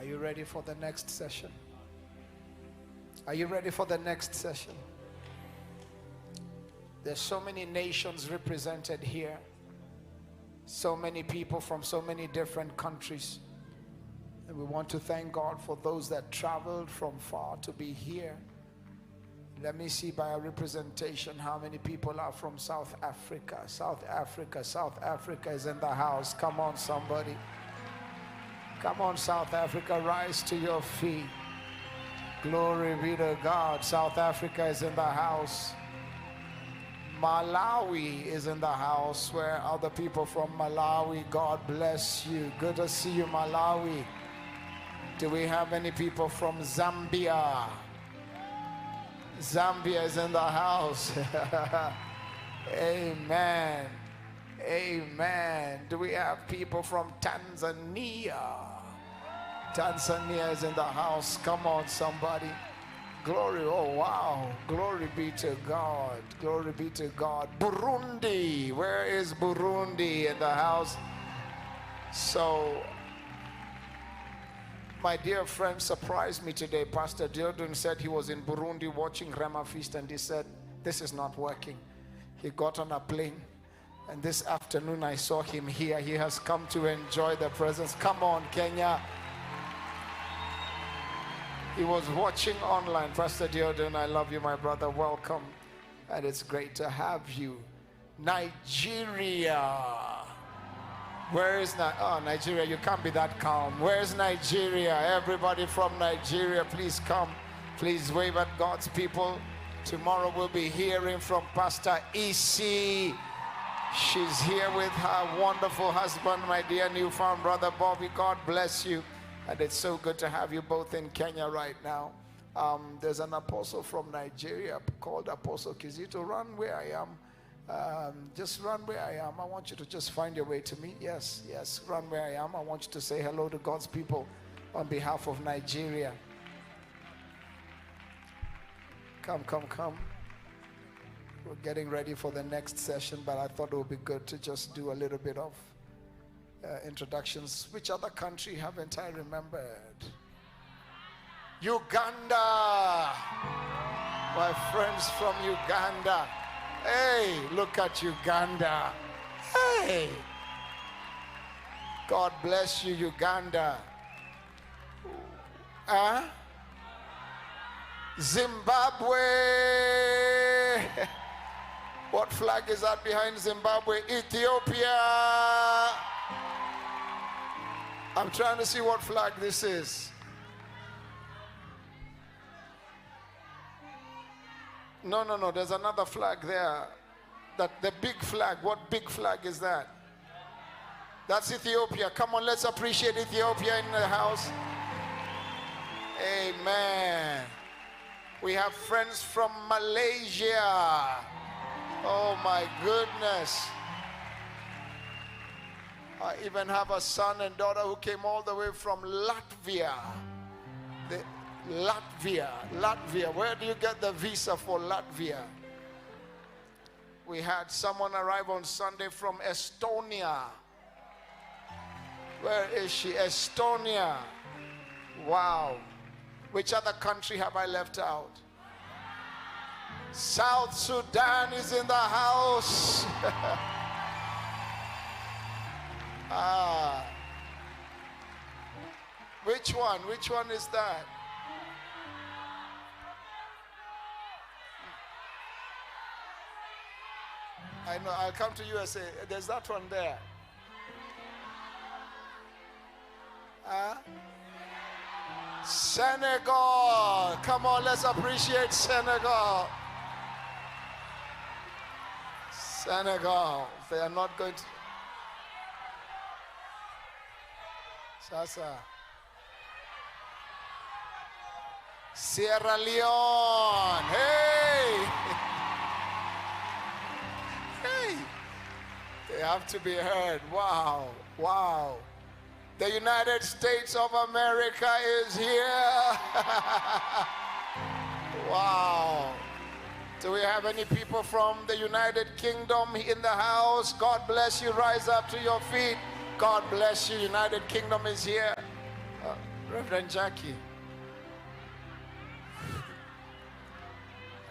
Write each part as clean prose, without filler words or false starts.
Are you ready for the next session? Are you ready for the next session? There's so many nations represented here. So many people from so many different countries. And we want to thank God for those that traveled from far to be here. Let me see by a representation how many people are from South Africa. South Africa. South Africa is in the house. Come on, somebody. Come on, South Africa, rise to your feet. Glory be to God. South Africa is in the house. Malawi is in the house. Where are the people from Malawi? God bless you. Good to see you, Malawi. Do we have any people from Zambia? Zambia is in the house. Amen. Amen. Do we have people from Tanzania? Tanzania is in the house. Come on, somebody. Glory. Oh, wow. Glory be to God. Glory be to God. Burundi. Where is Burundi in the house? So, my dear friend surprised me today. Pastor Diodun said he was in Burundi watching Rhema Feast, and he said, this is not working. He got on a plane, and this afternoon I saw him here. He has come to enjoy the presence. Come on, Kenya. He was watching online. Pastor Diodun, I love you, my brother. Welcome. And it's great to have you. Nigeria. Where is Nigeria? You can't be that calm. Where's Nigeria? Everybody from Nigeria, please come. Please wave at God's people. Tomorrow we'll be hearing from Pastor Isi. She's here with her wonderful husband, my dear newfound brother Bobby. God bless you. And it's so good to have you both in Kenya right now. There's an apostle from Nigeria called Apostle Kizito. Run where I am. Just run where I am. I want you to just find your way to me. Yes, yes, run where I am. I want you to say hello to God's people on behalf of Nigeria. Come, come, come. We're getting ready for the next session, but I thought it would be good to just do a little bit of introductions. Which other country haven't I remembered? Uganda. My friends from Uganda. Hey, look at Uganda. Hey. God bless you, Uganda. Huh? Zimbabwe. What flag is that behind Zimbabwe? Ethiopia. I'm trying to see what flag this is. No, no, no. There's another flag there. The big flag. What big flag is that? That's Ethiopia. Come on, let's appreciate Ethiopia in the house. Amen. We have friends from Malaysia. Oh my goodness. I even have a son and daughter who came all the way from Latvia. Latvia. Where do you get the visa for Latvia? We had someone arrive on Sunday from Estonia. Where is she? Estonia. Wow. Which other country have I left out? South Sudan is in the house. Which one? Which one is that? I know, I'll come to USA. There's that one there. Senegal. Come on, let's appreciate Senegal. Senegal. They are not going to. Sasa. Sierra Leone. Hey. Hey. They have to be heard. Wow. Wow. The United States of America is here. Wow. Do we have any people from the United Kingdom in the house? God bless you. Rise up to your feet. God bless you. United Kingdom is here. Reverend Jackie.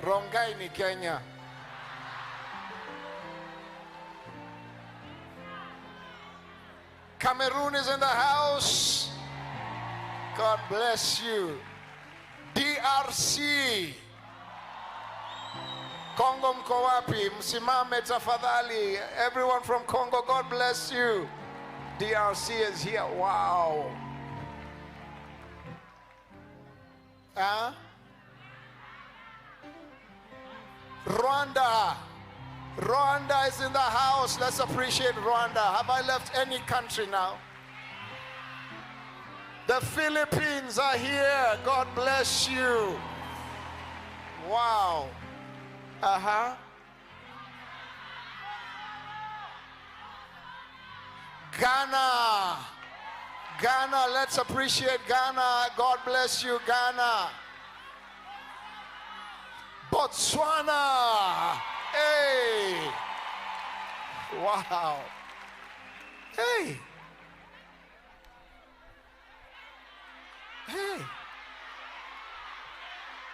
Rongai ni Kenya. Cameroon is in the house. God bless you. DRC. Congo mko wapi? Msimame tafadhali. Everyone from Congo, God bless you. DRC is here. Wow. Rwanda. Rwanda is in the house. Let's appreciate Rwanda. Have I left any country now? The Philippines are here. God bless you. Wow. Ghana. Ghana, let's appreciate Ghana. God bless you, Ghana. Botswana. Hey. Wow. Hey. Hey.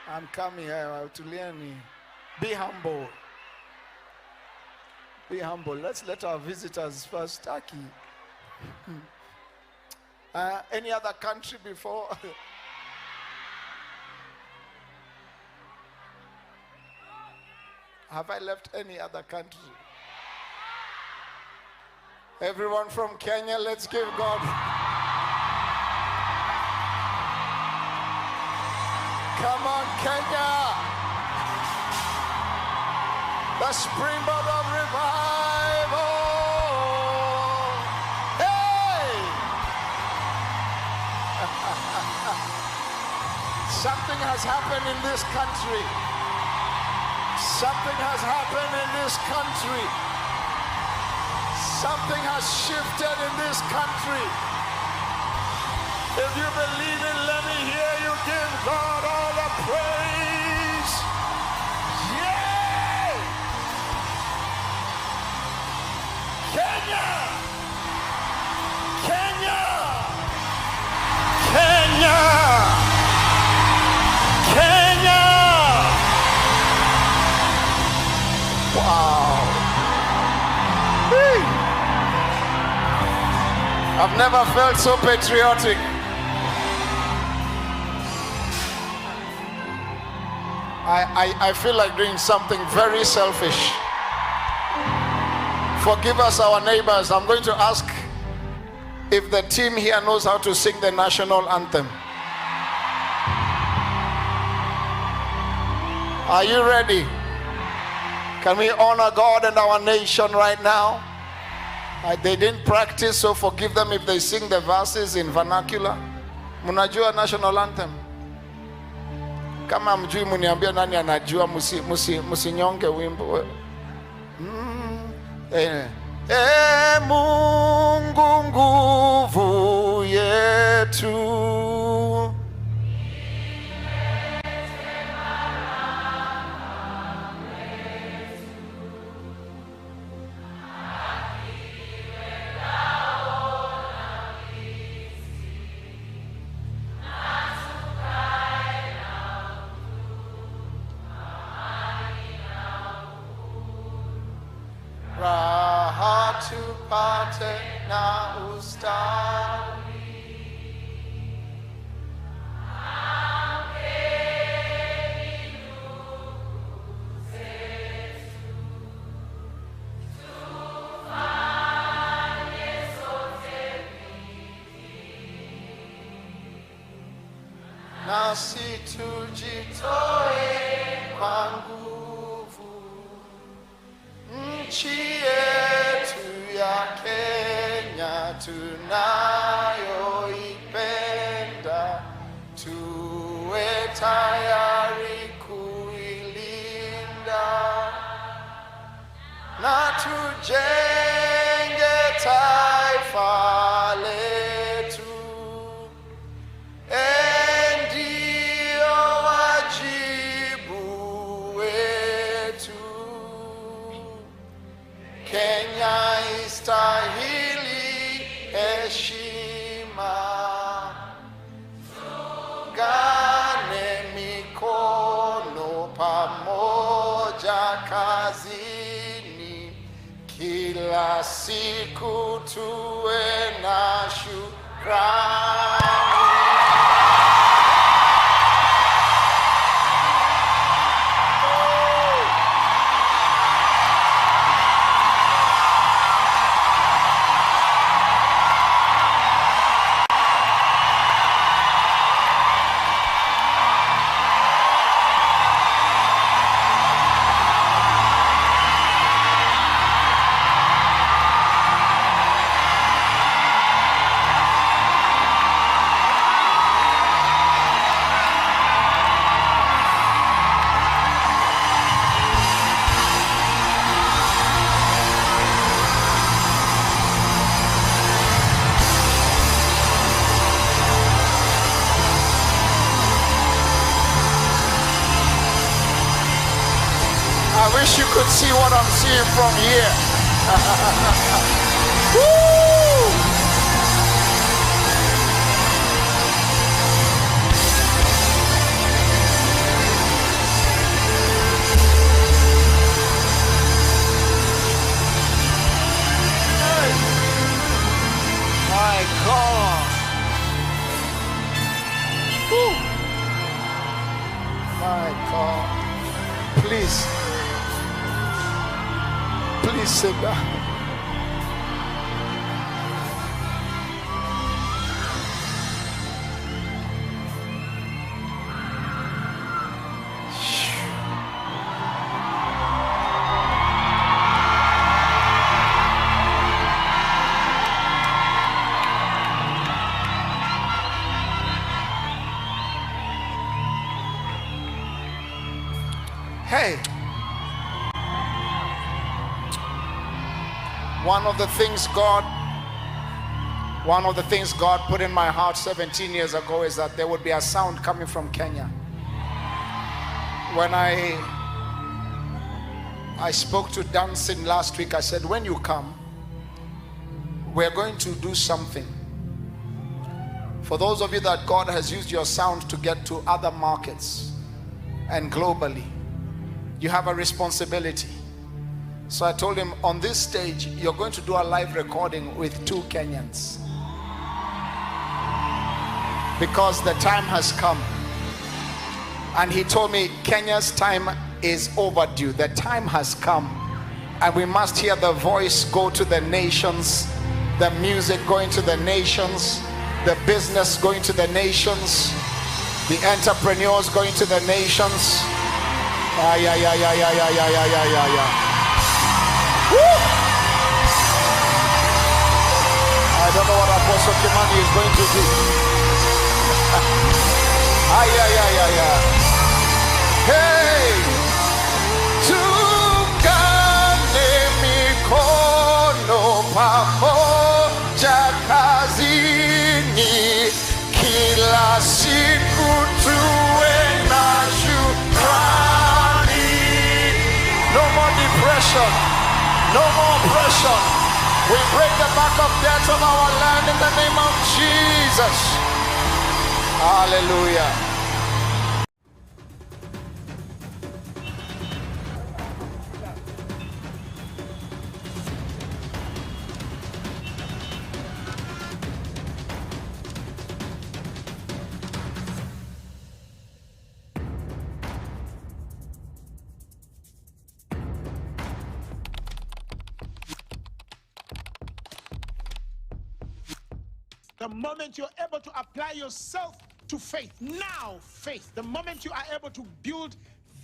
I'm coming here to learn. Be humble. Be humble. Let's let our visitors first. Turkey. Any other country before? Have I left any other country? Everyone from Kenya, let's give God. Come on, Kenya. The springboard of revival. Hey! Something has happened in this country. Something has happened in this country. Something has shifted in this country. If you believe it, let me hear you give God all the praise. Yay! Kenya! Kenya! Kenya! Kenya! Wow. Hey. I've never felt so patriotic. I feel like doing something very selfish. Forgive us, our neighbors. I'm going to ask if the team here knows how to sing the national anthem. Are you ready? Can we honor God and our nation right now? They didn't practice, so forgive them if they sing the verses in vernacular. Munajua national anthem? Kama mjui muniambia nani anajua, musinyonge wimbo. Mungu nguvu yetu. Raha tupate na ustawi. Ampeni ndugu zetu, tufanye sote bidii, nasi tujitoe kwa nguvu. Nchi yetu ya Kenya tunayoipenda, tuwe tayari kuilinda na tujenge taifa letu. Ndio wajibu wetu. Kenya istahili heshima, kila siku tuwe na shukrani. I wish you could see what I'm seeing from here. Woo! Hey. My God. Woo. My God. Please. Please sit down. Hey. One of the things God put in my heart 17 years ago is that there would be a sound coming from Kenya. When I spoke to Danson last week, I said, when you come, we're going to do something. For those of you that God has used your sound to get to other markets and globally, you have a responsibility. So I told him, on this stage, you're going to do a live recording with 2 Kenyans. Because the time has come. And he told me, Kenya's time is overdue. The time has come. And we must hear the voice go to the nations, the music going to the nations, the business going to the nations, the entrepreneurs going to the nations. Woo! I don't know what Apostle Kimani is going to do. Hey! Tukane mikono pamoja kazini, kila siku tuwe na shukrani. No more depression. No more oppression. We break the back of death on our land in the name of Jesus. Hallelujah. The moment you're able to apply yourself to faith, now faith, the moment you are able to build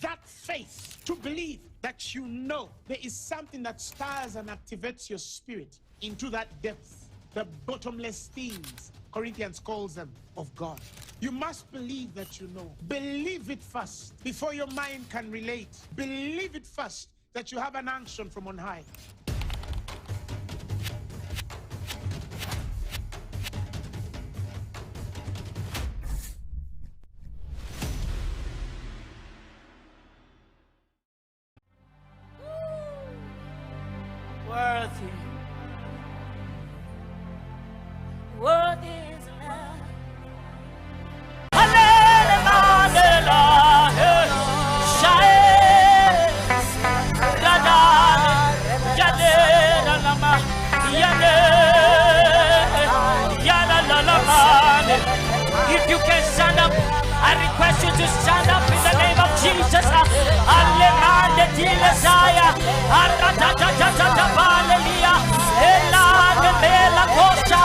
that faith, to believe that you know there is something that stirs and activates your spirit into that depth, the bottomless things, Corinthians calls them, of God. You must believe that you know. Believe it first before your mind can relate. Believe it first that you have an unction from on high. Worthy. Worthy is the Lamb. Hallelujah. can stand up, I request you to stand up in the name of Jesus. Alemande dilesaya, aratatatata balelia, elande bela cosa,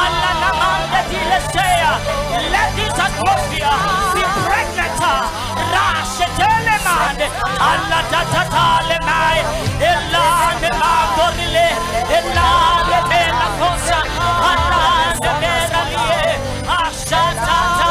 alanamande dilesaya. Let this atmosphere be pregnant. Rashetelemande, alatatatale, elande mandorile, elande bela cosa, alande bela lie, ashatatata,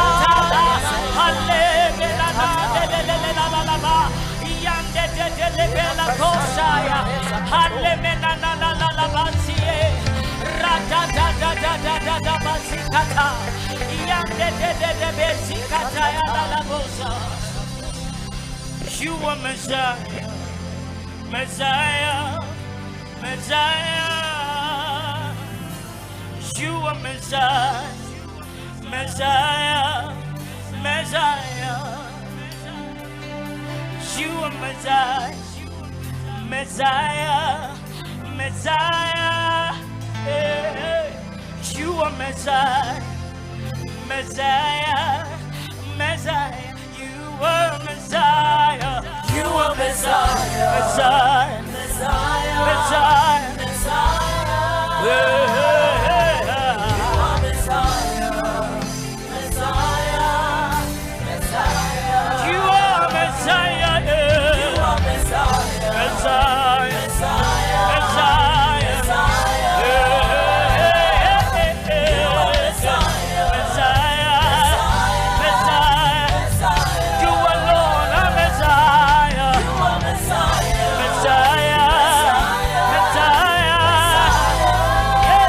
you are Messiah, Messiah, Messiah. You are Messiah, Messiah, Messiah. You are Messiah, Messiah, Messiah. Hey, you are Messiah, Messiah, Messiah. You are Messiah. You are Messiah, Messiah, Messiah, Messiah, Messiah. Hey, hey, hey. You are Messiah, Messiah, Messiah. You are Messiah. You are Messiah, Messiah, Messiah, Messiah, Messiah. Hey, hey, hey. You are Messiah, Messiah, Messiah, Messiah. You alone are Messiah. You are Messiah, Messiah, Messiah, Messiah.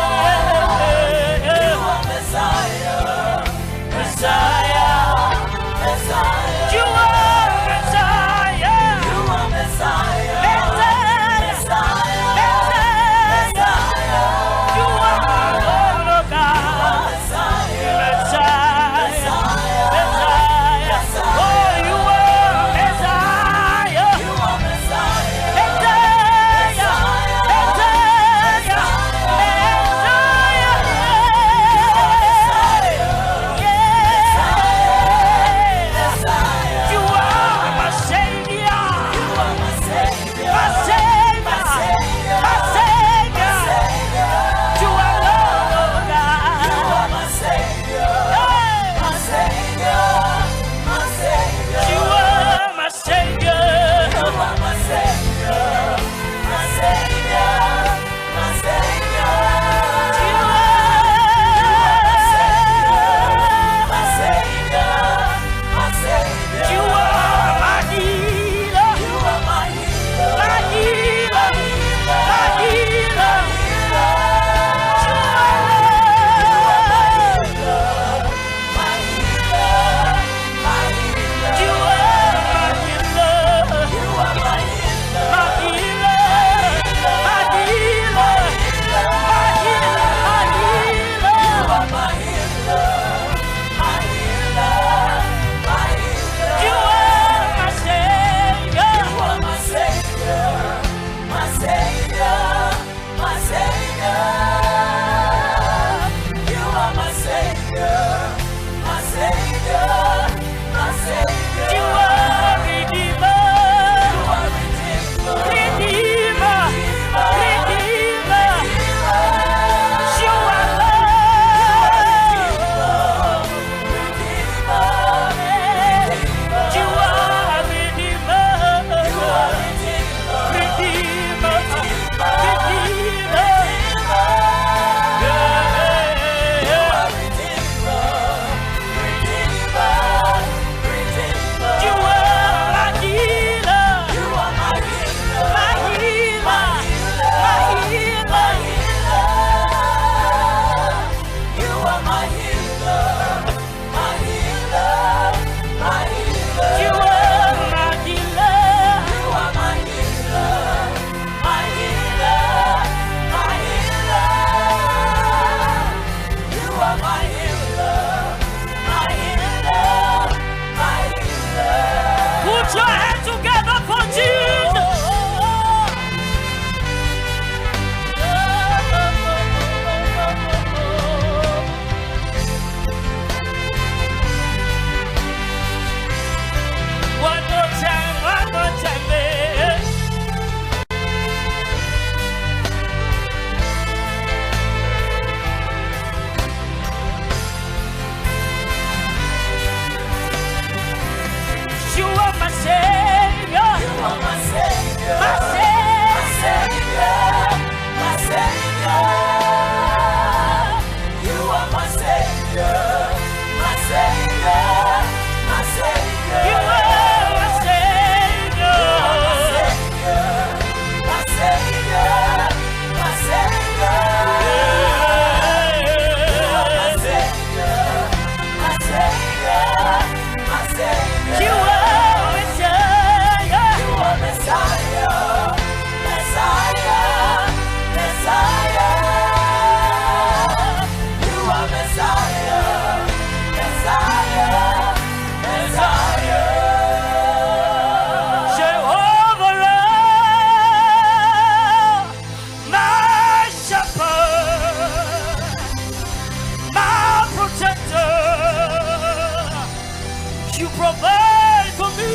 provide for me.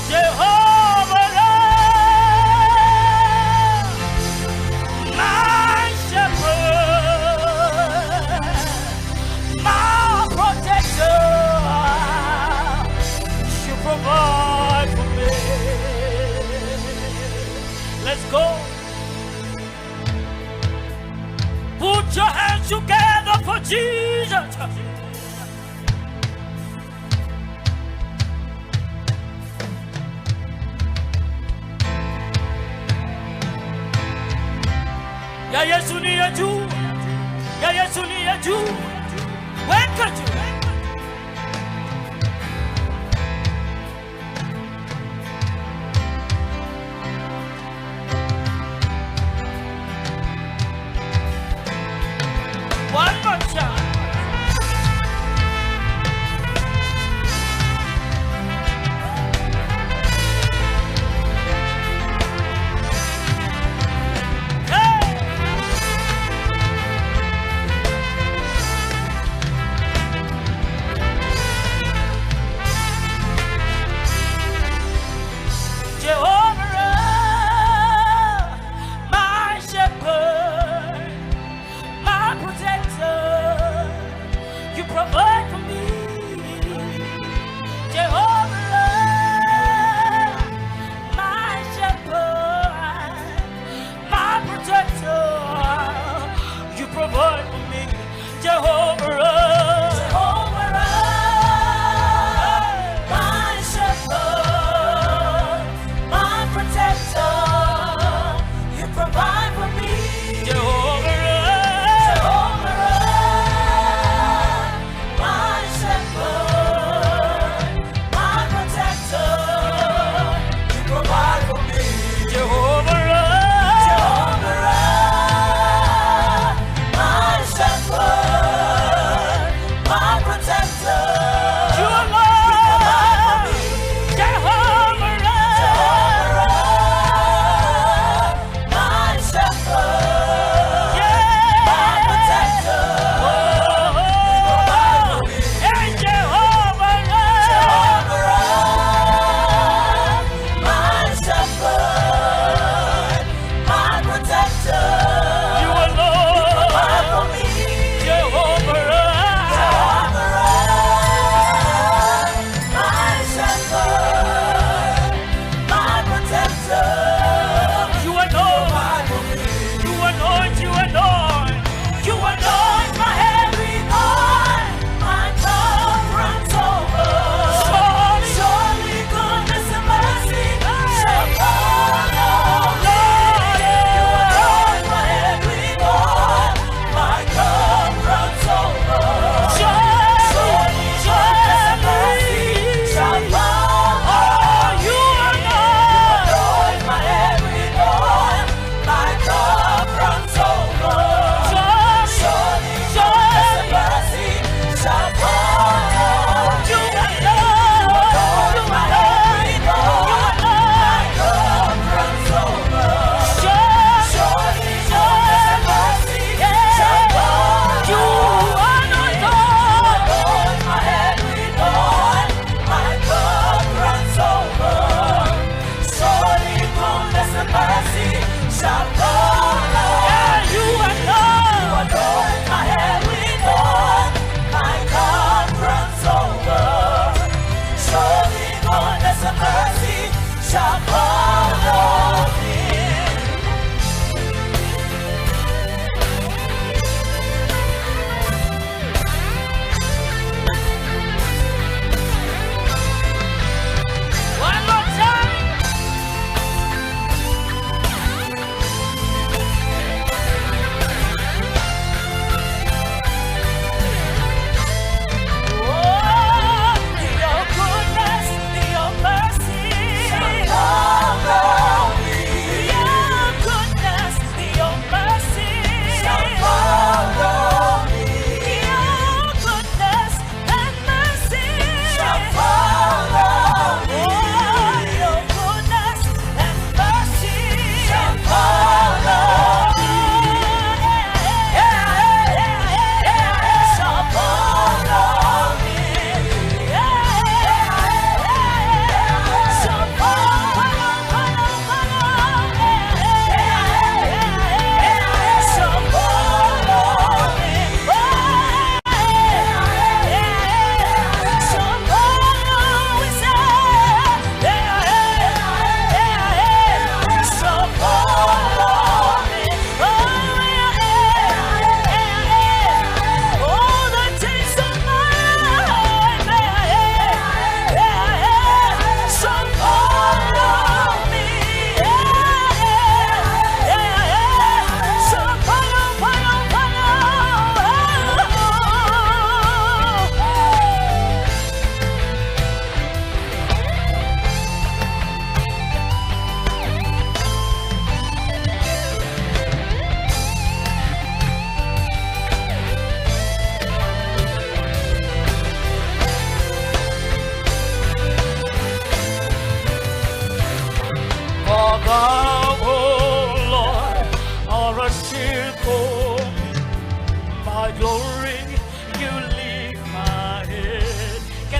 Jehovah, my shepherd, my protector, you provide for me. Let's go. Put your hands together for Jesus. Ya Yesu ni ya juu, ya Yesu ni ya juu, weka juu. One more time.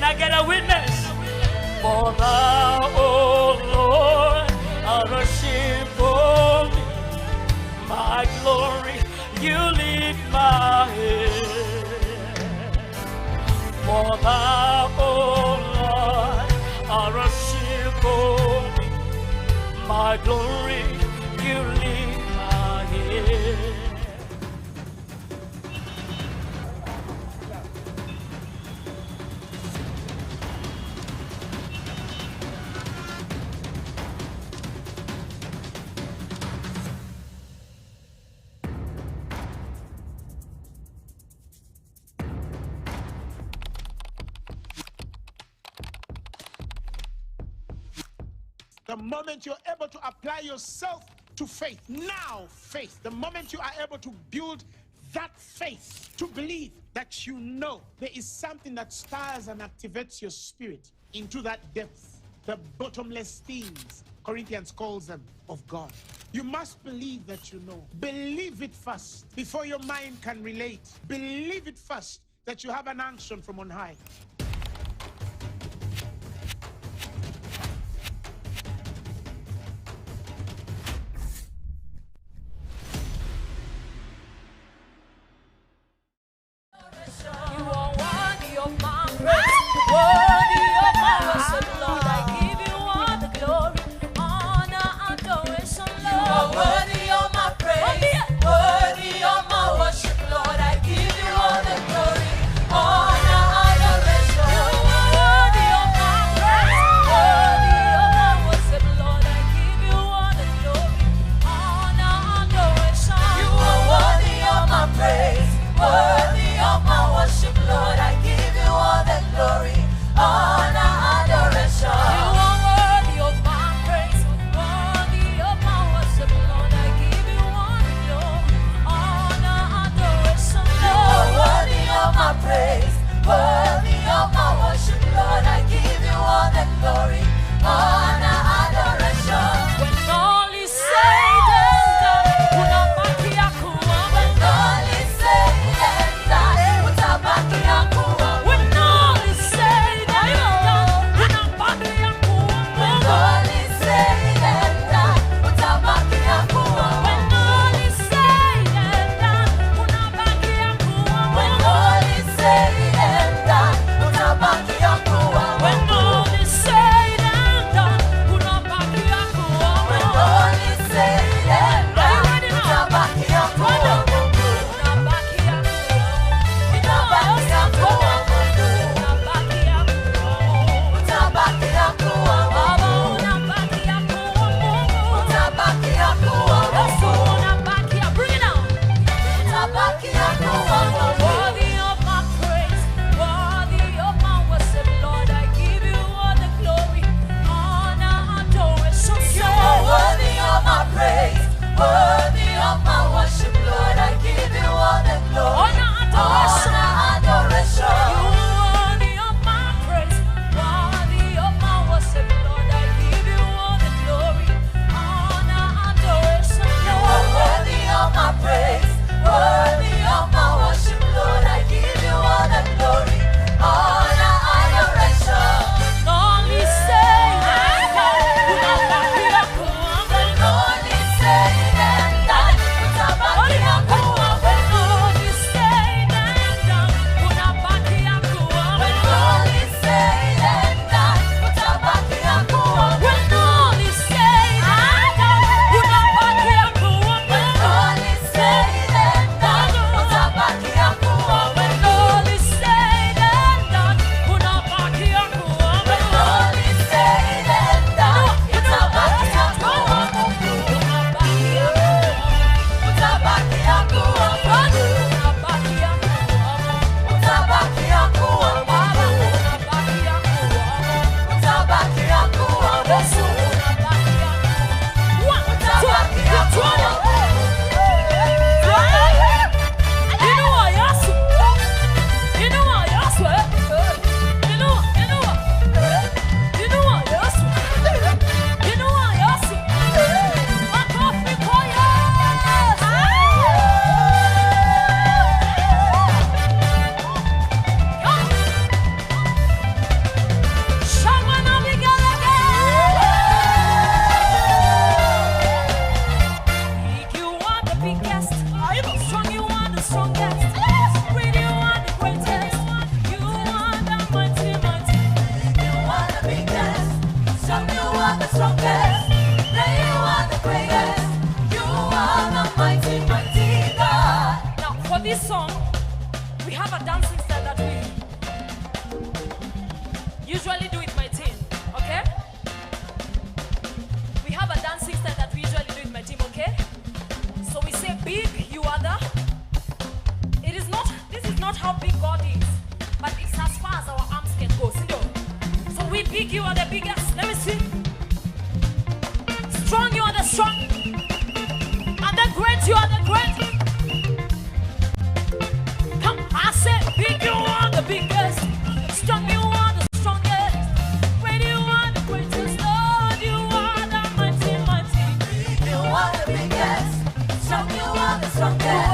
I get a witness? For thou, O Lord, art a shield for me, my glory, you lift my head. For thou, O Lord, art a shield for me, my glory, you lift my head. The moment you're able to apply yourself to faith, now faith, the moment you are able to build that faith, to believe that you know there is something that stirs and activates your spirit into that depth, the bottomless things, Corinthians calls them, of God. You must believe that you know. Believe it first before your mind can relate. Believe it first that you have an unction from on high. strongest. With you are the greatest. You are the mighty, mighty. You are the biggest. Some you are the strongest. Then you are the greatest. You are the mighty, mighty God. Now for this song, we have a dancing style that we usually do with my team, okay? We have a dancing style that we usually do with my team, okay? So we say big, you are the. This is not how big God is, but it's as far as our arms can go. So we big, you are the biggest. Let me see. Strong, you are the strong. And then great, you are the great. Come, I say big, you are the biggest. Strong, you are the strongest. Great, you are the greatest. Lord, you are the mighty, mighty. You are the biggest. Strong, you are the strongest.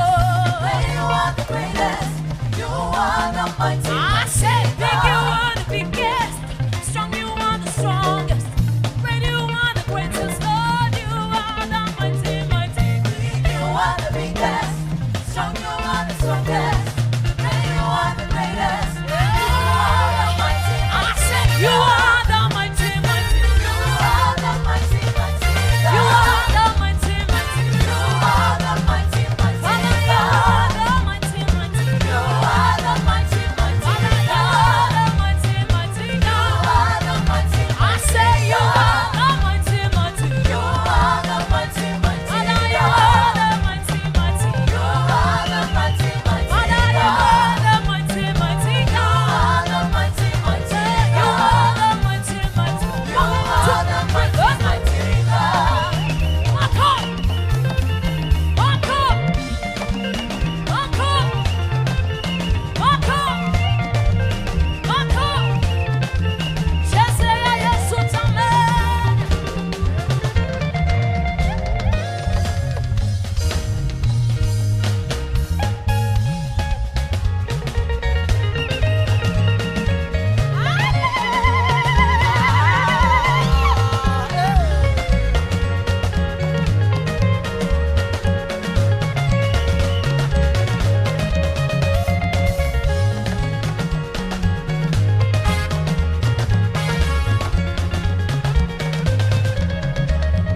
Great, you are the greatest. You are the mighty, mighty. I say big, you are the biggest. Strong, you are the strongest. Great, you are the greatest. Lord, you are the mighty, mighty. You are the biggest. Strong, you are the strongest. Great, you are the greatest. You are the mighty, mighty. I say you are the mighty, mighty. You are the mighty, mighty. You are the mighty, mighty. You are the mighty, mighty. You are the mighty, mighty. You are the mighty, mighty. You are the mighty, mighty. You are the mighty. I say you are the mighty, mighty. You are the mighty, mighty. You are the mighty, mighty. You are the mighty, mighty. You are the mighty, mighty. You are the mighty, mighty. You are the mighty, mighty. You are the mighty, mighty God. Walk up, walk up, walk up, walk up, walk up. Just say yes to me.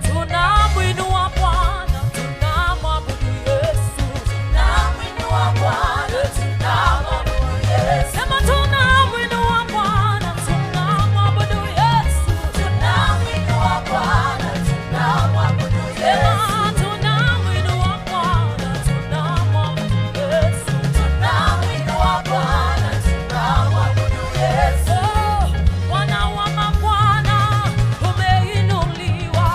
Tunamwinua Bwana, tunamwabudu Yesu. Tunamwinua Bwana, tunamwabudu Yesu. Sema tunamwinua Bwana, tunamwabudu Yesu. Tunamwinua Bwana, tunamwabudu Yesu. Sema tunamwinua Bwana, tunamwabudu Yesu. Tunamwinua Bwana, tunamwabudu Yesu. Bwana wa mabwana umeinuliwa,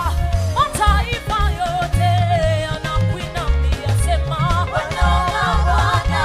mataifa yote yanakuinamia. Sema Bwana wa mabwana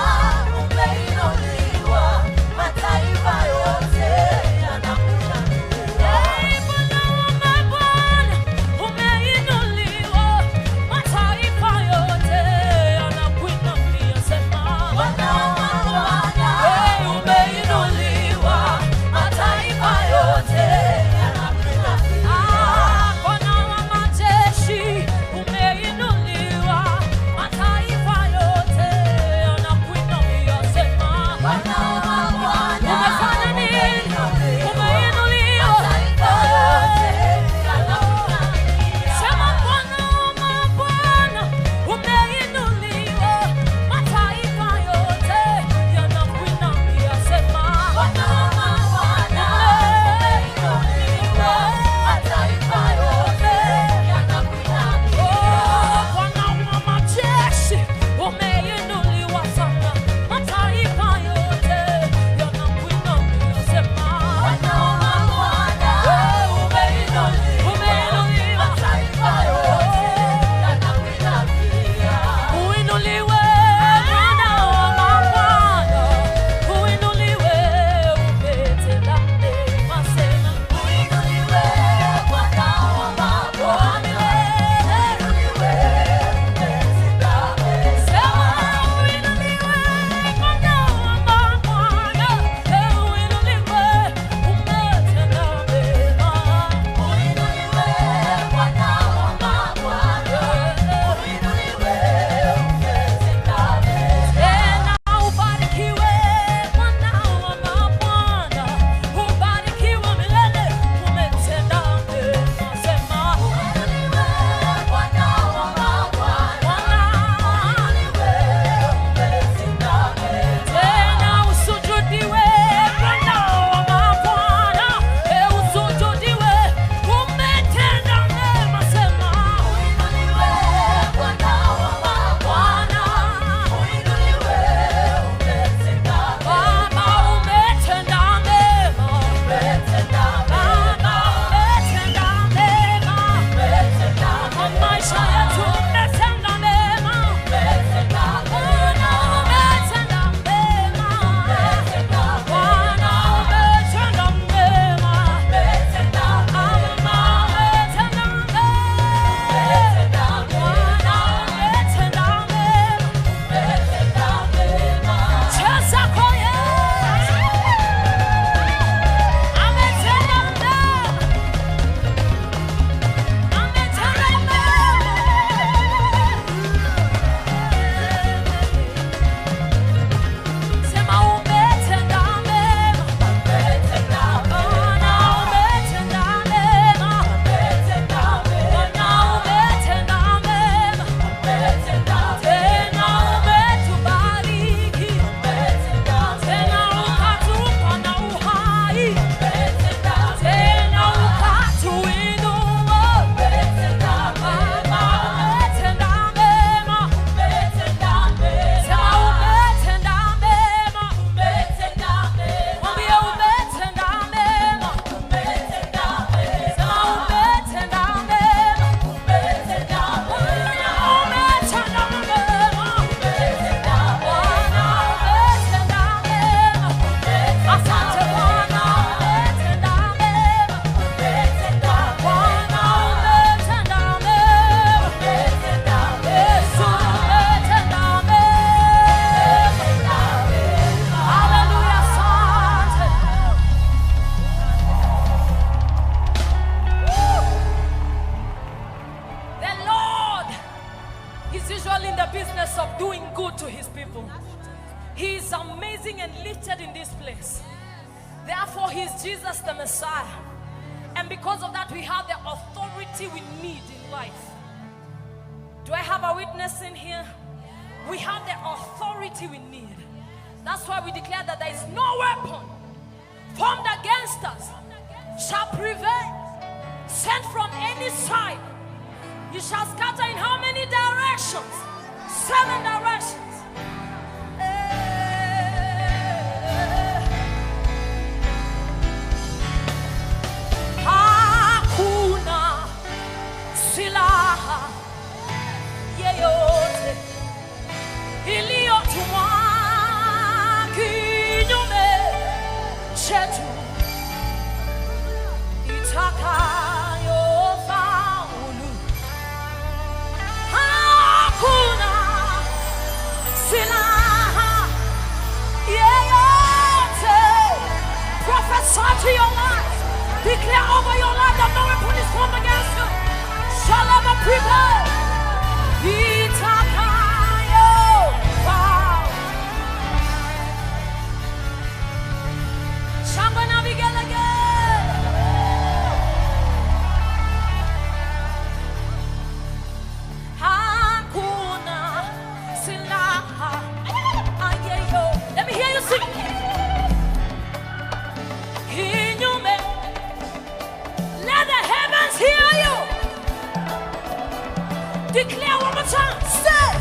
people. He is amazing and lifted in this place. Therefore, He is Jesus the Messiah. And because of that, we have the authority we need in life. Do I have a witness in here? We have the authority we need. That's why we declare that there is no weapon formed against us shall prevail. Sent from any side. You shall scatter in how many directions? 7 directions. Hakuna silaha yeyote iliyotumwa kinyume chetu itakayofaulu. Hakuna silaha yeyote. Prophesy to your life. Declare over your life that no weapon is formed against you shall ever prevail. Itakayofaulu. Shamba na vigelegele. Let me hear you sing. Kinyume. Let the heavens hear you. Declare one more time. Say.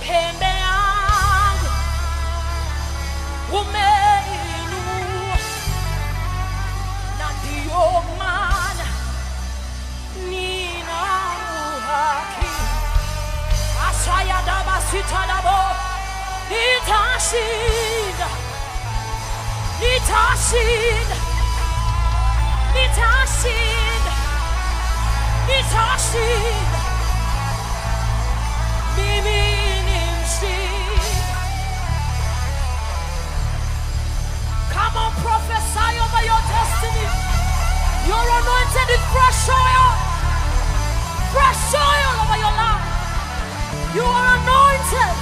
pembe yangu umeinua, na ndiyo maana nina uhaki. Asaya daba sita dabo, nitashinda, nitashinda, nitashinda, nitashinda. Mimi ni mshindi. Come on, prophesy over your destiny. You're anointed with fresh oil. Fresh oil over your life. You are anointed.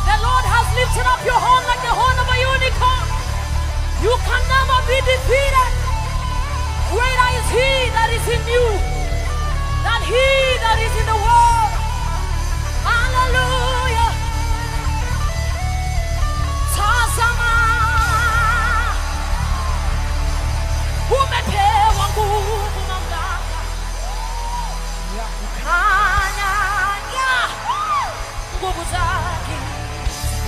The Lord has lifted up your horn like the horn of a unicorn. You can never be defeated. Greater is He that is in you than he that is in the world. Hallelujah. Tazama, umepewa nguvu mamlaka ya kukanyanga nguvu zake.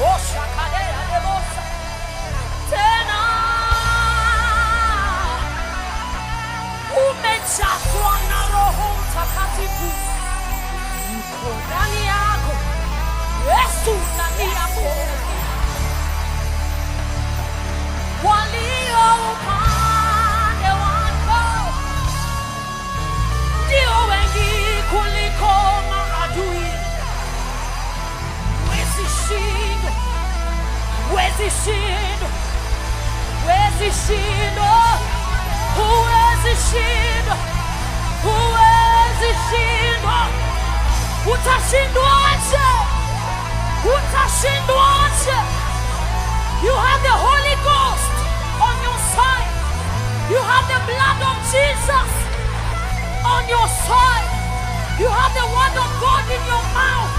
Osha kadera debosa tena, umejazwa na Roho Mtakatifu. Yuko ndani yako, Yesu ndani yako. Walio upande wako ndio wengi kuliko maadui. Huwezi shindwa, huwezi shindwa, huwezi shindwa, huwezi shindwa, huwezi shindwa. Utashindwaje? Utashindwaje? You have the Holy Ghost on your side. You have the blood of Jesus on your side. You have the word of God in your mouth.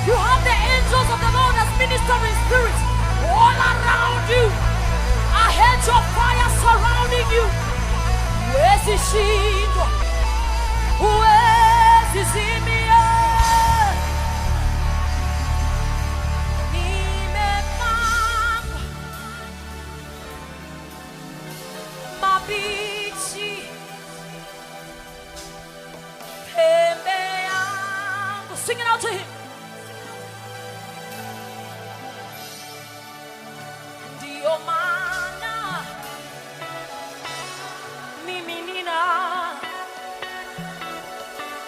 You have the angels of the Lord as ministering spirits all around you. A hedge of fire surrounding you. Huwezi shindwa, huwezi zimia. Nimepanga mabichi pembe yangu. Sing it out to him. Ndio maana mimi nina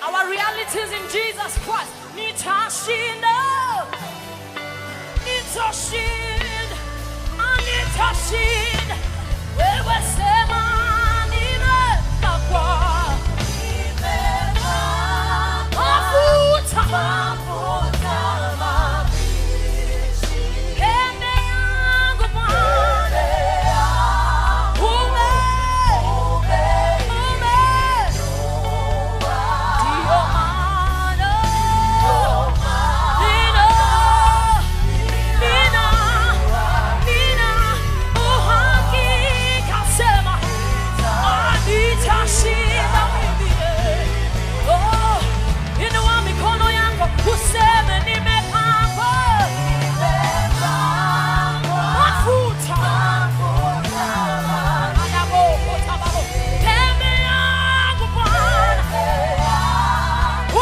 our realities in Jesus Christ. Nitashinda, nitashinda, nitashinda. Wewe sema nimepakwa, mafuta, mafuta mabichi. Pembe yangu Bwana, ndio maana nina uhakika, sema nitashinda mimi. Oh, inua mikono yako useme nimepakwa mafuta. Pembe yangu Bwana,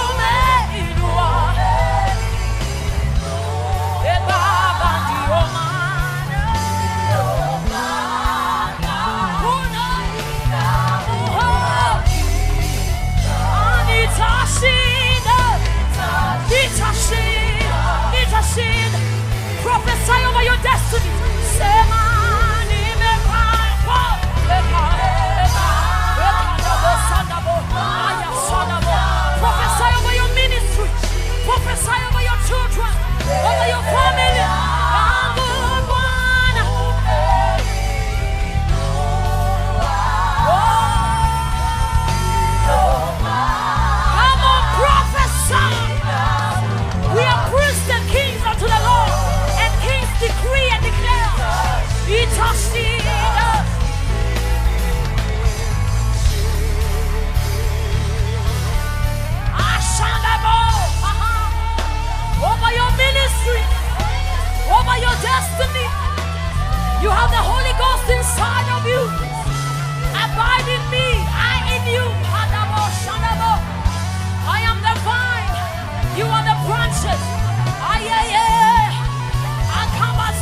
umeinua. Baba, ndio maana unaina uhakika. Nitashinda, nitashinda, nitashinda. Prophesy over your destiny. Sema nimepakwa. Prophesy over your ministry. Prophesy over your children, over your family. Yangu Bwana. Come on, prophesy. We are priests and kings unto the Lord, and kings decree and declare. destiny. You have the Holy Ghost inside of you. Abide in me, I in you. I am the vine, you are the branches. I come and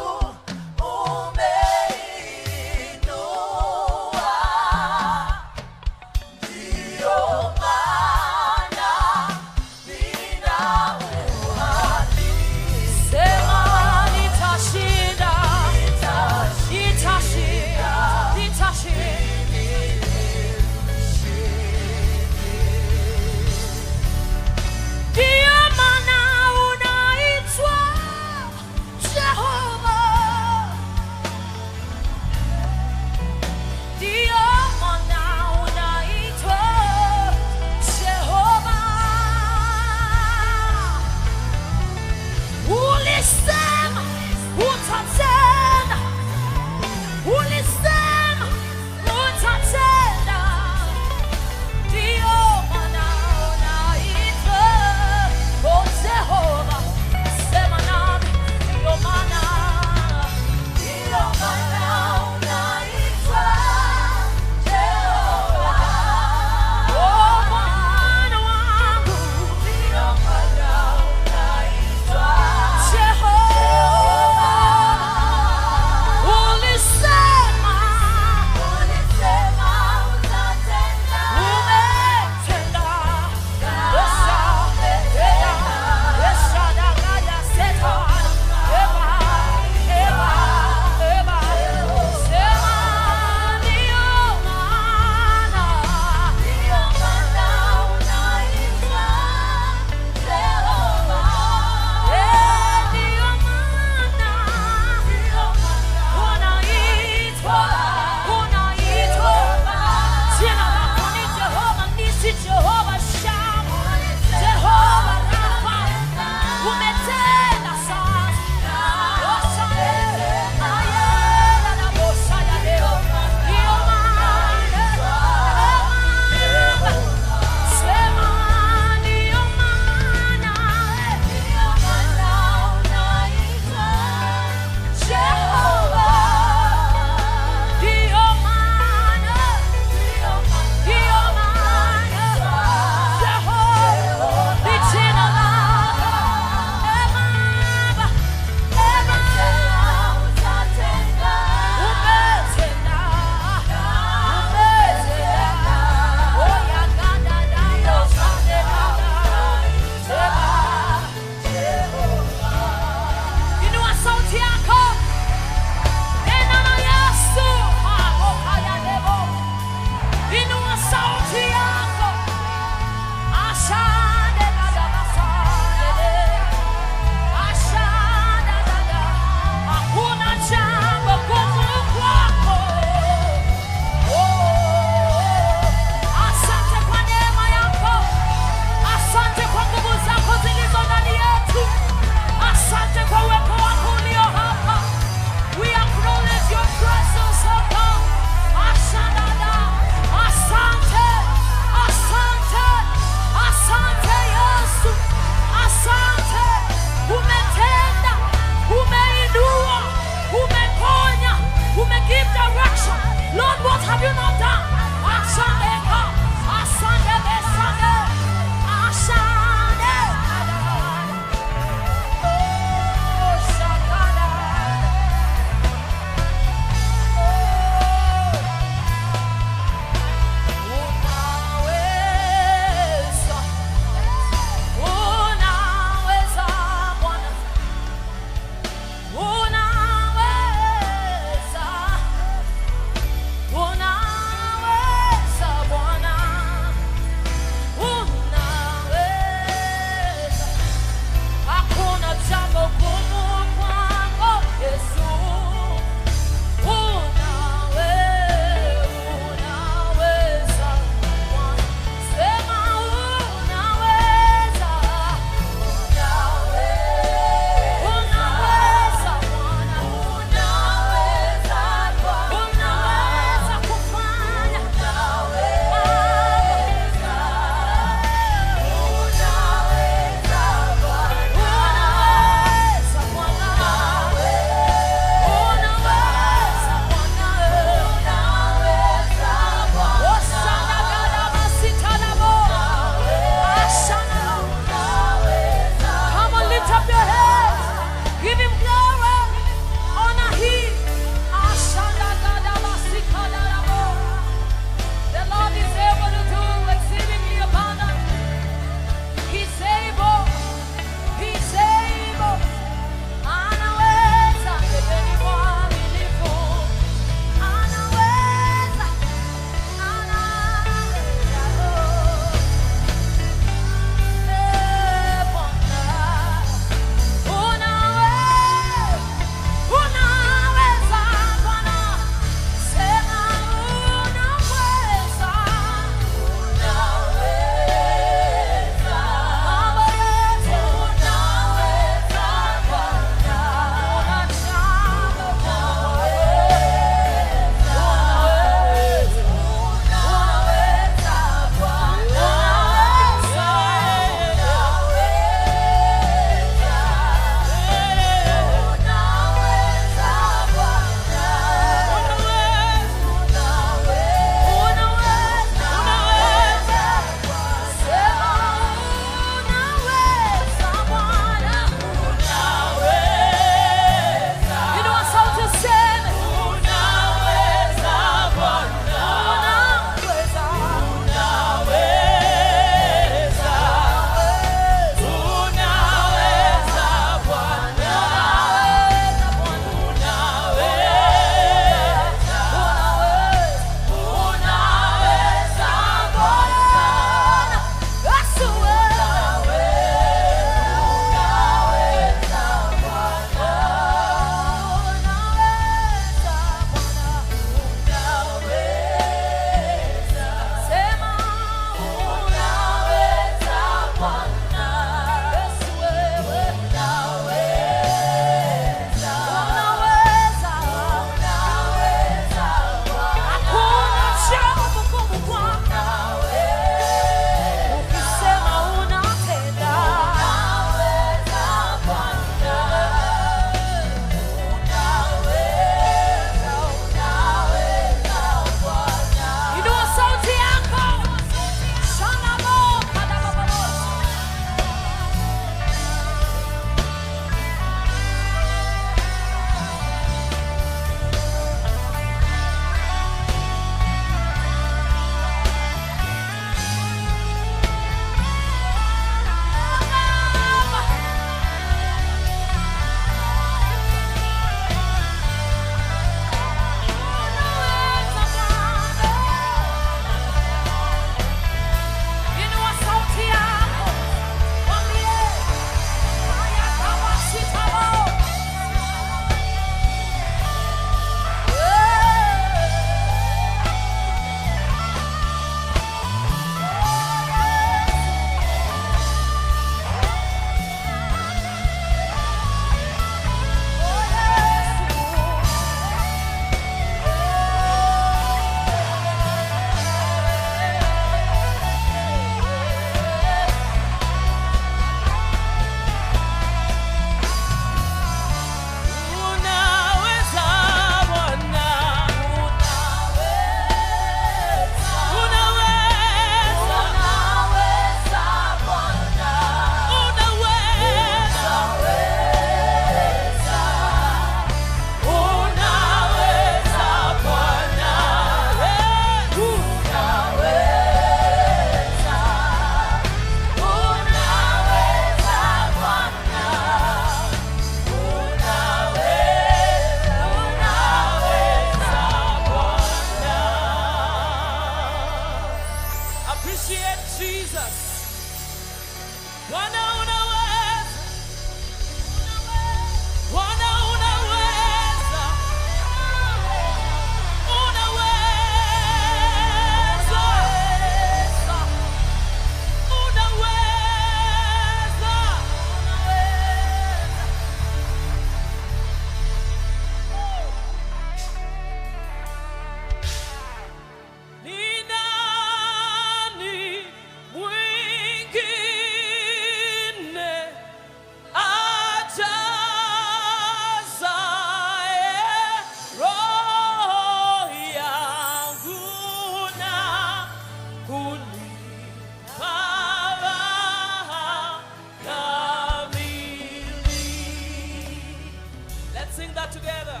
Let's sing that together.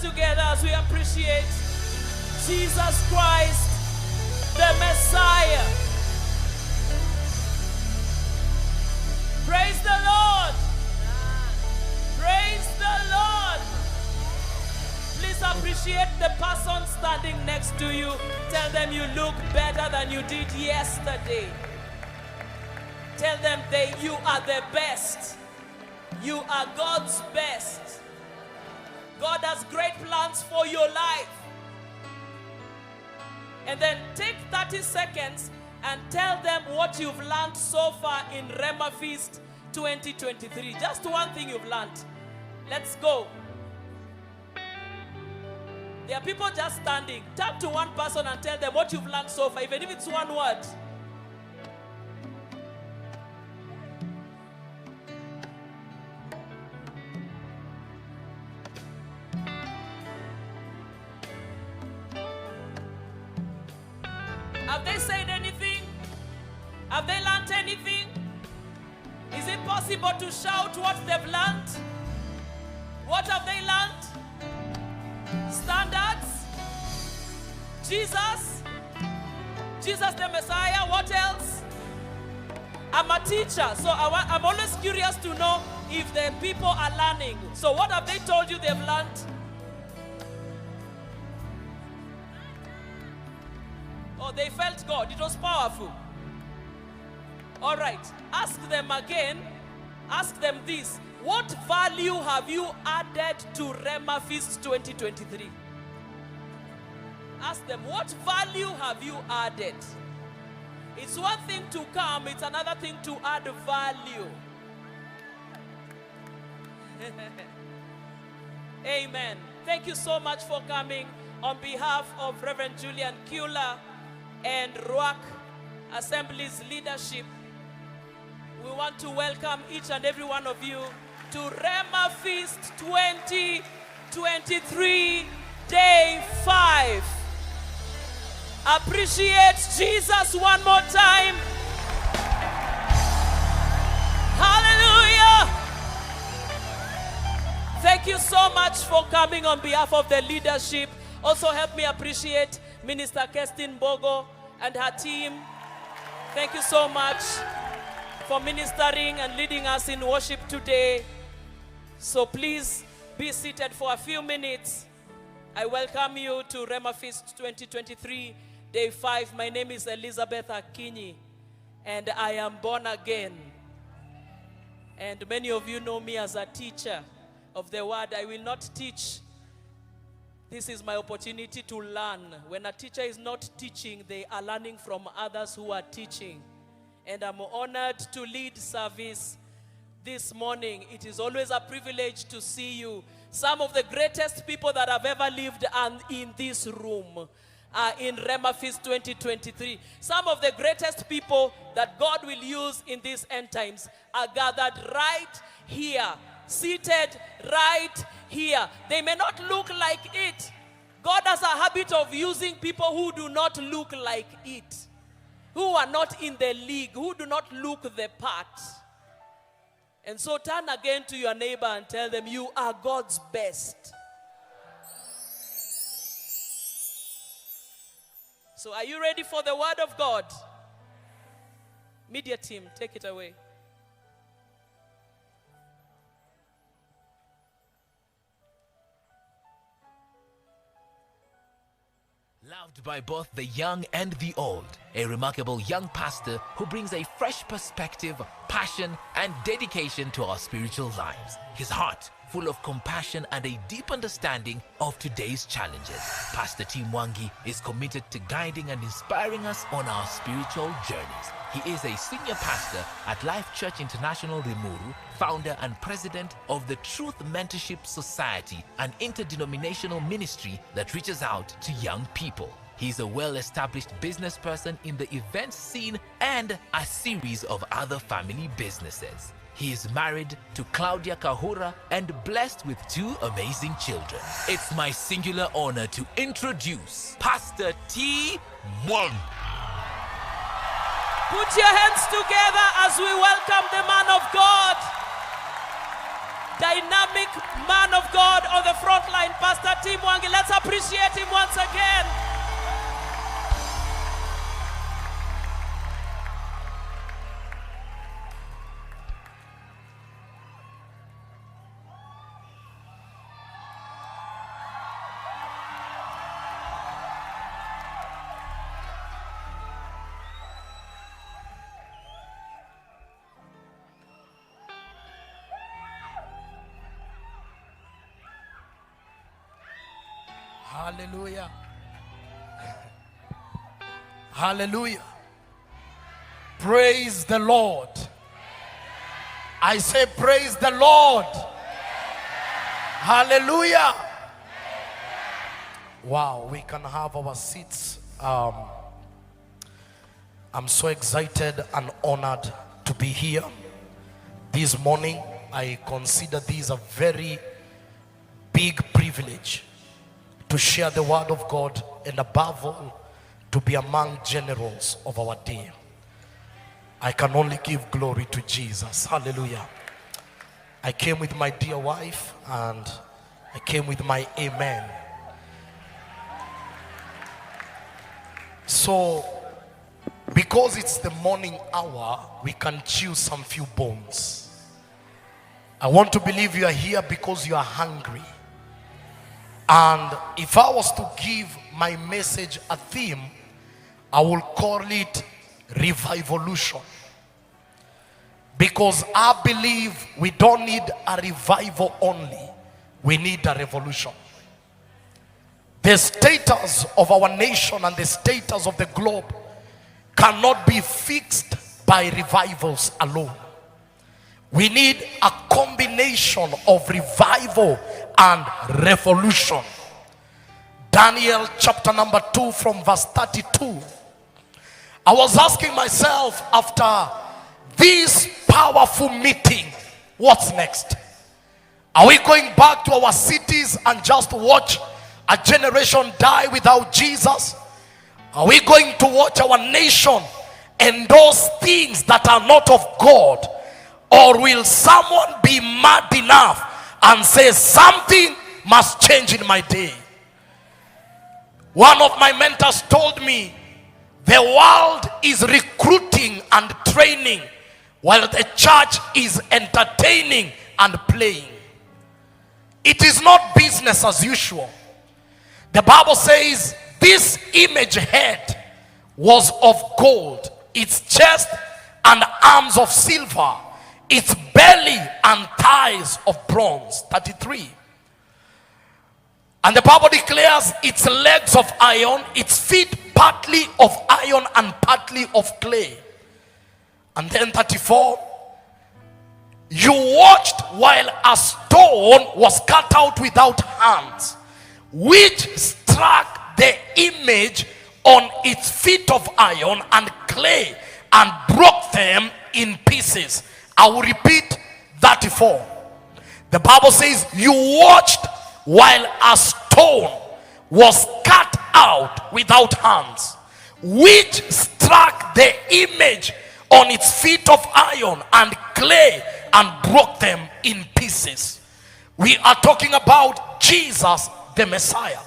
Together as we appreciate Jesus Christ, the Messiah. Praise the Lord. Praise the Lord. Please appreciate the person standing next to you. Tell them you look better than you did yesterday. Tell them you are the best. You are God's best. God has great plans for your life. And then take 30 seconds and tell them what you've learned so far in Rhema Feast 2023. Just one thing you've learned. Let's go. There are people just standing. Turn to one person and tell them what you've learned so far, even if it's one word. Have they said anything? Have they learned anything? Is it possible to shout what they've learned? What have they learned? Standards? Jesus? Jesus the Messiah? What else? I'm a teacher, so I'm always curious to know if the people are learning. So what have they told you they've learned? Oh, they felt God. It was powerful. All right. Ask them again. Ask them this. What value have you added to Rhema Feast 2023? Ask them, what value have you added? It's one thing to come, it's another thing to add value. Amen. Thank you so much for coming. On behalf of Reverend Julian Kula and Ruak, Assembly's leadership, we want to welcome each and every one of you to Rhema Feast 2023, Day 5. Appreciate Jesus one more time. Hallelujah. Thank you so much for coming on behalf of the leadership. Also help me appreciate Minister Kestin Bogo and her team. Thank you so much for ministering and leading us in worship today. So please be seated for a few minutes. I welcome you to Rhema Feast 2023, Day 5. My name is Elizabeth Akinyi, and I am born again. And many of you know me as a teacher of the word. I will not teach. This is my opportunity to learn. When a teacher is not teaching, they are learning from others who are teaching. And I'm honored to lead service this morning. It is always a privilege to see you. Some of the greatest people that have ever lived in this room are in Rhema Feast 2023. Some of the greatest people that God will use in these end times are gathered right here, seated right here. They may not look like it. God has a habit of using people who do not look like it, who are not in the league, who do not look the part. And so turn again to your neighbor and tell them, you are God's best. So are you ready for the word of God? Media team, take it away. Loved by both the young and the old, a remarkable young pastor who brings a fresh perspective, passion, and dedication to our spiritual lives. His heart full of compassion and a deep understanding of today's challenges. Pastor Tim Wangi is committed to guiding and inspiring us on our spiritual journeys. He is a senior pastor at Life Church International Rimuru, founder and president of the Truth Mentorship Society, an interdenominational ministry that reaches out to young people. He's a well-established business person in the event scene and a series of other family businesses. He is married to Claudia Kahura and blessed with 2 amazing children. It's my singular honor to introduce Pastor T. Wangi. Put your hands together as we welcome the man of God. Dynamic man of God on the front line, Pastor Tim Wangi. Let's appreciate him once again. Hallelujah. Hallelujah. Praise the Lord. I say praise the Lord. Hallelujah. Wow, we can have our seats. I'm so excited and honored to be here this morning. I consider this a very big privilege to share the word of God, and above all, to be among generals of our day. I can only give glory to Jesus. Hallelujah. I came with my dear wife, and I came with my amen. So, because it's the morning hour, we can chew some few bones. I want to believe you are here because you are hungry. And if I was to give my message a theme, I will call it Revivolution. Because I believe we don't need a revival only, we need a revolution. The status of our nation and the status of the globe cannot be fixed by revivals alone. We need a combination of revival and revolution. Daniel chapter number 2 from verse 32. I was asking myself, after this powerful meeting, what's next? Are we going back to our cities and just watch a generation die without Jesus? Are we going to watch our nation endorse things that are not of God? Or will someone be mad enough and say something must change in my day? One of my mentors told me, the world is recruiting and training while the church is entertaining and playing. It is not business as usual. The Bible says this image head was of gold, its chest and arms of silver, its belly and thighs of bronze. 33. And the Bible declares its legs of iron, its feet partly of iron and partly of clay. And then 34. You watched while a stone was cut out without hands, which struck the image on its feet of iron and clay and broke them in pieces. I will repeat 34. The Bible says you watched while a stone was cut out without hands, which struck the image on its feet of iron and clay and broke them in pieces. We are talking about Jesus the Messiah.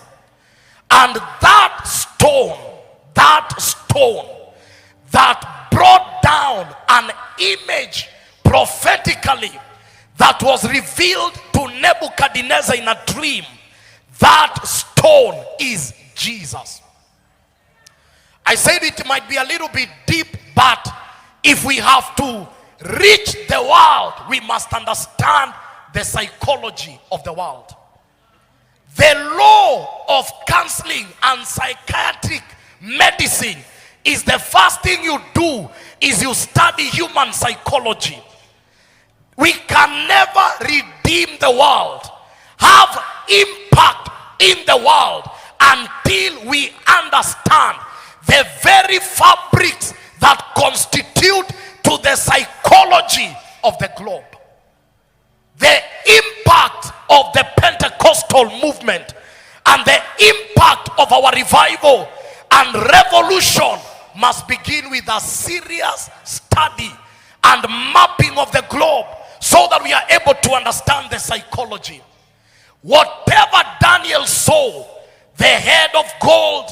And that stone that brought down an image prophetically that was revealed to Nebuchadnezzar in a dream, that stone is Jesus. I said it might be a little bit deep, but if we have to reach the world, we must understand the psychology of the world. The law of counseling and psychiatric medicine is the first thing you do is you study human psychology. We can never redeem the world, have impact in the world, until we understand the very fabrics that constitute to the psychology of the globe. The impact of the Pentecostal movement and the impact of our revival and revolution must begin with a serious study and mapping of the globe, so that we are able to understand the psychology. Whatever Daniel saw, the head of gold,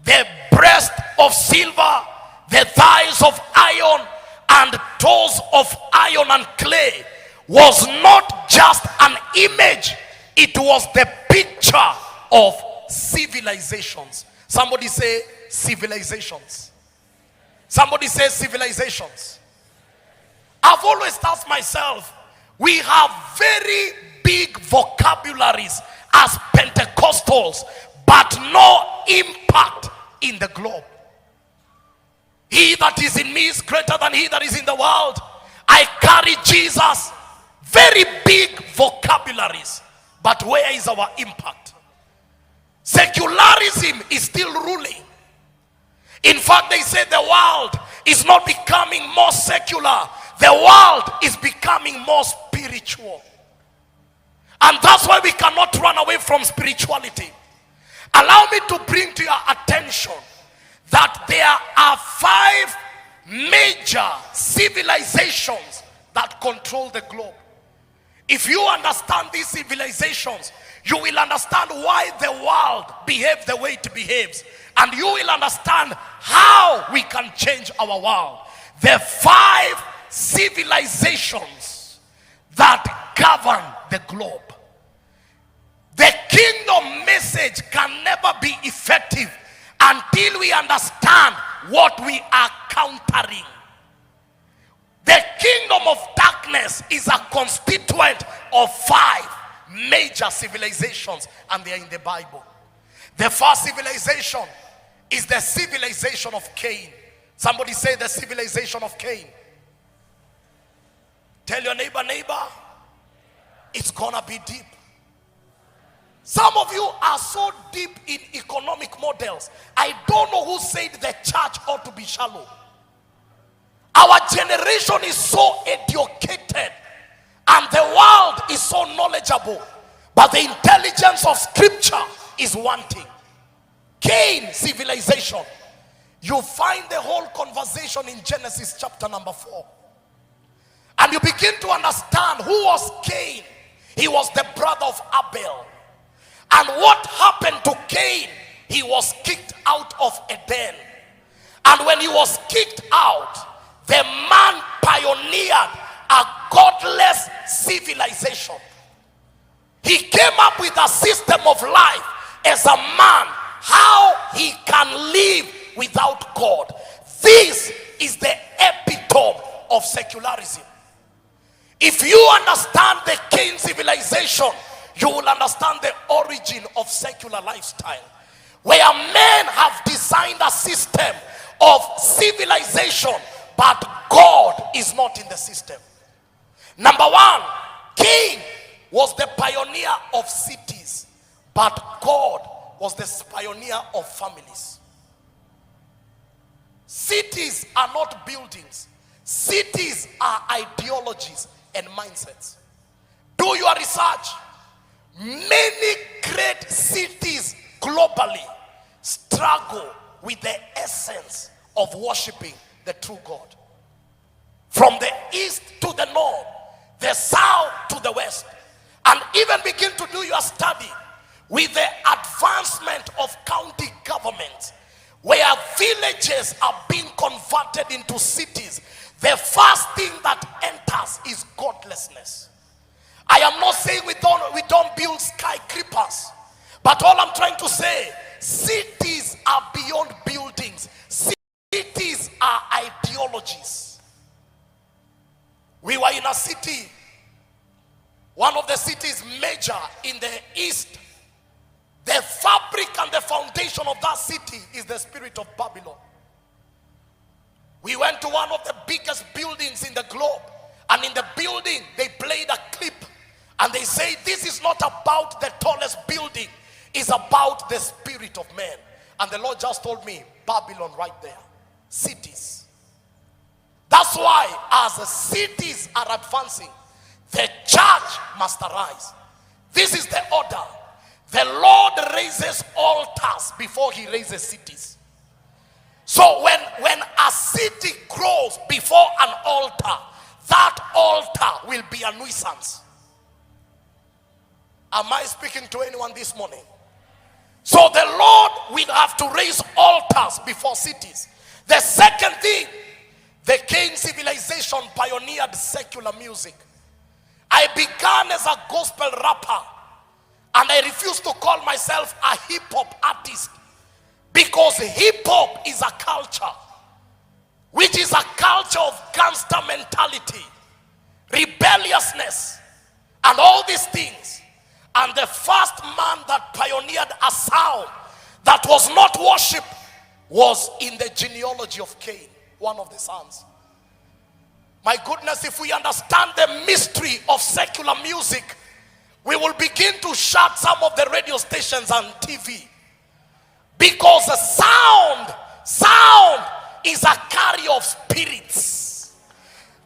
the breast of silver, the thighs of iron, and toes of iron and clay, was not just an image, it was the picture of civilizations. Somebody say civilizations. Somebody say civilizations. I've always asked myself, we have very big vocabularies as Pentecostals, but no impact in the globe. He that is in me is greater than he that is in the world. I carry Jesus. Very big vocabularies, but where is our impact? Secularism is still ruling. In fact, they say the world is not becoming more secular. The world is becoming more spiritual. And that's why we cannot run away from spirituality. Allow me to bring to your attention that there are 5 major civilizations that control the globe. If you understand these civilizations, you will understand why the world behaves the way it behaves. And you will understand how we can change our world. The 5 civilizations that govern the globe. The kingdom message can never be effective until we understand what we are countering. The kingdom of darkness is a constituent of 5 major civilizations, and they are in the Bible. The first civilization is the civilization of Cain. Somebody say the civilization of Cain. Tell your neighbor, it's gonna be deep. Some of you are so deep in economic models. I don't know who said the church ought to be shallow. Our generation is so educated and the world is so knowledgeable, but the intelligence of scripture is wanting. Cain civilization. You find the whole conversation in Genesis chapter number 4. And you begin to understand who was Cain. He was the brother of Abel. And what happened to Cain? He was kicked out of Eden. And when he was kicked out, the man pioneered a godless civilization. He came up with a system of life as a man, how he can live without God. This is the epitome of secularism. If you understand the Cain civilization, you will understand the origin of secular lifestyle, where men have designed a system of civilization, but God is not in the system. Number one, Cain was the pioneer of cities, but God was the pioneer of families. Cities are not buildings. Cities are ideologies and mindsets. Do your research. Many great cities globally struggle with the essence of worshiping the true God. From the east to the north, the south to the west, and even begin to do your study with the advancement of county government, where villages are being converted into cities. The first thing that enters is godlessness. I am not saying we don't build skyscrapers, but all I'm trying to say, cities are beyond buildings. Cities are ideologies. We were in a city, one of the cities major in the east. The fabric and the foundation of that city is the spirit of Babylon. We went to one of the biggest buildings in the globe, and in the building they played a clip, and they say this is not about the tallest building, it's about the spirit of man. And the Lord just told me, Babylon right there. Cities. That's why as the cities are advancing, the church must arise. This is the order. The Lord raises altars before he raises cities. So when a city grows before an altar, that altar will be a nuisance. Am I speaking to anyone this morning? So the Lord will have to raise altars before cities. The second thing, the Cain civilization pioneered secular music. I began as a gospel rapper, and I refuse to call myself a hip-hop artist, because hip-hop is a culture, which is a culture of gangster mentality, rebelliousness, and all these things. And the first man that pioneered a sound that was not worship was in the genealogy of Cain, one of the sons. My goodness, if we understand the mystery of secular music, we will begin to shut some of the radio stations and TV. Because the sound is a carrier of spirits.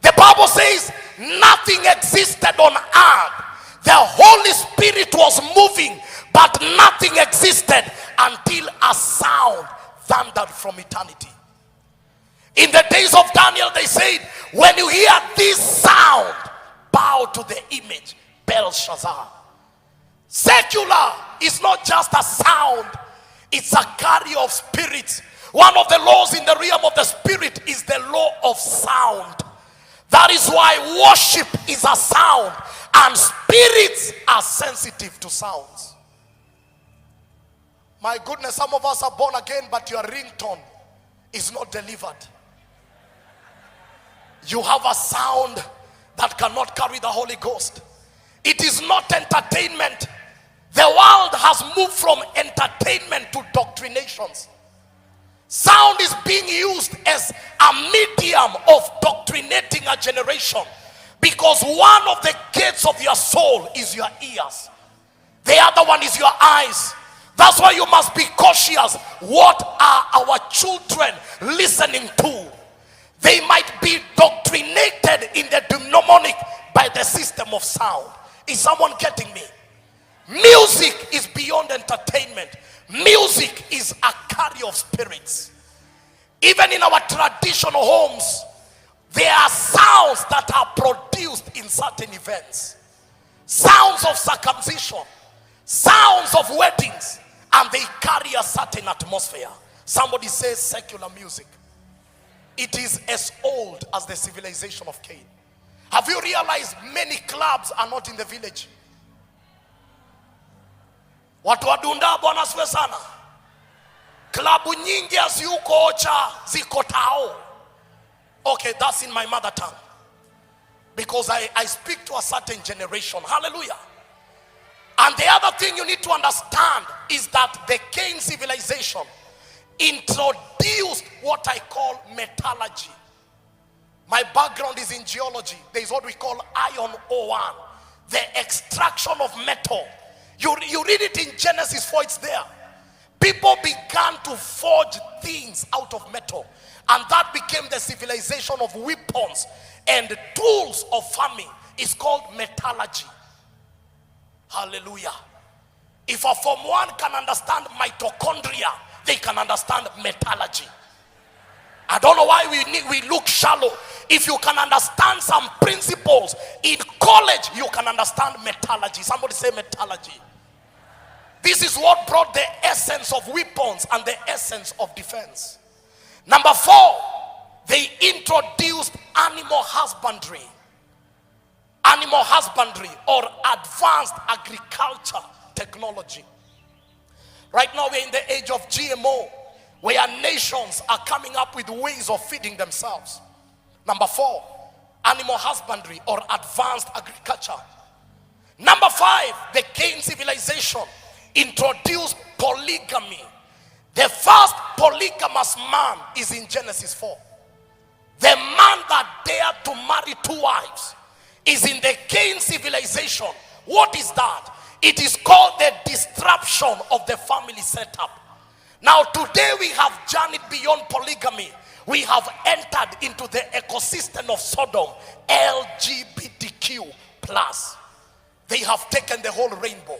The Bible says nothing existed on earth. The Holy Spirit was moving, but nothing existed until a sound thundered from eternity. In the days of Daniel, they said, when you hear this sound, bow to the image, Belshazzar. Secular is not just a sound, it's a carrier of spirits. One of the laws in the realm of the spirit is the law of sound. That is why worship is a sound, and spirits are sensitive to sounds. My goodness, some of us are born again, but your ringtone is not delivered. You have a sound that cannot carry the Holy Ghost. It is not entertainment. The world has moved from entertainment to doctrinations. Sound is being used as a medium of doctrinating a generation, because one of the gates of your soul is your ears. The other one is your eyes. That's why you must be cautious. What are our children listening to? They might be indoctrinated in the demonic by the system of sound. Is someone getting me? Music is beyond entertainment. Music is a carrier of spirits. Even in our traditional homes, there are sounds that are produced in certain events. Sounds of circumcision, sounds of weddings, and they carry a certain atmosphere. Somebody says secular music. It is as old as the civilization of Cain. Have you realized many clubs are not in the village? Watu wadunda bwana siwe sana. Klabu nyingi haziyuko Ocha, ziko Tao. Okay, that's in my mother tongue. Because I speak to a certain generation. Hallelujah. And the other thing you need to understand is that the Cain civilization introduced what I call metallurgy. My background is in geology. There is what we call iron ore, the extraction of metal. You read it in Genesis 4, it's there. People began to forge things out of metal, and that became the civilization of weapons and tools of farming. It's called metallurgy. Hallelujah. If a Form 1 can understand mitochondria, they can understand metallurgy. I don't know why we look shallow. If you can understand some principles in college, you can understand metallurgy. Somebody say metallurgy. This is what brought the essence of weapons and the essence of defense. Number 4, they introduced animal husbandry. Animal husbandry or advanced agriculture technology. Right now we're in the age of GMO, where nations are coming up with ways of feeding themselves. Number 4, animal husbandry or advanced agriculture. Number 5, the Cain civilization introduced polygamy. The first polygamous man is in Genesis 4. The man that dared to marry 2 wives is in the Cain civilization. What is that? It is called the disruption of the family setup. Now today we have journeyed beyond polygamy. We have entered into the ecosystem of Sodom, LGBTQ+. They have taken the whole rainbow.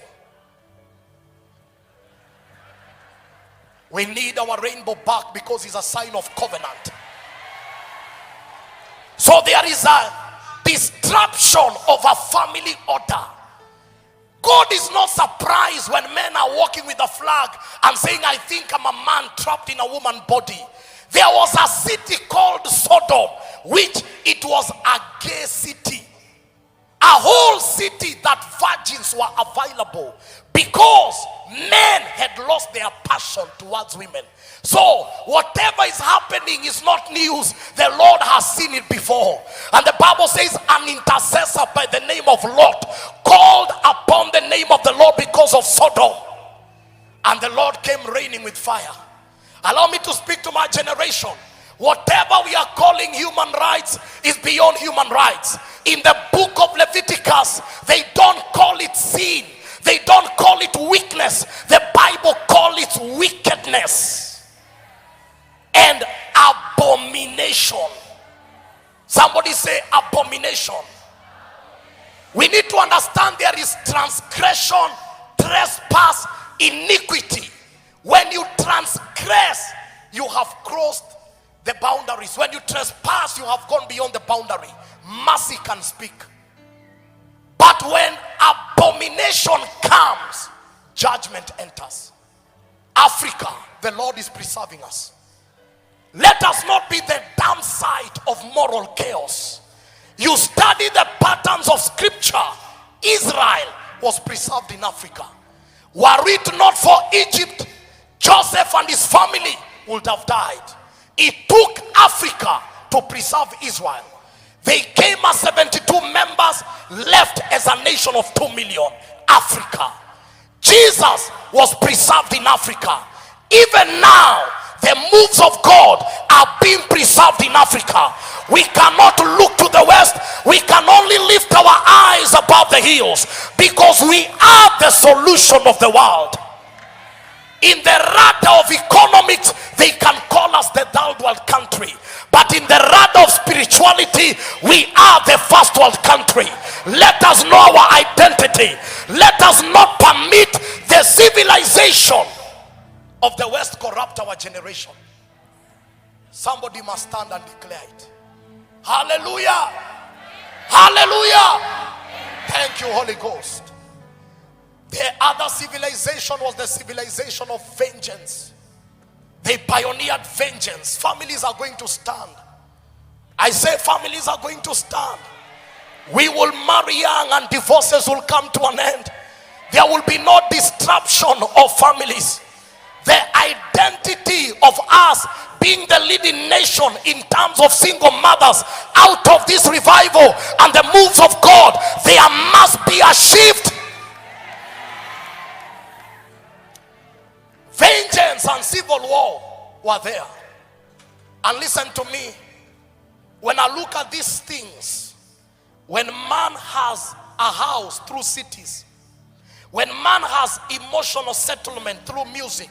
We need our rainbow back because it's a sign of covenant. So there is a disruption of a family order. God is not surprised when men are walking with a flag and saying, I think I'm a man trapped in a woman's body. There was a city called Sodom, which it was a gay city. A whole city that virgins were available because men had lost their passion towards women. So whatever is happening is not news. The Lord has seen it before. And the Bible says an intercessor by the name of Lot called upon the name of the Lord because of Sodom. And the Lord came raining with fire. Allow me to speak to my generation. Whatever we are calling human rights is beyond human rights. In the book of Leviticus, they don't call it sin. They don't call it weakness. The Bible calls it wickedness and abomination. Somebody say abomination. We need to understand there is transgression, trespass, iniquity. When you transgress, you have crossed the boundaries. When you trespass, you have gone beyond the boundary. Mercy can speak. But when abomination comes, judgment enters. Africa, the Lord is preserving us. Let us not be the damn site of moral chaos. You study the patterns of scripture. Israel was preserved in Africa. Were it not for Egypt, Joseph and his family would have died. It took Africa to preserve Israel. They came as 72 members, left as a nation of 2 million. Africa. Jesus was preserved in Africa. Even now, the moves of God are being preserved in Africa. We cannot look to the west. We can only lift our eyes above the hills because we are the solution of the world. In the radar of economics, they can call us the third world country. But in the radar of spirituality, we are the first world country. Let us know our identity. Let us not permit the civilization of the West corrupt our generation. Somebody must stand and declare it. Hallelujah. Hallelujah. Thank you, Holy Ghost. The other civilization was the civilization of vengeance. They pioneered vengeance. Families are going to stand. I say families are going to stand. We will marry young and divorces will come to an end. There will be no disruption of families. The identity of us being the leading nation in terms of single mothers out of this revival and the moves of God, there must be a shift. Vengeance and civil war were there. And listen to me, when I look at these things, when man has a house through cities, when man has emotional settlement through music,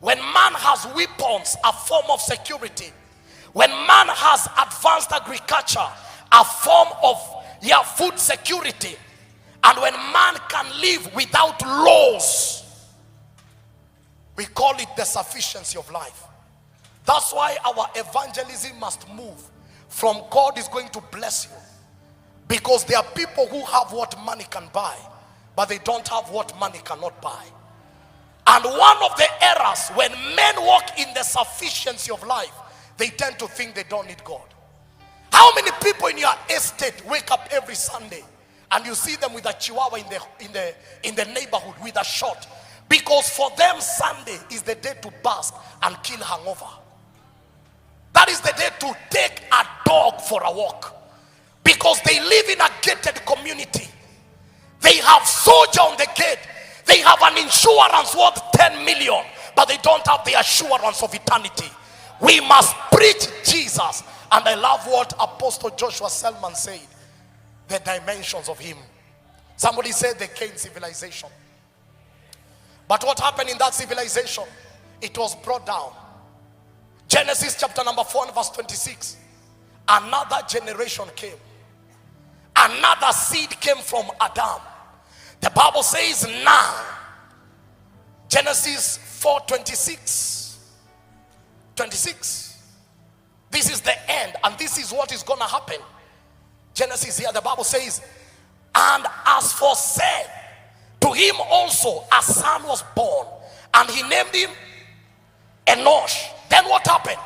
when man has weapons, a form of security, when man has advanced agriculture, a form of food security, and when man can live without laws, we call it the sufficiency of life. That's why our evangelism must move from God is going to bless you. Because there are people who have what money can buy, but they don't have what money cannot buy. And one of the errors when men walk in the sufficiency of life, they tend to think they don't need God. How many people in your estate wake up every Sunday and you see them with a chihuahua in the neighborhood with a shot? Because for them Sunday is the day to bask and kill hangover. That is the day to take a dog for a walk. Because they live in a gated community. They have soldier on the gate. They have an insurance worth 10 million, but they don't have the assurance of eternity. We must preach Jesus. And I love what Apostle Joshua Selman said, the dimensions of him. Somebody said the Cain civilization. But what happened in that civilization? It was brought down. Genesis chapter number 4 and verse 26. Another generation came. Another seed came from Adam. The Bible says now, Genesis 4:26. 26. This is the end, and this is what is going to happen. Genesis here, the Bible says, and as for Seth, to him also a son was born, and he named him Enosh. Then what happened?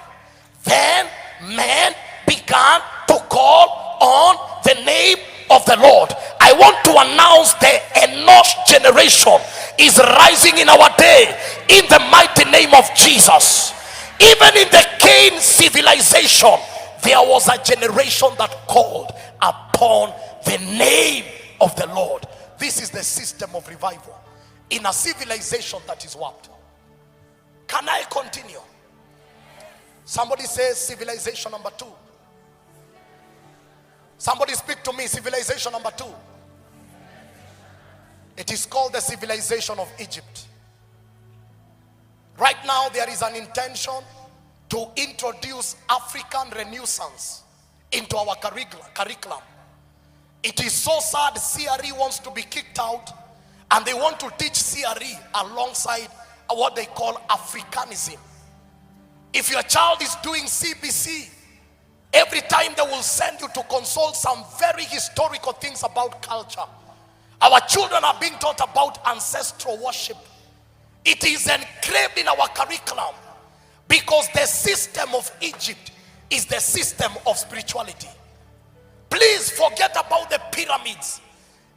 Then men began to call on the name of the Lord. I want to announce the Enosh generation is rising in our day in the mighty name of Jesus. Even in the Cain civilization, there was a generation that called upon the name of the Lord. This is the system of revival in a civilization that is warped. Can I continue? Somebody says civilization number 2. Somebody speak to me. Civilization number 2. It is called the civilization of Egypt. Right now there is an intention to introduce African Renaissance into our curriculum. It is so sad CRE wants to be kicked out, and they want to teach CRE alongside what they call Africanism. If your child is doing CBC, every time they will send you to consult some very historical things about culture. Our children are being taught about ancestral worship. It is engraved in our curriculum because the system of Egypt is the system of spirituality. Please forget about the pyramids.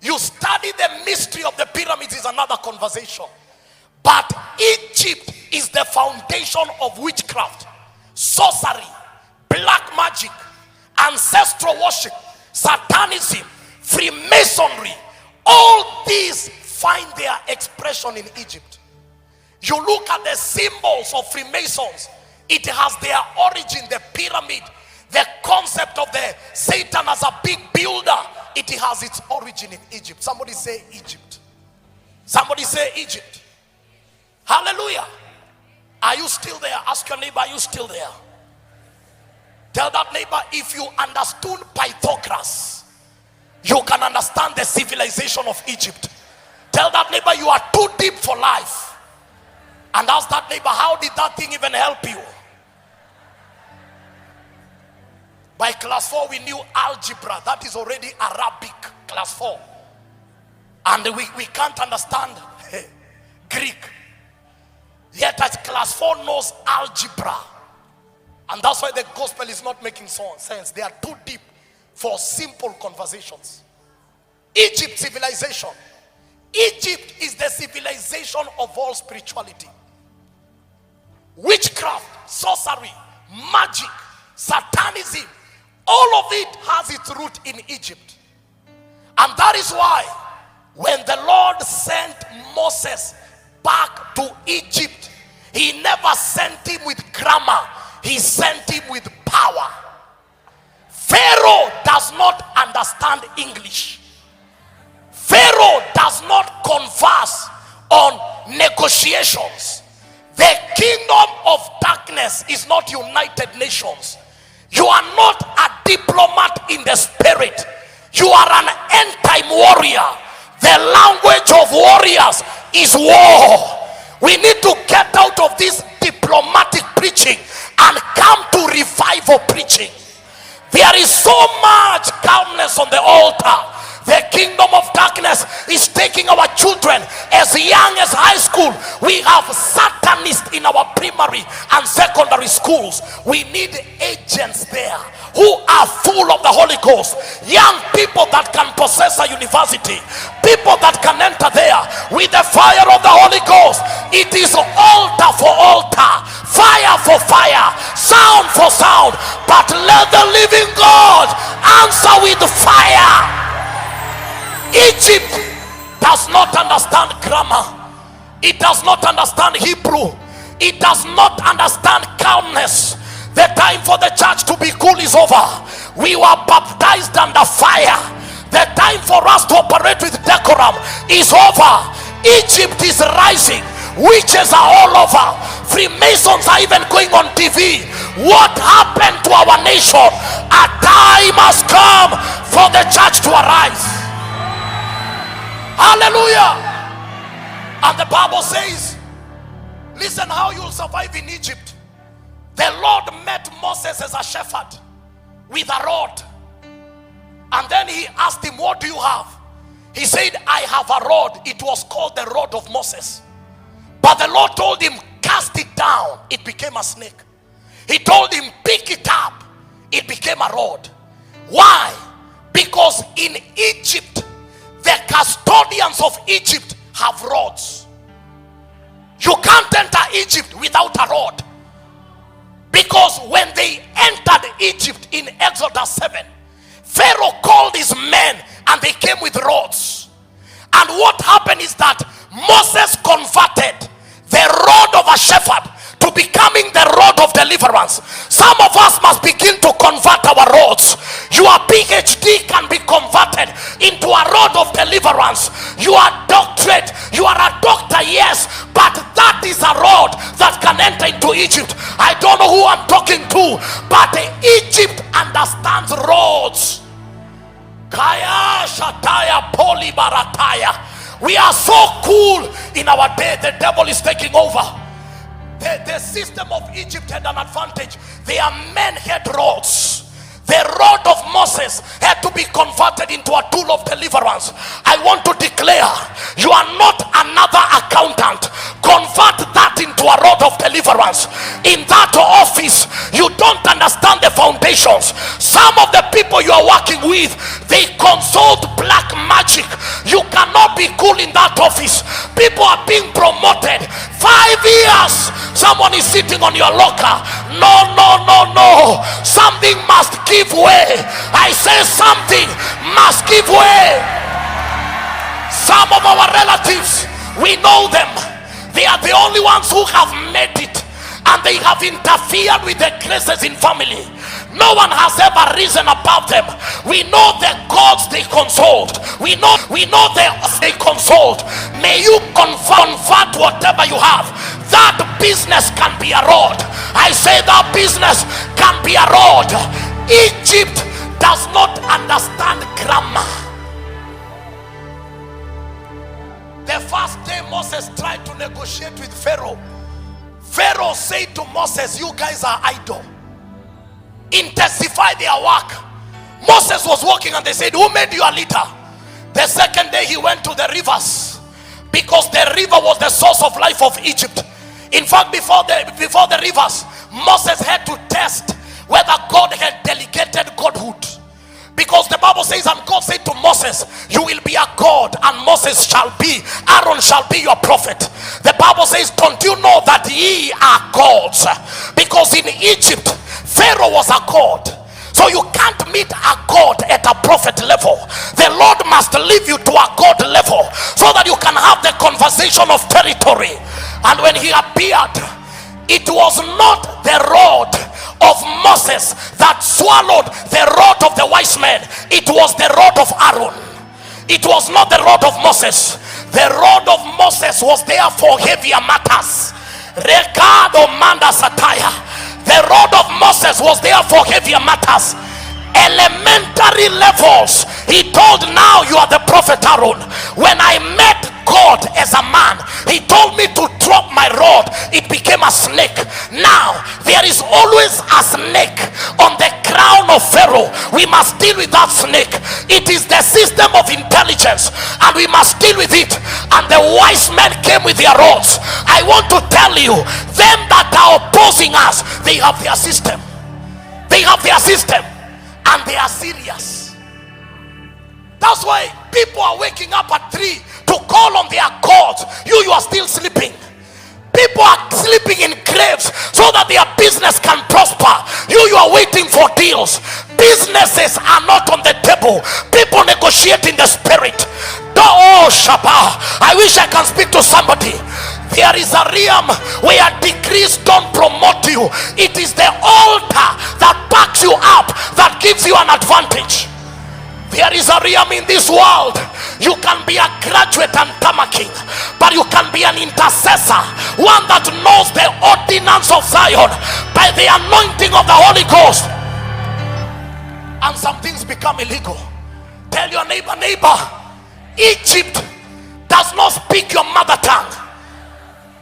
You study the mystery of the pyramids is another conversation. But Egypt is the foundation of witchcraft, sorcery, black magic, ancestral worship, satanism, Freemasonry. All these find their expression in Egypt. You look at the symbols of Freemasons, it has their origin, the pyramid, the concept of the Satan as a big building has its origin in Egypt. Somebody say Egypt. Somebody say Egypt. Hallelujah. Are you still there? Ask your neighbor, are you still there? Tell that neighbor, if you understood Pythagoras, you can understand the civilization of Egypt. Tell that neighbor, you are too deep for life. And ask that neighbor, how did that thing even help you? By class 4, we knew algebra. That is already Arabic, class 4. And we can't understand Greek. Yet at class 4 knows algebra. And that's why the gospel is not making sense. They are too deep for simple conversations. Egypt civilization. Egypt is the civilization of all spirituality. Witchcraft, sorcery, magic, satanism, all of it has its root in Egypt. And that is why when the Lord sent Moses back to Egypt, he never sent him with grammar, he sent him with power. Pharaoh does not understand English. Pharaoh does not converse on negotiations. The kingdom of darkness is not United Nations. You are not a diplomat in the spirit. You are an end-time warrior. The language of warriors is war. We need to get out of this diplomatic preaching and come to revival preaching. There is so much calmness on the altar. The kingdom of darkness is taking our children as young as high school. We have satanists in our primary and secondary schools. We need agents there who are full of the Holy Ghost. Young people that can possess a university. People that can enter there with the fire of the Holy Ghost. It is altar for altar, fire for fire, sound for sound. But let the living God answer with fire. Egypt does not understand grammar. It does not understand Hebrew. It does not understand calmness. The time for the church to be cool is over. We were baptized under fire. The time for us to operate with decorum is over. Egypt is rising. Witches are all over. Freemasons are even going on TV. What happened to our nation? A time has come for the church to arise. Hallelujah. And the Bible says, listen how you'll survive in Egypt. The Lord met Moses as a shepherd with a rod. And then he asked him, what do you have? He said, I have a rod. It was called the rod of Moses. But the Lord told him, cast it down. It became a snake. He told him, pick it up. It became a rod. Why? Because in Egypt, the custodians of Egypt have rods. You can't enter Egypt without a rod. Because when they entered Egypt in Exodus 7, Pharaoh called his men and they came with rods. And what happened is that Moses converted the rod of a shepherd to becoming the rod of deliverance. Some of us must begin to convert our rods. Your PhD can be converted into a rod of deliverance. Your doctorate, you are a doctor, yes, but that is a rod that can enter into Egypt. I don't know who I'm talking to, but Egypt understands rods. Kaya Shataya Poli Barataya. We are so cool in our day. The devil is taking over. The system of Egypt had an advantage. Their men had rods. The rod of Moses had to be converted into a tool of deliverance. I want to declare, you are not another accountant. Convert that into a rod of deliverance. In that office, you don't understand the foundations. Some of the people you are working with, they consult black magic. You cannot be cool in that office. People are being promoted. 5 years, someone is sitting on your locker. No. Something must give way. I say something must give way. Some of our relatives, we know them. They are the only ones who have made it, and they have interfered with the graces in family. No one has ever risen above them. We know the gods they consult. We know they consult. May you convert whatever you have. That business can be a road. I say that business can be a road. Egypt does not understand grammar. The first day Moses tried to negotiate with Pharaoh, Pharaoh said to Moses, you guys are idle. Intensify their work. Moses was walking and they said, who made you a leader? The second day he went to the rivers, because the river was the source of life of Egypt. In fact, before the rivers, Moses had to test whether God had delegated godhood. Because the Bible says, and God said to Moses, you will be a God, and Moses shall be, Aaron shall be your prophet. The Bible says, don't you know that ye are gods? Because in Egypt, Pharaoh was a god. So you can't meet a god at a prophet level. The Lord must leave you to a god level, so that you can have the conversation of territory. And when he appeared, it was not the rod of Moses that swallowed the rod of the wise men. It was the rod of Aaron. It was not the rod of Moses. The rod of Moses was there for heavier matters. Ricardo Manda Sataya. The rod of Moses was there for heavier matters. Elementary levels. He told, now you are the prophet Aaron. When I met God as a man, he told me to drop my rod. It became a snake. Now there is always a snake on the crown of Pharaoh. We must deal with that snake. It is the system of intelligence, and we must deal with it. And the wise men came with their rods. I want to tell you, them that are opposing us, they have their system. They have their system, and they are serious. That's why people are waking up at 3 to call on their gods. You are still sleeping. People are sleeping in graves so that their business can prosper. You are waiting for deals. Businesses are not on the table. People negotiate in the spirit. Oh Shabbat, I wish I can speak to somebody. There is a realm where degrees don't promote you. It is the altar that backs you up that gives you an advantage. There is a realm in this world. You can be a graduate and tamaking, but you can be an intercessor, one that knows the ordinance of Zion by the anointing of the Holy Ghost. And some things become illegal. Tell your neighbor, Egypt does not speak your mother tongue.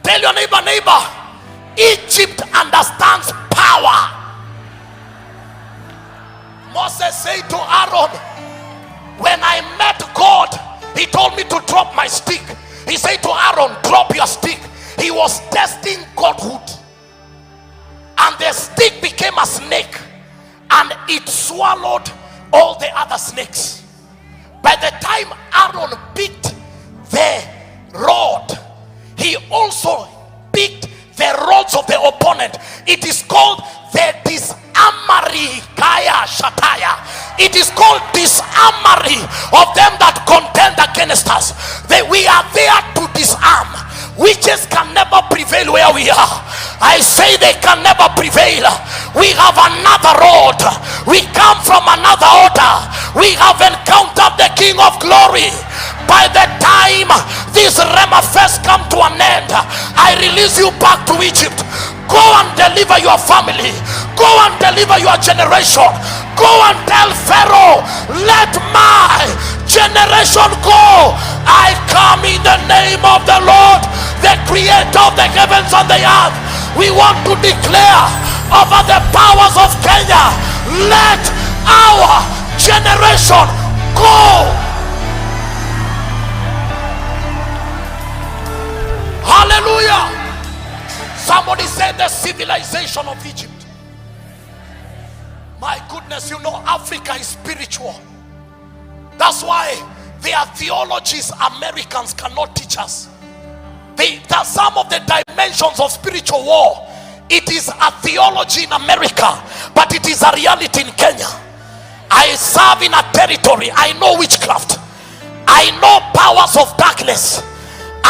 Tell your neighbor, Egypt understands power. Moses said to Aaron, when I met God, he told me to drop my stick. He said to Aaron, drop your stick. He was testing godhood. And the stick became a snake, and it swallowed all the other snakes. By the time Aaron picked the rod, he also picked the rods of the opponent. It is called the disarmory. Kaya Shataya. It is called disarmory of them that contend against us. We are there to disarm. Witches can never prevail where we are. I say they can never prevail. We have another road. We come from another order. We have encountered the King of Glory. By the time this Rhema fest come to an end, I release you back to Egypt. Go and deliver your family. Go and deliver your generation. Go and tell Pharaoh, let my generation go. I come in the name of the Lord, the creator of the heavens and the earth. We want to declare over the powers of Kenya, let our generation go. Hallelujah. Somebody said the civilization of Egypt. My goodness, you know Africa is spiritual. That's why there are theologies Americans cannot teach us. Some of the dimensions of spiritual war, it is a theology in America, but it is a reality in Kenya. I serve in a territory. I know witchcraft. I know powers of darkness.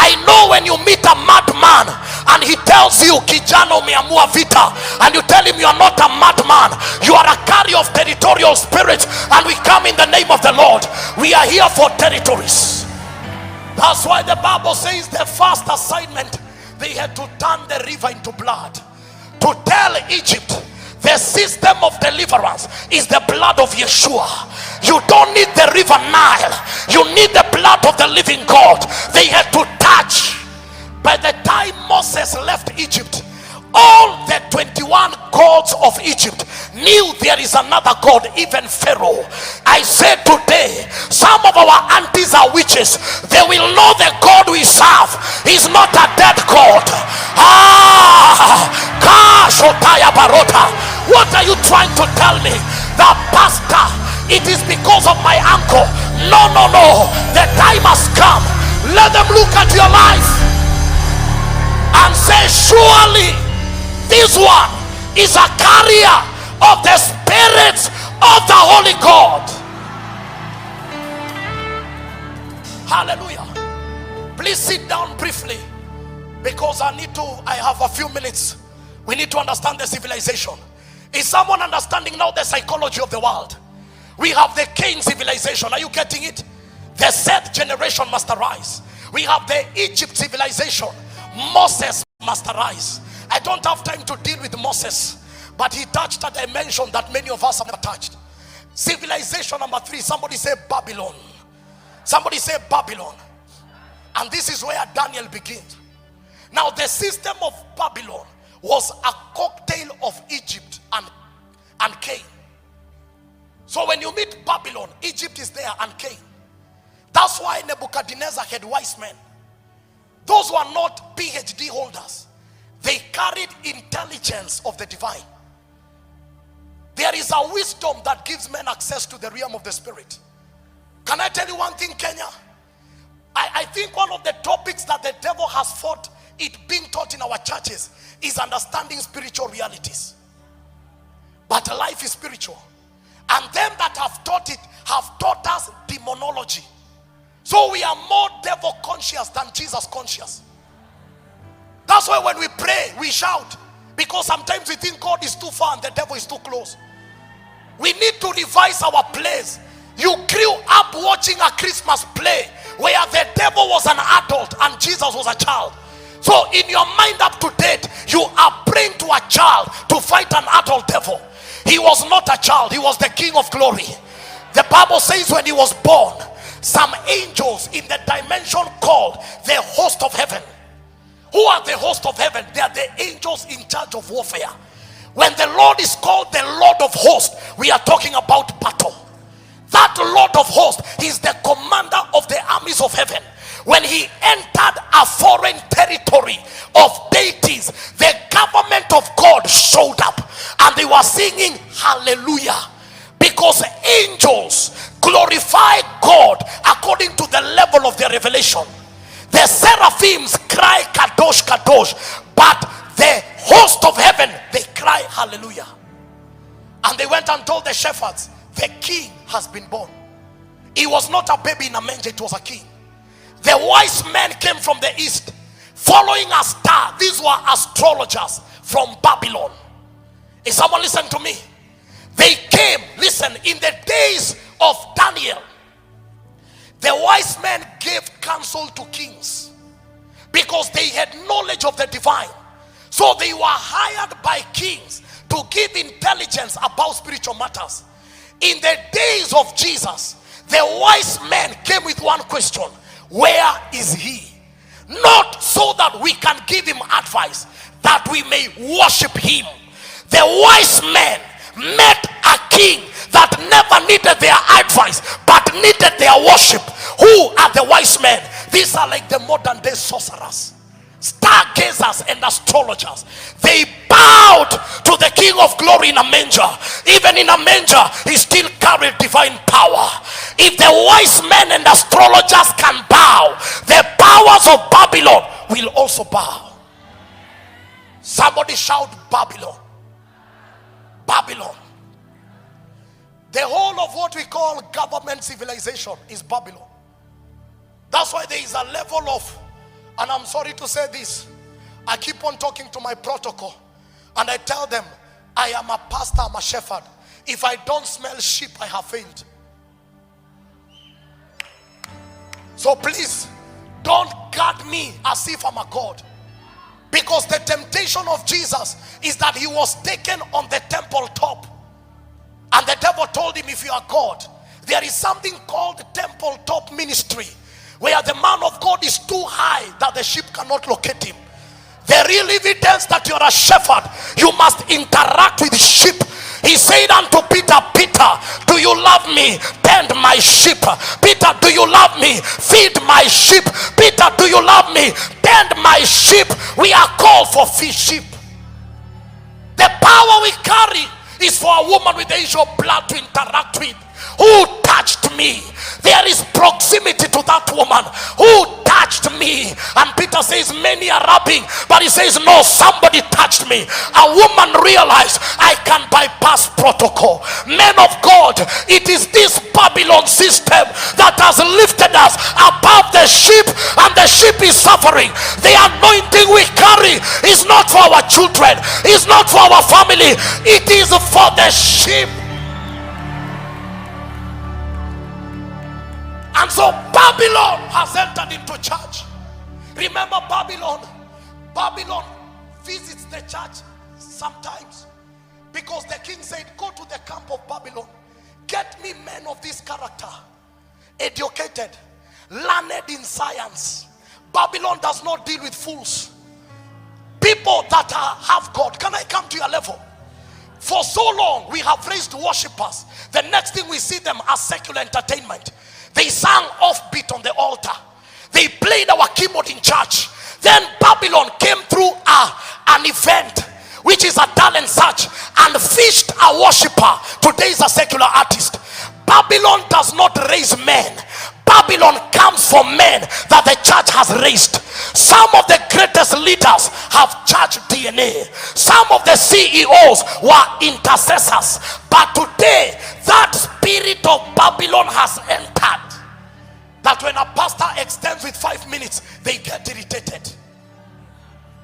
I know when you meet a madman and he tells you kijana umeamua vita, and you tell him you are not a madman, you are a carrier of territorial spirits, and we come in the name of the Lord. We are here for territories. That's why the Bible says the first assignment, they had to turn the river into blood, to tell Egypt the system of deliverance is the blood of Yeshua. You don't need the river Nile, you need the blood of the living God. They had to touch. By the time Moses left Egypt, all the 21 gods of Egypt knew there is another God, even Pharaoh. I said today, some of our aunties are witches. They will know the God we serve is not a dead God. What are you trying to tell me? The pastor, it is because of my uncle. No. The time has come. Let them look at your life and say, surely this one is a carrier of the spirits of the Holy God. Hallelujah. Please sit down briefly, because I have a few minutes. We need to understand the civilization. Is someone understanding now the psychology of the world? We have the Cain civilization. Are you getting it? The Seth generation must arise. We have the Egypt civilization. Moses must arise. I don't have time to deal with Moses, but he touched a dimension that many of us have never touched. Civilization number 3. Somebody say Babylon. Somebody say Babylon. And this is where Daniel begins. Now the system of Babylon was a cocktail of Egypt and Cain. So when you meet Babylon, Egypt is there and Cain. That's why Nebuchadnezzar had wise men. Those were not PhD holders. They carried intelligence of the divine. There is a wisdom that gives men access to the realm of the spirit. Can I tell you one thing, Kenya? I think one of the topics that the devil has fought it being taught in our churches is understanding spiritual realities. But life is spiritual. And them that have taught it have taught us demonology. So we are more devil conscious than Jesus conscious. That's why when we pray, we shout. Because sometimes we think God is too far and the devil is too close. We need to revise our plays. You grew up watching a Christmas play where the devil was an adult and Jesus was a child. So in your mind up to date, you are praying to a child to fight an adult devil. He was not a child, he was the King of glory. The Bible says when he was born, some angels in the dimension called the host of heaven. Who are the host of heaven? They are the angels in charge of warfare. When the Lord is called the Lord of hosts, we are talking about battle. That Lord of hosts is the commander of the armies of heaven. When he entered a foreign territory of deities, the government of God showed up and they were singing hallelujah, because angels glorify God according to the level of their revelation. The seraphims cry kadosh kadosh, but the host of heaven, they cry hallelujah. And they went and told the shepherds, the king has been born. He was not a baby in a manger, it was a king. The wise men came from the east following a star. These were astrologers from Babylon. Is someone listen to me? They came, listen, in the days of Daniel, the wise men gave counsel to kings because they had knowledge of the divine. So they were hired by kings to give intelligence about spiritual matters. In the days of Jesus, the wise men came with one question: where is he? Not so that we can give him advice, that we may worship him. The wise men met a king that never needed their advice but needed their worship. Who are the wise men? These are like the modern day sorcerers, stargazers and astrologers. They bowed to the King of glory in a manger. Even in a manger, he still carried divine power. If the wise men and astrologers can bow, the powers of Babylon will also bow. Somebody shout Babylon. Babylon. The whole of what we call government civilization is Babylon. That's why there is a level of And I'm sorry to say this, I keep on talking to my protocol, and I tell them, I am a pastor, I'm a shepherd. If I don't smell sheep, I have failed. So please, don't guard me as if I'm a God. Because the temptation of Jesus is that he was taken on the temple top. And the devil told him, if you are God, there is something called temple top ministry, where the man of God is too high that the sheep cannot locate him. The real evidence that you're a shepherd, you must interact with sheep. He said unto Peter, Peter, do you love me? Tend my sheep. Peter, do you love me? Feed my sheep. Peter, do you love me? Tend my sheep. We are called for feed sheep. The power we carry is for a woman with the issue of blood to interact with. Who touched me? There is proximity to that woman. Who touched me? And Peter says many are rubbing, but he says no, somebody touched me. A woman realized, I can bypass protocol. Men of God, it is this Babylon system that has lifted us above the sheep, and the sheep is suffering. The anointing we carry is not for our children, it's not for our family, it is for the sheep. And so Babylon has entered into church. Remember, Babylon visits the church sometimes, because the king said, go to the camp of Babylon, get me men of this character, educated, learned in science. Babylon does not deal with fools, people that have God. Can I come to your level? For so long we have raised worshippers. The next thing we see them as secular entertainment. They sang offbeat on the altar. They played our keyboard in church. Then Babylon came through an event, which is a talent search, and fished a worshiper. Today is a secular artist. Babylon does not raise men. Babylon comes for men that the church has raised. Some of the greatest leaders have church DNA. Some of the CEOs were intercessors. But today, that spirit of Babylon has entered. That when a pastor extends with 5 minutes, they get irritated.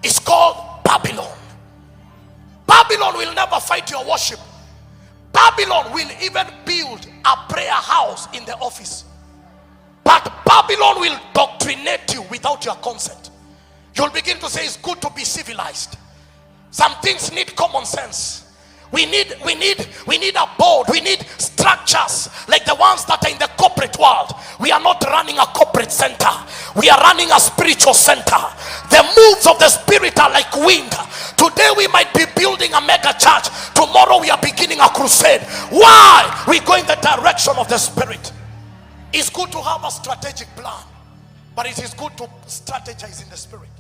It's called Babylon. Babylon will never fight your worship. Babylon will even build a prayer house in the office. But Babylon will doctrinate you without your consent. You'll begin to say it's good to be civilized. Some things need common sense. We need a board. We need structures like the ones that are in the corporate world. We are not running a corporate center. We are running a spiritual center. The moves of the spirit are like wind. Today we might be building a mega church. Tomorrow we are beginning a crusade. Why? We go in the direction of the spirit. It's good to have a strategic plan, but it is good to strategize in the spirit.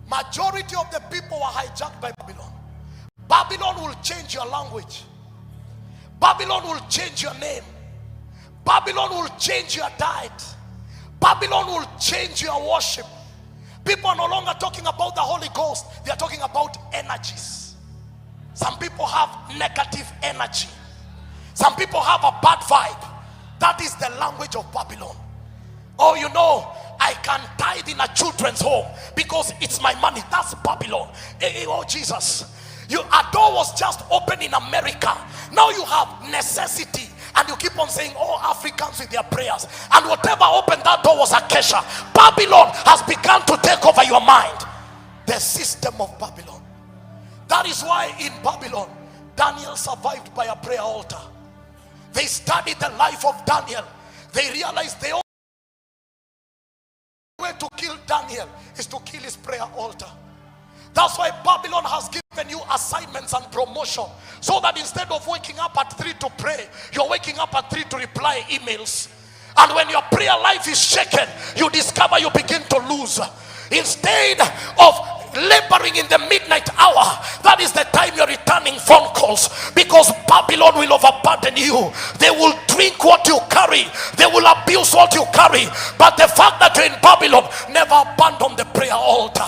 Majority of the people are hijacked by Babylon. Babylon will change your language. Babylon will change your name. Babylon will change your diet. Babylon will change your worship. People are no longer talking about the Holy Ghost. They are talking about energies. Some people have negative energy. Some people have a bad vibe. That is the language of Babylon. Oh, you know, I can tithe in a children's home because it's my money. That's Babylon. Oh, Jesus. A door was just open in America. Now you have necessity. And you keep on saying, oh, Africans with their prayers. And whatever opened that door was Acacia. Babylon has begun to take over your mind. The system of Babylon. That is why in Babylon, Daniel survived by a prayer altar. They studied the life of Daniel. They realized the only way to kill Daniel is to kill his prayer altar. That's why Babylon has given you assignments and promotion, so that instead of waking up at 3 to pray, you're waking up at 3 to reply emails. And when your prayer life is shaken, you discover you begin to lose. Instead of laboring in the midnight hour, that is the time you're returning phone calls, because Babylon will overburden you. They will drink what you carry. They will abuse what you carry. But the fact that you're in Babylon, never abandon the prayer altar.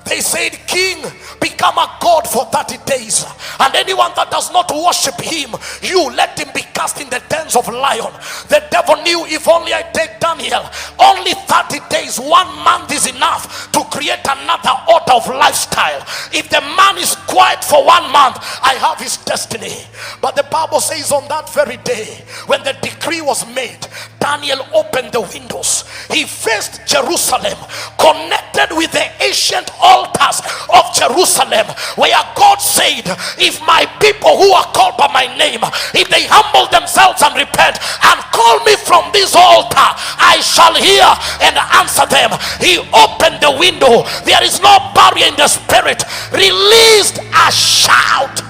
They said, king, become a god for 30 days. And anyone that does not worship him, you let him be cast in the dens of lion. The devil knew, if only I take Daniel, only 30 days, 1 month is enough to create another order of lifestyle. If the man is quiet for 1 month, I have his destiny. But the Bible says on that very day, when the decree was made, Daniel opened the windows. He faced Jerusalem, connected with the ancient altars of Jerusalem, where God said, if my people who are called by my name, if they humble themselves and repent and call me from this altar, I shall hear and answer them. He opened the window. There is no barrier in the spirit. Released a shout.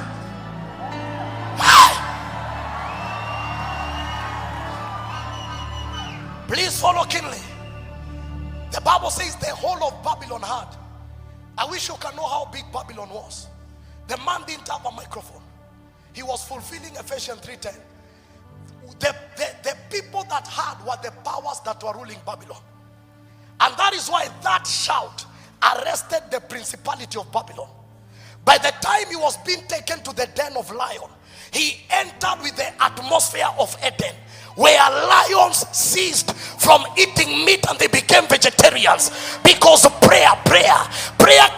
Please follow keenly. The Bible says the whole of Babylon had. I wish you can know how big Babylon was. The man didn't have a microphone. He was fulfilling Ephesians 3:10. The people that had were the powers that were ruling Babylon. And that is why that shout arrested the principality of Babylon. By the time he was being taken to the den of lion, he entered with the atmosphere of Eden, where lions ceased from eating meat and they became vegetarians, because prayer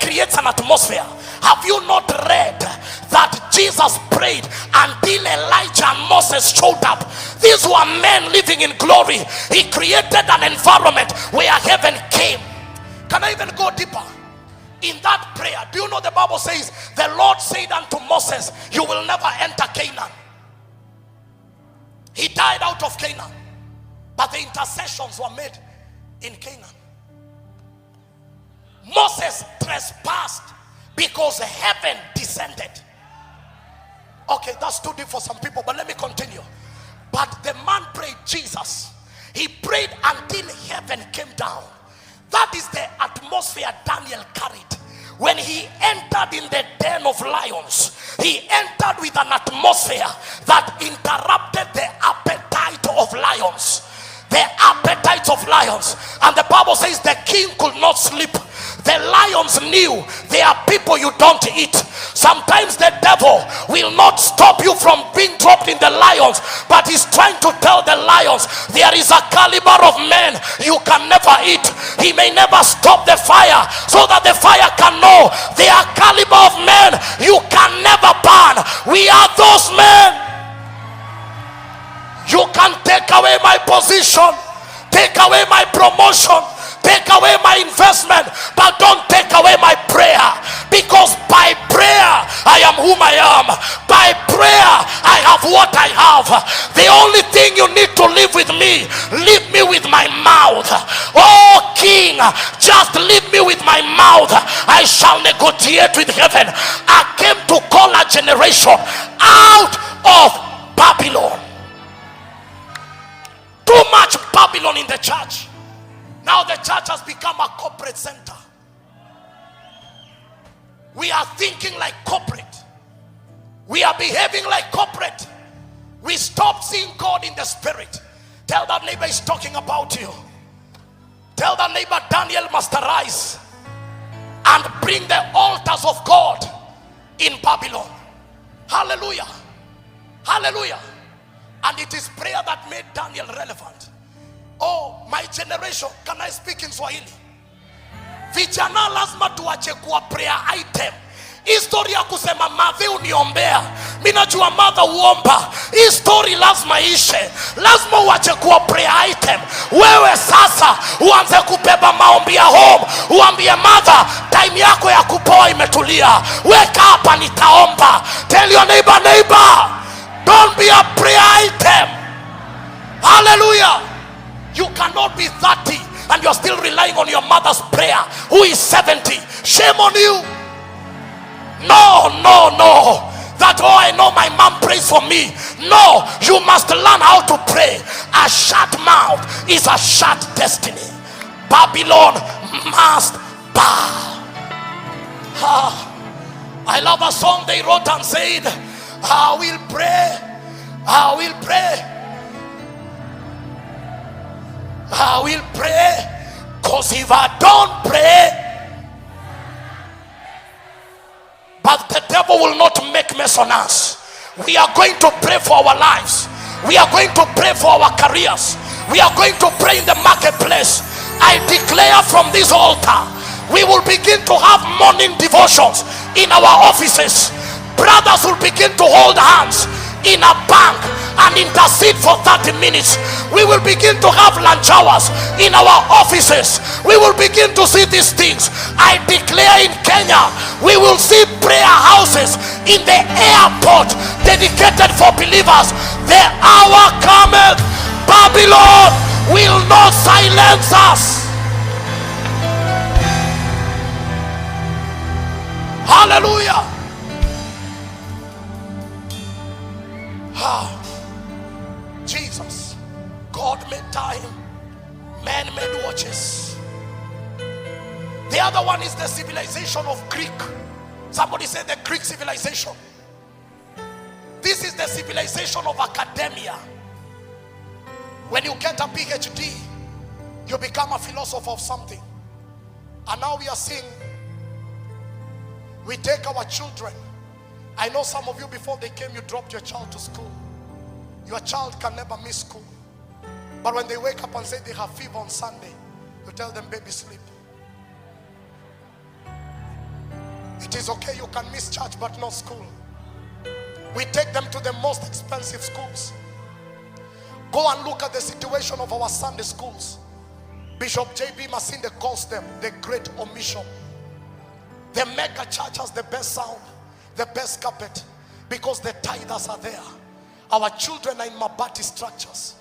creates an atmosphere. Have you not read that Jesus prayed until Elijah and Moses showed up? These were men living in glory. He created an environment where heaven came. Can I even go deeper? In that prayer, do you know the Bible says the Lord said unto Moses, you will never enter Canaan. He died out of Canaan, but the intercessions were made in Canaan. Moses trespassed because heaven descended. Okay, that's too deep for some people, but let me continue. But the man prayed Jesus. He prayed until heaven came down. That is the atmosphere Daniel carried. When he entered in the den of lions, he entered with an atmosphere that interrupted the appetite of lions. The appetite of lions. And the Bible says the king could not sleep. The lions knew there are people you don't eat. Sometimes the devil will not stop you from being dropped in the lions, but he's trying to tell the lions there is a caliber of men you can never eat. He may never stop the fire so that the fire can know there are caliber of men you can never burn. We are those men. You can take away my position, take away my promotion, take away my investment, but don't take away my prayer. Because by prayer I am whom I am. By prayer I have what I have. The only thing you need to live with me with my mouth. Oh King, just leave me with my mouth. I shall negotiate with heaven. I came to call a generation out of Babylon. Too much Babylon in the church. Now the church has become a corporate center. We are thinking like corporate. We are behaving like corporate. We stopped seeing God in the spirit. Tell that neighbor he's talking about you. Tell that neighbor Daniel must arise and bring the altars of God in Babylon. Hallelujah. Hallelujah. And it is prayer that made Daniel relevant. Oh, my generation, can I speak in Swahili? Vijana lazima tuache kuwa prayer item. History ya kusema madhe uniombea. Mimi najua mother uomba. History lazima ishe. Lazima uache kuwa prayer item. Wewe sasa uanze kubeba maombi ya home. Uambie mother, time yako ya kupoa imetulia. Weka hapa nitaomba. Tell your neighbor, don't be a prayer item. Hallelujah. You cannot be 30 and you're still relying on your mother's prayer who is 70. Shame on you. No. That, oh, I know my mom prays for me. No, you must learn how to pray. A shut mouth is a shut destiny. Babylon must bow. I love a song they wrote and said, I will pray, I will pray, I will pray, because if I don't pray, but the devil will not make mess on us. We are going to pray for our lives. We are going to pray for our careers. We are going to pray in the marketplace. I declare from this altar, we will begin to have morning devotions in our offices. Brothers will begin to hold hands in a bank and intercede for 30 minutes. We will begin to have lunch hours in our offices. We will begin to see these things. I declare in Kenya, we will see prayer houses in the airport dedicated for believers. The hour cometh, Babylon will not silence us. Hallelujah. Jesus, God made time, man made watches. The other one is the civilization of Greek. Somebody said the Greek civilization. This is the civilization of academia. When you get a PhD, you become a philosopher of something. And now we are seeing, we take our children. I know some of you, before they came, you dropped your child to school. Your child can never miss school. But when they wake up and say they have fever on Sunday, you tell them, baby, sleep. It is okay, you can miss church but not school. We take them to the most expensive schools. Go and look at the situation of our Sunday schools. Bishop J.B. Masinde calls them the great omission. The mega church has the best sound, the best carpet, because the tithers are there. Our children are in Mabati structures.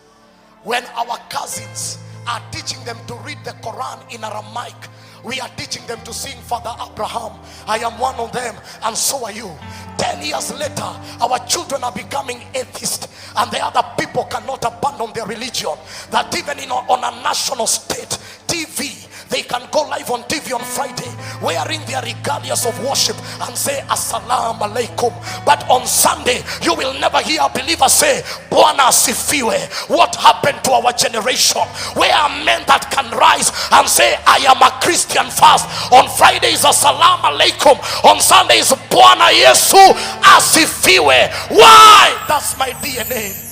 When our cousins are teaching them to read the Quran in Aramaic, we are teaching them to sing Father Abraham, I am one of them, and so are you. 10 years later, our children are becoming atheists, and the other people cannot abandon their religion. That even on a national state TV, they can go live on TV on Friday wearing their regalias of worship and say Assalamu alaikum. But on Sunday, you will never hear a believer say Bwana asifiwe. What happened to our generation? Where are men that can rise and say I am a Christian fast? On Friday is Assalamu alaikum. On Sunday is Bwana Yesu asifiwe. Why? That's my DNA.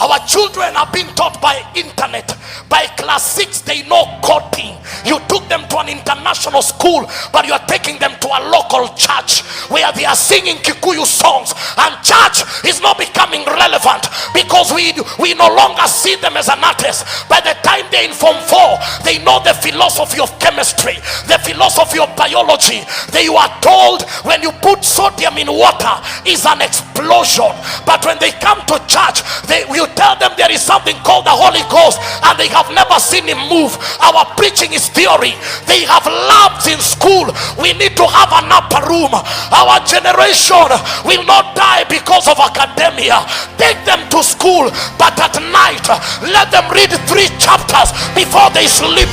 Our children are being taught by internet. By class 6, they know coding. You took them to an international school, but you are taking them to a local church where they are singing Kikuyu songs, and church is not becoming relevant because we no longer see them as an artist. By the time they're in Form 4, they know the philosophy of chemistry, the philosophy of biology. They were told when you put sodium in water is an explosion. But when they come to church, you tell them there is something called the Holy Ghost, and they have never seen him move. Our preaching is theory. They have labs in school. We need to have an upper room. Our generation will not die because of academia. Take them to school, but at night let them read 3 chapters before they sleep.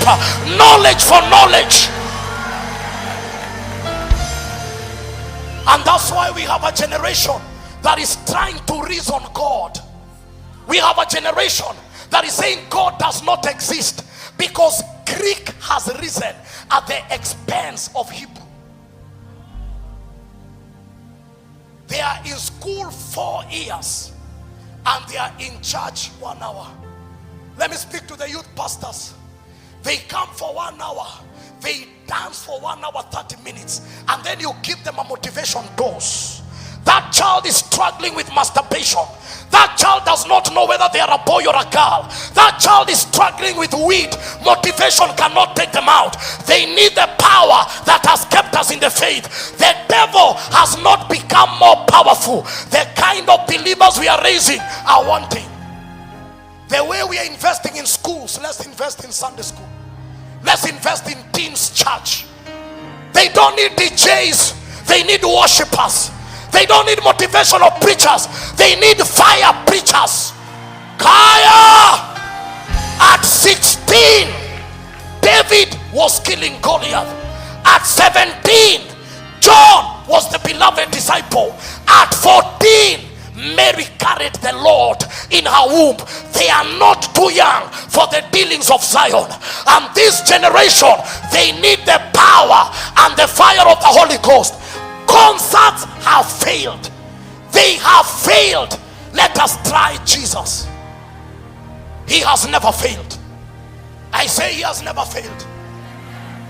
Knowledge for knowledge. And that's why we have a generation that is trying to reason God. We have a generation that is saying God does not exist because Greek has risen at the expense of Hebrew. They are in school 4 years and they are in church 1 hour. Let me speak to the youth pastors. They come for 1 hour, they dance for 1 hour 30 minutes, and then you give them a motivation dose. That child is struggling with masturbation. That child does not know whether they are a boy or a girl. That child is struggling with weed. Motivation cannot take them out. They need the power that has kept us in the faith. The devil has not become more powerful. The kind of believers we are raising are wanting. The way we are investing in schools, let's invest in Sunday school. Let's invest in teens church. They don't need DJs. They need worshipers. They don't need motivational preachers. They need fire preachers. Kaya! At 16, David was killing Goliath. At 17, John was the beloved disciple. At 14, Mary carried the Lord in her womb. They are not too young for the dealings of Zion. And this generation, they need the power and the fire of the Holy Ghost. Concerts have failed. They have failed. Let us try Jesus. He has never failed. I say he has never failed.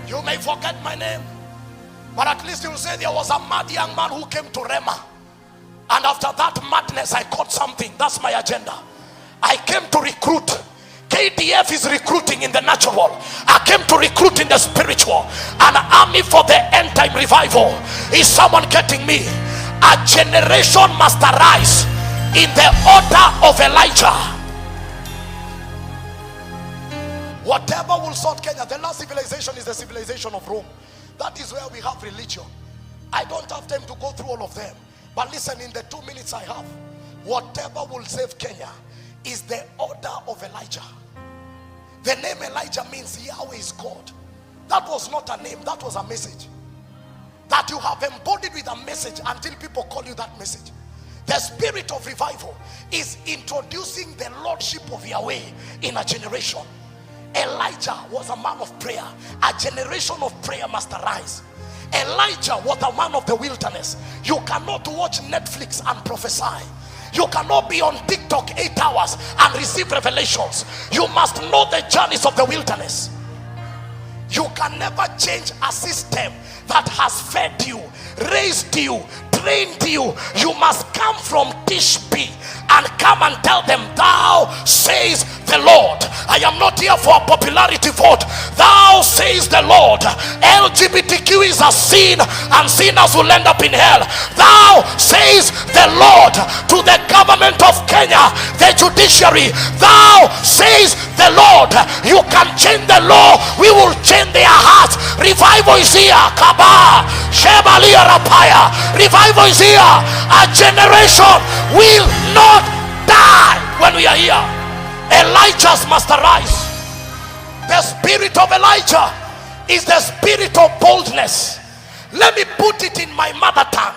You may forget my name, but at least you will say there was a mad young man who came to Rhema, and after that madness I caught something. That's my agenda. I came to recruit. KDF is recruiting in the natural. I came to recruit in the spiritual. An army for the end time revival. Is someone getting me? A generation must arise in the order of Elijah. Whatever will sort Kenya. The last civilization is the civilization of Rome. That is where we have religion. I don't have time to go through all of them, but listen, in the 2 minutes I have, whatever will save Kenya is the order of Elijah. The name Elijah means Yahweh is God. That was not a name, that was a message that you have embodied with a message until people call you that message. The spirit of revival is introducing the lordship of Yahweh in a generation. Elijah was a man of prayer. A generation of prayer must arise. Elijah was a man of the wilderness. You cannot watch Netflix and prophesy. You cannot be on TikTok 8 hours and receive revelations. You must know the journeys of the wilderness. You can never change a system that has fed you, raised you, trained you. You must come from Tishbe and come and tell them, thou says the Lord. I am not here for a popularity vote. Thou says the Lord. LGBTQ is a sin, and sinners will end up in hell. Thou says the Lord to the government of Kenya, the judiciary. Thou says the Lord. You can change the law, we will change their hearts. Revival is here. Kaba Shebalia Rapaya. Revival is here. A generation will not die when we are here. Elijah's must arise. The spirit of Elijah is the spirit of boldness. Let me put it in my mother tongue.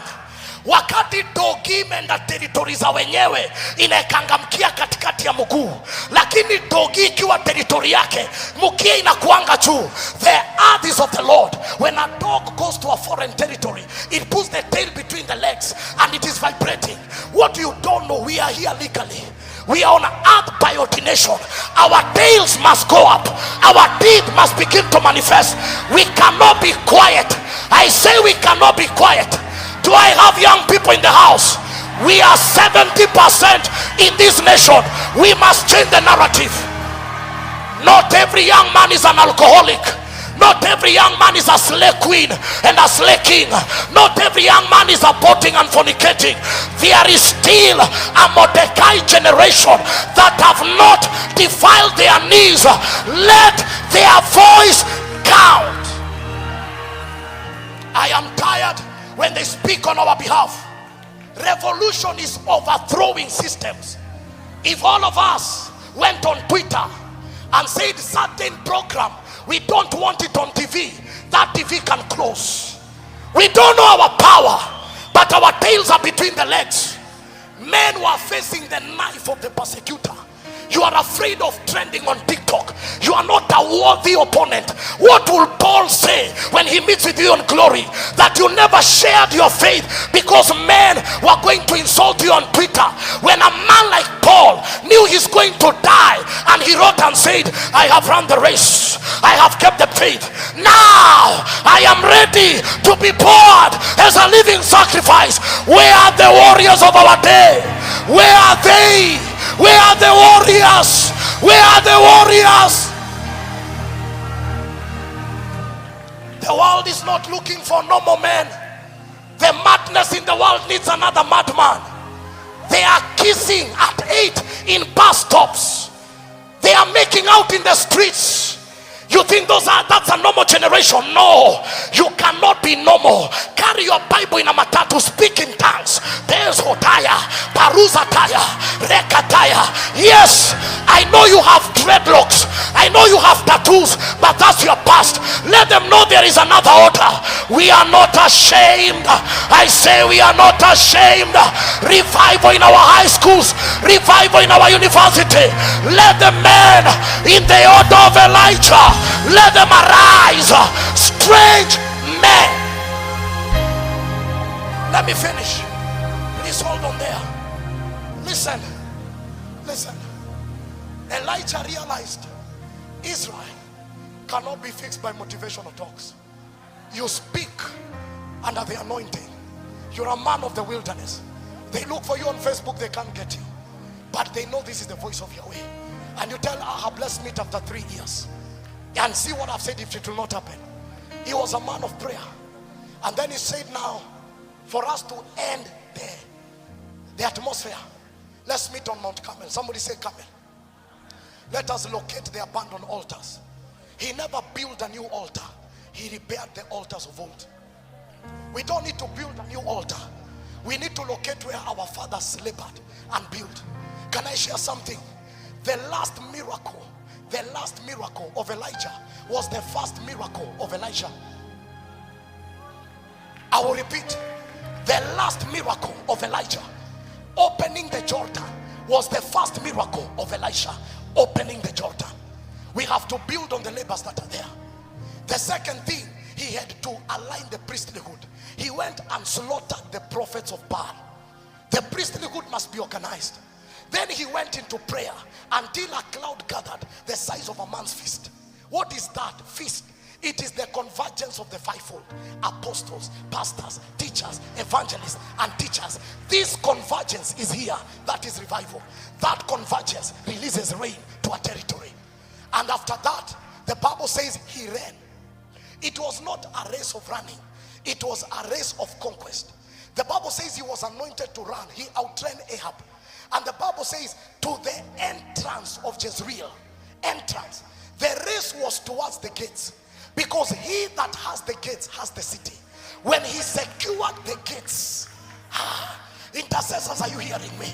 Wakati dogi imeenda territory za wenyewe, inaekangamkia katikati ya mguu, lakini dogi ikiwa territory yake, mkia inakuanga juu. The earth is of the Lord. When a dog goes to a foreign territory, it puts the tail between the legs and it is vibrating. What you don't know, we are here legally. We are on earth by ordination. Our tails must go up. Our teeth must begin to manifest. We cannot be quiet. I say we cannot be quiet. Do I have young people in the house? We are 70% in this nation. We must change the narrative. Not every young man is an alcoholic. Not every young man is a slay queen and a slay king. Not every young man is aborting and fornicating. There is still a Mordecai generation that have not defiled their knees. Let their voice count. I am tired when they speak on our behalf. Revolution is overthrowing systems. If all of us went on Twitter and said certain program, we don't want it on TV, that TV can close. We don't know our power, but our tails are between the legs. Men who are facing the knife of the persecutor. You are afraid of trending on TikTok. You are not a worthy opponent. What will Paul say when he meets with you in glory? That you never shared your faith because men were going to insult you on Twitter. When a man like Paul knew he's going to die, and he wrote and said, I have run the race, I have kept the faith, now I am ready to be poured as a living sacrifice. Where are the warriors of our day? Where are they? Where are the warriors? Where are the warriors? The world is not looking for normal men. The madness in the world needs another madman. They are kissing at 8 in bus stops. They are making out in the streets. You think that's a normal generation? No, you cannot be normal. Carry your Bible in a matatu, speak in tongues. There's Hotaya, Paruzataya, Rekataya. Yes, I know you have dreadlocks, I know you have tattoos, but that's your past. Let them know there is another order. We are not ashamed. I say we are not ashamed. Revival in our high schools, revival in our university. Let the men in the order of Elijah, let them arise. Strange men. Let me finish. Please hold on there. Listen. Elijah realized Israel cannot be fixed by motivational talks. You speak under the anointing. You're a man of the wilderness. They look for you on Facebook, they can't get you, but they know this is the voice of Yahweh. And you tell Ahab, let's meet after 3 years and see what I've said if it will not happen. He was a man of prayer. And then he said, now for us to end the atmosphere, let's meet on Mount Carmel. Somebody say Carmel. Let us locate the abandoned altars. He never built a new altar. He repaired the altars of old. We don't need to build a new altar. We need to locate where our fathers labored and built. Can I share something? The last miracle of Elijah was the first miracle of Elisha. I will repeat. The last miracle of Elijah, opening the Jordan, was the first miracle of Elisha, opening the Jordan. We have to build on the labors that are there. The second thing, he had to align the priesthood. He went and slaughtered the prophets of Baal. The priesthood must be organized. Then he went into prayer until a cloud gathered the size of a man's fist. What is that? Fist. It is the convergence of the fivefold: apostles, pastors, teachers, evangelists, and teachers. This convergence is here. That is revival. That convergence releases rain to a territory. And after that, the Bible says he ran. It was not a race of running. It was a race of conquest. The Bible says he was anointed to run. He outran Ahab. And the Bible says to the entrance of Jezreel. Entrance. The race was towards the gates. Because he that has the gates has the city. When he secured the gates, intercessors, are you hearing me?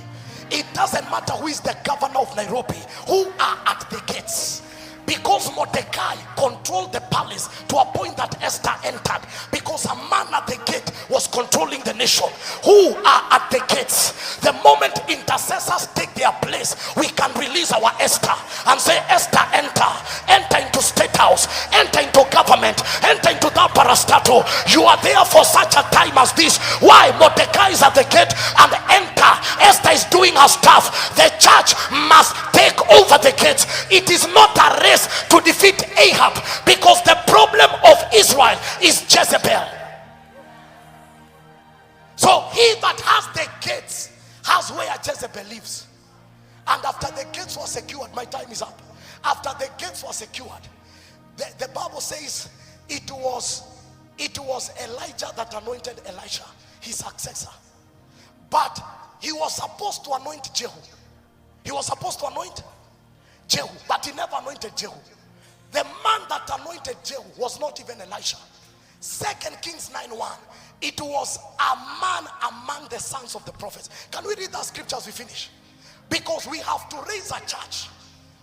It doesn't matter who is the governor of Nairobi, who are at the gates. Because Mordecai controlled the palace to a point that Esther entered. Because a man at the gate was controlling the nation. Who are at the gates? The moment intercessors take their place, we can release our Esther and say, Esther, enter. Enter into state house. Enter into government. Enter into that parastato. You are there for such a time as this. Why? Mordecai is at the gate and enter. Esther is doing her stuff. The church must take over the gates. It is not a race to defeat Ahab, because the problem of Israel is Jezebel. So he that has the gates has where Jezebel lives. And after the gates were secured, my time is up. After the gates were secured, the Bible says it was Elijah that anointed Elisha, his successor. But he was supposed to anoint Jehu. He was supposed to anoint Jehu, but he never anointed Jehu. The man that anointed Jehu was not even Elisha. 2 Kings 9:1. It was a man among the sons of the prophets. Can we read that scripture as we finish? Because we have to raise a church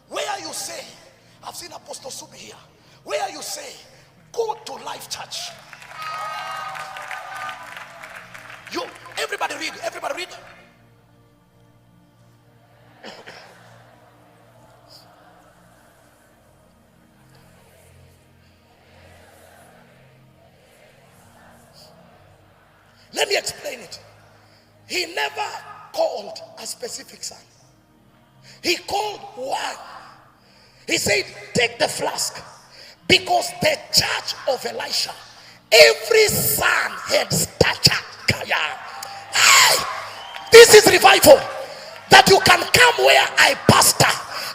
where you say, I've seen Apostle Subi here, where you say, go to Life Church. Everybody read. Let me explain it. He never called a specific son. He called one. He said, take the flask. Because the church of Elisha, every son had stature. Hey, this is revival. That you can come where I pastor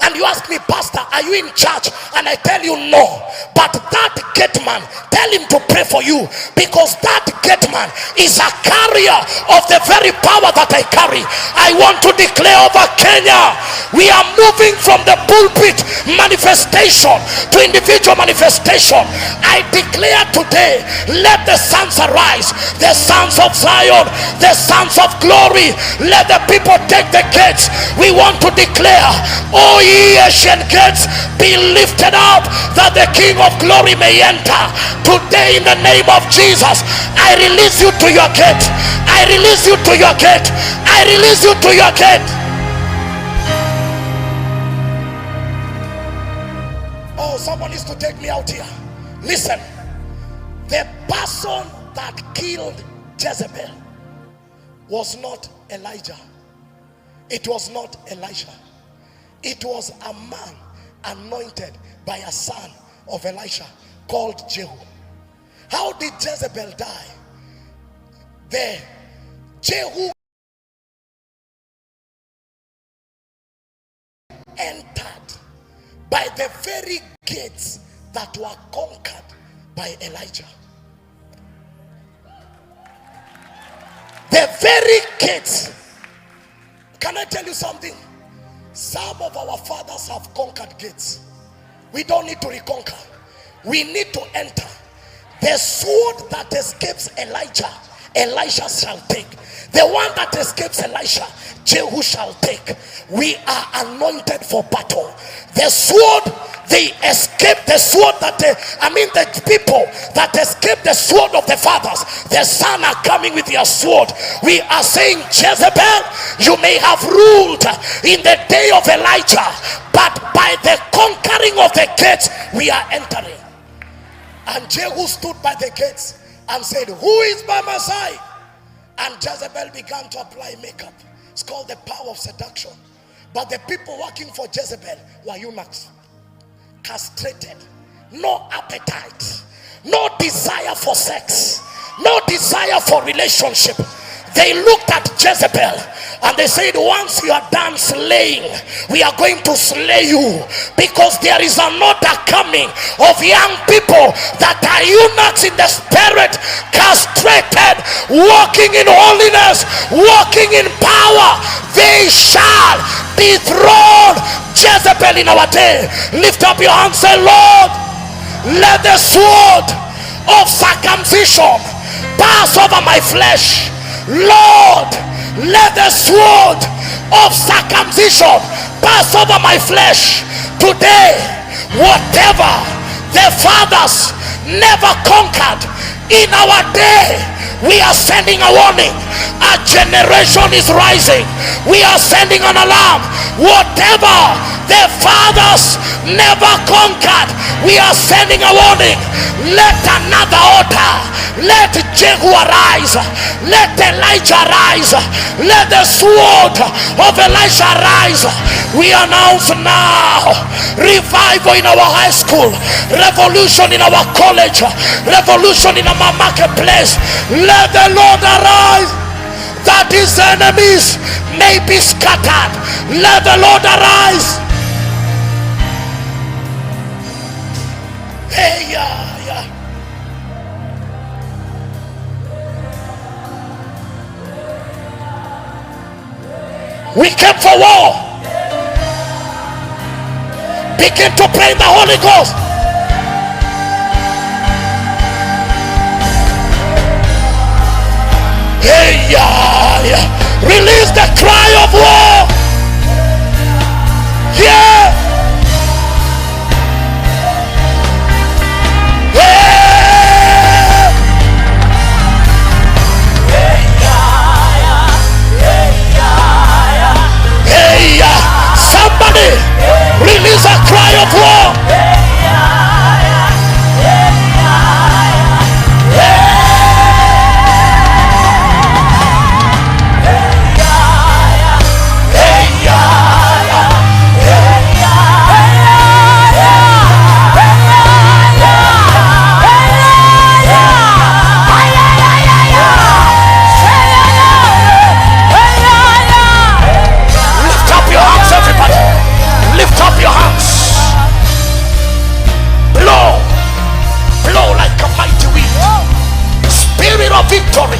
and you ask me, Pastor, are you in church? And I tell you no. But that gate man, tell him to pray for you, because that gate man is a carrier of the very power that I carry. I want to declare over Kenya, we are moving from the pulpit manifestation to individual manifestation. I declare today, let the sons arise, the sons of Zion, the sons of glory. Let the people take the gates. We want to declare, oh ye ancient gates, be lifted up, that the King of glory may enter. Today in the name of Jesus, I release you to your gate. I release you to your gate. I release you to your gate. Oh, someone needs to take me out here. Listen, the person that killed Jezebel was not Elijah. It was not Elisha. It was a man anointed by a son of Elisha called Jehu. How did Jezebel die? Jehu entered by the very gates that were conquered by Elijah. The very gates. Can I tell you something? Some of our fathers have conquered gates. We don't need to reconquer. We need to enter. The sword that escapes Elijah, Elisha shall take. The one that escapes Elisha, Jehu shall take. We are anointed for battle. The sword, they escaped the sword that the people that escaped the sword of the fathers, the son are coming with your sword. We are saying, Jezebel, you may have ruled in the day of Elijah, but by the conquering of the gates, we are entering. And Jehu stood by the gates and said, who is by my side? And Jezebel began to apply makeup. It's called the power of seduction. But the people working for Jezebel were eunuchs, castrated, no appetite, no desire for sex, no desire for relationship. They looked at Jezebel and they said, once you are done slaying, we are going to slay you, because there is another coming of young people that are eunuchs in the spirit, castrated, walking in holiness, walking in power. They shall dethrone Jezebel in our day. Lift up your hands, say, Lord, let the sword of circumcision pass over my flesh. Lord, let the sword of circumcision pass over my flesh. Today, whatever the fathers never conquered in our day, we are sending a warning. A generation is rising. We are sending an alarm. Whatever the fathers never conquered, we are sending a warning. Let another order, let Jehu arise, let Elijah rise, let the sword of Elisha rise. We announce now revival in our high school, revolution in our college, revolution in our marketplace. Let the Lord arise, that his enemies may be scattered. Let the Lord arise. Hey, yeah. We came for war. Begin to pray in the Holy Ghost. Hey, yeah. Release the cry of war. Yeah. Somebody release a cry of war. Victory.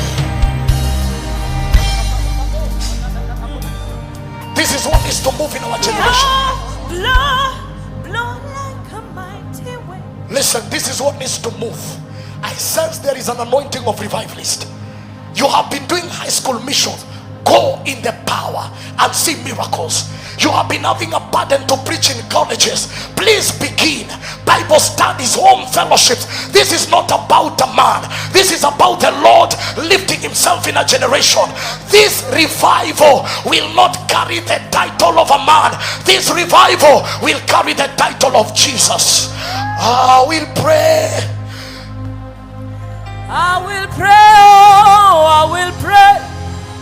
This is what is to move in our generation. Blow like a mighty wind. Listen, this is what needs to move. I sense there is an anointing of revivalist. You have been doing high school missions. Go in the power and see miracles. You have been having a burden to preach in colleges. Please begin Bible studies, home fellowships. This is not about a man. This is about the Lord lifting himself in a generation. This revival will not carry the title of a man. This revival will carry the title of Jesus. I will pray. I will pray. Oh, I will pray.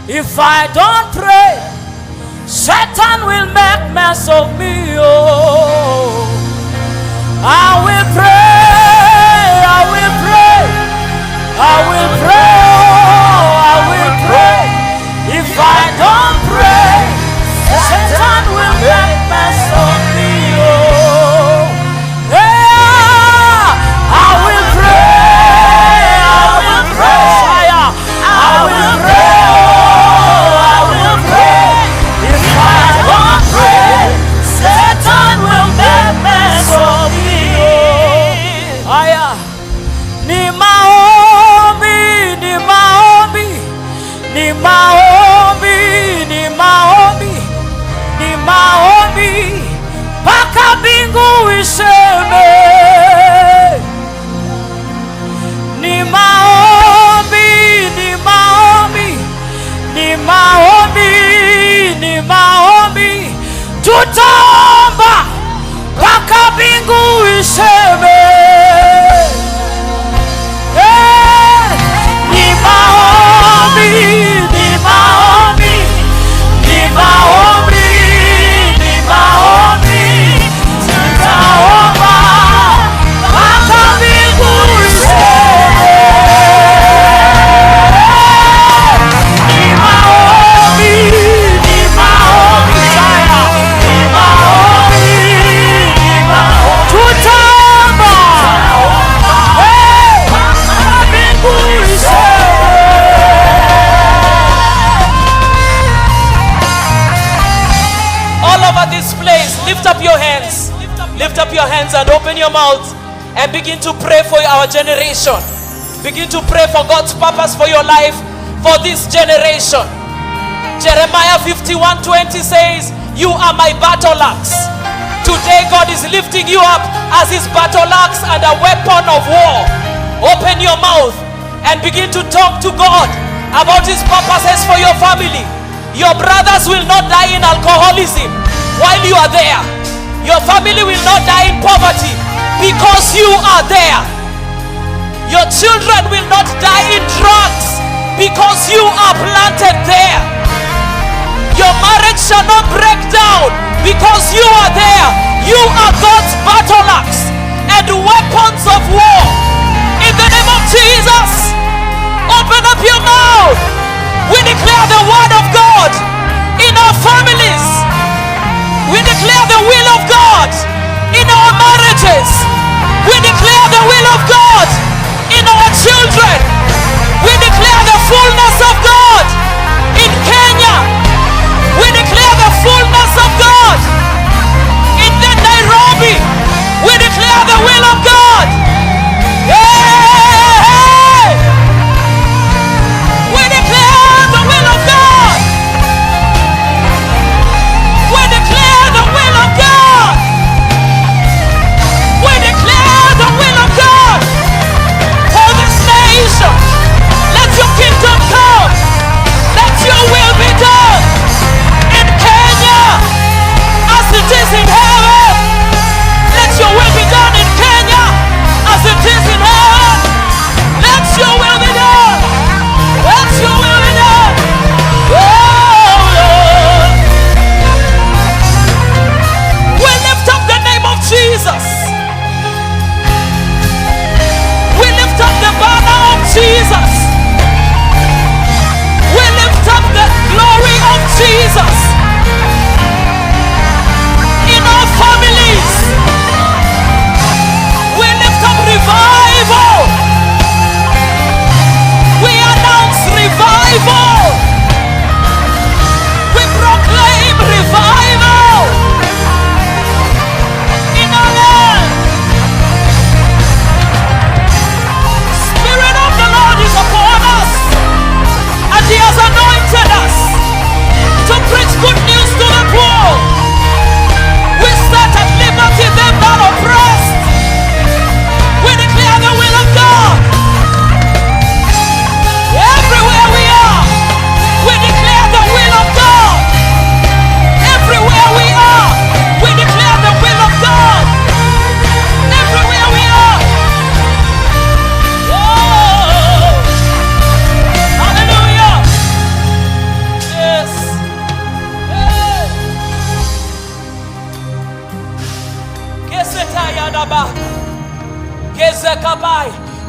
If I don't pray, Satan will make mess of me. Oh, I will pray, I will pray, I will pray, oh, I will pray. If I don't pray, Satan will make mess of me. Oh, yeah, I will pray, I will pray, I will pray, oh, I will pray. If I don't pray, Satan will make mess of me. Oh, aya, ni maombi, ni maombi, ni maombi, ni maombi, ni maombi, mpaka mbingu iseme. Ni maombi, ni maombi, ni maombi, ni maombi, tutaomba mpaka mbingu iseme. Ni maombi, ni maombi, ni maombi, ni maombi, tutaomba mpaka mbingu iseme. Ni maombi, ni maombi, ni maombi, ni maombi, tutaomba mpaka mbingu iseme. All over this place, lift up your hands. Lift up your hands and open your mouth and begin to pray for our generation. Begin to pray for God's purpose for your life, for this generation. Jeremiah 51:20 says, you are my battle axe. Today God is lifting you up as his battle axe and a weapon of war. Open your mouth and begin to talk to God about his purposes for your family. Your brothers will not die in alcoholism while you are there. Your family will not die in poverty because you are there. Your children will not die in drugs because you are planted there. Your marriage shall not break down because you are there. You are God's battle axe and weapons of war. In the name of Jesus, open up your mouth. We declare the word of God in our families. We declare the will of God in our marriages. We declare the will of God in our children. We declare the fullness of God in Kenya. We declare the fullness of God in the Nairobi. We declare the will of God. Hey! We declare the will of God. We declare the will of God. We declare the will of God for this nation.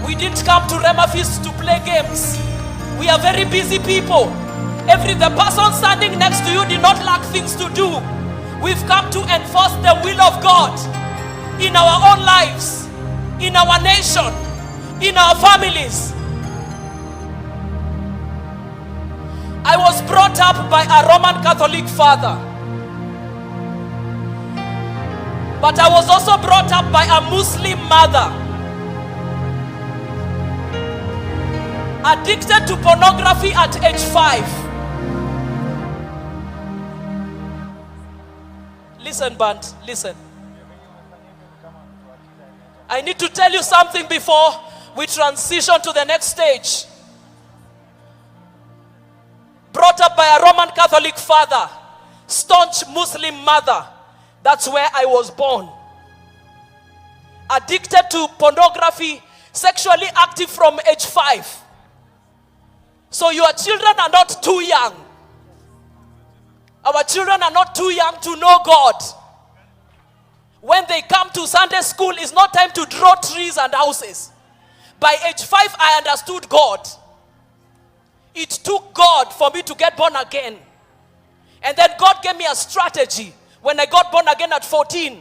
We didn't come to Rhema Feast to play games. We are very busy people. The person standing next to you did not lack things to do. We've come to enforce the will of God in our own lives, in our nation, in our families. I was brought up by a Roman Catholic father, but I was also brought up by a Muslim mother, addicted to pornography at age 5. Listen, Band, listen. I need to tell you something before we transition to the next stage. Brought up by a Roman Catholic father, staunch Muslim mother. That's where I was born. Addicted to pornography, sexually active from age 5. So your children are not too young. Our children are not too young to know God. When they come to Sunday school, it's not time to draw trees and houses. By age 5, I understood God. It took God for me to get born again. And then God gave me a strategy. When I got born again at 14,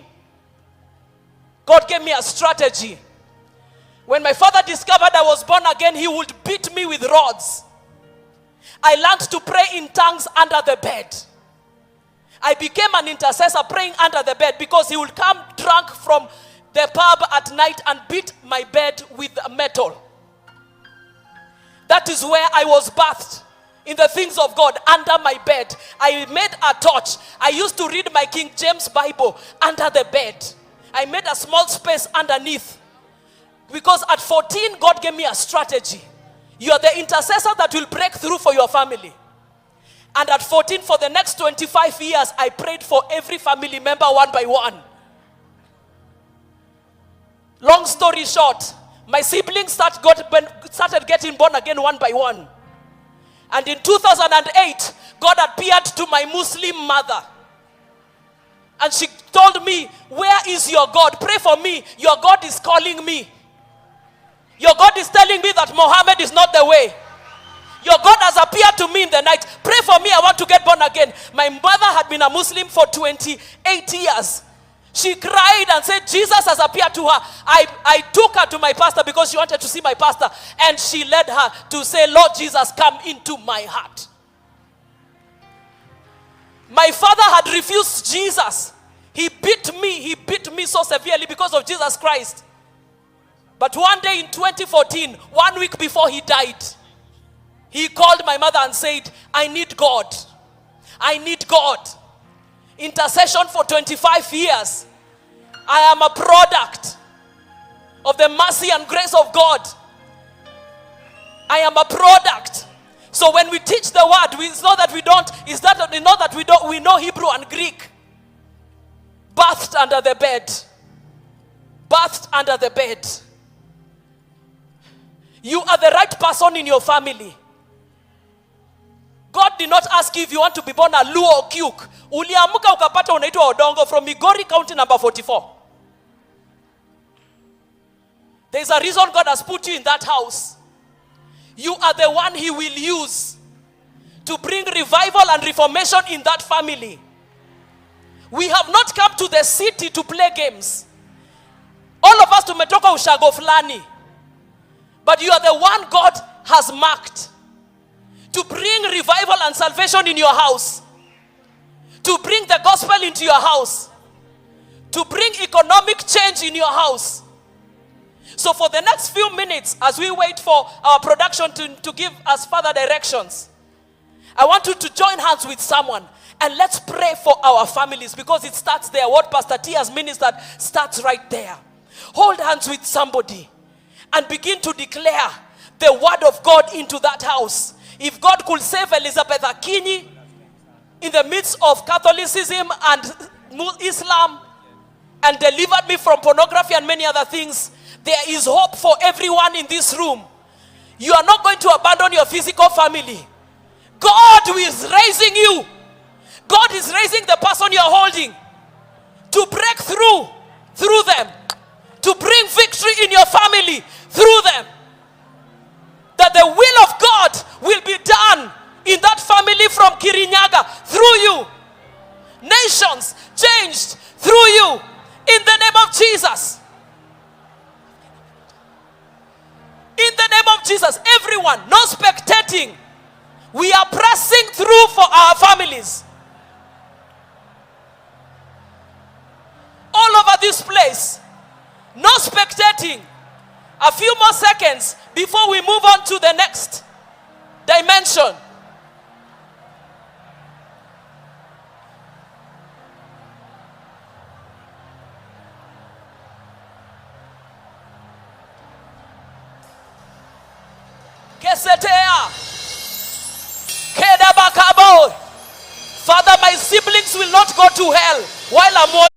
God gave me a strategy. When my father discovered I was born again, he would beat me with rods. I learned to pray in tongues under the bed. I became an intercessor praying under the bed because he would come drunk from the pub at night and beat my bed with metal. That is where I was bathed, in the things of God, under my bed. I made a torch. I used to read my King James Bible under the bed. I made a small space underneath. Because at 14, God gave me a strategy. You are the intercessor that will break through for your family. And at 14, for the next 25 years, I prayed for every family member one by one. Long story short, my siblings started getting born again one by one. And in 2008, God appeared to my Muslim mother. And she told me, where is your God? Pray for me. Your God is calling me. Your God is telling me that Muhammad is not the way. Your God has appeared to me in the night. Pray for me. I want to get born again. My mother had been a Muslim for 28 years. She cried and said, Jesus has appeared to her. I took her to my pastor because she wanted to see my pastor. And she led her to say, Lord Jesus, come into my heart. My father had refused Jesus. He beat me so severely because of Jesus Christ. But one day in 2014, 1 week before he died, he called my mother and said, I need God. I need God. Intercession for 25 years. I am a product of the mercy and grace of God. I am a product. So when we teach the word, it's not that we don't, it's that we know that we know Hebrew and Greek. Bathed under the bed. Bathed under the bed. You are the right person in your family. God did not ask you if you want to be born a Luo or Kyuk. Uliamuka ukapata unaitwa Odongo from Migori County number 44. There's a reason God has put you in that house. You are the one he will use to bring revival and reformation in that family. We have not come to the city to play games. All of us tumetoka ushago fulani. But you are the one God has marked to bring revival and salvation in your house, to bring the gospel into your house, to bring economic change in your house. So for the next few minutes, as we wait for our production to give us further directions, I want you to join hands with someone and let's pray for our families, because it starts there. What Pastor T has ministered starts right there. Hold hands with somebody and begin to declare the word of God into that house. If God could save Elizabeth Akinyi in the midst of Catholicism and Islam and delivered me from pornography and many other things, there is hope for everyone in this room. You are not going to abandon your physical family. God is raising you. God is raising the person you are holding to break through them. of Jesus. In the name of Jesus, everyone, no spectating. We are pressing through for our families. All over this place, no spectating. A few more seconds before we move on to the next dimension. Kesetea. Kedabakabo. Father, my siblings will not go to hell while I'm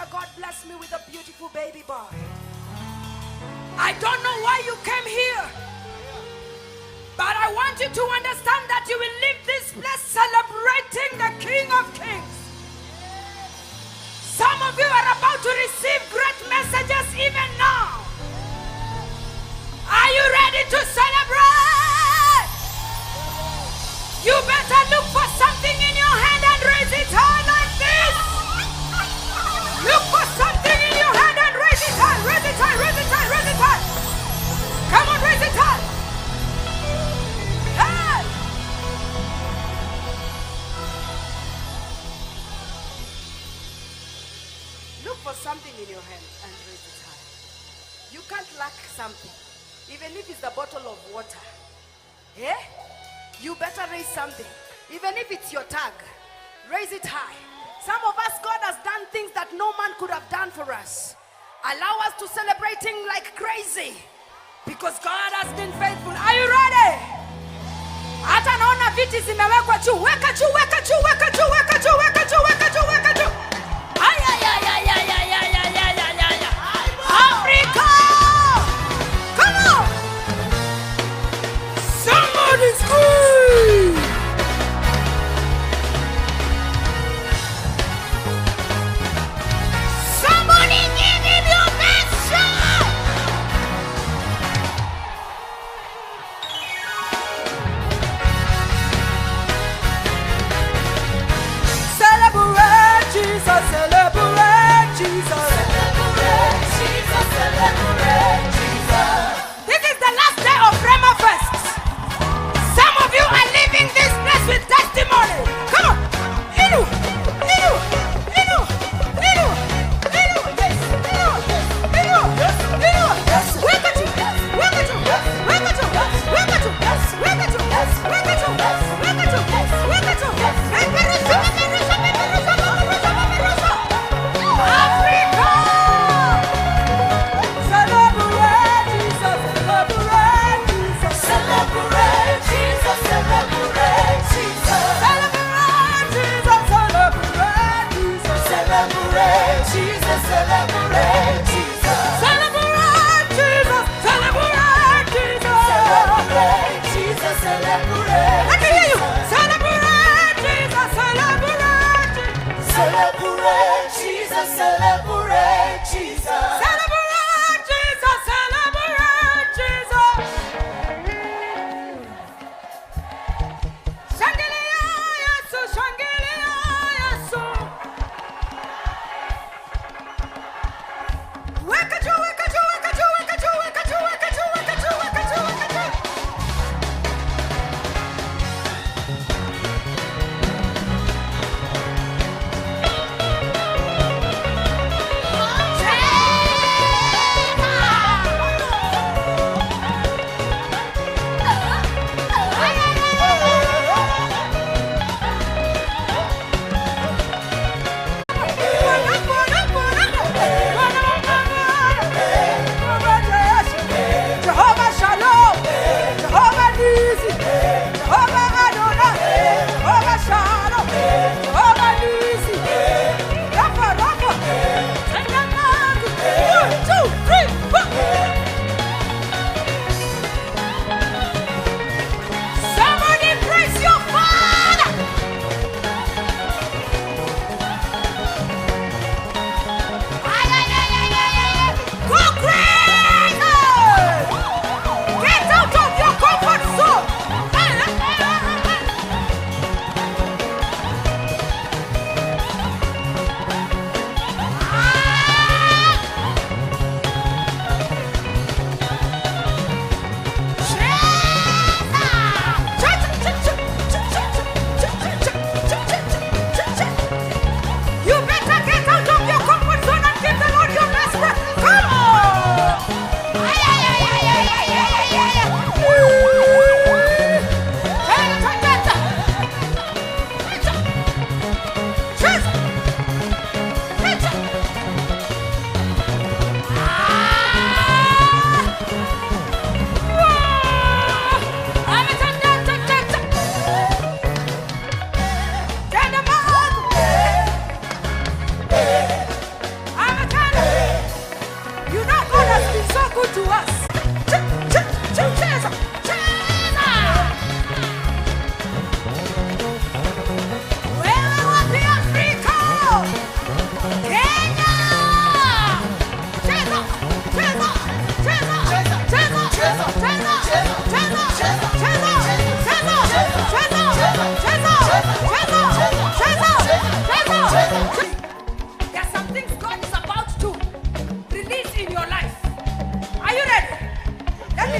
year, God blessed me with a beautiful baby boy. I don't know why you came here, but I want you to understand that you will leave this place celebrating the King of Kings. Some of you are about to receive great messages even now. Are you ready to celebrate? You better look for something in your hand and raise it high like this. Look for something in your hand and raise it high, raise it high, raise it high, raise it high. Come on, raise it high. Hey! Look for something in your hand and raise it high. You can't lack something, even if it's the bottle of water. Eh? You better raise something, even if it's your tag. Raise it high. Some of us, God has done things that no man could have done for us. Allow us to celebrate Him like crazy, because God has been faithful. Are you ready? Hata naona viti zimewekwa juu. Weka juu, weka juu, weka juu, weka juu, weka juu, weka juu, weka juu. Ay, ay, ay, ay, ay, ay, ay, ay, ay, ay, ay, ay. Africa! Come on! Somebody scream! Somebody give Him your best shot! Celebrate Jesus, celebrate Jesus. Celebrate Jesus, celebrate Jesus. This is the last day of Rhema Fest. Some of you are leaving this place with testimony. Come on. Inu, Inu, Inu, Inu, Inu, yes, Inu, Inu, Inu, yes. Wake at you, wake at you, wake at you, wake at you, wake at you, wake at you, wake at you, wake at you. Africa! Celebrate Jesus, celebrate Jesus. Celebrate Jesus, celebrate Jesus. Celebrate Jesus, celebrate Jesus. Celebrate Jesus, celebrate Jesus. Celebrate Jesus, celebrate Jesus. Celebrate Jesus, celebrate. I can hear you. Celebrate Jesus, celebrate Jesus. Celebrate Jesus, celebrate Jesus. Celebrate Jesus, celebrate Jesus. Shangilia Yesu, shangilia Yesu. Weka juu, weka juu, weka juu, weka juu, weka juu, weka juu, weka juu, weka juu, weka juu.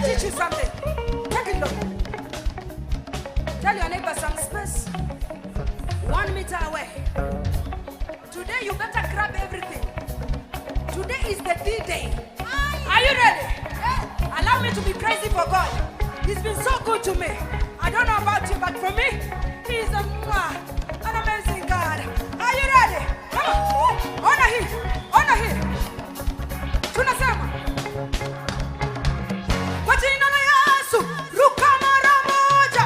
teach you something. Take it low. Tell your neighbor some space. 1 meter away. Today you better grab everything. Today is the D-Day. Are you ready? Allow me to be crazy for God. He's been so good to me. I don't know about you, but for me, He's an amazing God. Are you ready? Come on. Honor Him. Honor Him. Tunasema. Kwa jina la Yesu, ruka mara moja.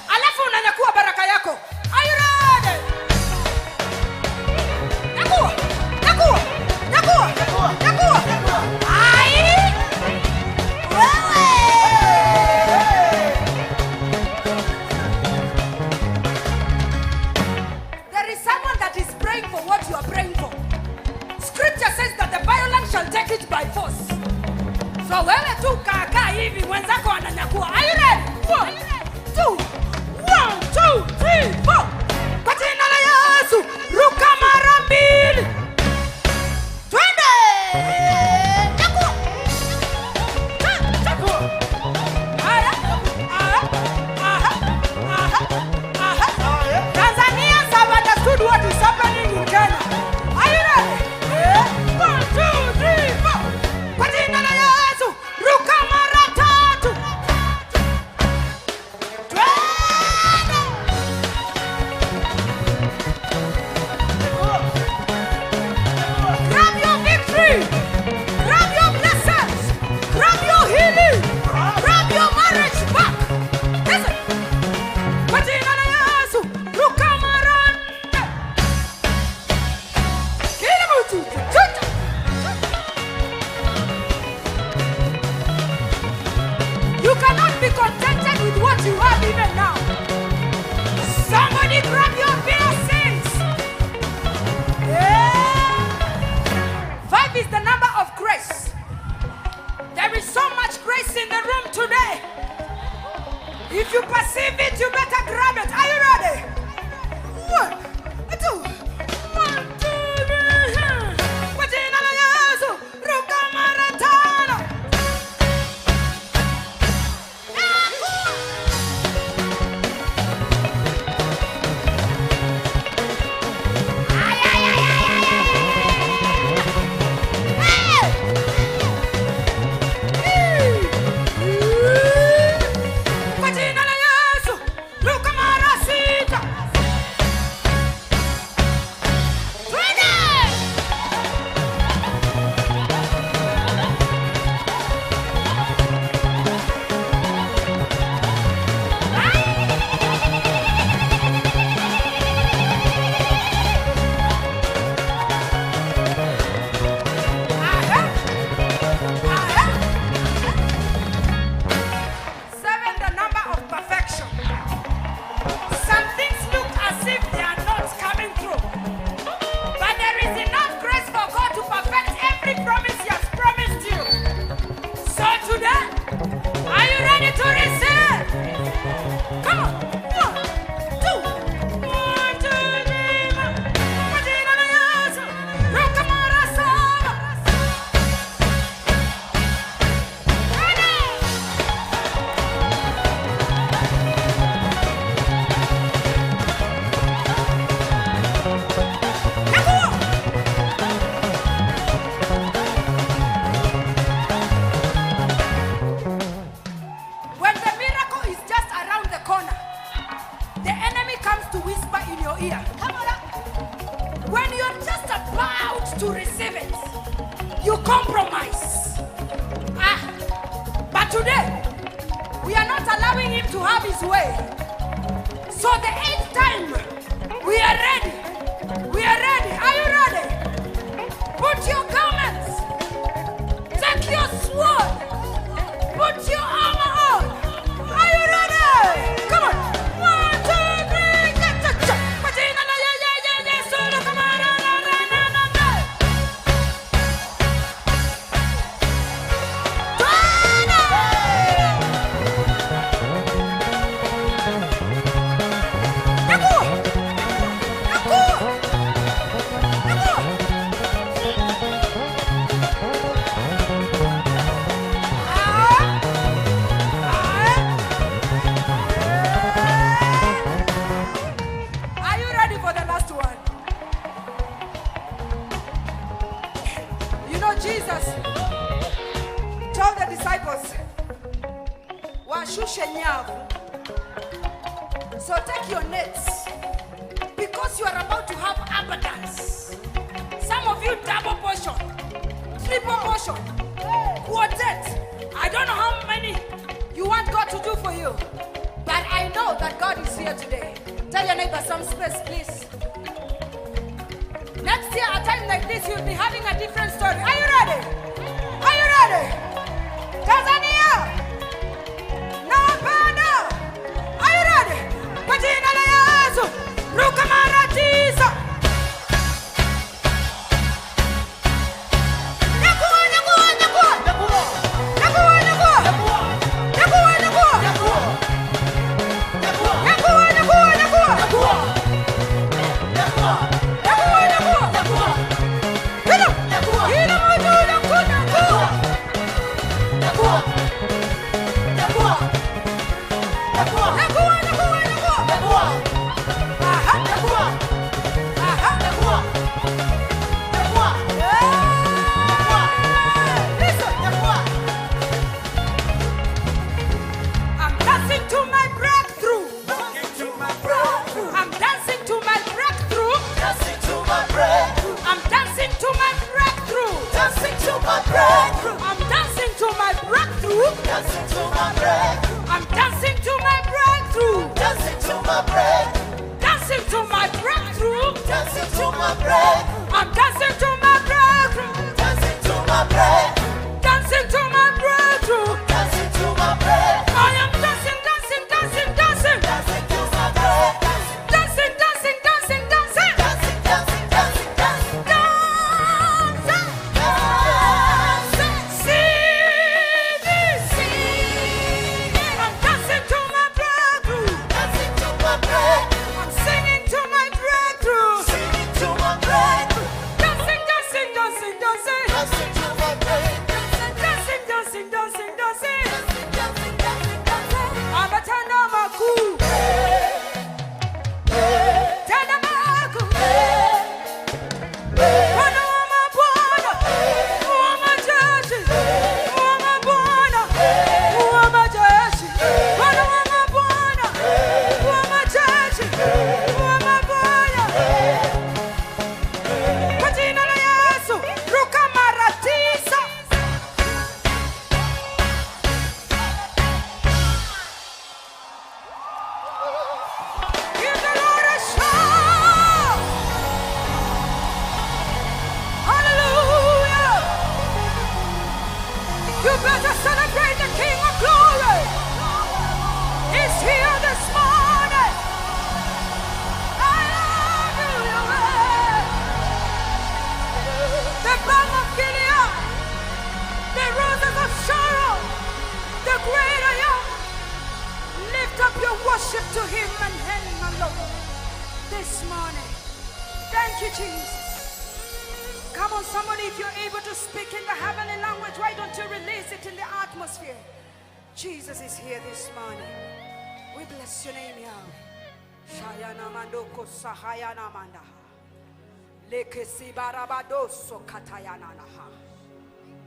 Alafu unanyakua baraka yako. Are you ready? Nyakua. Nyakua. Nyakua. Nyakua. Ai. Wewe. There is someone that is praying for what you are praying for. Scripture says that the violent shall take it by force. So wewe tu kaka hivi mwenzako ananyakua. Are you ready? 1, 2, 1, 2, 3, 4. Kwa jina la Yesu, ruka mara mbili. Twende. Nyakua. Nyakua. Haya. Aha. Aha. Aha. Tanzania have understood what is happening in Kenya. Are you ready? 1, 2, 3, 4. Kwa jina la Yesu, ruka mara tatu. Twende. Grab your victory. Grab your blessings. Grab your healing. Grab your marriage back. Listen. Kwa jina la Yesu, ruka mara nne. Kila mtu. Chucha. You cannot be contented with what you have even now. Somebody grab your blessings. Yeah. 5 is the number of grace. There is so much grace in the room today. If you perceive it, you better grab it. Are you ready? 1, 2, 1, 2, 3. Kwa jina la Yesu, ruka mara tano. Ay, ay, ay, ay, ay, ay. Kwa jina la Yesu, ruka mara sita. Twende. Aha. Aha. 7, the number of perfection. Some things look as if they are not coming through. But there is enough grace for God to perfect every promise He has promised you. So today, are you ready to receive? Come on. 1, 2, 1, 2, 3, 4. Kwa jina la Yesu, ruka mara saba. Twende. Nyakua. When the miracle is just around the corner, the enemy comes to whisper in your ear. Come on up. When you're just about to receive it, you compromise. But today, we are not allowing him to have his way. So the 8th time, we are ready. We are ready. Are you ready? Put your garments. Take your sword. Put your armor on. Are you ready? Come on. 1, 2, 3. Cha-cha-cha. Kwa jina la Yesu, ruka mara nne. Twende. Nyakua. Nyakua. Nyakua. disciples washushe nyavu. So take your nets, because you are about to have abundance. Some of you double portion, triple portion, quartet. I don't know how many you want God to do for you, but I know that God is here today. Tell your neighbor some space, please. Next year, a time like this, you'll be having a different story. Are you ready? Are you ready? Tanzania! Napenda! Are you ready? Kwa jina la Yesu, ruka mara 9.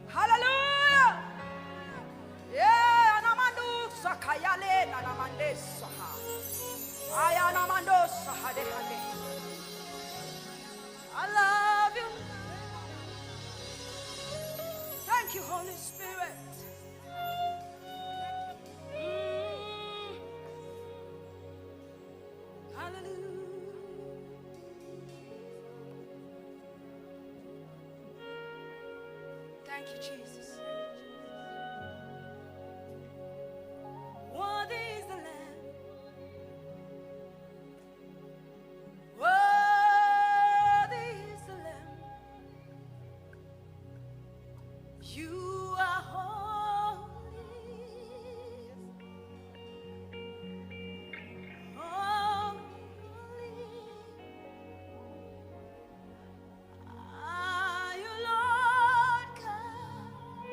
Hallelujah! Yeah, anamandu sakayale na namande saha. Aya namando sahade hade. I love you. Thank you, Holy Spirit. Hallelujah. Thank you, Jesus. Worthy is the Lamb. Worthy is the Lamb. You are holy. Holy. Are you Lord God?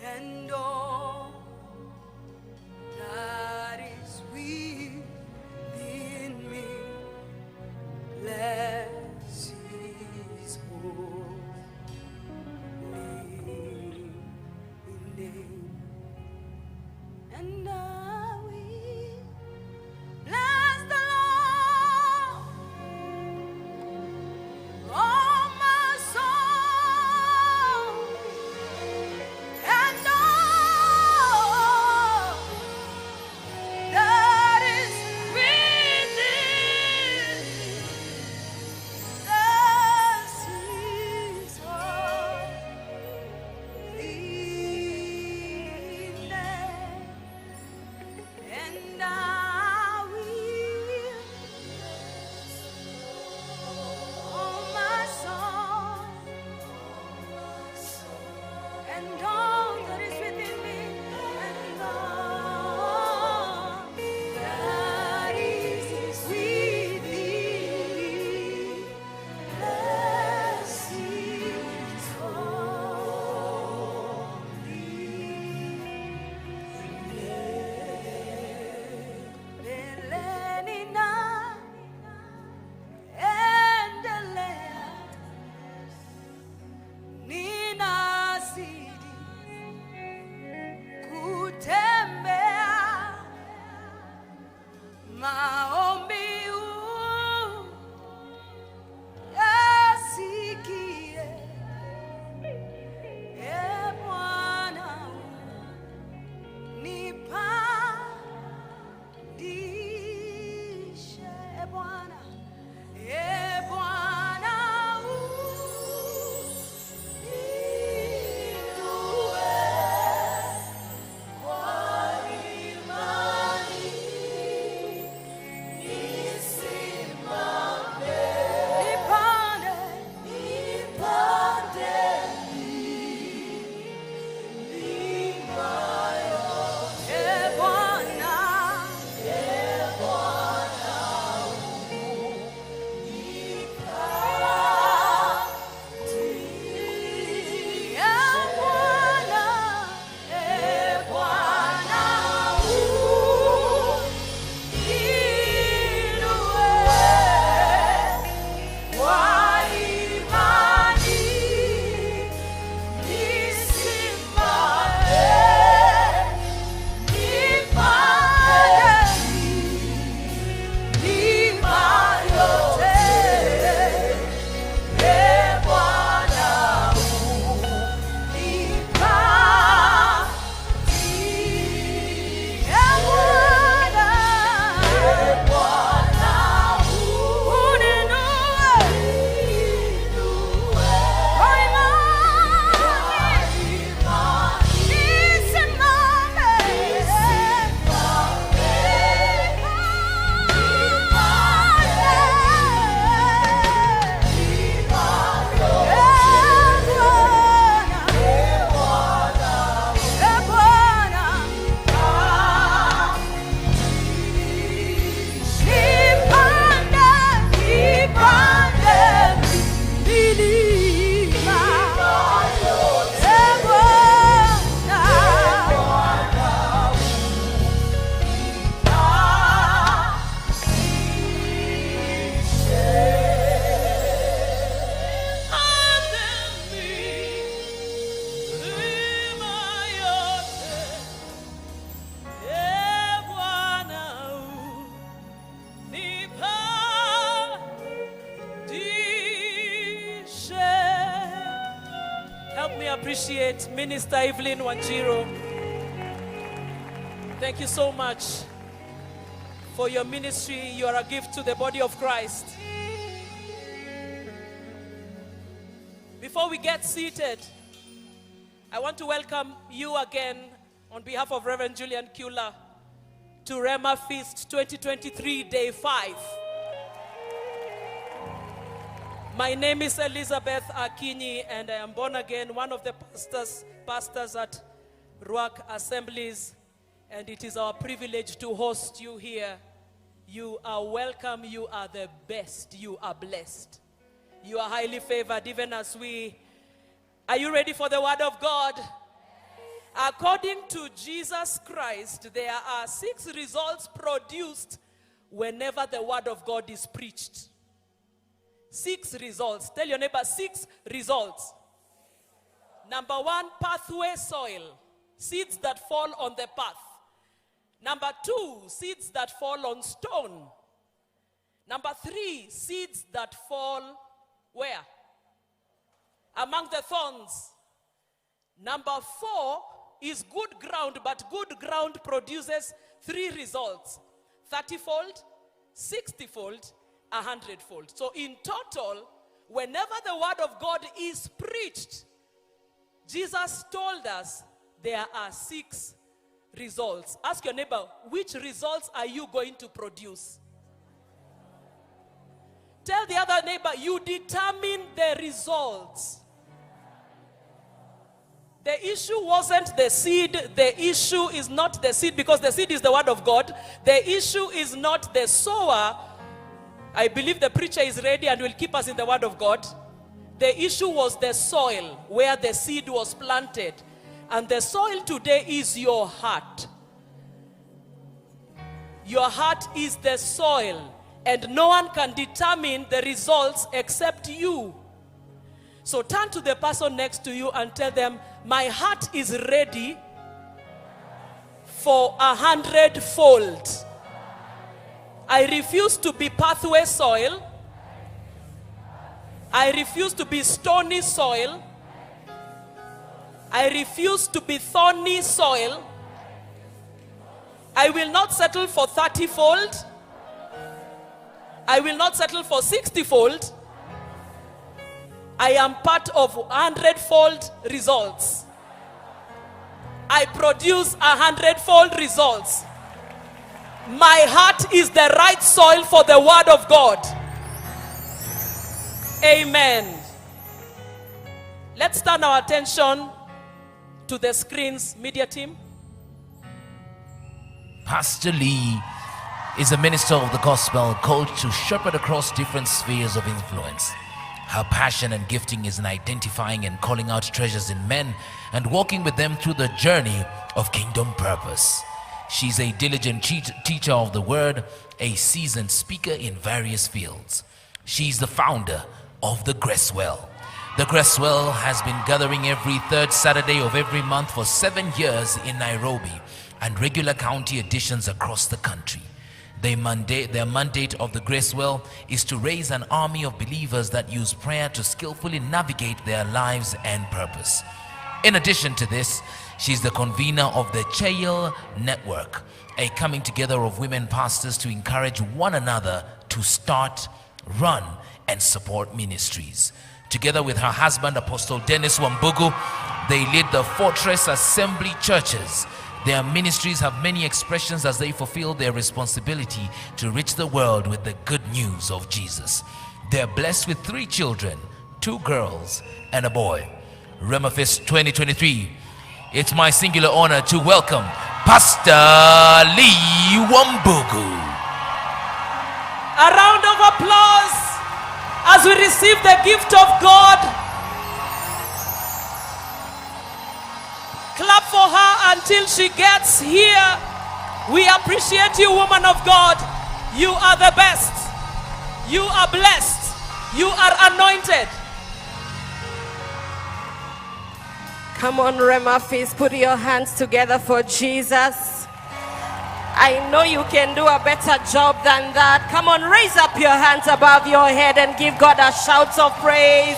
and all that is within me. Bless His holy name. And I will bless the Lord, oh my soul, and all that is within me. Bless His holy name. And I will oh my soul and all that is within me, and all that is within me. Bless His holy Belenina endelea ninazidi kutembea maombi yasikie e Bwana nipandishe e Bwana appreciate Minister Evelyn Wanjiro. Thank you so much for your ministry. You are a gift to the body of Christ. Before we get seated, I want to welcome you again on behalf of Reverend Julian Kula to Rhema Feast 2023, Day 5. My name is Elizabeth Akinyi, and I am born again, one of the pastors at Ruach Assemblies, and it is our privilege to host you here. You are welcome, you are the best, you are blessed. You are highly favored, even as we... Are you ready for the word of God? According to Jesus Christ, there are 6 results produced whenever the word of God is preached. 6 results. Tell your neighbor, 6 results. Number 1, pathway soil. Seeds that fall on the path. Number 2, seeds that fall on stone. Number 3, seeds that fall where? Among the thorns. Number 4 is good ground, but good ground produces 3 results: 30-fold, 60-fold, 100-fold. So in total, whenever the word of God is preached, Jesus told us there are 6 results. Ask your neighbor, which results are you going to produce? Tell the other neighbor, you determine the results. The issue wasn't the seed. The issue is not the seed, because the seed is the word of God. The issue is not the sower. I believe the preacher is ready and will keep us in the word of God. The issue was the soil where the seed was planted. And the soil today is your heart. Your heart is the soil. And no one can determine the results except you. So turn to the person next to you and tell them, my heart is ready for 100-fold. I refuse to be pathway soil. I refuse to be stony soil. I refuse to be thorny soil. I will not settle for 30-fold. I will not settle for 60-fold. I am part of 100-fold results. I produce 100-fold results. My heart is the right soil for the word of God. Amen. Let's turn our attention to the screens, media team. Pastor Lee is a minister of the gospel called to shepherd across different spheres of influence. Her passion and gifting is in identifying and calling out treasures in men and walking with them through the journey of kingdom purpose. She's a diligent teacher of the word, a seasoned speaker in various fields. She's the founder of the Gracewell. The Gracewell has been gathering every 3rd Saturday of every month for 7 years in Nairobi and regular county editions across the country. Their mandate of the Gracewell is to raise an army of believers that use prayer to skillfully navigate their lives and purpose. In addition to this, she's the convener of the Chail Network, a coming together of women pastors to encourage one another to start, run, and support ministries. Together with her husband, Apostle Dennis Wambugu, they lead the Fortress Assembly Churches. Their ministries have many expressions as they fulfill their responsibility to reach the world with the good news of Jesus. They're blessed with 3 children, 2 girls and a boy. Rhema Fest 2023. It's my singular honor to welcome Pastor Lee Wambugu. A round of applause as we receive the gift of God. Clap for her until she gets here. We appreciate you, woman of God. You are the best. You are blessed. You are anointed. Come on, Rhema Feast, put your hands together for Jesus. I know you can do a better job than that. Come on, raise up your hands above your head and give God a shout of praise.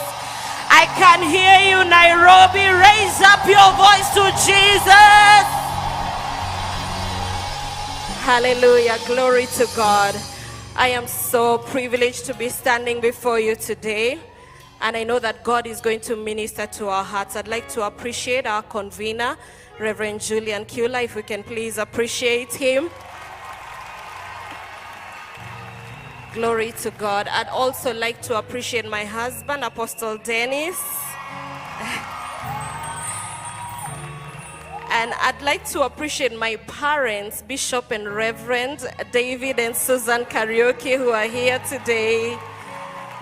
I can hear you, Nairobi. Raise up your voice to Jesus. Hallelujah. Glory to God. I am so privileged to be standing before you today. And I know that God is going to minister to our hearts. I'd like to appreciate our convener, Reverend Julian Kula. If we can please appreciate him. Glory to God. I'd also like to appreciate my husband, Apostle Dennis. And I'd like to appreciate my parents, Bishop and Reverend David and Susan Karaoke, who are here today.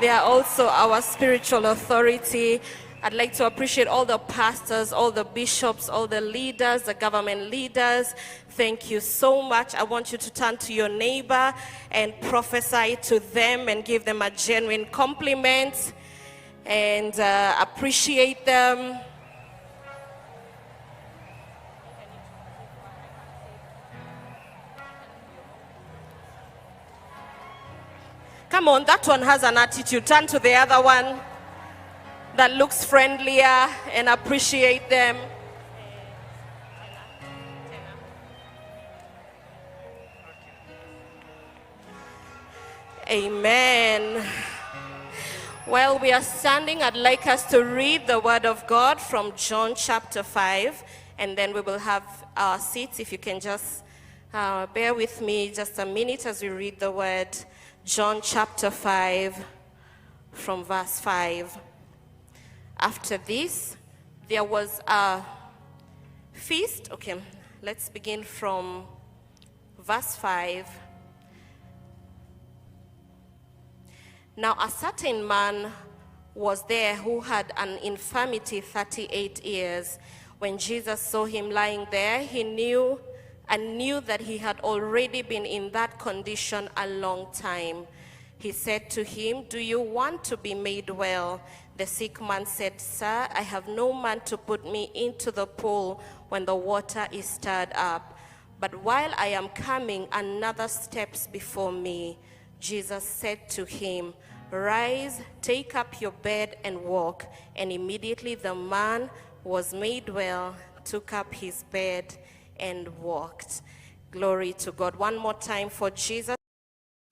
They are also our spiritual authority. I'd like to appreciate all the pastors, all the bishops, all the leaders, the government leaders. Thank you so much. I want you to turn to your neighbor and prophesy to them and give them a genuine compliment and appreciate them. Come on, that one has an attitude. Turn to the other one that looks friendlier and appreciate them. Amen. Well, we are standing. I'd like us to read the word of God from John chapter 5, and then we will have our seats. If you can just bear with me just a minute as we read the word. John chapter 5 from verse 5. After this, there was a feast. Okay, let's begin from verse 5. Now a certain man was there who had an infirmity 38 years. When Jesus saw him lying there, he knew that he had already been in that condition a long time. He said to him, "Do you want to be made well?" The sick man said, "Sir, I have no man to put me into the pool when the water is stirred up. But while I am coming, another steps before me." Jesus said to him, "Rise, take up your bed and walk." And immediately the man was made well, took up his bed and walked. Glory to God. One more time for Jesus,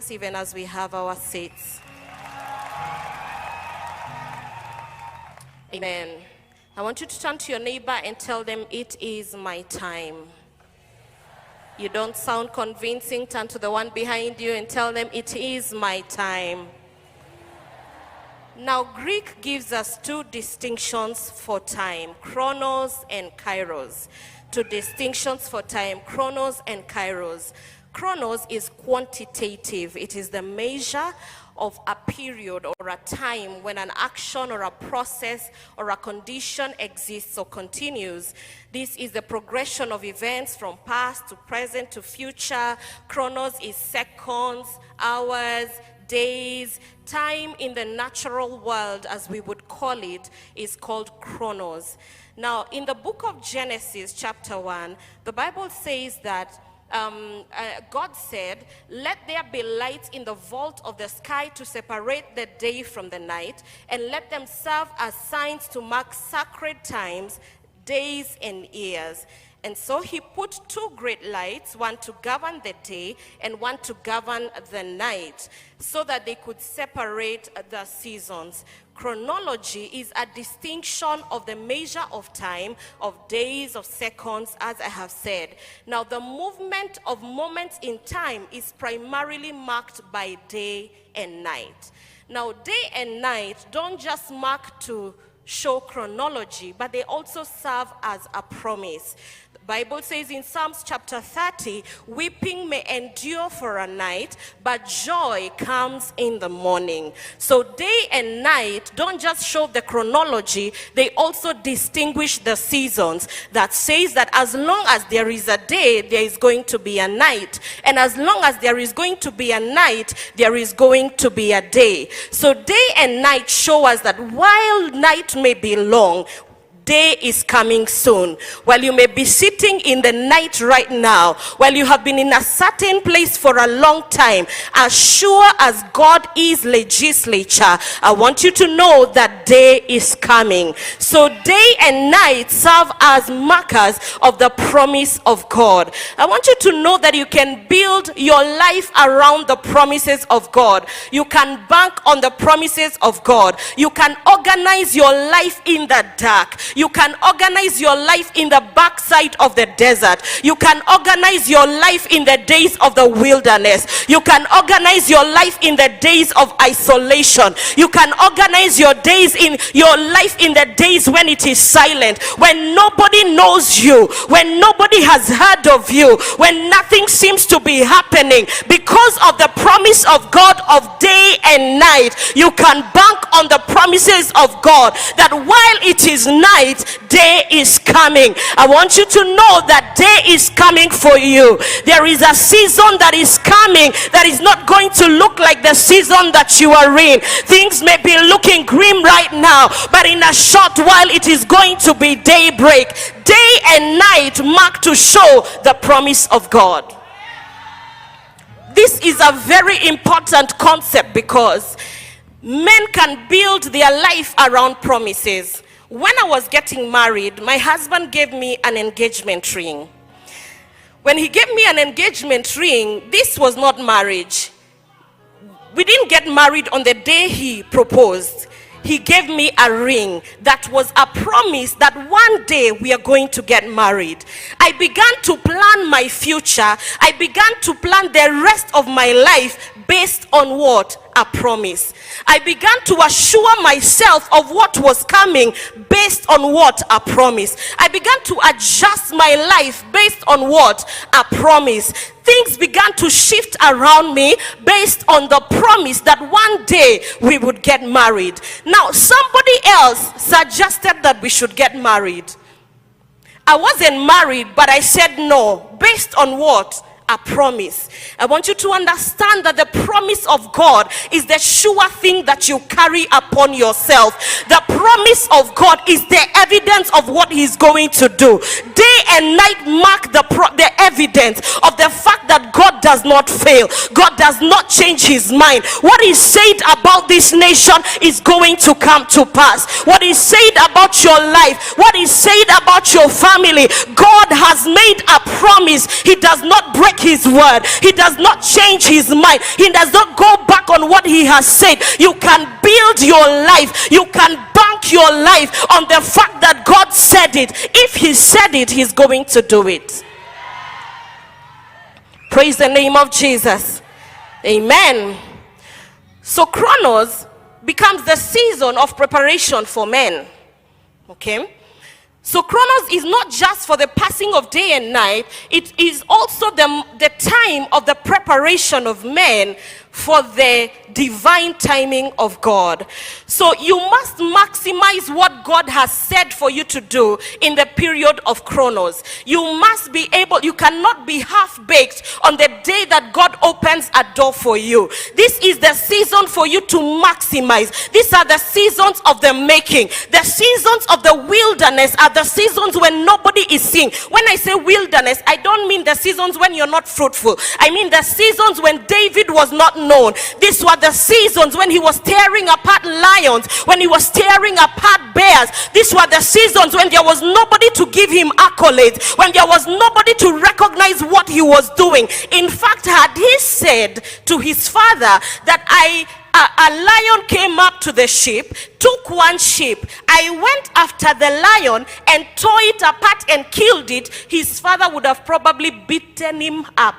even as we have our seats. Amen. I want you to turn to your neighbor and tell them, "It is my time." You don't sound convincing. Turn to the one behind you and tell them, "It is my time." Now, Greek gives us two distinctions for time, chronos and kairos. Two distinctions for time, chronos and kairos. Chronos is quantitative. It is the measure of a period or a time when an action or a process or a condition exists or continues. This is the progression of events from past to present to future. Chronos is seconds, hours, days. Time in the natural world, as we would call it, is called chronos. Now, in the book of Genesis, chapter 1, the Bible says that God said, "Let there be lights in the vault of the sky to separate the day from the night, and let them serve as signs to mark sacred times, days and years." And so he put two great lights, one to govern the day and one to govern the night, so that they could separate the seasons. Chronology is a distinction of the measure of time, of days, of seconds, as I have said. Now, the movement of moments in time is primarily marked by day and night. Now, day and night don't just mark to show chronology, but they also serve as a promise. The Bible says in Psalms chapter 30, "Weeping may endure for a night, but joy comes in the morning." So day and night don't just show the chronology, they also distinguish the seasons. That says that as long as there is a day, there is going to be a night. And as long as there is going to be a night, there is going to be a day. So day and night show us that while night may be long, day is coming soon. While you may be sitting in the night right now, while you have been in a certain place for a long time, as sure as God is legislature, I want you to know that day is coming. So day and night serve as markers of the promise of God. I want you to know that you can build your life around the promises of God. You can bank on the promises of God. You can organize your life in the dark. You can organize your life in the backside of the desert. You can organize your life in the days of the wilderness. You can organize your life in the days of isolation. You can organize your days in your life in the days when it is silent, when nobody knows you, when nobody has heard of you, when nothing seems to be happening. Because of the promise of God of day and night, you can bank on the promises of God that while it is night, day is coming. I want you to know that day is coming for you. There is a season that is coming that is not going to look like the season that you are in. Things may be looking grim right now, but in a short while it is going to be daybreak. Day and night mark to show the promise of God. This is a very important concept because men can build their life around promises. When I was getting married, my husband gave me an engagement ring. When he gave me an engagement ring, this was not marriage. We didn't get married on the day he proposed. He gave me a ring that was a promise that one day we are going to get married. I began to plan my future. I began to plan the rest of my life based on what? A promise. I began to assure myself of what was coming based on what? A promise. I began to adjust my life based on what? A promise. Things began to shift around me based on the promise that one day we would get married. Now, somebody else suggested that we should get married. I wasn't married, but I said no. Based on what? A promise. I want you to understand that the promise of God is the sure thing that you carry upon yourself. The promise of God is the evidence of what he's going to do. Day and night mark the evidence of the fact that God does not fail. God does not change his mind. What he said about this nation is going to come to pass. What he said about your life, what he said about your family, God has made a promise. He does not break his word. He does not change his mind. He does not go back on what he has said. You can build your life. You can bank your life on the fact that God said it. If he said it, he's going to do it. Praise the name of Jesus. Amen. So Chronos becomes the season of preparation for men. Okay? So Chronos is not just for the passing of day and night, it is also the time of the preparation of men for the divine timing of God. So you must maximize what God has said for you to do in the period of Chronos. You must be able, you cannot be half-baked on the day that God opens a door for you. This is the season for you to maximize. These are the seasons of the making. The seasons of the wilderness are the seasons when nobody is seeing. When I say wilderness, I don't mean the seasons when you're not fruitful. I mean the seasons when David was not known. These were the seasons when he was tearing apart lions, when he was tearing apart bears. These were the seasons when there was nobody to give him accolades, when there was nobody to recognize what he was doing. In fact, had he said to his father that a lion came up to the sheep, took one sheep, I went after the lion and tore it apart and killed it, his father would have probably beaten him up.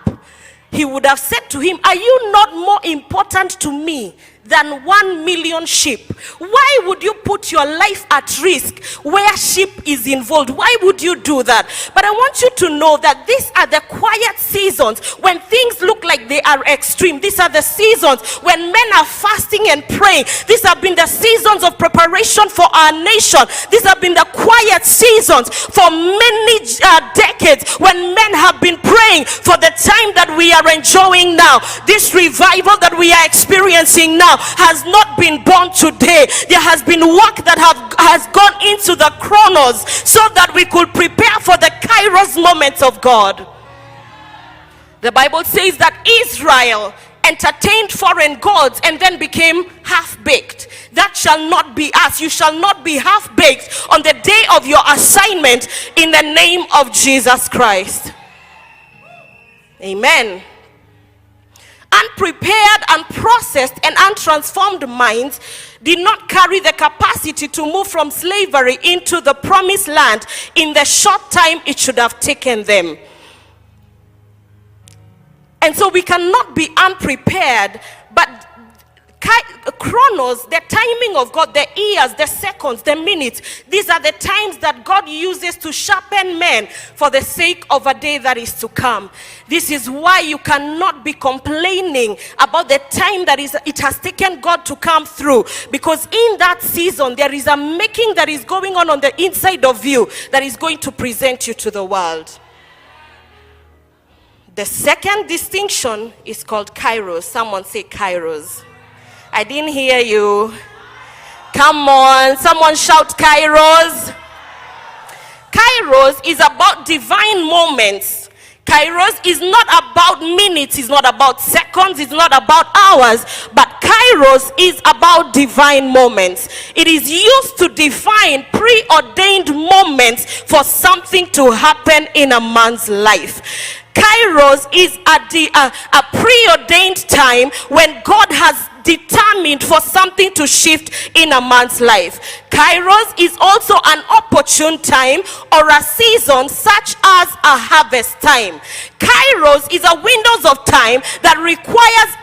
He would have said to him, are you not more important to me than 1 million sheep? Why would you put your life at risk where sheep is involved? Why would you do that? But I want you to know that these are the quiet seasons when things look like they are extreme. These are the seasons when men are fasting and praying. These have been the seasons of preparation for our nation. These have been the quiet seasons for many decades when men have been praying for the time that we are enjoying now. This revival that we are experiencing now has not been born today. There has been work that has gone into the Chronos so that we could prepare for the Kairos moments of God. The Bible says that Israel entertained foreign gods and then became half-baked. That shall not be us. You shall not be half-baked on the day of your assignment in the name of Jesus Christ. Amen. Unprepared, unprocessed, and untransformed minds did not carry the capacity to move from slavery into the promised land in the short time it should have taken them. And so we cannot be unprepared, but chronos, the timing of God, the years, the seconds, the minutes, these are the times that God uses to sharpen men for the sake of a day that is to come. This is why you cannot be complaining about the time that it has taken God to come through, because in that season there is a making that is going on the inside of you that is going to present you to the world. The second distinction is called Kairos. Someone say Kairos. I didn't hear you. Come on, someone shout Kairos. Kairos is about divine moments. Kairos is not about minutes, it's not about seconds, it's not about hours, but Kairos is about divine moments. It is used to define preordained moments for something to happen in a man's life. Kairos is a preordained time when God has determined for something to shift in a man's life. Kairos is also an opportune time or a season such as a harvest time. Kairos is a windows of time that requires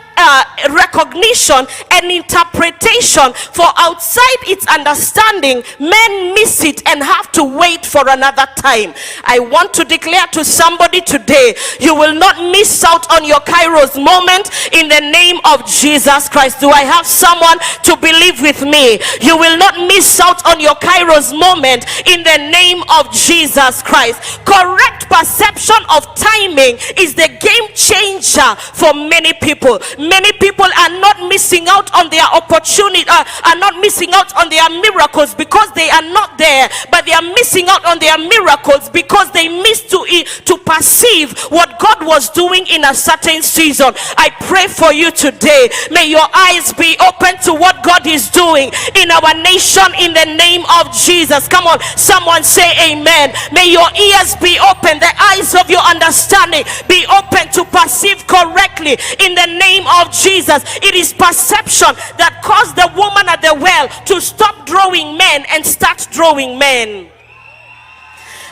recognition and interpretation, for outside its understanding men miss it and have to wait for another time. I want to declare to somebody today, you will not miss out on your Kairos moment in the name of Jesus Christ. Do I have someone to believe with me? You will not miss out on your Kairos moment in the name of Jesus Christ. Correct perception of timing is the game changer for many people. Many people are not missing out on their opportunity, are not missing out on their miracles because they are not there, but they are missing out on their miracles because they missed to perceive what God was doing in a certain season. I pray for you today. May your eyes be open to what God is doing in our nation in the name of Jesus. Come on, someone say amen. May your ears be open, the eyes of your understanding be open to perceive correctly in the name of Jesus. It is perception that caused the woman at the well to stop drawing men and start drawing men.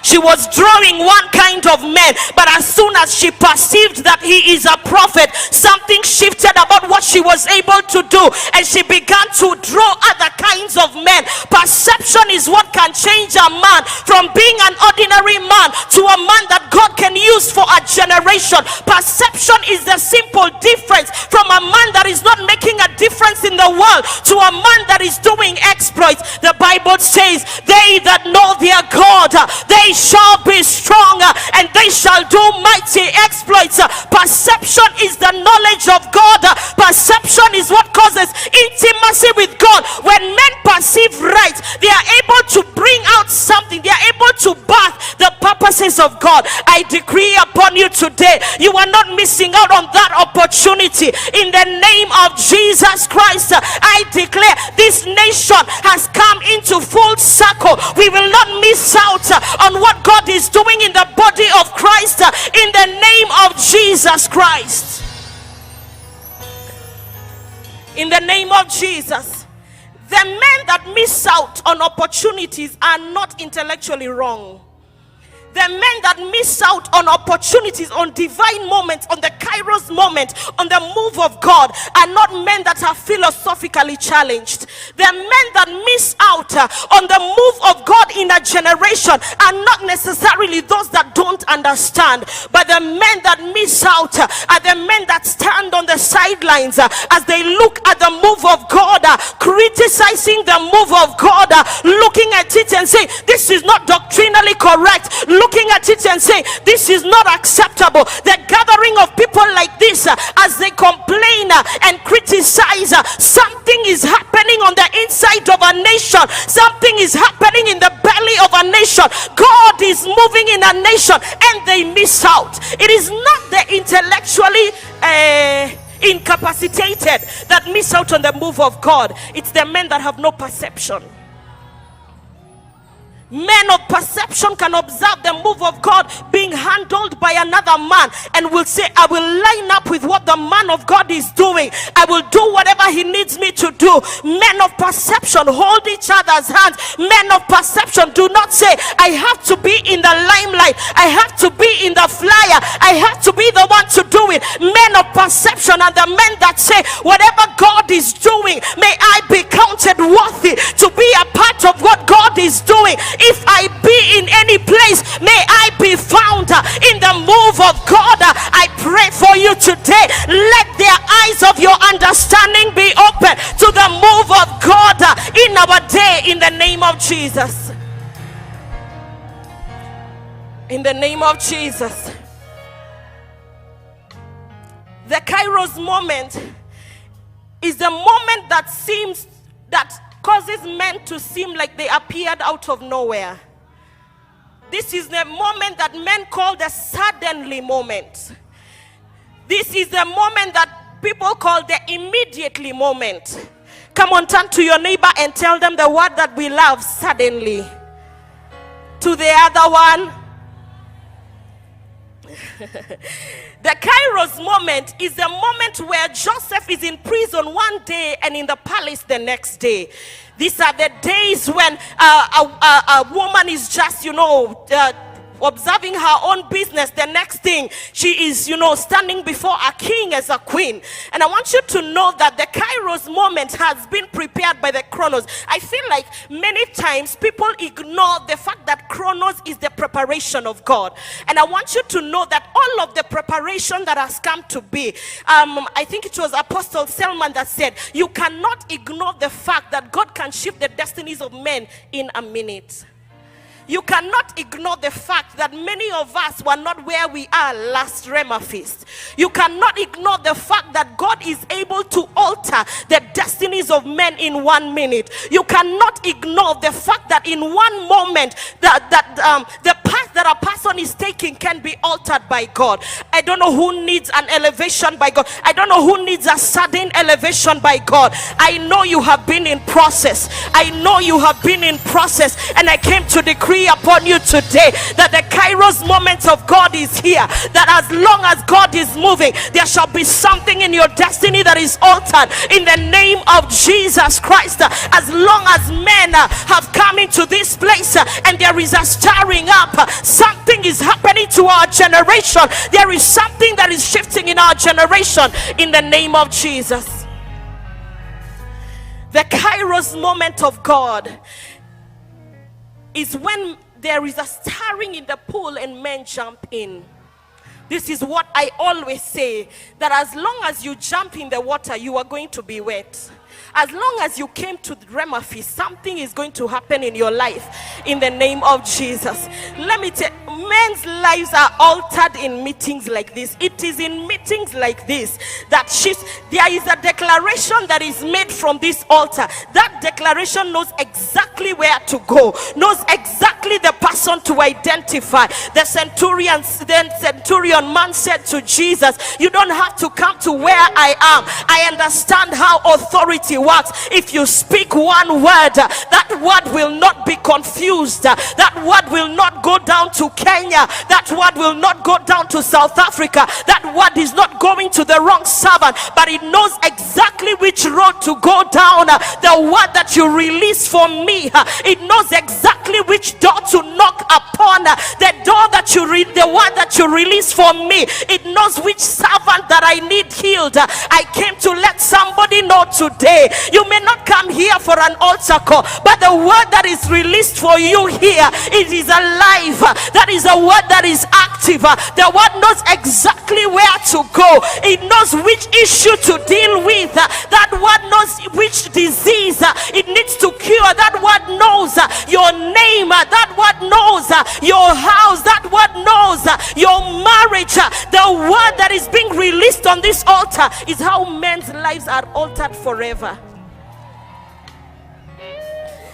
She was drawing one kind of man, but as soon as she perceived that he is a prophet, something shifted about what she was able to do, and she began to draw other kinds of men. Perception is what can change a man from being an ordinary man to a man that God can use for a generation. Perception is the simple difference from a man that is not making a difference in the world to a man that is doing exploits. The Bible says, they that know their God, they shall be strong and they shall do mighty exploits. Perception is the knowledge of God. Perception is what causes intimacy with God. When men perceive right, they are able to bring out something. They are able to birth the purposes of God. I decree upon you today, you are not missing out on that opportunity in the name of Jesus Christ. I declare this nation has come into full circle. We will not miss out on what God is doing in the body of Christ in the name of Jesus Christ. In the name of Jesus. The men that miss out on opportunities are not intellectually wrong. The men that miss out on opportunities, on divine moments, on the Kairos moment, on the move of God, are not men that are philosophically challenged. The men that miss out on the move of God in a generation are not necessarily those that don't understand, but the men that miss out are the men that stand on the sidelines as they look at the move of God, criticizing the move of God, looking at it and saying, this is not doctrinally correct, looking at it and saying, this is not acceptable. The gathering of people like this, as they complain and criticize, something is happening on the inside of a nation. Something is happening in the belly of a nation. God is moving in a nation and they miss out. It is not the intellectually incapacitated that miss out on the move of God. It's the men that have no perception. Men of perception can observe the move of God being handled by another man and will say, I will line up with what the man of God is doing. I will do whatever he needs me to do. Men of perception hold each other's hands. Men of perception do not say, I have to be in the limelight. I have to be in the flyer. I have to be the one to do it. Men of perception are the men that say, whatever God is doing, may I be counted worthy to be a part of what God is doing. If I be in any place, may I be found in the move of God. I pray for you today. Let their eyes of your understanding be open to the move of God in our day, in the name of Jesus. In the name of Jesus. The Kairos moment is the moment that causes men to seem like they appeared out of nowhere. This is the moment that men call the suddenly moment. This is the moment that people call the immediately moment. Come on, turn to your neighbor and tell them the word that we love, suddenly. To the other one, the Kairos moment is the moment where Joseph is in prison one day and in the palace the next day. These are the days when a woman is just, observing her own business. The next thing, she is, standing before a king as a queen. And I want you to know that the Kairos moment has been prepared by the Chronos. I feel like many times people ignore the fact that Chronos is the preparation of God. And I want you to know that all of the preparation that has come to be, I think it was Apostle Selman that said, you cannot ignore the fact that God can shift the destinies of men in a minute. You cannot ignore the fact that many of us were not where we are last Rhema feast. You cannot ignore the fact that God is able to alter the destinies of men in 1 minute. You cannot ignore the fact that in one moment the path that a person is taking can be altered by God. I don't know who needs an elevation by God. I don't know who needs a sudden elevation by God. I know you have been in process. I know you have been in process, and I came to decree upon you today that the Kairos moment of God is here, that as long as God is moving, there shall be something in your destiny that is altered in the name of Jesus Christ. As long as men have come into this place and there is a stirring up, something is happening to our generation. There is something that is shifting in our generation in the name of Jesus. The Kairos moment of God is when there is a stirring in the pool and men jump in. This is what I always say, that as long as you jump in the water, you are going to be wet. As long as you came to the Rhema feast, something is going to happen in your life in the name of Jesus. Let me tell you, men's lives are altered in meetings like this. It is in meetings like this that there is a declaration that is made from this altar. That declaration knows exactly where to go, knows exactly the person to identify. The centurion man said to Jesus, you don't have to come to where I am. I understand how authority works. If you speak one word, that word will not be confused. That word will not go down to Kenya. That word will not go down to South Africa. That word is not going to the wrong servant, but it knows exactly which road to go down. The word that you release for me, it knows exactly which door to knock upon. The door that the word that you release for me, it knows which servant that I need healed. I came to let somebody know today, you may not come here for an altar call, but the word that is released for you here, it is alive. That is a word that is active. The word knows exactly where to go. It knows which issue to deal with. That word knows which disease it needs to cure. That word knows your name. That word knows your house. That word knows your marriage. The word that is being released on this altar is how men's lives are altered forever.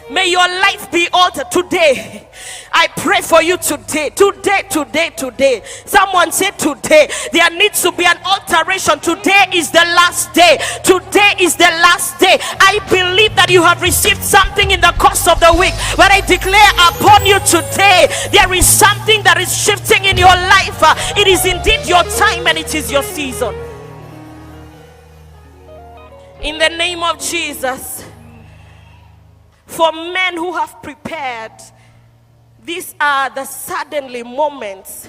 May your life be altered today. I pray for you today. Today. Someone said today. There needs to be an alteration. Today is the last day. Today is the last day. I believe that you have received something in the course of the week, but I declare upon you today, there is something that is shifting in your life. It is indeed your time and it is your season. In the name of Jesus. For men who have prepared, these are the suddenly moments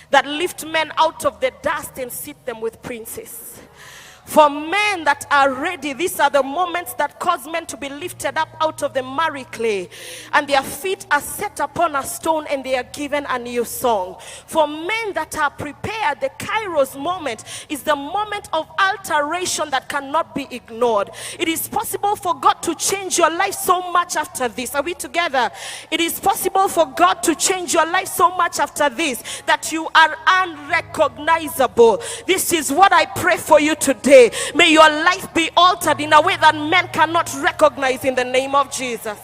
that lift men out of the dust and sit them with princes. For men that are ready, these are the moments that cause men to be lifted up out of the miry clay, and their feet are set upon a stone and they are given a new song. For men that are prepared, the Kairos moment is the moment of alteration that cannot be ignored. It is possible for God to change your life so much after this. Are we together? It is possible for God to change your life so much after this that you are unrecognizable. This is what I pray for you today. May your life be altered in a way that men cannot recognize in the name of Jesus.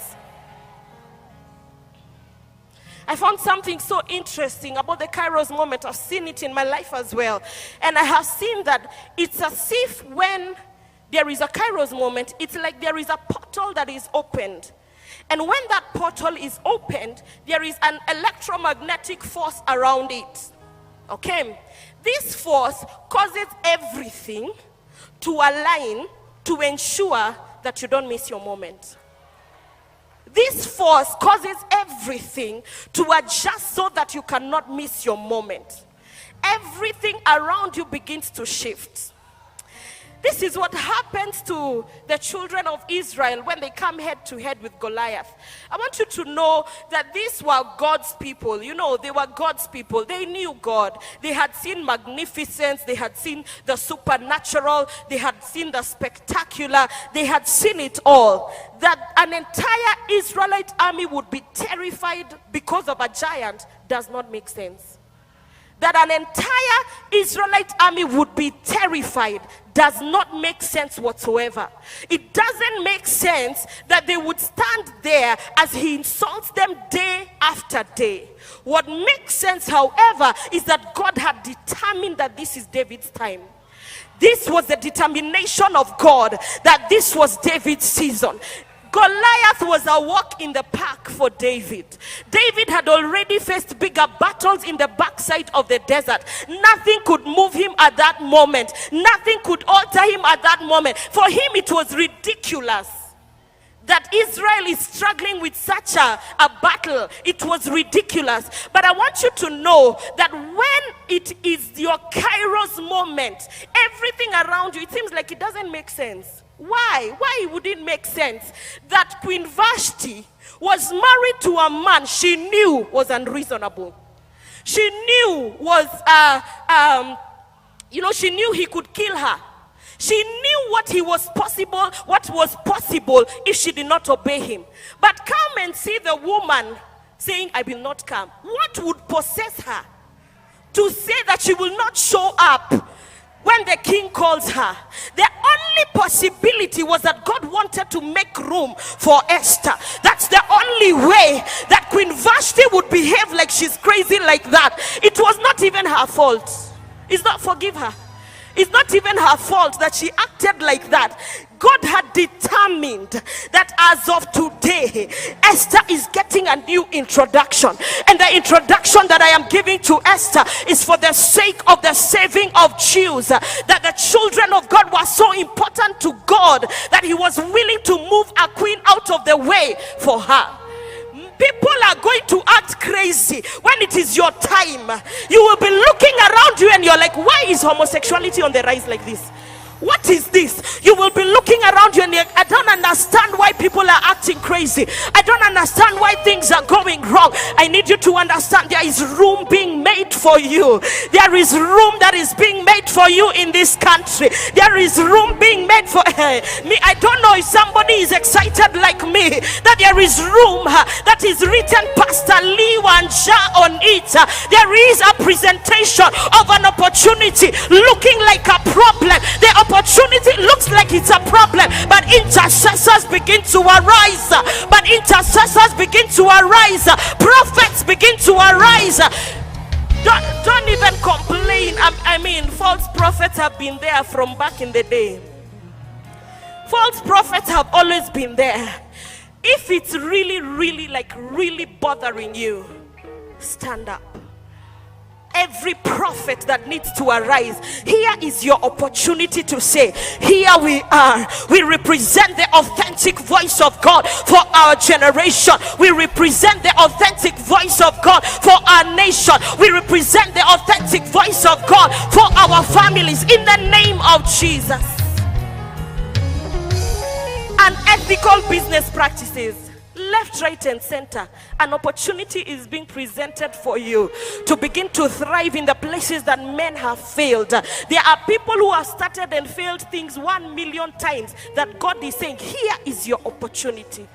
I found something so interesting about the Kairos moment. I've seen it in my life as well. And I have seen that it's as if when there is a Kairos moment, it's like there is a portal that is opened. And when that portal is opened, there is an electromagnetic force around it. Okay? This force causes everything to align to ensure that you don't miss your moment. This force causes everything to adjust so that you cannot miss your moment. Everything around you begins to shift. This is what happens to the children of Israel when they come head to head with Goliath. I want you to know that these were God's people. You know, they were God's people. They knew God. They had seen magnificence. They had seen the supernatural. They had seen the spectacular. They had seen it all. That an entire Israelite army would be terrified because of a giant does not make sense. That an entire Israelite army would be terrified does not make sense whatsoever. It doesn't make sense that they would stand there as he insults them day after day. What makes sense, however, is that God had determined that this is David's time. This was the determination of God that this was David's season. Goliath was a walk in the park for David. David had already faced bigger battles in the backside of the desert. Nothing could move him at that moment. Nothing could alter him at that moment. For him, it was ridiculous that Israel is struggling with such a battle. It was ridiculous. But I want you to know that when it is your Kairos moment, everything around you, it seems like it doesn't make sense. Why? Why would it make sense that Queen Vashti was married to a man she knew was unreasonable? She knew was, she knew he could kill her. She knew what was possible if she did not obey him. But come and see the woman saying, I will not come. What would possess her to say that she will not show up when the king calls her? The only possibility was that God wanted to make room for Esther. That's the only way that Queen Vashti would behave like she's crazy like that. It was not even her fault. It's not, forgive her. It's not even her fault that she acted like that. God had determined that as of today, Esther is getting a new introduction. And the introduction that I am giving to Esther is for the sake of the saving of Jews. That the children of God were so important to God that he was willing to move a queen out of the way for her. People are going to act crazy when it is your time. You will be looking around you and you're like, why is homosexuality on the rise like this? What is this? You will be looking around you and you're, I don't understand why people are acting crazy. I don't understand why things are going wrong. I need you to understand there is room being made for you. There is room that is being made for you in this country. There is room being made for me. I don't know if somebody is excited like me that there is room that is written Pastor Lee Wanja on it. There is a presentation of an opportunity looking like a problem. The opportunity looks like it's a problem, but intercessors begin to arise. Prophets begin to arise. Don't even complain. I mean, false prophets have been there from back in the day. False prophets have always been there. If it's really bothering you, stand up. Every prophet that needs to arise, here is your opportunity to say, here we are. We represent the authentic voice of God for our generation. We represent the authentic voice of God for our nation. We represent the authentic voice of God for our families in the name of Jesus. Unethical business practices, left, right, and center. An opportunity is being presented for you to begin to thrive in the places that men have failed. There are people who have started and failed things 1 million times that God is saying, here is your opportunity.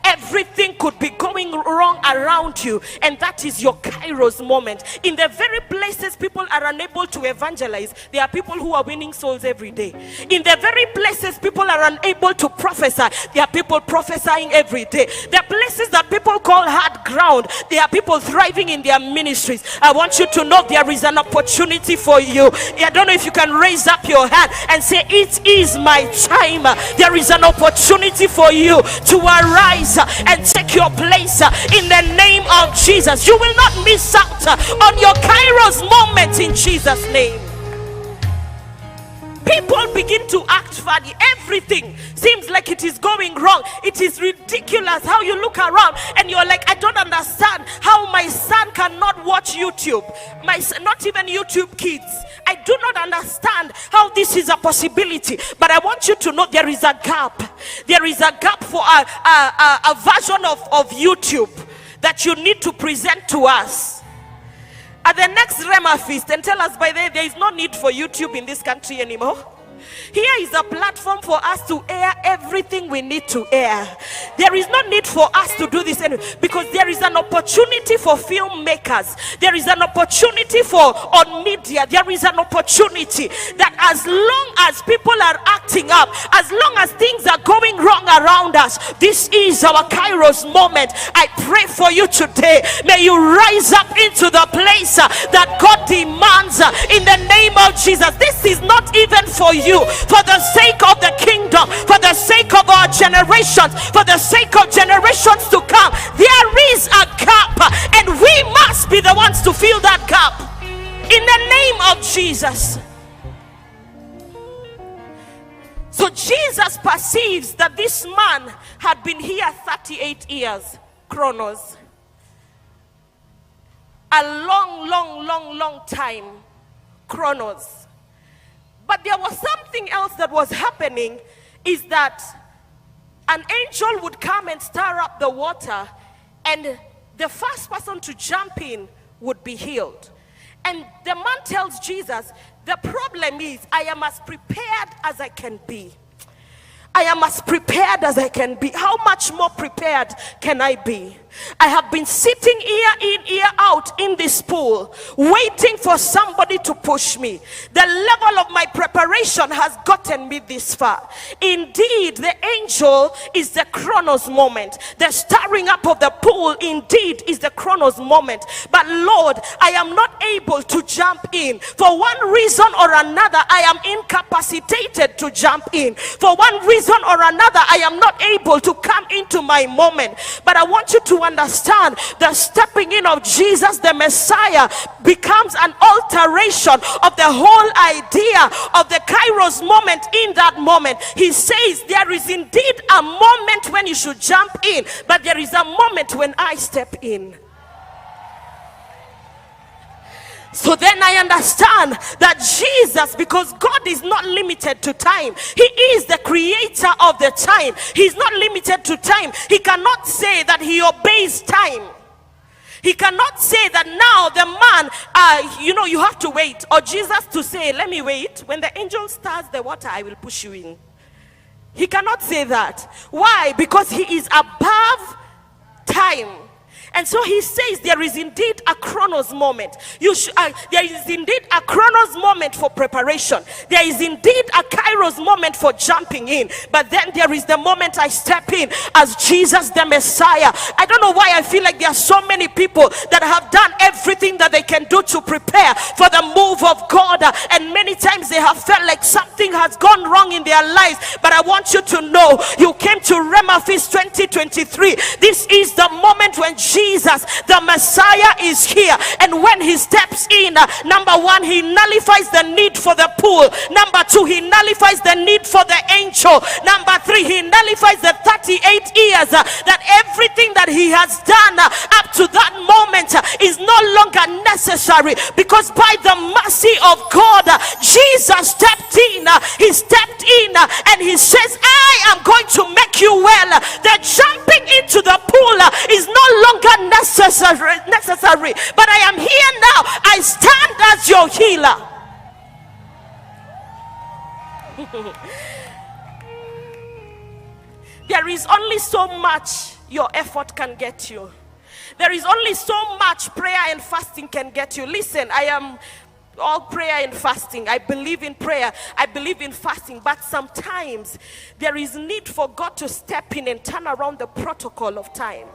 Everything could be going wrong around you, and that is your Kairos moment. In the very places people are unable to evangelize, there are people who are winning souls every day. In the very places people are unable to prophesy, there are people prophesying every day. The places that people call hard ground, there are people thriving in their ministries. I want you to know there is an opportunity for you. I don't know if you can raise up your hand and say, it is my time. There is an opportunity for you to arise and take your place in the name of Jesus. You will not miss out on your Kairos moment in Jesus' name. People begin to act funny. Everything seems like it is going wrong. It is ridiculous how you look around and you're like, I don't understand how my son cannot watch YouTube. My son, not even YouTube Kids. I do not understand how this is a possibility. But I want you to know there is a gap. There is a gap for a version of YouTube that you need to present to us at the next Rhema feast and tell us, by the way, there is no need for YouTube in this country anymore. Here is a platform for us to air everything we need to air. There is no need for us to do this anyway, because there is an opportunity for filmmakers. There is an opportunity for on media. There is an opportunity that as long as people are acting up, as long as things are going wrong around us, this is our Kairos moment. I pray for you today. May you rise up into the place that God demands in the name of Jesus. This is not even for you. For the sake of the kingdom, for the sake of our generations, for the sake of generations to come, there is a gap, and we must be the ones to fill that gap in the name of Jesus. So Jesus perceives that this man had been here 38 years, chronos, a long time, chronos. But there was something else that was happening, is that an angel would come and stir up the water, and the first person to jump in would be healed. And the man tells Jesus, the problem is I am as prepared as I can be. I am as prepared as I can be. How much more prepared can I be? I have been sitting ear in, ear out in this pool, waiting for somebody to push me. The level of my preparation has gotten me this far. Indeed, the angel is the chronos moment. The stirring up of the pool indeed is the chronos moment. But Lord, I am not able to jump in. For one reason or another, I am incapacitated to jump in. For one reason or another, I am not able to come into my moment. But I want you to understand the stepping in of Jesus the Messiah becomes an alteration of the whole idea of the Kairos moment. In that moment, he says there is indeed a moment when you should jump in, but there is a moment when I step in. So then I understand that Jesus, because God is not limited to time, he is the creator of the time. He's not limited to time. He cannot say that he obeys time. He cannot say that now the man, you have to wait. Or Jesus to say, let me wait. When the angel stirs the water, I will push you in. He cannot say that. Why? Because he is above time. And so he says there is indeed a chronos moment. There is indeed a chronos moment for preparation. There is indeed a Kairos moment for jumping in. But then there is the moment I step in as Jesus the Messiah. I don't know why I feel like there are so many people that have done everything that they can do to prepare for the move of God. And many times they have felt like something has gone wrong in their lives. But I want you to know, you came to Rhema Feast 2023. This is the moment when Jesus the Messiah is here, and when he steps in, number one, he nullifies the need for the pool. Number two, he nullifies the need for the angel. Number three, he nullifies the 38 years that everything that he has done up to that moment is no longer necessary, because by the mercy of God, Jesus stepped in. He stepped in and he says, I am going to make you well. The jumping into the pool is no longer necessary, but I am here now. I stand as your healer. There is only so much your effort can get you. There is only so much prayer and fasting can get you. Listen, I am all prayer and fasting. I believe in prayer. I believe in fasting. But sometimes there is need for God to step in and turn around the protocol of time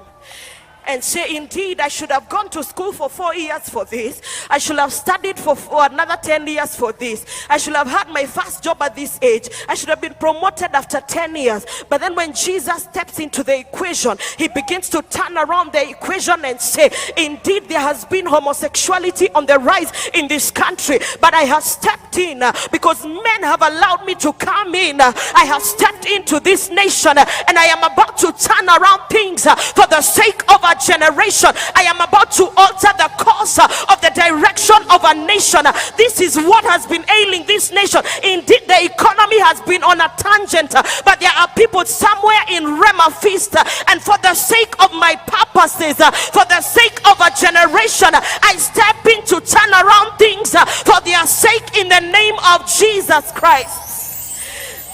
and say, indeed, I should have gone to school for 4 years for this. I should have studied for another 10 years for this. I should have had my first job at this age. I should have been promoted after 10 years. But then when Jesus steps into the equation, he begins to turn around the equation and say, indeed, there has been homosexuality on the rise in this country, but I have stepped in because men have allowed me to come in. I have stepped into this nation and I am about to turn around things for the sake of a generation. I am about to alter the course of the direction of a nation. This is what has been ailing this nation. Indeed, the economy has been on a tangent, but there are people somewhere in Rhema Feast, and for the sake of my purposes, for the sake of a generation, I step in to turn around things for their sake in the name of Jesus Christ.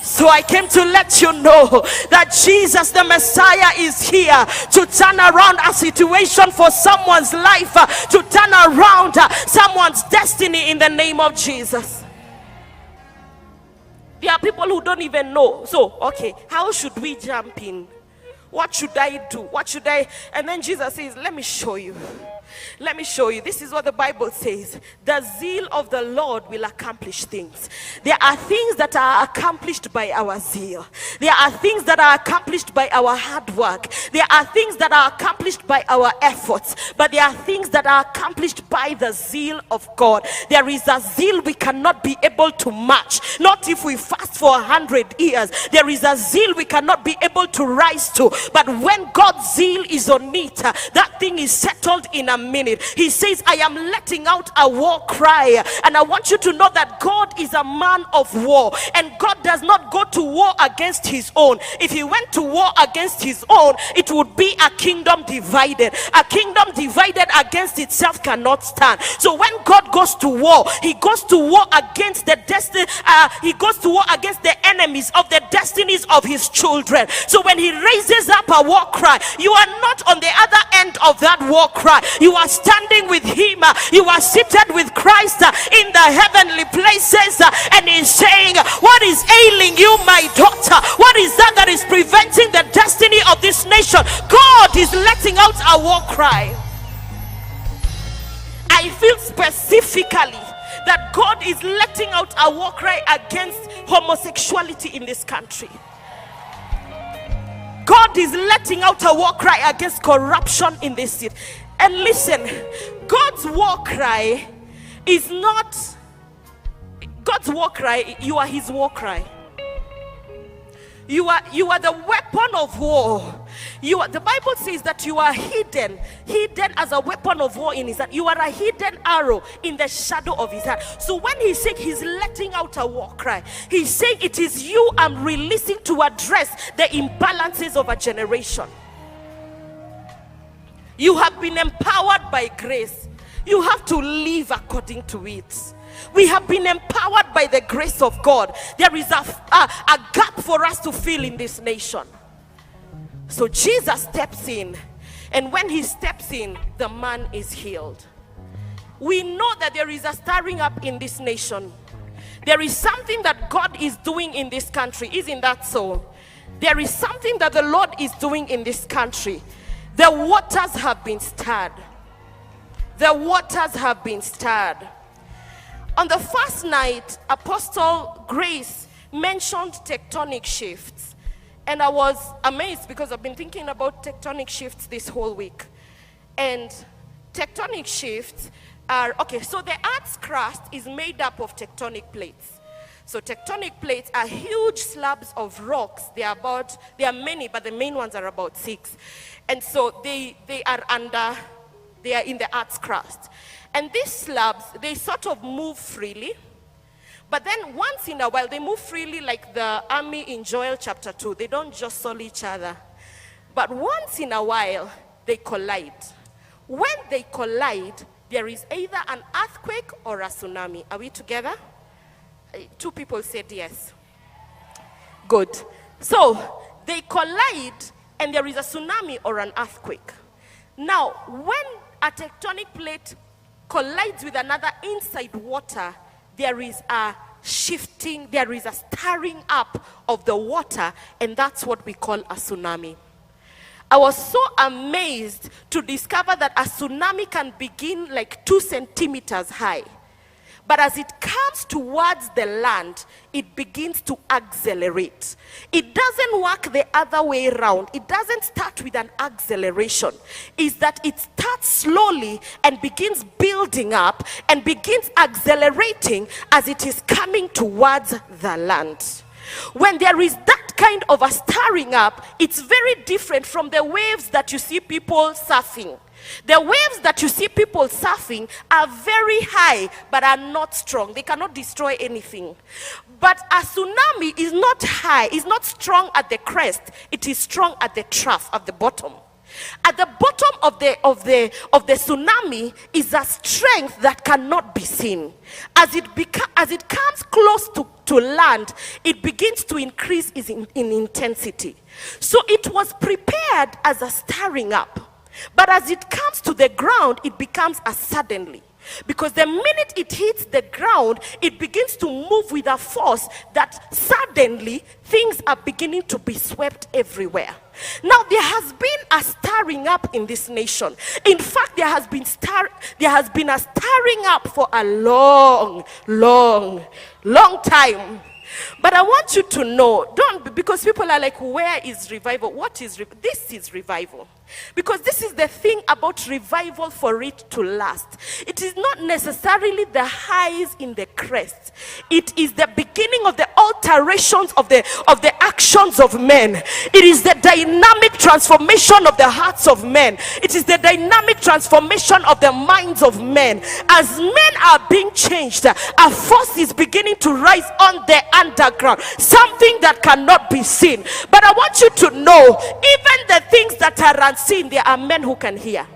So I came to let you know that Jesus the Messiah is here to turn around a situation for someone's life, to turn around someone's destiny in the name of Jesus. There are people who don't even know. So, okay, how should we jump in? What should I do? What should I? And then Jesus says, let me show you. Let me show you. This is what the Bible says. The zeal of the Lord will accomplish things. There are things that are accomplished by our zeal. There are things that are accomplished by our hard work. There are things that are accomplished by our efforts. But there are things that are accomplished by the zeal of God. There is a zeal we cannot be able to match. Not if we fast for 100 years. There is a zeal we cannot be able to rise to. But when God's zeal is on it, that thing is settled in a minute. He says, I am letting out a war cry. And I want you to know that God is a man of war. And God does not go to war against his own. If he went to war against his own, it would be a kingdom divided. A kingdom divided against itself cannot stand. So when God goes to war, he goes to war against the destiny. He goes to war against the enemies of the destinies of his children. So when he raises up a war cry, you are not on the other end of that war cry. You are standing with him. You are seated with Christ in the heavenly places, and he's saying, what is ailing you, my daughter? What is that is preventing the destiny of this nation? God is letting out a war cry. I feel specifically that God is letting out a war cry against homosexuality in this country. God is letting out a war cry against corruption in this city. And listen, God's war cry is not God's war cry. You are his war cry. You are the weapon of war. The Bible says that you are hidden as a weapon of war in his hand. You are a hidden arrow in the shadow of his hand. So when he said he's letting out a war cry, he's saying it is you I'm releasing to address the imbalances of a generation. You have been empowered by grace. You have to live according to it. We have been empowered by the grace of God. There is a gap for us to fill in this nation. So Jesus steps in And when he steps in, the man is healed. We know that there is a stirring up in this nation. There is something that God is doing in this country. Isn't that so? There is something that the Lord is doing in this country. The waters have been stirred. The waters have been stirred. On the first night, Apostle Grace mentioned tectonic shifts. And I was amazed because I've been thinking about tectonic shifts this whole week. And tectonic shifts are, okay, so the Earth's crust is made up of tectonic plates. So tectonic plates are huge slabs of rocks. They are many, but the main ones are about 6. And so they are in the Earth's crust. And these slabs, they sort of move freely. But then once in a while, they move freely like the army in Joel chapter 2. They don't jostle each other. But once in a while, they collide. When they collide, there is either an earthquake or a tsunami. Are we together? 2 people said yes. Good. So they collide and there is a tsunami or an earthquake. Now, when a tectonic plate collides with another inside water, there is a shifting, there is a stirring up of the water, and that's what we call a tsunami. I was so amazed to discover that a tsunami can begin like 2 centimeters high. But as it comes towards the land, it begins to accelerate. It doesn't work the other way around. It doesn't start with an acceleration. It's that it starts slowly and begins building up and begins accelerating as it is coming towards the land. When there is that kind of a stirring up, it's very different from the waves that you see people surfing. The waves that you see people surfing are very high but are not strong. They cannot destroy anything. But a tsunami is not high, is not strong at the crest. It is strong at the trough, at the bottom. At the bottom of the tsunami is a strength that cannot be seen. As it comes close to land, it begins to increase in intensity. So it was prepared as a stirring up. But as it comes to the ground, it becomes a suddenly. Because the minute it hits the ground, it begins to move with a force that suddenly things are beginning to be swept everywhere. Now, there has been a stirring up in this nation. In fact, there has been a stirring up for a long time. But I want you to know, because people are like, where is revival? What is revival? This is revival. Because this is the thing about revival for it to last. It is not necessarily the highs in the crest. It is the beginning of the alterations of the actions of men. It is the dynamic transformation of the hearts of men. It is the dynamic transformation of the minds of men. As men are being changed, a force is beginning to rise on the underground. Something that cannot be seen. But I want you to know, even the things that are unseen, there are men who can hear.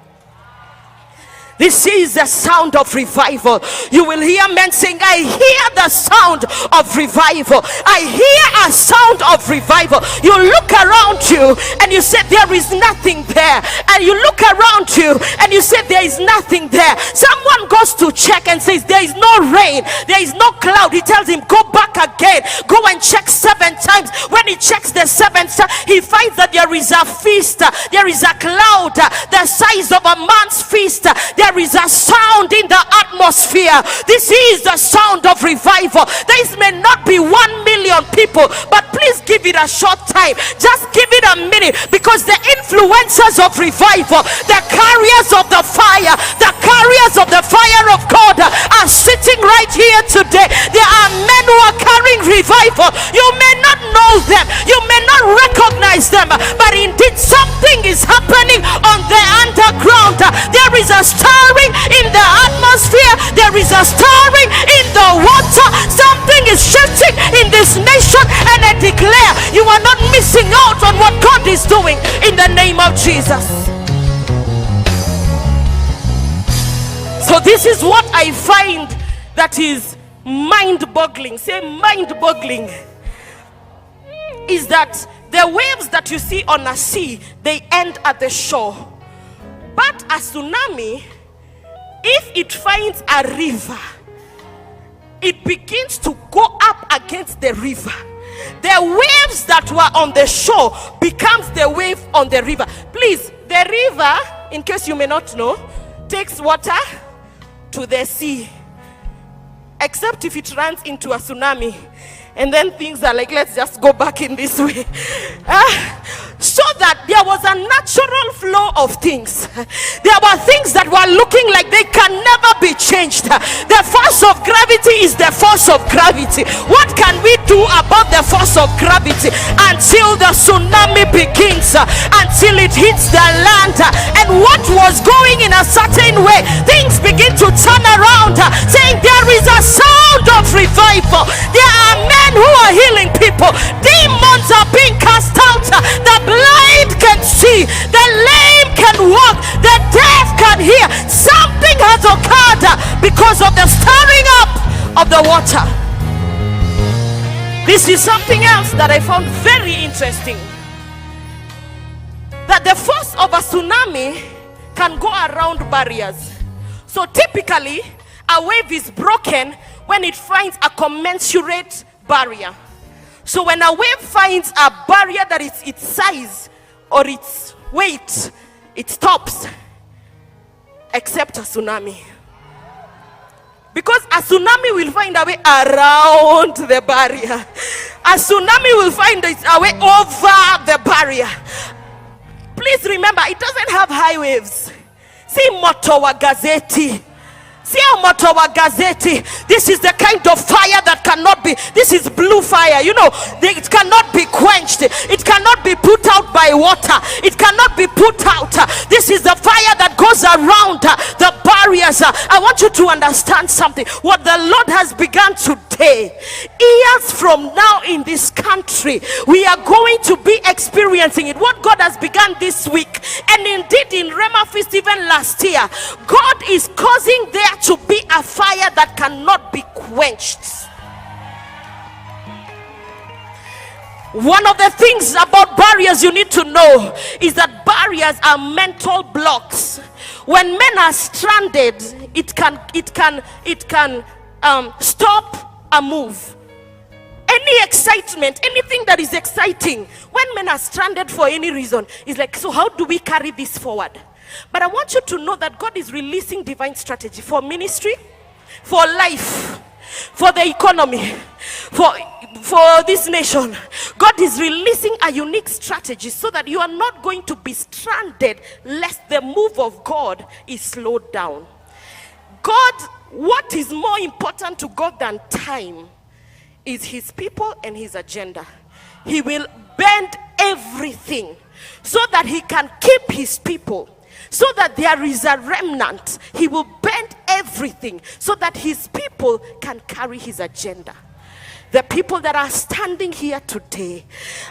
This is the sound of revival. You will hear men saying, I hear the sound of revival. I hear a sound of revival. You look around you and you say there is nothing there. And you look around you and you say there is nothing there. Someone goes to check and says there is no rain, there is no cloud. He tells him, go back again. Go and check 7 times. When he checks the 7th time, he finds that there is a feast. There is a cloud the size of a man's fist. There is a sound in the atmosphere. This is the sound of revival. This may not be 1 million people, but please give it a short time. Just give it a minute, because the influencers of revival, the carriers of the fire of God are sitting right here today. There are men who are carrying revival. You may not know them, you may not recognize them, but indeed something is happening on the underground. There is a stirring in the atmosphere. There is a stirring in the water. Something is shifting in this nation, and I declare you are not missing out on what God is doing in the name of Jesus. So this is what I find that is mind-boggling. Say mind-boggling. Is that the waves that you see on a sea, they end at the shore. But a tsunami, if it finds a river, it begins to go up against the river. The waves that were on the shore becomes the wave on the river. Please, the river, in case you may not know, takes water to the sea, except if it runs into a tsunami, and then things are like, let's just go back in this way. So that there was a natural flow of things. There were things that were looking like they can never be changed. The force of gravity is the force of gravity. What can we do about the force of gravity until the tsunami begins, until it hits the land? And what was going in a certain way, things begin to turn around, saying there is a sound of revival. There are men who are healing people. Demons are being cast out. The blind can see, the lame can walk, the deaf can hear. Something has occurred because of the stirring up of the water. This is something else that I found very interesting, that the force of a tsunami can go around barriers. So typically a wave is broken when it finds a commensurate barrier. So when a wave finds a barrier that is its size or its weight, it stops, except a tsunami. Because a tsunami will find a way around the barrier. A tsunami will find a way over the barrier. Please remember, it doesn't have high waves. See moto wa gazeti. This is the kind of fire that cannot be, this is blue fire, you know, it cannot be quenched, it cannot be put out by water, it cannot be put out. This is the fire that goes around the barriers. I want you to understand something. What the Lord has begun today, years from now in this country, we are going to be experiencing it. What God has begun this week, and indeed in Rhema Feast even last year, God is causing there to be a fire that cannot be quenched. One of the things about barriers you need to know is that barriers are mental blocks. When men are stranded, it can stop a move. Any excitement, anything that is exciting, when men are stranded for any reason, is like, so how do we carry this forward? But I want you to know that God is releasing divine strategy for ministry, for life, for the economy, for this nation. God is releasing a unique strategy so that you are not going to be stranded lest the move of God is slowed down. God, what is more important to God than time is his people and his agenda. He will bend everything so that he can keep his people. So that there is a remnant. He will bend everything so that his people can carry his agenda. The people that are standing here today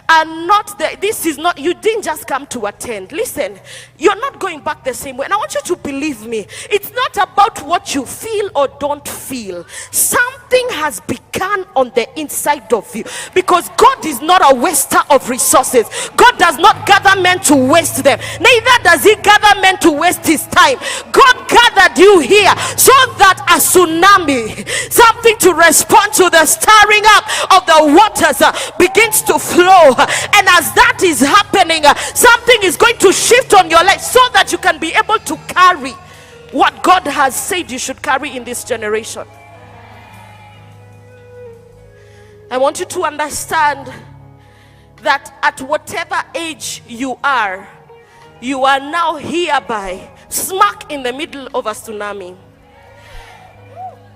are not this is not, you didn't just come to attend. Listen, you're not going back the same way. And I want you to believe me, it's not about what you feel or don't feel. Something has begun on the inside of you, because God is not a waster of resources. God does not gather men to waste them, neither does he gather men to waste his time. God gathered you here so that a tsunami, something to respond to the stirring up of the waters, begins to flow. And as that is happening, something is going to shift on your life so that you can be able to carry what God has said you should carry in this generation. I want you to understand that at whatever age you are now hereby smack in the middle of a tsunami.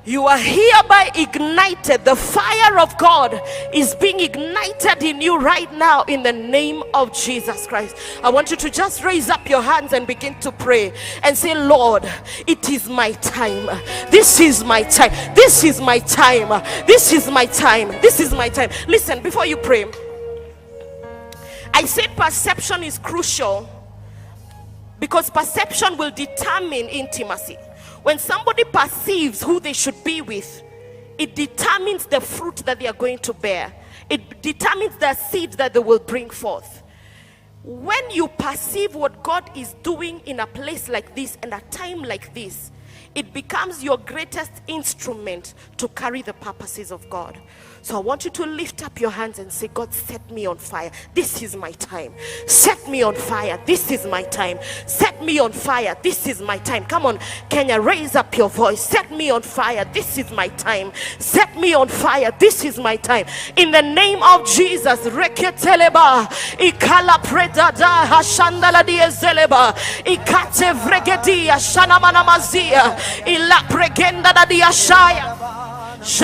You are hereby ignited. The fire of God is being ignited in you right now in the name of Jesus Christ. I want you to just raise up your hands and begin to pray and say, Lord, it is my time. This is my time. This is my time. This is my time. This is my time. Listen, before you pray, I say perception is crucial, because perception will determine intimacy. When somebody perceives who they should be with, it determines the fruit that they are going to bear. It determines the seed that they will bring forth. when you perceive what God is doing in a place like this and a time like this, it becomes your greatest instrument to carry the purposes of God. So I want you to lift up your hands and say, God, set me on fire. This is my time. Set me on fire. This is my time. Set me on fire. This is my time. Come on, Kenya, raise up your voice. Set me on fire. This is my time. Set me on fire. This is my time. In the name of Jesus. Reketeleba. Ikala predada. Hashandala dieseleba. Ikate vregedia. Shanamana mazia. Ila pregenda da diashaya. Yes,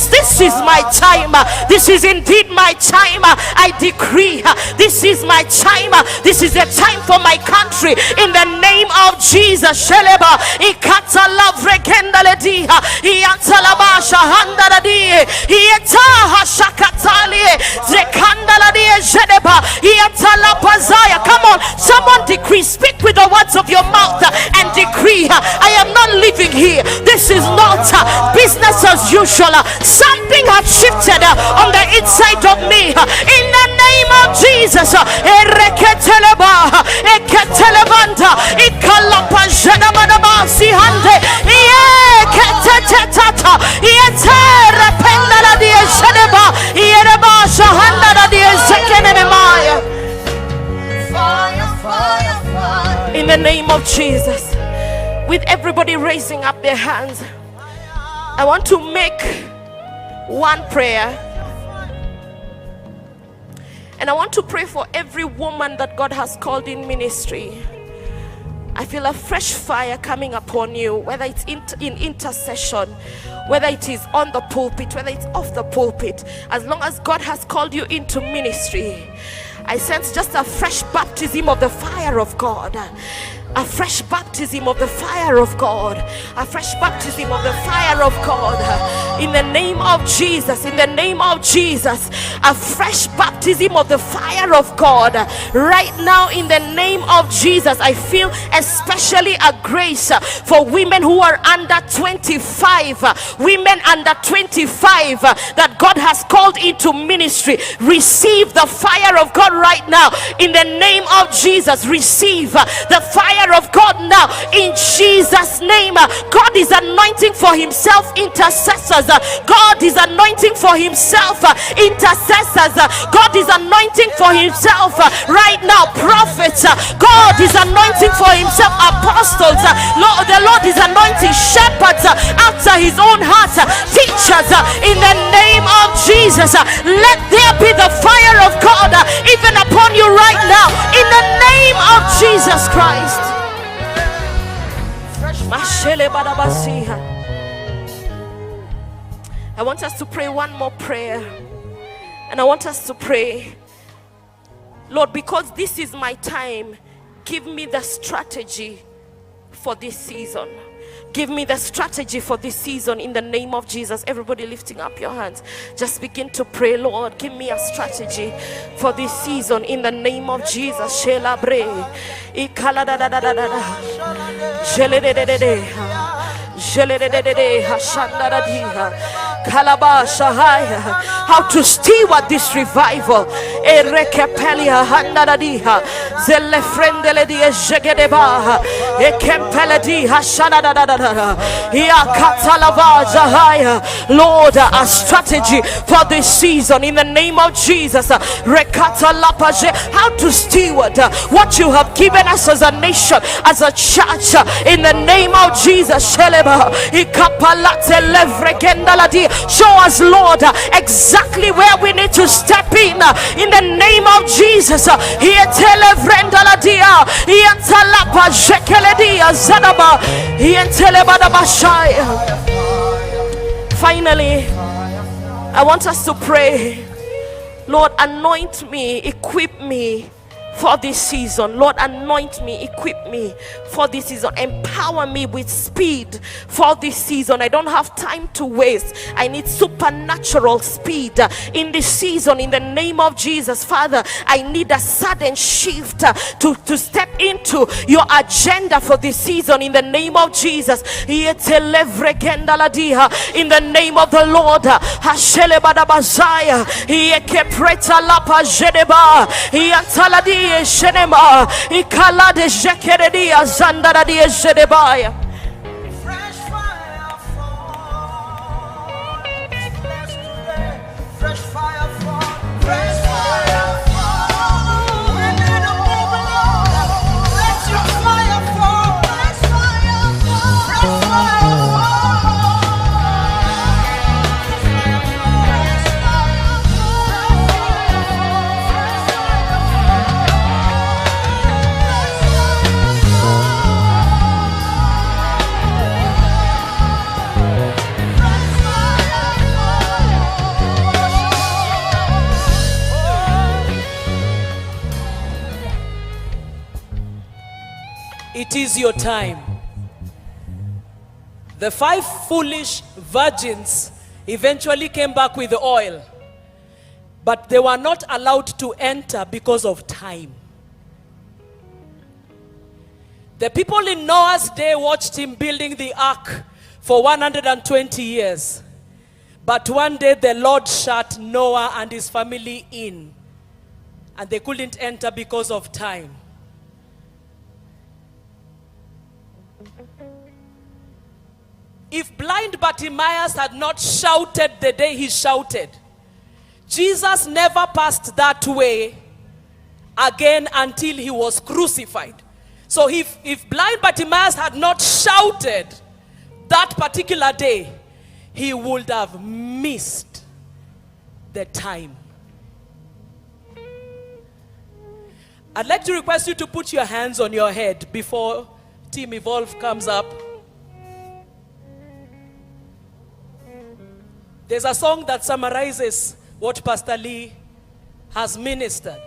this is my time. This is indeed my time. I decree this is my time. This is a time for my country. In the name of Jesus. Sheleba ikata lavregenda lediha iantalaba shahanda ladi ietaha shakatali zekanda ladi jedeba iantalapazaya. Come on, someone decree. Speak with the words of your mouth and decree. I am not living here. This is not business as usual. Something has shifted on the inside of me. In the name of Jesus. In the name of Jesus. With everybody raising up their hands, I want to make one prayer, and I want to pray for every woman that God has called in ministry. I feel a fresh fire coming upon you, whether it's in intercession, whether it is on the pulpit, whether it's off the pulpit. As long as God has called you into ministry, I sense just a fresh baptism of the fire of God. A fresh baptism of the fire of God. A fresh baptism of the fire of God. In the name of Jesus. In the name of Jesus. A fresh baptism of the fire of God. Right now, in the name of Jesus, I feel especially a grace for women who are under 25. Women under 25 that God has called into ministry. Receive the fire of God right now. In the name of Jesus. Receive the fire of God now in Jesus' name. God is anointing for himself intercessors. God is anointing for himself intercessors. God is anointing for himself right now prophets. God is anointing for himself apostles. The Lord is anointing shepherds after his own heart, teachers in the name of Jesus. Let there be the fire of God even upon you right now in the name of Jesus Christ. I want us to pray one more prayer, and I want us to pray, Lord, because this is my time, give me the strategy for this season. Give me the strategy for this season in the name of Jesus. Everybody lifting up your hands. Just begin to pray, Lord, give me a strategy for this season in the name of Jesus. How to steward this revival. Lord, a strategy for this season in the name of Jesus. How to steward what you have given us as a nation, as a church, in the name of Jesus. Show us, Lord, exactly where we need to step in the name of Jesus. Finally, I want us to pray, Lord, anoint me, equip me for this season. Lord, anoint me, equip me for this season, empower me with speed for this season. I don't have time to waste. I need supernatural speed in this season in the name of Jesus. Father, I need a sudden shift to step into your agenda for this season in the name of Jesus. In the name of the Lord, Shenema, Ikala de Jekeredia, Zandara de Jedebaya. Fresh fire fall. Bless today. Fresh fire fall. Fresh fire fall. We need a move, Lord. Let your fire fall. Fresh fire fall. Fresh fire It is your time. The 5 foolish virgins eventually came back with the oil, but they were not allowed to enter because of time. The people in Noah's day watched him building the ark for 120 years. But one day the Lord shut Noah and his family in, and they couldn't enter because of time. If blind Bartimaeus had not shouted the day he shouted, Jesus never passed that way again until he was crucified. So if blind Bartimaeus had not shouted that particular day, he would have missed the time. I'd like to request you to put your hands on your head before Team Evolve comes up. There's a song that summarizes what Pastor Lee has ministered.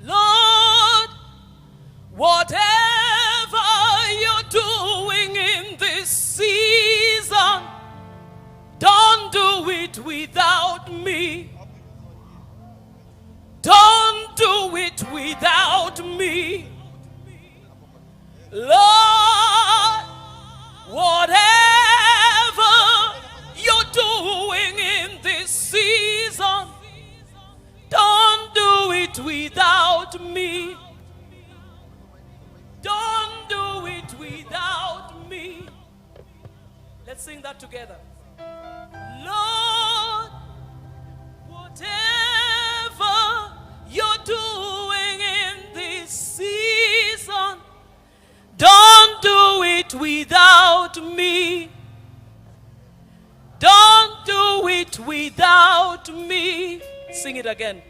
Lord, whatever you're doing in this season, don't do it without me. Don't do it without me. Lord, whatever you're doing in this season, don't do it without me. Don't do it without me. Let's sing that together. Lord, whatever you're doing in this season, don't do it without me. Don't do it without me. Sing it again.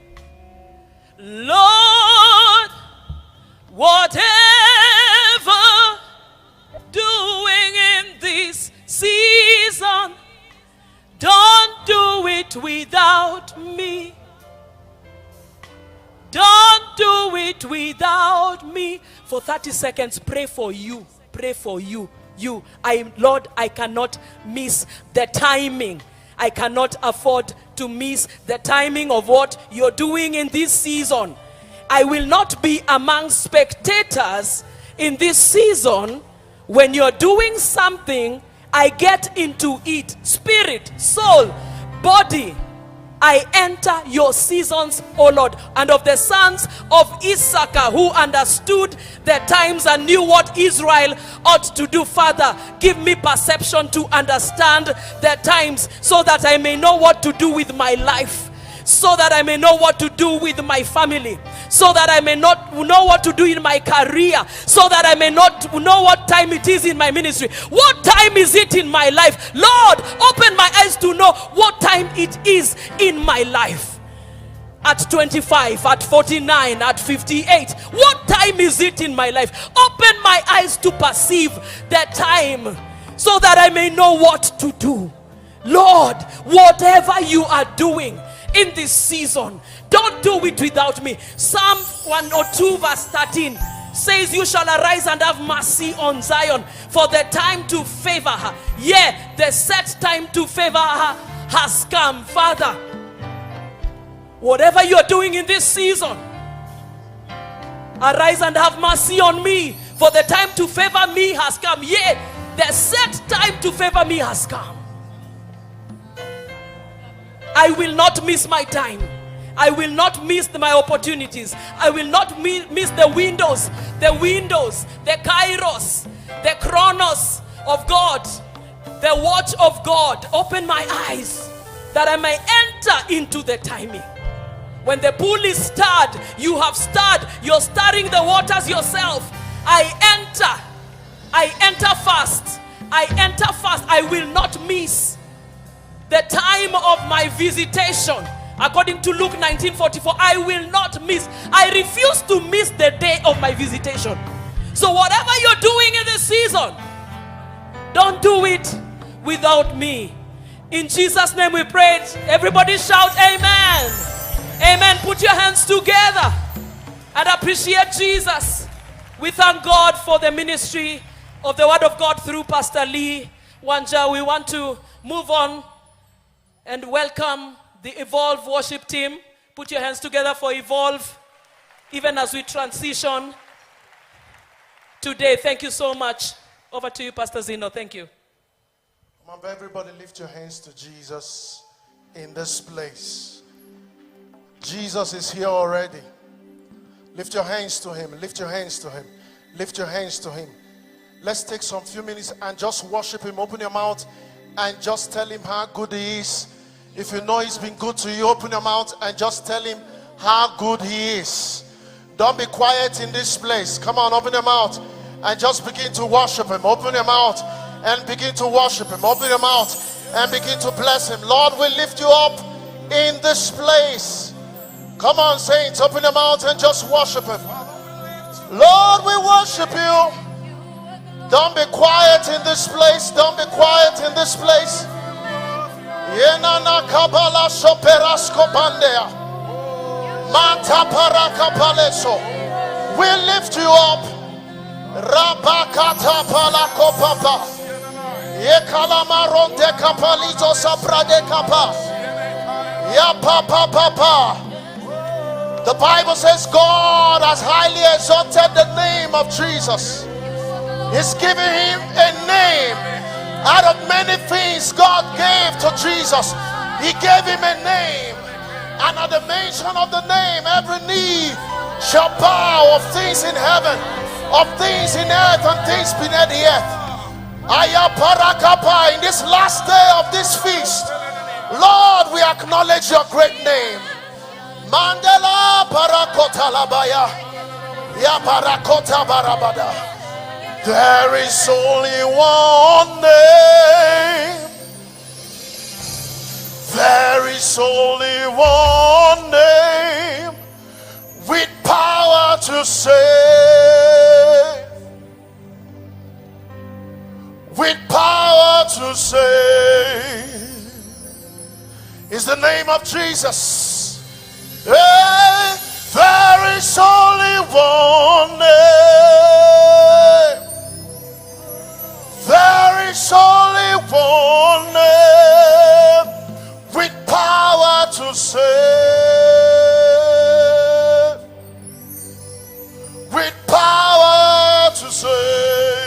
Lord, whatever doing in this season, don't do it without me. Don't do it without me. For 30 seconds, pray for you. Pray for you. Lord, I cannot miss the timing. I cannot afford to miss the timing of what you're doing in this season. I will not be among spectators in this season. When you're doing something, I get into it. Spirit, soul, body. I enter your seasons, O Lord. And of the sons of Issachar who understood the times and knew what Israel ought to do, Father, give me perception to understand the times so that I may know what to do with my life, so that I may know what to do with my family, so that I may not know what to do in my career, so that I may not know what time it is in my ministry. What time is it in my life? Lord, open my eyes to know what time it is in my life. At 25, at 49, at 58, what time is it in my life? Open my eyes to perceive the time so that I may know what to do. Lord, whatever you are doing in this season, don't do it without me. Psalm 102 verse 13 says, you shall arise and have mercy on Zion, for the time to favor her, yeah, the set time to favor her has come. Father, whatever you are doing in this season, arise and have mercy on me, for the time to favor me has come. Yeah, the set time to favor me has come. I will not miss my time. I will not miss my opportunities. I will not miss the windows, the Kairos, the Chronos of God, the watch of God. Open my eyes that I may enter into the timing. When the pool is stirred, you have stirred, you're stirring the waters yourself. I enter fast. I will not miss the time of my visitation. According to Luke 19:44, I will not miss. I refuse to miss the day of my visitation. So whatever you're doing in this season, don't do it without me. In Jesus' name we pray. Everybody shout amen. Amen. Put your hands together and appreciate Jesus. We thank God for the ministry of the Word of God through Pastor Lee Wanja. We want to move on and welcome the Evolve worship team. Put your hands together for Evolve, even as we transition today. Thank you so much. Over to you, Pastor Zino. Thank you. Come on, everybody, lift your hands to Jesus in this place. Jesus is here already. Lift your hands to him. Lift your hands to him. Lift your hands to him. Let's take some few minutes and just worship him. Open your mouth and just tell him how good he is. If you know he's been good to you, open your mouth and just tell him how good he is. Don't be quiet in this place. Come on, open your mouth and just begin to worship him. Open your mouth and begin to worship him. Open your mouth and begin to bless him. Lord, we lift you up in this place. Come on, saints, open your mouth and just worship him. Lord, we worship you. Don't be quiet in this place. Don't be quiet in this place. Yenana kabala soperasko bandea. Mata paraka paleso. We lift you up. Rabakata palako papa. Yekalama ronde kapalito saprade kapa. Ya papa papa. The Bible says God has highly exalted the name of Jesus. He's giving him a name. Out of many things God gave to Jesus, he gave him a name. And at the mention of the name, every knee shall bow of things in heaven, of things in earth, and things beneath the earth. Ayaparakapa, in this last day of this feast, Lord, we acknowledge your great name. Mandela Barakota Labaya, Ya Barakota Barabada. There is only one name. There is only one name with power to save. With power to save is the name of Jesus. Hey, there is only one name. There is only one name with power to save. With power to save.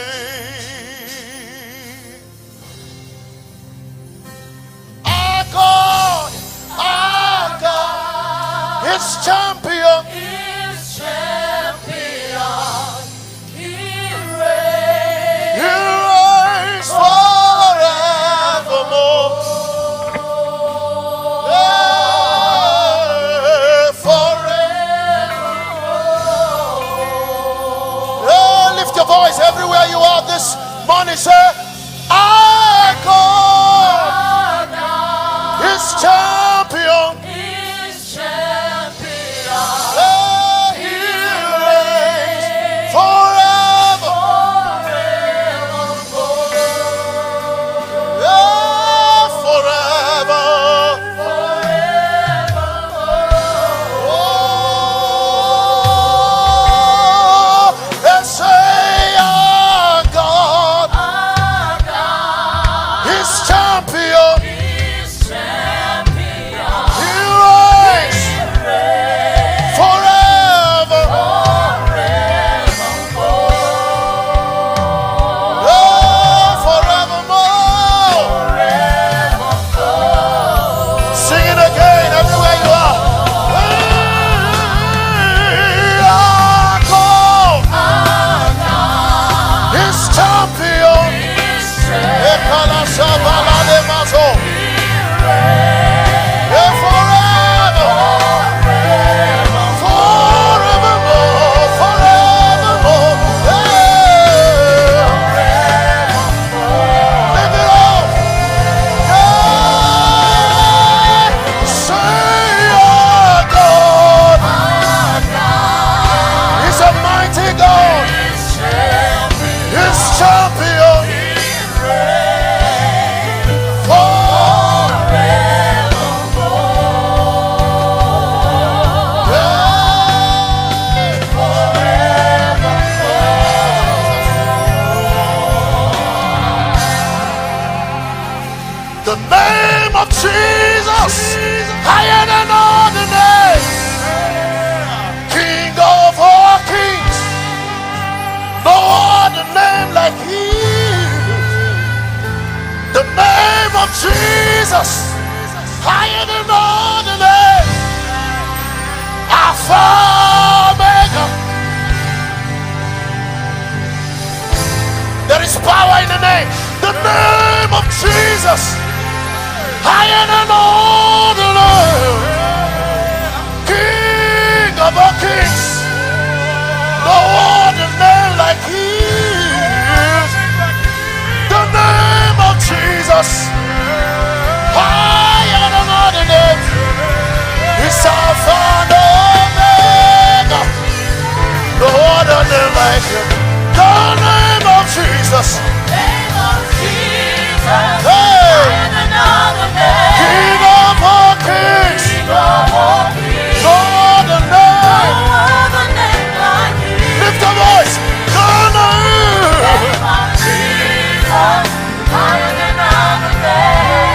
Our God is champion. Is champion. He reigns forevermore. Forevermore. Lift your voice everywhere you are this morning. Say, our God is champion. Sing it again everywhere you are. We are God. His champion. Ekala Shabala de Mazo. Forever. Forevermore. Forevermore. Live it up. Say our God. He's a mighty God. His champion. The name of Jesus, higher than all the names, King of all kings, no other name like Him. The name of Jesus, higher than all the names, Alpha Omega. There is power in the name. The name of Jesus, higher than all the Lord, King of all kings, no other name like His. The name of Jesus, higher than all the names, is Alpha and Omega, no other name like Him. The name of Jesus, hey! King of all kings, no other name. Lift your voice. The name.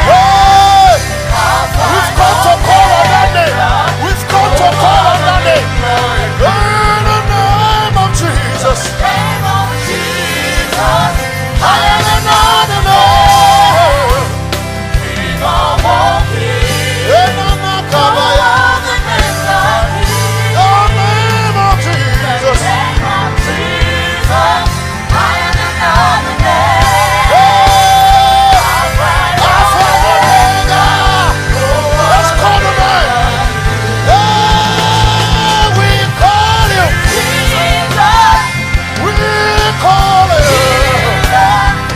Hey! We've come to call on that name. We've come to call on that name. In the name of Jesus. Higher than all the name.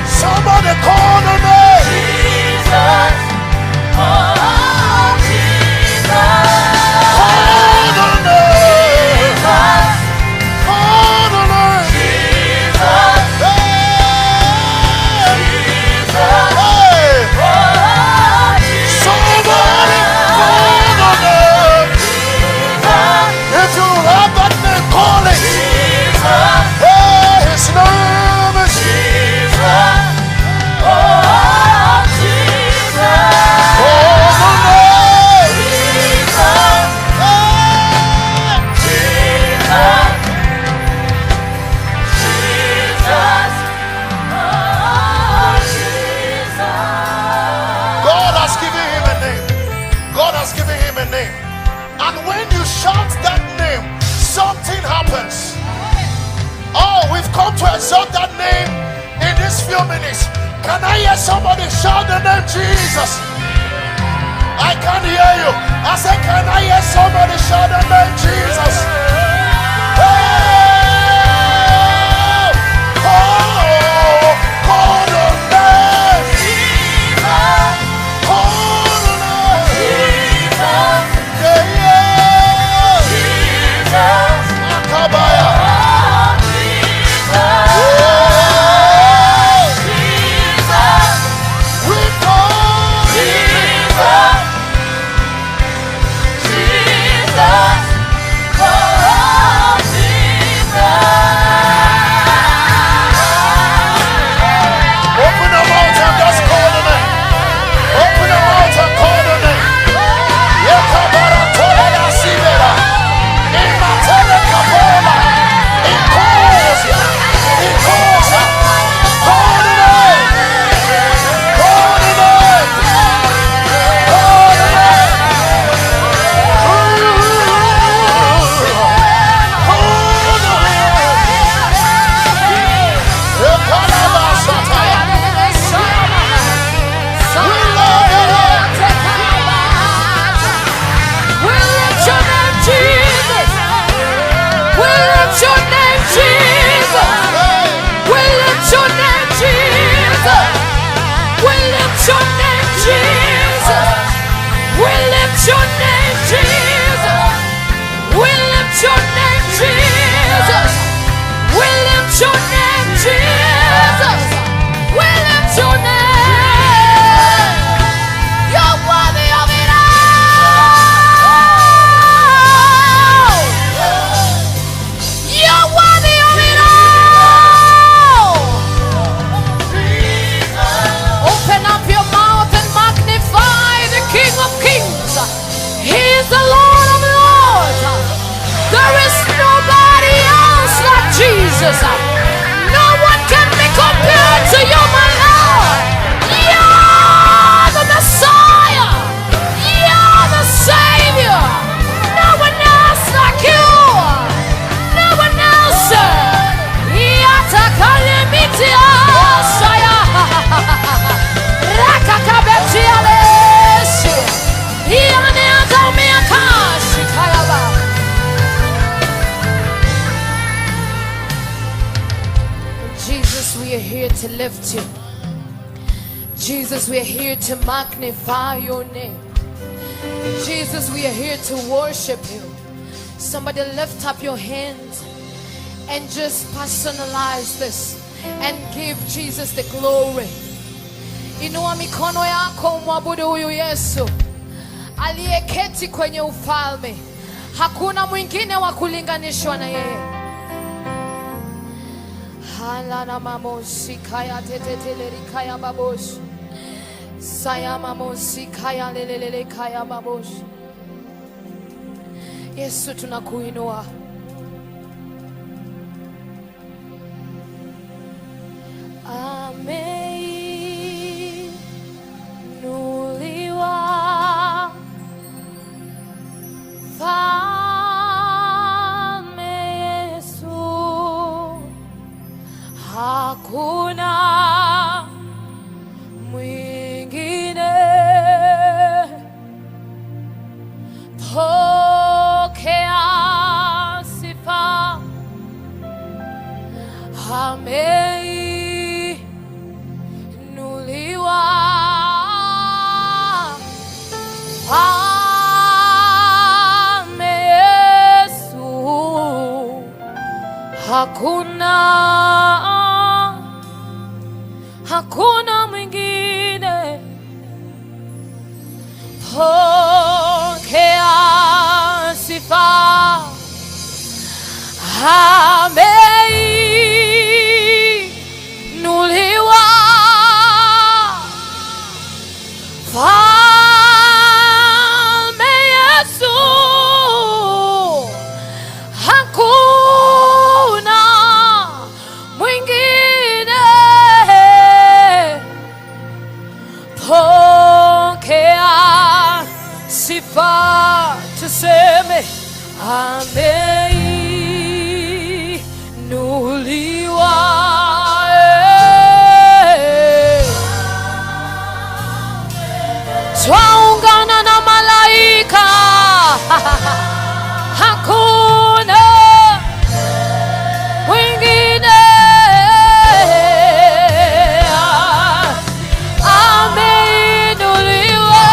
Somebody call the name. Jesus. Exalt that name in these few minutes. Can I hear somebody shout the name Jesus? I can't hear you. I said, can I hear somebody shout the name Jesus? Hey! Oh, call the name Jesus. Call the name Jesus. Yeah, yeah. Jesus. Akabaya. Jesus. Jesus. No one can be compared to you, my Lord. You're the Messiah. You're the Savior. No one else like you. No one else. Yatakalemitia saya. Rakakabetialesi. Ianeataumiakashi kayaba. Jesus, we are here to lift you. Jesus, we are here to magnify your name. Jesus, we are here to worship you. Somebody lift up your hands and just personalize this and give Jesus the glory. Inua mikono yako, mwabudu huyu Yesu aliyeketi kwenye ufalme. Hakuna mwingine wa kulinganishwa na yeye. Halana mamosi kaya teteteleri kaya baboshi. Saya mamosi kaya lelelele kaya baboshi. Yesu tunakuinua. Ameinuliwa Mfalme Yesu. Hakuna mwingine. Pokea sifa. Ameinuliwa Mfalme Yesu. Hakuna mwingine. Pokea sifa. Ameinuliwa Mfalme Yesu. Hakuna mwingine. Pokea sifa. Tuseme ameinuliwa. Twaungana na malaika. Hakuna mwingine. Ameinuliwa.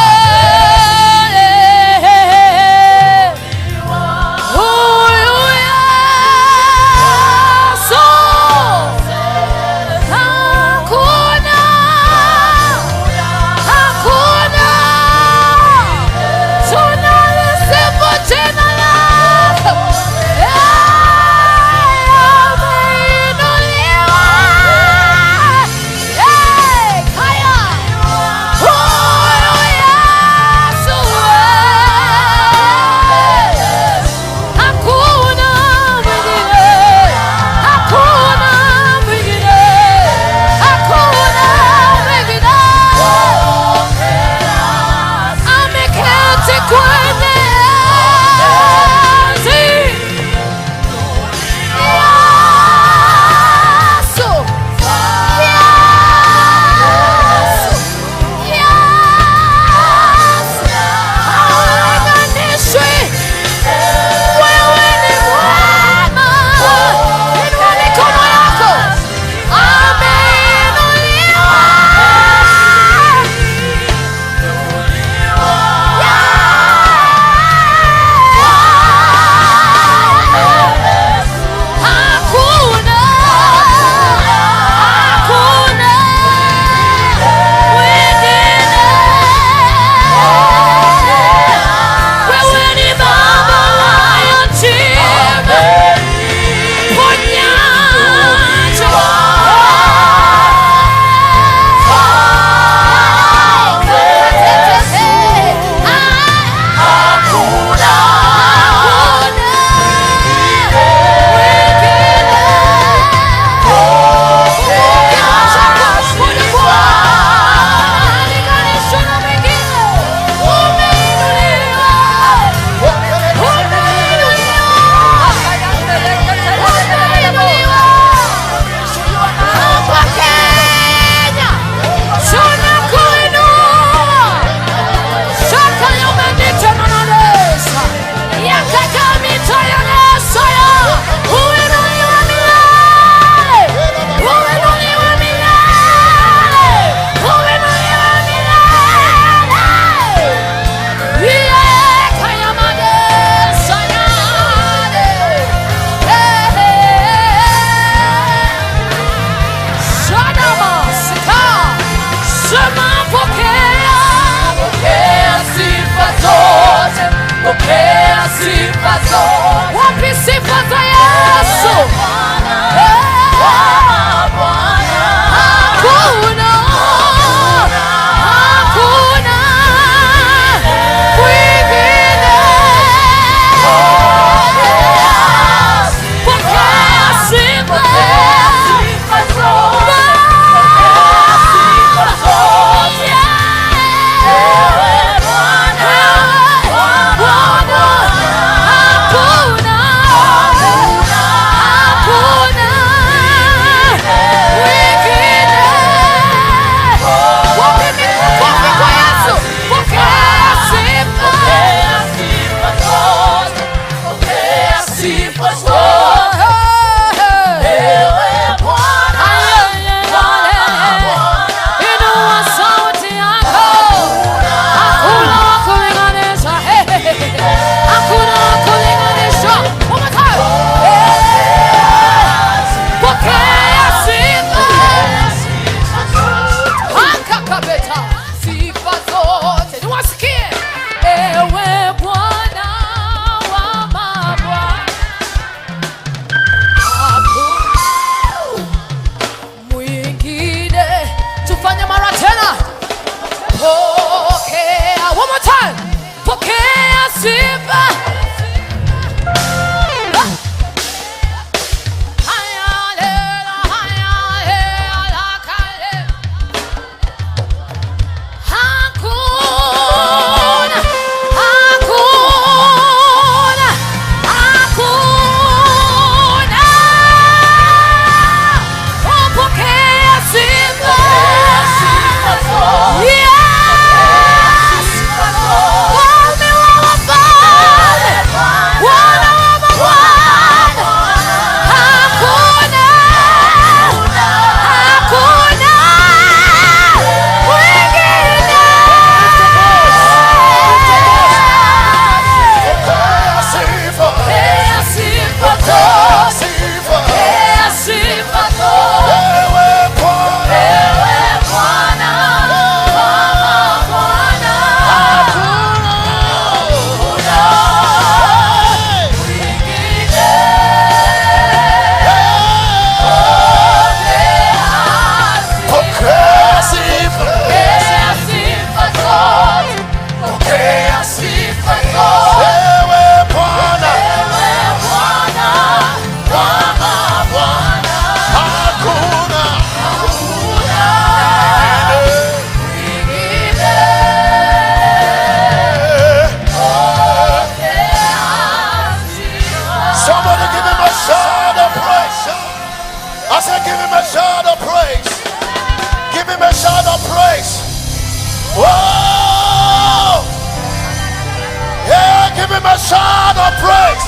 shout of praise.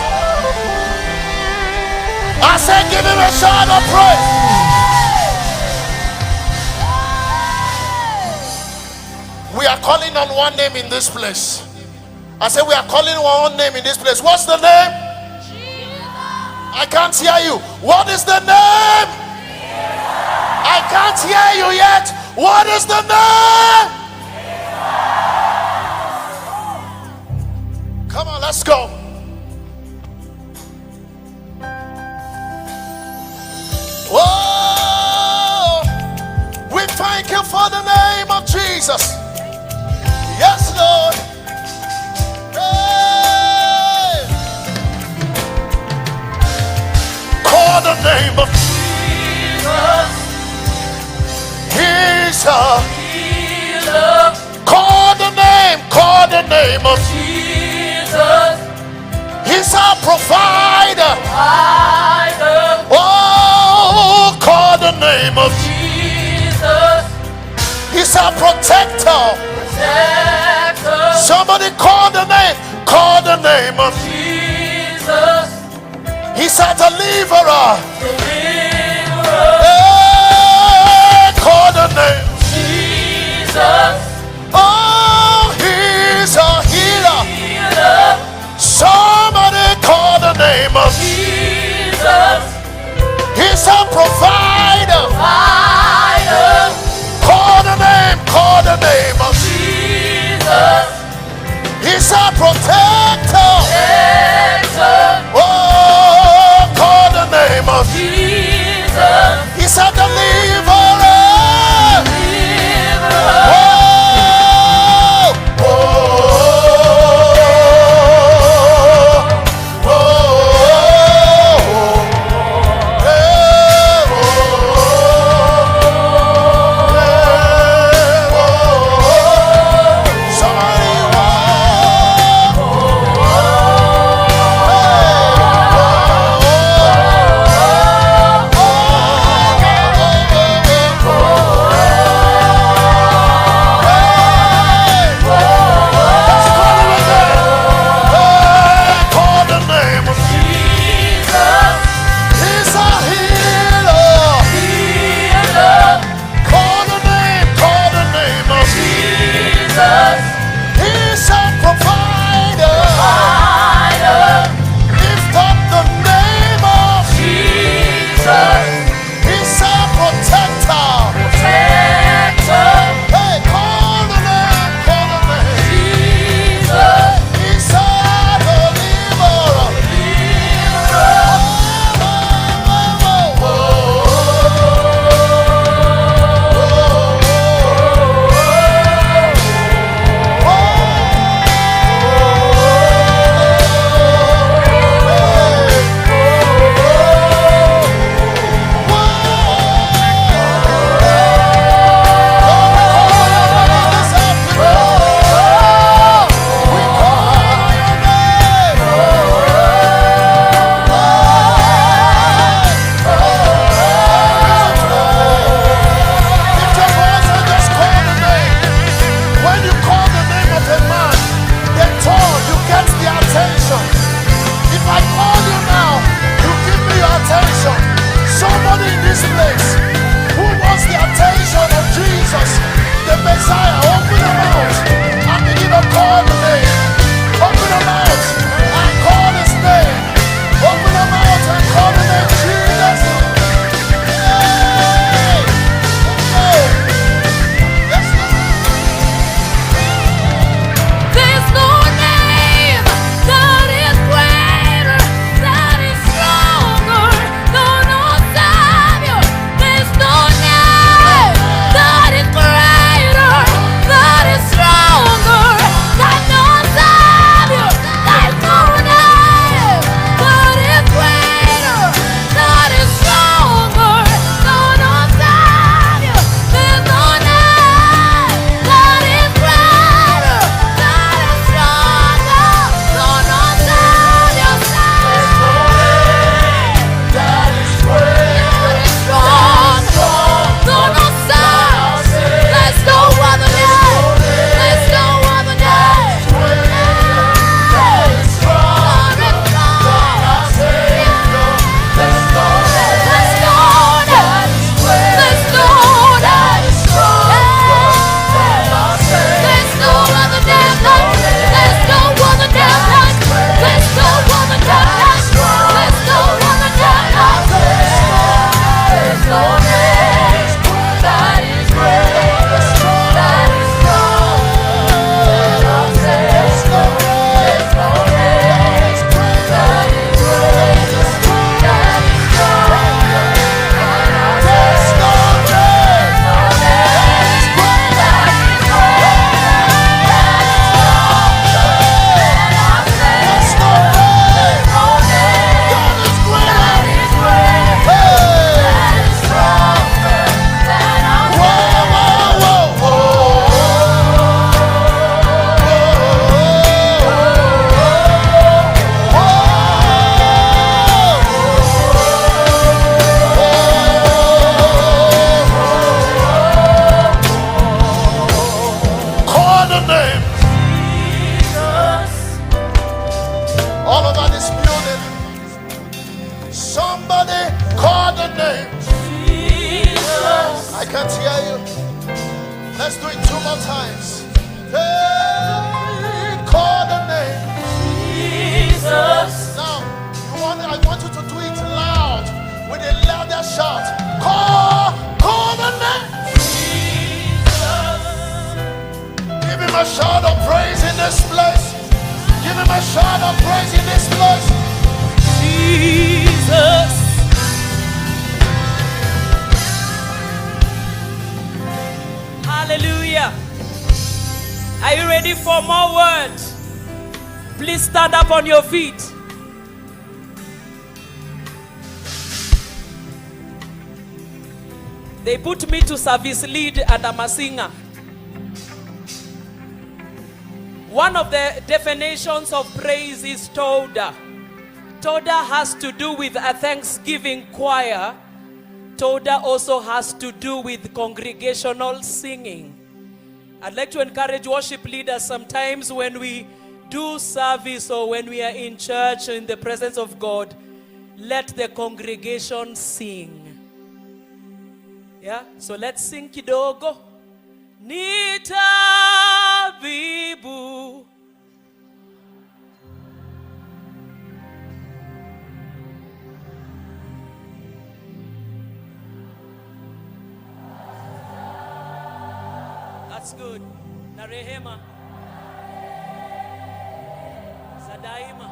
I said, give him a shout of praise. We are calling on one name in this place. I said, we are calling on one name in this place. What's the name? I can't hear you. What is the name? I can't hear you yet. What is the name? Come on, let's go. Whoa! We thank you for the name of Jesus. Yes, Lord. Hey. Call the name of Jesus. He's a healer. Call the name of Jesus. He's our provider. Oh, call the name of Jesus. He's our protector. Somebody call the name of Jesus. He's our deliverer. Hey, call the name of Jesus. Oh, he's a healer. Somebody call the name of Jesus. He's a provider. Call the name of Jesus. He's a protector. Oh, call the name of Jesus. He's a deliverer. all over this building. Somebody call the name Jesus. I can't hear you. Let's do it 2 more times. Hey, call the name Jesus. Now, I want you to do it loud with a louder shout. Call the name Jesus. Give him a shout of praise in this place. Give him a shout of praise in this place. Jesus. Hallelujah. Are you ready for more words? Please stand up on your feet. They put me to service lead and I'm a singer. One of the definitions of praise is Toda. Toda has to do with a thanksgiving choir. Toda also has to do with congregational singing. I'd like to encourage worship leaders sometimes when we do service or when we are in church in the presence of God, let the congregation sing. Yeah, so let's sing kidogo. Nitabibu. That's good. Na rehema. Sadaima.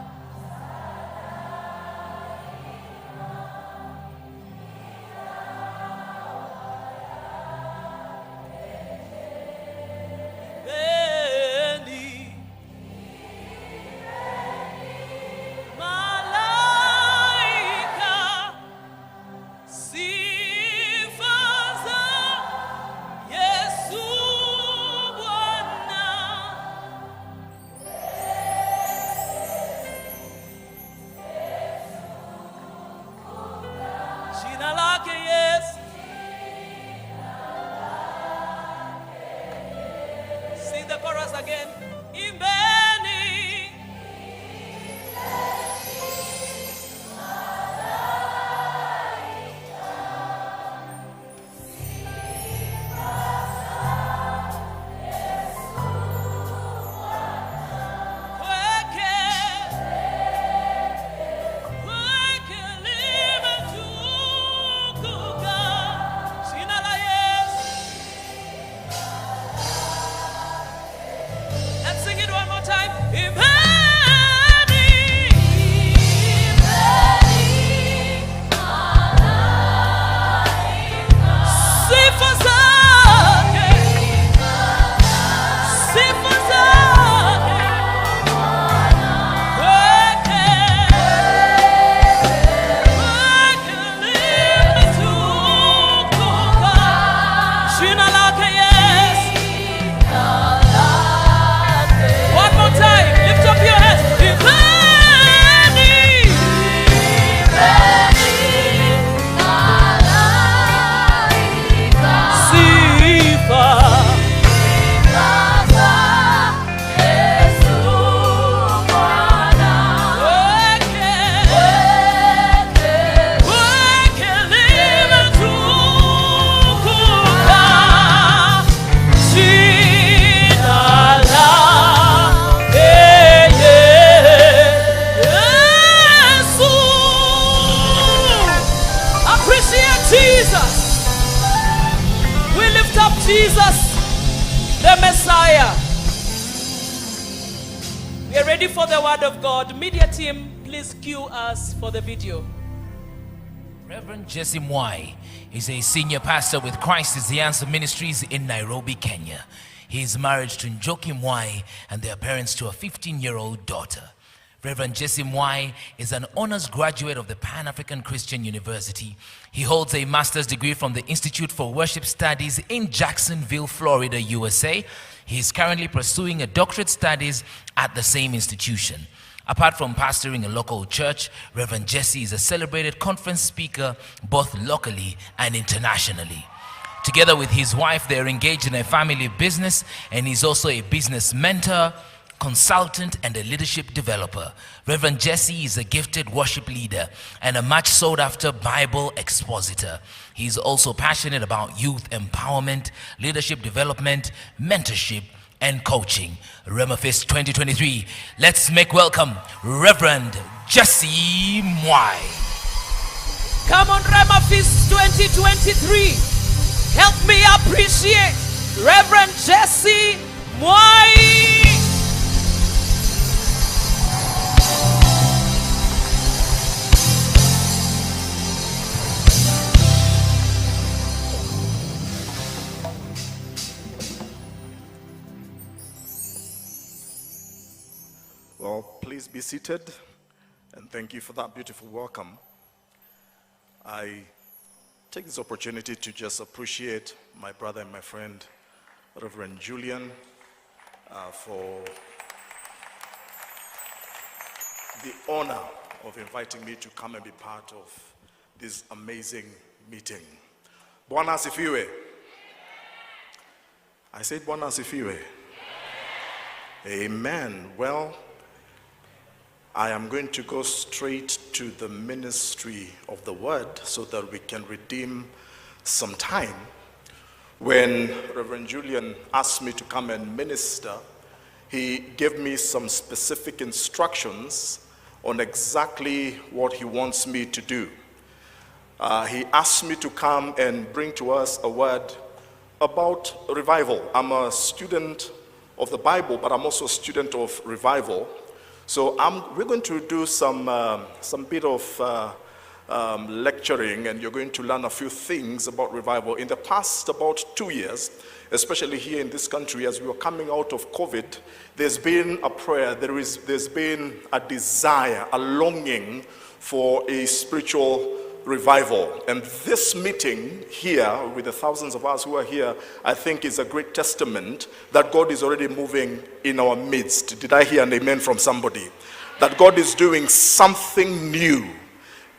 Jesus, the Messiah. We are ready for the word of God. Media team, please cue us for the video. Reverend Jesse Mwai is a senior pastor with Christ is the Answer Ministries in Nairobi, Kenya. He is married to Njoki Mwai and they are parents to a 15-year-old daughter. Reverend Jesse Mwai is an honors graduate of the Pan-African Christian University. He holds a master's degree from the Institute for Worship Studies in Jacksonville, Florida, USA. He is currently pursuing a doctorate studies at the same institution. Apart from pastoring a local church, Reverend Jesse is a celebrated conference speaker both locally and internationally. Together with his wife, they are engaged in a family business, and he's also a business mentor, consultant and a leadership developer. Reverend Jesse is a gifted worship leader and a much sought after Bible expositor. He's also passionate about youth empowerment, leadership development, mentorship, and coaching. Rhema Fest 2023. Let's make welcome Reverend Jesse Mwai. Come on, Rhema Fest 2023. Help me appreciate Reverend Jesse Mwai. Well, please be seated, and thank you for that beautiful welcome. I take this opportunity to just appreciate my brother and my friend, Reverend Julian, for the honor of inviting me to come and be part of this amazing meeting. Bwana asifiwe. I said Bwana asifiwe. Amen. Well, I am going to go straight to the ministry of the word so that we can redeem some time. When Reverend Julian asked me to come and minister, he gave me some specific instructions on exactly what he wants me to do. He asked me to come and bring to us a word about revival. I'm a student of the Bible, but I'm also a student of revival. So we're going to do some bit of lecturing, and you're going to learn a few things about revival. In the past about 2 years, especially here in this country, as we were coming out of COVID, there's been a prayer, there's been a desire, a longing for a spiritual revival. And this meeting here, with the thousands of us who are here, I think is a great testament that God is already moving in our midst. Did I hear an amen from somebody? That God is doing something new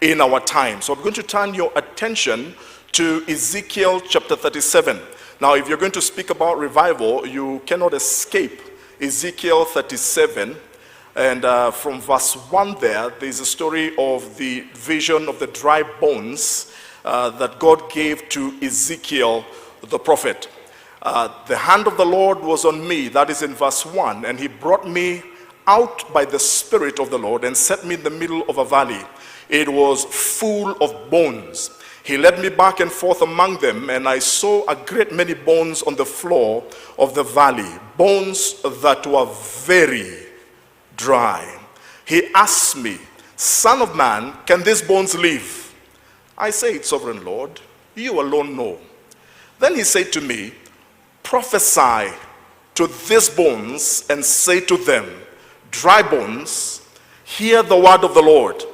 in our time. So I'm going to turn your attention to Ezekiel chapter 37. Now, if you're going to speak about revival, you cannot escape Ezekiel 37. And from verse 1 there's a story of the vision of the dry bones that God gave to Ezekiel the prophet. The hand of the Lord was on me, that is in verse 1, and he brought me out by the Spirit of the Lord and set me in the middle of a valley. It was full of bones. He led me back and forth among them, and I saw a great many bones on the floor of the valley, bones that were very dry. He asked me, Son of man, can these bones live? I said, Sovereign Lord, you alone know. Then he said to me, prophesy to these bones and say to them, dry bones, hear the word of the Lord.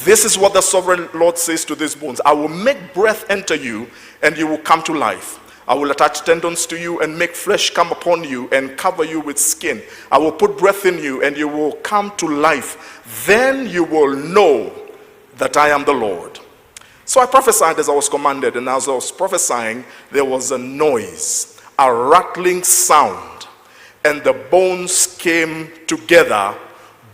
This is what the Sovereign Lord says to these bones. I will make breath enter you, and you will come to life. I will attach tendons to you and make flesh come upon you and cover you with skin. I will put breath in you, and you will come to life. Then you will know that I am the Lord. So I prophesied as I was commanded, and as I was prophesying, there was a noise, a rattling sound, and the bones came together,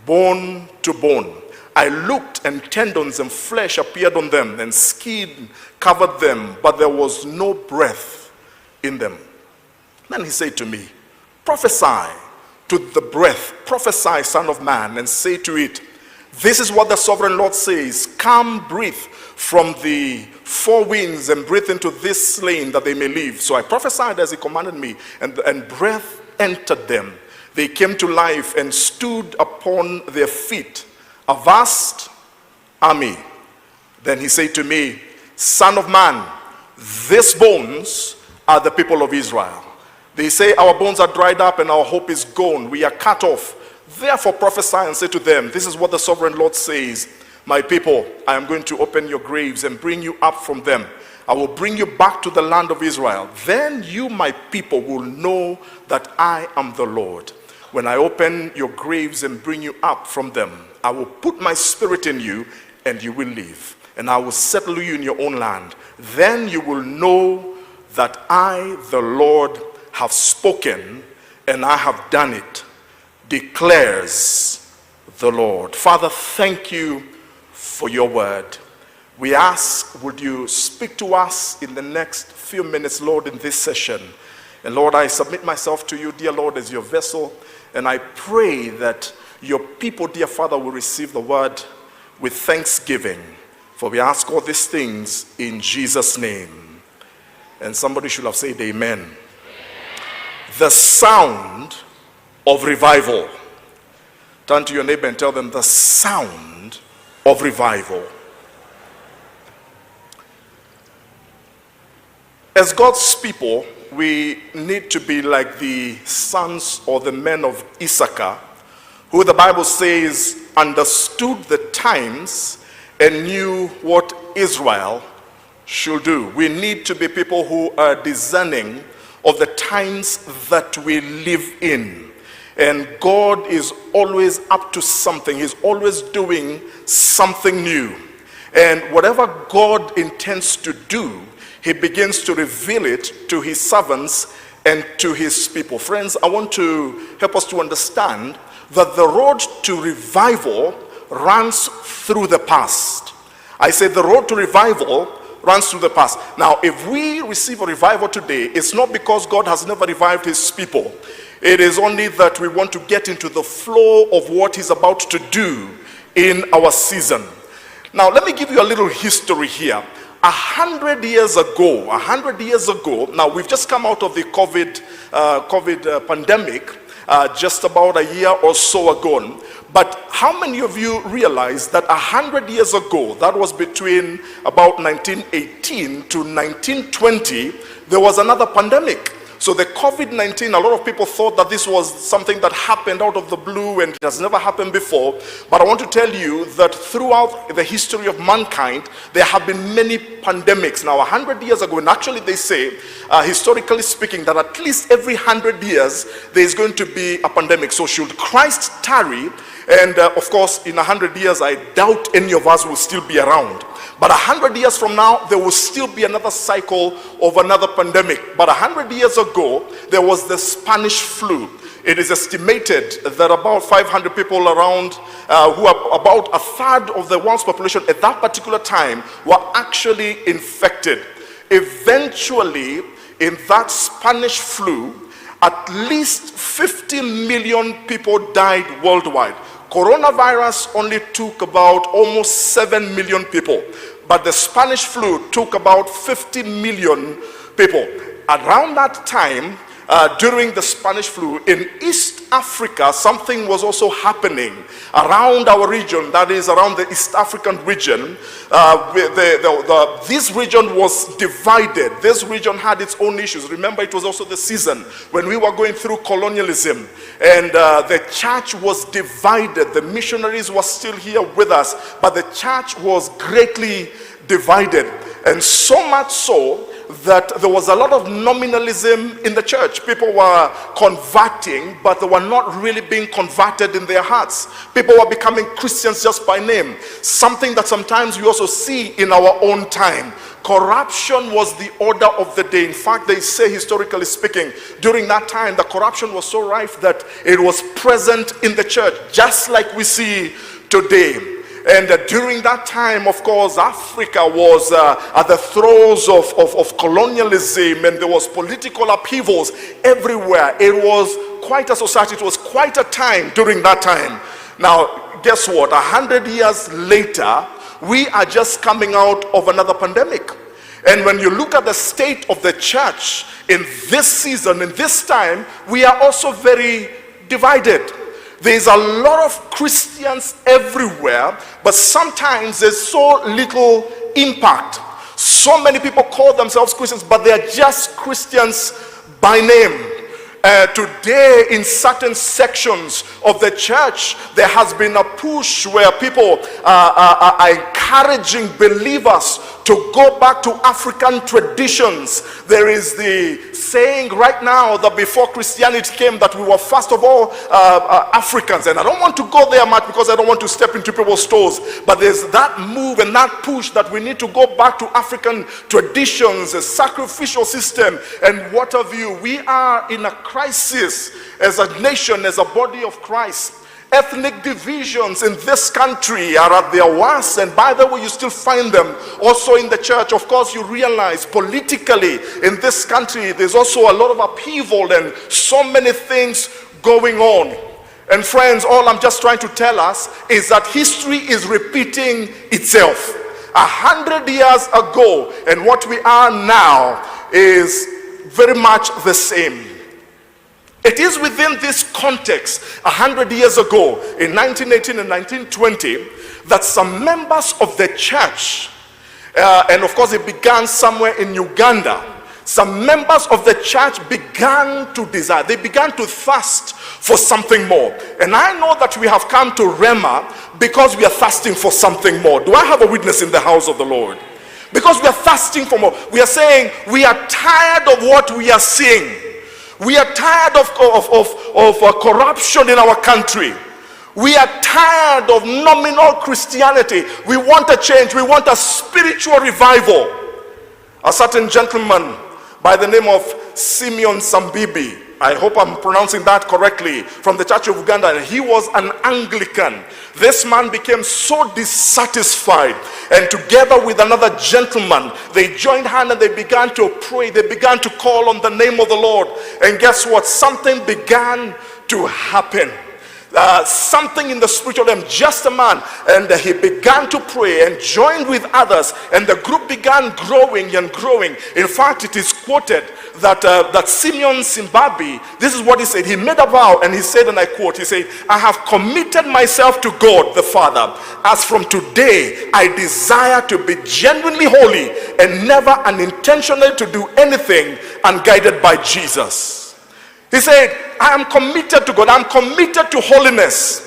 bone to bone. I looked, and tendons and flesh appeared on them, and skin covered them, but there was no breath in them. Then he said to me, prophesy to the breath, prophesy, Son of man, and say to it, this is what the Sovereign Lord says, come, breathe from the four winds and breathe into this slain that they may live. So I prophesied as he commanded me, and breath entered them. They came to life and stood upon their feet, a vast army. Then he said to me, Son of man, these bones are the people of Israel. They say, our bones are dried up and our hope is gone. We are cut off. Therefore prophesy and say to them, this is what the Sovereign Lord says. My people, I am going to open your graves and bring you up from them. I will bring you back to the land of Israel. Then you, my people, will know that I am the Lord. When I open your graves and bring you up from them, I will put my spirit in you and you will live. And I will settle you in your own land. Then you will know that I, the Lord, have spoken and I have done it. declares the Lord. Father, thank you for your word. We ask, would you speak to us in the next few minutes, Lord, in this session. And Lord, I submit myself to you, dear Lord, as your vessel. And I pray that your people, dear Father, will receive the word with thanksgiving. For we ask all these things in Jesus' name. And somebody should have said amen. The sound of revival. Turn to your neighbor and tell them the sound of revival. As God's people, we need to be like the sons or the men of Issachar, who the Bible says understood the times and knew what Israel should do. We need to be people who are discerning of the times that we live in. And God is always up to something. He's always doing something new. And whatever God intends to do, he begins to reveal it to his servants and to his people. Friends, I want to help us to understand that the road to revival runs through the past. I say the road to revival runs through the past. Now, if we receive a revival today, it's not because God has never revived his people. It is only that we want to get into the flow of what he's about to do in our season. Now, let me give you a little history here. 100 years ago, now we've just come out of the COVID pandemic, just about a year or so ago. But how many of you realize that 100 years ago, that was between about 1918 to 1920, there was another pandemic? So the COVID-19, a lot of people thought that this was something that happened out of the blue and it has never happened before. But I want to tell you that throughout the history of mankind, there have been many pandemics. Now, 100 years ago, and actually they say, historically speaking, that at least every 100 years, there is going to be a pandemic. So should Christ tarry, and of course, in 100 years, I doubt any of us will still be around. But 100 years from now, there will still be another cycle of another pandemic. But 100 years ago, there was the Spanish flu. It is estimated that about 500 people around, who are about a third of the world's population at that particular time, were actually infected. Eventually, in that Spanish flu, at least 50 million people died worldwide. Coronavirus only took about almost 7 million people, but the Spanish flu took about 50 million people. Around that time, during the Spanish flu, in East Africa, something was also happening around our region, that is around the East African region. This region was divided. This region had its own issues. Remember, it was also the season when we were going through colonialism, and the church was divided. The missionaries were still here with us, but the church was greatly divided. And so much so that there was a lot of nominalism in the church. People were converting, but they were not really being converted in their hearts. People were becoming Christians just by name. Something that sometimes we also see in our own time. Corruption was the order of the day. In fact, they say, historically speaking, during that time, the corruption was so rife that it was present in the church, just like we see today. And during that time, of course, Africa was at the throes of colonialism, and there was political upheavals everywhere. It was quite a society. It was quite a time during that time. Now, guess what? 100 years later, we are just coming out of another pandemic. And when you look at the state of the church in this season, in this time, we are also very divided. There's a lot of Christians everywhere, but sometimes there's so little impact. So many people call themselves Christians, but they are just Christians by name. Today, in certain sections of the church, there has been a push where people are encouraging believers to go back to African traditions. There is the saying right now that before Christianity came, that we were first of all Africans. And I don't want to go there much because I don't want to step into people's toes. But there's that move and that push that we need to go back to African traditions, a sacrificial system, and what have you. We are in a crisis as a nation, as a body of Christ. Ethnic divisions in this country are at their worst, and by the way, you still find them also in the church. Of course, you realize politically in this country there's also a lot of upheaval and so many things going on. And friends, all I'm just trying to tell us is that history is repeating itself. 100 years ago and what we are now is very much the same. It is within this context, 100 years ago, in 1918 and 1920, that some members of the church, and of course it began somewhere in Uganda, some members of the church began to desire, they began to thirst for something more. And I know that we have come to Rhema because we are thirsting for something more. Do I have a witness in the house of the Lord? Because we are thirsting for more. We are saying we are tired of what we are seeing. We are tired of corruption in our country. We are tired of nominal Christianity. We want a change. We want a spiritual revival. A certain gentleman by the name of Simeon Sambibi, I hope I'm pronouncing that correctly, from the Church of Uganda, and he was an Anglican. This man became so dissatisfied, and together with another gentleman, they joined hands and they began to pray. They began to call on the name of the Lord. And guess what? Something began to happen. Something in the spiritual realm, just a man, and he began to pray and joined with others, and the group began growing and growing. In fact, it is quoted that Simeon Zimbabwe, this is what he said. He made a vow and he said, and I quote, he said, "I have committed myself to God the Father. As from today, I desire to be genuinely holy and never unintentionally to do anything unguided by Jesus." He said, "I am committed to God. I'm committed to holiness.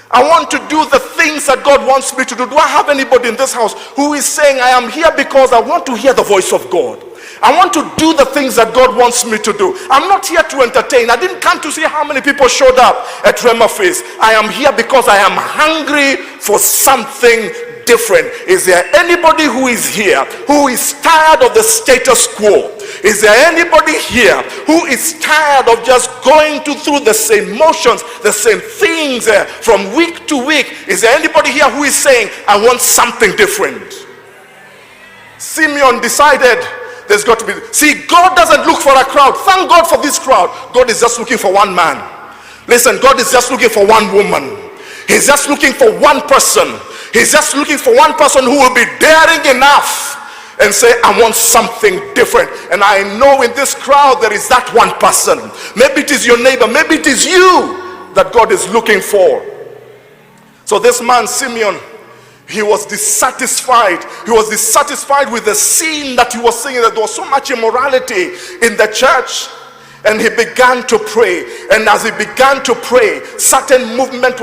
I want to do the things that God wants me to do." Do I have anybody in this house who is saying, "I am here because I want to hear the voice of God. I want to do the things that God wants me to do. I'm not here to entertain. I didn't come to see how many people showed up at Rhema Feast. I am here because I am hungry for something different." Is there anybody who is here who is tired of the status quo? Is there anybody here who is tired of just going through the same motions, the same things from week to week? Is there anybody here who is saying, "I want something different"? Simeon decided there's got to be. See, God doesn't look for a crowd. Thank God for this crowd. God is just looking for one man. Listen, God is just looking for one woman. He's just looking for one person. He's just looking for one person who will be daring enough and say, "I want something different." And I know in this crowd there is that one person. Maybe it is your neighbor. Maybe it is you that God is looking for. So this man, Simeon, he was dissatisfied. He was dissatisfied with the scene that he was seeing, that there was so much immorality in the church. And he began to pray. And as he began to pray, certain movement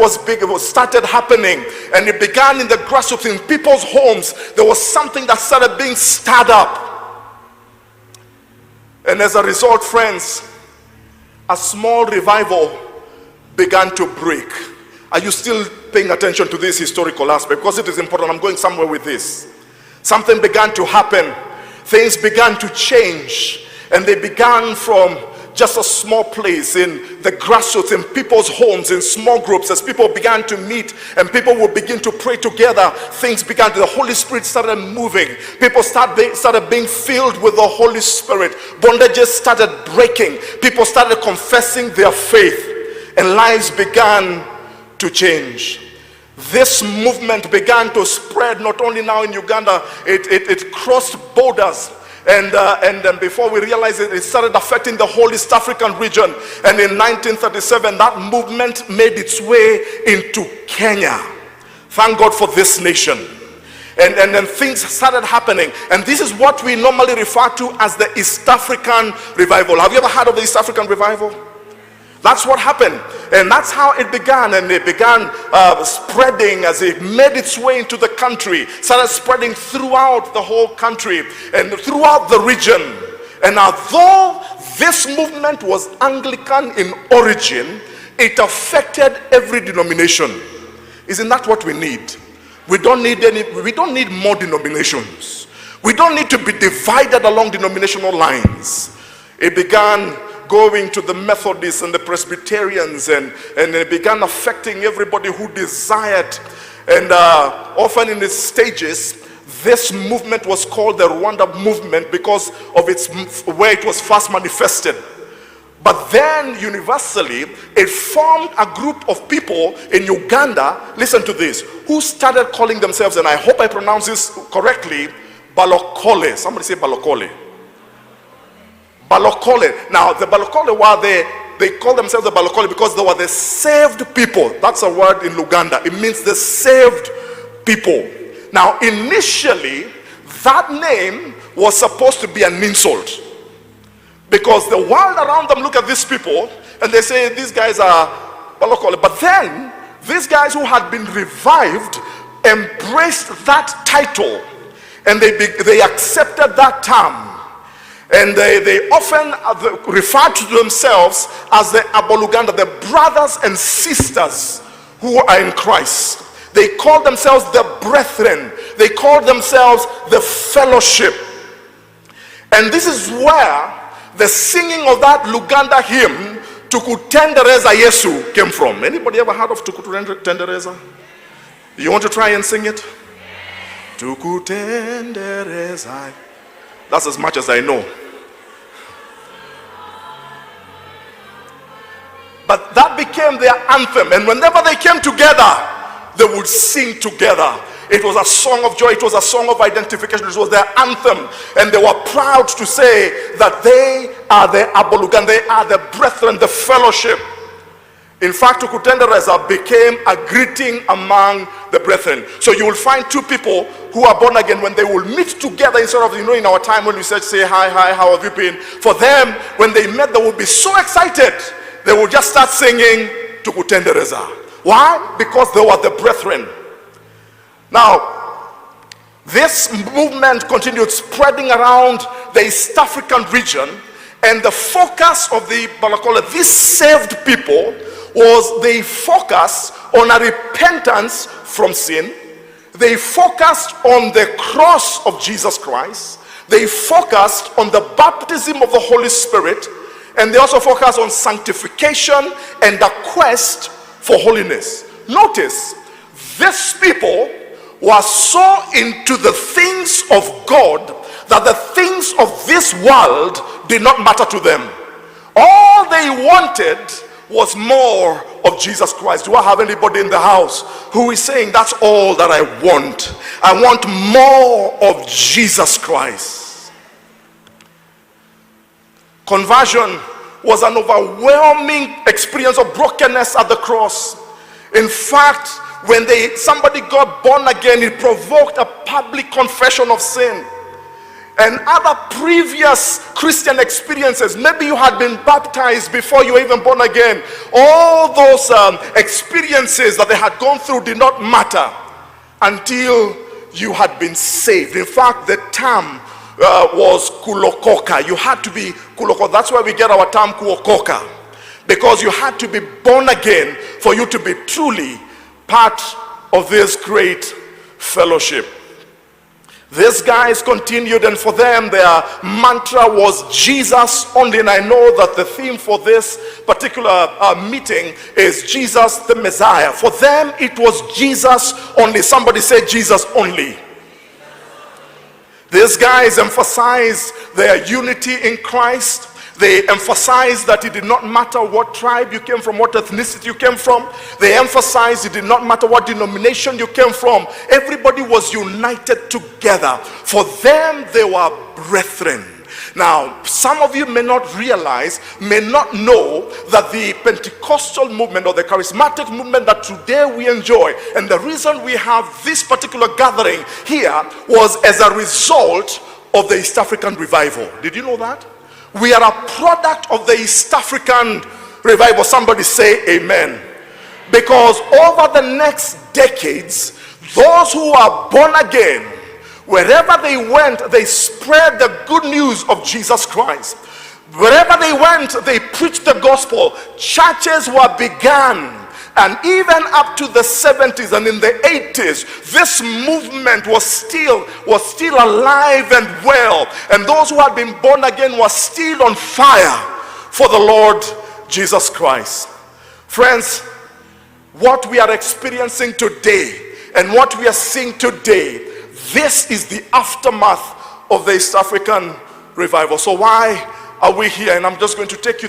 started happening. And it began in the grassroots, in people's homes. There was something that started being stirred up. And as a result, friends, a small revival began to break. Are you still paying attention to this historical aspect? Because it is important. I'm going somewhere with this. Something began to happen. Things began to change. And they began from just a small place in the grassroots, in people's homes, in small groups. As people began to meet and people would begin to pray together, things began to, the Holy Spirit started moving. People started being filled with the Holy Spirit. Bondages started breaking. People started confessing their faith, and lives began to change. This movement began to spread not only now in Uganda, it crossed borders. And then before we realized it, it started affecting the whole East African region. And in 1937, that movement made its way into Kenya. Thank God for this nation. And then things started happening. And this is what we normally refer to as the East African revival. Have you ever heard of the East African revival? That's what happened, and that's how it began. And it began spreading as it made its way into the country, started spreading throughout the whole country and throughout the region. And although this movement was Anglican in origin, it affected every denomination. Isn't that what we need? We don't need more denominations. We don't need to be divided along denominational lines. It began going to the Methodists and the Presbyterians, and it began affecting everybody who desired. And often in its stages, this movement was called the Rwanda movement because of its where it was first manifested. But then universally, it formed a group of people in Uganda, listen to this, who started calling themselves, and I hope I pronounce this correctly, Balokole. Somebody say Balokole. Balokole. Now, the Balokole were they call themselves the Balokole because they were the saved people. That's a word in Luganda. It means the saved people. Now, initially, that name was supposed to be an insult, because the world around them look at these people and they say these guys are Balokole. But then these guys who had been revived embraced that title, and they accepted that term, and they often refer to themselves as the Aboluganda, the brothers and sisters who are in Christ. They call themselves the brethren. They call themselves the fellowship. And this is where the singing of that Luganda hymn, Tukutendereza Yesu, came from. Anybody ever heard of Tukutendereza? You want to try and sing it? Tukutendereza. That's as much as I know. But that became their anthem. And whenever they came together, they would sing together. It was a song of joy. It was a song of identification. It was their anthem. And they were proud to say that they are the Abolugan. They are the brethren, the fellowship. In fact, Tukutendereza became a greeting among the brethren. So you will find two people who are born again, when they will meet together, instead of, in our time when we say hi, how have you been? For them, when they met, they would be so excited. They would just start singing Tukutendereza. Why? Because they were the brethren. Now, this movement continued spreading around the East African region, and the focus of the Balakola, these saved people, was they focused on a repentance from sin. They focused on the cross of Jesus Christ. They focused on the baptism of the Holy Spirit, and they also focused on sanctification and the quest for holiness. Notice, these people were so into the things of God that the things of this world did not matter to them. All they wanted was more of Jesus Christ. Do I have anybody in the house who is saying, that's all that I want? I want more of Jesus Christ. Conversion was an overwhelming experience of brokenness at the cross. In fact, when somebody got born again, it provoked a public confession of sin. And other previous Christian experiences, maybe you had been baptized before you were even born again. All those experiences that they had gone through did not matter until you had been saved. In fact, the term was kulokoka. You had to be kulokoka. That's why we get our term kuokoka, because you had to be born again for you to be truly part of this great fellowship. These guys continued, and for them their mantra was Jesus only. And I know that the theme for this particular meeting is Jesus the Messiah. For them it was Jesus only. Somebody say Jesus only. These guys emphasized their unity in Christ. They emphasized that it did not matter what tribe you came from, what ethnicity you came from. They emphasized it did not matter what denomination you came from. Everybody was united together. For them, they were brethren. Now, some of you may not realize, may not know that the Pentecostal movement or the charismatic movement that today we enjoy, and the reason we have this particular gathering here was as a result of the East African revival. Did you know that? We are a product of the East African revival. Somebody say amen. Because over the next decades, those who are born again, wherever they went, they spread the good news of Jesus Christ. Wherever they went, they preached the gospel. Churches were begun. And even up to the 70s and in the 80s, this movement was still alive and well. And those who had been born again were still on fire for the Lord Jesus Christ. Friends, what we are experiencing today and what we are seeing today, this is the aftermath of the East African revival. So why are we here? And I'm just going to take you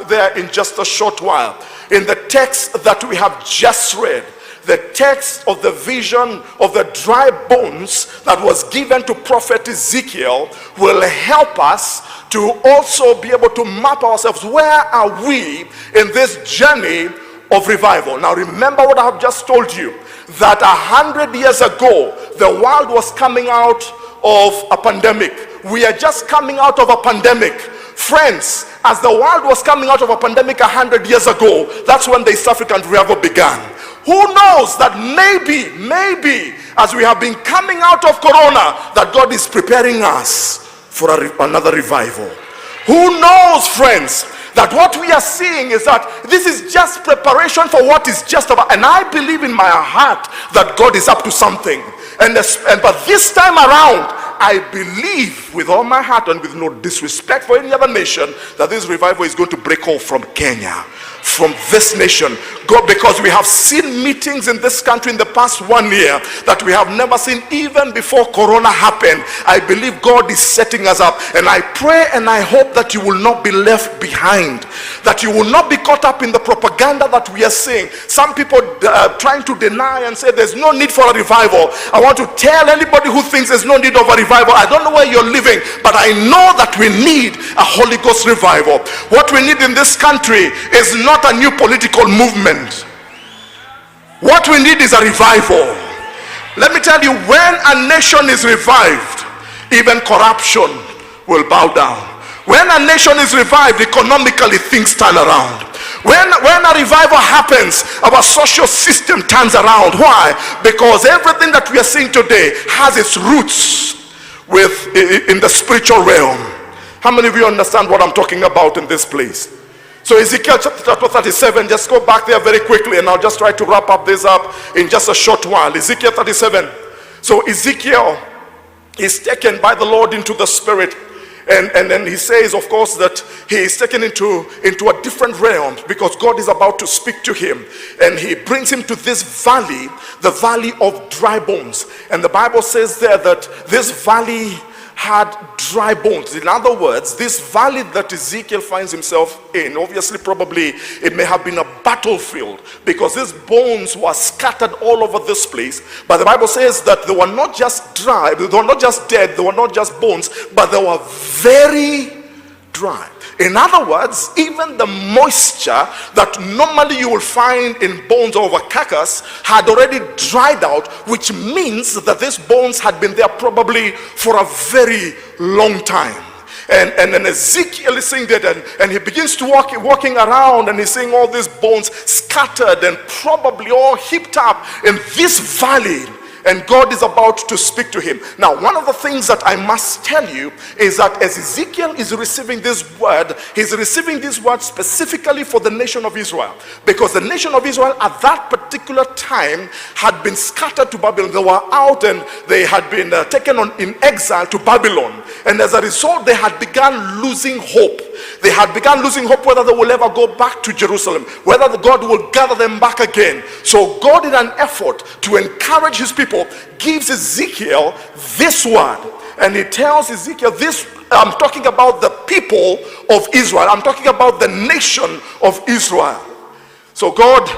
there in just a short while. In the text that we have just read, the text of the vision of the dry bones that was given to prophet Ezekiel will help us to also be able to map ourselves. Where are we in this journey of revival? Now remember what I have just told you, that 100 years ago the world was coming out of a pandemic. We are just coming out of a pandemic. Friends, as the world was coming out of a pandemic 100 years ago, that's when the East African revival began. Who knows that maybe as we have been coming out of Corona, that God is preparing us for another revival. Who knows, friends, that what we are seeing is that this is just preparation for what is just about. And I believe in my heart that God is up to something. But this time around, I believe with all my heart and with no disrespect for any other nation, that this revival is going to break off from Kenya, from this nation. God, because we have seen meetings in this country in the past 1 year that we have never seen even before Corona happened. I believe God is setting us up, and I pray and I hope that you will not be left behind, that you will not be caught up in the propaganda that we are seeing. Some people trying to deny and say there's no need for a revival. I want to tell anybody who thinks there's no need of a revival, I don't know where you're living, but I know that we need a Holy Ghost revival. What we need in this country is not a new political movement. What we need is a revival. Let me tell you, when a nation is revived, even corruption will bow down. When a nation is revived, economically things turn around. When a revival happens, our social system turns around. Why? Because everything that we are seeing today has its roots in the spiritual realm. How many of you understand what I'm talking about in this place? So Ezekiel chapter 37, just go back there very quickly, and I'll just try to wrap up this up in just a short while. Ezekiel 37. So Ezekiel is taken by the Lord into the spirit, and then he says, of course, that he is taken into a different realm because God is about to speak to him, and he brings him to this valley, the valley of dry bones. And the Bible says there that this valley had dry bones. In other words, this valley that Ezekiel finds himself in, obviously probably it may have been a battlefield, because these bones were scattered all over this place. But the Bible says that they were not just dry, they were not just dead, they were not just bones, but they were very dry. In other words, even the moisture that normally you will find in bones of a carcass had already dried out, which means that these bones had been there probably for a very long time. And then Ezekiel is seeing that, and he begins to walking around, and he's seeing all these bones scattered and probably all heaped up in this valley. And God is about to speak to him. Now, one of the things that I must tell you is that as Ezekiel is receiving this word, he's receiving this word specifically for the nation of Israel. Because the nation of Israel at that particular time had been scattered to Babylon. They were out and they had been taken in exile to Babylon. And as a result, they had begun losing hope. They had begun losing hope whether they will ever go back to Jerusalem, whether God will gather them back again. So God, in an effort to encourage his people, gives Ezekiel this word. And he tells Ezekiel this, I'm talking about the people of Israel. I'm talking about the nation of Israel. So God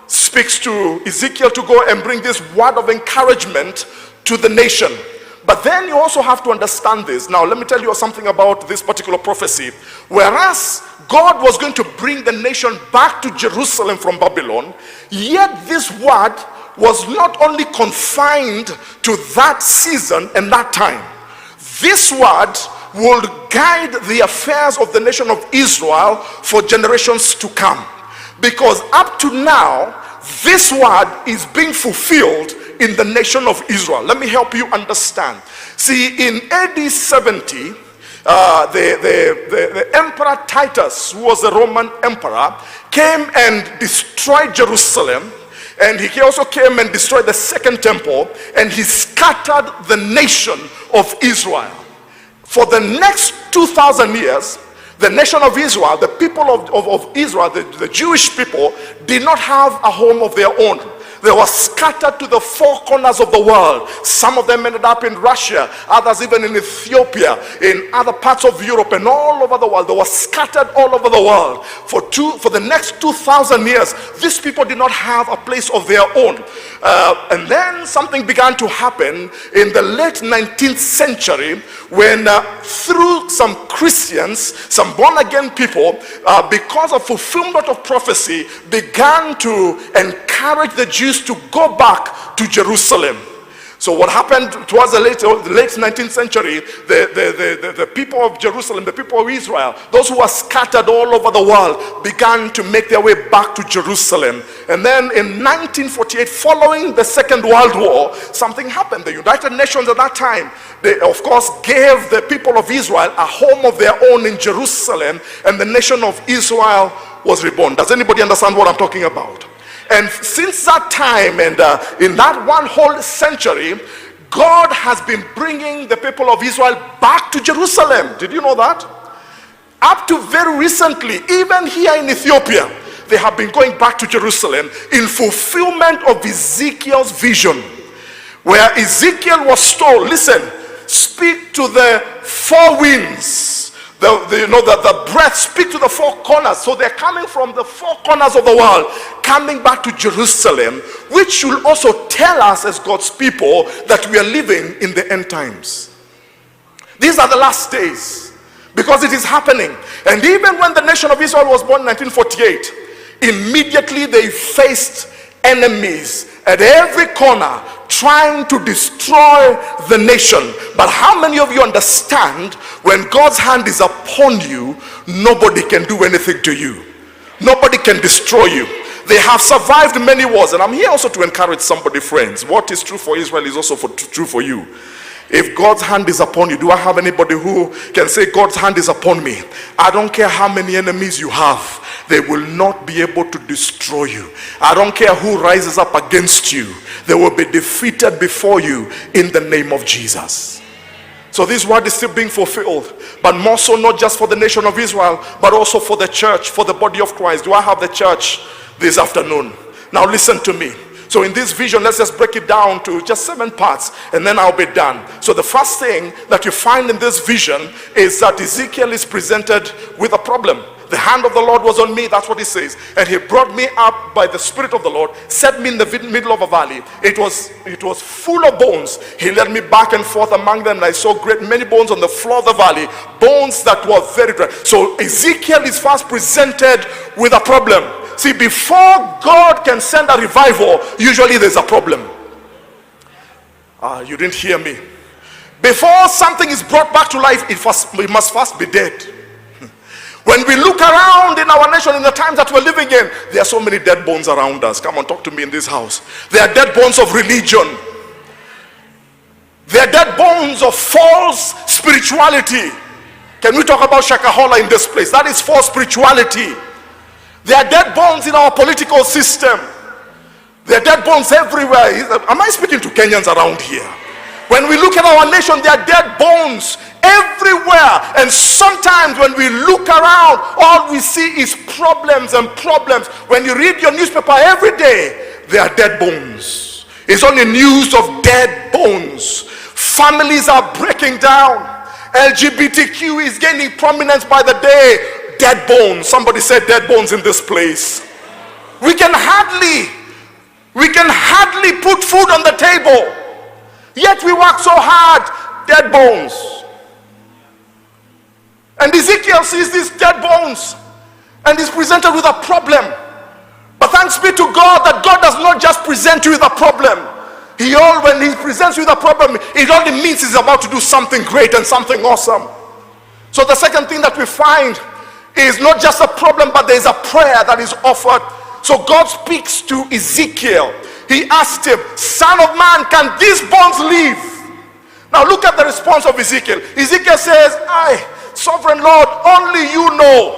speaks to Ezekiel to go and bring this word of encouragement to the nation. But then you also have to understand this. Now, let me tell you something about this particular prophecy. Whereas God was going to bring the nation back to Jerusalem from Babylon, yet this word was not only confined to that season and that time. This word will guide the affairs of the nation of Israel for generations to come. Because up to now, this word is being fulfilled in the nation of Israel. Let me help you understand. See, in AD 70, the Emperor Titus, who was a Roman emperor, came and destroyed Jerusalem. And he also came and destroyed the second temple, and he scattered the nation of Israel. For the next 2,000 years, The nation of Israel, the people of Israel, the Jewish people, did not have a home of their own. They were scattered to the four corners of the world. Some of them ended up in Russia, others even in Ethiopia, in other parts of Europe, and all over the world. They were scattered all over the world. For the next 2,000 years, these people did not have a place of their own. And then something began to happen in the late 19th century when through some Christians, some born-again people, because of fulfillment of prophecy, began to encourage the Jews to go back to Jerusalem. So what happened towards the late 19th century, the people of Jerusalem, the people of Israel, those who were scattered all over the world, began to make their way back to Jerusalem. And then in 1948, following the Second World War, something happened. The United Nations at that time, they of course gave the people of Israel a home of their own in Jerusalem, and the nation of Israel was reborn. Does anybody understand what I'm talking about? And since that time, and in that one whole century, God has been bringing the people of Israel back to Jerusalem. Did you know that? Up to very recently, even here in Ethiopia, they have been going back to Jerusalem in fulfillment of Ezekiel's vision, where Ezekiel was told, listen, speak to the four winds. The breath, speak to the four corners. So they're coming from the four corners of the world, coming back to Jerusalem, which should also tell us as God's people that we are living in the end times. These are the last days, because it is happening. And even when the nation of Israel was born in 1948, immediately they faced enemies at every corner trying to destroy the nation. But how many of you understand when God's hand is upon you, nobody can do anything to you? Nobody can destroy you. They have survived many wars. And I'm here also to encourage somebody, friends. What is true for Israel is also true for you. If God's hand is upon you, do I have anybody who can say God's hand is upon me? I don't care how many enemies you have, they will not be able to destroy you. I don't care who rises up against you, they will be defeated before you in the name of Jesus. So this word is still being fulfilled, but more so not just for the nation of Israel, but also for the church, for the body of Christ. Do I have the church this afternoon? Now listen to me. So in this vision, let's just break it down to just 7 parts, and then I'll be done. So the first thing that you find in this vision is that Ezekiel is presented with a problem. The hand of the Lord was on me, that's what he says. And he brought me up by the Spirit of the Lord, set me in the middle of a valley. It was full of bones. He led me back and forth among them, and I saw great many bones on the floor of the valley, bones that were very dry. So Ezekiel is first presented with a problem. See, before God can send a revival, usually there's a problem. You didn't hear me. Before something is brought back to life, it must first be dead. When we look around in our nation, in the times that we're living in, there are so many dead bones around us. Come on, talk to me in this house. There are dead bones of religion. There are dead bones of false spirituality. Can we talk about Shakahola in this place? That is false spirituality. There are dead bones in our political system. There are dead bones everywhere. Am I speaking to Kenyans around here? When we look at our nation, there are dead bones everywhere. And sometimes when we look around, all we see is problems and problems. When you read your newspaper every day, there are dead bones. It's only news of dead bones. Families are breaking down. LGBTQ is gaining prominence by the day. Dead bones. Somebody said dead bones in this place. We can hardly put food on the table, yet we work so hard. Dead bones. And Ezekiel sees these dead bones and is presented with a problem. But thanks be to God that God does not just present you with a problem. When he presents you with a problem, it only means he's about to do something great and something awesome. So the second thing that we find is not just a problem, but there is a prayer that is offered. So God speaks to Ezekiel. He asked him, "Son of man, can these bones live?" Now look at the response of Ezekiel. Ezekiel says, "Sovereign Lord, only you know."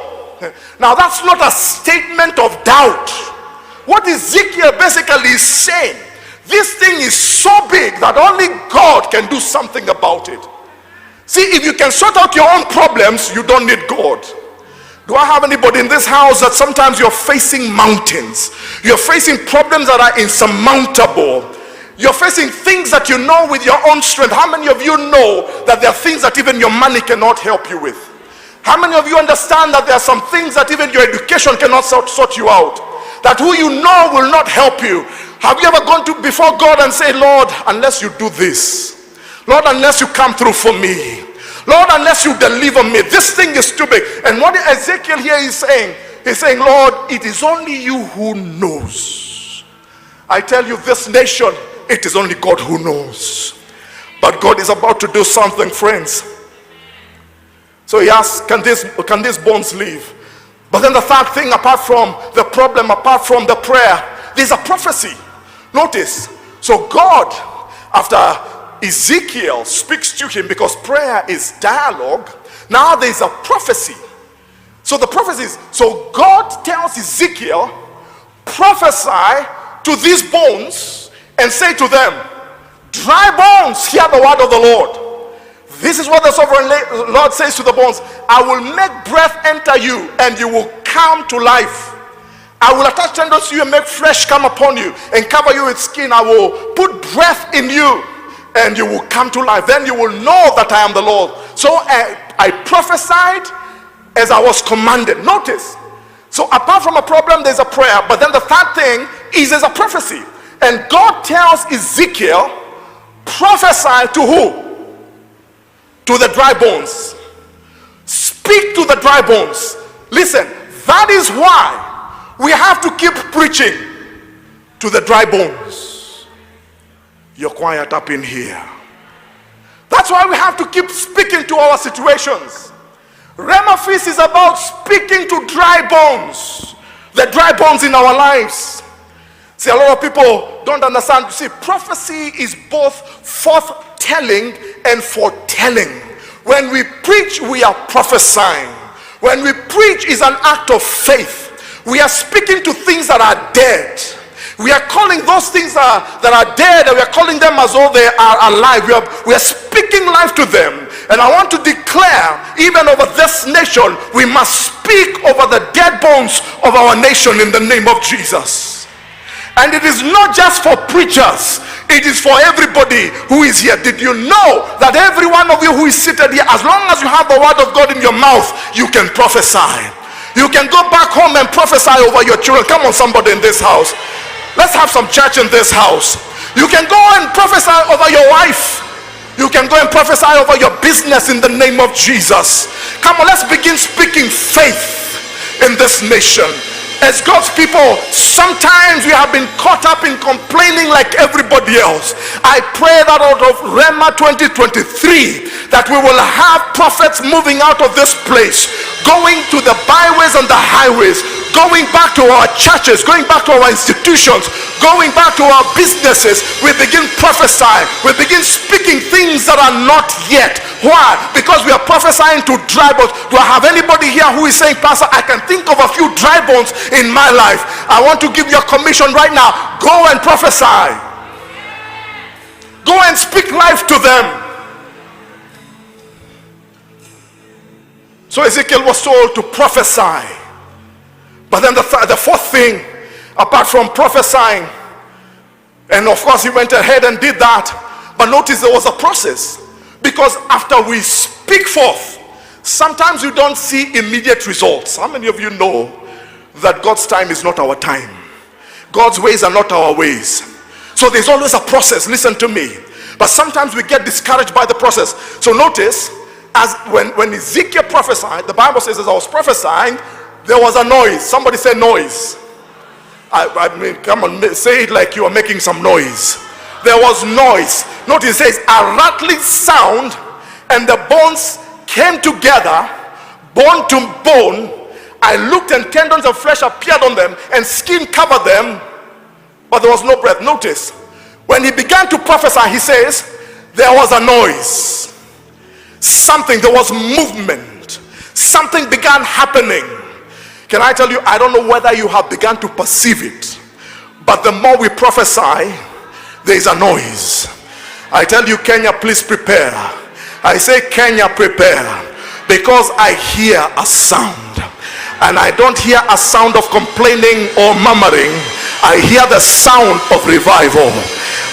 Now that's not a statement of doubt. What Ezekiel basically is saying, this thing is so big that only God can do something about it. See, if you can sort out your own problems, you don't need God. Do I have anybody in this house that sometimes you're facing mountains? You're facing problems that are insurmountable. You're facing things that you know with your own strength. How many of you know that there are things that even your money cannot help you with? How many of you understand that there are some things that even your education cannot sort you out? That who you know will not help you. Have you ever gone to before God and say, Lord, unless you do this, Lord, unless you come through for me, Lord, unless you deliver me, this thing is too big. And what Ezekiel here is saying, he's saying, Lord, it is only you who knows. I tell you, this nation, it is only God who knows. But God is about to do something, friends. So he asks, can these bones live? But then the third thing, apart from the problem, apart from the prayer, there's a prophecy. Notice, so God, after Ezekiel speaks to him, because prayer is dialogue, now there's a prophecy. So the prophecy is, so God tells Ezekiel, prophesy to these bones and say to them, dry bones, hear the word of the Lord. This is what the sovereign Lord says to the bones, I will make breath enter you and you will come to life. I will attach tendons to you and make flesh come upon you and cover you with skin. I will put breath in you and you will come to life. Then you will know that I am the Lord. So I prophesied as I was commanded. Notice, so apart from a problem, there's a prayer. But then the third thing is there's a prophecy. And God tells Ezekiel, prophesy to who? To the dry bones. Speak to the dry bones. Listen, that is why we have to keep preaching to the dry bones. You're quiet up in here. That's why we have to keep speaking to our situations. Rhema Feast is about speaking to dry bones. The dry bones in our lives. See, a lot of people don't understand. You see, prophecy is both forthtelling and foretelling. When we preach, we are prophesying. When we preach, is an act of faith. We are speaking to things that are dead. We are calling those things that are dead, and we are calling them as though they are alive. We are speaking life to them. And I want to declare, even over this nation, we must speak over the dead bones of our nation in the name of Jesus. And it is not just for preachers, it is for everybody who is here. Did you know that every one of you who is seated here, as long as you have the word of God in your mouth, you can prophesy. You can go back home and prophesy over your children. Come on, somebody in this house. Let's have some church in this house. You can go and prophesy over your wife. You can go and prophesy over your business in the name of Jesus. Come on, let's begin speaking faith in this nation. As God's people, sometimes we have been caught up in complaining like everybody else. I pray that out of Rhema 2023, that we will have prophets moving out of this place, going to the byways and the highways, going back to our churches, going back to our institutions, going back to our businesses. We begin prophesying. We begin speaking things that are not yet. Why? Because we are prophesying to dry bones. Do I have anybody here who is saying, Pastor, I can think of a few dry bones in my life? I want to give you a commission right now. Go and prophesy. Go and speak life to them. So Ezekiel was told to prophesy. But then the fourth thing, apart from prophesying, and of course he went ahead and did that, but notice there was a process. Because after we speak forth, sometimes you don't see immediate results. How many of you know that God's time is not our time? God's ways are not our ways. So there's always a process. Listen to me. But sometimes we get discouraged by the process. So notice, as when Ezekiel prophesied, the Bible says, as I was prophesying, there was a noise. Somebody say noise. I mean, come on, say it like you are making some noise. There was noise. Notice it says a rattling sound, and the bones came together, bone to bone. I looked, and tendons of flesh appeared on them, and skin covered them, but there was no breath. Notice, when he began to prophesy, he says, there was a noise. Something, there was movement. Something began happening. Can I tell you, I don't know whether you have begun to perceive it, but the more we prophesy, there is a noise. I tell you, Kenya, please prepare. I say, Kenya, prepare, because I hear a sound. and I don't hear a sound of complaining or murmuring. I hear the sound of revival.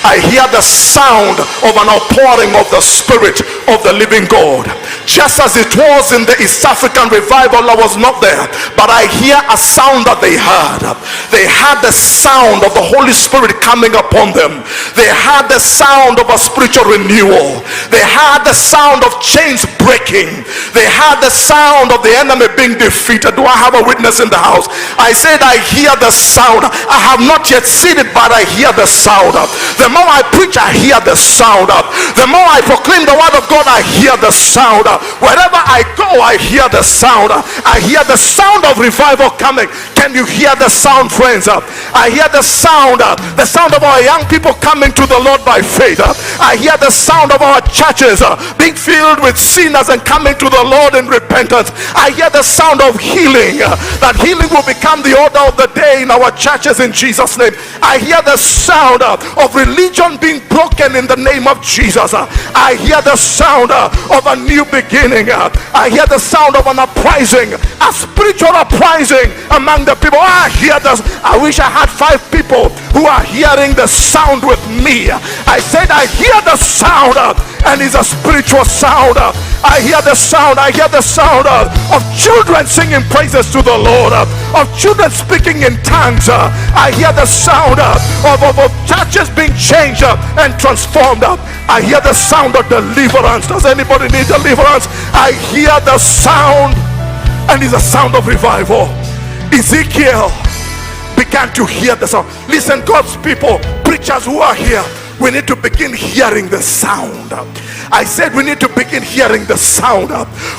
I hear the sound of an outpouring of the Spirit of the living God. Just as it was in the East African revival, I was not there, but I hear a sound that they heard. They had the sound of the Holy Spirit coming upon them. They had the sound of a spiritual renewal. They had the sound of chains breaking. They had the sound of the enemy being defeated. Do I have a witness in the house? I said I hear the sound. I have not yet seen it, but I hear the sound. The more I preach, I hear the sound. The more I proclaim the word of God, I hear the sound. Wherever I go, I hear the sound. I hear the sound of revival coming. Can you hear the sound, friends? I hear the sound of our young people coming to the Lord by faith. I hear the sound of our churches being filled with sinners and coming to the Lord in repentance. I hear the sound of healing, that healing will become the order of the day in our churches in Jesus' name. I hear the sound of religion being broken in the name of Jesus. I hear the sound of a new beginning. I hear the sound of an uprising, a spiritual uprising among the people. I hear this. I wish I had 5 people who are hearing the sound with me. I said I hear the sound, and it's a spiritual sound. I hear the sound. I hear the sound of children singing praises to the Lord, of children speaking in tongues. I hear the sound of churches being changed and transformed. I hear the sound of deliverance. Does anybody need deliverance? I hear the sound, and it's a sound of revival. Ezekiel began to hear the sound. Listen, God's people, preachers who are here, we need to begin hearing the sound. I said we need to begin hearing the sound.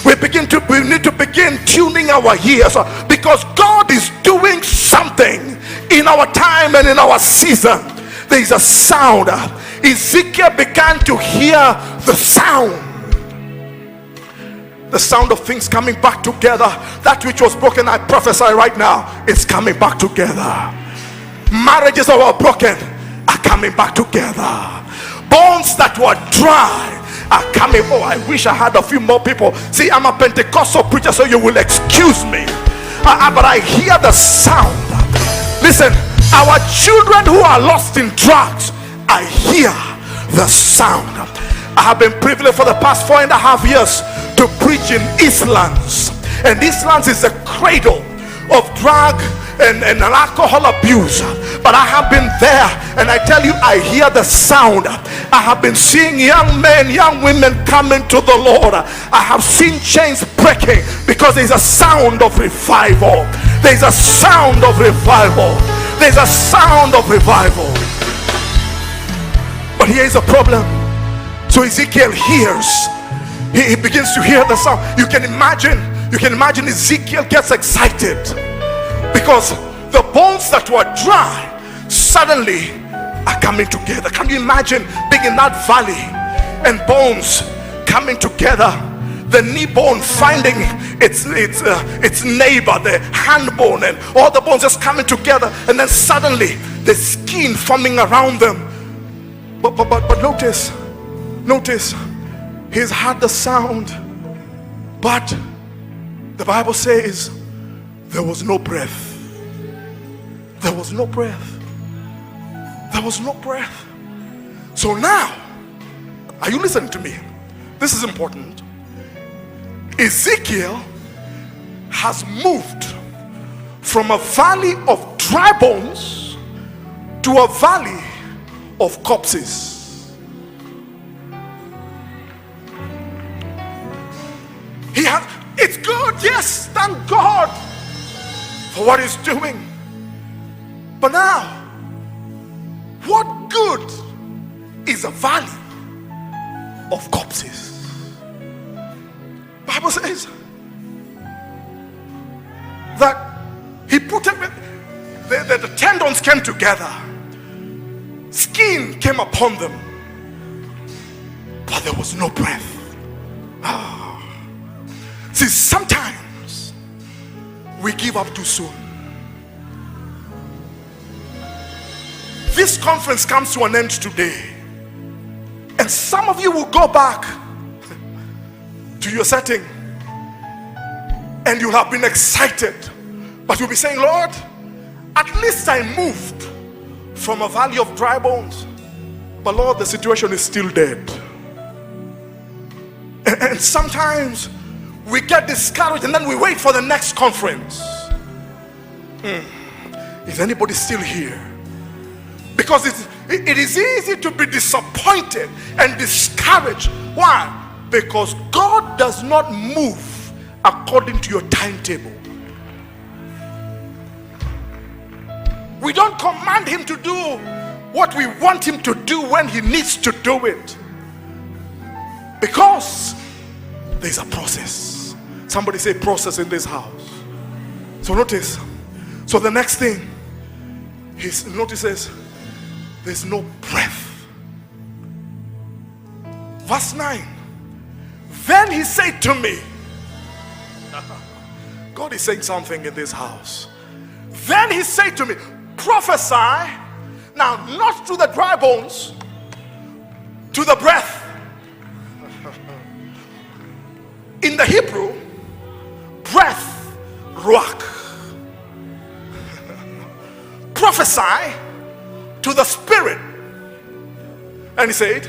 We need to begin tuning our ears, because God is doing something in our time and in our season. There is a sound. Ezekiel began to hear the sound. The sound of things coming back together. That which was broken, I prophesy right now, is coming back together. Marriages that were broken are coming back together. Bones that were dry are coming. Oh, I wish I had a few more people. See, I'm a Pentecostal preacher, so you will excuse me. But I hear the sound. Listen, our children who are lost in drugs, I hear the sound. I have been privileged for the past 4.5 years to preach in Eastlands, and Eastlands is the cradle of drug and alcohol abuse. But I have been there, and I tell you, I hear the sound. I have been seeing young men, young women coming to the Lord. I have seen chains breaking, because there's a sound of revival. There's a sound of revival. There's a sound of revival. But here is a problem. So Ezekiel hears. He begins to hear the sound. You can imagine Ezekiel gets excited, because the bones that were dry suddenly are coming together. Can you imagine being in that valley and bones coming together? The knee bone finding its neighbor, the hand bone, and all the bones just coming together, and then suddenly the skin forming around them. But notice, he's had the sound, but the Bible says there was no breath. There was no breath. There was no breath. So now, are you listening to me? This is important. Ezekiel has moved from a valley of dry bones to a valley of corpses. It's good, yes, thank God for what he's doing. But now, what good is a valley of corpses? Bible says that he put everything, the tendons came together, skin came upon them, but there was no breath. See, sometimes we give up too soon. This conference comes to an end today, and some of you will go back to your setting, and you have been excited But you'll be saying, Lord, at least I moved from a valley of dry bones. But Lord, the situation is still dead. And sometimes we get discouraged and then we wait for the next conference. Is anybody still here? Because it is easy to be disappointed and discouraged. Why? Because God does not move according to your timetable. We don't command him to do what we want him to do when he needs to do it. Because there's a process. Somebody say process in this house. So notice. So the next thing he notices there's no breath. Verse 9. Then he said to me, God is saying something in this house. Then he said to me, prophesy, now not to the dry bones, to the breath. In the Hebrew, breath, ruach. Prophesy to the spirit. And he said,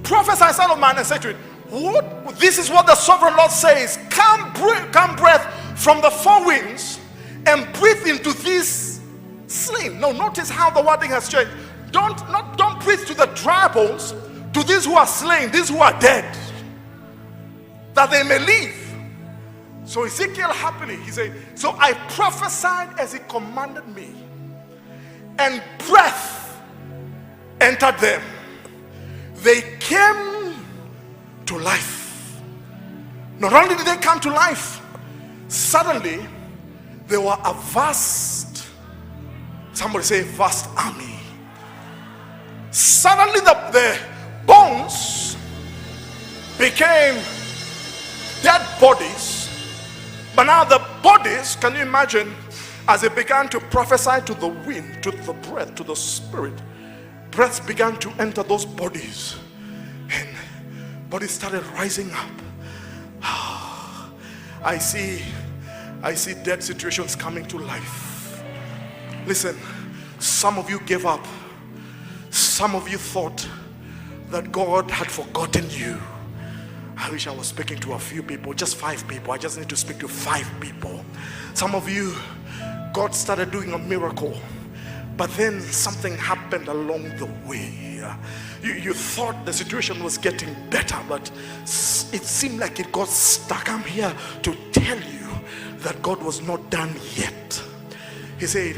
prophesy, son of man, and say to it, what? This is what the sovereign Lord says. Come breath from the four winds and breathe into this slain. Now notice how the wording has changed. Don't breathe to the dry bones, to these who are slain, these who are dead, that they may live. So Ezekiel happily, he said, so I prophesied as he commanded me, and breath entered them. They came to life. Not only did they come to life, suddenly there were a vast, somebody say vast army. Suddenly the bones became dead bodies. But now the bodies, can you imagine, as they began to prophesy to the wind, to the breath, to the spirit, breaths began to enter those bodies, and bodies started rising up. I see dead situations coming to life. Listen, some of you gave up. Some of you thought that God had forgotten you. I wish I was speaking to a few people, just 5 people. I just need to speak to 5 people. Some of you, God started doing a miracle, but then something happened along the way. You thought the situation was getting better, but it seemed like it got stuck. I'm here to tell you that God was not done yet. He said,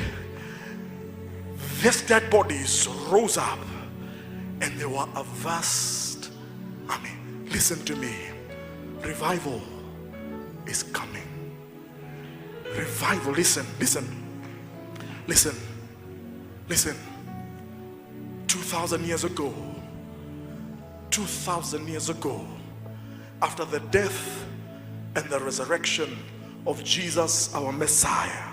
these dead bodies rose up, and there were a vast army. Listen to me. Revival is coming. Revival. Listen. 2,000 years ago, after the death and the resurrection of Jesus, our Messiah,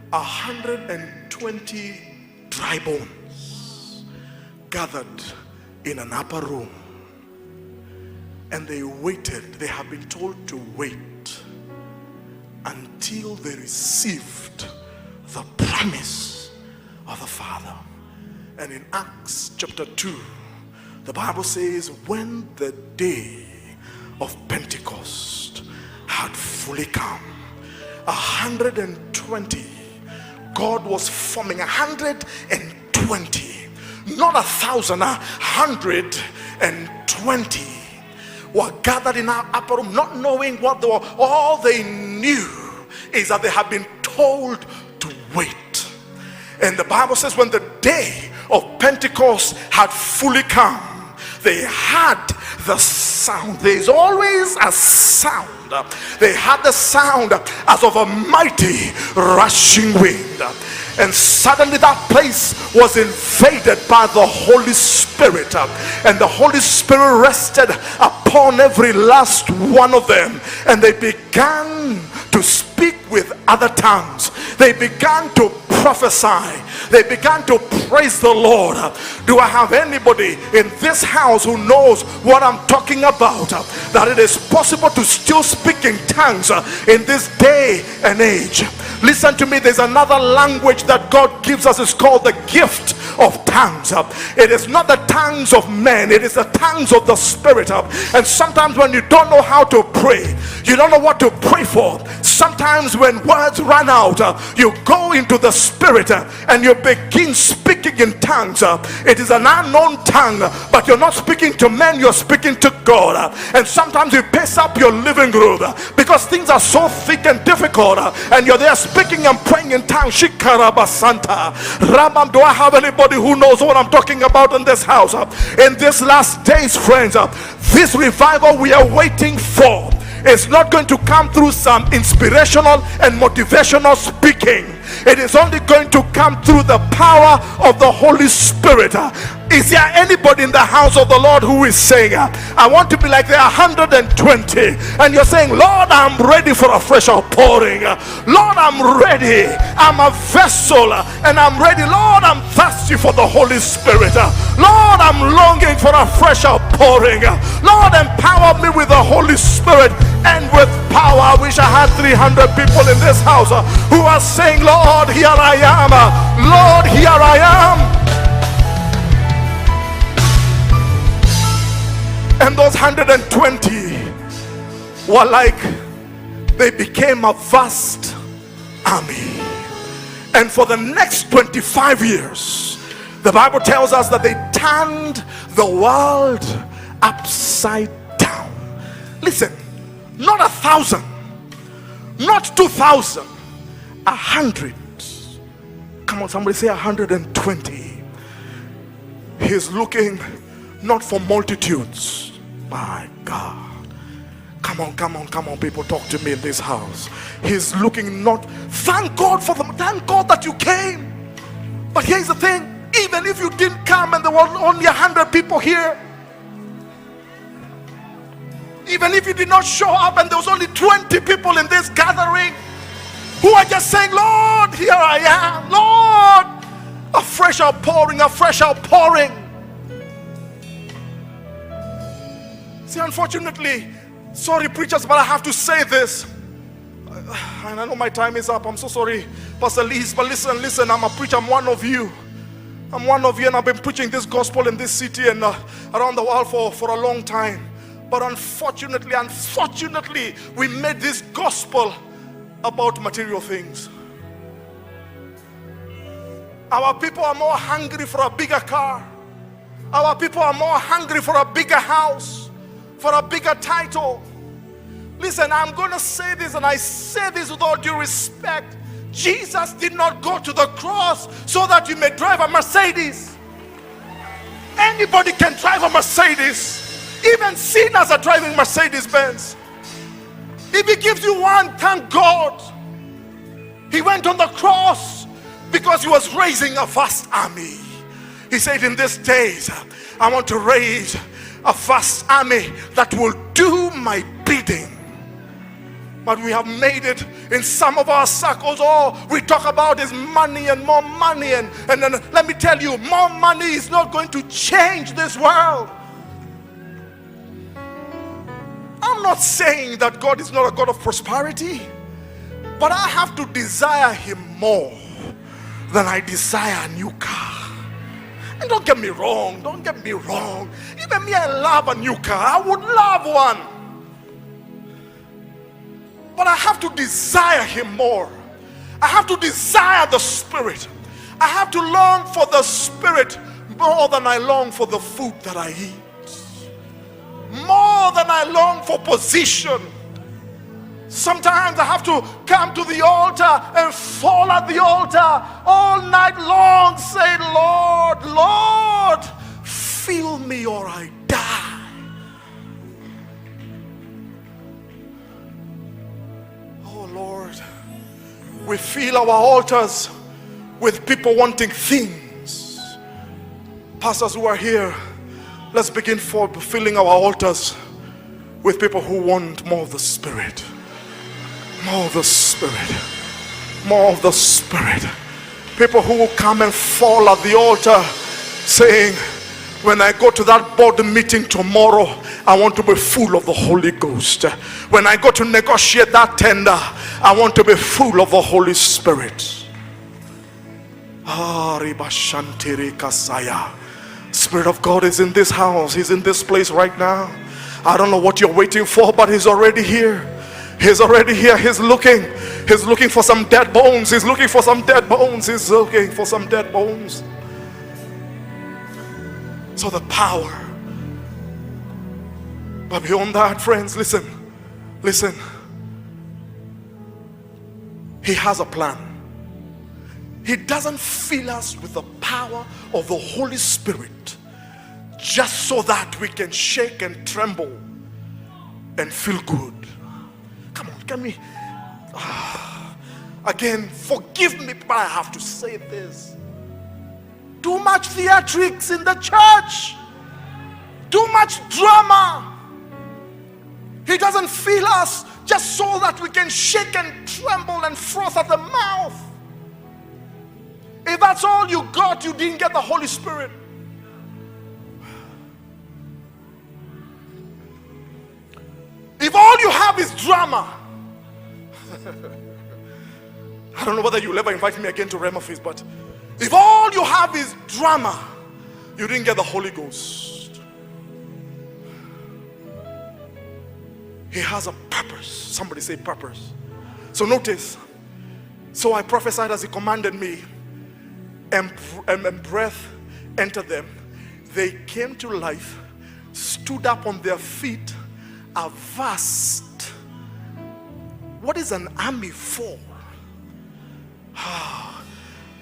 120 dry bones gathered in an upper room, and they waited. They have been told to wait until they received the promise of the Father. And in Acts chapter 2, the Bible says, when the day of Pentecost had fully come, 120, God was forming 120, not 1,000, 120 were gathered in our upper room, not knowing what they were. All they knew is that they had been told to wait. And the Bible says when the day of Pentecost had fully come, they had the sound. There's always a sound. They had the sound as of a mighty rushing wind. And suddenly that place was invaded by the Holy Spirit, and the Holy Spirit rested upon every last one of them, and they began to speak with other tongues. They began to prophesy. They began to praise the Lord. Do I have anybody in this house who knows what I'm talking about? That it is possible to still speak in tongues in this day and age. Listen to me, there's another language that God gives us. It's called the gift of tongues. It is not the tongues of men, it is the tongues of the Spirit. And sometimes when you don't know how to pray, you don't know what to pray for, sometimes when words run out, you go into the Spirit and you begin speaking in tongues. It is an unknown tongue, but you're not speaking to men, you're speaking to God. And sometimes you pace up your living room because things are so thick and difficult, and you're there speaking and praying in tongues. Shikarabasanta Ramam. Do I have anybody who knows what I'm talking about in this house? In this last days, friends, this revival we are waiting for is not going to come through some inspirational and motivational speaking. It is only going to come through the power of the Holy Spirit. Is there anybody in the house of the Lord who is saying, I want to be like the 120, and you're saying, Lord, I'm ready for a fresh outpouring. Lord, I'm ready. I'm a vessel and I'm ready. Lord, I'm thirsty for the Holy Spirit. Lord, I'm longing for a fresh outpouring. Lord, empower me with the Holy Spirit and with power. I wish I had 300 people in this house who are saying, Lord, here I am. Lord, here I am. And those 120 were like, they became a vast army. And for the next 25 years, the Bible tells us that they turned the world upside down. Listen, not 1,000, not 2,000, 100. Come on, somebody say 120. He's looking not for multitudes. My God. Come on, people, talk to me in this house. He's looking not, thank God for them, thank God that you came. But here's the thing, even if you didn't come and there were only 100 people here, even if you did not show up and there was only 20 people in this gathering who are just saying, Lord, here I am, Lord, a fresh outpouring, a fresh outpouring. See, unfortunately, sorry preachers, but I have to say this, and I know my time is up. I'm so sorry, Pastor Liz, but listen, I'm a preacher. I'm one of you, and I've been preaching this gospel in this city and around the world for a long time. But unfortunately, we made this gospel about material things. Our people are more hungry for a bigger car. Our people are more hungry for a bigger house, for a bigger title. Listen, I'm going to say this, and I say this with all due respect. Jesus did not go to the cross so that you may drive a Mercedes. Anybody can drive a Mercedes. Even sinners are driving Mercedes Benz. If he gives you one, thank God. He went on the cross because he was raising a vast army. He said, in these days, I want to raise a vast army that will do my bidding. But we have made it in some of our circles, all we talk about is money and more money. And then let me tell you, more money is not going to change this world. I'm not saying that God is not a God of prosperity, but I have to desire him more than I desire a new car. And don't get me wrong. Even me, I love a new car. I would love one. But I have to desire him more. I have to desire the Spirit. I have to long for the Spirit more than I long for the food that I eat. More than I long for position. Sometimes I have to come to the altar and fall at the altar all night long, say, Lord, Lord, fill me or I die. Oh Lord, we fill our altars with people wanting things. Pastors who are here, let's begin filling our altars with people who want more of the Spirit. More of the Spirit. More of the Spirit. People who will come and fall at the altar saying, when I go to that board meeting tomorrow, I want to be full of the Holy Ghost. When I go to negotiate that tender, I want to be full of the Holy Spirit. Spirit of God is in this house. He's in this place right now. I don't know what you're waiting for, but He's already here. He's already here. He's looking for some dead bones. He's looking for some dead bones. He's looking for some dead bones. So the power. But beyond that, friends, listen. He has a plan. He doesn't fill us with the power of the Holy Spirit just so that we can shake and tremble and feel good. Come on, can we? Again, forgive me, but I have to say this. Too much theatrics in the church. Too much drama. He doesn't fill us just so that we can shake and tremble and froth at the mouth. If that's all you got, you didn't get the Holy Spirit. If all you have is drama, I don't know whether you'll ever invite me again to Rhema Feast, but if all you have is drama, you didn't get the Holy Ghost. He has a purpose. Somebody say purpose. So notice, so I prophesied as He commanded me, and breath entered them. They came to life, stood up on their feet, a vast. What is an army for?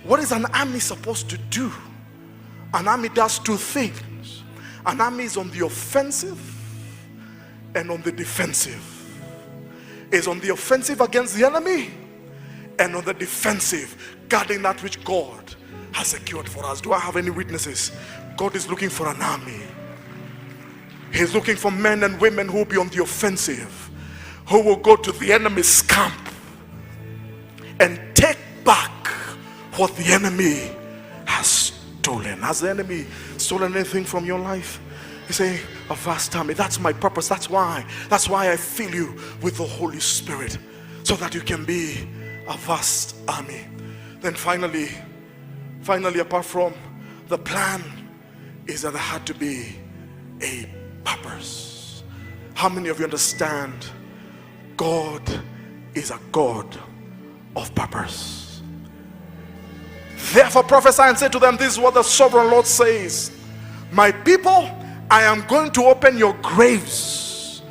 What is an army supposed to do? An army does two things. An army is on the offensive and on the defensive. Is on the offensive against the enemy and on the defensive, guarding that which God has secured for us. Do I have any witnesses? God is looking for an army. He's looking for men and women who will be on the offensive, who will go to the enemy's camp and take back what the enemy has stolen. Has the enemy stolen anything from your life? You say, a vast army. That's my purpose. That's why I fill you with the Holy Spirit, so that you can be a vast army. Then finally, apart from the plan, is that there had to be a purpose. How many of you understand God is a God of purpose? Therefore prophesy and say to them, this is what the sovereign Lord says. My people, I am going to open your graves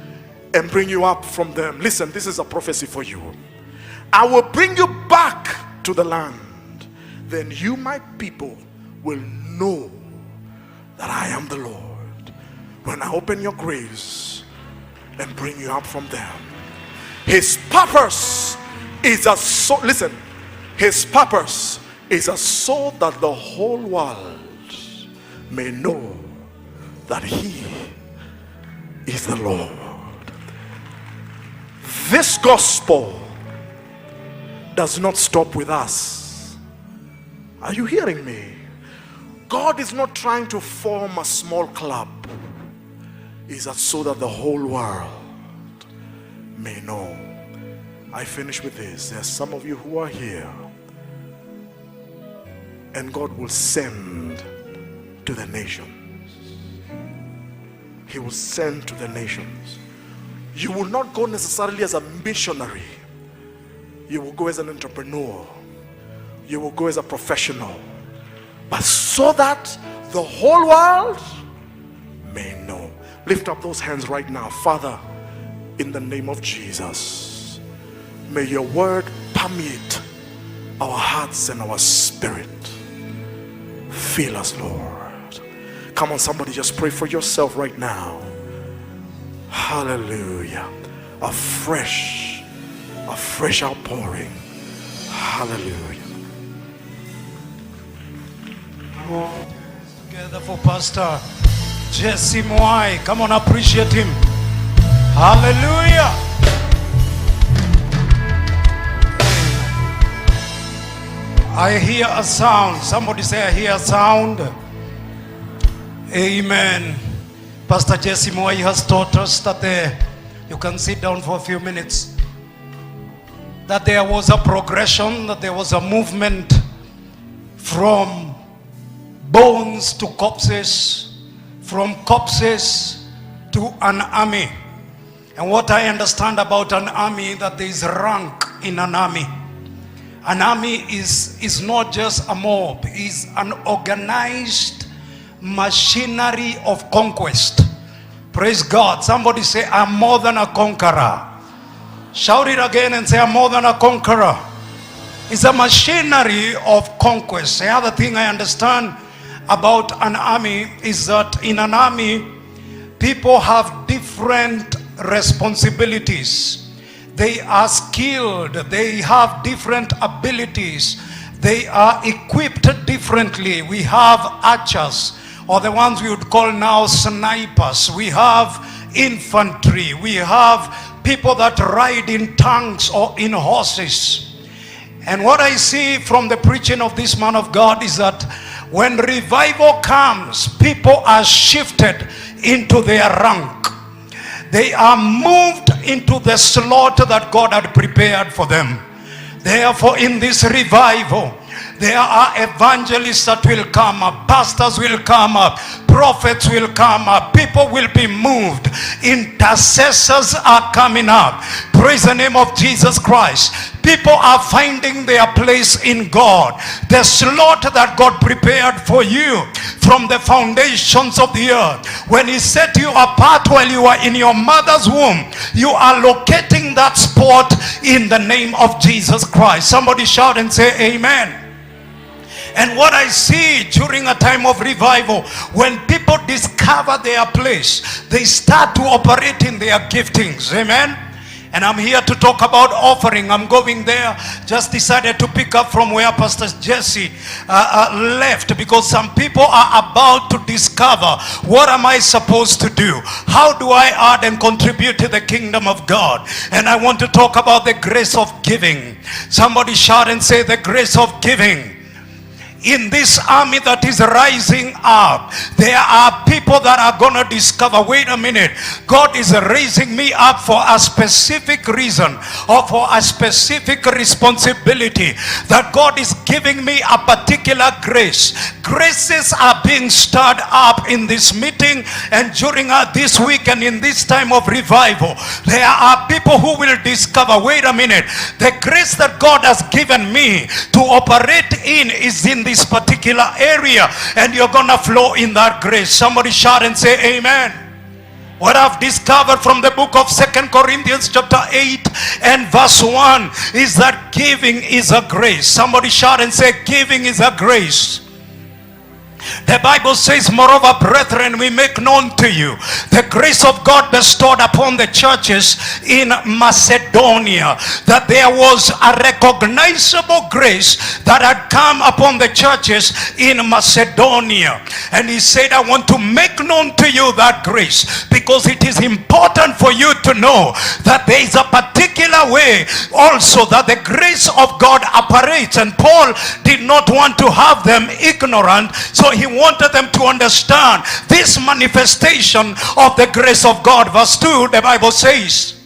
and bring you up from them. Listen, this is a prophecy for you. I will bring you back to the land. Then you, my people, will know that I am the Lord when I open your graves and bring you up from them. His purpose is a soul. Listen, His purpose is a soul that the whole world may know that He is the Lord. This gospel does not stop with us. Are you hearing me? God is not trying to form a small club. It's so that the whole world may know. I finish with this. There are some of you who are here, and God will send to the nations. He will send to the nations. You will not go necessarily as a missionary. You will go as an entrepreneur. You will go as a professional. But so that the whole world may know. Lift up those hands right now. Father, in the name of Jesus, may your word permeate our hearts and our spirit. Fill us, Lord. Come on, somebody just pray for yourself right now. Hallelujah. A fresh outpouring. Hallelujah. Together for Pastor Jesse Mwai. Come on, appreciate him. Hallelujah. I hear a sound. Somebody say, I hear a sound. Amen. Pastor Jesse Moy has taught us that you can sit down for a few minutes. That there was a progression, that there was a movement from bones to corpses, from corpses to an army. And what I understand about an army, that there is rank in an army. An army is not just a mob, it's an organized machinery of conquest. Praise God. Somebody say, I'm more than a conqueror. Shout it again and say, I'm more than a conqueror. It's a machinery of conquest. The other thing I understand about an army is that in an army, people have different responsibilities. They are skilled. They have different abilities. They are equipped differently. We have archers, or the ones we would call now snipers. We have infantry. We have people that ride in tanks or in horses. And what I see from the preaching of this man of God is that when revival comes, people are shifted into their rank. They are moved into the slot that God had prepared for them. Therefore, in this revival, there are evangelists that will come up, pastors will come up, prophets will come up, people will be moved, intercessors are coming up. Praise the name of Jesus Christ. People are finding their place in God. The slot that God prepared for you from the foundations of the earth. When He set you apart while you are in your mother's womb, you are locating that spot in the name of Jesus Christ. Somebody shout and say amen. And what I see during a time of revival, when people discover their place, they start to operate in their giftings. Amen. And I'm here to talk about offering. I'm going there. Just decided to pick up from where Pastor Jesse left, because some people are about to discover, what am I supposed to do? How do I add and contribute to the kingdom of God? And I want to talk about the grace of giving. Somebody shout and say, the grace of giving. In this army that is rising up, there are people that are going to discover, wait a minute, God is raising me up for a specific reason, or for a specific responsibility, that God is giving me a particular grace. Graces are being stirred up in this meeting and during this week and in this time of revival. There are people who will discover, wait a minute, the grace that God has given me to operate in is in this particular area, and you're gonna flow in that grace. Somebody shout and say amen. What I've discovered from the book of 2 Corinthians chapter 8 and verse 1 is that giving is a grace. Somebody shout and say, giving is a grace. The Bible says, moreover, brethren, we make known to you the grace of God bestowed upon the churches in Macedonia, that there was a recognizable grace that had come upon the churches in Macedonia. And he said, I want to make known to you that grace, because it is important for you to know that there is a particular way also that the grace of God operates. And Paul did not want to have them ignorant, so he wanted them to understand this manifestation of the grace of God. Verse 2, the Bible says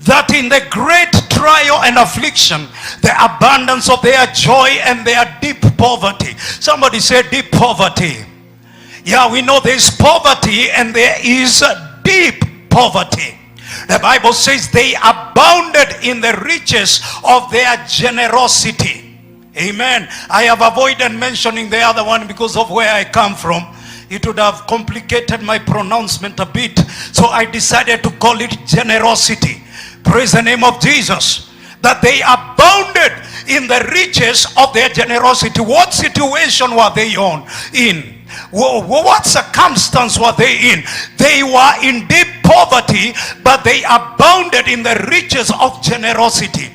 that in the great trial and affliction, the abundance of their joy and their deep poverty. Somebody say deep poverty. Yeah, we know there is poverty and there is deep poverty. The Bible says they abounded in the riches of their generosity. Amen. I have avoided mentioning the other one because of where I come from. It would have complicated my pronouncement a bit. So I decided to call it generosity. Praise the name of Jesus. That they abounded in the riches of their generosity. What situation were they in? What circumstance were they in? They were in deep poverty, but they abounded in the riches of generosity.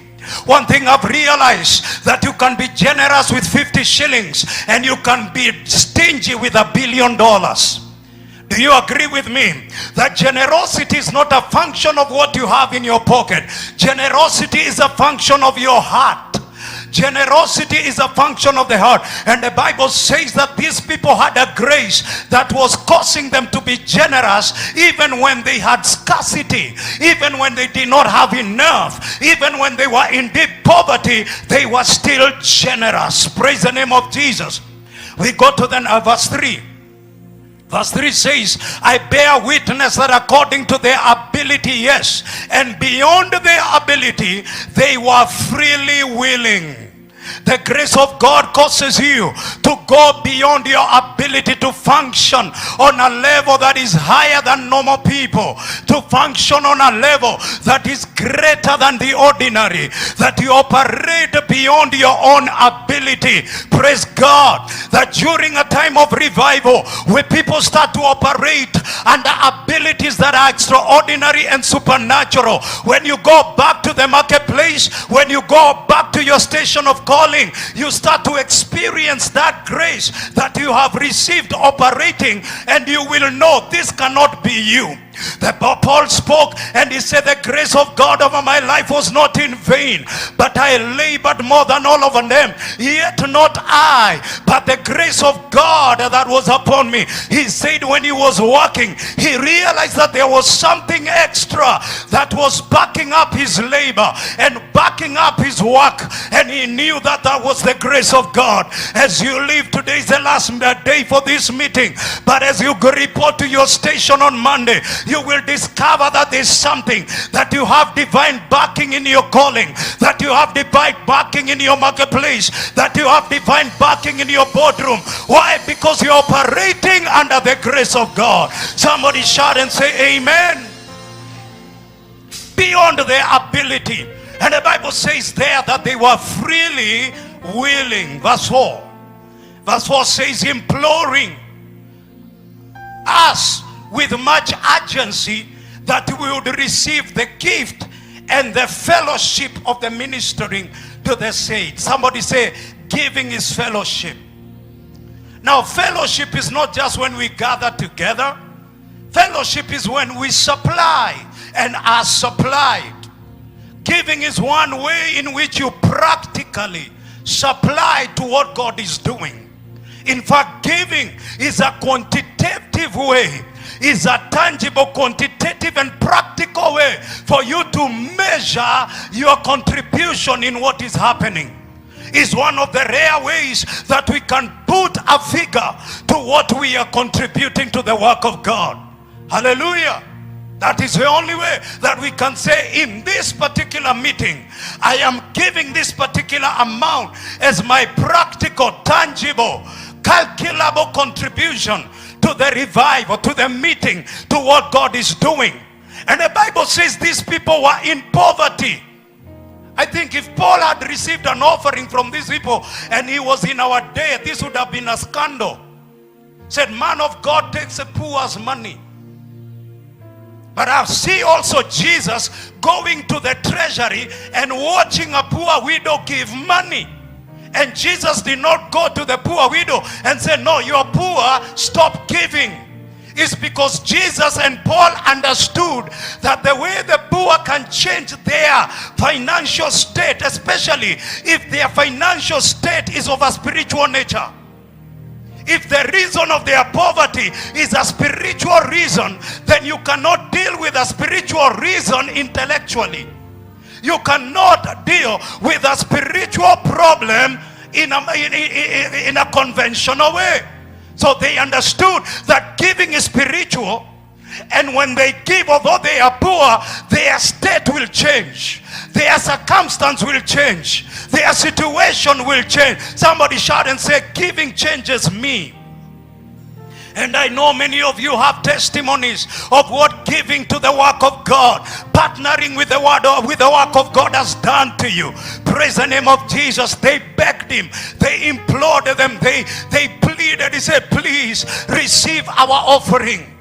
One thing I've realized, that you can be generous with 50 shillings and you can be stingy with $1 billion. Do you agree with me that generosity is not a function of what you have in your pocket? Generosity is a function of your heart. Generosity is a function of the heart. And the Bible says that these people had a grace that was causing them to be generous even when they had scarcity, even when they did not have enough, even when they were in deep poverty, they were still generous. Praise the name of Jesus. We go to then verse 3. Verse 3 says, I bear witness that according to their ability, yes, and beyond their ability, they were freely willing. The grace of God causes you to go beyond your ability to function on a level that is higher than normal people, to function on a level that is greater than the ordinary, that you operate beyond your own ability. Praise God, that during a time of revival, where people start to operate under abilities that are extraordinary and supernatural, when you go back to the marketplace, when you go back to your station of calling, you start to experience that grace that you have received operating, and you will know this cannot be you. Paul spoke and he said, the grace of God over my life was not in vain, but I labored more than all of them, yet not I, but the grace of God that was upon me. He said when he was working, he realized that there was something extra that was backing up his labor and backing up his work, and he knew that that was the grace of God. As you leave, today is the last day for this meeting, but as you go report to your station on Monday, you will discover that there's something, that you have divine backing in your calling, that you have divine backing in your marketplace, that you have divine backing in your boardroom. Why? Because you're operating under the grace of God. Somebody shout and say amen. Beyond their ability. And the Bible says there that they were freely willing. Verse 4. Verse 4 says, imploring us with much urgency that we would receive the gift and the fellowship of the ministering to the saints. Somebody say, giving is fellowship. Now, fellowship is not just when we gather together. Fellowship is when we supply and are supplied. Giving is one way in which you practically supply to what God is doing. In fact, giving is a quantitative way, is a tangible, quantitative and practical way for you to measure your contribution in what is happening. Is one of the rare ways that we can put a figure to what we are contributing to the work of God. Hallelujah. That is the only way that we can say, in this particular meeting, I am giving this particular amount as my practical, tangible, calculable contribution to the revival, to the meeting, to what God is doing. And the Bible says these people were in poverty. I think if Paul had received an offering from these people and he was in our day, this would have been a scandal. Said, man of God takes a poor's money. But I see also Jesus going to the treasury and watching a poor widow give money. And Jesus did not go to the poor widow and say, no, you're poor, stop giving. It's because Jesus and Paul understood that the way the poor can change their financial state, especially if their financial state is of a spiritual nature. If the reason of their poverty is a spiritual reason, then you cannot deal with a spiritual reason intellectually. You cannot deal with a spiritual problem in a conventional way. So they understood that giving is spiritual, and when they give, although they are poor, their state will change, their circumstance will change, their situation will change. Somebody shout and say, giving changes me. And I know many of you have testimonies of what giving to the work of God, partnering with the work of God has done to you. Praise the name of Jesus. They begged him, they implored them, they pleaded. He said, please receive our offering.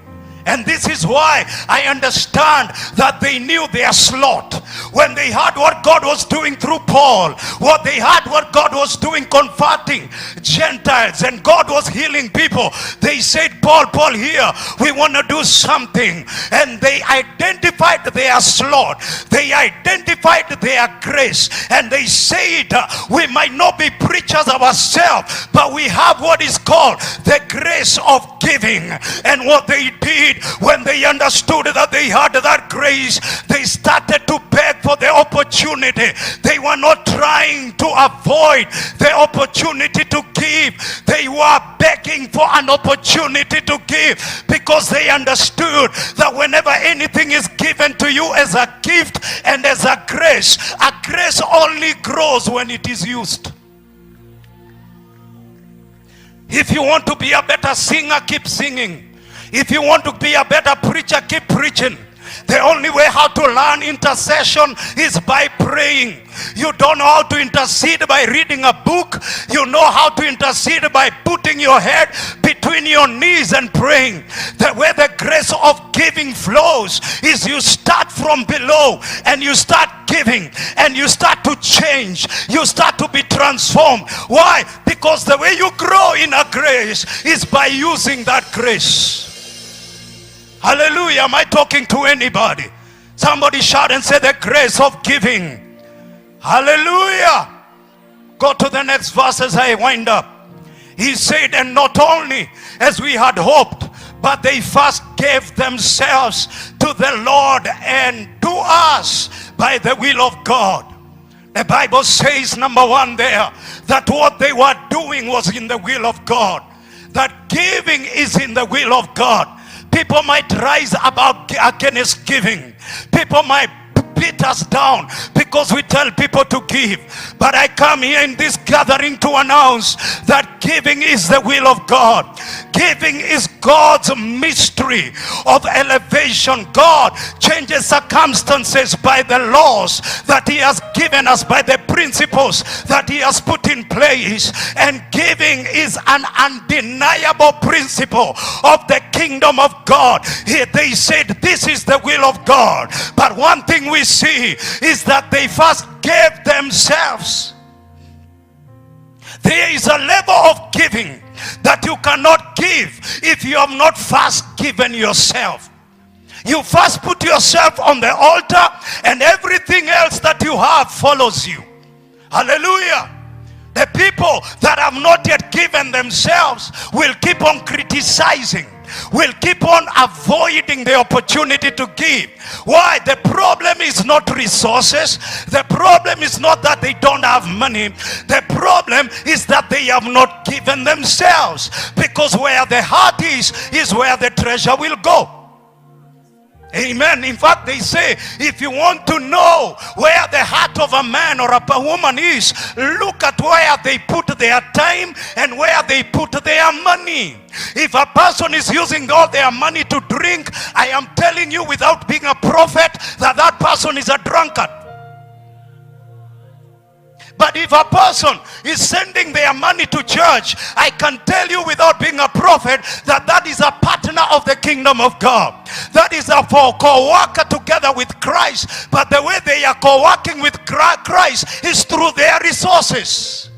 And this is why I understand that they knew their slot. When they heard what God was doing through Paul, what they heard what God was doing converting Gentiles, and God was healing people, they said, Paul, here, we want to do something. And they identified their slot. They identified their grace. And they said, we might not be preachers ourselves, but we have what is called the grace of giving. And what they did, when they understood that they had that grace, they started to beg for the opportunity. They were not trying to avoid the opportunity to give. They were begging for an opportunity to give, because they understood that whenever anything is given to you as a gift and as a grace only grows when it is used. If you want to be a better singer, keep singing. If you want to be a better preacher, keep preaching. The only way how to learn intercession is by praying. You don't know how to intercede by reading a book. You know how to intercede by putting your head between your knees and praying. The way the grace of giving flows is you start from below and you start giving, and you start to change. You start to be transformed. Why? Because the way you grow in a grace is by using that grace. Hallelujah. Am I talking to anybody? Somebody shout and say, the grace of giving. Hallelujah. Go to the next verse as I wind up. He said, and not only as we had hoped, but they first gave themselves to the Lord and to us by the will of God. The Bible says, number one there, that what they were doing was in the will of God. That giving is in the will of God. People might rise against giving. People might beat us down because we tell people to give. But I come here in this gathering to announce that giving is the will of God. Giving is God's mystery of elevation. God changes circumstances by the laws that he has given us, by the principles that he has put in place. And giving is an undeniable principle of the kingdom of God. Here they said this is the will of God. But one thing we see is that they first gave themselves. There is a level of giving that you cannot give if you have not first given yourself. You first put yourself on the altar, and everything else that you have follows you. Hallelujah. The people that have not yet given themselves will keep on criticizing, will keep on avoiding the opportunity to give. Why? The problem is not resources. The problem is not that they don't have money. The problem is that they have not given themselves. Because where the heart is where the treasure will go. Amen. In fact, they say, if you want to know where the heart of a man or a woman is, look at where they put their time and where they put their money. If a person is using all their money to drink, I am telling you without being a prophet that that person is a drunkard. But if a person is sending their money to church, I can tell you without being a prophet that that is a partner of the kingdom of God. That is a co-worker together with Christ. But the way they are co-working with Christ is through their resources.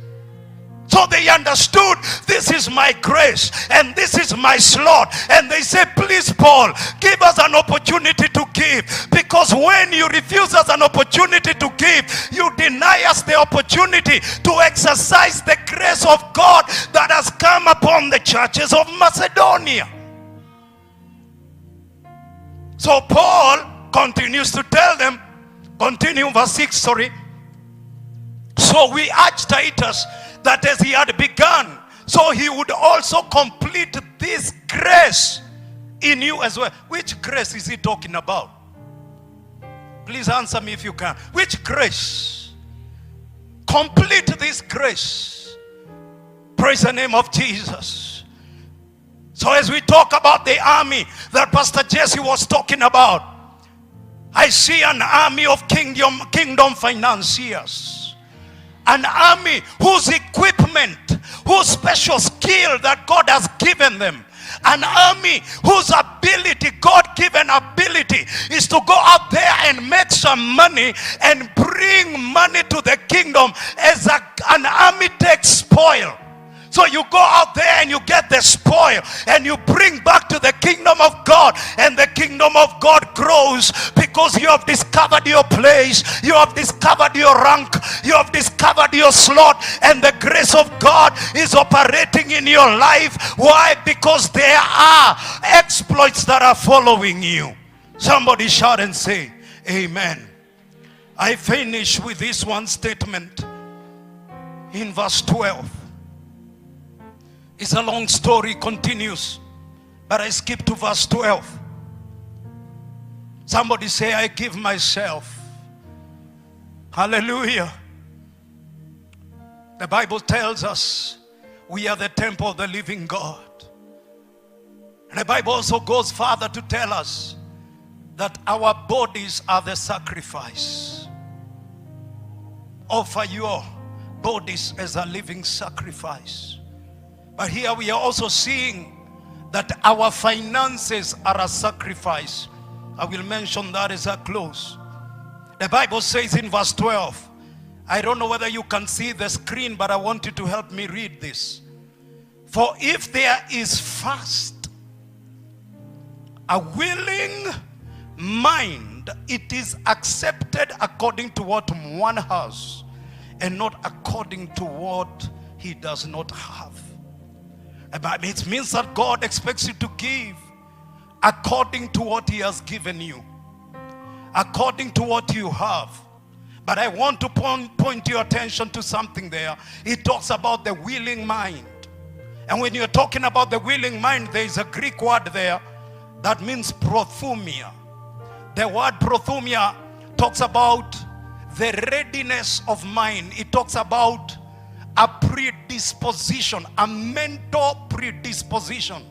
So they understood, this is my grace and this is my slot. And they say, please Paul, give us an opportunity to give. Because when you refuse us an opportunity to give, you deny us the opportunity to exercise the grace of God that has come upon the churches of Macedonia. So Paul continues to tell them, continue verse 6, sorry. So we urge Titus that as he had begun, so he would also complete this grace in you as well. Which grace is he talking about? Please answer me if you can. Which grace? Complete this grace. Praise the name of Jesus. So as we talk about the army that Pastor Jesse was talking about, I see an army of kingdom financiers. An army whose equipment, whose special skill that God has given them. An army whose ability ability, God-given ability, is to go out there and make some money and bring money to the kingdom as an army takes spoil. So you go out there and you get the spoil and you bring back to the kingdom of God, and the kingdom of God grows because you have discovered your place, you have discovered your rank, you have discovered your slot, and the grace of God is operating in your life. Why? Because there are exploits that are following you. Somebody shout and say amen. I finish with this one statement in verse 12. It's a long story, continues, but I skip to verse 12. Somebody say, I give myself. Hallelujah. The Bible tells us we are the temple of the living God. And the Bible also goes further to tell us that our bodies are the sacrifice. Offer your bodies as a living sacrifice. But here we are also seeing that our finances are a sacrifice. I will mention that as I close. The Bible says in verse 12, I don't know whether you can see the screen, but I want you to help me read this. For if there is first a willing mind, it is accepted according to what one has, and not according to what he does not have. It means that God expects you to give according to what he has given you, according to what you have. But I want to point your attention to something there. It talks about the willing mind. And when you're talking about the willing mind, there is a Greek word there that means prothumia. The word prothumia talks about the readiness of mind. It talks about a predisposition, a mental predisposition.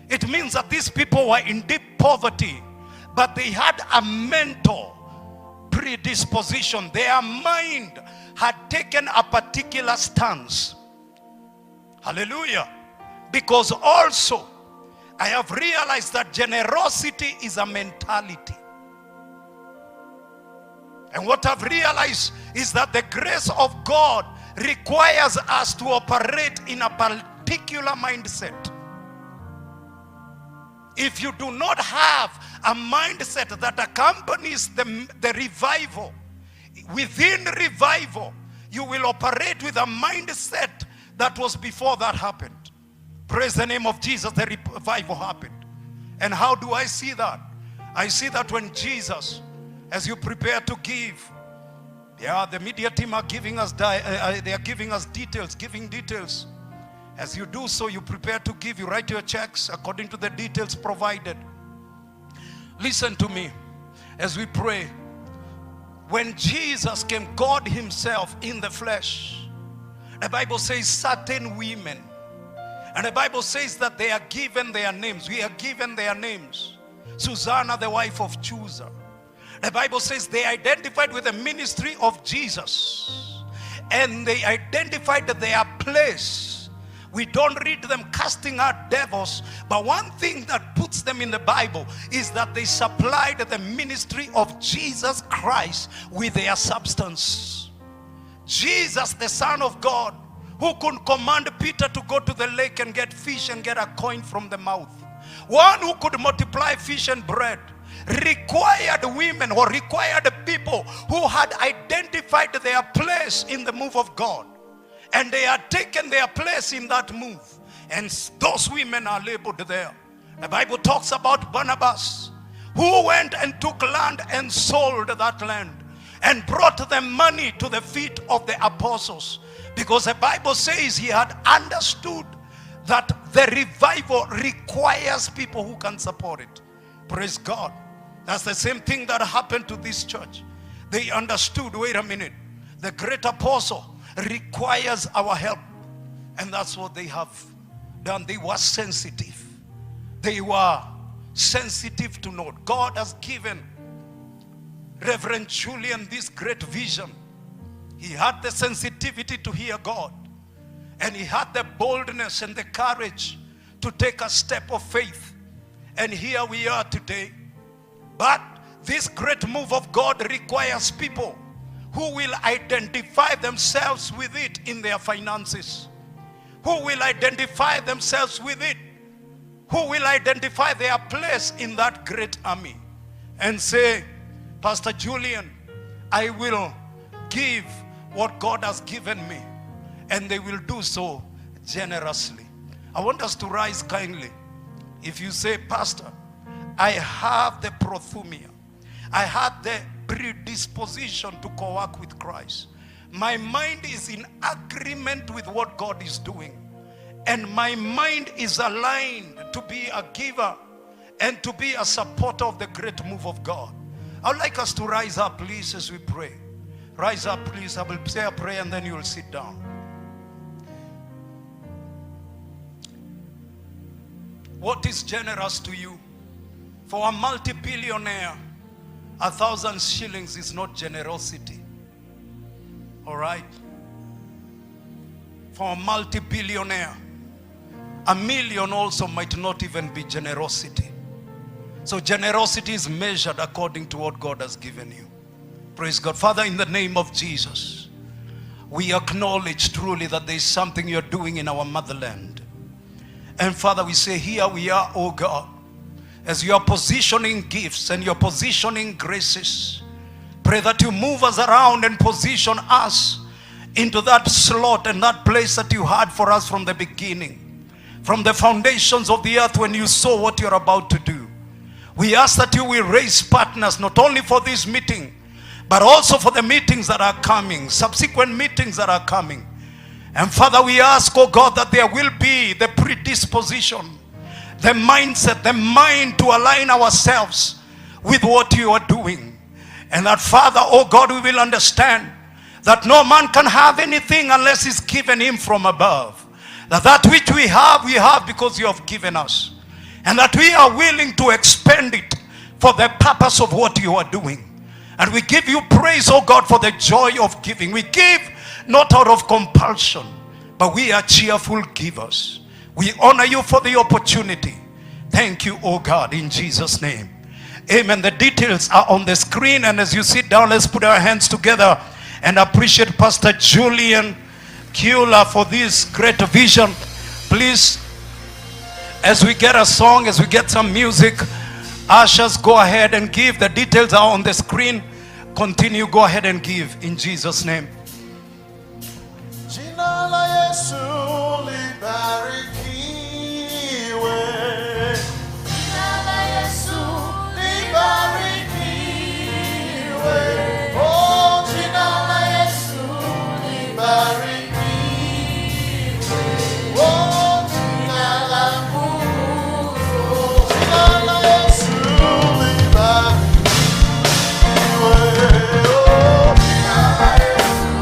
It means that these people were in deep poverty, but they had a mental predisposition. Their mind had taken a particular stance. Hallelujah. Because also, I have realized that generosity is a mentality. And what I've realized is that the grace of God requires us to operate in a particular mindset. If you do not have a mindset that accompanies the revival, within revival, you will operate with a mindset that was before that happened. Praise the name of Jesus, the revival happened. And how do I see that? I see that when Jesus, as you prepare to give, the media team are giving us they are giving us details, giving details. As you do so, you prepare to give, you write your checks according to the details provided. Listen to me as we pray. When Jesus came, God himself in the flesh, the Bible says certain women, and the Bible says that they are given their names. We are given their names. Susanna, the wife of Chusa. The Bible says they identified with the ministry of Jesus, and they identified their place. We don't read them casting out devils, but one thing that puts them in the Bible is that they supplied the ministry of Jesus Christ with their substance. Jesus, the Son of God, who could command Peter to go to the lake and get fish and get a coin from the mouth. One who could multiply fish and bread, required women or required people who had identified their place in the move of God, and they had taken their place in that move, and those women are labeled there. The Bible talks about Barnabas, who went and took land and sold that land and brought the money to the feet of the apostles, because the Bible says he had understood that the revival requires people who can support it. Praise God. That's the same thing that happened to this church. They understood, wait a minute, the great apostle requires our help. And that's what they have done. They were sensitive. They were sensitive to note. God has given Reverend Julian this great vision. He had the sensitivity to hear God, and he had the boldness and the courage to take a step of faith. And here we are today. But this great move of God requires people who will identify themselves with it in their finances. Who will identify themselves with it. Who will identify their place in that great army. And say, Pastor Julian, I will give what God has given me. And they will do so generously. I want us to rise kindly. If you say, Pastor, I have the prothumia, I have the predisposition to co-work with Christ. My mind is in agreement with what God is doing. And my mind is aligned to be a giver and to be a supporter of the great move of God. I would like us to rise up, please, as we pray. Rise up, please. I will say a prayer and then you will sit down. What is generous to you? For a multi-billionaire, 1,000 shillings is not generosity. All right? For a multi-billionaire, 1 million also might not even be generosity. So generosity is measured according to what God has given you. Praise God. Father, in the name of Jesus, we acknowledge truly that there is something you're doing in our motherland. And Father, we say, here we are, oh God, as you are positioning gifts and you're positioning graces. Pray that you move us around and position us into that slot and that place that you had for us from the beginning. From the foundations of the earth, when you saw what you're about to do. We ask that you will raise partners not only for this meeting, but also for the meetings that are coming, subsequent meetings that are coming. And Father, we ask, oh God, that there will be the predisposition, the mindset, the mind to align ourselves with what you are doing. And that, Father, oh God, we will understand that no man can have anything unless it's given him from above. That which we have because you have given us. And that we are willing to expend it for the purpose of what you are doing. And we give you praise, oh God, for the joy of giving. We give not out of compulsion, but we are cheerful givers. We honor you for the opportunity. Thank you, oh God, in Jesus' name. Amen. The details are on the screen, and as you sit down, let's put our hands together and appreciate Pastor Julian Kula for this great vision. Please, as we get a song, as we get some music, ushers, go ahead and give. The details are on the screen. Continue, go ahead and give in Jesus' name. Jina la Yesu libarikiwe. Jina la Yesu libarikiwe. Oh, jina la Yesu libarikiwe. Oh, jina la Mungu. Jina la Yesu libarikiwe. Oh, jina la Yesu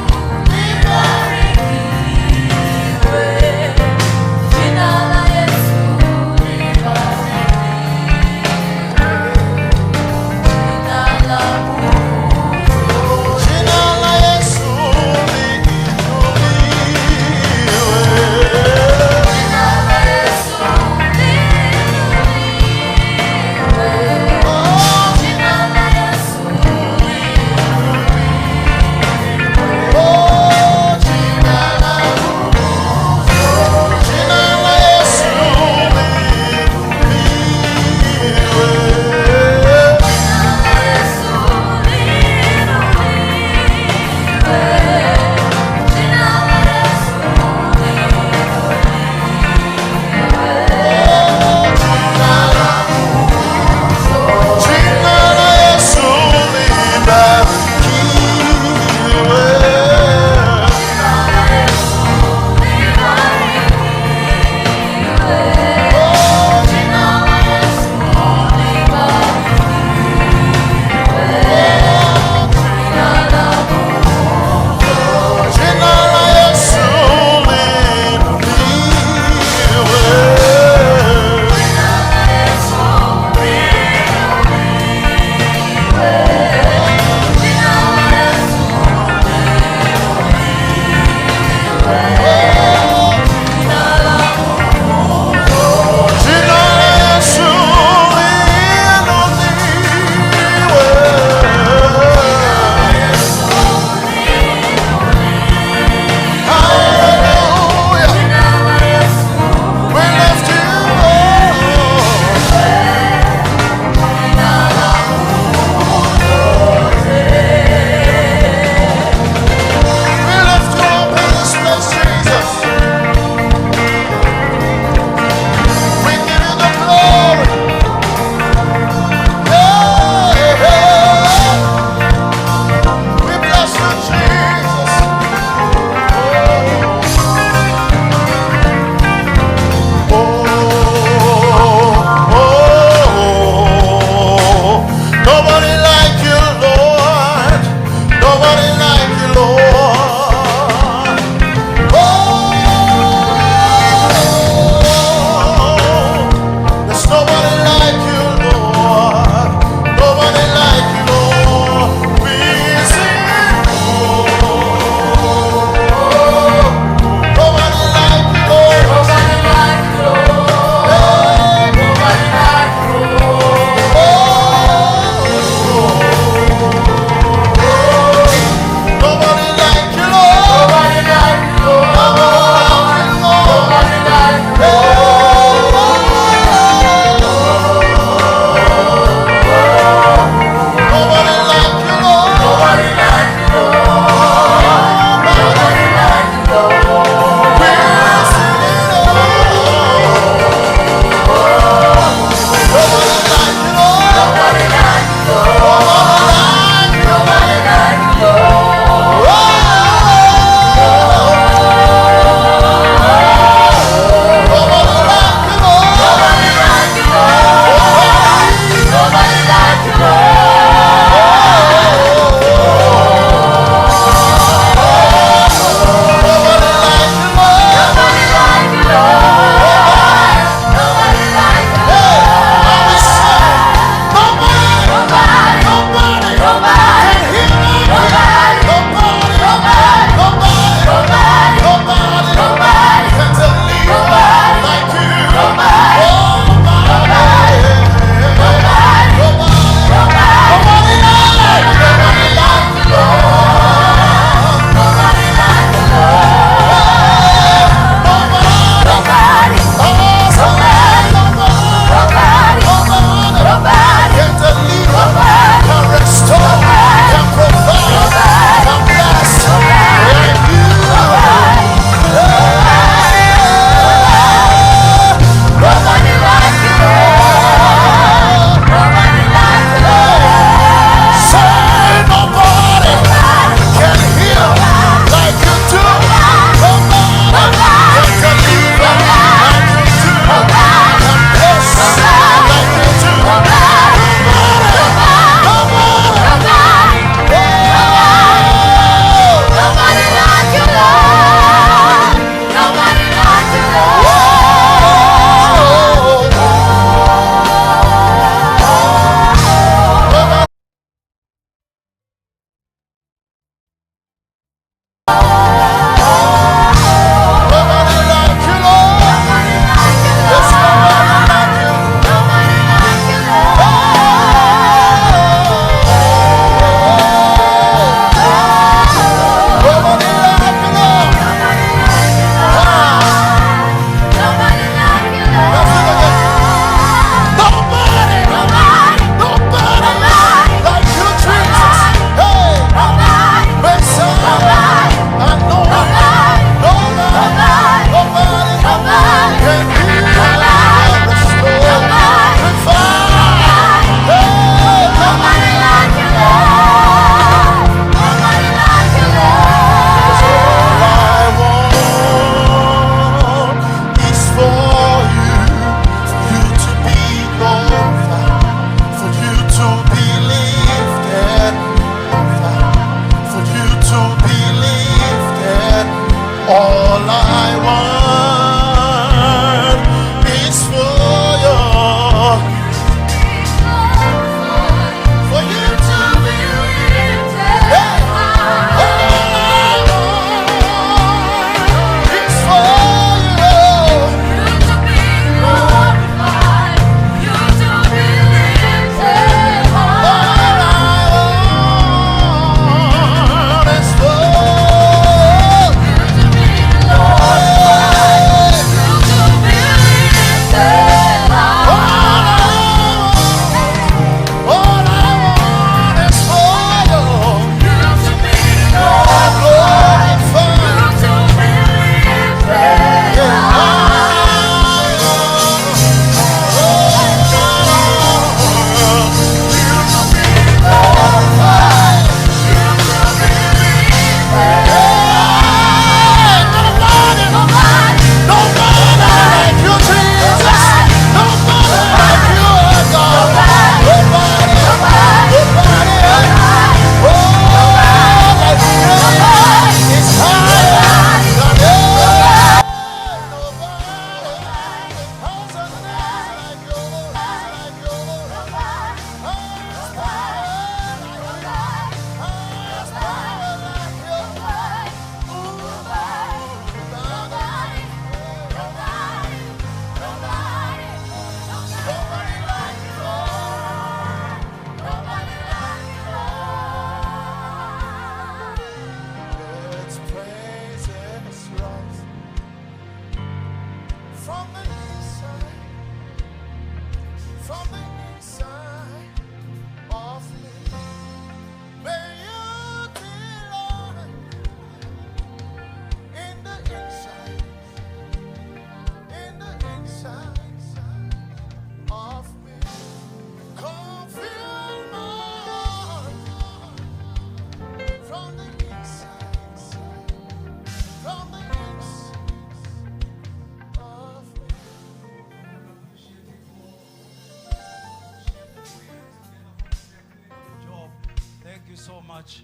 much.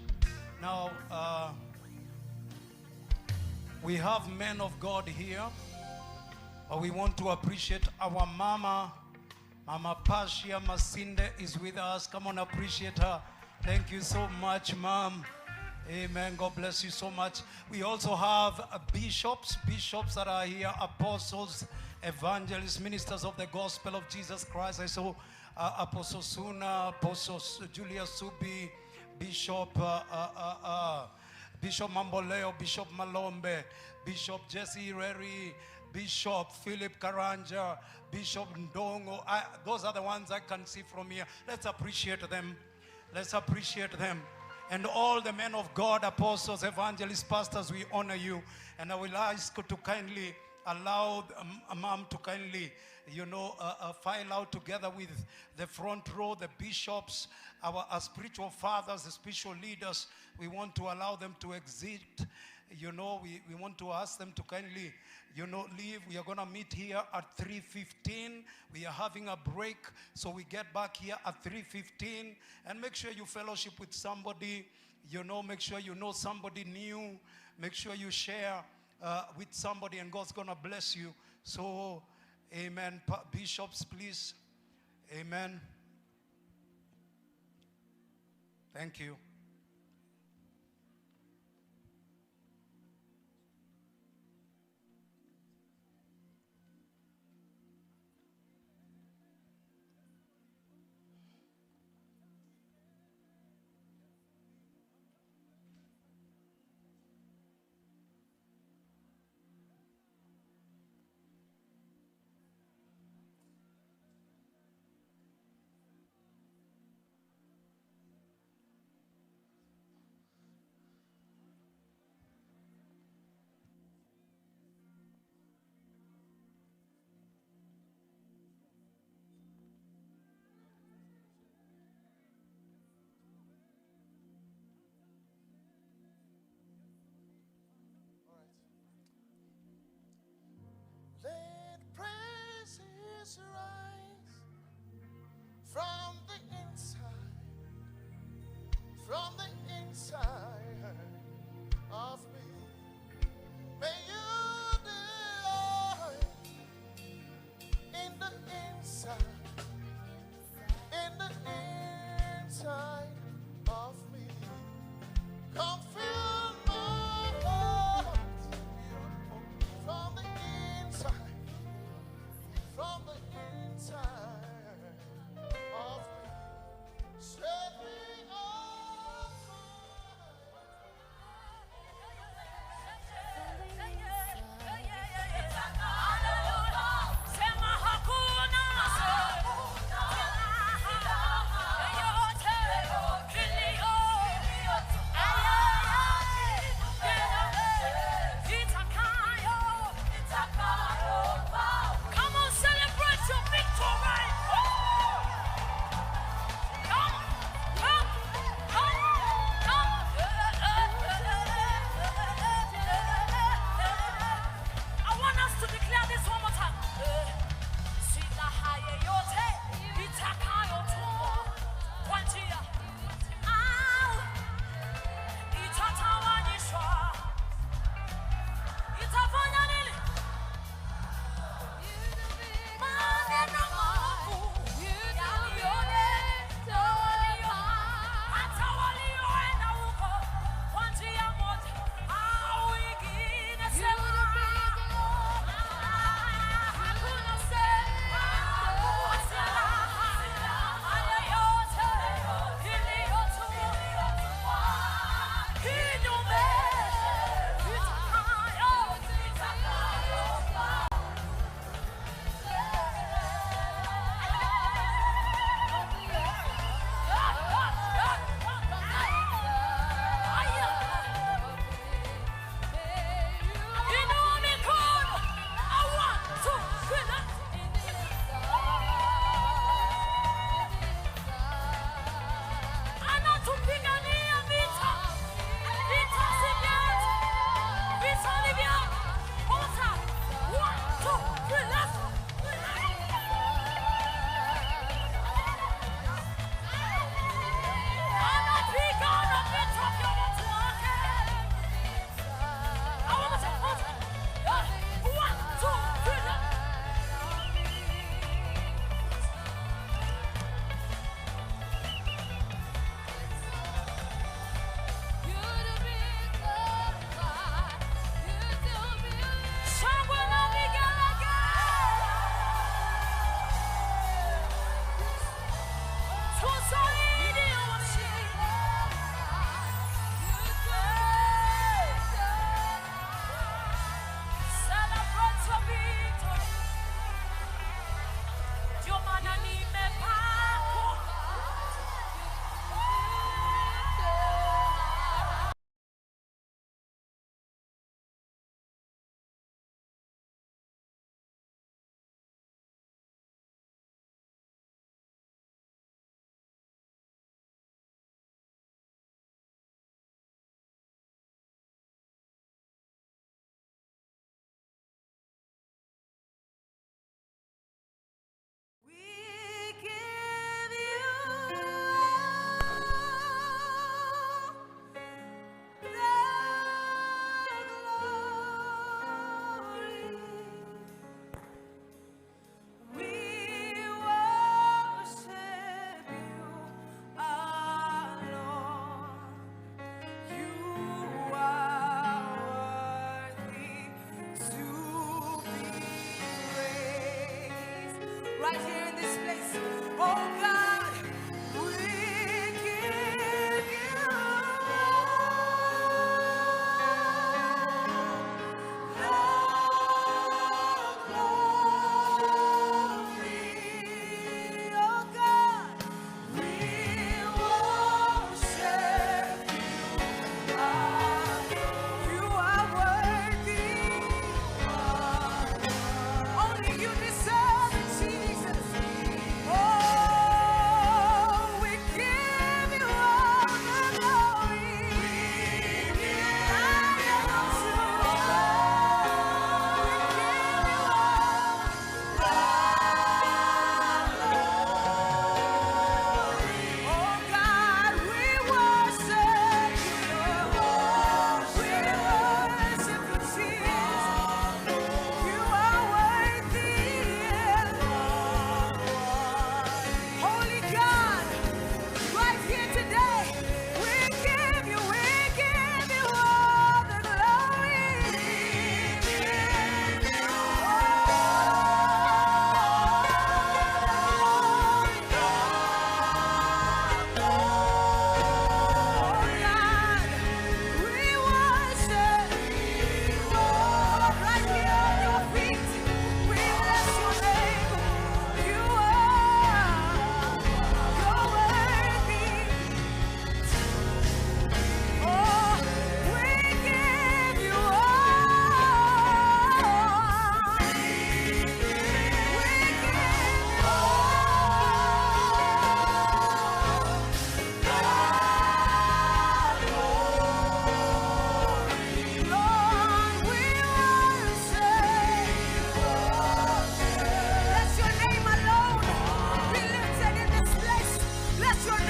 Now, we have men of God here, but we want to appreciate our mama. Mama Pasha Masinde is with us. Come on, appreciate her. Thank you so much, Mom. Amen. God bless you so much. We also have bishops that are here, apostles, evangelists, ministers of the gospel of Jesus Christ. I saw Apostle Suna, Apostle Julius Subi, Bishop Bishop Mamboleo, Bishop Malombe, Bishop Jesse Reri, Bishop Philip Karanja, Bishop Ndongo. Those are the ones I can see from here. Let's appreciate them. Let's appreciate them. And all the men of God, apostles, evangelists, pastors, we honor you. And I will ask to kindly allow Mom to kindly, file out together with the front row, the bishops, our spiritual fathers, the spiritual leaders. We want to allow them to exit. We want to ask them to kindly, leave. We are going to meet here at 3:15. We are having a break, so we get back here at 3:15. And make sure you fellowship with somebody, make sure you know somebody new. Make sure you share with somebody, and God's going to bless you. So, amen. Bishops, please. Amen. Thank you. Let praises rise from the inside of me. May you delight in the inside of me. Come fill my heart from the inside of me. Set me on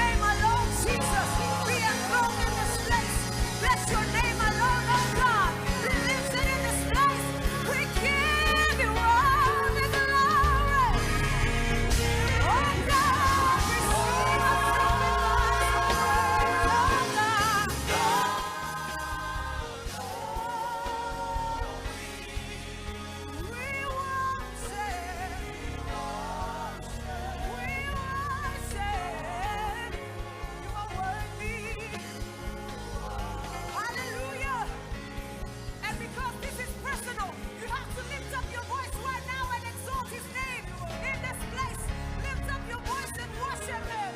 name alone, Jesus. Be enthroned in this place. Bless your name alone, oh God. Be lifted in this place. We give you all the glory. Oh God, receive us from the hallelujah. And because this is personal, you have to lift up your voice right now and exalt his name in this place. Lift up your voice and worship him.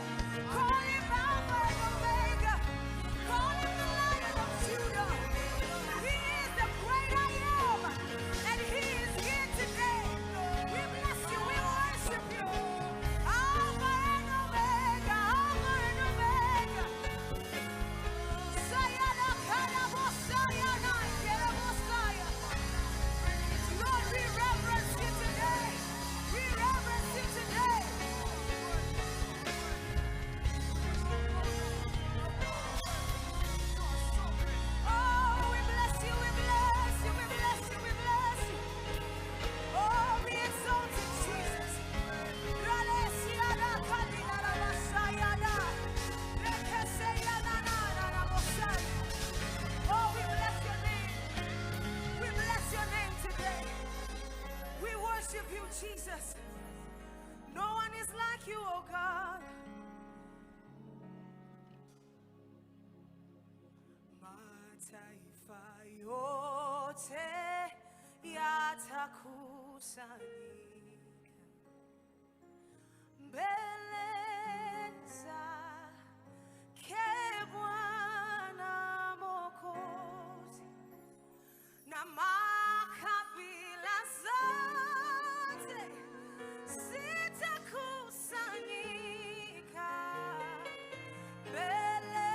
Call him Alpha and Omega. Call him the Lion of Judah. He is the great I am, and he is here today. We bless you, we worship you. Alpha and Omega, Alpha and Omega. Sayana Karabo Sayana Kerabo Saya. Lord, we reverence you today. We reverence you today. Oh, we bless you, we bless you, we bless you, we bless you. Oh, be exalted, Jesus. Ralesiana Kalina Rabasayana. Rekeseyana Rabosaya. Oh, we bless your name. We bless your name today. We worship you, Jesus. No one is like you, oh God. Mataifa yote yatakusanyika mbele zake Bwana Mwokozi, na makabila zote zitakusanyika mbele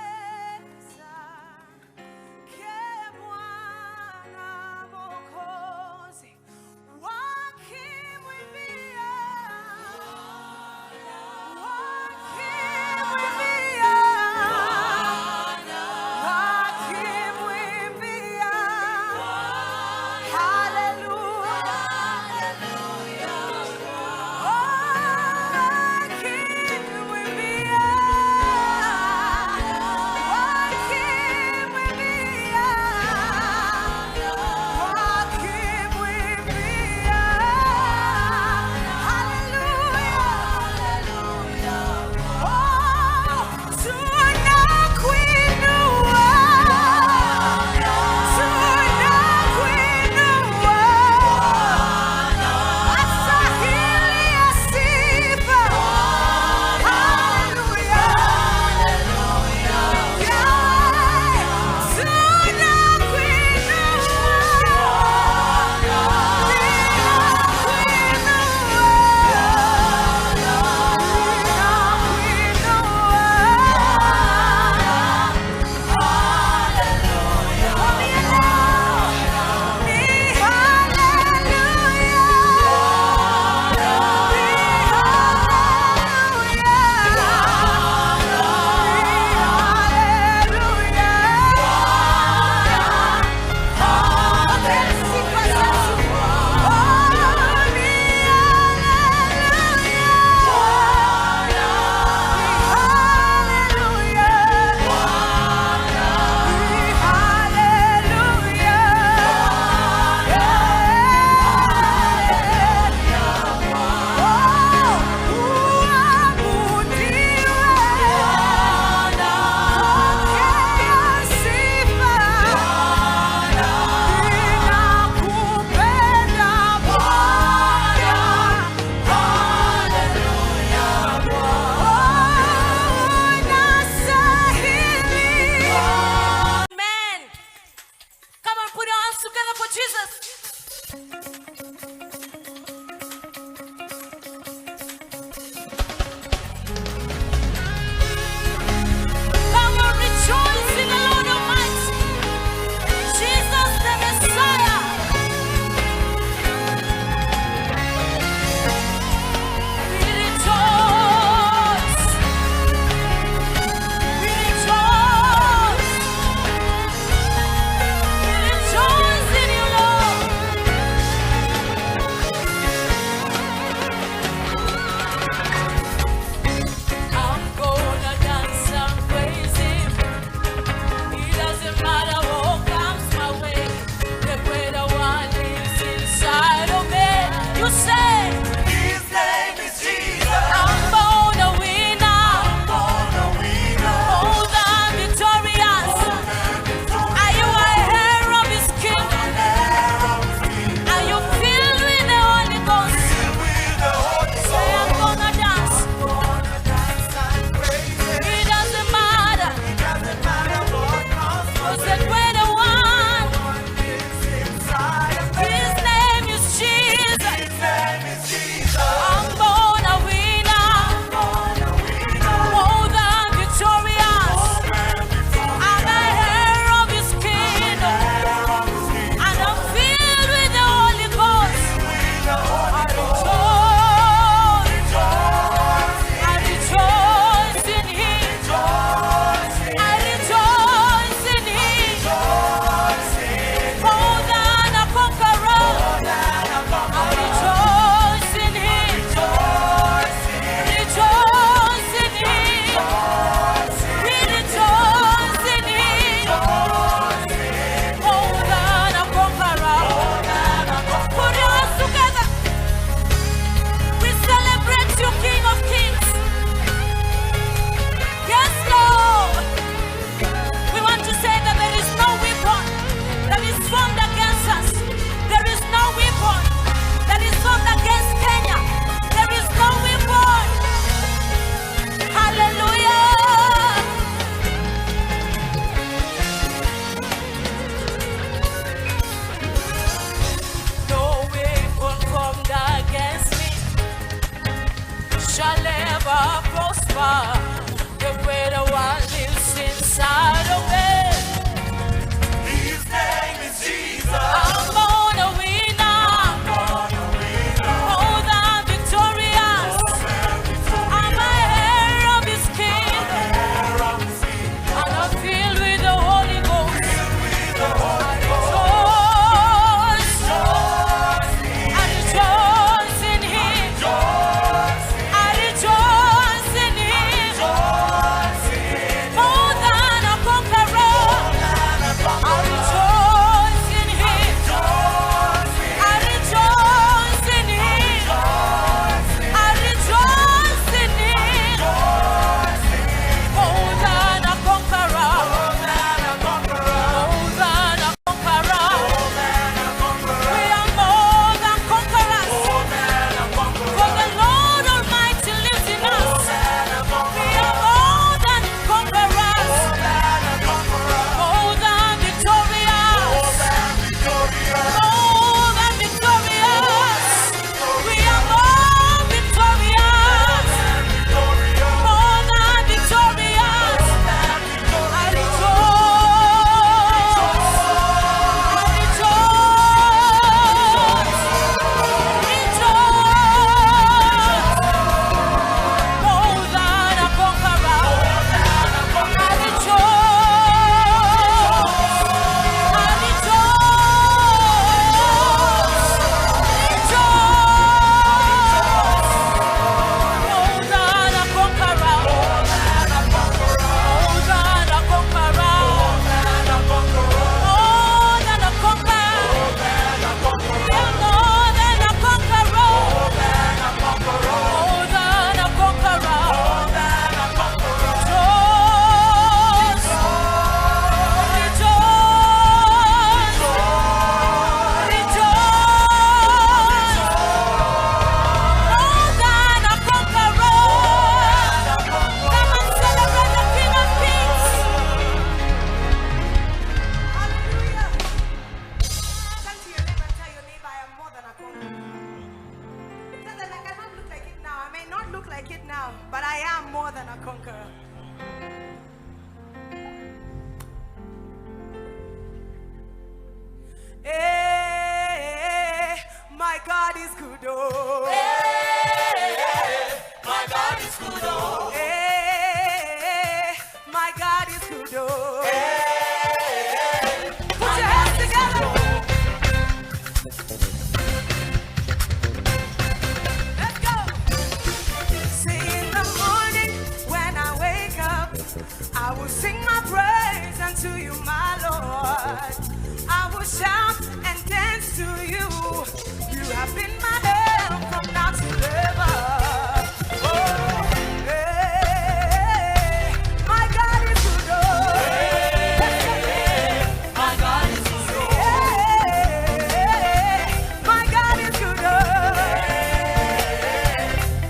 zake Bwana Mwokozi, wakimwimbia will sing my praise unto you, my Lord. I will shout and dance to you. You have been my help from now to ever. Oh, hey, my God is good. Oh, my God is good. Hey, my God is good.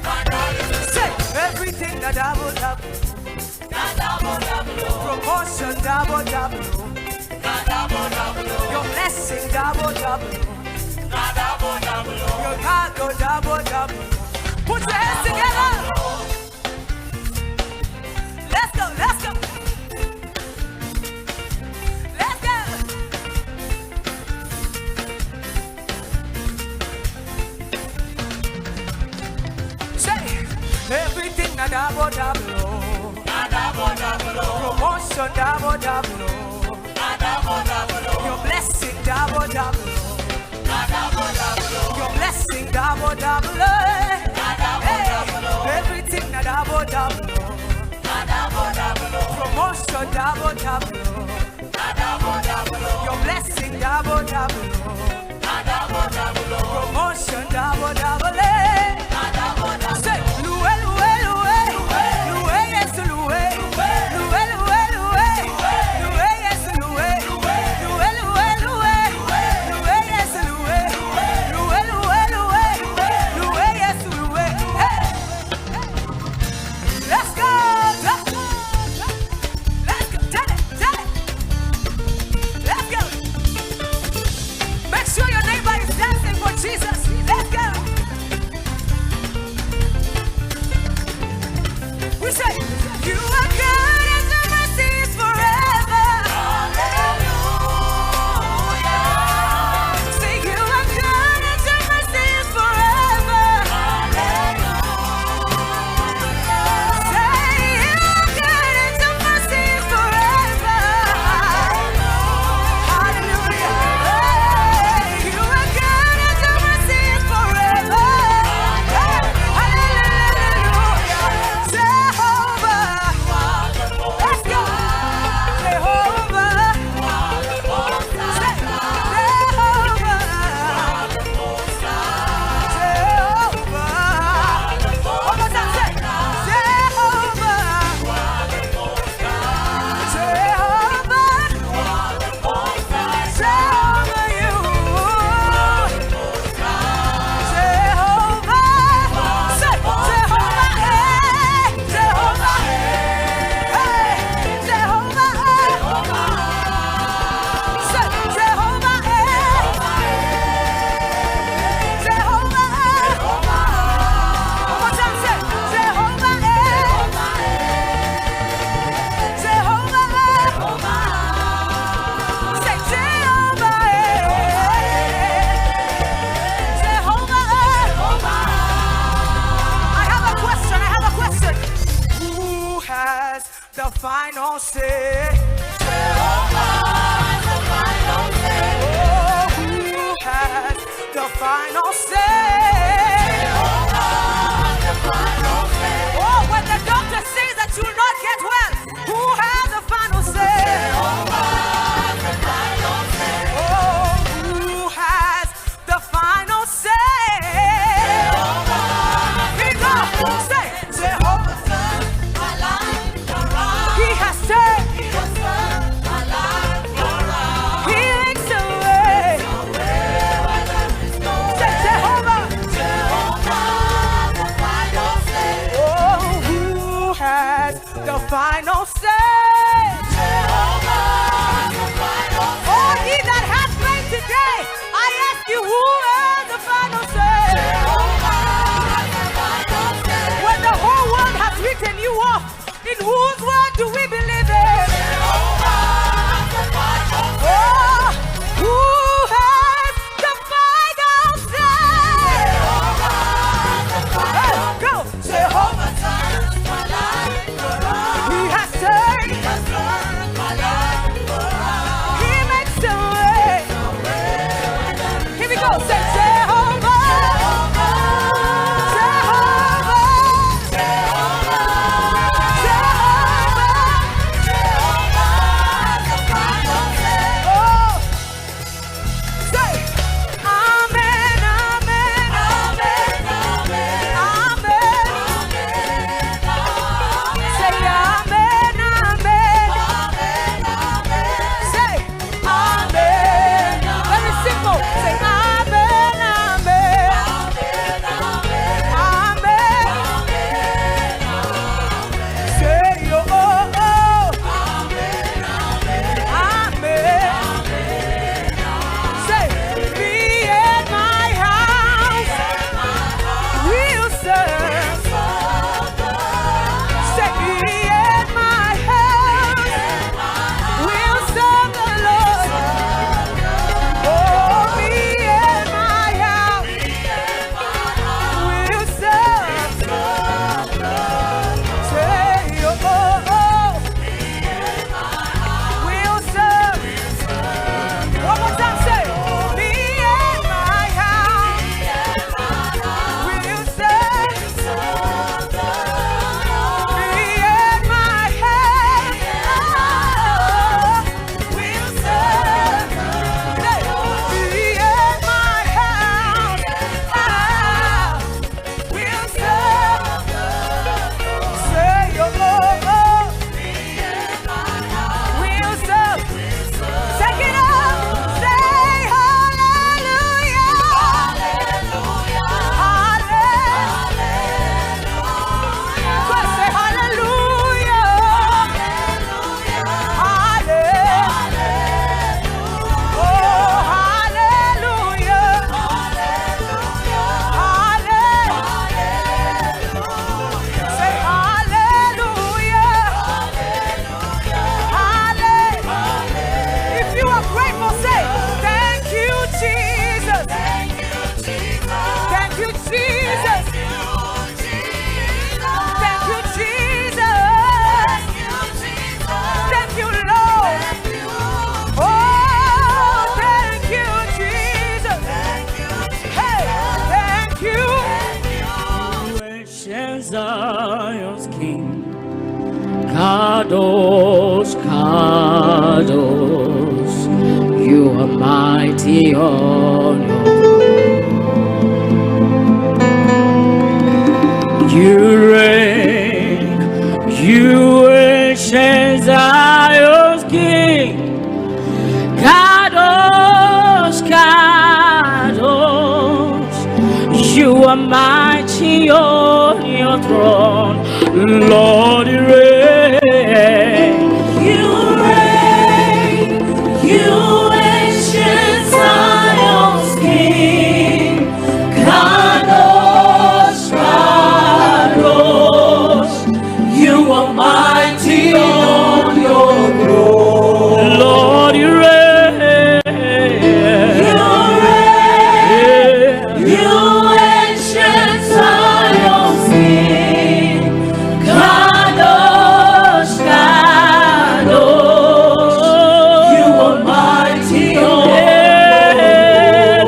My God is good. Say everything that double. Promotion double. Your blessing double. Your cargo double. Put your hands together. Let's go. Let's go. Say everything na double. Promotion double. Your blessing double. Your blessing double. Hey, everything na double. Promotion double. Your blessing double. Promotion double. Say Lue, yes Lue. Jesus, let's go. We say, you are good and the mercy is forever. Hallelujah. Say, you are good and the mercy is forever. Hallelujah. Say, you are good and the mercy is forever. Hallelujah. Hey, you are good. Final say. Jehovah has the final say. Oh, who has the final say? Jehovah has the final say. Oh, when the doctor says that you'll not get well, who has the final say? Jehovah has the final say. Oh, who has the final say? Jehovah has the final say. Jehovah. Final say. Jehovah, the final say. Oh, he that has faith today, I ask you, who has the final say? Jehovah, the final say. When the whole world has written you off, in whose word do we believe in? Jehovah, the final say. Oh, who has the final say? Jehovah, the final say. Go, Jehovah. He has said Kadosh, Kadosh, you are mighty on your throne. You reign, you ancient Zion's King. Kadosh, Kadosh, you are mighty on your throne. Lord, you reign. You reign, you ancient Zion's King. Kadosh, Kadosh, you are mighty on your throne. Lord, you reign. You reign, you ancient Zion's King. Kadosh, Kadosh, you are mighty on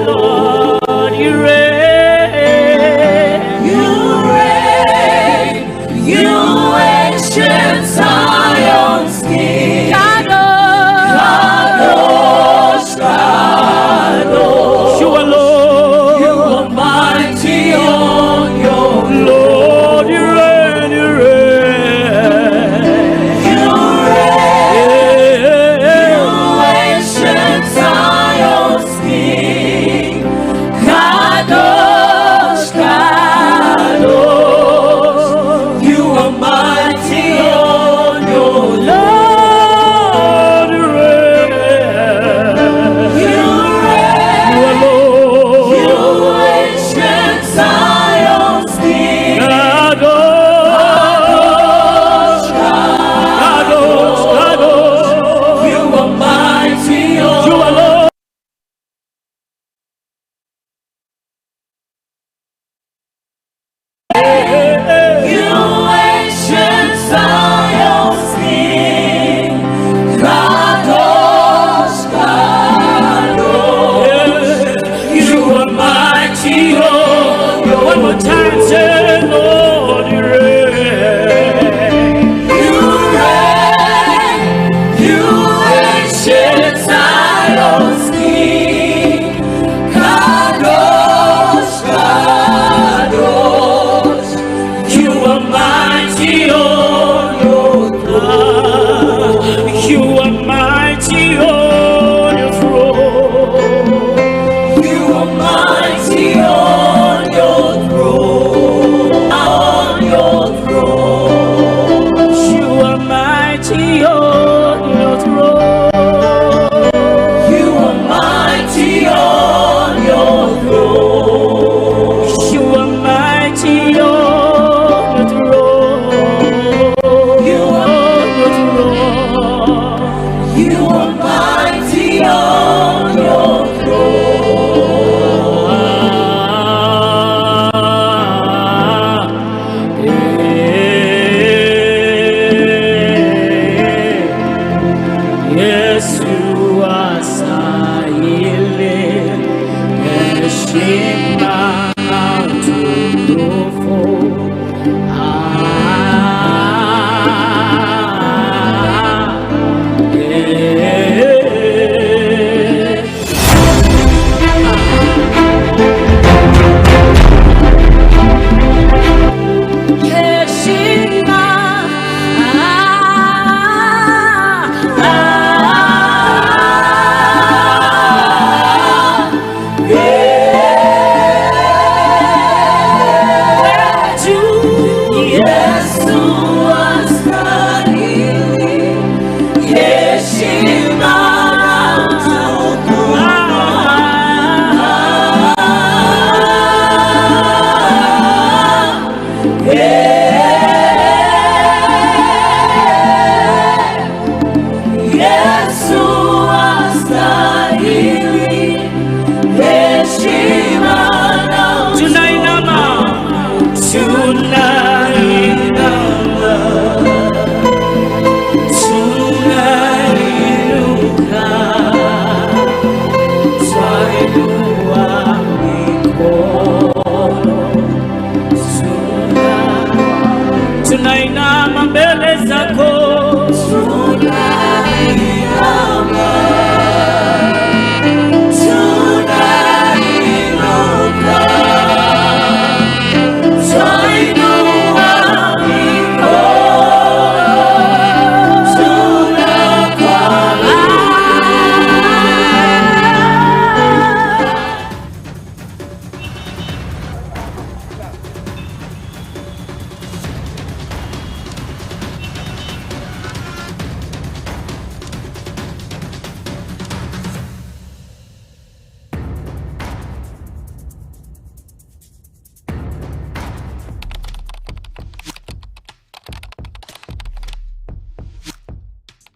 Lord, you reign. You reign, you ancient Zion's King. Kadosh, Kadosh, You alone. you are mighty on your Lord, you reign, you reign. You reign, you ancient Zion's King. Kadosh, Kadosh, you are mighty on your Lord, you reign. You reign, You alone. you ancient Zion's King. Kadosh, Kadosh, Kadosh. You are mighty on You alone. You ancient Zion's King. Kadosh, Kadosh, you are mighty on your One more time, say, Lord, you reign. You reign, you ancient Zion's King. Kadosh, Kadosh, you are mighty on your throne. You are mighty on your throne. You are mighty on your throne. On your throne. You are mighty on your throne. You are mighty on your throne. You are mighty on your throne. You On your throne. You are mighty on your Yes, you are silent. Shema to grofo.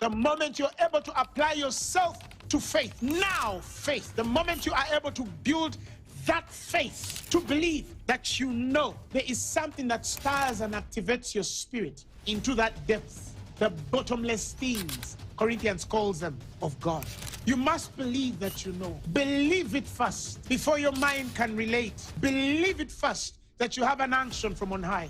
The moment you're able to apply yourself to faith, now faith, the moment you are able to build that faith, to believe that you know there is something that stirs and activates your spirit into that depth, the bottomless things, Corinthians calls them, of God. You must believe that you know. Believe it first before your mind can relate. Believe it first that you have an unction from on high.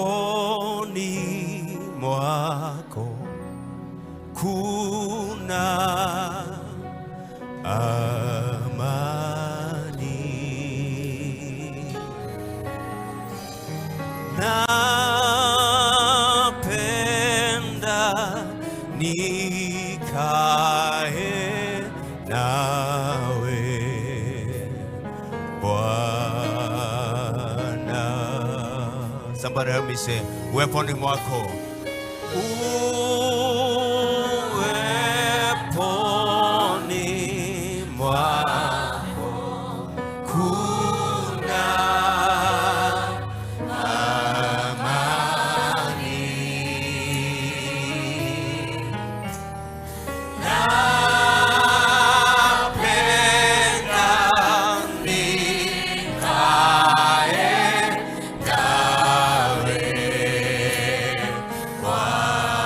Uweponi mwako kuna amani. Napenda nikae nawe Bwana. Somebody help me say, uweponi mwako. Uweponi mwako kuna amani. Napenda nikae nawe Bwana.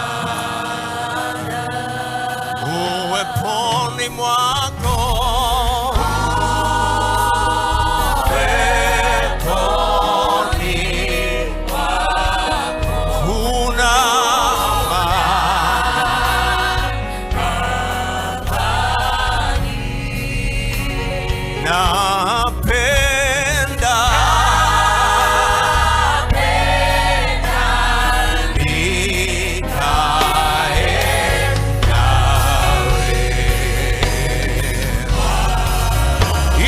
Uweponi mwako. Uweponi mwako kuna amani. Napenda nikae nawe.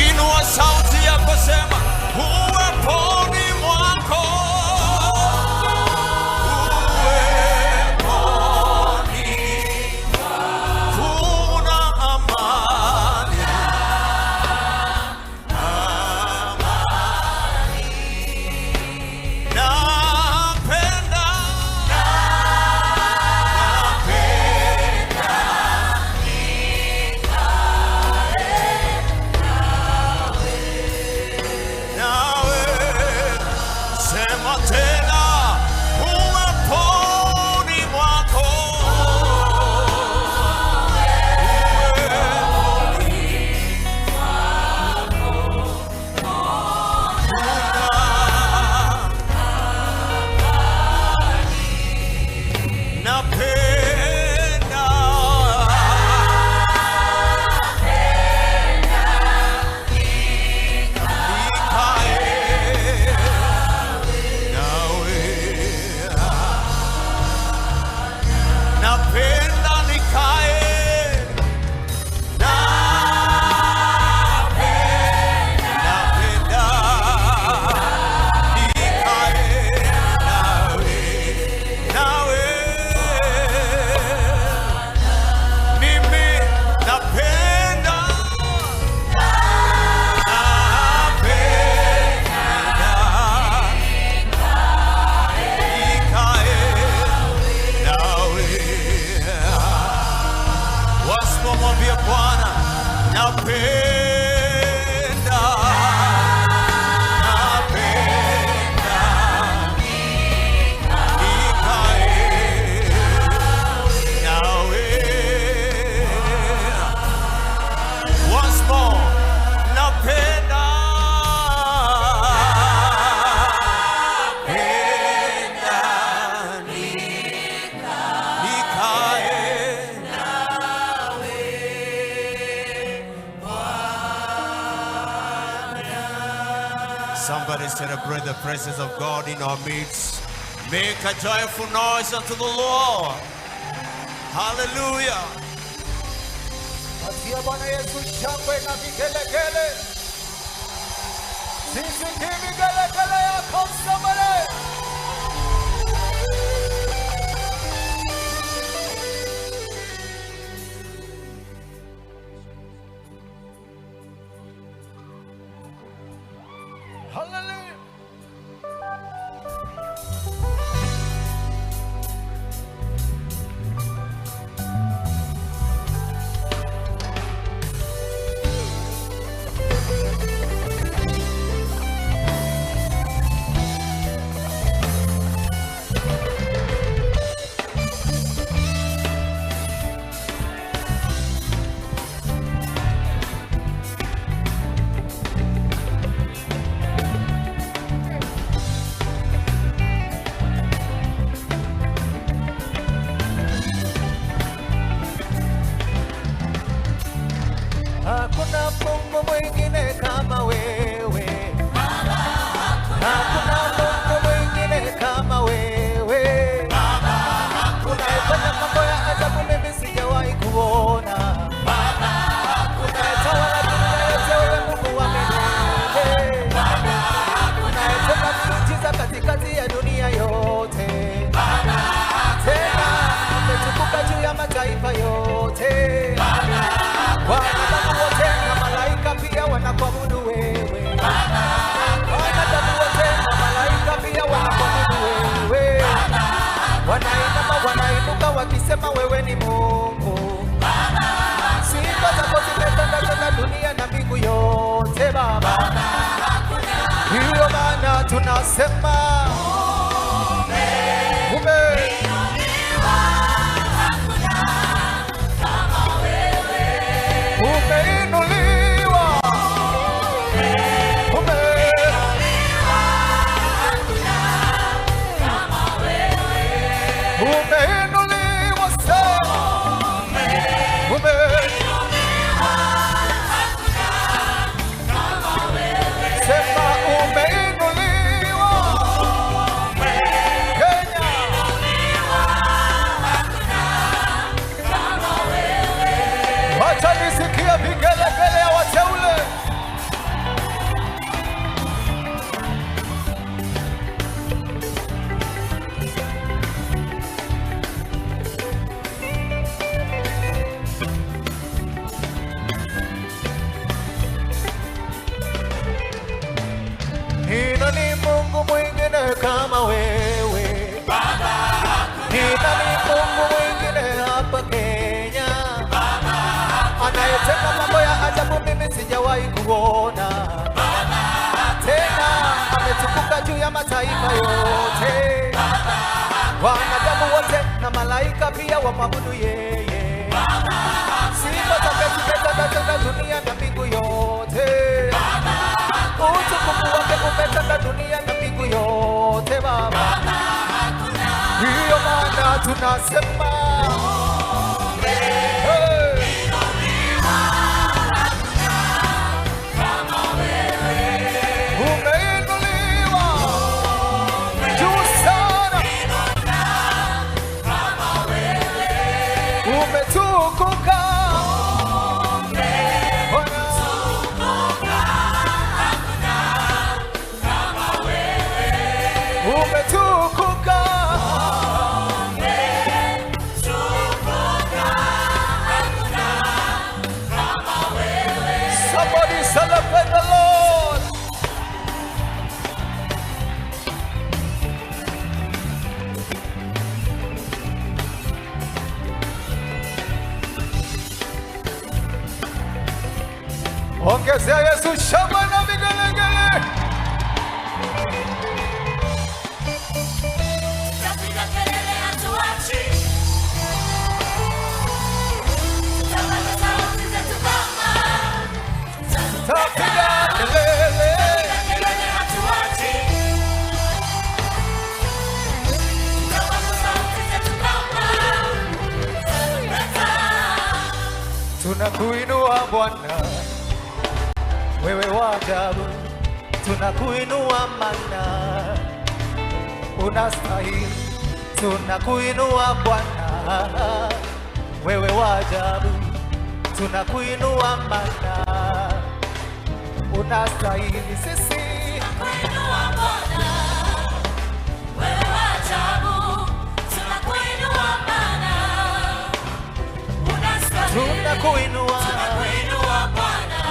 Inua sauti yako, sema uweponi mwako. Uweponi kuna amani. Napenda nawe. Sema tena, uweponi mwako. Napenda nikae nawe. Somebody celebrate the presence of God in our midst. Make a joyful noise unto the Lord. Hallelujah. Patia Bwana Yesu shangwe na vigelegele. Sisi vigelegele yako somebody. Hallelujah. Hakuna Mungu mwingine kama wewe. Hakuna Mungu mwingine kama wewe. Unayefanya mambo ya ajabu mimi sijawahi kuona. Unayetawala dunia yote wewe Mungu wa milele. Unayetenda miujiza katikati ya dunia yote. Tena umetukuka juu ya mataifa yote. Wanadamu wote na malaika pia wanakuabudu wewe. Wanadamu wote na malaika pia wanakuabudu wewe. Wanainama wanainuka wakisema wewe ni Mungu. Sifa zako zimetanda dunia na mbingu yote Baba. Hiyo maana tunasema umeinuliwa. Umeinuliwa sana. Sema umeinuliwa. Kenya. Wacha nisikie vigelegele ya wateule. Ni nani Mungu mwingine kama wewe? Ni nani Mungu mwingine hapa Kenya? Anayetenda mambo ya ajabu mimi sijawahi kuona. Tena ametukuka juu ya mataifa yote. Wanadamu wote na malaika pia wamwabudu yeye. Sifa zake zimetanda dunia na mbingu yote. Utukufu wake umetanda dunia na mbingu yote Baba. Hiyo maana tunasema umeinuliwa juu sana. Umetukuka. Umetukuka. Somebody celebrate the Lord. Ongezea Yesu shangwe na vigelegele. Tapiga kelele. Tunakuinua Bwana, wewe wa ajabu. tunakuinua mana, unastahili, tunakuinua Bwana, wewe wajabu, tunakuinua mana, unastahili sisi, tunakuinua Bwana, wewe wajabu, tunakuinua mana, unastahili, tunakuinua Bwana,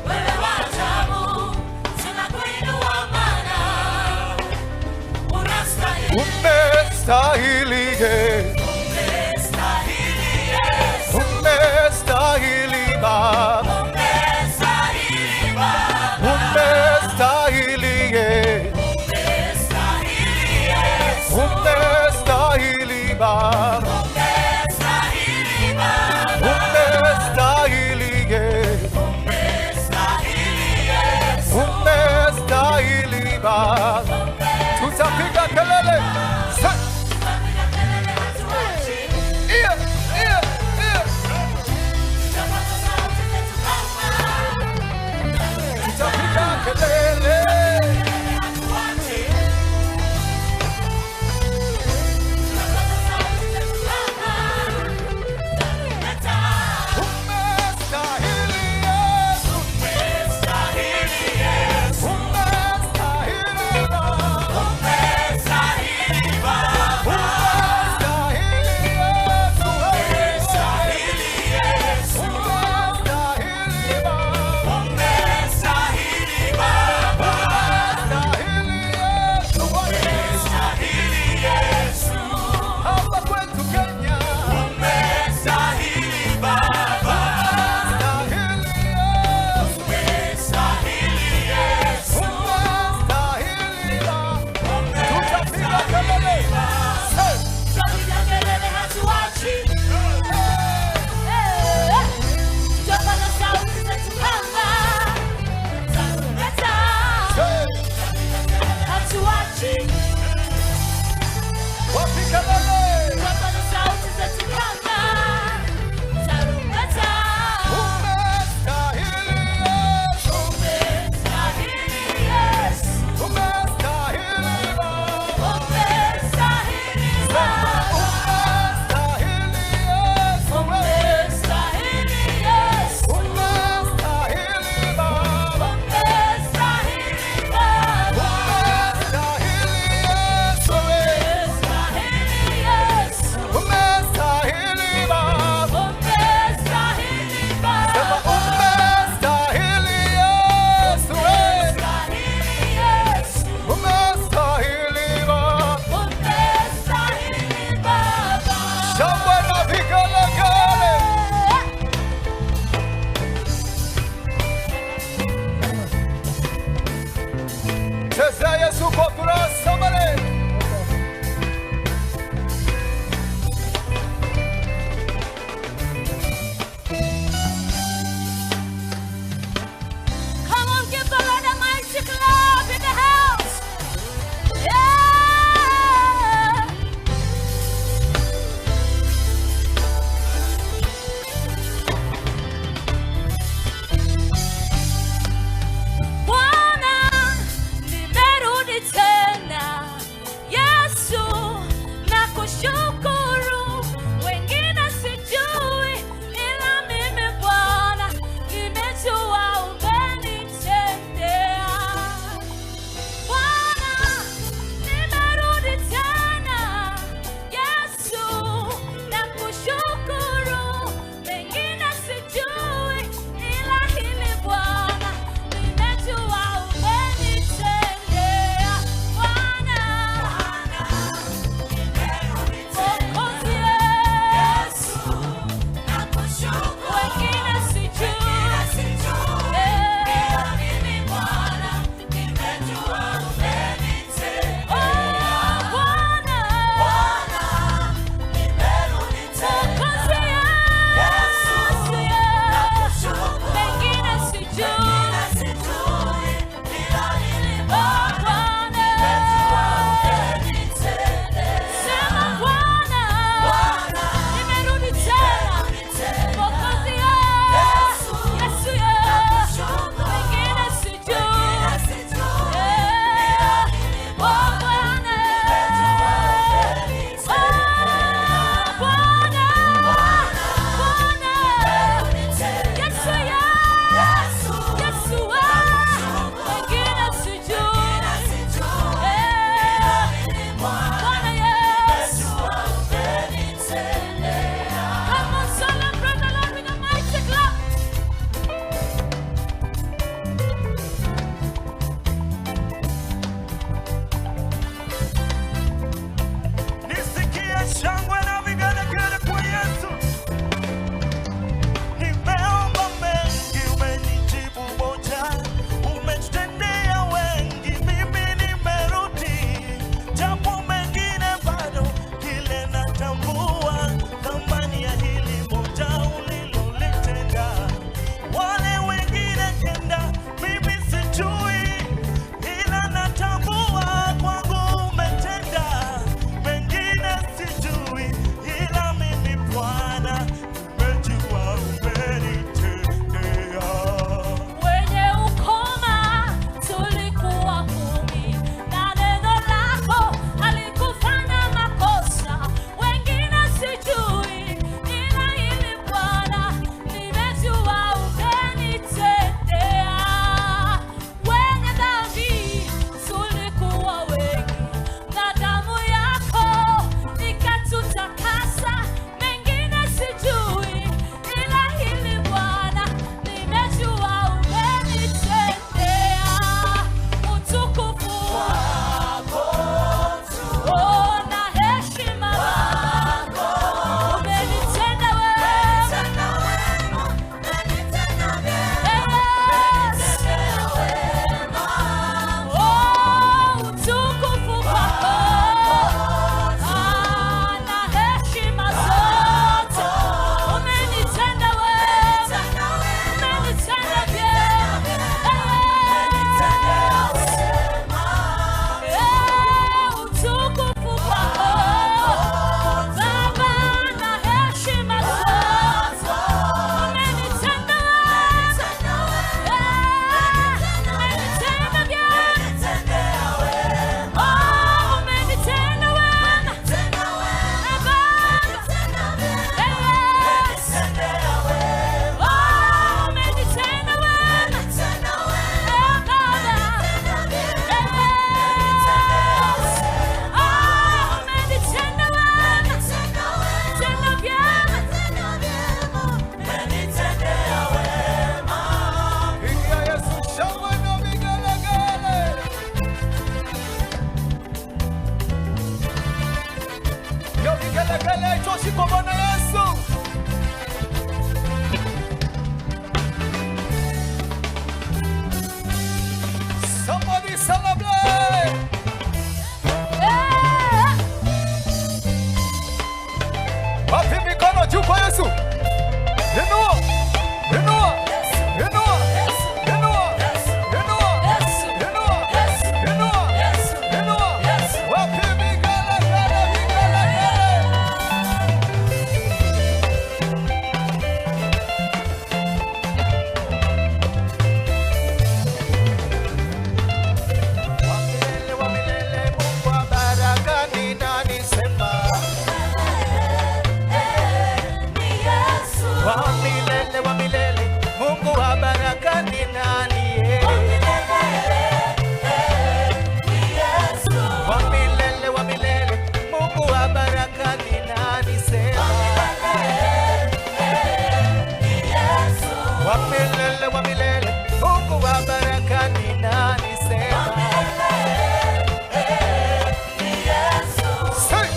wewe wajabu, tunakuinua mana, unastahili, umestahili Yesu, umestahili Baba, umestahili Baba, umestahili Yesu, umestahili Baba, umestahili Baba, umestahili Yesu, umestahili Baba. Tutapiga kelele. Iya, iya, iya. Tutapiga kelele. Bwana, nimerudi tena. makofi kwa Bwana Yesu. Somebody celebrate. Wapi mikono juu kwa Yesu. Inua. Inua. Inua. Inua. Inua. Inua. Inua. Inua. Wapi mikono wa milele Mungu wa baraka ni nani sema? Wa milele Mungu wa baraka ni nani? Wa milele Mungu wa baraka ni nani sema? Wa milele Mungu wa baraka ni nani sema? Say.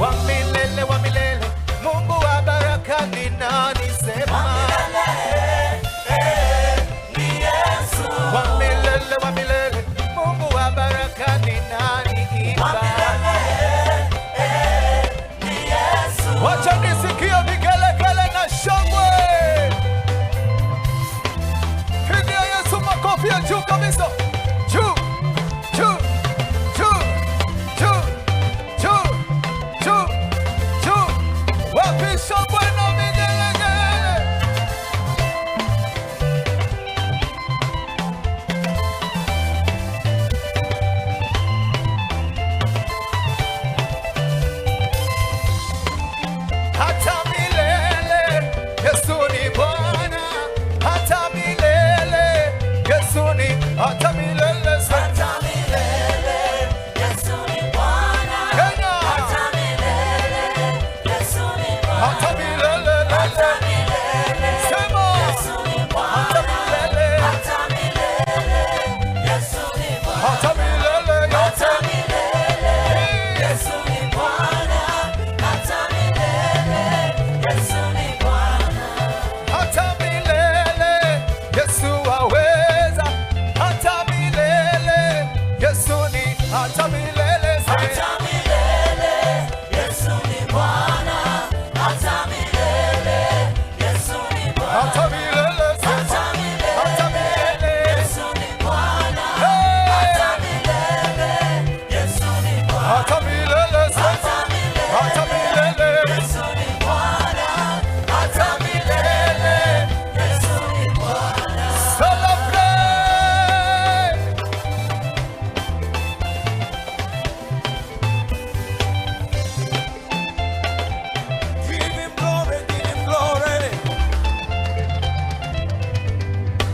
Wa milele Mungu wa baraka ni nani sema? Wa milele Mungu wa baraka ni nani imba? Wacha nisikie vigelegele na shangwe. Pigia Yesu makofi ya juu kabisa. Juu, juu, juu, juu, juu, juu, juu. Wapi shangwe na vigelegele? Hata milele Yesu ni Bwana, hata milele Yesu ni, hata milele hata milele Yesu ni Bwana, Kenya hata milele Yesu ni Bwana, hata milele sema Yesu ni Bwana, hata milele Yesu ni Bwana, hata milele Yesu ni Bwana, hata milele Yesu ni Bwana, hata milele Yesu aweza, hata milele Yesu ni, hata milele hata milele Yesu ni Bwana, hata milele Yesu ni Bwana, hata milele Yesu ni Bwana, hata milele Yesu ni Bwana, hata milele Yesu ni Bwana, hata milele Yesu ni Bwana. Celebrate. Give him glory, give him glory.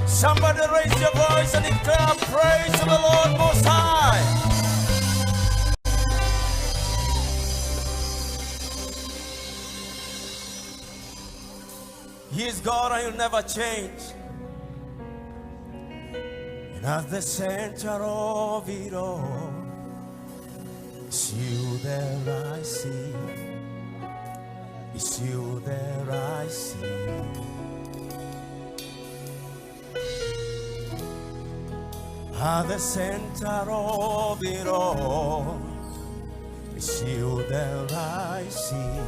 Somebody raise your voice and declare praise to the Lord Most High. He is God and he'll never change. And at the center of it all, it's you there I see. It's you there I see. At the center of it all, it's you there I see.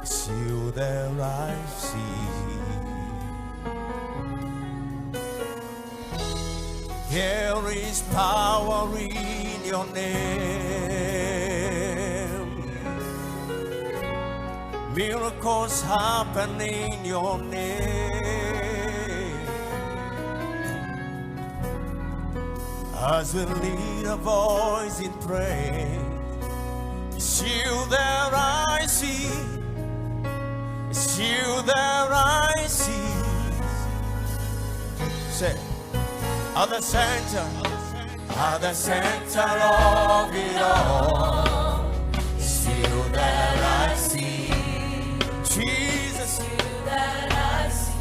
It's you there I see. There is power in your name. Miracles happen in your name. As we lead a voice in praise, it's you there I see. It's you there I see. at the center of it all. It's you that I see, Jesus. You that I see.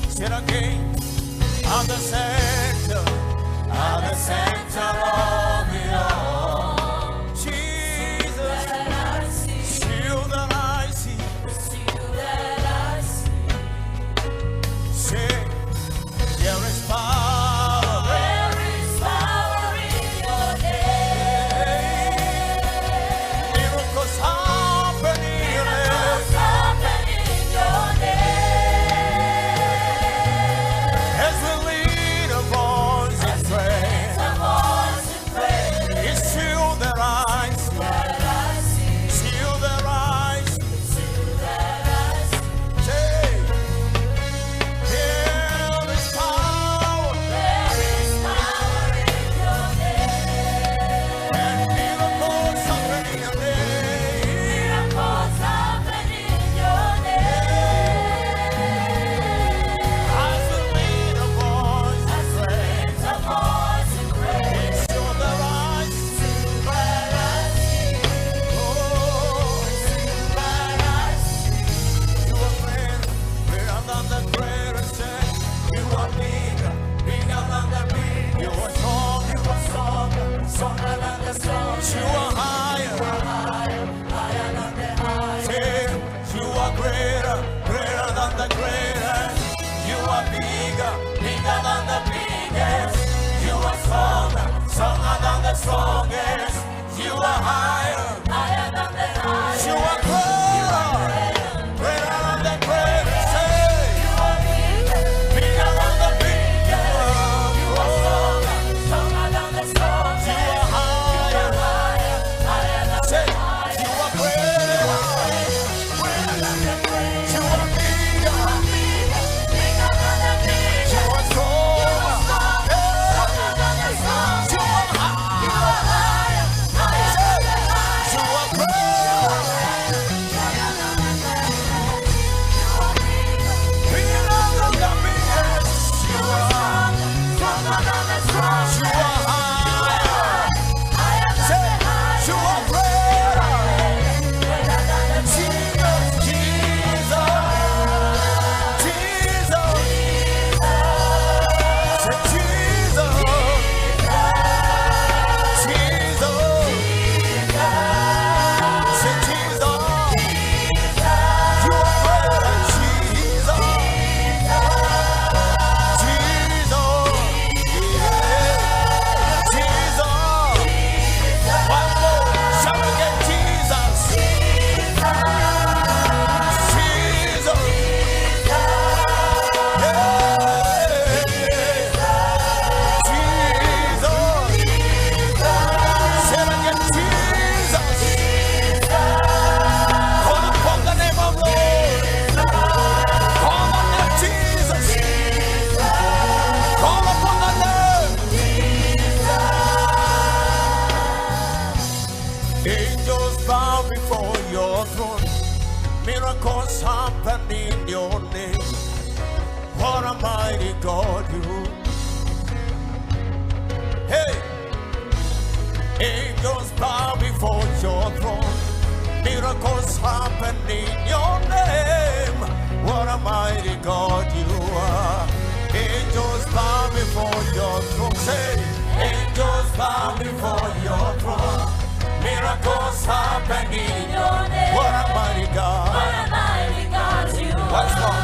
Say it again. At the center of it all. Jesus, it's you that I see. It's you that I see. Say, there is power. There is power in your name. Miracles happen in your name. Miracles happen in your name. As we lead a voice in prayer, it's you that I see. It's you that I see. Say, there is power. There is power in your name. And miracles happen in your name. Miracles happen in your name. As we lead a voice in prayer, it's you that I see. Oh, it's you that I see. You are greater than the greatest. You are bigger than the big. You are strong, stronger than the strong. You are higher than the high. Say, you are greater than the greatest. You are bigger than the biggest. You are stronger than the strongest. You are higher than the highest. You are greater than the greatest. Say, you are bigger than the biggest. You are stronger than the strongest. You are higher than the say, you are greater than the greatest. You are bigger than the biggest. You are stronger than the strongest. You are higher than the highest. You are Miracles happen in your name. What a mighty God you. Hey, angels bow before your throne. Miracles happen in your name. What a mighty God you are. Angels bow before your throne. Say, angels bow before your throne. Miracles happen in your name. What a mighty God. What a mighty God you are. What's wrong?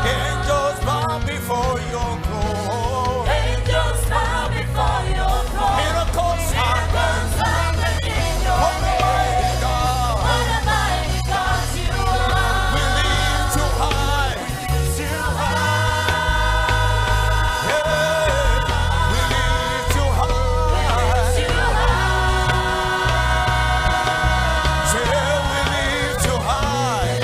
Angels bow before your throne. Angels bow before your throne. Miracles happen in your name. What a mighty God. What a mighty God you are. We lift you high. We lift you high. Yeah. We lift you high. We lift you high. Say, we lift you high.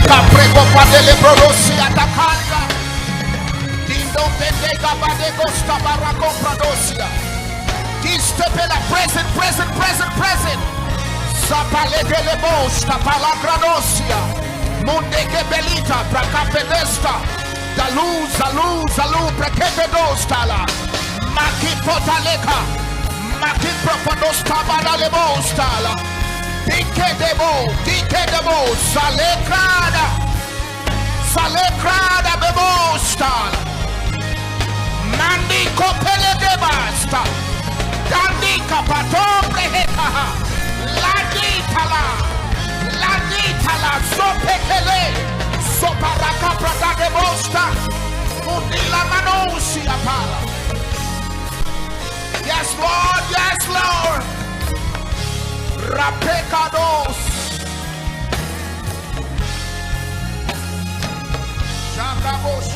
Leka prego padele brodosi atakalia. Dindo bedega badego stabarako pradosia. Distepela present, present, present, present. Zapalege lebo stapala gradosia. Mundege belita prakapelesta. Dalu, zalu, zalu, prekepedostala. Maki potaleka. Maki propodostabala lebo stala. Dike debo, salekrada, salekrada bebo stala. Mandi kopele de basta, dandi kapatombre hetaha, ladi tala, sopekele, soparaka prada de bosta, mundila manosi apala. Yes, Lord, yes, Lord. Rapecados Jacabos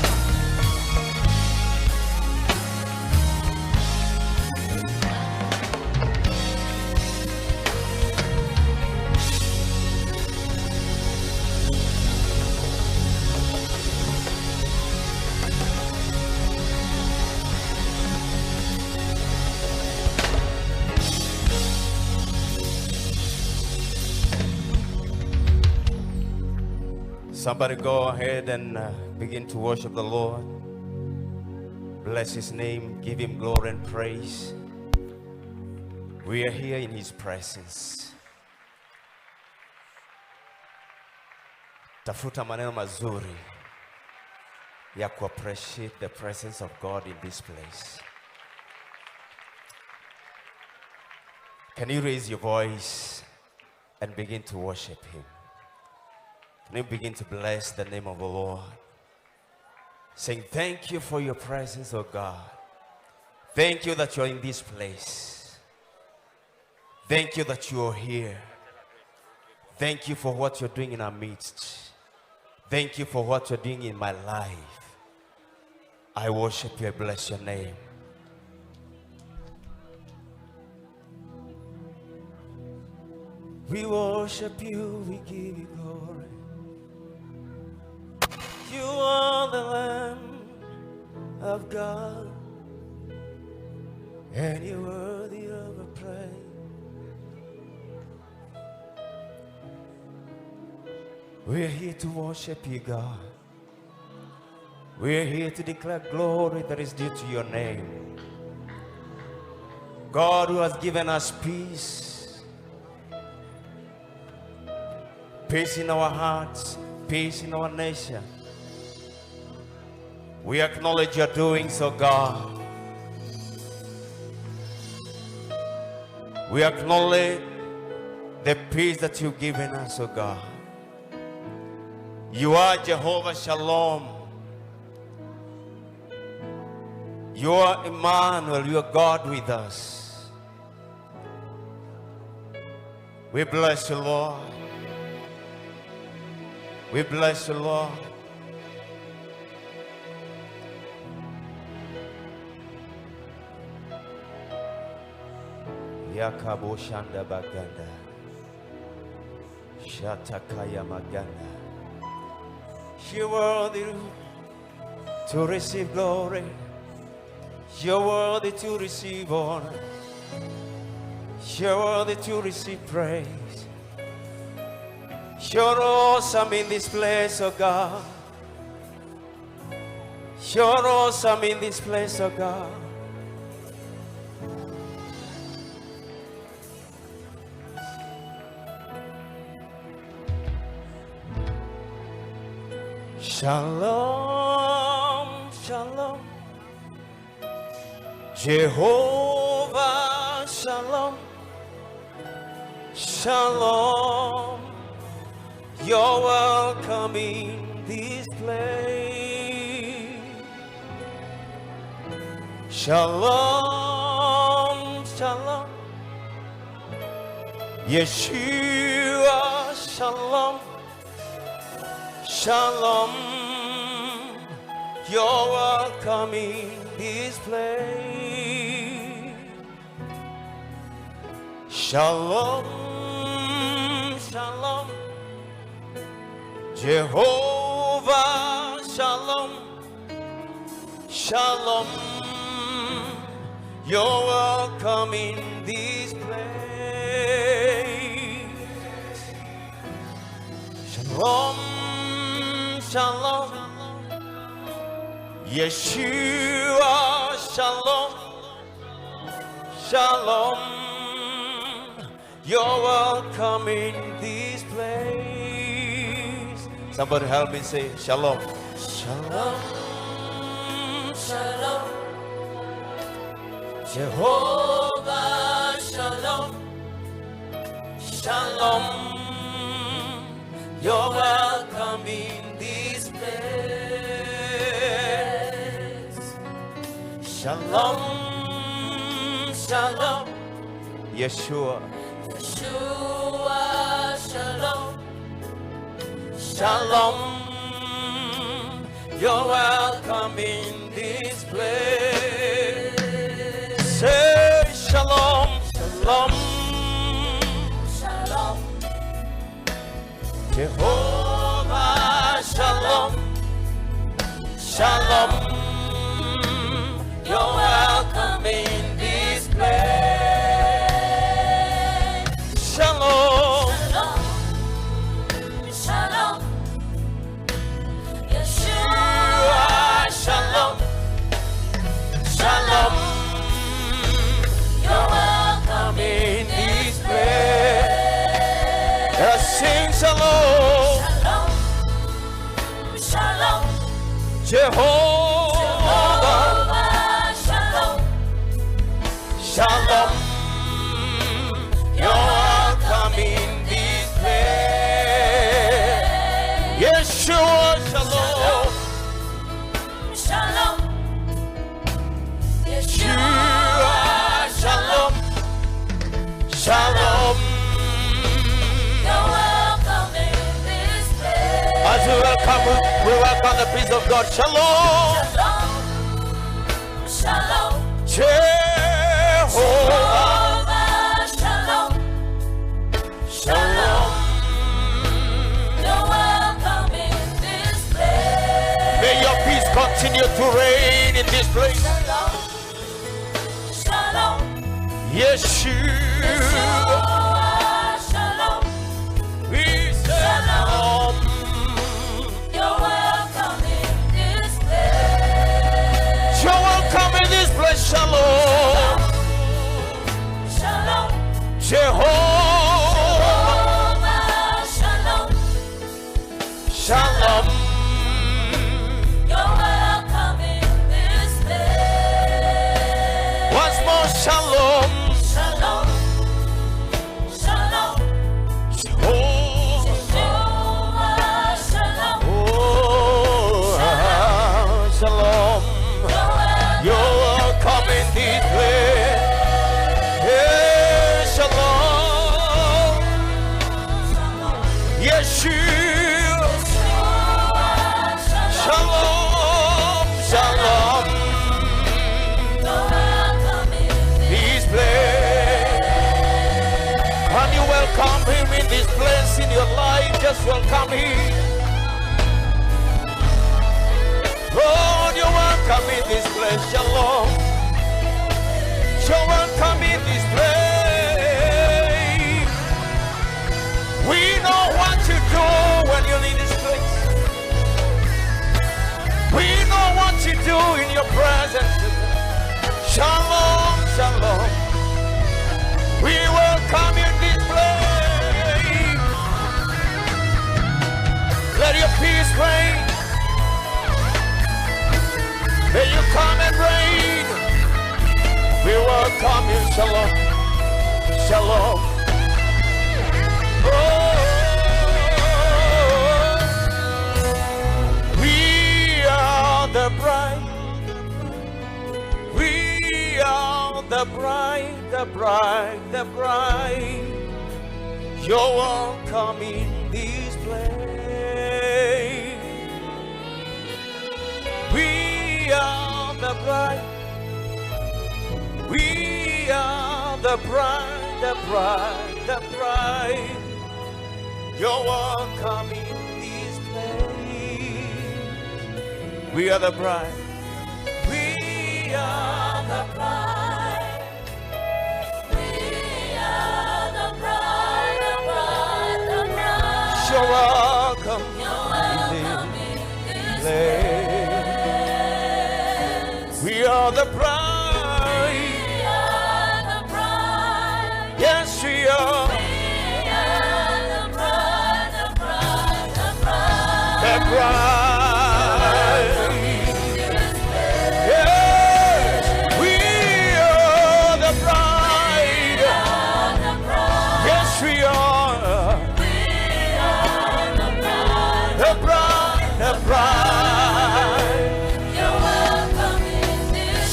Somebody go ahead and begin to worship the Lord. Bless his name. Give him glory and praise. We are here in his presence. Tafuta maneno mazuri ya ku appreciate the presence of God in this place. Can you raise your voice and begin to worship him? Can you begin to bless the name of the Lord? Saying, thank you for your presence, oh God. Thank you that you're in this place. Thank you that you are here. Thank you for what you're doing in our midst. Thank you for what you're doing in my life. I worship you, I bless your name. We worship you, we give you glory. You are the Lamb of God, and you're worthy of a praise. We're here to worship you, God. We're here to declare glory that is due to your name. God who has given us peace. Peace in our hearts, peace in our nation. We acknowledge your doings, oh God. We acknowledge the peace that you've given us, oh God. You are Jehovah Shalom. You are Emmanuel. You are God with us. We bless you, Lord. We bless you, Lord. Yakabo Shanda Baganda Shatakaya Maganda. You're worthy to receive glory. You're worthy to receive honor. You're worthy to receive praise. You're awesome in this place, oh God. You're awesome in this place, oh God. Shalom, shalom. Jehovah, shalom. Shalom. You're welcome in this place. Shalom, shalom. Yeshua, shalom. Shalom, you're welcome in this place. Shalom, shalom. Jehovah Shalom, Shalom, you're welcome in this place. Shalom, Shalom, Yeshua, Shalom, Shalom, you're welcome in this place. Somebody help me say Shalom. Shalom, Shalom, Jehovah Shalom, Shalom, you're welcome in this place. Shalom, Shalom, Yeshua, Yeshua, Shalom, Shalom, you're welcome in this place. Say Shalom, Shalom, Shalom, Jehovah Shalom, Shalom, you're welcome in this place. Shalom, Shalom, Yeshua, Shalom, Shalom, you're welcome in this place. Sing Shalom, Shalom, Jehovah, Shalom, Shalom, you're welcome in this place. Yeshua, Shalom, Shalom, Yeshua, Shalom, Shalom, you're welcome in this place. As we welcome the peace of God. Shalom, Shalom, Jehovah, Shalom, Shalom, you're welcome in this place. May your peace continue to reign in this place. Shalom, Yeshua, Shalom, we Shalom, you're welcome in this place. You're welcome in this place. Shalom, Shalom, Jehovah, Shalom, Shalom, you're welcome in this place. Once more, Shalom, Shalom, Shalom, Jehovah, Shalom, Shalom, you're welcome in this place. Yeah, Shalom, Yeshua, Shalom, Shalom, this place. Can you welcome him in this place in your life? Just welcome him. Lord, you're welcome in this place. Shalom, you're welcome in this place. We know what you do when you're in this place. We know what you do in your presence. Shalom, Shalom, we welcome you in this place. Let your peace reign. May you come and reign. We welcome you. Shalom, Shalom. We are the bride. We are the bride, the bride, the bride. You're welcome in this place. We are the bride. We are the bride, the bride, the bride. You're welcome in this place. We are the bride. We are the bride. We are the bride, the bride, the bride. You're welcome. You're welcome in this place. We are the bride. We are the bride. Yes, we are. We are the bride, the bride, the bride. The bride.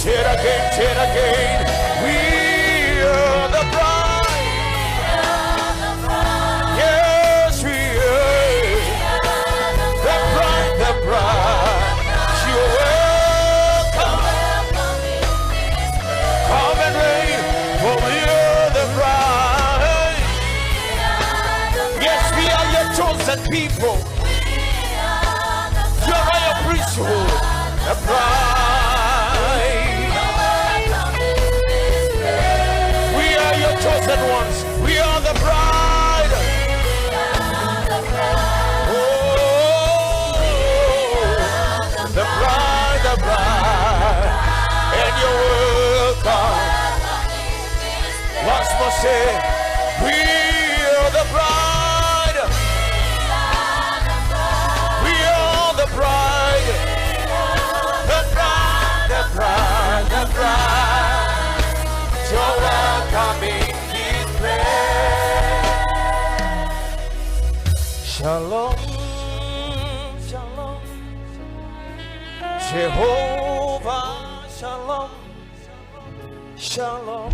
Say it again. We are the bride. Yes, we are. The bride, the bride. You're welcome. Come and reign, for we are the bride. Yes, we are your chosen people. You're royal priesthood. The bride. Chosen ones, we are the bride. Oh, the bride, the bride, and you're welcome. Once more say, we are the bride. We are the bride. The bride, the bride, the bride. You're welcome in. Shalom, shalom, Jehovah, shalom, shalom,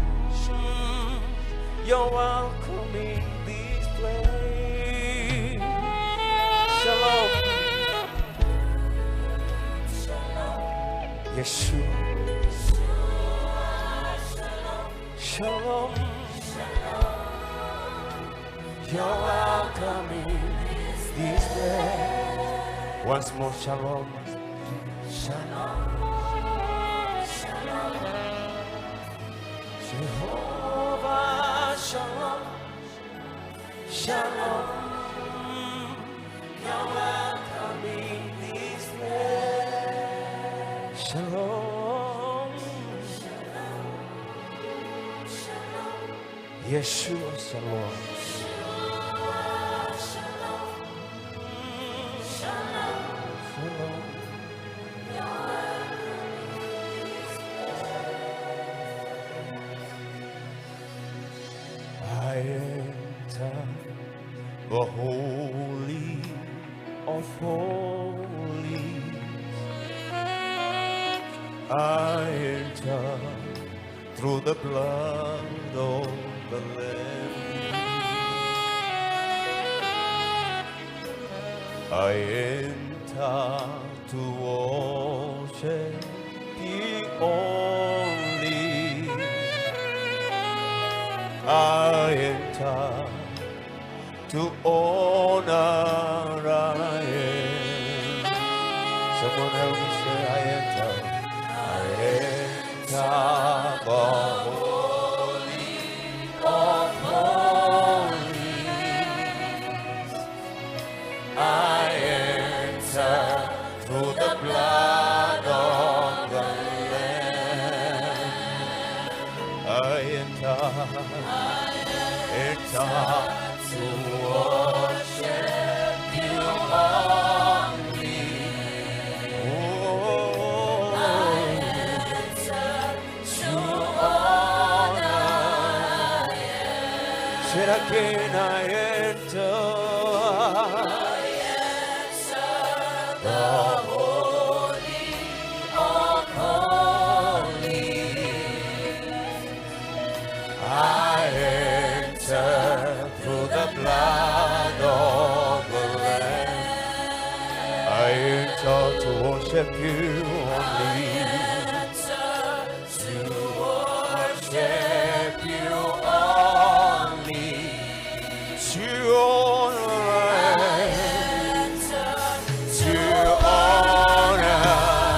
you're welcome in this place. Shalom, Yeshua, shalom, you're welcome in this place. Once more, shalom. Shalom. Shalom. Jehovah, shalom. Shalom. You're welcome in this place. Shalom. Shalom. Yeshua, shalom. The Holy of Holies, I enter through the blood of the Lamb. I enter to worship the only. I enter to honor. I am. Someone help me say, I enter. I enter the Holy of Holies. I enter through the blood of the Lamb. I enter to worship you only. Oh, I enter to honor. Say it again, I enter. The Holy of Holies. I enter through the blood of the Lamb. I enter to worship you only. To worship you only. To honor. To honor.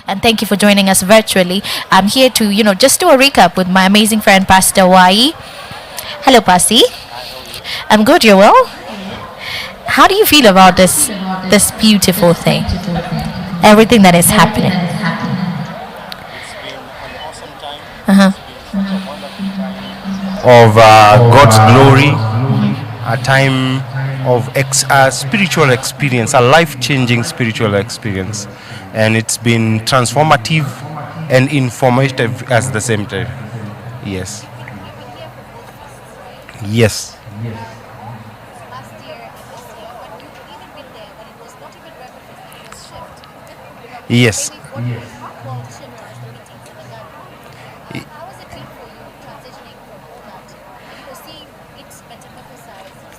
and thank you for joining us virtually. I'm here to, just do a recap with my amazing friend, Pastor Wai. Hello, Pasi. I'm good, you're well? How do you feel about this beautiful thing? Everything that is happening. Of God's glory, a time of spiritual experience, a life-changing spiritual experience, and it's been transformative and informative at the same time. Yes. Yes. Yes.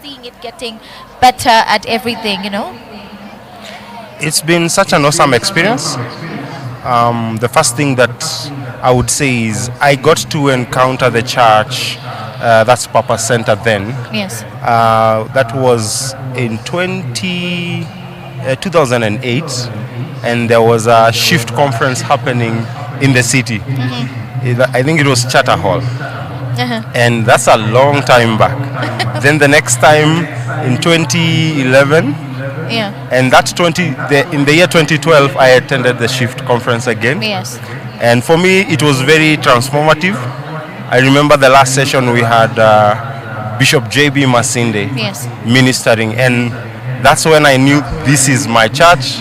Seeing it getting better at everything, It's been such an awesome experience. The first thing that I would say is I got to encounter the church that's Papa Center then. Yes. That was in 2008, and there was a shift conference happening in the city. I think it was Charter Hall. And that's a long time back. Then the next time in 2011, and in the year 2012, I attended the Shift conference again. Yes. And for me, it was very transformative. I remember the last session we had Bishop J.B. Masinde ministering, and that's when I knew this is my church,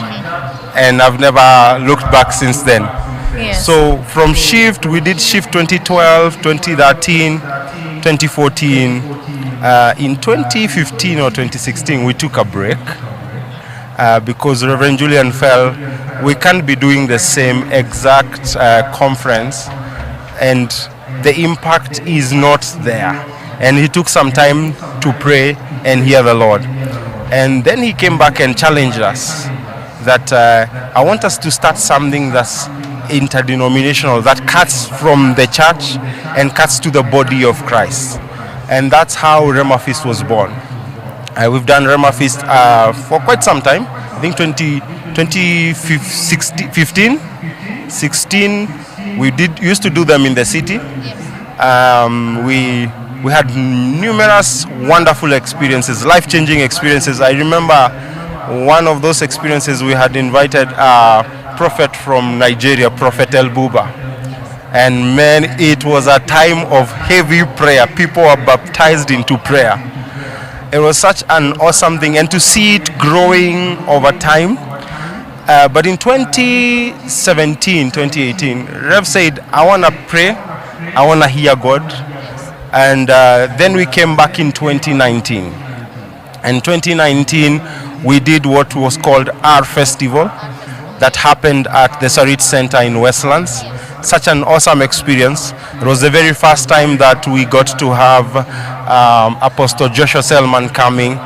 and I've never looked back since then. Yes. So from Shift, we did Shift 2012, 2013, 2014. In 2015 or 2016, we took a break because Reverend Julian felt we can't be doing the same exact conference, and the impact is not there. And he took some time to pray and hear the Lord. And then he came back and challenged us that I want us to start something that's interdenominational, that cuts from the church and cuts to the body of Christ. And that's how Rhema Feast was born. We've done Rhema Feast for quite some time. I think 2015, 16, we used to do them in the city. We had numerous wonderful experiences, life-changing experiences. I remember one of those experiences, we had invited a prophet from Nigeria, Prophet Buba. And man, it was a time of heavy prayer. People were baptized into prayer. It was such an awesome thing, and to see it growing over time. But in 2017, 2018, Rev said, I want to pray, I want to hear God. And then we came back in 2019. And 2019, we did what was called our festival that happened at the Sarit Center in Westlands. Such an awesome experience. It was the very first time that we got to have Apostle Joshua Selman coming.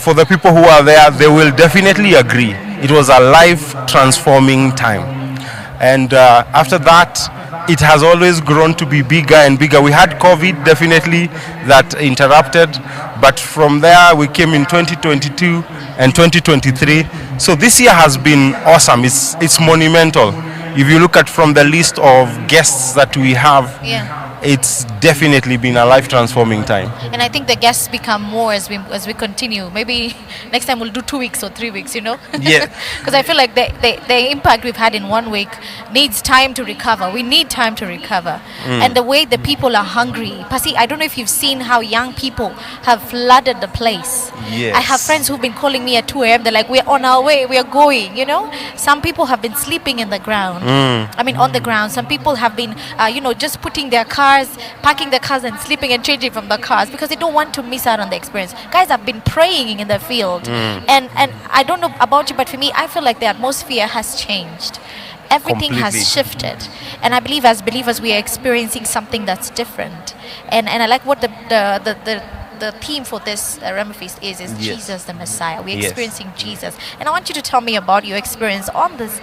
For the people who are there, they will definitely agree. It was a life-transforming time. And after that, it has always grown to be bigger and bigger. We had COVID, definitely, that interrupted. But from there, we came in 2022 and 2023. So this year has been awesome. It's monumental. If you look at from the list of guests that we have, it's definitely been a life-transforming time. And I think the guests become more as we continue. Maybe next time we'll do 2 weeks or 3 weeks, Yeah. Because I feel like the impact we've had in 1 week needs time to recover. We need time to recover. And the way the people are hungry. Pasi, I don't know if you've seen how young people have flooded the place. Yes. I have friends who've been calling me at 2 a.m. They're like, we're on our way, we are going, Some people have been sleeping in the ground. On the ground. Some people have been, just putting their cars, parking the cars and sleeping and changing from the cars because they don't want to miss out on the experience. Guys have been praying in the field. And I don't know about you, but for me, I feel like the atmosphere has changed. Everything has shifted. And I believe as believers, we are experiencing something that's different. And I like what the theme for this Rhema Feast is Jesus the Messiah. We're experiencing Jesus. And I want you to tell me about your experience on this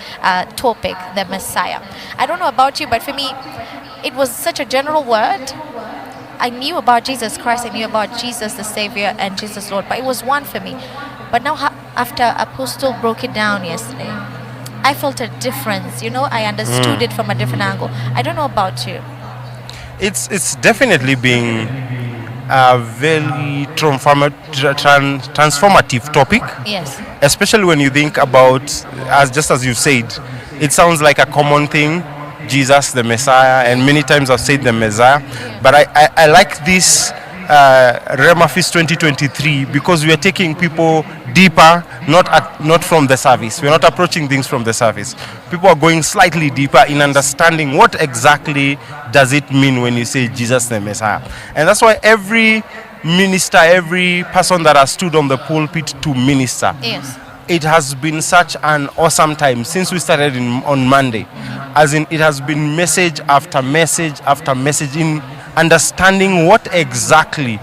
topic, the Messiah. I don't know about you, but for me, it was such a general word. I knew about Jesus Christ, I knew about Jesus the Savior and Jesus Lord, but it was one for me. But now after Apostle broke it down yesterday, I felt a difference. I understood it from a different angle. I don't know about you. It's definitely being a very transformative topic. Yes. Especially when you think about, just as you said, it sounds like a common thing, Jesus the Messiah, and many times I've said the Messiah. But I like this Rhema Feast 2023 because we are taking people deeper, not from the service. We're not approaching things from the service. People are going slightly deeper in understanding what exactly does it mean when you say Jesus the Messiah. And that's why every minister, every person that has stood on the pulpit to minister, yes, it has been such an awesome time since we started on Monday. As in, it has been message after message after message in understanding what exactly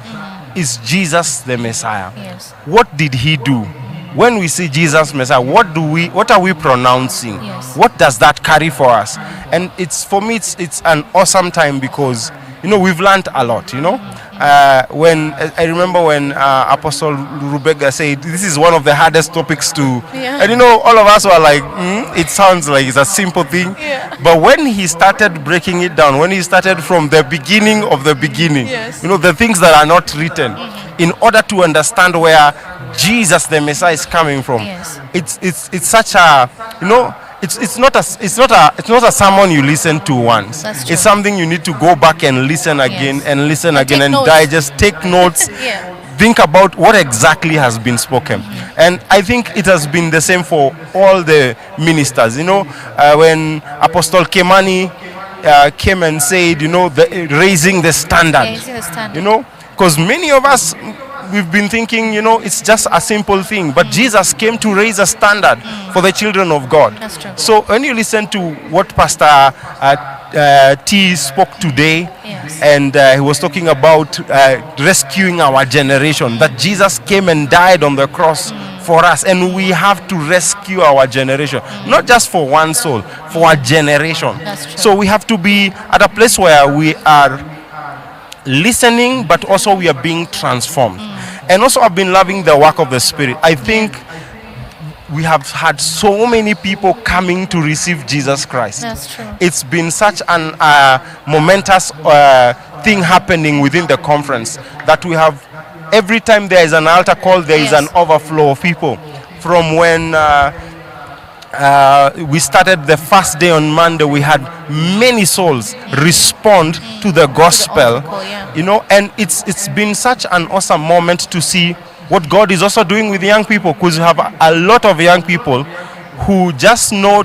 is Jesus the Messiah. Yes. What did he do? When we say Jesus Messiah, what are we pronouncing? Yes. What does that carry for us? And for me it's an awesome time because we've learned a lot. When I remember when Apostle Lubega said this is one of the hardest topics to, and all of us were like, it sounds like it's a simple thing, but when he started breaking it down, when he started from the beginning of the beginning, the things that are not written, in order to understand where Jesus the Messiah is coming from, it's such a It's not a sermon you listen to once. It's something you need to go back and listen again and listen again and digest, take notes, think about what exactly has been spoken. And I think it has been the same for all the ministers. When Apostle Kemani came and said, raising the standard. Because many of us, we've been thinking, it's just a simple thing. But Jesus came to raise a standard for the children of God. That's true. So when you listen to what Pastor T spoke today, and he was talking about rescuing our generation, that Jesus came and died on the cross for us, and we have to rescue our generation, not just for one soul, for our generation. That's true. So we have to be at a place where we are listening, but also we are being transformed. And also I've been loving the work of the Spirit. I think we have had so many people coming to receive Jesus Christ. That's true. It's been such an momentous thing happening within the conference that we have, every time there is an altar call, there is an overflow of people. From when we started the first day on Monday, we had many souls respond to the gospel, and it's been such an awesome moment to see what God is also doing with young people, because we have a lot of young people who just know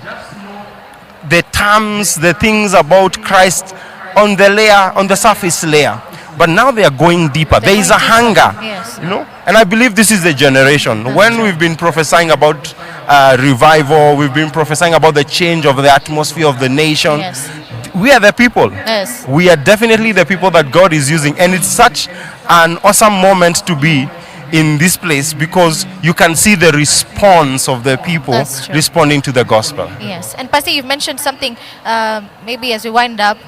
the terms, the things about Christ on the surface layer. But now they are going deeper. There is a hunger, and I believe this is the generation. When we've been prophesying about revival, we've been prophesying about the change of the atmosphere of the nation. We are the people. We are definitely the people that God is using, and it's such an awesome moment to be in this place because you can see the response of the people responding to the gospel. Yes, and Pastor, you've mentioned something. Maybe as we wind up,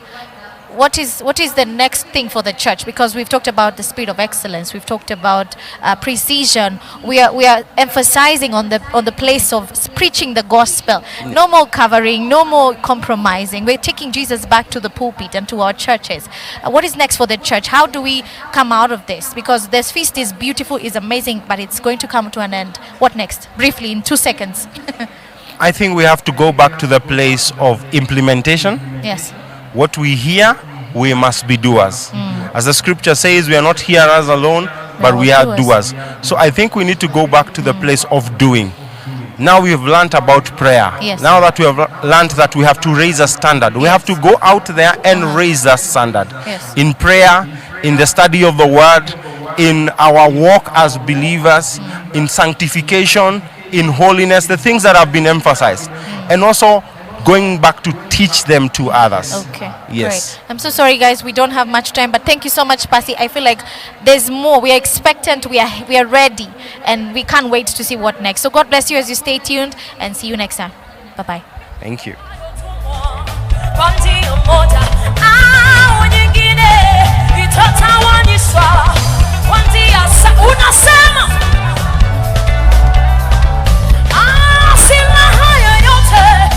what is the next thing for the church? Because we've talked about the spirit of excellence, we've talked about precision. We are emphasizing on the place of preaching the gospel. No more covering, no more compromising. We're taking Jesus back to the pulpit and to our churches. What is next for the church? How do we come out of this? Because this feast is beautiful, is amazing, but it's going to come to an end. What next? Briefly, in 2 seconds. I think we have to go back to the place of implementation. Yes. What we hear, we must be doers. As the scripture says, we are not hearers alone, but we are doers. So I think we need to go back to the place of doing. Now we have learned about prayer. Now that we have learned that we have to raise a standard, we have to go out there and raise that standard. In prayer, in the study of the word, in our walk as believers, in sanctification, in holiness, the things that have been emphasized. And also going back to teach them to others. Okay. Yes. Great. I'm so sorry, guys. We don't have much time, but thank you so much, Pasi. I feel like there's more. We are expectant. We are ready, and we can't wait to see what next. So God bless you as you stay tuned, and see you next time. Bye bye. Thank you. Unasema silaha yoyote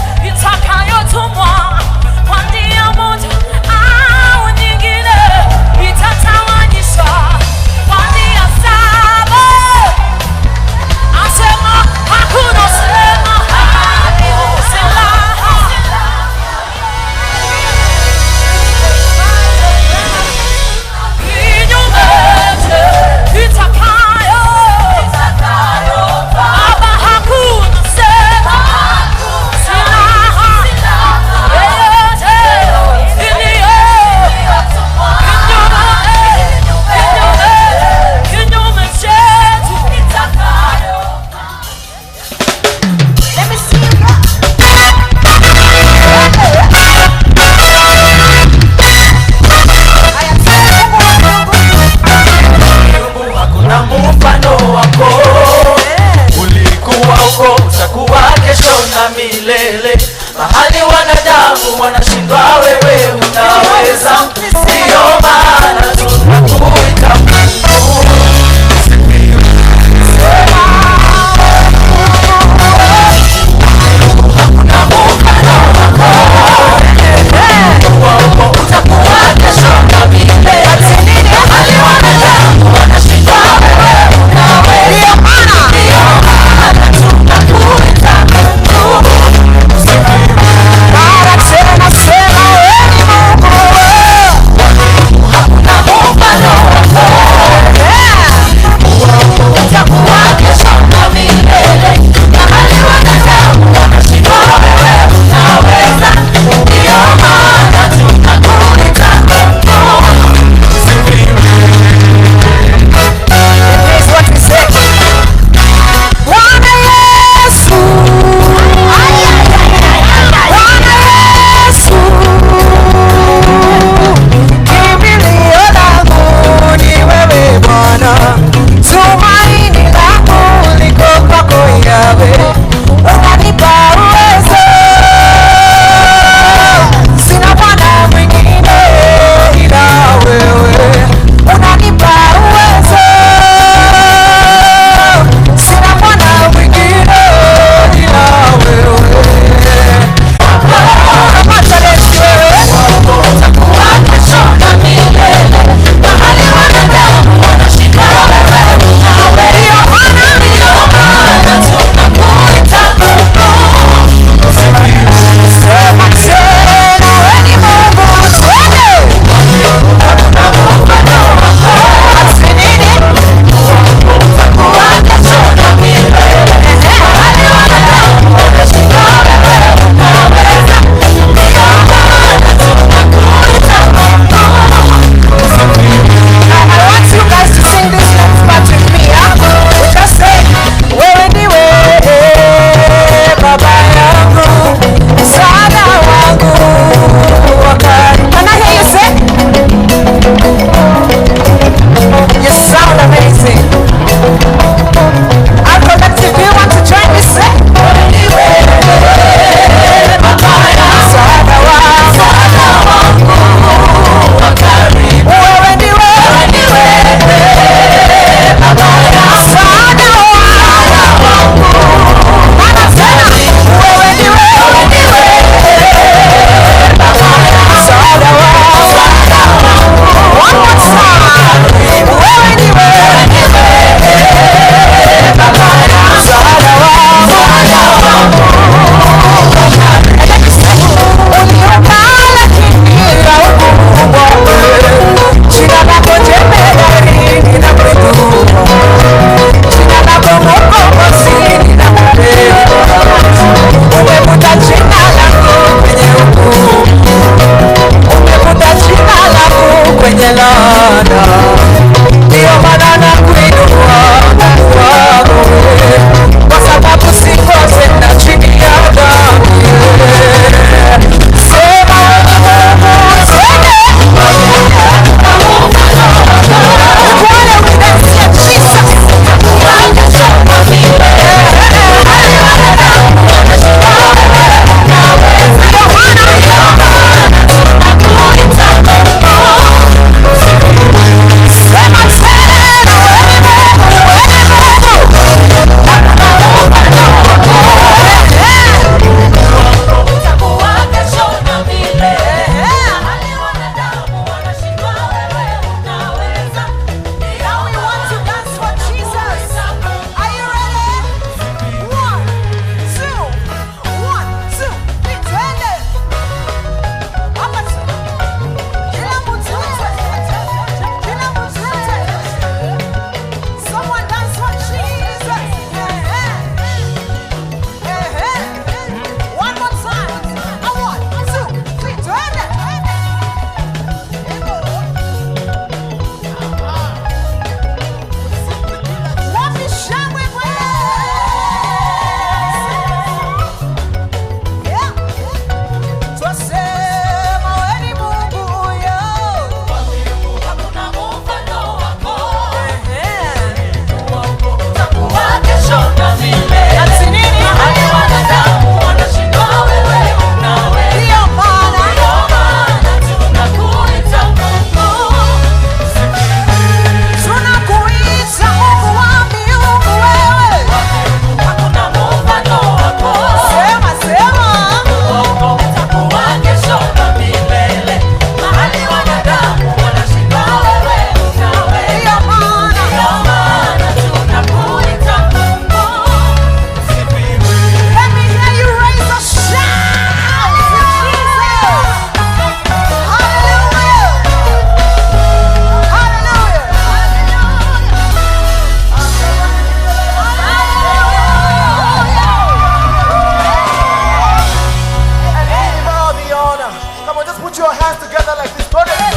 Put your hands together like this. Go there.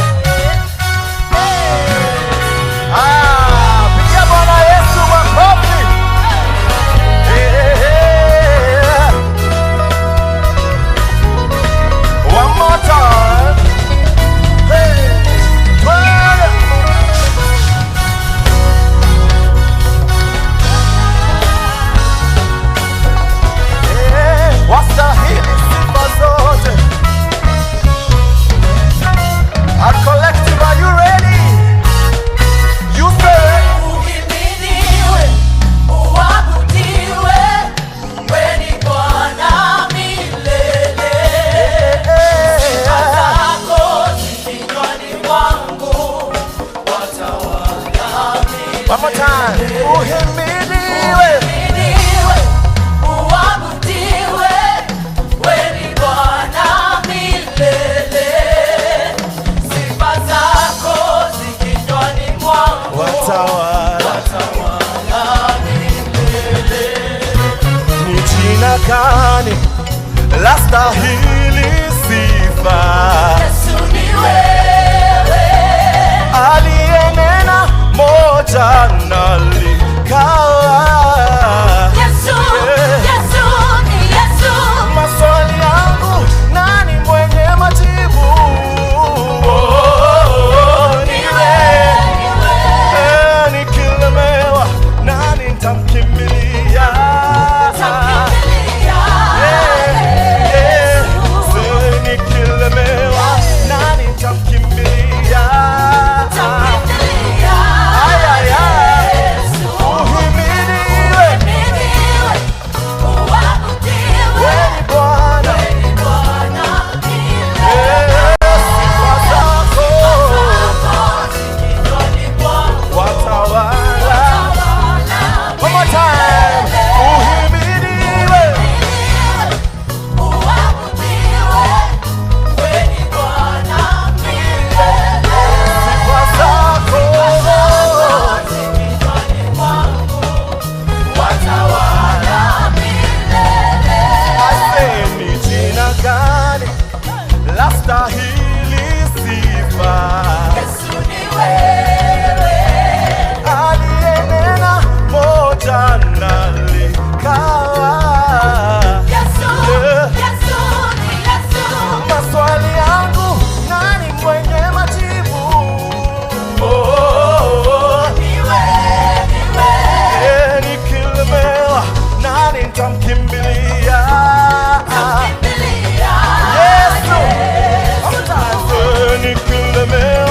Pigia Bwana Yesu makofi. One more time. Hey, wastahili sifa zote. Our collective, are you ready? You say, Uhimidiwe, uabudiwe, wewe ni Bwana milele. Sifa zako zinywani mwangu, watawala milele. one more time. Uhimidiwe, uabudiwe, wewe ni Bwana milele. Sifa zako zinywani mwangu, watawala milele. ni jina gani lastahili sifa? Yesu ni wewe. Aliyenena moja na likawa. Yesu, Yesu ni Yesu. Maswali yangu, nani mwenye majibu? Ni wewe. Nikilemewa, nani nitamkimbilia? Nikilemewa, nani nitamkimbilia? Ay, ay, ay. Uhimidiwe, wewe ni Bwana. Sifa zako watawala. One more time. Uhimidiwe, sifa zako asemi jina gani lastahili sifa? Aliyenena moja na likawa. Maswali yangu, nani mwenye majibu? Nikilemewa, nani nitamkimbilia? Yesu. Nikilemewa,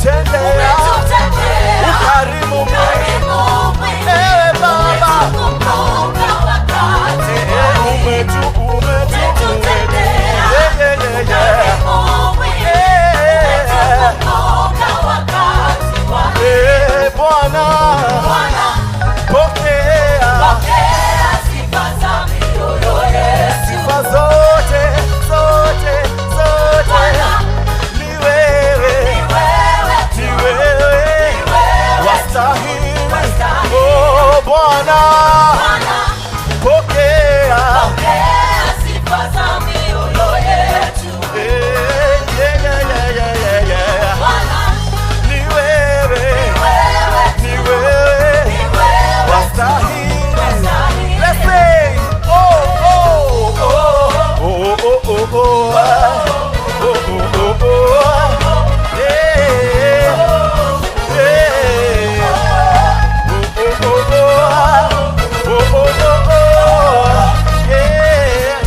umetutendea ukarimu mwingi. Ewe Baba, Bwana, pokea sifa zote, zote, zote. Ni wewe wastahili. Oh Bwana, pokea sifa za mioyo yetu. Ni wewe wastahili. Let's sing. Oh, oh, oh, oh, oh, oh, oh, oh, oh, oh, yeah, yeah. Oh, oh, oh, oh, yeah.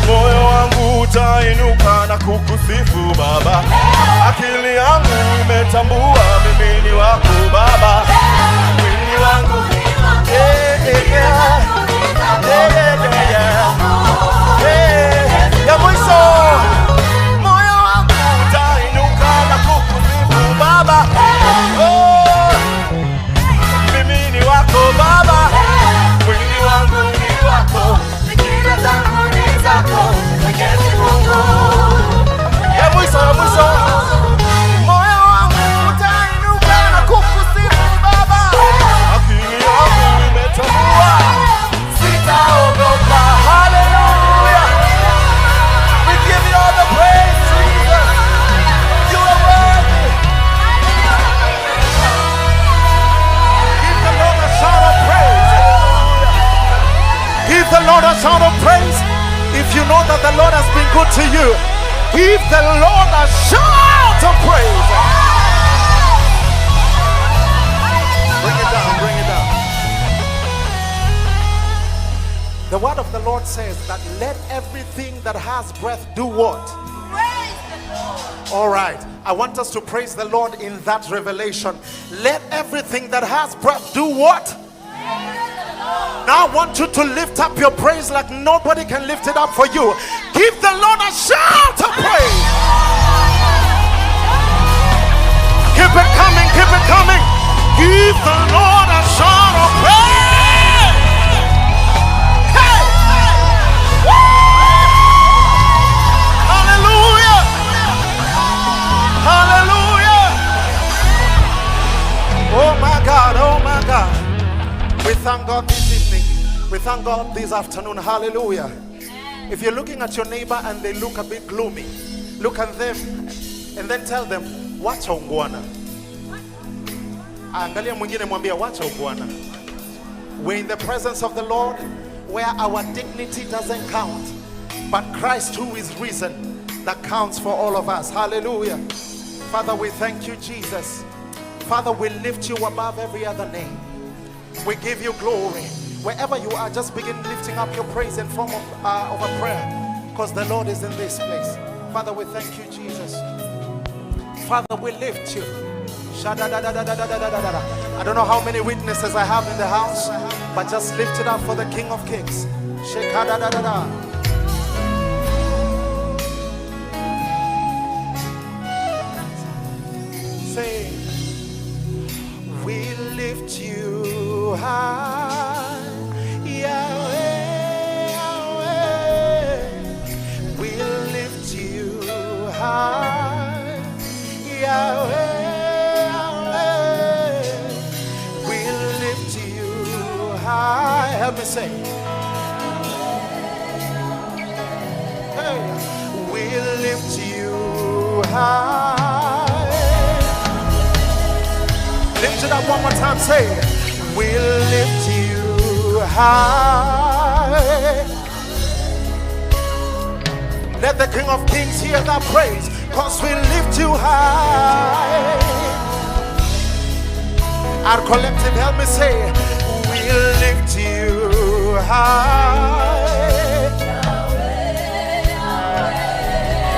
Moyo wangu utainuka na kukusifu Baba. Akili yangu imetambua mimi ni wako Baba. Mwili wangu ya mwisho. Moyo wangu utainuka na kukusifu Baba. Oh, mimi ni wako Baba. Mwili wangu ni wako, fikira zangu ni zako, Mwenyezi Mungu. Ya mwisho, ya mwisho. Moyo wangu utainuka na kukusifu Baba. Akili yangu imetambua, sitaogopa. Hallelujah. We give you all the praise, Jesus. You are worthy. Give the Lord a shout of praise. Give the Lord a shout of praise. If you know that the Lord has been good to you, give the Lord a shout of praise. Bring it down, bring it down. The word of the Lord says that let everything that has breath do what? Praise the Lord. All right. I want us to praise the Lord in that revelation. Let everything that has breath do what? Now I want you to lift up your praise like nobody can lift it up for you. Give the Lord a shout of praise. Keep it coming, keep it coming. Give the Lord a shout of praise. Hey! Hallelujah! Hallelujah! Oh my God, oh my God. We thank God this evening. We thank God this afternoon. Hallelujah. If you're looking at your neighbor and they look a bit gloomy, look at them and then tell them, wacha ungwana. Angalia mwingine mwambia wacha ungwana. We're in the presence of the Lord where our dignity doesn't count, but Christ who is risen that counts for all of us. Hallelujah. Father, we thank you, Jesus. Father, we lift you above every other name. We give you glory. Wherever you are, just begin lifting up your praise in form of a prayer, because the Lord is in this place. Father, we thank you, Jesus. Father, we lift you. I don't know how many witnesses I have in the house, but just lift it up for the King of Kings. Say, we lift you high, Yahweh, Yahweh. We lift you high, Yahweh, Yahweh. We lift you high. Help me say. Hey, we lift you high. Lift it up one more time, say, we lift you high. Let the King of Kings hear that praise, because we lift you high. Our collective, help me say, we lift you high.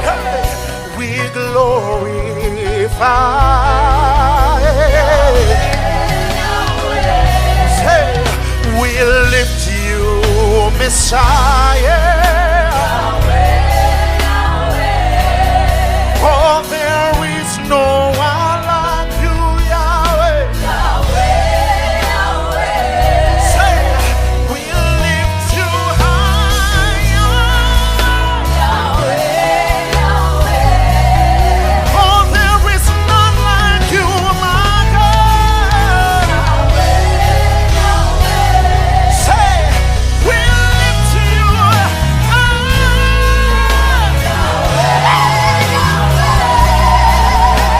Hey, we glorify. Say, we lift you, Messiah. For there is no one like you, Yahweh. Say, we lift you higher. For there is none like you, my God. Say, we lift you high.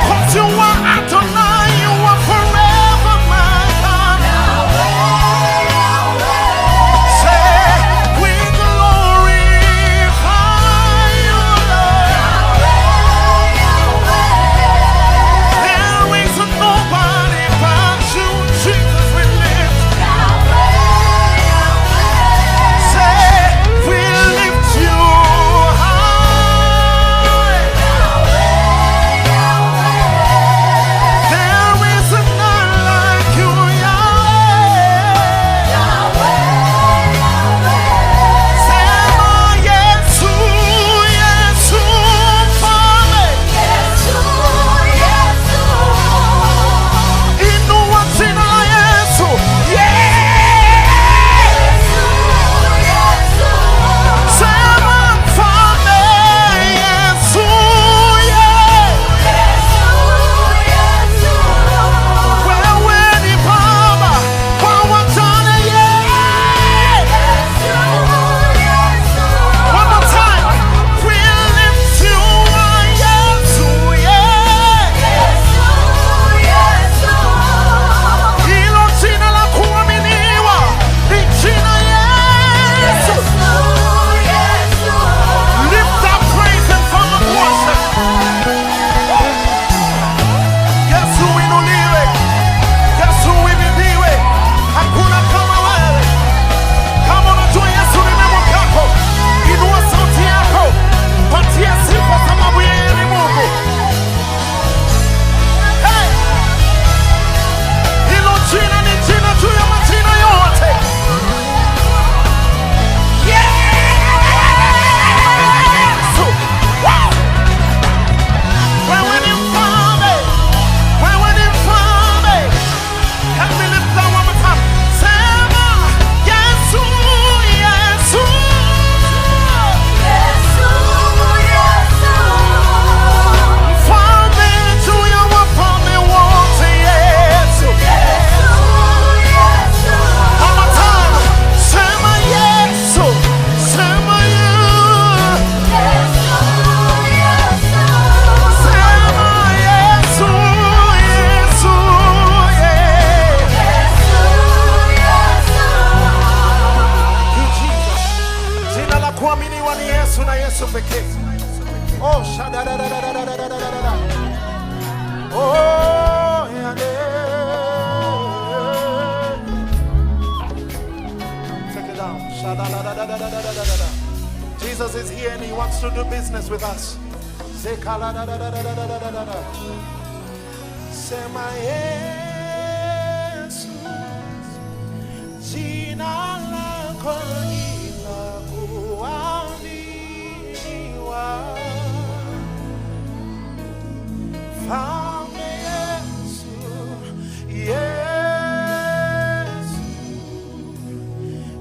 'Cause you are Adonai, you are forever, my God. Say, we glorify you, Lord. There is nobody but you, Jesus, we lift. Say, we lift you high. There is none like you, Yahweh. Sema Yesu, Yesu, Mfalme. Inua jina la Yesu. Sema Mfalme, Yesu, wewe ni Baba kwa wajane, one more time. We lift you high, Yesu, hilo jina la kuaminiwa ni jina Yesu. Lift up praise and from the worship. Yesu inuliwe, Yesu imidiwe, hakuna kama wewe. Kama unajua Yesu ni neno lako, inua sauti yako, patia sifa sababu yeye ni Mungu. Hey! Hilo jina ni jina juu ya majina yote. Yesu! Wow! Wewe ni mfalme, wewe ni mfalme. Help me lift that one more time. Sema Yesu, Yesu. Mfalme juu ya wafalme wote, Yesu. One more time. Sema Yesu, sema you. Sema Yesu, Yesu, jina la kuaminiwa ni Yesu na Yesu pekee. Oh, shadadadadadadadadada. Oh, yeah, yeah. Take it down. Shadadadadadadadadada. Jesus is here and he wants to do business with us. Zekaladadadadadadadada. Sema Yesu, jina lako ni la kuaminiwa. Mfalme Yesu, Yesu,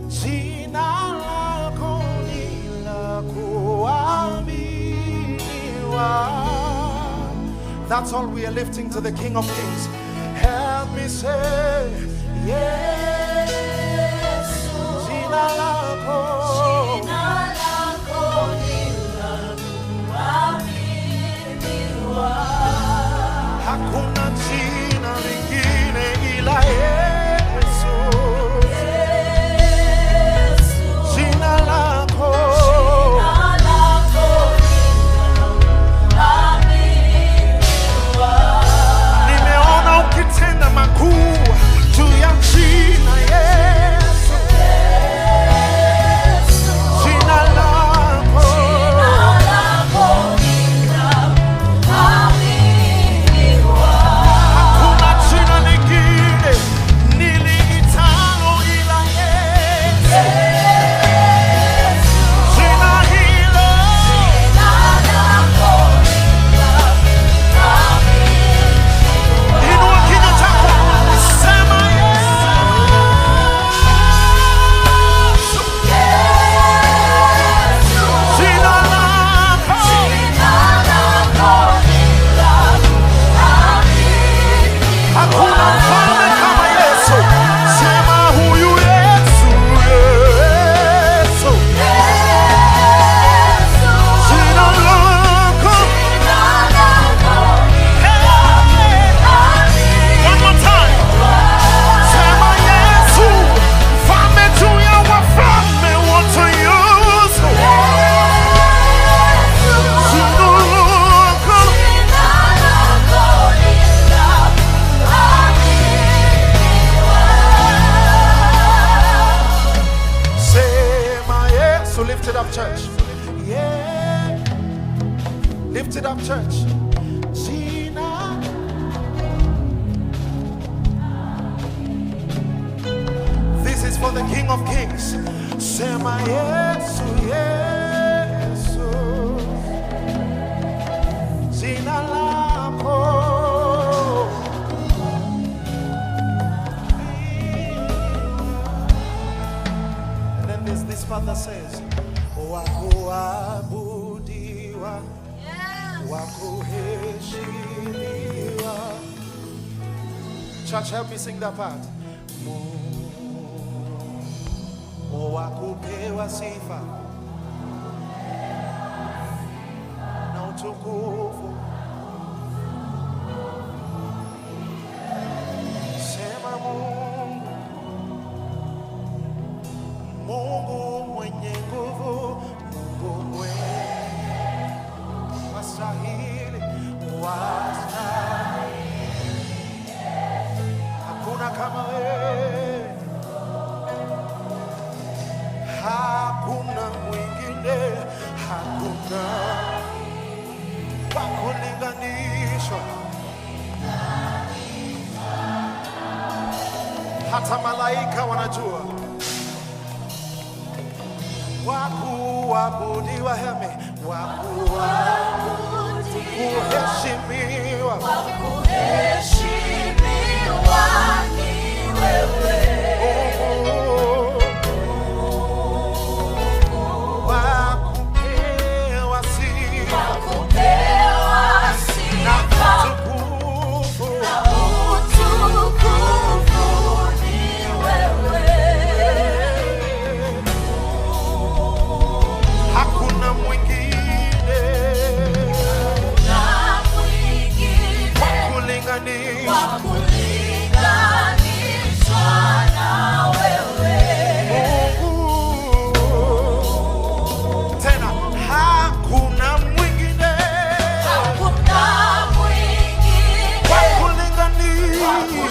jina lako ni la kuaminiwa. That's all we are lifting to the King of Kings. Help me say, yes, jina lako. Hakuna jina lingine ila Yesu. Jina lako. Nimeona ukitenda makuu juu ya jina Yesu. Jina lako. for the King of Kings. Sema Yesu, Yesu, jina lako. And then this part that says, wakuabudiwa, wakuheshimiwa. Church, help me sing that part. Wakupewa sifa na utukufu. Sema Mungu, Mungu mwenye nguvu, Mungu mwenye wastahili, hakuna kama wewe, hakuna mwingine, hakuna wa kulinganishwa. Hata malaika wanajua wakuabudiwa, heme kuheshimiwa, ni wewe. Wakupewa sifa na utukufu ni wewe. Hakuna mwingine wa kulinganishwa na wewe. Tena hakuna mwingine wa kulinganishwa na wewe.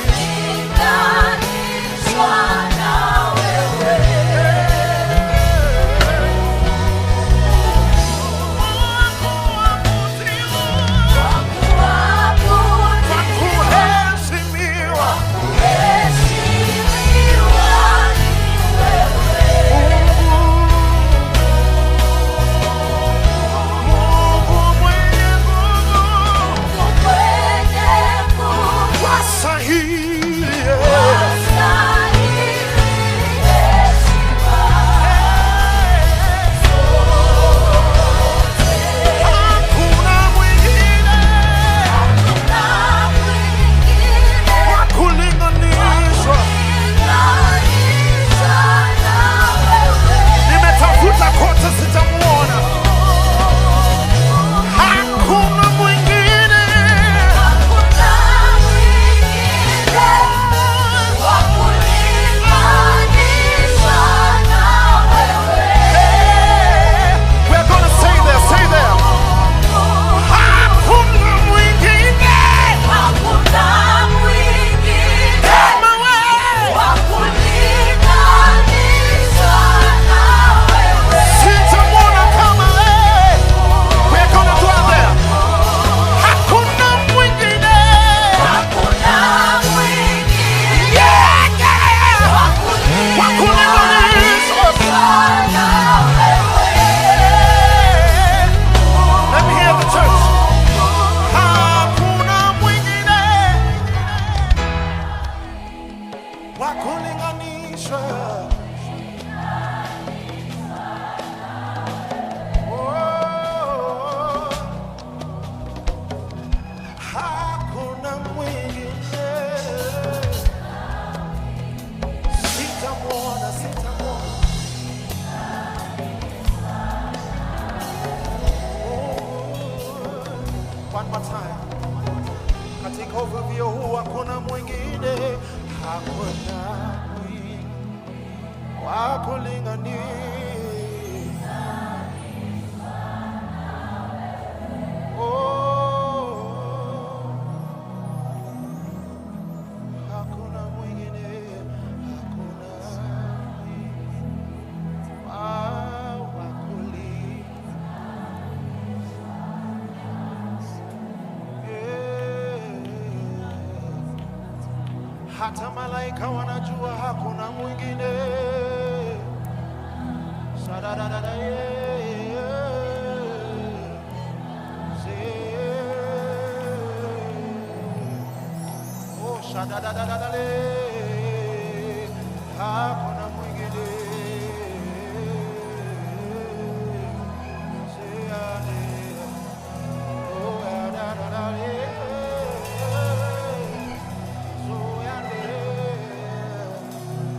One more time. Katika uvuvio huu hakuna mwingine, hakuna mwingine wa kulinganisha. Hakuna mwingine, hakuna wa hata malaika wanajua hakuna mwingine. Sadadadada, oh shadadadada, hakuna mwingine.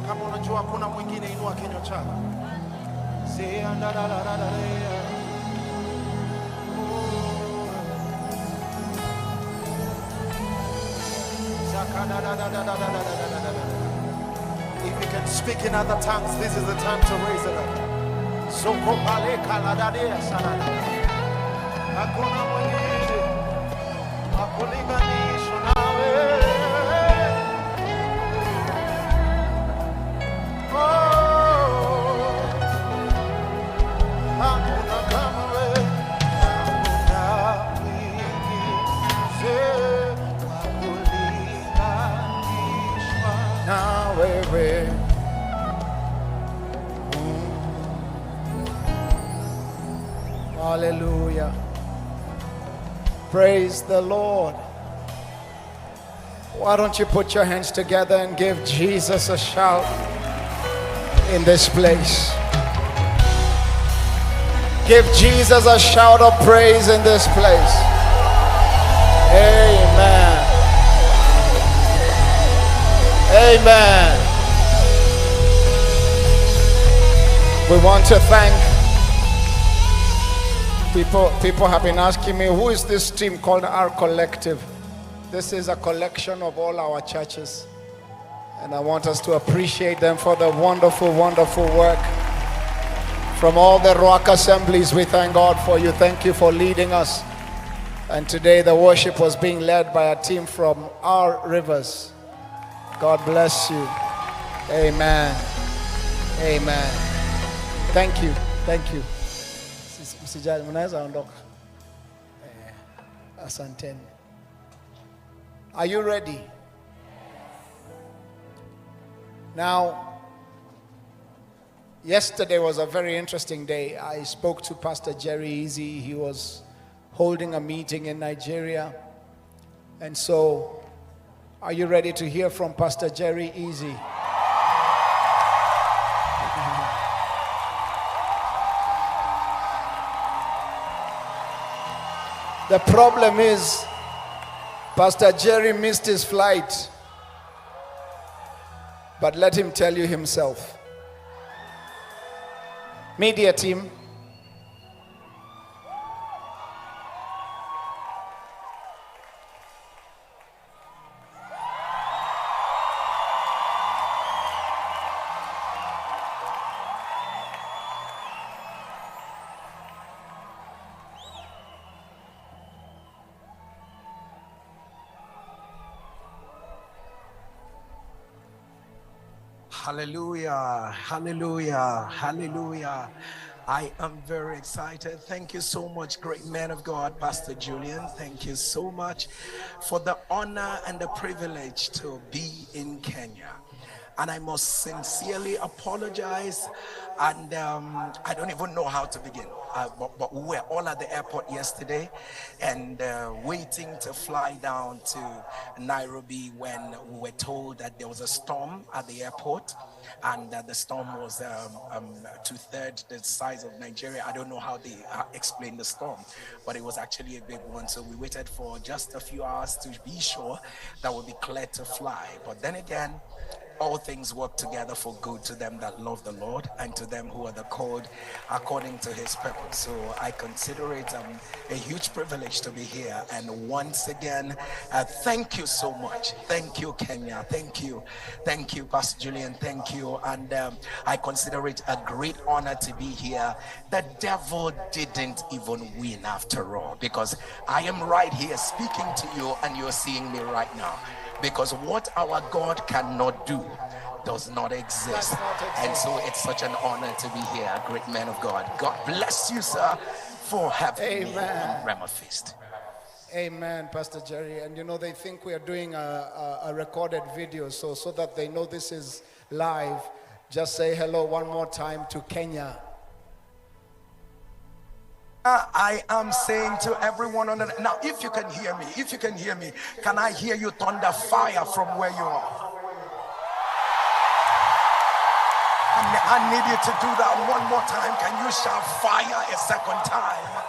Kama unajua hakuna mwingine, inua kinywa chako. If you can speak in other tongues, this is the time to raise it up. Hakuna mwingine hakulinganishwa nawe. Hakuna kama wewe, hakuna mwingine wa kulinganishwa na wewe. Hallelujah. Praise the Lord. Why don't you put your hands together and give Jesus a shout in this place? Give Jesus a shout of praise in this place. Amen. Amen. We want to thank people have been asking me, who is this team called Our Collective? This is a collection of all our churches, and I want us to appreciate them for the wonderful, wonderful work. From all the rock assemblies, we thank God for you. Thank you for leading us. And today the worship was being led by a team from Our Rivers. God bless you. Amen. Amen. Thank you. Thank you. Msijali, mnaweza ondoka. Asanteni. Are you ready? Now, yesterday was a very interesting day. I spoke to Pastor Jerry Easy. He was holding a meeting in Nigeria. And so, are you ready to hear from Pastor Jerry Easy? The problem is, Pastor Jerry missed his flight. But let him tell you himself. Media team. Hallelujah, hallelujah, hallelujah. I am very excited. Thank you so much, great man of God, Pastor Julian. Thank you so much for the honor and the privilege to be in Kenya. And I must sincerely apologize. And I don't even know how to begin. But we were all at the airport yesterday and waiting to fly down to Nairobi when we were told that there was a storm at the airport, and that the storm was 2/3 the size of Nigeria. I don't know how they explained the storm, but it was actually a big one. So we waited for just a few hours to be sure that we'll be cleared to fly. But then again, all things work together for good to them that love the Lord and to them who are the called according to his purpose. So I consider it a huge privilege to be here. And once again, thank you so much. Thank you, Kenya. Thank you. Thank you, Pastor Julian. Thank you. And I consider it a great honor to be here. The devil didn't even win after all, because I am right here speaking to you and you're seeing me right now. Because what our God cannot do does not exist. And so it's such an honor to be here, great man of God. God bless you, sir, for having me on Rhema Feast. Amen, Pastor Jerry. And you know, they think we are doing a recorded video, so that they know this is live, just say hello one more time to Kenya. I am saying to everyone on the now, if you can hear me, can I hear you thunder fire from where you are? I need you to do that one more time. Can you shout fire a second time?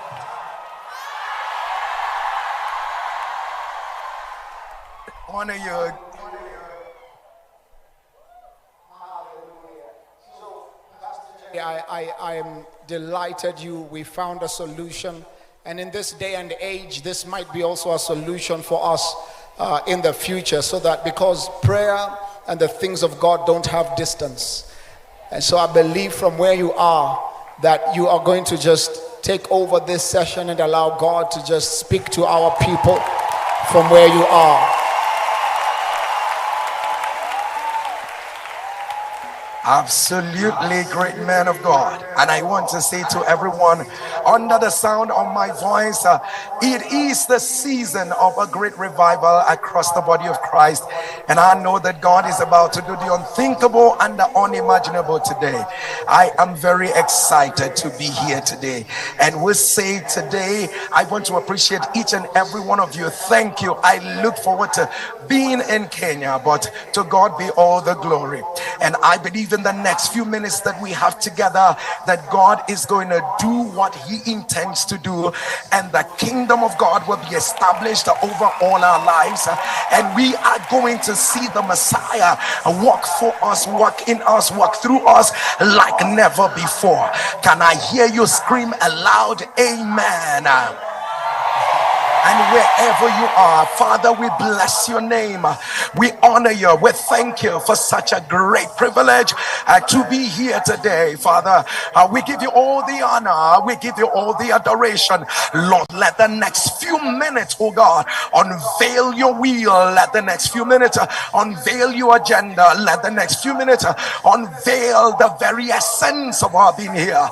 Honor you. I am delighted we found a solution, and in this day and age this might be also a solution for us in the future, so that because prayer and the things of God don't have distance. And so I believe from where you are that you are going to just take over this session and allow God to just speak to our people from where you are. Absolutely great man of God. And I want to say to everyone under the sound of my voice, it is the season of a great revival across the body of Christ. And I know that God is about to do the unthinkable and the unimaginable today. I am very excited to be here today. And we say today, I want to appreciate each and every one of you. Thank you. I look forward to being in Kenya, but to God be all the glory. And I believe in the next few minutes that we have together that God is going to do what he intends to do, and the kingdom of God will be established over all our lives, and we are going to see the Messiah walk for us, walk in us, walk through us like never before. Can I hear you scream aloud, amen? And wherever you are, Father, we bless your name. We honor you. We thank you for such a great privilege to be here today, Father. We give you all the honor. We give you all the adoration. Lord, let the next few minutes, oh God, unveil your will. Let the next few minutes unveil your agenda. Let the next few minutes unveil the very essence of our being here.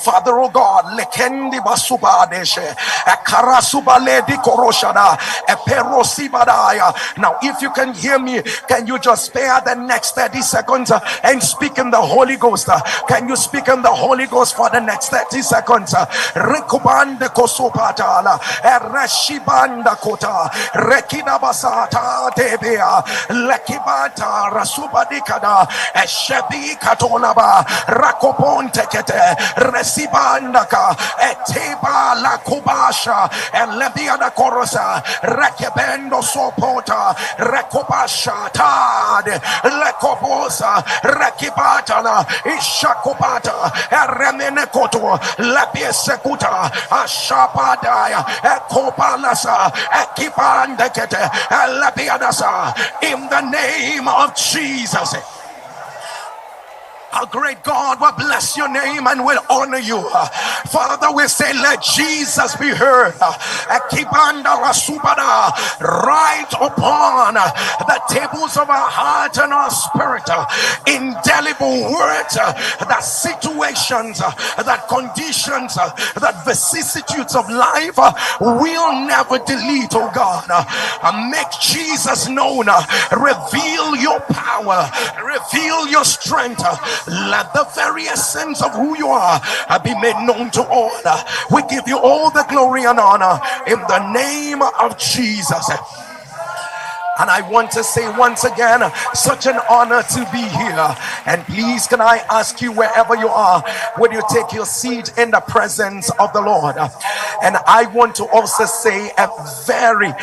Father, oh God, lekendi basuba deshe, karasuba ledi koroshada, eperosibadaya. Now, if you can hear me, can you just spare the next 30 seconds and speak in the Holy Ghost? Can you speak in the Holy Ghost for the next 30 seconds? Rekubande kosopatala, ereshibanda kota, rekidabasata debea, lekibata rasubadikada, eshebi katonaba, rakoponte kete, resibandaka, eteba la kubasha, and lebiada korosa, rekebendo sopota, rekobasha tade, lekobosa, rekibatana, ishakobata, eremenekoto, lebiesekuta, ashapadaya, ekobalasa, ekibandekete, lebiadasa, in the name of Jesus. Our great God will bless your name and will honor you. Father, we say, let Jesus be heard. Right upon the tables of our heart and our spirit. Indelible words, that situations, that conditions, that vicissitudes of life will never delete, oh God. Make Jesus known. Reveal your power. Reveal your strength. Let the very essence of who you are be made known to all. We give you all the glory and honor in the name of Jesus. And I want to say once again, such an honor to be here. And please, can I ask you, wherever you are, would you take your seat in the presence of the Lord? And I want to also say a very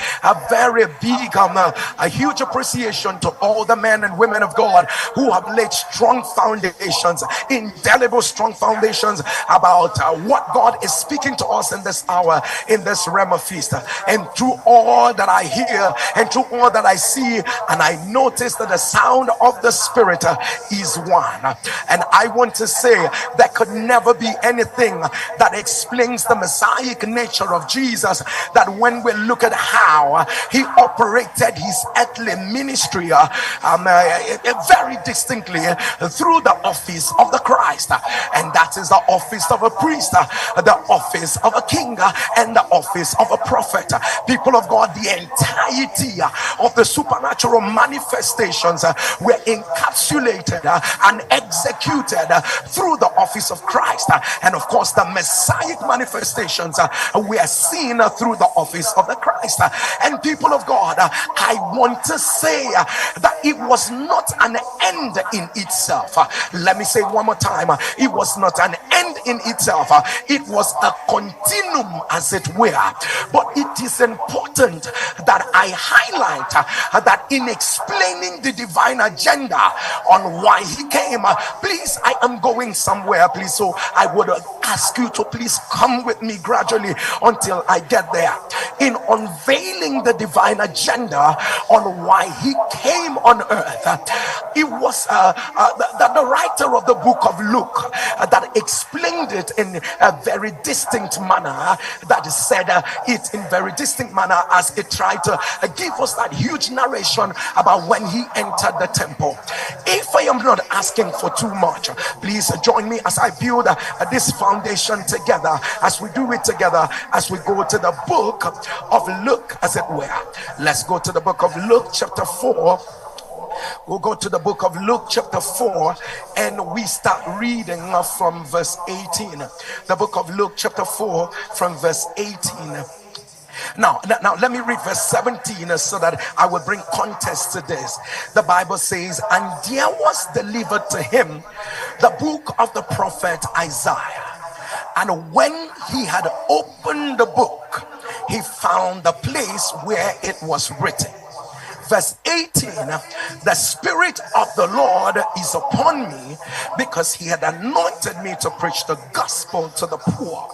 big, a huge appreciation to all the men and women of God who have laid strong foundations, indelible strong foundations about what God is speaking to us in this hour, in this Rhema feast. And through all that I hear, and through all that that I see and I notice that the sound of the Spirit is one. And I want to say there could never be anything that explains the Messianic nature of Jesus, that when we look at how he operated his earthly ministry very distinctly through the office of the Christ, and that is the office of a priest, the office of a king, and the office of a prophet. People of God, the entirety of the supernatural manifestations were encapsulated and executed through the office of Christ. And of course, the Messianic manifestations we are seen through the office of the Christ. And people of God, I want to say that it was not an end in itself. Let me say it one more time. It was not an end in itself. It was a continuum, as it were. But it is important that I highlight that in explaining the divine agenda on why he came, please, I am going somewhere, please, so I would ask you to please come with me gradually until I get there. In unveiling the divine agenda on why he came on earth, it was the writer of the book of Luke that explained it in a very distinct manner, that said it in very distinct manner as it tried to give us that huge narration about when he entered the temple. If I am not asking for too much, please join me as I build this foundation together, as we do it together, as we go to the book of Luke, as it were. Let's go to the book of Luke chapter 4. We'll go to the book of Luke chapter 4 and we start reading from verse 18. The book of Luke chapter 4 from verse 18. Now let me read verse 17 so that I will bring context to this. The Bible says, and there was delivered to him the book of the prophet Isaiah. And when he had opened the book, he found the place where it was written. Verse 18, the Spirit of the Lord is upon me, because he had anointed me to preach the gospel to the poor.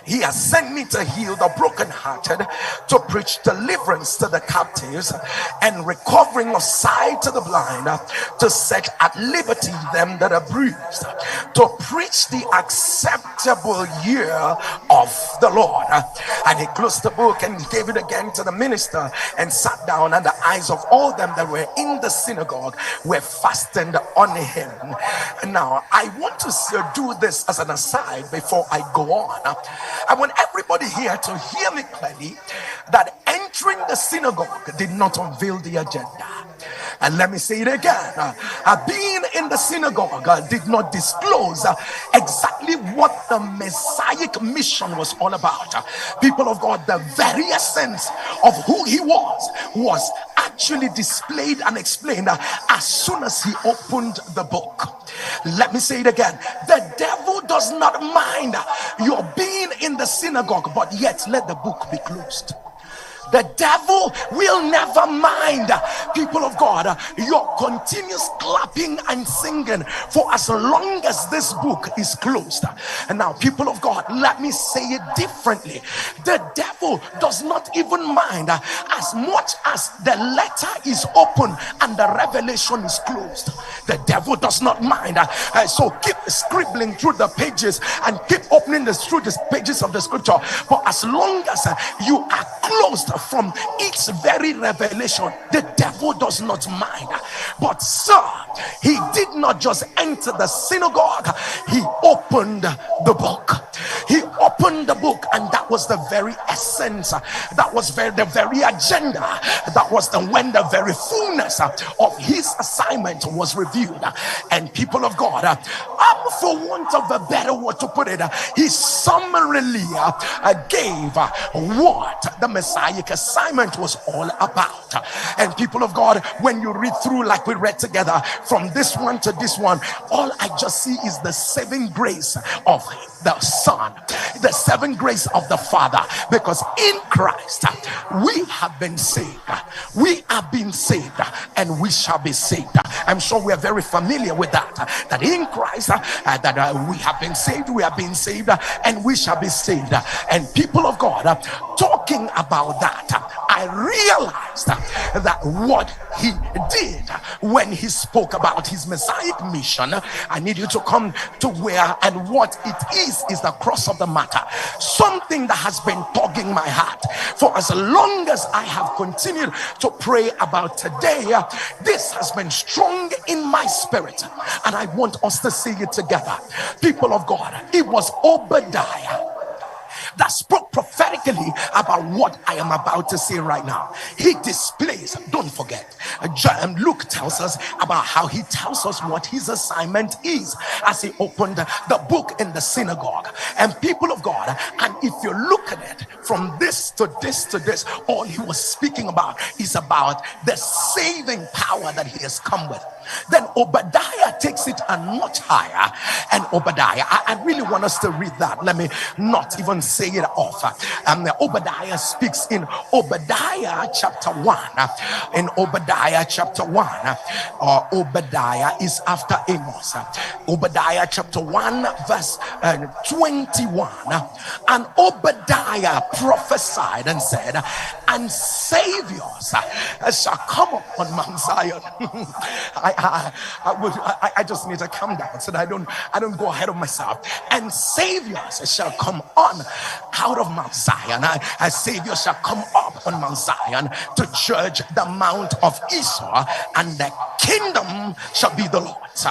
He has sent me to heal the brokenhearted, to preach deliverance to the captives, and recovering of sight to the blind, to set at liberty them that are bruised, to preach the acceptable year of the Lord. And he closed the book and gave it again to the minister and sat down, and the eyes of all them that were in the synagogue were fastened on him. Now, I want to do this as an aside before I go on. I want everybody here to hear me clearly, that entering the synagogue did not unveil the agenda. And let me say it again. Being in the synagogue did not disclose exactly what the Messianic mission was all about. People of God, the very essence of who he was actually displayed and explained as soon as he opened the book. Let me say it again. The devil does not mind your being in the synagogue, but yet let the book be closed. The devil will never mind, people of God, your continuous clapping and singing for as long as this book is closed. And now, people of God, let me say it differently. The devil does not even mind as much as the letter is open and the revelation is closed. The devil does not mind. So keep scribbling through the pages and keep opening through the pages of the scripture. But as long as you are closed from its very revelation, the devil does not mind. But sir, he did not just enter the synagogue, he opened the book. He opened the book, and that was the very essence, that was the very agenda, that was when the very fullness of his assignment was revealed. And people of God, for want of a better word to put it, he summarily gave what the Messianic assignment was all about. And people of God, when you read through like we read together from this one to this one, all I just see is the saving grace of the Son, the saving grace of the Father, because in Christ we have been saved, we have been saved, and we shall be saved. I'm sure we are very familiar with that in Christ that we have been saved, and we shall be saved. And people of God, talking about that, I I realized that what he did when he spoke about his messianic mission, I need you to come to where and what it is the cross of the matter. Something that has been tugging my heart for as long as I have continued to pray about today. This has been strong in my spirit, and I want us to see it together. People of God, it was Obadiah that spoke prophetically about what I am about to say right now. He displays, don't forget, Luke tells us about how he tells us what his assignment is as he opened the book in the synagogue. And people of God, and if you look at it from this to this to this, all he was speaking about is about the saving power that he has come with. Then Obadiah takes it a notch higher, and Obadiah, I really want us to read that. Let me not even say it off. Obadiah speaks in Obadiah chapter 1. In Obadiah chapter 1, Obadiah is after Amos. Obadiah chapter 1 verse 21. And Obadiah prophesied and said, and saviors shall come upon Mount Zion. I just need to calm down so that I don't go ahead of myself. And saviors shall come on out of Mount Zion. A savior shall come up on Mount Zion to judge the mount of Esau, and the kingdom shall be the Lord's.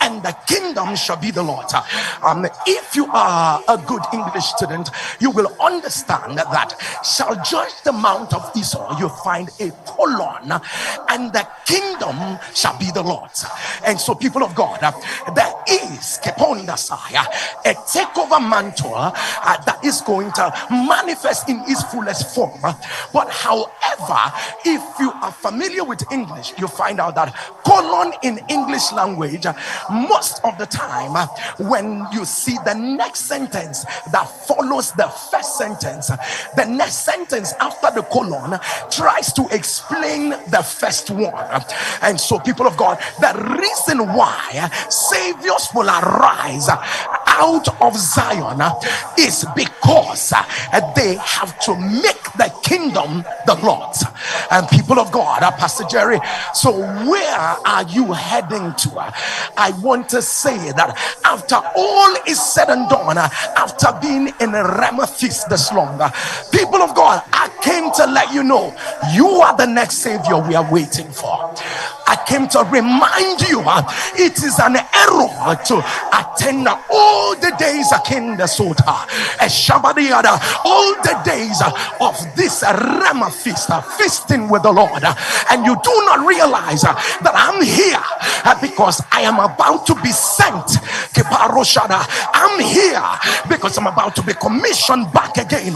And the kingdom shall be the Lord's. If you are a good English student, you will understand that shall judge the mount of Esau. You find a colon, and the kingdom shall be the Lord's. And so, people of God, there is a takeover mantle that is going to manifest in its fullest form. But however, if you are familiar with English, you find out that colon in English language, most of the time when you see the next sentence that follows the first sentence, the next sentence after the colon tries to explain the first one. And so, people of God, the reason why saviors will arise out of Zion is because they have to make the kingdom the Lord's. And people of God, Pastor Jerry, so where are you heading to? I want to say that after all is said and done, after being in a Rhema feast this long, people of God, I came to let you know you are the next savior we are waiting for. I came to remind you it is an error to attend all the days akin the sota all the days of this Rhema feast, feasting with the Lord, and you do not realize that I'm here because I am about to be sent. I'm here because I'm about to be commissioned back again.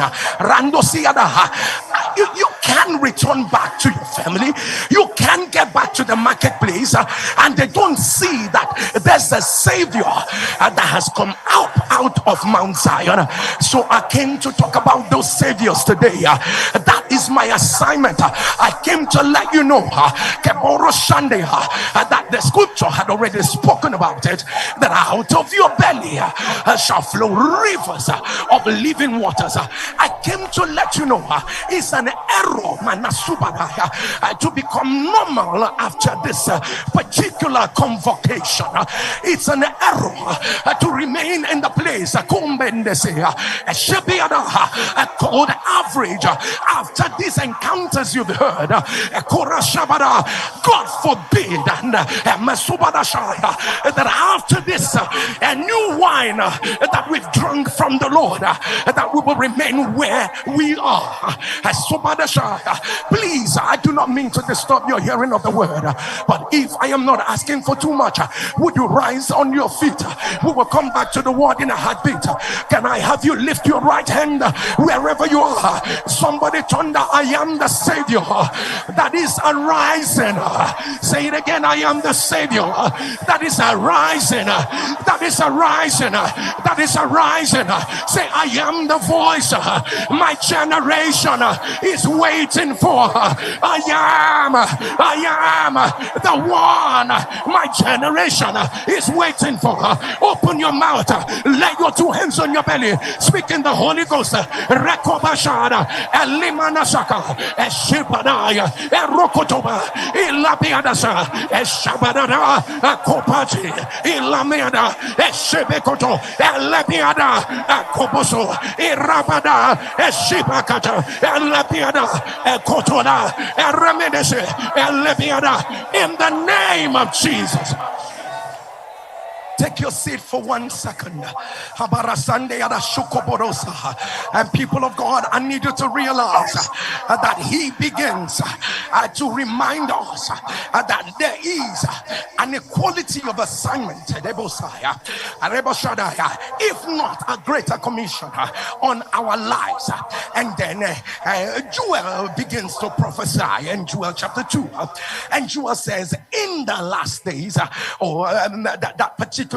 You can return back to your family. You can get back to the marketplace, and they don't see that there's a savior that has come out of Mount Zion. So I came to talk about those saviors today. That is my assignment. I came to let you know that the scripture had already spoken about it, that out of your belly shall flow rivers of living waters. I came to let you know it's an error to become normal after this particular convocation. It's an error to remain in the place called average after these encounters you've heard. God forbid that after this a new wine that we've drunk from the Lord, that we will remain where we are. Please, I do not mean to disturb your hearing of the word, but if I am not asking for too much, would you rise on your feet? We will come back to the word in a heartbeat. Can I have you lift your right hand wherever you are? Somebody thunder, I am the savior that is arising. Say it again, I am the savior that is arising. That is arising. That is arising. Say, I am the voice my generation is waiting for. I am the one my generation is waiting for. Open your mouth. Lay your two hands on your belly. Speak in the Holy Ghost. Rekobashada, Elimanasaka, Eshibanaya, Erokotoba, Ilabiadasa, Eshabadada, Akopati, Ilameda, Eshebekoto, Elebiada, Akoboso, Irabada, Eshibakata, Elebiada, Ekotona, Eramedese, Elebiada, in the name of Jesus. Take your seat for 1 second. And people of God, I need you to realize that he begins to remind us that there is an equality of assignment, if not a greater commission on our lives. And then Joel begins to prophesy in Joel chapter 2. And Joel says, in the last days, that particular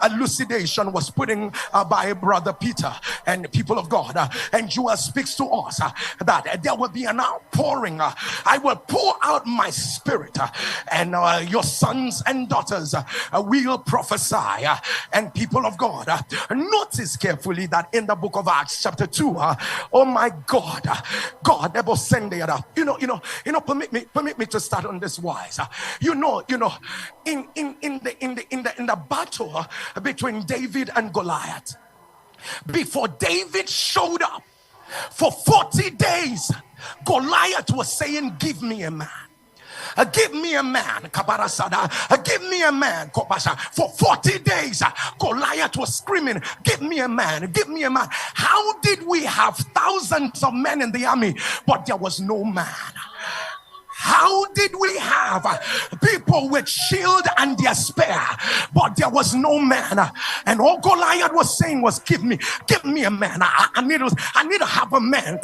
elucidation was putting by Brother Peter and people of God, and Joel speaks to us that there will be an outpouring. I will pour out my spirit, and your sons and daughters will prophesy. And people of God, notice carefully that in the book of Acts chapter 2, oh my God, God ever send it. Permit me to start on this wise. In the battle between David and Goliath, before David showed up for 40 days, Goliath was saying, give me a man. Give me a man, Kabarasada. Give me a man, Kobasha. For 40 days, Goliath was screaming, give me a man, give me a man. How did we have thousands of men in the army, but there was no man? How did we have people with shield and their spear, but there was no man? And all Goliath was saying was, give me a man. I need to have a man.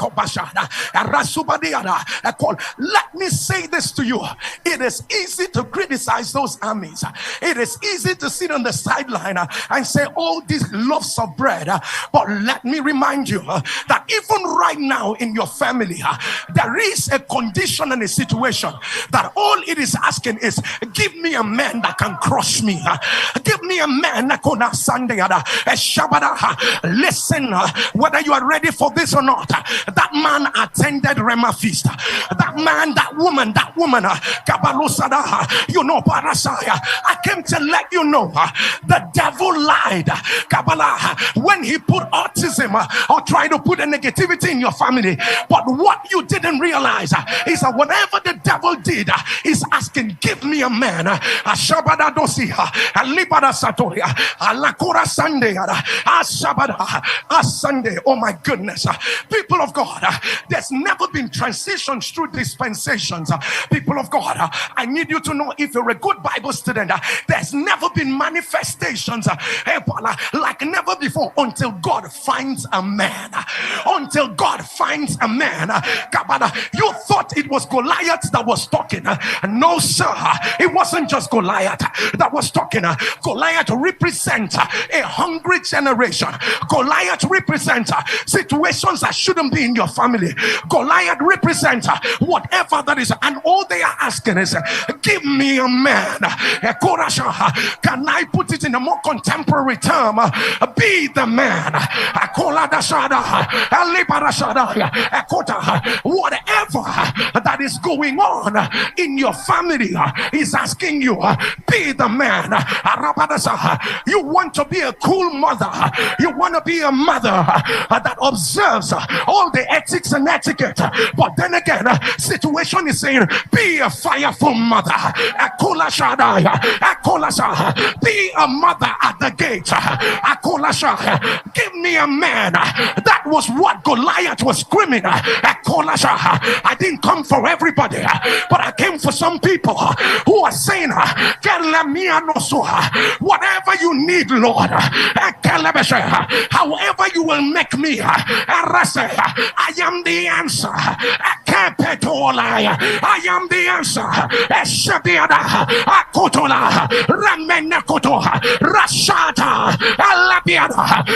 Let me say this to you. It is easy to criticize those armies. It is easy to sit on the sideline and say, all these loaves of bread. But let me remind you that even right now in your family, there is a condition and a situation that all it is asking is, give me a man that can crush me. Give me a man that can Sunday. Listen, whether you are ready for this or not, that man attended Rhema feast. That man, that woman, you know, Parasaya. I came to let you know the devil lied. Kabbalah, when he put autism or tried to put a negativity in your family. But what you didn't realize is that whatever the devil did is asking, give me a man. Ashabada dosiha, alibada satoria, alakura Sunday, ashabada, Sunday. Oh my goodness, people of God, there's never been transitions through dispensations. People of God, I need you to know, if you're a good Bible student, there's never been manifestations like never before until God finds a man. Until God finds a man. You thought it was Goliath that was talking. No, sir. It wasn't just Goliath that was talking. Goliath represents a hungry generation. Goliath represents situations that shouldn't be in your family. Goliath represents whatever that is, and all they are asking is, give me a man. Can I put it in a more contemporary term? Be the man. Whatever that is going on in your family is asking you, be the man. You want to be a cool mother. You want to be a mother that observes all the ethics and etiquette. But then again, situation is saying, be a fireful mother. Be a mother at the gate. Give me a man. That was what Goliath was screaming. I didn't come for everybody. today, but I came for some people who are saying, whatever you need, Lord, however you will make me, I am the answer. I am the answer.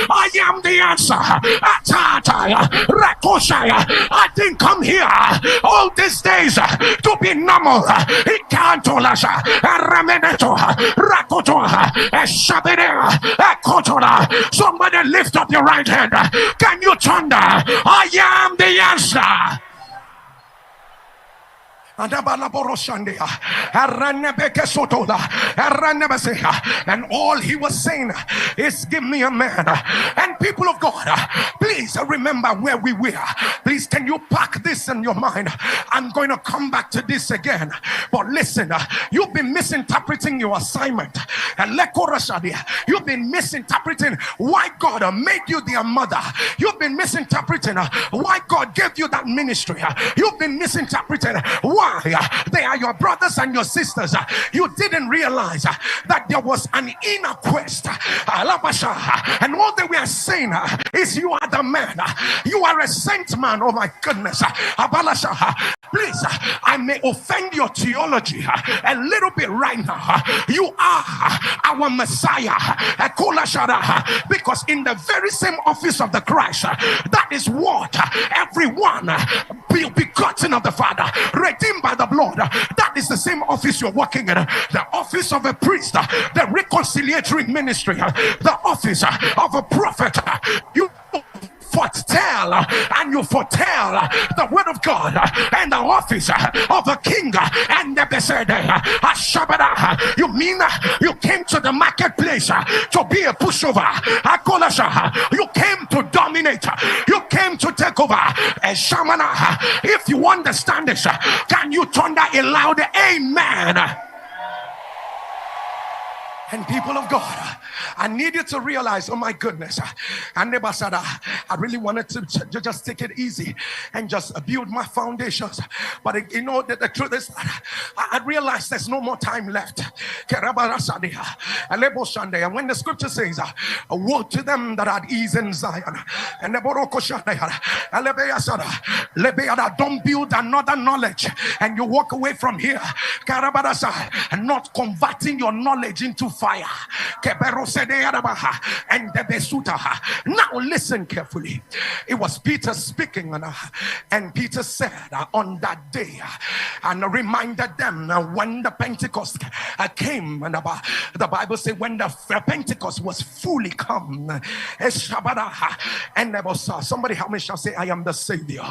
I am the answer. I didn't come here all these days to be normal. Somebody lift up your right hand. Can you thunder? I am the answer. And all he was saying is, give me a man. And people of God, please remember where we were. Please, can you pack this in your mind? I'm going to come back to this again. But listen, you've been misinterpreting your assignment. You've been misinterpreting why God made you their mother. You've been misinterpreting why God gave you that ministry. You've been misinterpreting why they are your brothers and your sisters. You didn't realize that there was an inner quest. And all that we are saying is, you are the man. You are a saint man. Oh my goodness. Please, I may offend your theology a little bit right now. You are our Messiah. Because in the very same office of the Christ, that is what everyone begotten of the Father, redeemed by the blood, that is the same office you're working in. The office of a priest, the reconciliatory ministry, the office of a prophet. You foretell and you foretell the word of God, and the office of a king and the you mean you came to the marketplace to be a pushover? You came to dominate. You came to take over. If you understand this, can you thunder a loud amen? And people of God, I need you to realize, oh my goodness, and I really wanted to just take it easy and just build my foundations. But you know that the truth is, I realized there's no more time left. And when the scripture says, woe to them that are ease in Zion, and don't build another knowledge and you walk away from here and not converting your knowledge into fire. And now listen carefully. It was Peter speaking, and Peter said on that day, and reminded them when the Pentecost came, and the Bible says when the Pentecost was fully come, and there was somebody help me shall say, I am the Savior.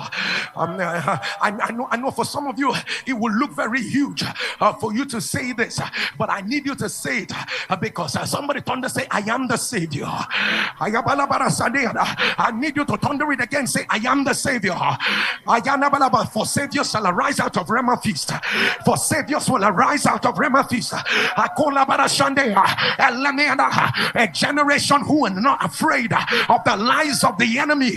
I know for some of you it will look very huge for you to say this, but I need you to say it because somebody thunder say, I am the Savior. I need you to thunder it again, say, I am the Savior. For saviors shall arise out of Rhema feast. For saviors will arise out of Rhema feast. A generation who are not afraid of the lies of the enemy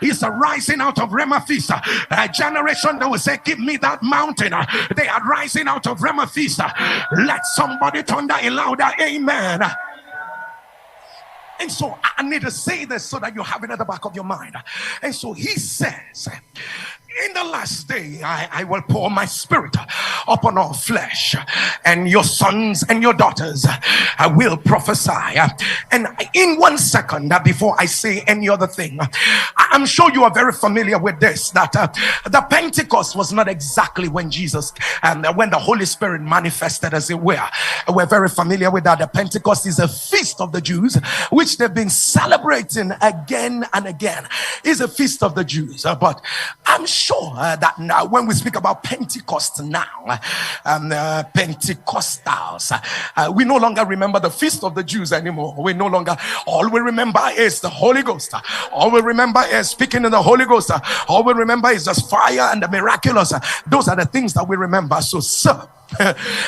is arising out of Rhema feast. A generation that will say, give me that mountain. They are rising out of Rhema feast. Let somebody thunder a louder amen. And so I need to say this so that you have it at the back of your mind. And so he says, in the last day, I will pour my spirit upon all flesh, and your sons and your daughters will prophesy. And in 1 second, before I say any other thing, I'm sure you are very familiar with this, that the Pentecost was not exactly when Jesus and when the Holy Spirit manifested, as it were. We're very familiar with that. The Pentecost is a feast of the Jews, which they've been celebrating again and again. It's a feast of the Jews, but I'm sure that now when we speak about Pentecost now, Pentecostals, we no longer remember the feast of the Jews anymore. We no longer, all we remember is the Holy Ghost. All we remember is speaking in the Holy Ghost. All we remember is just fire and the miraculous. Those are the things that we remember. So, sir,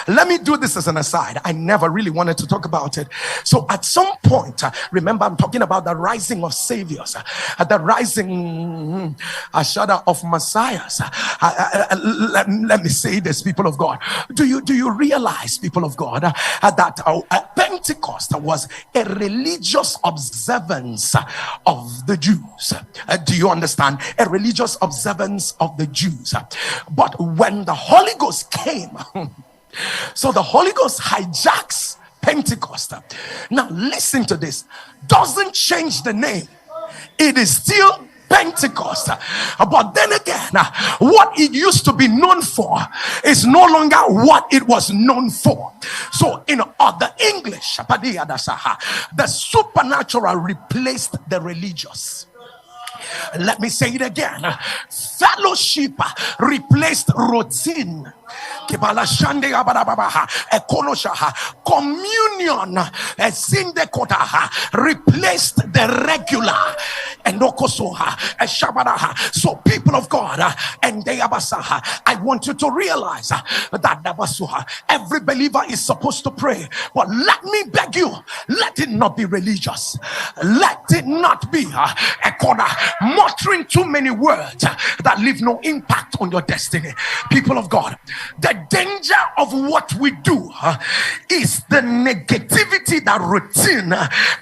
Let me do this as an aside. I never really wanted to talk about it. So at some point, remember, I'm talking about the rising of saviors, the rising of messiahs. Let me say this, people of God. Do you realize, people of God, that Pentecost was a religious observance of the Jews? Do you understand? A religious observance of the Jews. But when the Holy Ghost came, so the Holy Ghost hijacks Pentecost. Now listen to this. Doesn't change the name. It is still Pentecost. But then again, what it used to be known for is no longer what it was known for. So in other English, the supernatural replaced the religious. Let me say it again. Fellowship replaced routine. Communion replaced the regular. So people of God, and I want you to realize that every believer is supposed to pray. But let me beg you, let it not be religious. Let it not be muttering too many words that leave no impact on your destiny. People of God, the danger of what we do is the negativity that routine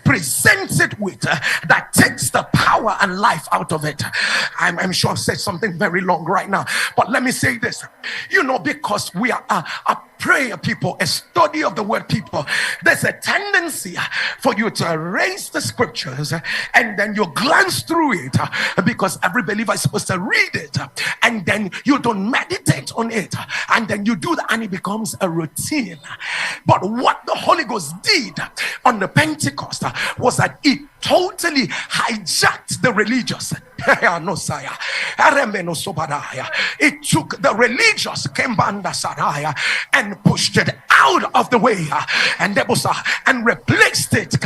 presents it with, that takes the power and life out of it. I'm sure I've said something very long right now, but let me say this. Because we are a prayer people, a study of the word people, there's a tendency for you to erase the scriptures and then you glance through it, because every believer is supposed to read it, and then you don't meditate on it, and then you do that and it becomes a routine. But what the Holy Ghost did on the Pentecost was that it totally hijacked the religious. It took the religious and pushed it out of the way, and replaced it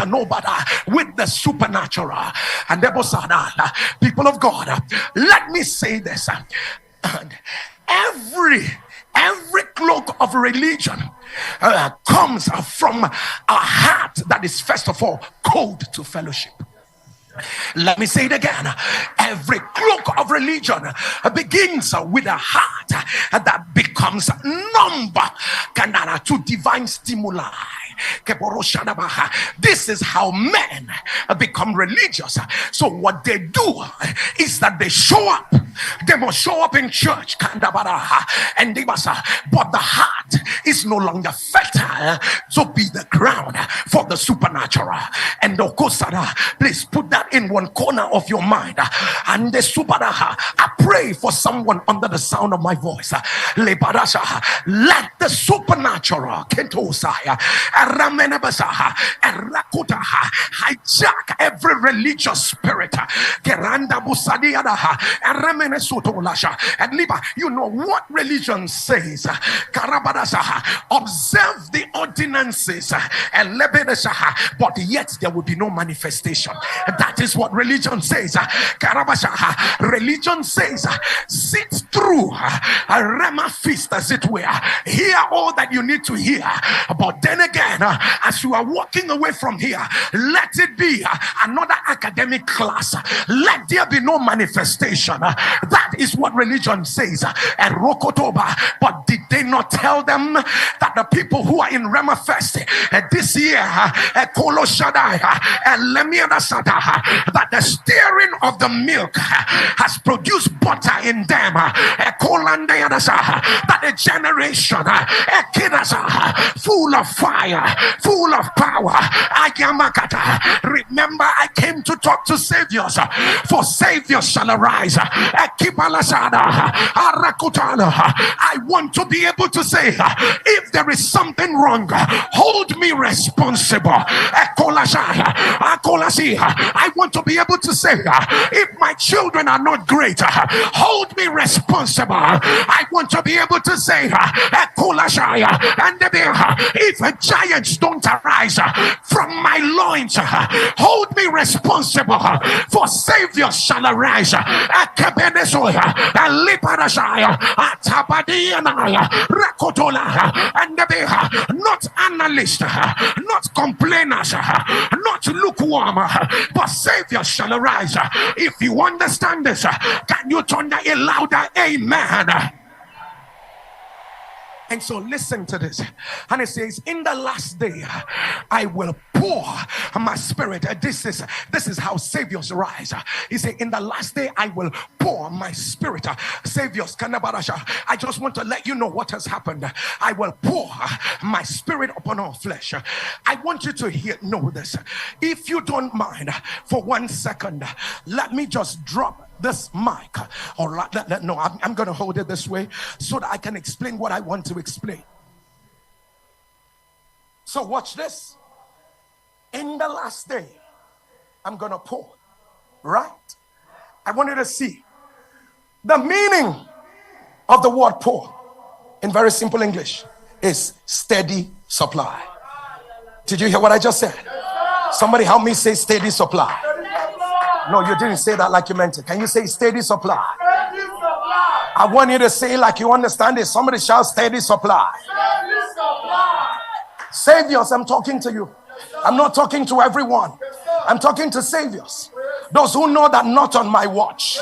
with the supernatural. And people of God, let me say this. Every cloak of religion comes from a heart that is first of all cold to fellowship. Let me say it again. Every cloak of religion begins with a heart that becomes numb to divine stimuli. This is how men become religious. So what they do is that they show up. They must show up in church, and they must, but the heart is no longer fertile to be the ground for the supernatural. And please put that in one corner of your mind. And the supernatural, I pray for someone under the sound of my voice. Let the supernatural hijack every religious spirit. You know what religion says? Observe the ordinances, but yet there will be no manifestation. That is what religion says. Religion says, sit through a Rhema feast, as it were. Hear all that you need to hear. But then again, as you are walking away from here, let it be another academic class. Let there be no manifestation. That is what religion says. And Rokotoba, but did they not tell them that the people who are in Rhema Fest this year, that the stirring of the milk has produced butter in them, that a generation full of fire, full of power. Remember, I came to talk to saviors, for saviors shall arise. I want to be able to say, if there is something wrong, hold me responsible. I want to be able to say, if my children are not great, hold me responsible. I want to be able to say, if giants don't arise from my loins, hold me responsible, for saviors shall arise. Not analysts, not complainers, not lukewarm, but saviors shall arise. If you understand this, can you turn a louder amen? And so listen to this. And it says, in the last day, I will pour my spirit. This is how saviors rise. He said, in the last day, I will pour my spirit. Saviors, I just want to let you know what has happened. I will pour my spirit upon all flesh. I want you to know this. If you don't mind, for 1 second, let me just drop this mic, or no, I'm going to hold it this way so that I can explain what I want to explain. So watch this. In the last day, I'm going to pour. Right? I want you to see the meaning of the word pour in very simple English is steady supply. Did you hear what I just said? Somebody help me say steady supply. No, you didn't say that like you meant it. Can you say steady supply? Steady supply. I want you to say like you understand it. Somebody shout steady supply. Steady supply. Saviors, I'm talking to you. I'm not talking to everyone. I'm talking to saviors. Those who know that not on my watch.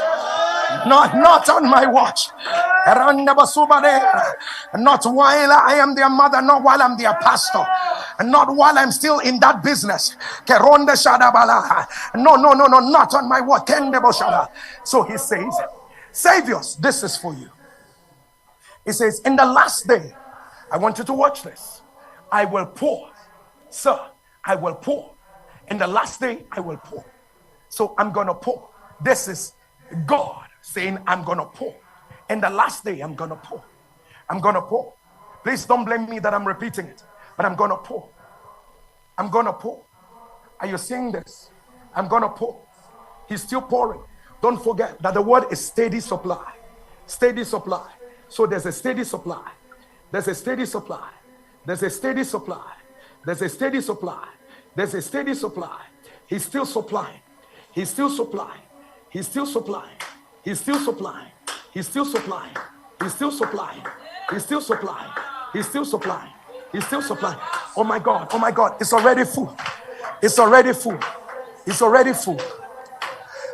Not on my watch. Not while I am their mother, not while I'm their pastor, not while I'm still in that business. No, not on my watch. So he says, saviors, this is for you. He says, in the last day, I want you to watch this. I will pour. Sir, I will pour. In the last day, I will pour. So I'm going to pour. This is God saying, I'm going to pour. In the last day, I'm going to pour. I'm going to pour. Please don't blame me that I'm repeating it, but I'm going to pour. I'm going to pour. Are you seeing this? I'm going to pour. He's still pouring. Don't forget that the word is steady supply. Steady supply. So there's a steady supply. There's a steady supply. There's a steady supply. There's a steady supply. There's a steady supply. He's still supplying. He's still supplying. He's still supplying. He's still supplying. He's still supplying. He's still supplying. He's still supplying. He's still supplying. He's still supplying. Oh my God. Oh my God. It's already full. It's already full. It's already full.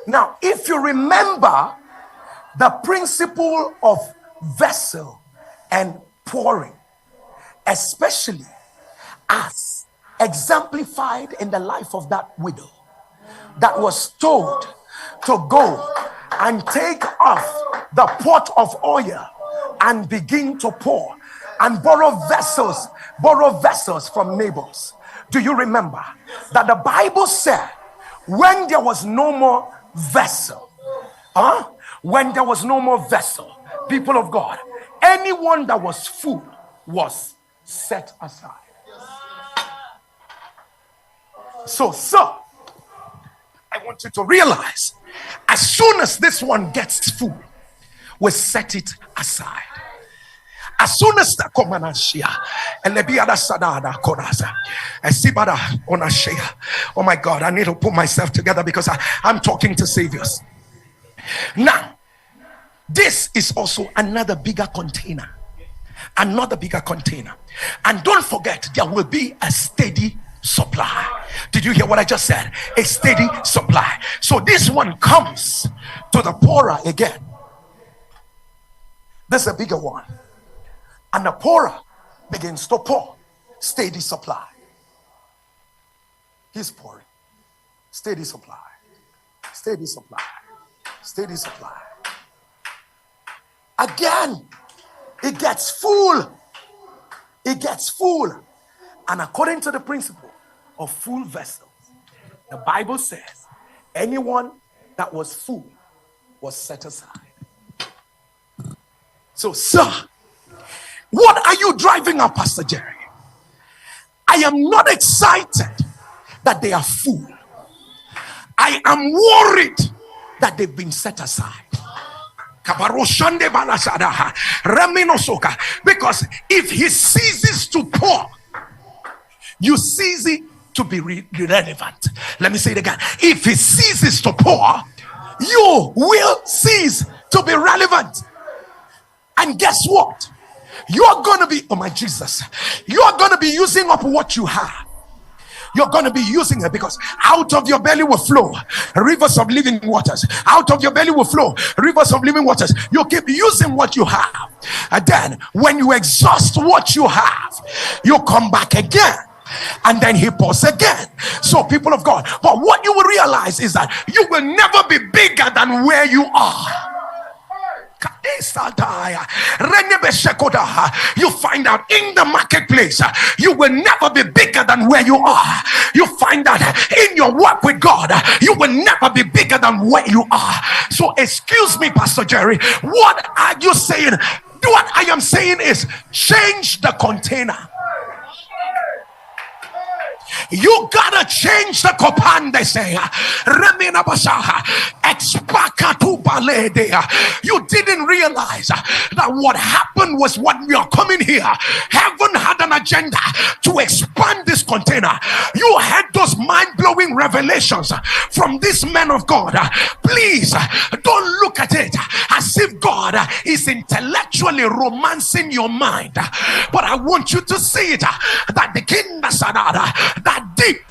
Now, if you remember the principle of vessel and pouring, especially as exemplified in the life of that widow that was told to go and take off the pot of oil and begin to pour and borrow vessels from neighbors. Do you remember that the Bible said when there was no more vessel, when there was no more vessel, people of God, anyone that was full was set aside. So, sir, I want you to realize, as soon as this one gets full, we set it aside. As soon as the comanantia and the biada sadada konaza, oh my God, I need to put myself together because I'm talking to saviors. Now, this is also another bigger container. Another bigger container. And don't forget, there will be a steady supply. Did you hear what I just said? A steady supply. So this one comes to the pourer again. This is a bigger one. And the pourer begins to pour. Steady supply. He's pouring. Steady supply. Steady supply. Steady supply. Again, it gets full. It gets full. And according to the principle of full vessels, the Bible says anyone that was full was set aside. So, sir, what are you driving at, Pastor Jerry? I am not excited that they are full. I am worried that they've been set aside. Because if he ceases to pour, you cease it to be relevant. Let me say it again. If he ceases to pour, you will cease to be relevant. And guess what? You're going to be, oh my Jesus, you're going to be using up what you have. You're going to be using it, because out of your belly will flow rivers of living waters. Out of your belly will flow rivers of living waters. You keep using what you have, and then when you exhaust what you have, you come back again, and then he pours again. So people of God, but what you will realize is that you will never be bigger than where you are. You find out in the marketplace, you will never be bigger than where you are. You find out in your work with God, you will never be bigger than where you are. So excuse me, Pastor Jerry, what are you saying? What I am saying is change the container. You gotta change the copan, they say. You didn't realize that what happened was when we are coming here, heaven had an agenda to expand this container. You had those mind-blowing revelations from this man of God. Please don't look at it as if God is intellectually romancing your mind, but I want you to see it that the king that deep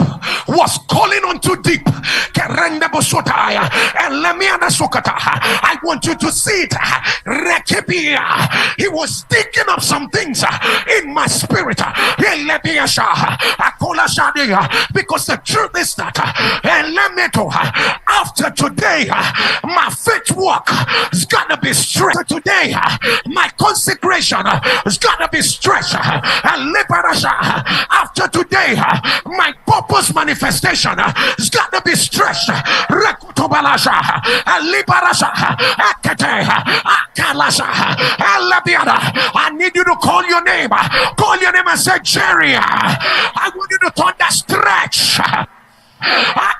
was calling unto deep. I want you to see it. He was digging up some things in my spirit, because the truth is that after today my faith walk is gonna be stretched. Today my consecration is gonna be stretched. After today my purpose manifestation is gonna be stretched. I need you to call your name. Call your name and say, Jerry, I want you to turn that stretch. I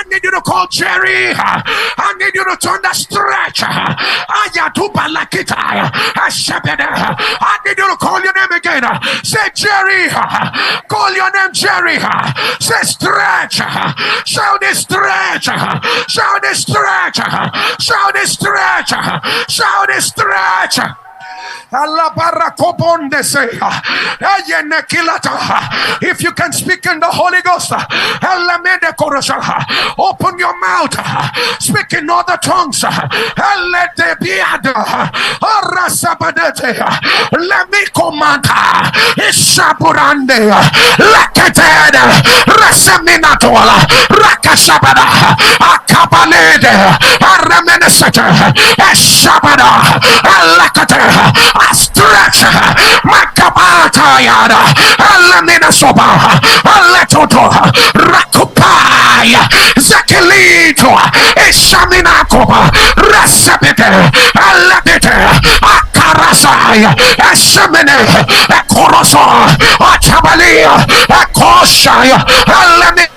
need you to call Jerry. I need you to turn the stretch. I need you to call your name again. Say Jerry. Call your name Jerry. Say stretch. Shout it stretch. Shout it stretch. Shout it stretch. Shout it stretch. If you can speak in the Holy Ghost, open your mouth, speak in other tongues. Let me command Ishaburande Lakated Raseminatola Rakashabada Akabalede Aramenesete Eshabada Alakate I stretch Makabata Yada Alamina Soba Aletoto Rakupaya Zakilito Eshaminakoba Rasabete Alabete Akarasai Eshamine Ekoroso Achabalia Ekoshaya Alamina.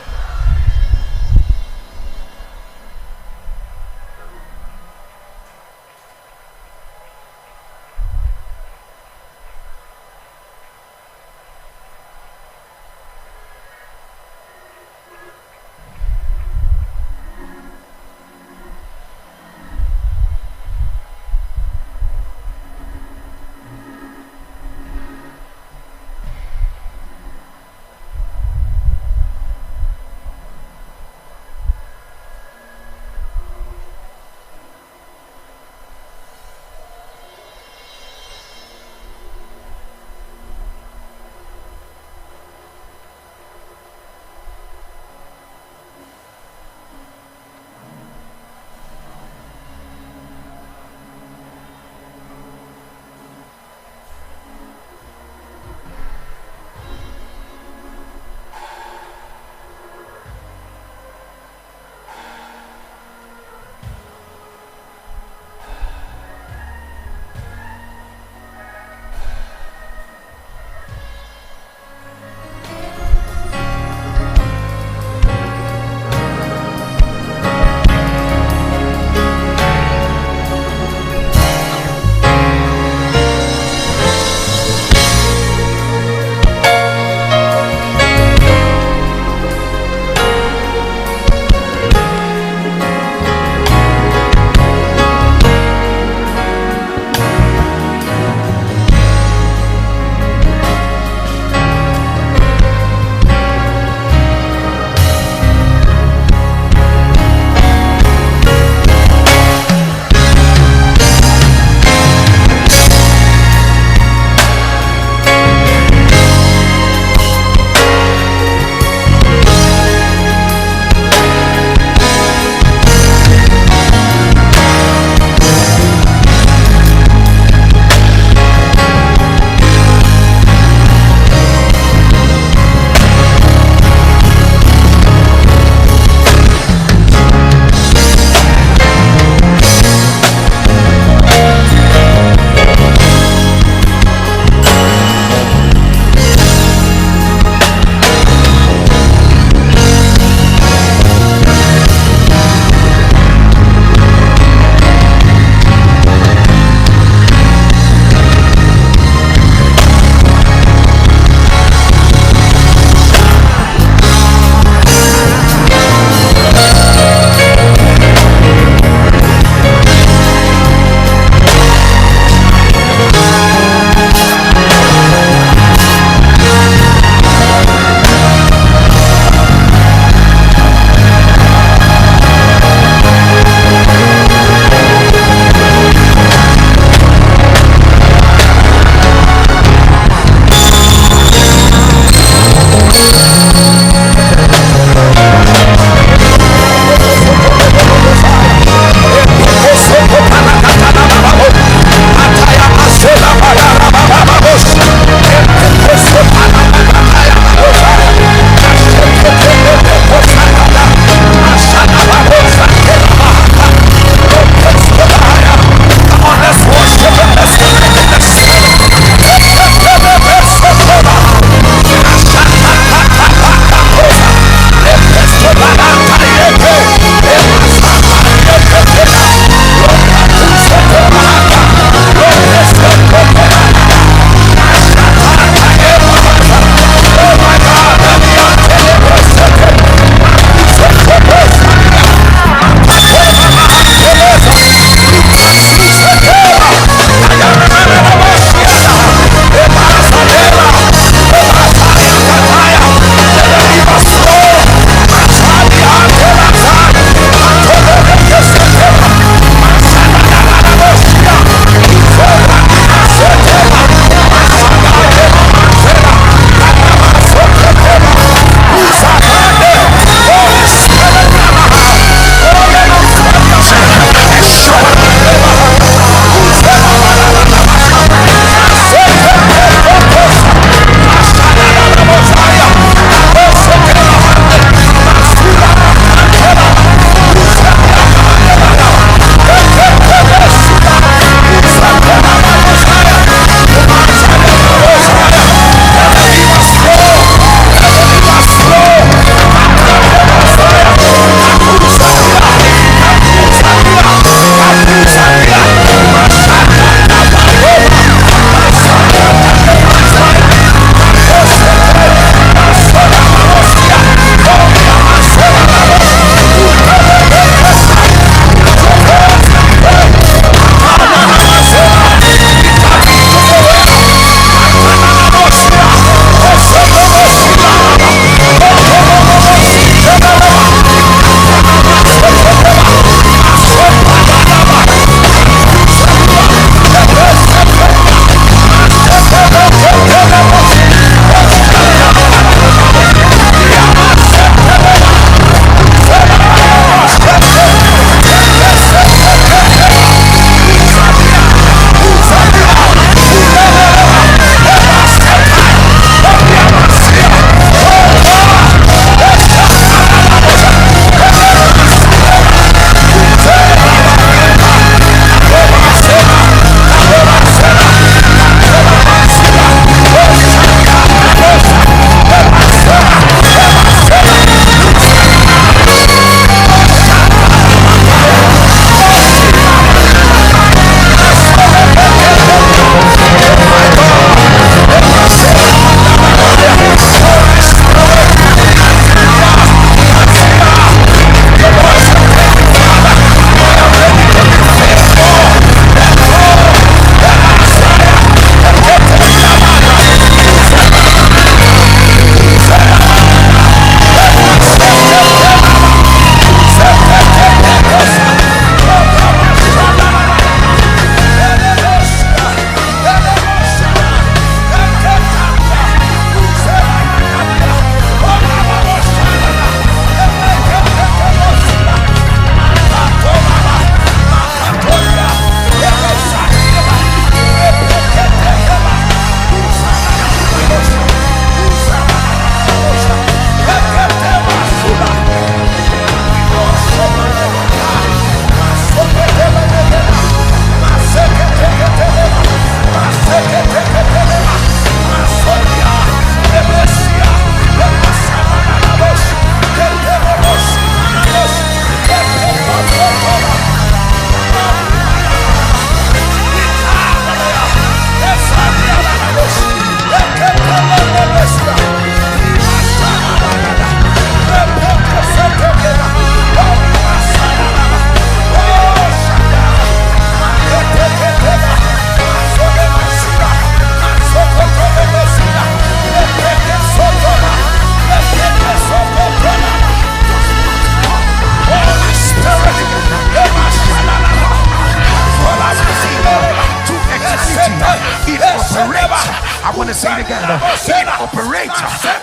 I want to say it again. It operates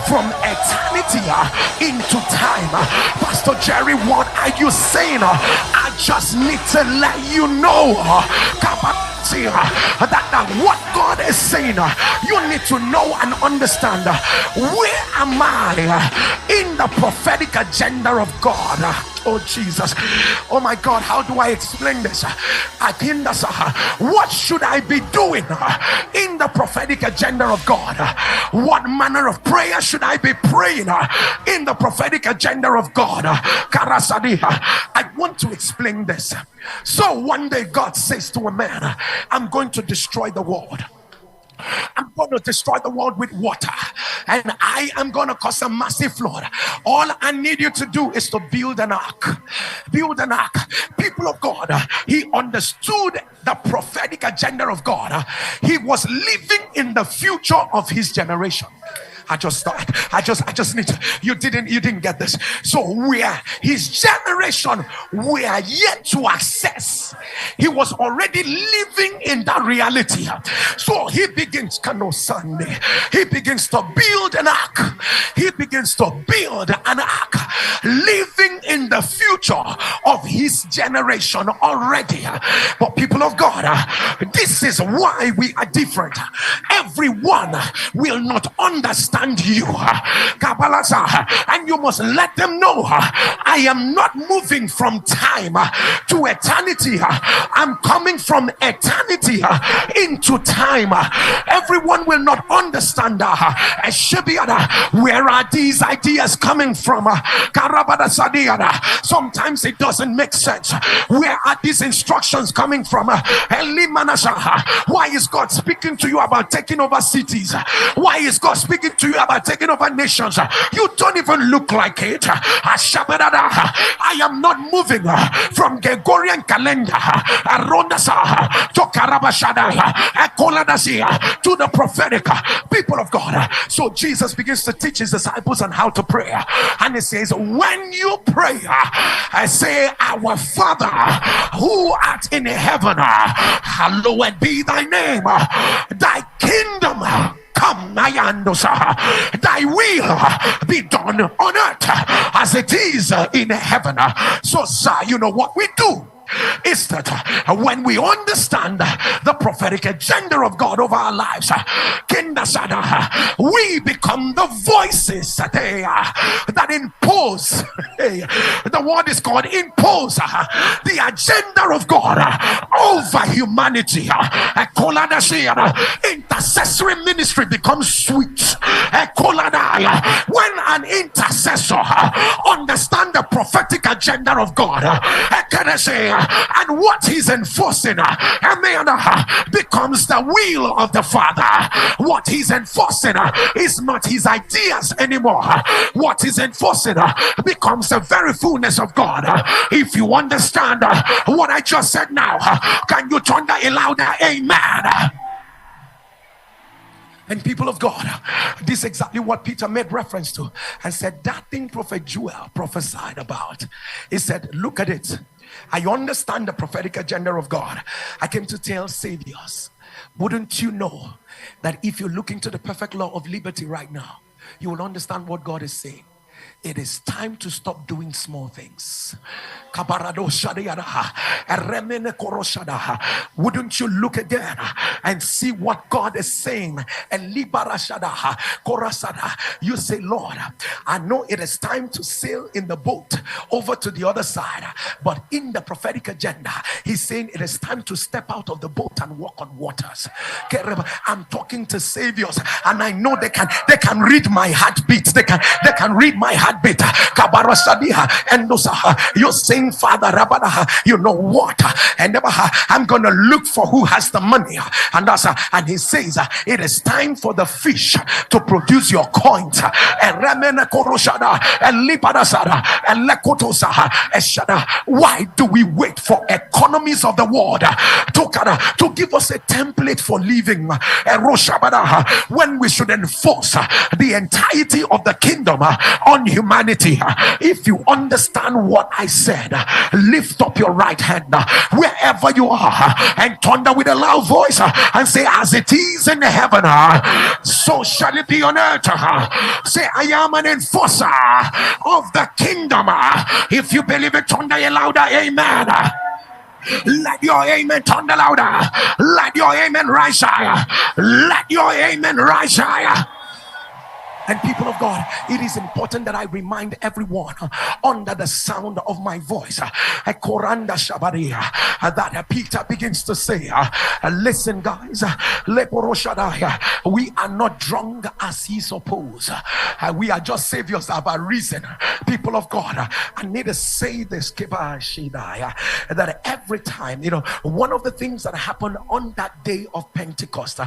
from eternity into time. Pastor Jerry, what are you saying? I just need to let you know that what God is saying, you need to know and understand. Where am I in the prophetic agenda of God? Oh Jesus, oh my God, how do I explain this? What should I be doing in the prophetic agenda of God? What manner of prayer should I be praying in the prophetic agenda of God? I want to explain this. So one day God says to a man, I'm going to destroy the world. I'm going to destroy the world with water, and I am going to cause a massive flood. All I need you to do is to build an ark. Build an ark. People of God, he understood the prophetic agenda of God. He was living in the future of his generation. I just need to, you didn't get this. So where his generation were yet to access, he was already living in that reality. So he begins Sunday. He begins to build an ark. He begins to build an ark, living in the future of his generation already. But people of God, this is why we are different. Everyone will not understand you, and you must let them know I am not moving from time to eternity. I'm coming from eternity into time. Everyone will not understand. Where are these ideas coming from? Sometimes it doesn't make sense. Where are these instructions coming from? Why is God speaking to you about taking over cities? Why is God speaking to you about taking over nations? You don't even look like it. I am not moving from Gregorian calendar to the prophetic. People of God, so Jesus begins to teach his disciples on how to pray, and he says, when you pray, I say, our Father who art in heaven, hallowed be thy name, thy kingdom come, thy will be done on earth as it is in heaven. So sir, you know what we do is that when we understand the prophetic agenda of God over our lives, we become the voices that impose. The word is called impose the agenda of God over humanity. Intercessory ministry becomes sweet when an intercessor understands the prophetic agenda of God, and what he's enforcing becomes the will of the Father. What he's enforcing is not his ideas anymore. What he's enforcing becomes the very fullness of God. If you understand what I just said now, can you turn that louder? Amen. And people of God, this is exactly what Peter made reference to and said, that thing Prophet Joel prophesied about. He said, look at it. I understand the prophetic agenda of God. I came to tell saviors, wouldn't you know that if you look into the perfect law of liberty right now, you will understand what God is saying. It is time to stop doing small things. Wouldn't you look again and see what God is saying? You say, Lord, I know it is time to sail in the boat over to the other side, but in the prophetic agenda, he's saying it is time to step out of the boat and walk on waters. I'm talking to saviors, and I know they can read my heartbeat. They can read my heartbeat. And you're saying, Father, you know what? And I'm gonna look for who has the money. And he says, it is time for the fish to produce your coins. Why do we wait for economies of the world to give us a template for living when we should enforce the entirety of the kingdom on on humanity. If you understand what I said, lift up your right hand wherever you are and thunder with a loud voice and say, as it is in heaven, so shall it be on earth. Say, I am an enforcer of the kingdom. If you believe it, thunder a louder amen. Let your amen thunder louder. Let your amen rise higher. Let your amen rise higher. And people of God, it is important that I remind everyone under the sound of my voice, that Peter begins to say, listen guys, we are not drunk as ye suppose. We are just saviors of our reason. People of God, I need to say this, that every time, one of the things that happened on that day of Pentecost,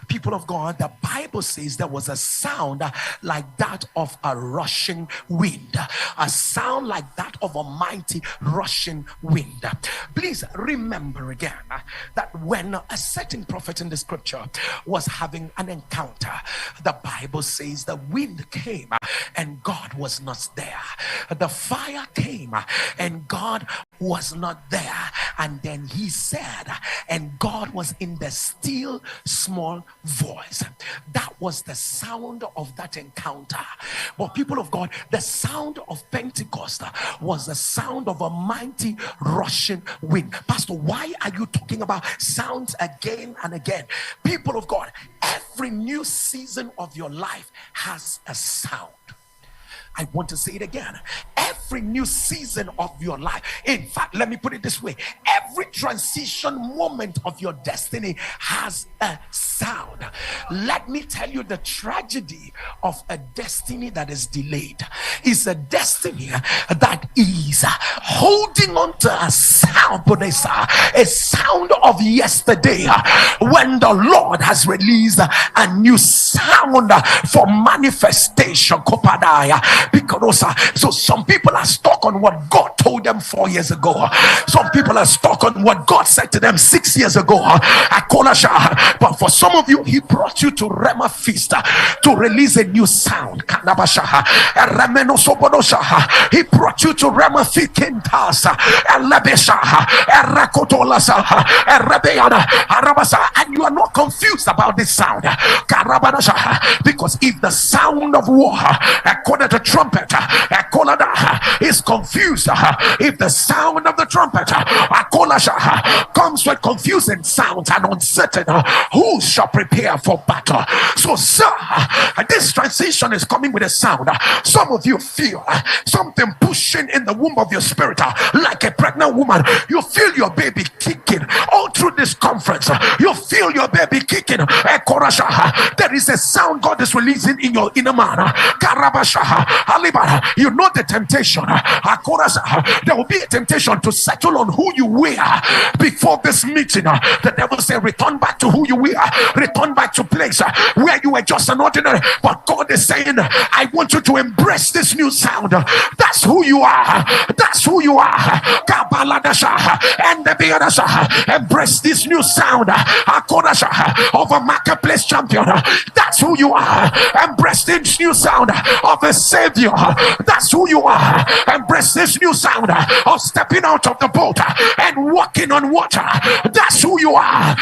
people of God, the Bible says there was a sound like that of a rushing wind, a sound like that of a mighty rushing wind. Please remember again that when a certain prophet in the scripture was having an encounter, the Bible says the wind came and God was not there. The fire came and God was not there. And then he said, and God was in the still small voice. That was the sound of that encounter. But people of God, the sound of Pentecost was the sound of a mighty rushing wind. Pastor, why are you talking about sounds again and again? People of God, every new season of your life has a sound. I want to say it again. Every new season of your life, in fact, let me put it this way, every transition moment of your destiny has a sound. Let me tell you, the tragedy of a destiny that is delayed is a destiny that is holding on to a sound of yesterday, when the Lord has released a new sound for manifestation. Because so some people are stuck on what God told them 4 years ago. Some people are stuck on what God said to them 6 years ago. But for some of you, he brought you to Rhema Feast to release a new sound. He brought you to Rhema Feast, and you are not confused about this sound. Because if the sound of war, according to trumpet, is confused, if the sound of the trumpet comes with confusing sounds and uncertain, who shall prepare for battle? So sir, this transition is coming with a sound. Some of you feel something pushing in the womb of your spirit, like a pregnant woman. You feel your baby kicking all through this conference. You feel your baby kicking. There is a sound God is releasing in your inner man. You know the temptation. There will be a temptation to settle on who you were before this meeting. The devil say, return back to who you were. Return back to place where you were just an ordinary. But God is saying, I want you to embrace this new sound. That's who you are. That's who you are. And embrace this new sound of a marketplace champion. That's who you are. Embrace this new sound of a savior. That's who you are. Embrace this new sound of stepping out of the boat and walking on water. That's who you are.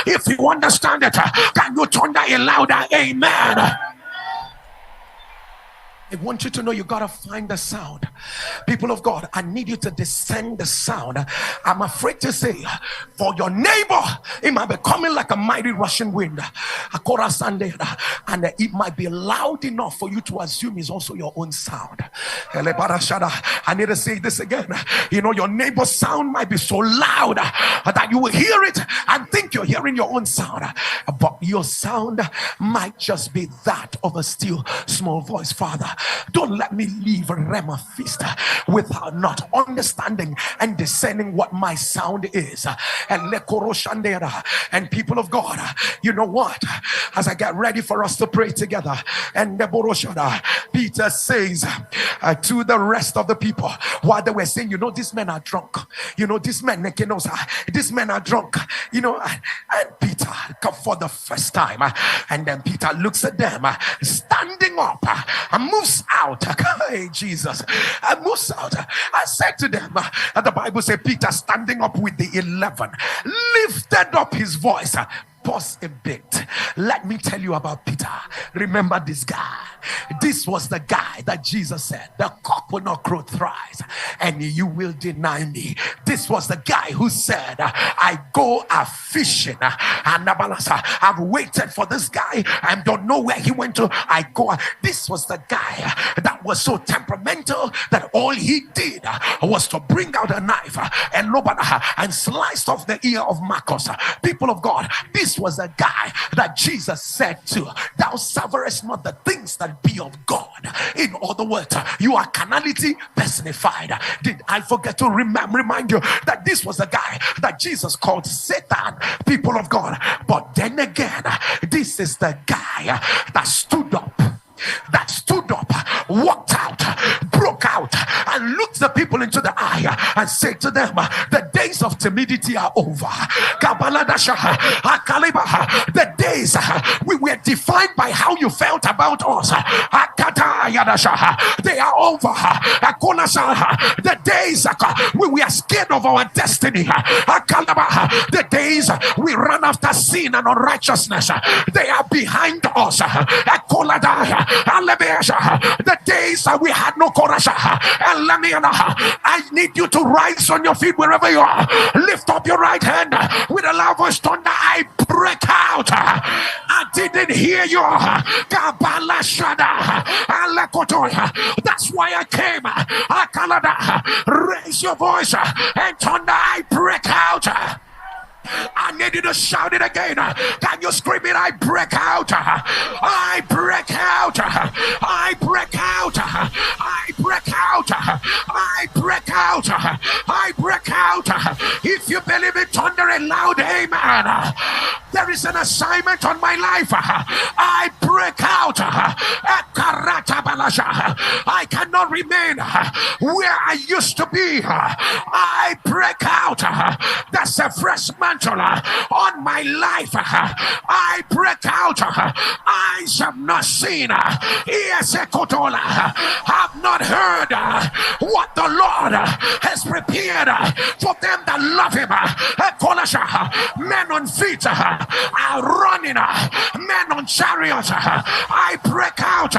If you understand it, can you turn that a louder amen? I want you to know you gotta find the sound. People of God, I need you to discern the sound. I'm afraid to say, for your neighbor, it might be coming like a mighty rushing wind, and it might be loud enough for you to assume it's also your own sound. I need to say this again. You know, your neighbor's sound might be so loud that you will hear it and think you're hearing your own sound, but your sound might just be that of a still small voice. Father, Don't let me leave Rhema feast without not understanding and discerning what my sound is. And people of God, you know what? As I get ready for us to pray together, and Peter says to the rest of the people, while they were saying, you know, these men are drunk. You know, these men are drunk. You know, and Peter come for the first time, and then Peter looks at them, standing up, and moves out. Hey, Jesus, and moves out. I said to them, the Bible says Peter standing up with the 11 lifted up his voice. Pause a bit. Let me tell you about Peter. Remember this guy. This was the guy that Jesus said, the cock will not crow thrice and you will deny me. This was the guy who said, I go a fishing and I've waited for this guy. I don't know where he went to. I go. This was the guy that was so temperamental that all he did was to bring out a knife and sliced off the ear of Marcus. People of God, this was the guy that Jesus said to, thou savourest not the things that be of God. In other words, you are carnality personified. Did I forget to remind you that this was the guy that Jesus called Satan, people of God? But then again, this is the guy that stood up, walked out, broke out, and looked the people into the eye and said to them, the days of timidity are over. The days we were defined by how you felt about us, they are over. The days we were scared of our destiny, the days we ran after sin and unrighteousness, they are behind us. The days we had no courage. I need you to rise on your feet wherever you are. Lift up your right hand with a loud voice. Thunder, I break out. I didn't hear you. That's why I came. Raise your voice and thunder, I break out. I need you to shout it again. Can you scream it? I break out. I break out. I break out. I break out. I break out. I break out. If you believe it, thunder a loud amen. There is an assignment on my life. I break out. I cannot remain where I used to be. I break out. That's a fresh mantle on my life. I break out. Eyes have not seen, ears have not heard what the Lord has prepared for them that love him. Men on feet are running, men on chariots. I break out.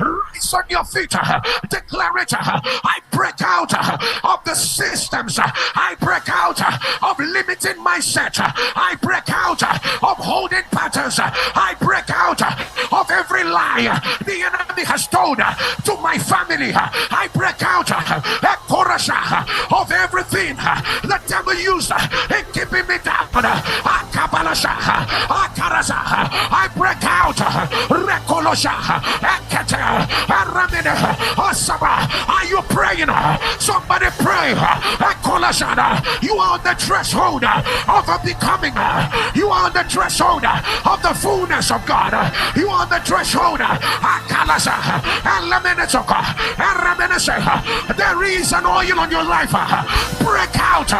Rise on your feet. Declare it. I break out of the systems. I break out of limiting mindset. I break out of holding patterns. I break out of every lie the enemy has told to my family. I break out of everything the devil used in keeping me down. I break out. Are you praying? Somebody pray. You are on the threshold of a becoming. You are on the threshold of the fullness of God. You are on the threshold. There is an oil on your life. Break out.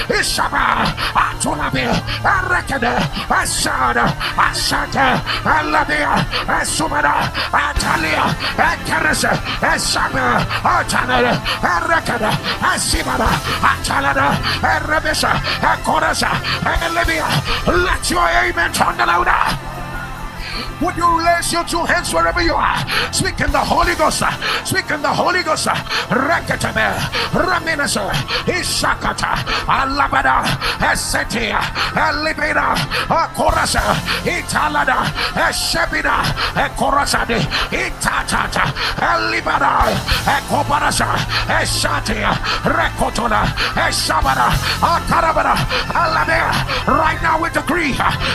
Ishaba, Atulabi, Arekade, Asada, Asata, Alabia, Asumada, Atalia, Akarasa, Asaba, Atana, Arekada, Asibada, Atalada, Arabisa, Akorasa, Alabia. Let your amen turn the louder. Would you raise your two hands wherever you are? Speak in the Holy Ghost. Speak in the Holy Ghost. Rekatame, Raminasa, Ishakata, Alabada, Esetia, Elibeda, Korasa, Italada, Eshebida, Korasadi, Itatata, Elibada, Ekobarasa, Eshatia, Rekotona, Eshabada, Akarabada, Alabea. Right now we decree,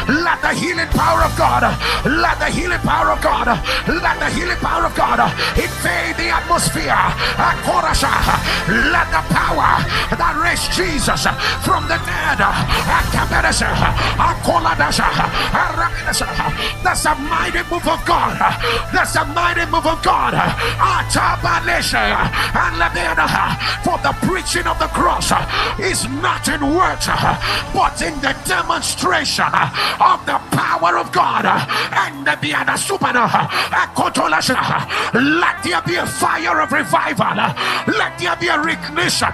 let the healing power of God, let the healing power of God, let the healing power of God invade the atmosphere. Let the power that raised Jesus from the dead, that's a mighty move of God. That's a mighty move of God. For the preaching of the cross is not in words, but in the demonstration of the power of God. And the let there be a fire of revival. Let there be a recognition.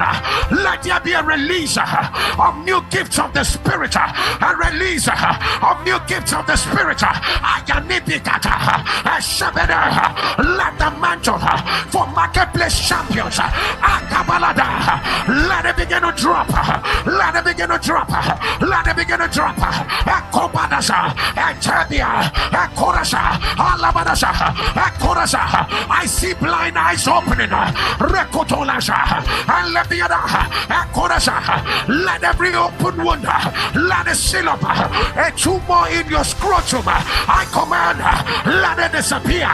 Let there be a release of new gifts of the Spirit. A release of new gifts of the Spirit. Let the mantle for marketplace champions, let it begin to drop. Let it begin to drop. Let it begin to drop. I see blind eyes opening. Let every open wound, let it seal up. A tumor in your scrotum, I command, let it disappear.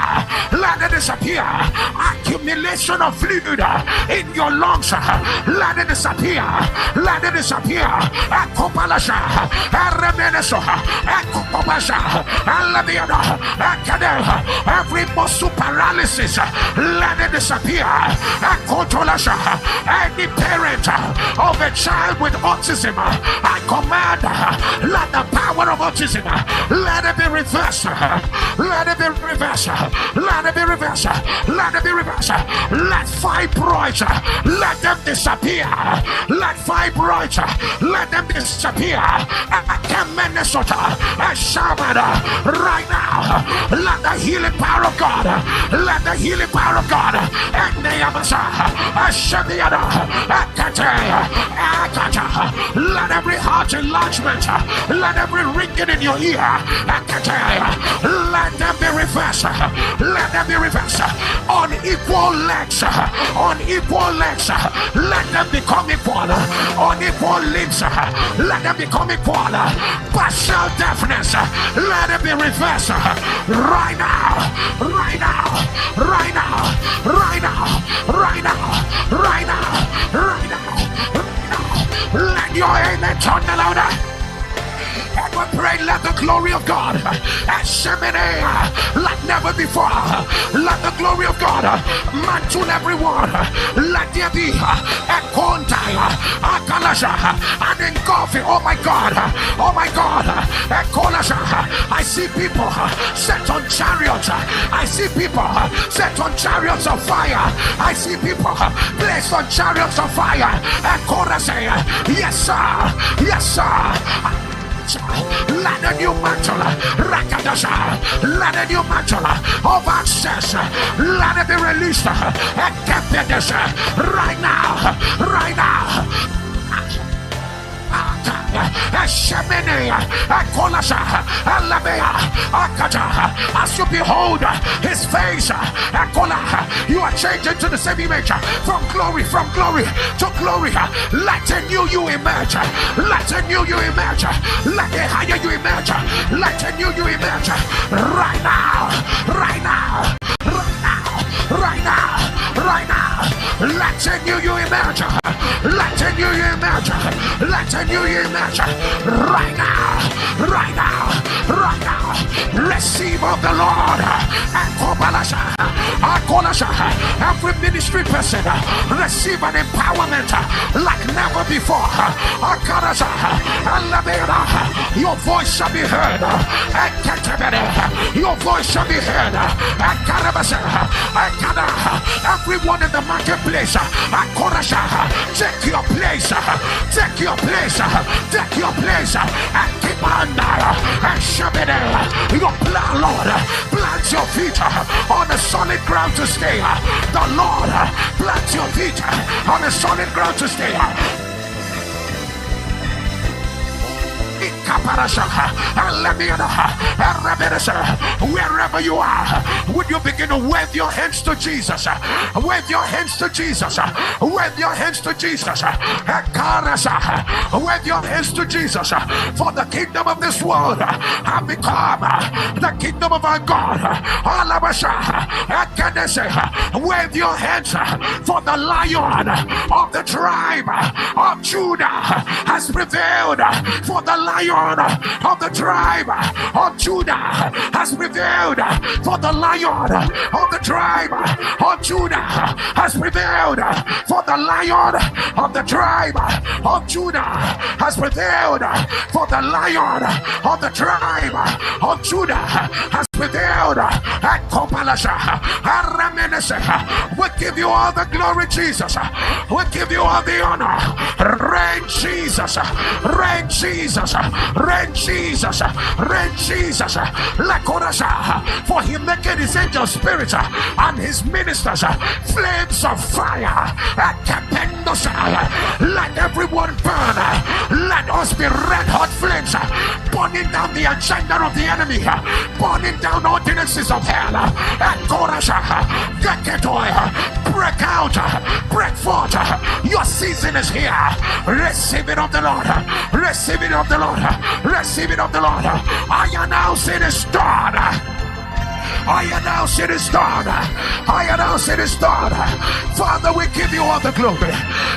Let it disappear. Accumulation of fluid in your lungs, let it disappear. Let it disappear. Every muscle paralysis, let it disappear. Any parent of a child with autism, I command, let the power of autism, let it be reversed. Let it be reversed. Let it be reversed. Let it be reversed. Let fibroids, let them disappear. Let fibroids, let them disappear. Minnesota, right now, let the healing power of God, let the healing power of God, and the let every heart enlargement, let every ringing in your ear, let them be reversed. Let them be reversed. On equal legs, on equal legs, let them become equal. On equal limbs, let them become equal. Partial deafness, let it be reversed. Right now, right now, right now, right now, right now, right now, right now, right now. Let your amen turn louder. And we pray, let the glory of God assimilate like never before. Let the glory of God mantle everyone. Let there be a contact, a kalasha, and engulfing. Oh my God, oh my God, a kalasha. I see people set on chariots. I see people set on chariots of fire. I see people placed on chariots of fire. A kalasha. Yes, sir. Yes, sir. Let a new mantle, Rakadasha, let a new mantle of access, let it be released, right now, right now. As you behold his face, you are changing to the same image from glory to glory. Let a new you emerge. Let a new you emerge. Let a higher you emerge. Let a new you emerge. Right now. Right now. Right now. Right now. Right now. Let a new you emerge. Let a new you emerge. Let a new you emerge. Right now. Right now. Right now. Receive of the Lord. Every ministry person receive an empowerment like never before. Your voice shall be heard. Your voice shall be heard. Everyone in the marketplace, take your place. Take Take your place. Take your place. And keep on and shove it in. Your plan, Lord. Plant your feet on the solid ground to stay. The Lord plant your feet on the solid ground to stay. Wherever you are, would you begin to wave your hands to Jesus? Wave your hands to Jesus. Wave your hands to Jesus. Wave your hands to Jesus. For the kingdom of this world have become the kingdom of our God. Wave your hands, for the Lion of the tribe of Judah has prevailed. For the Lion of the tribe of Judah has prevailed. For the Lion of the tribe of Judah has prevailed. For the Lion of the tribe of Judah has prevailed. For the Lion of the tribe of Judah has prevailed. At Kopalasha, we give you all the glory, Jesus. We give you all the honor. Reign, Jesus. Reign, Jesus. Reign, Jesus. Reign, Jesus. For he maketh his angel spirits and his ministers flames of fire. Let everyone burn. Let us be red hot flames, burning down the agenda of the enemy, burning down ordinances of hell. Break out, break forth. Your season is here. Receive it of the Lord. Receive it of the Lord. Receive it of the Lord. I announce it is done. I announce it is done. I announce it is done. Father, we give you all the glory.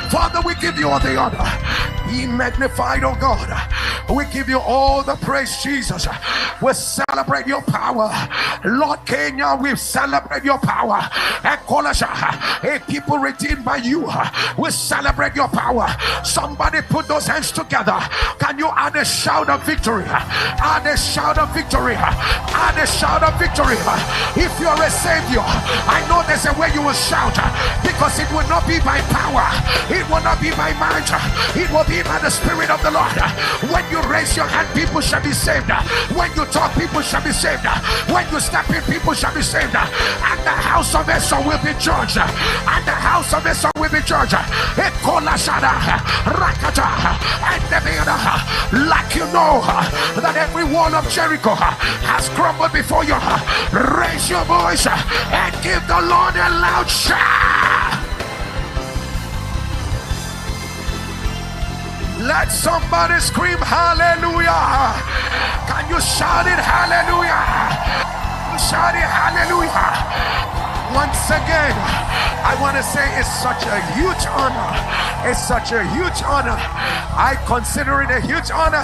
Father, we give you all the honor. Be magnified, oh God. We give you all the praise, Jesus. We celebrate your power. Lord Kenya, we celebrate your power. And a people redeemed by you, we celebrate your power. Somebody put those hands together. Can you add a shout of victory? Add a shout of victory. Add a shout of victory. If you are a savior, I know there's a way you will shout, because it will not be by power, it will not be by might, it will be by the Spirit of the Lord. When you raise your hand, people shall be saved. When you talk, people shall be saved. When you step in, people shall be saved. And the house of Esau will be judged. And the house of Esau will be judged. Like you know that every wall of Jericho has crumbled before you. Raise your voice and give the Lord a loud shout. Let somebody scream hallelujah. Can you shout it hallelujah? Shout it hallelujah. Once again, I want to say it's such a huge honor. It's such a huge honor. I consider it a huge honor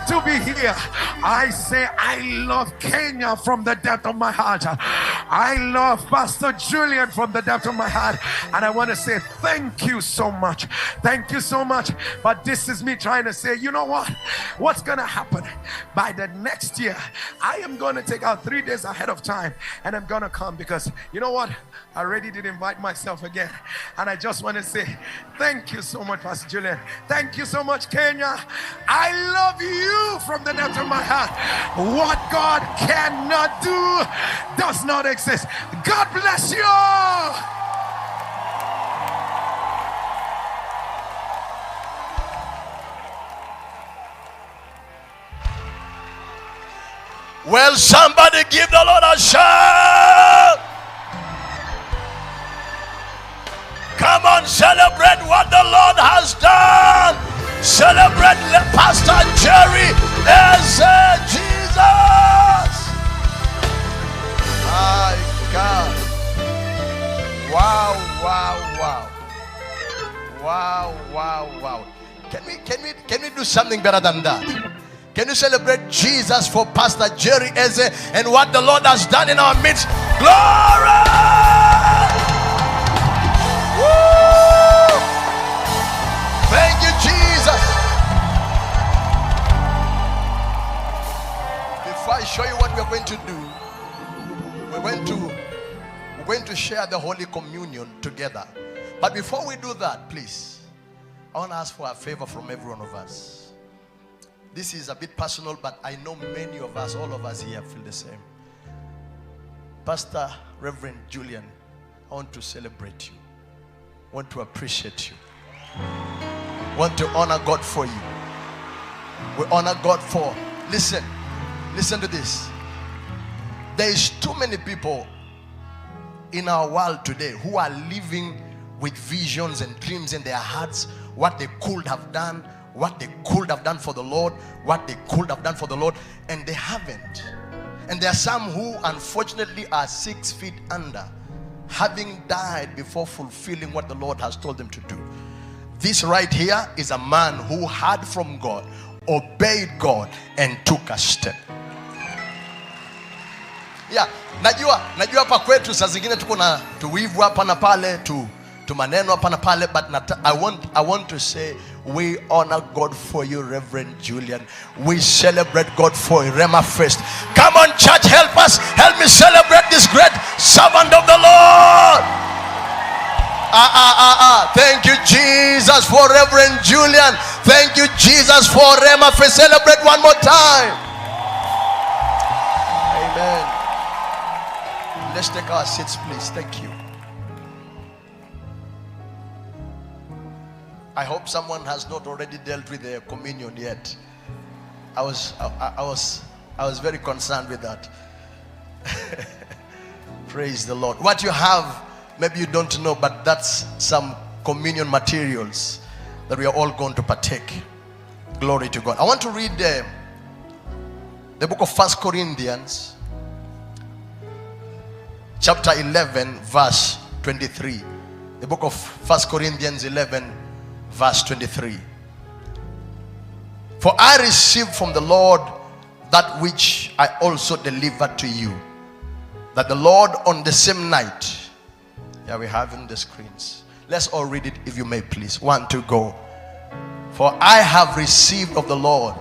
to be here. I say I love Kenya from the depth of my heart. I love Pastor Julian from the depth of my heart. And I want to say thank you so much. Thank you so much. But this is me trying to say, you know what? What's going to happen? By the next year, I am going to take out 3 days ahead of time. And I'm going to come because, you know what? I already did invite myself again. And I just want to say thank you so much, Pastor Julian. Thank you so much, Kenya. I love you from the depth of my heart. What God cannot do does not exist. God bless you all. Well, somebody give the Lord a shout. Come on, celebrate what the Lord has done. Celebrate Pastor Jerry as Jesus. My God. Wow, wow, wow. Wow, wow, wow. Can we do something better than that? Can you celebrate Jesus for Pastor Jerry Eze and what the Lord has done in our midst? Glory! Woo! Thank you, Jesus. Before I show you what we're going to do, we're going to share the Holy Communion together. But before we do that, please, I want to ask for a favor from every one of us. This is a bit personal, but I know many of us, all of us here feel the same. Pastor Reverend Julian, I want to celebrate you. I want to appreciate you. I want to honor God for you. We honor God for, listen to this. There is too many people in our world today who are living with visions and dreams in their hearts, what they could have done, what they could have done for the Lord, what they could have done for the Lord, and they haven't. And there are some who unfortunately are 6 feet under, having died before fulfilling what the Lord has told them to do. This right here is a man who heard from God, obeyed God, and took a step. Yeah, najua hapa kwetu saa zingine tuko na tuwivu hapa na pale, tu maneno hapa na pale, but I want to say we honor God for you, Reverend Julian. We celebrate God for you, Rhema Fest. Come on, church, help us. Help me celebrate this great servant of the Lord. Thank you, Jesus, for Reverend Julian. Thank you, Jesus, for Rhema Fest. Celebrate one more time. Amen. Let's take our seats, please. Thank you. I hope someone has not already dealt with their communion yet. I was very concerned with that. Praise the Lord. What you have, maybe you don't know, but that's some communion materials that we are all going to partake. Glory to God. I want to read the book of 1 Corinthians chapter 11 verse 23. The book of 1 Corinthians 11 verse 23. For I received from the Lord that which I also delivered to you, that the Lord on the same night, yeah, we have in the screens. Let's all read it if you may, please. 1, 2, go. For I have received of the Lord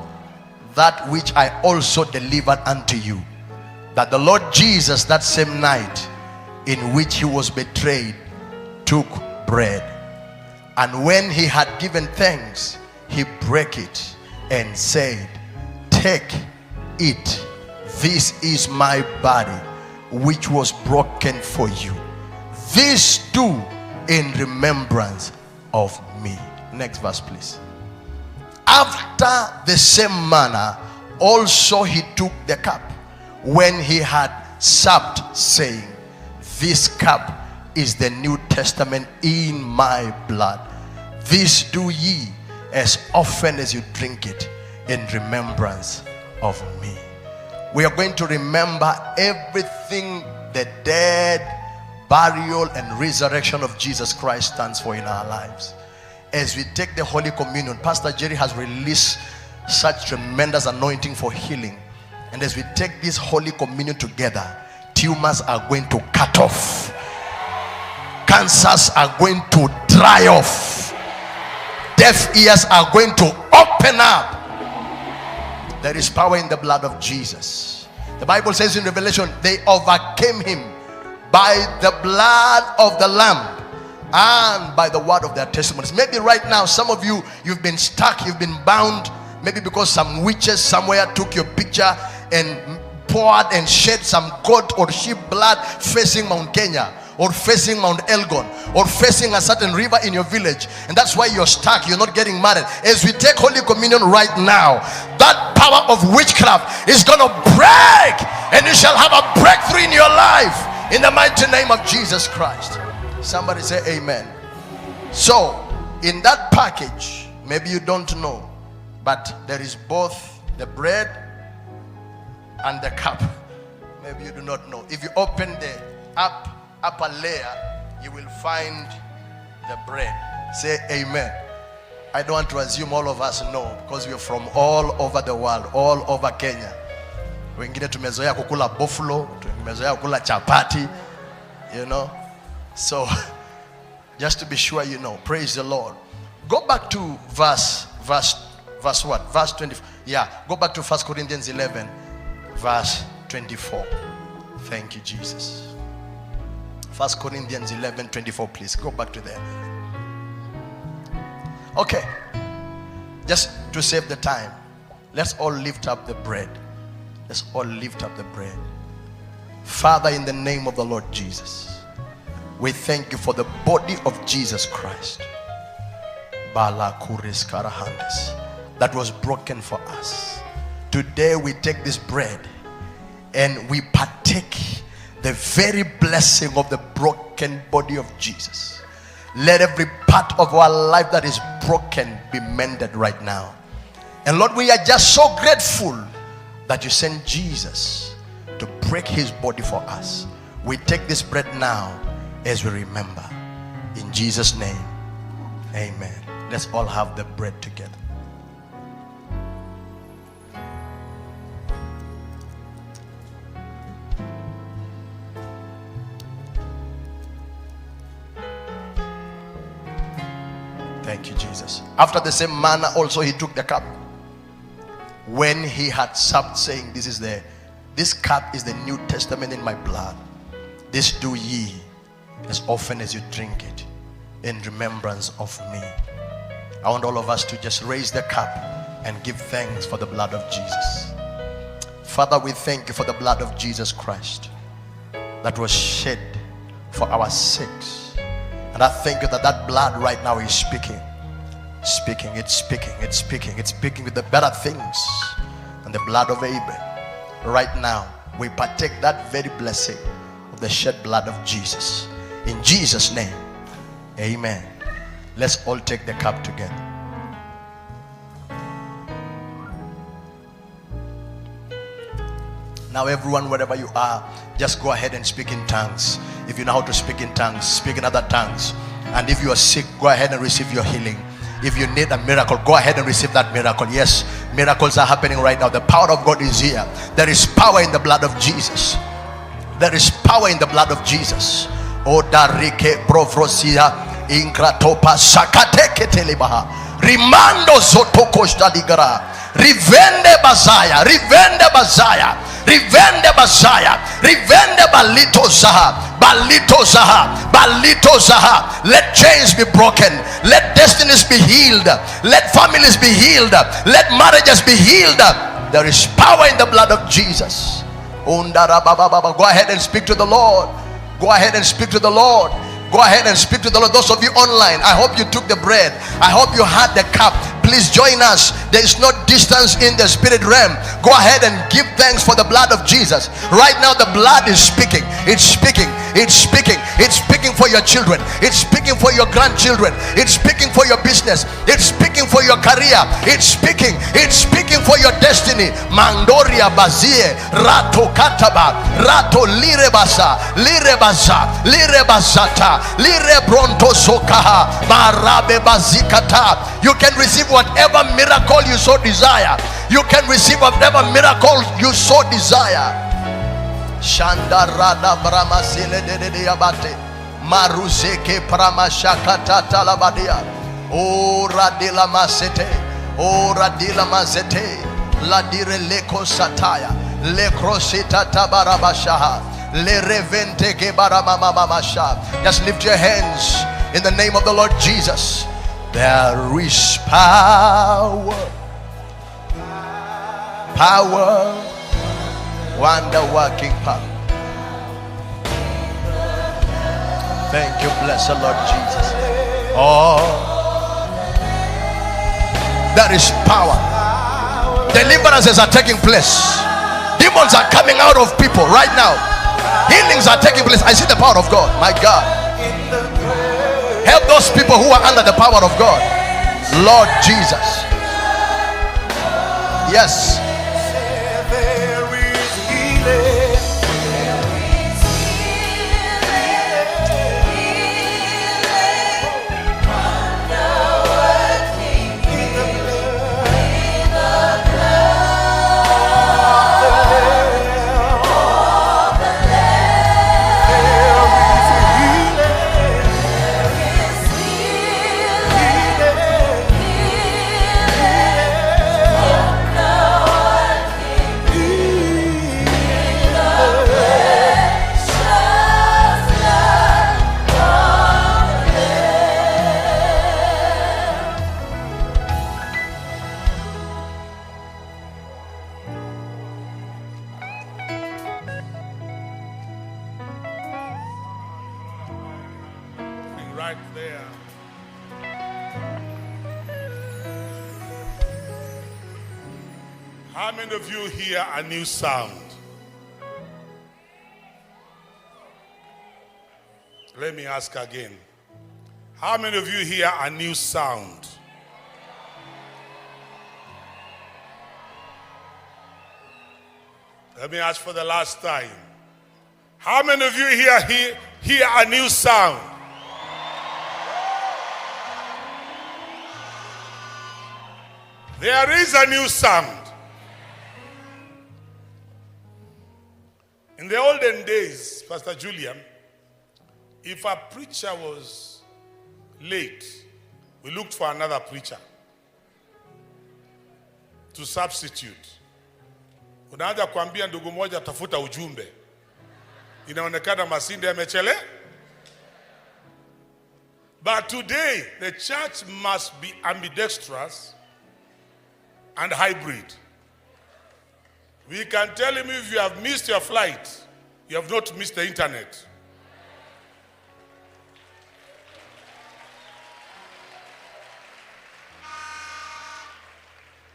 that which I also delivered unto you, that the Lord Jesus, that same night in which he was betrayed, took bread, and when he had given thanks, he broke it and said, take it, this is my body which was broken for you. This do in remembrance of me. Next verse, please. After the same manner also he took the cup when he had supped, saying, this cup is the New Testament in my blood. This do ye as often as you drink it in remembrance of me. We are going to remember everything the death, burial, and resurrection of Jesus Christ stands for in our lives. As we take the Holy Communion, Pastor Jerry has released such tremendous anointing for healing. And as we take this Holy Communion together, tumors are going to cut off. Cancers are going to dry off. Deaf ears are going to open up. There is power in the blood of Jesus. The Bible says in Revelation, they overcame him by the blood of the Lamb and by the word of their testimonies. Maybe right now, some of you, you've been stuck, you've been bound, maybe because some witches somewhere took your picture and poured and shed some goat or sheep blood facing Mount Kenya, or facing Mount Elgon, or facing a certain river in your village, and that's why you're stuck, you're not getting married. As we take Holy Communion right now, that power of witchcraft is going to break, and you shall have a breakthrough in your life in the mighty name of Jesus Christ. Somebody say amen. So in that package, maybe you don't know, but there is both the bread and the cup. Maybe you do not know. If you open the upper layer, you will find the bread. Say amen. I don't want to assume all of us know, because we are from all over the world, all over Kenya. Wengine tumezoea kukula buffalo, tumezoea kukula chapati, you know. So just to be sure you know. Praise the Lord. Go back to verse what? Verse 20. Yeah, go back to 1 Corinthians 11 verse 24. Thank you, Jesus. 1 Corinthians 11 24, please go back to there. I Okay. Just to save the time, let's all lift up the bread. Let's all lift up the bread. Father, in the name of the Lord Jesus, we thank you for the body of Jesus Christ that was broken for us. Today we take this bread and we partake the very blessing of the broken body of Jesus. Let every part of our life that is broken be mended right now. And Lord, we are just so grateful that you sent Jesus to break his body for us. We take this bread now as we remember. In Jesus' name, amen. Let's all have the bread together. Thank you, Jesus. After the same manner also he took the cup when he had supped, saying, this cup is the New Testament in my blood. This do ye as often as you drink it in remembrance of me. I want all of us to just raise the cup and give thanks for the blood of Jesus. Father, we thank you for the blood of Jesus Christ that was shed for our sakes. And I thank you that that blood right now is speaking. It's speaking with the better things than the blood of Abel. Right now, we partake that very blessing of the shed blood of Jesus. In Jesus' name, amen. Let's all take the cup together. Now everyone, wherever you are, just go ahead and speak in tongues. If you know how to speak in tongues, speak in other tongues. And if you are sick, go ahead and receive your healing. If you need a miracle, go ahead and receive that miracle. Yes, miracles are happening right now. The power of God is here. There is power in the blood of Jesus. There is power in the blood of Jesus. O darike profrosia inkratopa sakateke telebaha rimando zotoko stadigara rivende bazaya rivende bazaya rivende bazaya rivende balito zaha balito zaha balito zaha. Let chains be broken, let destinies be healed, let families be healed, let marriages be healed. There is power in the blood of Jesus. Go ahead and speak to the Lord. Go ahead and speak to the Lord. Go ahead and speak to the Lord. Those of you online, I hope you took the bread. I hope you had the cup. Please join us. There is no distance in the spirit realm. Go ahead and give thanks for the blood of Jesus. Right now the blood is speaking. It's speaking. It's speaking. It's speaking for your children. It's speaking for your grandchildren. It's speaking for your business. It's speaking for your career. It's speaking. It's speaking for your destiny. Mandoria bazie rato kataba rato lirebasa lirebasa lirebasata lirebronto sokaha marabe bazikata. You can receive whatever miracle you so desire. You can receive whatever miracle you so desire. Shandarada brahma sile de abate maruzeke pramashakata talabadia. O radila masete, o radila masete, la dire leko sataya, le crosita tabarabashaha, le revente ke baramamamasha. Just lift your hands in the name of the Lord Jesus. There is power, wonder working power. Thank you, blessed Lord Jesus. Oh, there is power. Deliverances are taking place. Demons are coming out of people right now. Healings are taking place. I see the power of God. My God, help those people who are under the power of God, Lord Jesus. Yes. right there. How many of you hear a new sound? Let me ask again. How many of you hear a new sound? Let me ask for the last time. How many of you hear a new sound? There is a new sound. In the olden days, Pastor Julian, if a preacher was late, we looked for another preacher to substitute. Unaanza kuambia ndugu moja tafuta ujumbe. Inaonekana Masinde yamechele. But today, the church must be ambidextrous and hybrid. We can tell him if you have missed your flight, you have not missed the internet.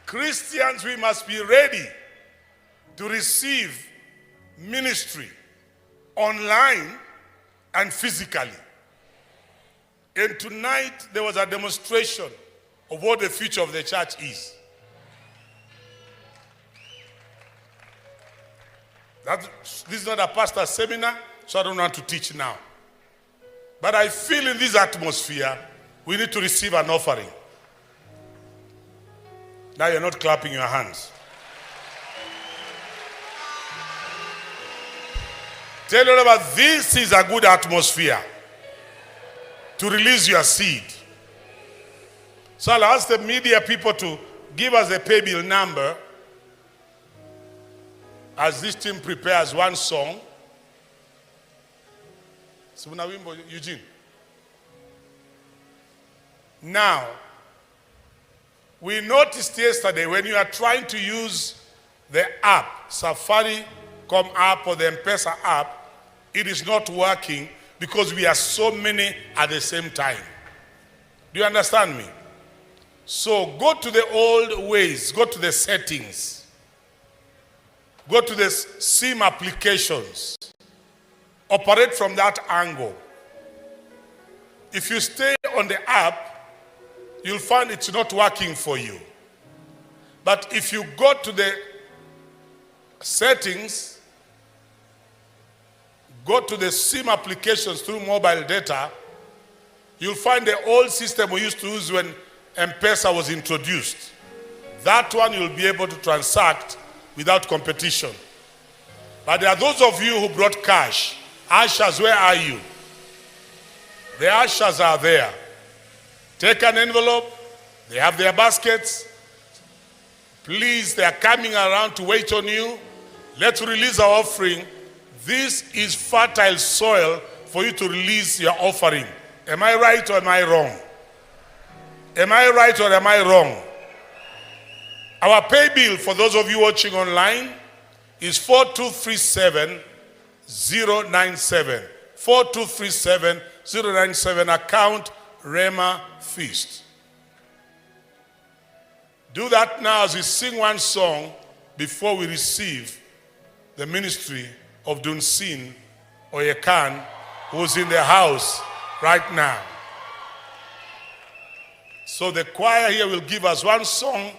Christians, we must be ready to receive ministry online and physically. And tonight there was a demonstration of what the future of the church is. This is not a pastor's seminar, so I don't want to teach now. But I feel in this atmosphere, we need to receive an offering. Now you're not clapping your hands. Tell your neighbor, this is a good atmosphere to release your seed. So I'll ask the media people to give us a pay bill number as this team prepares one song. Eugene. Now, we noticed yesterday when you are trying to use the app, Safaricom app or the M-Pesa app, it is not working because we are so many at the same time. Do you understand me? So go to the old ways, go to the settings. Go to the SIM applications. Operate from that angle. If you stay on the app, you'll find it's not working for you. But if you go to the settings, go to the SIM applications through mobile data, you'll find the old system we used to use when M-Pesa was introduced. That one you'll be able to transact without competition. But there are those of you who brought cash. Ushers, where are you? The ushers are there. Take an envelope. They have their baskets. Please, they are coming around to wait on you. Let's release our offering. This is fertile soil for you to release your offering. Am I right or am I wrong? Am I right or am I wrong? Our pay bill for those of you watching online is 4237097. 4237097, account Rhema Feast. Do that now as we sing one song before we receive the ministry of Dunsin Oyekan, who's in the house right now. So the choir here will give us one song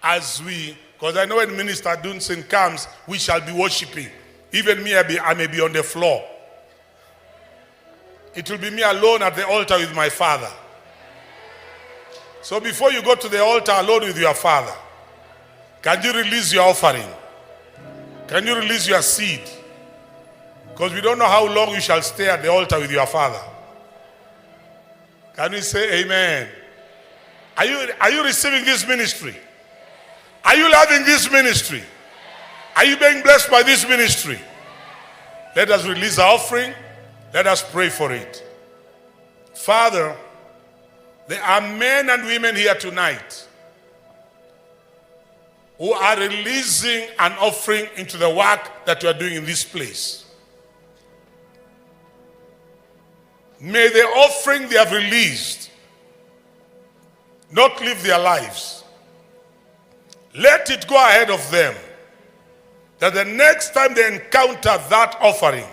as we, because I know when Minister Dunsin comes, we shall be worshiping. Even me, I may be on the floor. It will be me alone at the altar with my Father. So before you go to the altar alone with your Father, can you release your offering? Can you release your seed? Because we don't know how long you shall stay at the altar with your Father. Can we say amen? Are you receiving this ministry? Are you loving this ministry? Are you being blessed by this ministry? Let us release our offering. Let us pray for it. Father, there are men and women here tonight who are releasing an offering into the work that you are doing in this place. may the offering they have released not live their lives. Let it go ahead of them, that the next time they encounter that offering,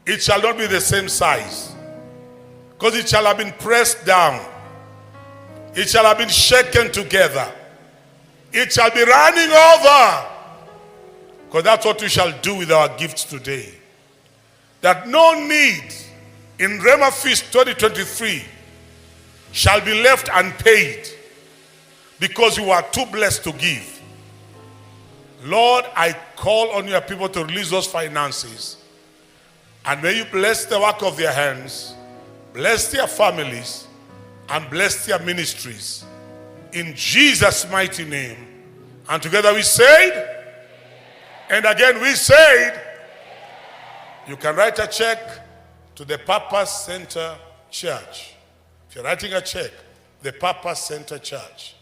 it shall not be the same size, because it shall have been pressed down, it shall have been shaken together, it shall be running over, because that's what we shall do with our gifts today. That no need in Rhema Feast 2023 shall be left unpaid because you are too blessed to give. Lord, I call on your people to release those finances, and may you bless the work of their hands, bless their families, and bless their ministries. In Jesus' mighty name. And together we said, and again we said, you can write a check to the Purpose Center Church. If you're writing a check, the Purpose Center Church.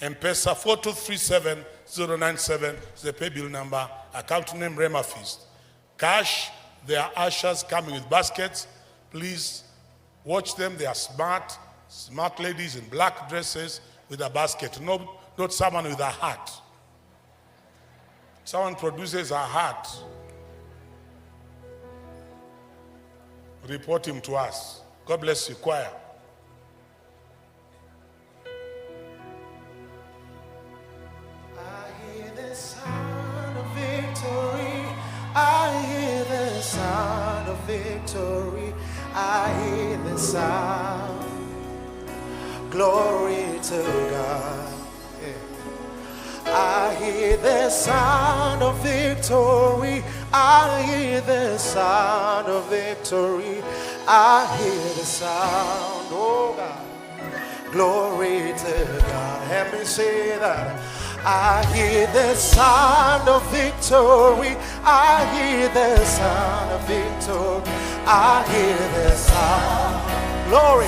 M-Pesa 4237097 is the pay bill number. Account name Rhema Feast. Cash, there are ushers coming with baskets. Please watch them. They are smart ladies in black dresses with a basket. No, not someone with a hat. Someone produces a hat. Report him to us. God bless you, choir. I hear the sound of victory. I hear the sound. Glory to God. I hear the sound of victory. I hear the sound of victory. I hear the sound. Oh God. Glory to God. Let me say that. I hear the sound of victory. I hear the sound of victory. I hear the sound. Glory.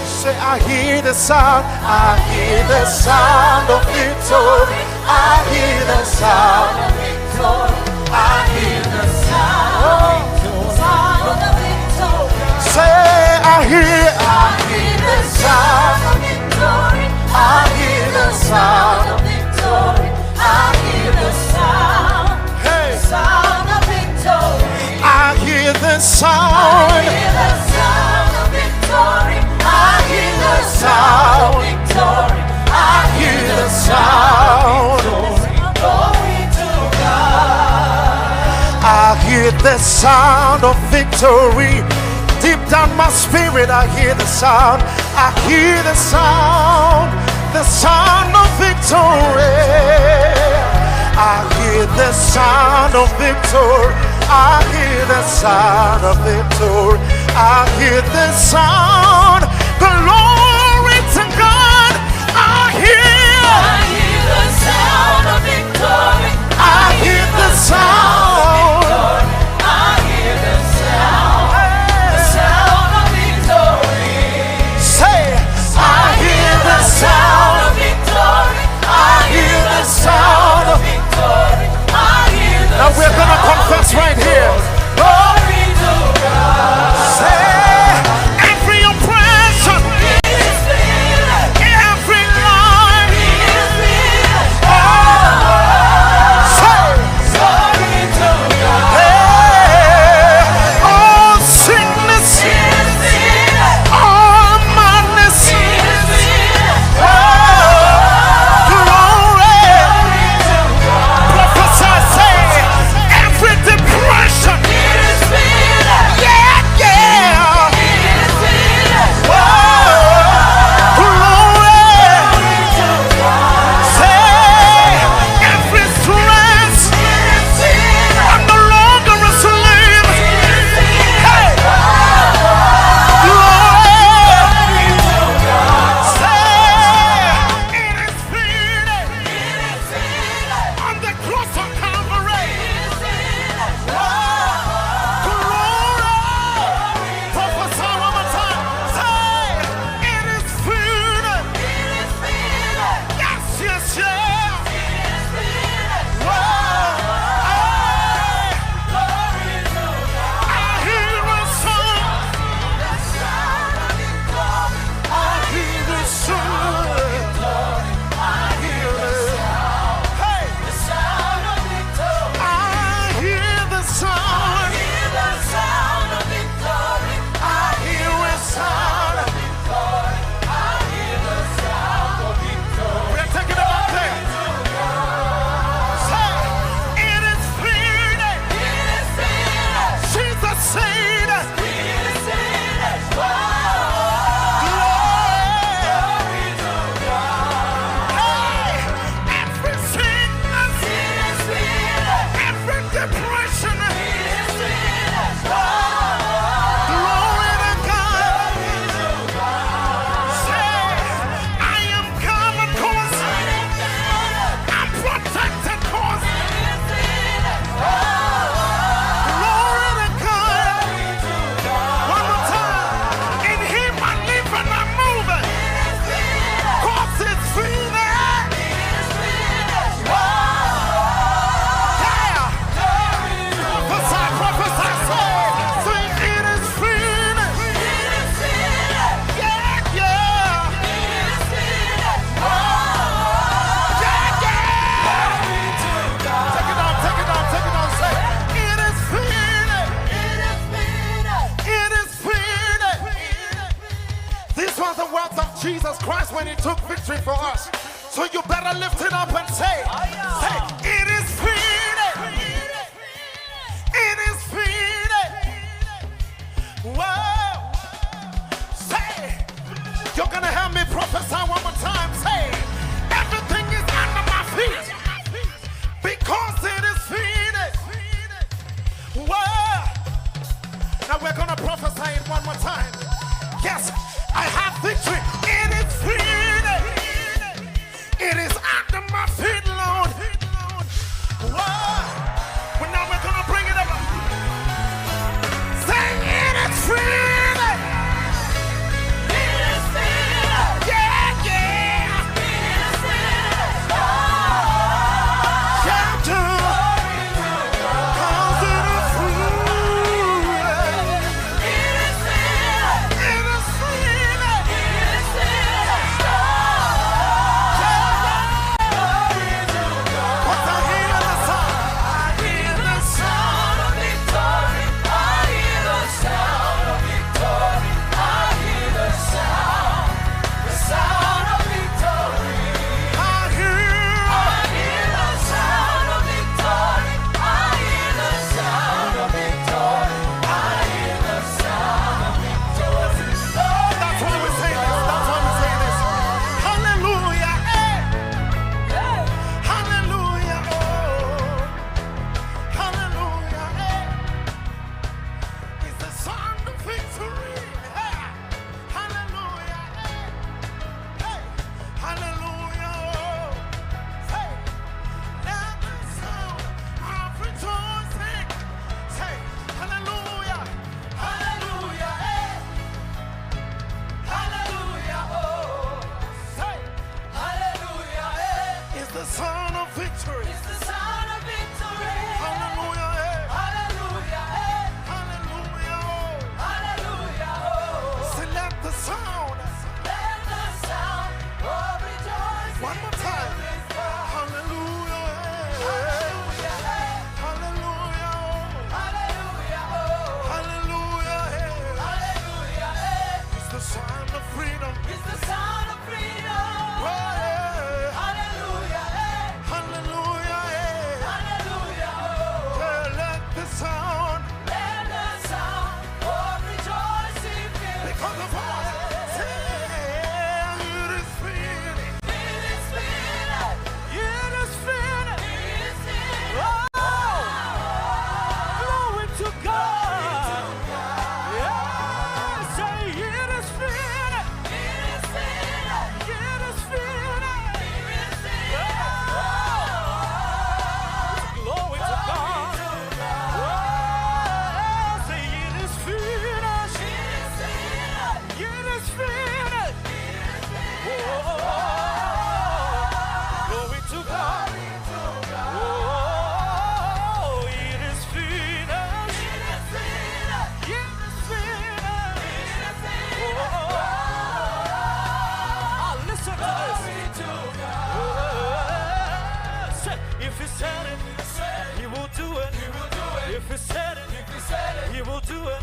Say, I hear the sound. I hear the sound of victory. I hear the sound of victory. I hear the sound of victory. Say, I hear the sound of victory. I hear the sound of victory. I hear the sound. Hey. Sound of victory. I hear the sound. I hear the sound of victory. I hear the sound of victory. I hear the sound. Glory to God. I hear the sound of victory. Deep down my spirit, I hear the sound. I hear the sound of victory. I hear the sound of victory. I hear the sound of victory. I hear the sound. Glory to God. I hear the sound of victory. I hear the sound. I hear the sound. The sound of victory. Say, I hear the sound of victory. I hear the sound of victory. I hear the sound. Now we're gonna confess right here. Glory to God. Say, every oppression. took victory for us. So you better lift it up and say, it is finished. It is finished. Wow. Say, you're going to help me prophesy one more time. Say, everything is under my feet because it is finished. Wow. Now we're going to prophesy it one more time. Yes, I have victory. It is finished. It is under my feet, Lord. Wow. But now we're going to bring it up. Say, it is finished. It is finished. Yeah, yeah. It is finished. Shout to cause it is finished. It is finished. It is finished. It is finished. Once I hear the sound, I hear the sound of victory. I hear the sound of victory. I hear the sound of victory. I hear the sound of victory. I hear the sound of victory. I hear the sound of victory. That's why we say this. That's why we say this. Hallelujah. Hallelujah. Oh. Hallelujah. It's the sound of victory. Hallelujah. Hallelujah. Say, let the sound of rejoicing. Say, hallelujah. Hallelujah. Hallelujah. Oh. Say, hallelujah. It's the sound of victory. It's the sound of victory. Hallelujah. Hallelujah. Hallelujah. Hallelujah. Oh. Say, let the sound. Let the sound of rejoicing. One more time. Hallelujah. Hallelujah. Hallelujah. Hallelujah. Hallelujah. Hallelujah. It's the sound of freedom. It's the sound of freedom. Hallelujah. Hallelujah. Hallelujah. Let the sound of rejoicing fill. Because of us. Say, it is finished. It is finished. It is finished. It is finished. Oh, glory to God. Yeah, say it is finished. It is finished. It is finished. It is finished. Oh, glory to God. Oh, say it is finished. It is finished. Oh, glory to God. Oh, it is finished. It is finished. Oh, listen to this. Say, if he said it, he will do it. If he said it, he will do it.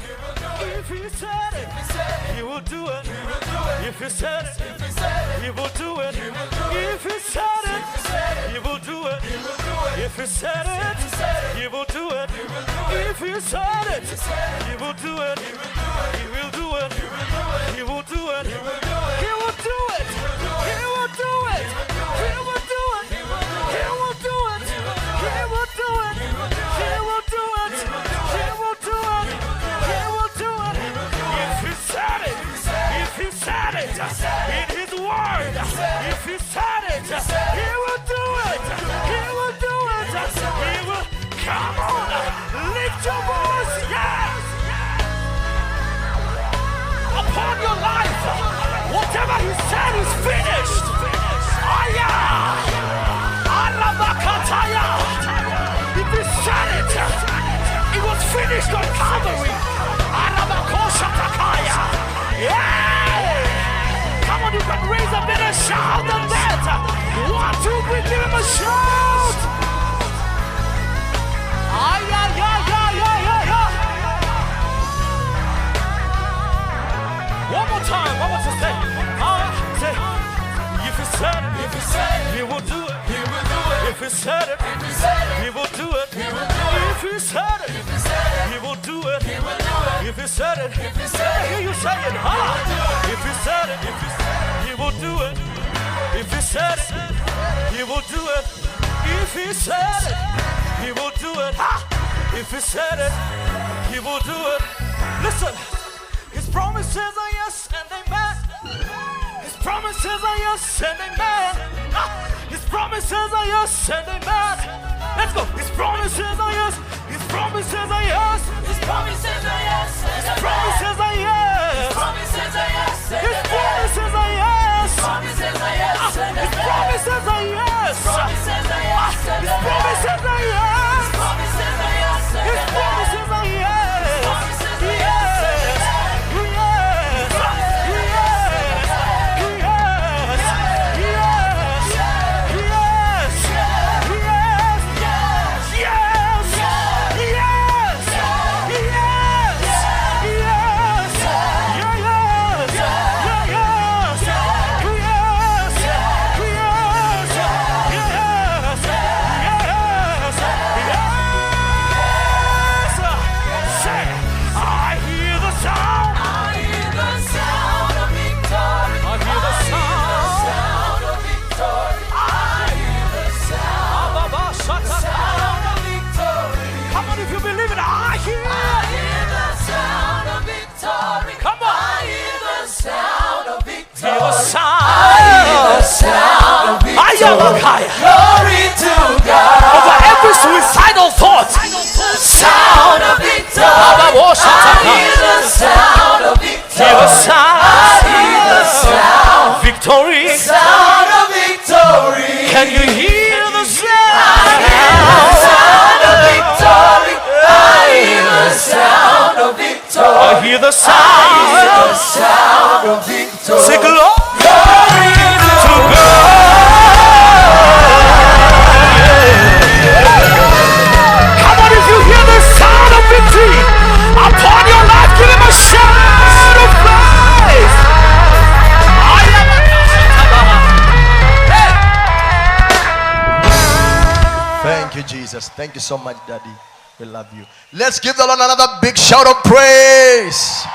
If he said it, he will do it. If he said it, he will do it. If he said it, he will do it. If he said it, he will do it. If he said it, he will do it. He will do it. He will do it. He will do it. He will do it. He will do it. He will do it. He will do it. He will do it. He will do it. He will do it. If he said it, if he said it in his word, if he said it, he will do it. He will do it. He will. Come on, lift your voice, yes. Upon your life, whatever he said is finished. Aya, Alabakataya. If he said it, it was finished on Calvary. Alabakoshatakaya. Yeah. Come on, you can raise a better shout than that. 1, 2, 3, give him a shout. One more time, say, said it, if he said it, he will do it. He will do it. If he said it, if he said it, he will do it. He will do it. If he said it, if he said it, he will do it. He will do it. If he said it, if he said it, hear you say it, huh? If he said it, if he said it, he will do it. If he said it, he will do it. If he said it, he will do it. If he said it, he will do it. Listen, his promises are yes and amen. His promises are yes and amen. His promises are yes and amen. Let's go. His promises are yes. His promises are yes. His promises are yes. His promises are yes. His promises are yes. His promises are yes. His promises are yes. His promises are yes. His promises are yes. His promises are yes. His promises are yes. His promises are yes. Glory to God. Over every suicidal thought. Sound of victory. I hear the sound of victory. I hear the sound. Victory. Sound of victory. Can you hear the sound? I hear the sound of victory. I hear the sound of victory. I hear the sound. I hear the sound of victory. Say glory to God. Upon your life, give him a shout of praise. Thank you, Jesus. Thank you so much, Daddy. We love you. Let's give the Lord another big shout of praise.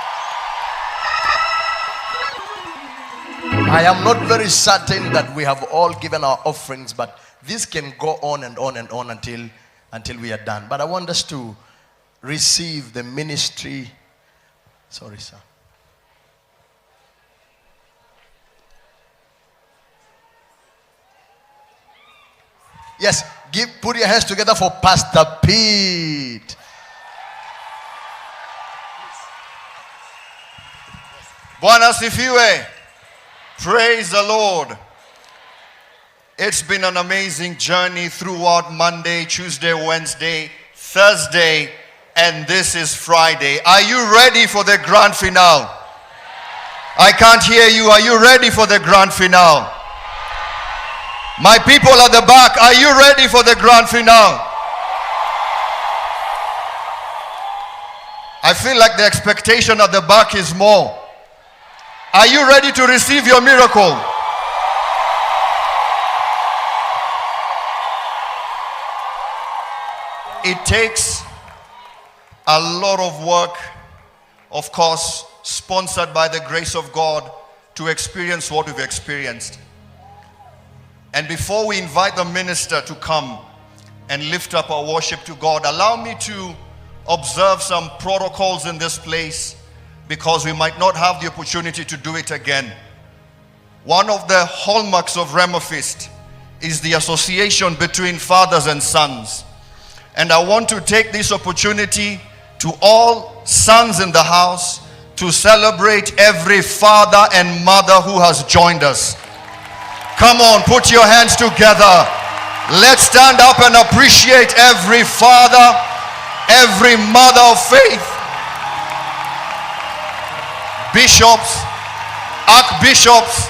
I am not very certain that we have all given our offerings, but this can go on and on and on until we are done. But I want us to receive the ministry. Sorry, sir. Yes, put your hands together for Pastor Pete. Bwana sifiwe. Praise the Lord. It's been an amazing journey throughout Monday, Tuesday, Wednesday, Thursday, and this is Friday. Are you ready for the grand finale? I can't hear you. Are you ready for the grand finale? My people at the back, are you ready for the grand finale? I feel like the expectation at the back is more. Are you ready to receive your miracle? It takes a lot of work, of course, sponsored by the grace of God, to experience what we've experienced. And before we invite the minister to come and lift up our worship to God, allow me to observe some protocols in this place, because we might not have the opportunity to do it again. One of the hallmarks of Rhema Feast is the association between fathers and sons. And I want to take this opportunity to all sons in the house to celebrate every father and mother who has joined us. Come on, put your hands together. Let's stand up and appreciate every father, every mother of faith. Bishops, archbishops,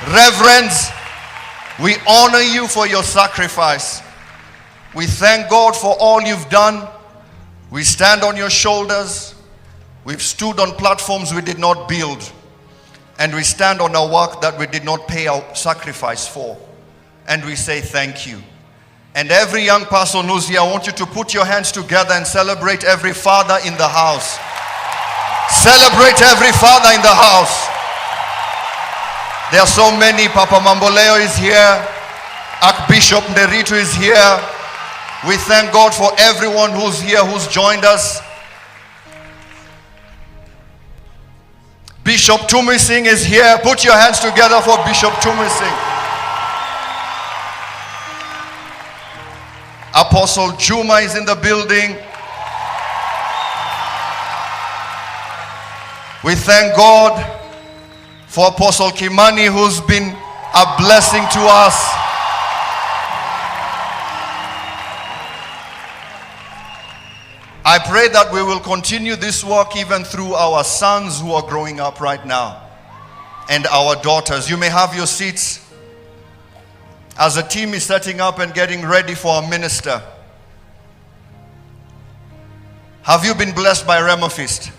reverends, we honor you for your sacrifice. We thank God for all you've done. We stand on your shoulders. We've stood on platforms we did not build. and we stand on a work that we did not pay our sacrifice for. And we say thank you. And every young person who's here, I want you to put your hands together and celebrate every father in the house. Celebrate every father in the house. There are so many. Papa Mamboleo is here. Archbishop Nderitu is here. We thank God for everyone who's here, who's joined us. Bishop Tumising is here. Put your hands together for Bishop Tumising. Apostle Juma is in the building. We thank God for Apostle Kimani, who's been a blessing to us. I pray that we will continue this work even through our sons who are growing up right now and our daughters. You may have your seats as the team is setting up and getting ready for our minister. Have you been blessed by Rhema Feast?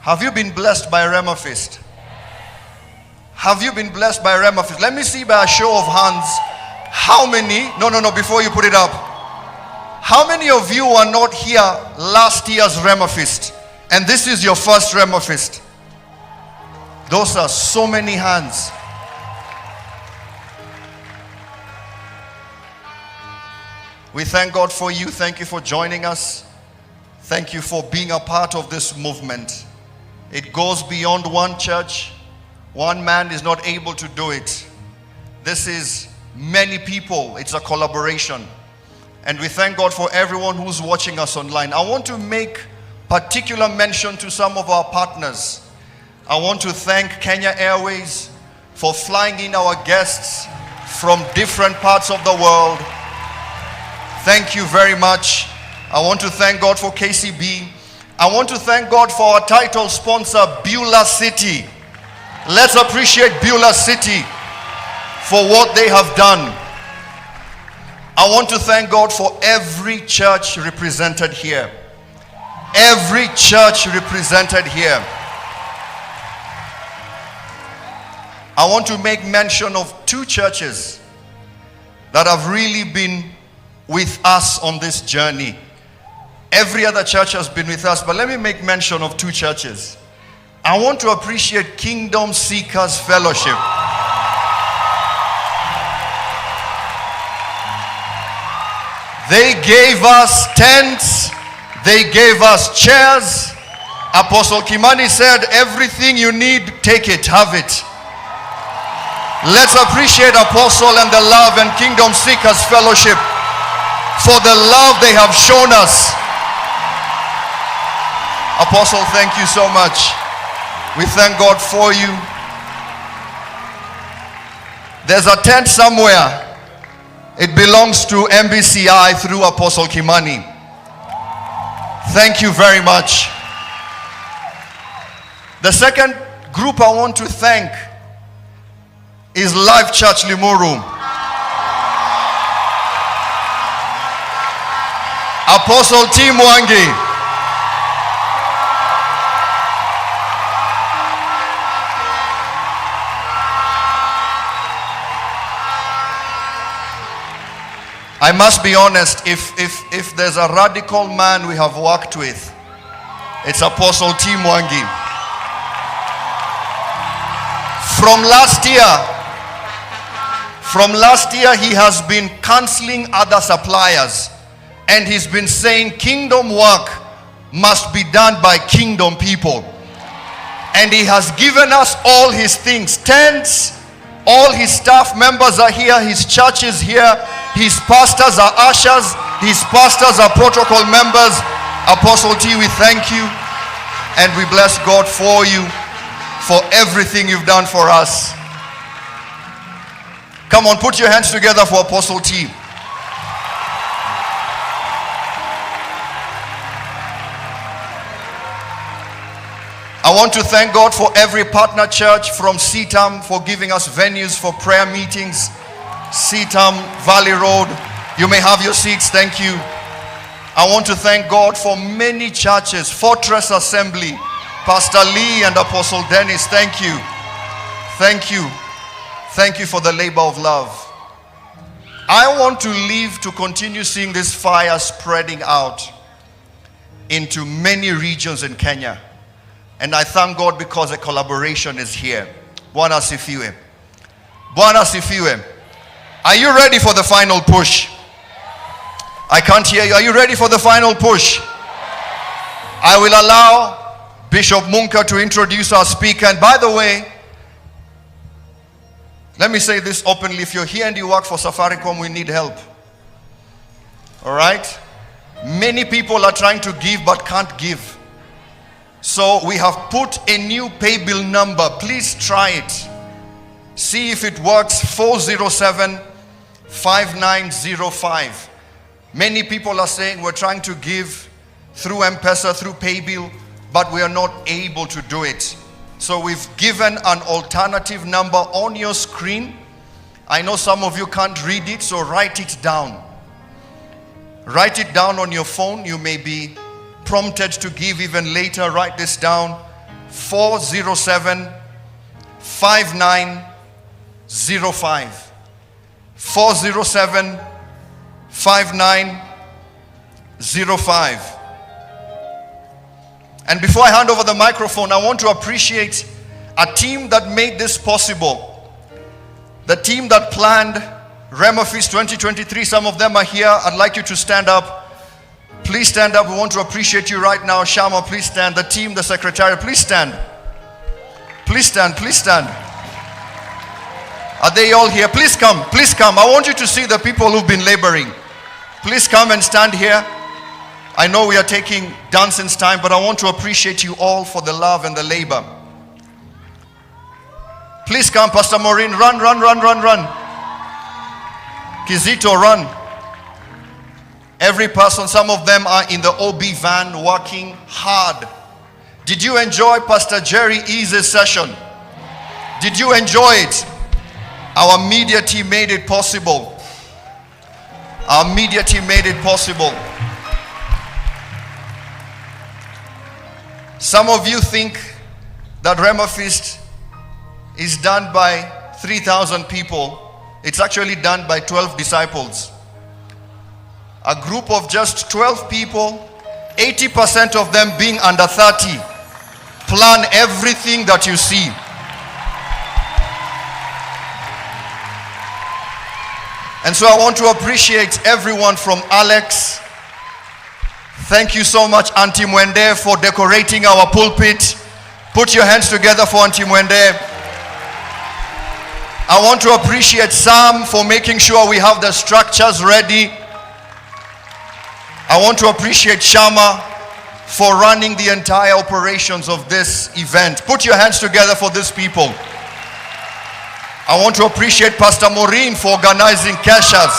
Have you been blessed by Rhema Feast? Have you been blessed by Rhema Feast? Let me see by a show of hands how many, before you put it up. How many of you are not here last year's Rhema Feast and this is your first Rhema Feast? Those are so many hands. We thank God for you. Thank you for joining us. Thank you for being a part of this movement. It goes beyond one church. One man is not able to do it. This is many people. It's a collaboration. And we thank God for everyone who's watching us online. I want to make particular mention to some of our partners. I want to thank Kenya Airways for flying in our guests from different parts of the world. Thank you very much. I want to thank God for KCB. I want to thank God for our title sponsor, Beulah City. Let's appreciate Beulah City for what they have done. I want to thank God for every church represented here. Every church represented here. I want to make mention of two churches that have really been with us on this journey. Every other church has been with us, but let me make mention of two churches. I want to appreciate Kingdom Seekers Fellowship. They gave us tents, they gave us chairs. Apostle Kimani said, everything you need, take it, have it. Let's appreciate Apostle and the love and Kingdom Seekers Fellowship for the love they have shown us. Apostle, thank you so much. We thank God for you. There's a tent somewhere. It belongs to MBCI through Apostle Kimani. Thank you very much. The second group I want to thank is Life Church Limuru. Apostle T. Mwangi. I must be honest, if there's a radical man we have worked with, it's Apostle T. Mwangi. From last year, he has been canceling other suppliers, and he's been saying kingdom work must be done by kingdom people. And he has given us all his things, tents, all his staff members are here, his church is here, his pastors are ushers, his pastors are protocol members. Apostle T, we thank you and we bless God for you, for everything you've done for us. Come on, put your hands together for Apostle T. I want to thank God for every partner church from CETAM for giving us venues for prayer meetings. CETAM, Valley Road. You may have your seats. Thank you. I want to thank God for many churches. Fortress Assembly, Pastor Lee and Apostle Dennis, thank you. Thank you. Thank you for the labor of love. I want to live to continue seeing this fire spreading out into many regions in Kenya. And I thank God because a collaboration is here. Bwana asifiwe. Bwana asifiwe. Are you ready for the final push? I can't hear you. Are you ready for the final push? I will allow Bishop Munka to introduce our speaker. And by the way, let me say this openly. If you're here and you work for Safaricom, we need help. All right? Many people are trying to give but can't give. So we have put a new pay bill number. Please try it. See if it works. 407-5905. Many people are saying we're trying to give through M-Pesa, through pay bill, but we are not able to do it. So we've given an alternative number on your screen. I know some of you can't read it, so write it down. Write it down on your phone. You may be prompted to give even later. Write this down. 407-5905. 407-5905. And before I hand over the microphone, I want to appreciate a team that made this possible. The team that planned Rhema Feast 2023. Some of them are here. I'd like you to stand up. Please stand up. We want to appreciate you right now. Shama, please stand. The team, the secretary, please stand. Please stand. Please stand. Are they all here? Please come. Please come. I want you to see the people who've been laboring. Please come and stand here. I know we are taking Dunstan's time, but I want to appreciate you all for the love and the labor. Please come, Pastor Maureen. Run, run, run, run, run. Kizito, run. Every person, some of them are in the OB van working hard. Did you enjoy Pastor Jerry Ease's session? Did you enjoy it? Our media team made it possible. Our media team made it possible. Some of you think that Rhema Feast is done by 3,000 people. It's actually done by 12 disciples. A group of just 12 people, 80% of them being under 30, plan everything that you see. And so I want to appreciate everyone from Alex. Thank you so much, Auntie Mwende, for decorating our pulpit. Put your hands together for Auntie Mwende. I want to appreciate Sam for making sure we have the structures ready. I want to appreciate Shama for running the entire operations of this event. Put your hands together for these people. I want to appreciate Pastor Maureen for organizing keshas,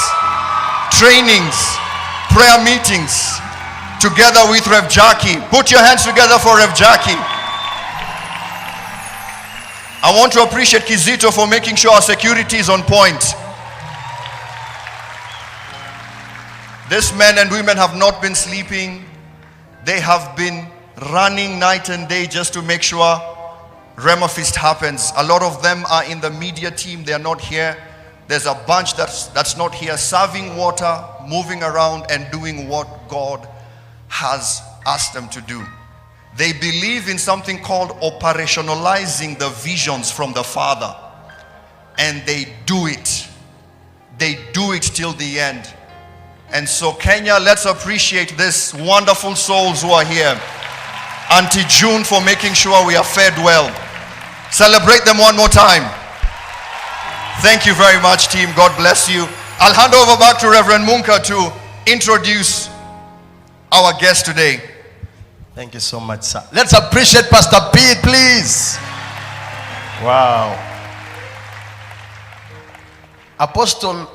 trainings, prayer meetings, together with Rev Jackie. Put your hands together for Rev Jackie. I want to appreciate Kizito for making sure our security is on point. These men and women have not been sleeping. They have been running night and day just to make sure Rhema Feast happens. A lot of them are in the media team. They are not here. There's a bunch that's not here, serving water, moving around and doing what God has asked them to do. They believe in something called operationalizing the visions from the Father. And they do it. They do it till the end. And so Kenya, let's appreciate these wonderful souls who are here. Auntie June for making sure we are fed well. Celebrate them one more time. Thank you very much, team. God bless you. I'll hand over back to Reverend Munka to introduce our guest today. Thank you so much, sir. Let's appreciate Pastor Pete, please. Wow. Apostle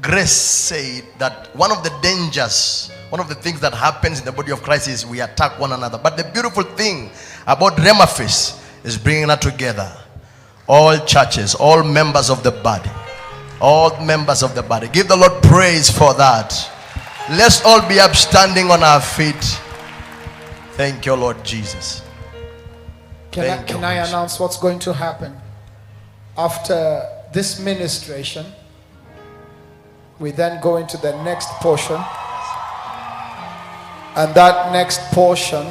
Grace said that one of the dangers, one of the things that happens in the body of Christ is we attack one another. But the beautiful thing about Rhema Feast is bringing us together. All churches, all members of the body. All members of the body. Give the Lord praise for that. Let's all be upstanding on our feet. Thank you, Lord Jesus. Can I announce what's going to happen? After this ministration, we then go into the next portion. And that next portion,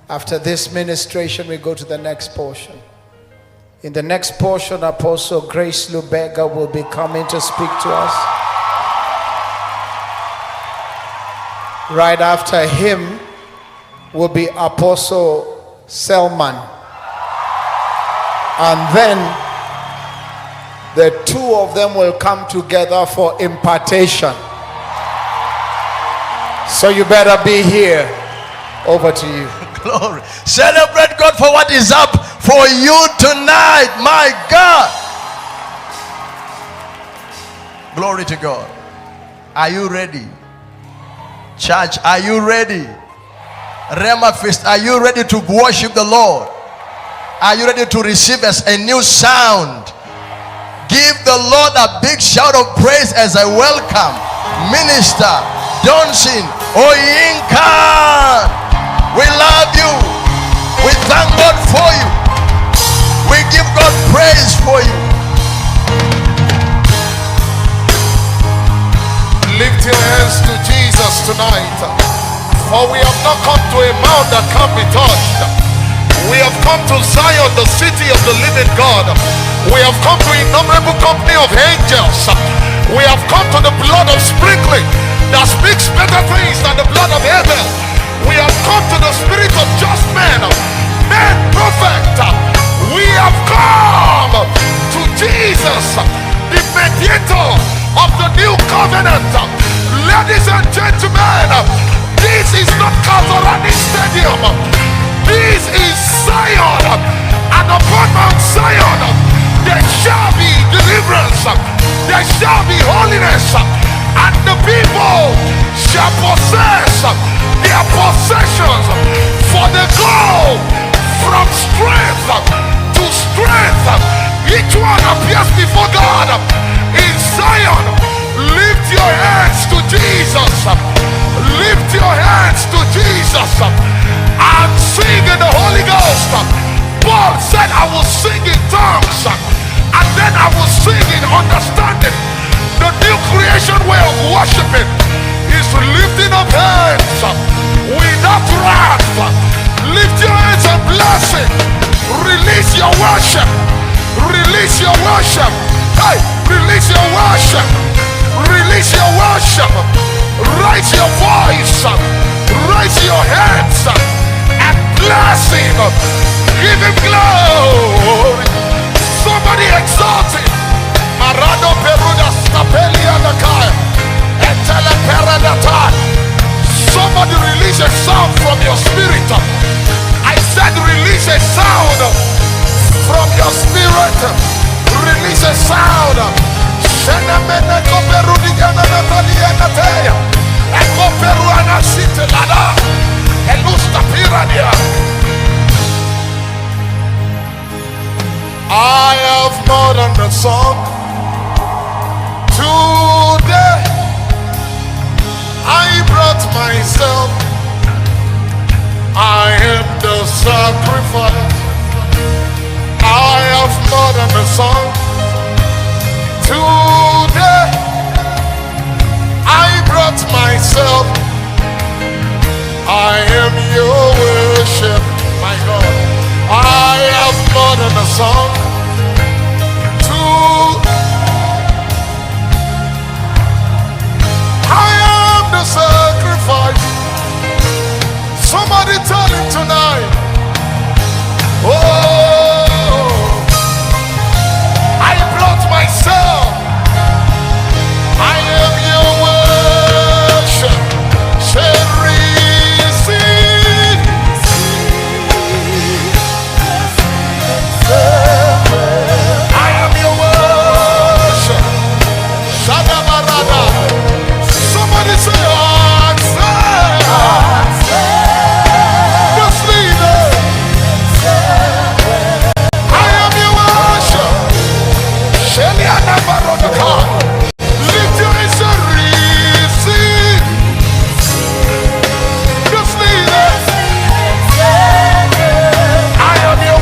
after this ministration, we go to the next portion. In the next portion, Apostle Grace Lubega will be coming to speak to us. Right after him will be Apostle Selman. And then the two of them will come together for impartation. So you better be here. Over to you. Glory. Celebrate God for what is up for you tonight. My God. Glory to God. Are you ready? Church, are you ready? Rhema Feast, are you ready to worship the Lord? Are you ready to receive as a new sound? Give the Lord a big shout of praise as I welcome Minister Donsin Oyinka. We love you. We thank God for you. We give God praise for you. Lift your hands to Jesus tonight. For we have not come to a mount that can't be touched. We have come to Zion, the city of the living God. We have come to innumerable company of angels. We have come to the blood of sprinkling that speaks better things than the blood of Abel. We have come to the spirit of just men, men perfect. We have come to Jesus, the mediator of the new covenant. Ladies and gentlemen, this is not Kazarani Stadium. This is Zion, and upon Mount Zion there shall be deliverance, there shall be holiness, and the people shall possess their possessions, for they go from strength to strength. Each one appears before God in Zion. Lift your hands to Jesus. Lift your hands to Jesus and sing in the Holy Ghost. Paul said, I will sing in tongues, and then I will sing in understanding. The new creation way of worshiping is lifting up hands without wrath. Lift your hands and bless it. Release your worship. Release your worship. Hey, release your worship. Release your worship. Raise your voice. Raise your hands and bless him. Give him glory. Somebody exalt him. Marado peruda stapelia nakaya. Etele peradata. Somebody release a sound from your spirit. I said release a sound from your spirit. Release a sound. Shenemene koperudi gana natalia nateya. Eko peruana site lada. Elusta piradia. I have more than the song. Today I brought myself. I am the sacrifice. I have more than a song. Today I brought myself. I am your worship, my God. I have more than a song. I am the sacrifice. Somebody tell him tonight. Oh, I brought myself. I am your worship. Shall receive. I am your worship. Shadabarada. Somebody say, I am your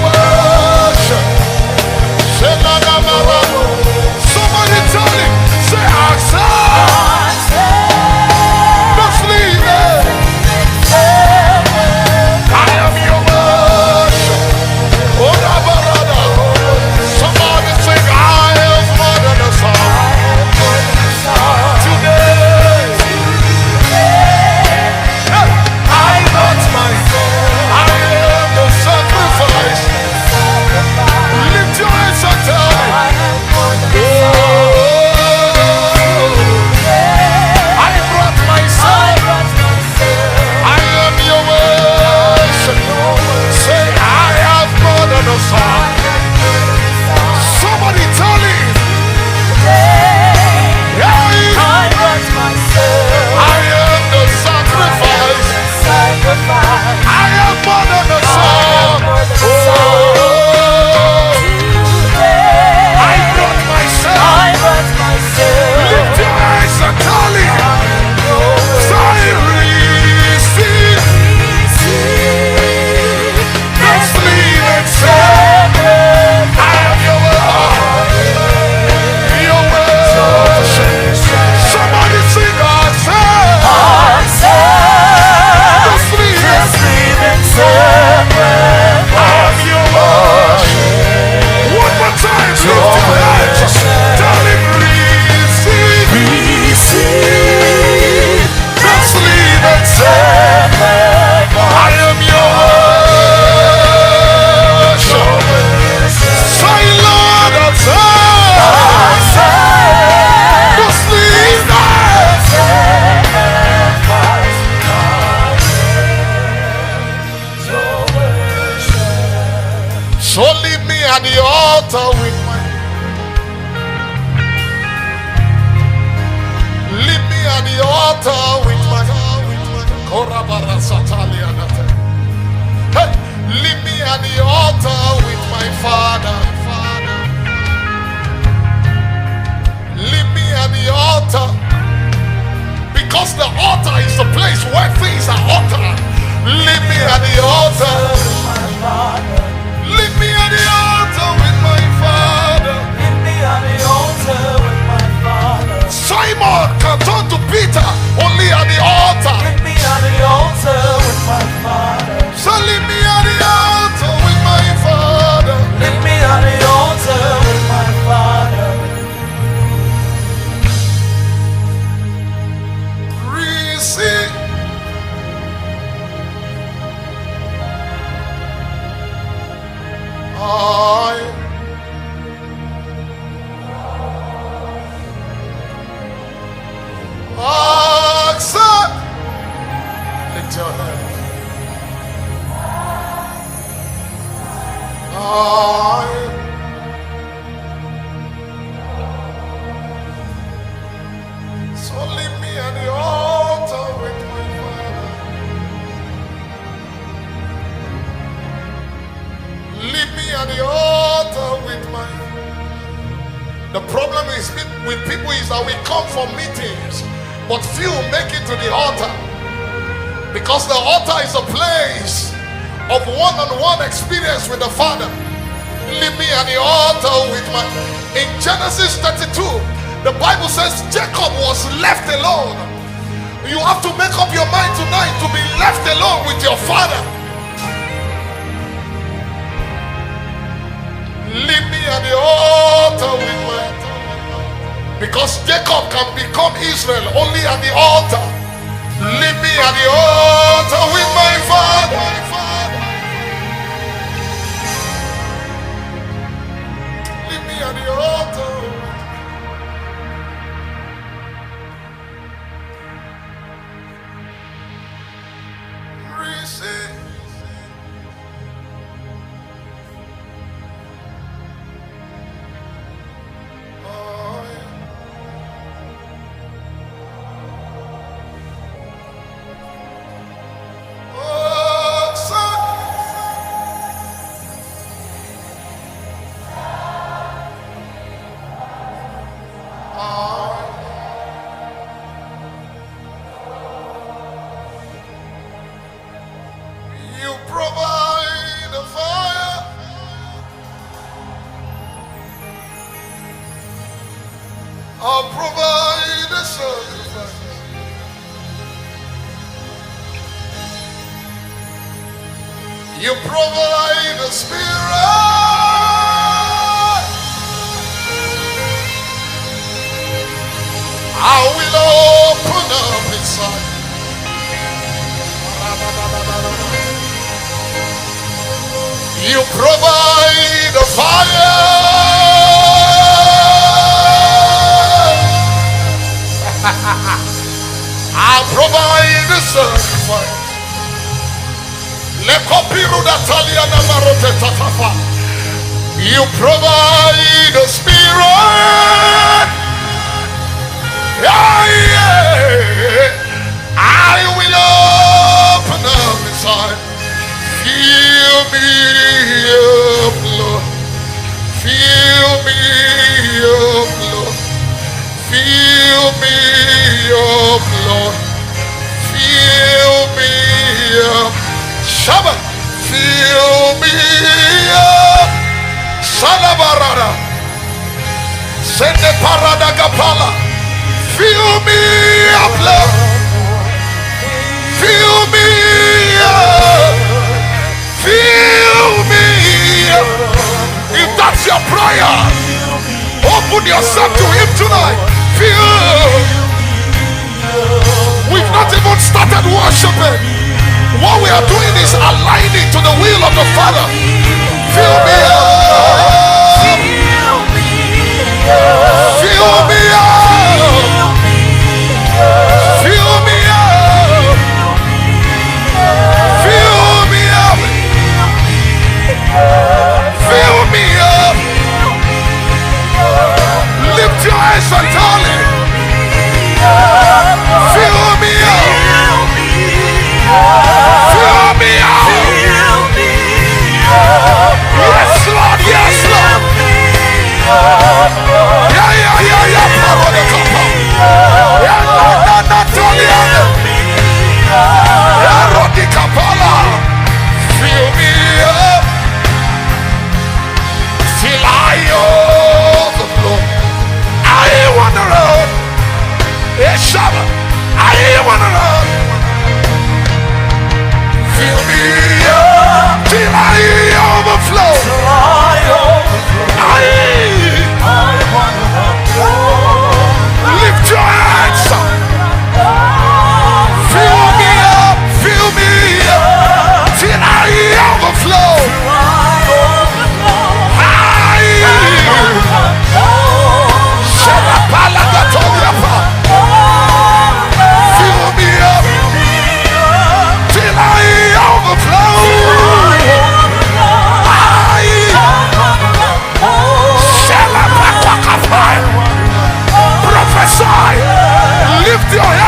altar with my Hey, leave me at the altar with my Father. Leave me at the altar, because the altar is the place where things are altered. Leave me at the altar. Leave me at the altar with my Father. Leave me at the altar with my Father. Simon can turn to Peter only at the altar. Leave me at the altar with my Father. So leave me at the altar with my Father. Leave me at the altar with my Father. Receive. I accept. Lift your hand. So leave me at the altar with my Father. Leave me at the altar with my. The problem is with people is that we come for meetings, but few make it to the altar, because the altar is a place of one-on-one experience with the Father. Leave me at the altar with my. In Genesis 32, the Bible says Jacob was left alone. You have to make up your mind tonight to be left alone with your Father. Leave me at the altar with my. Because Jacob can become Israel only at the altar. Leave me at the altar with my Father. Leave me at the altar. Receive. I'll provide a sacrifice. You provide the Spirit. I will open up inside. You provide the fire. I'll provide the sacrifice. You provide the Spirit. Yeah, yeah. I will open up inside. Fill me up, Lord. Fill me up, Lord. Fill me up, Lord. Fill me up. Shabbat. Fill me up. Salabarada. Sende parada kapala. Fill me up, Lord. Fill me up. Fill me up. If that's your prayer, open yourself to Him tonight. We've not even started worshiping. What we are doing is aligning to the will of the Father. Fill me up. Fill me up. Fill me up. Fill me up. Fill me up. Lift your eyes and tell Him. Fill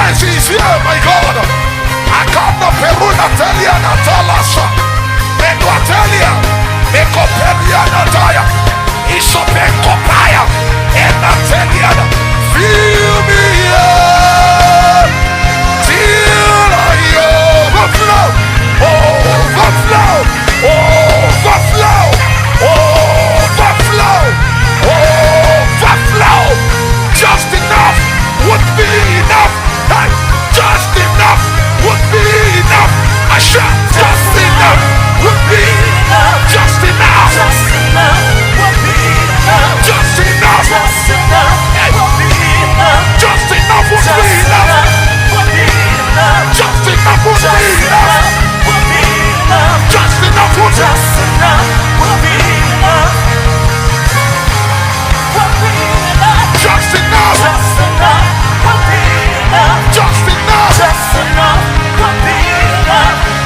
Yes, he's here, my God. Akanda peruna telia natalasa. Menuatelia. Mekoperia nataya. Isopekopaya. Enatelia. Feel me up. Till I overflow. Overflow. Overflow. Overflow. Overflow. Just enough would be enough. Hey, just enough would be enough. I shout, just enough would be enough. Just enough. Just enough would be enough. Just enough. Just enough would be enough. Just enough would be enough. Just enough would be enough. Just enough would be enough. Just enough would be enough. Just enough. Just enough would be enough. Just enough. Just enough would be enough.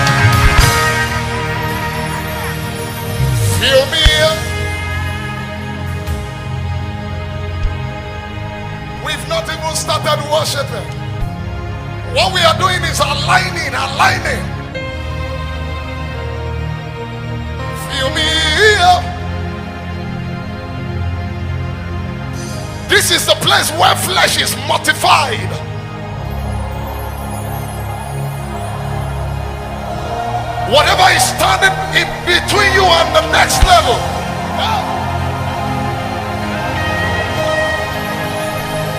Feel me up. We've not even started worshiping. What we are doing is aligning. Feel me up. This is the place where flesh is mortified. Whatever is standing in between you and the next level.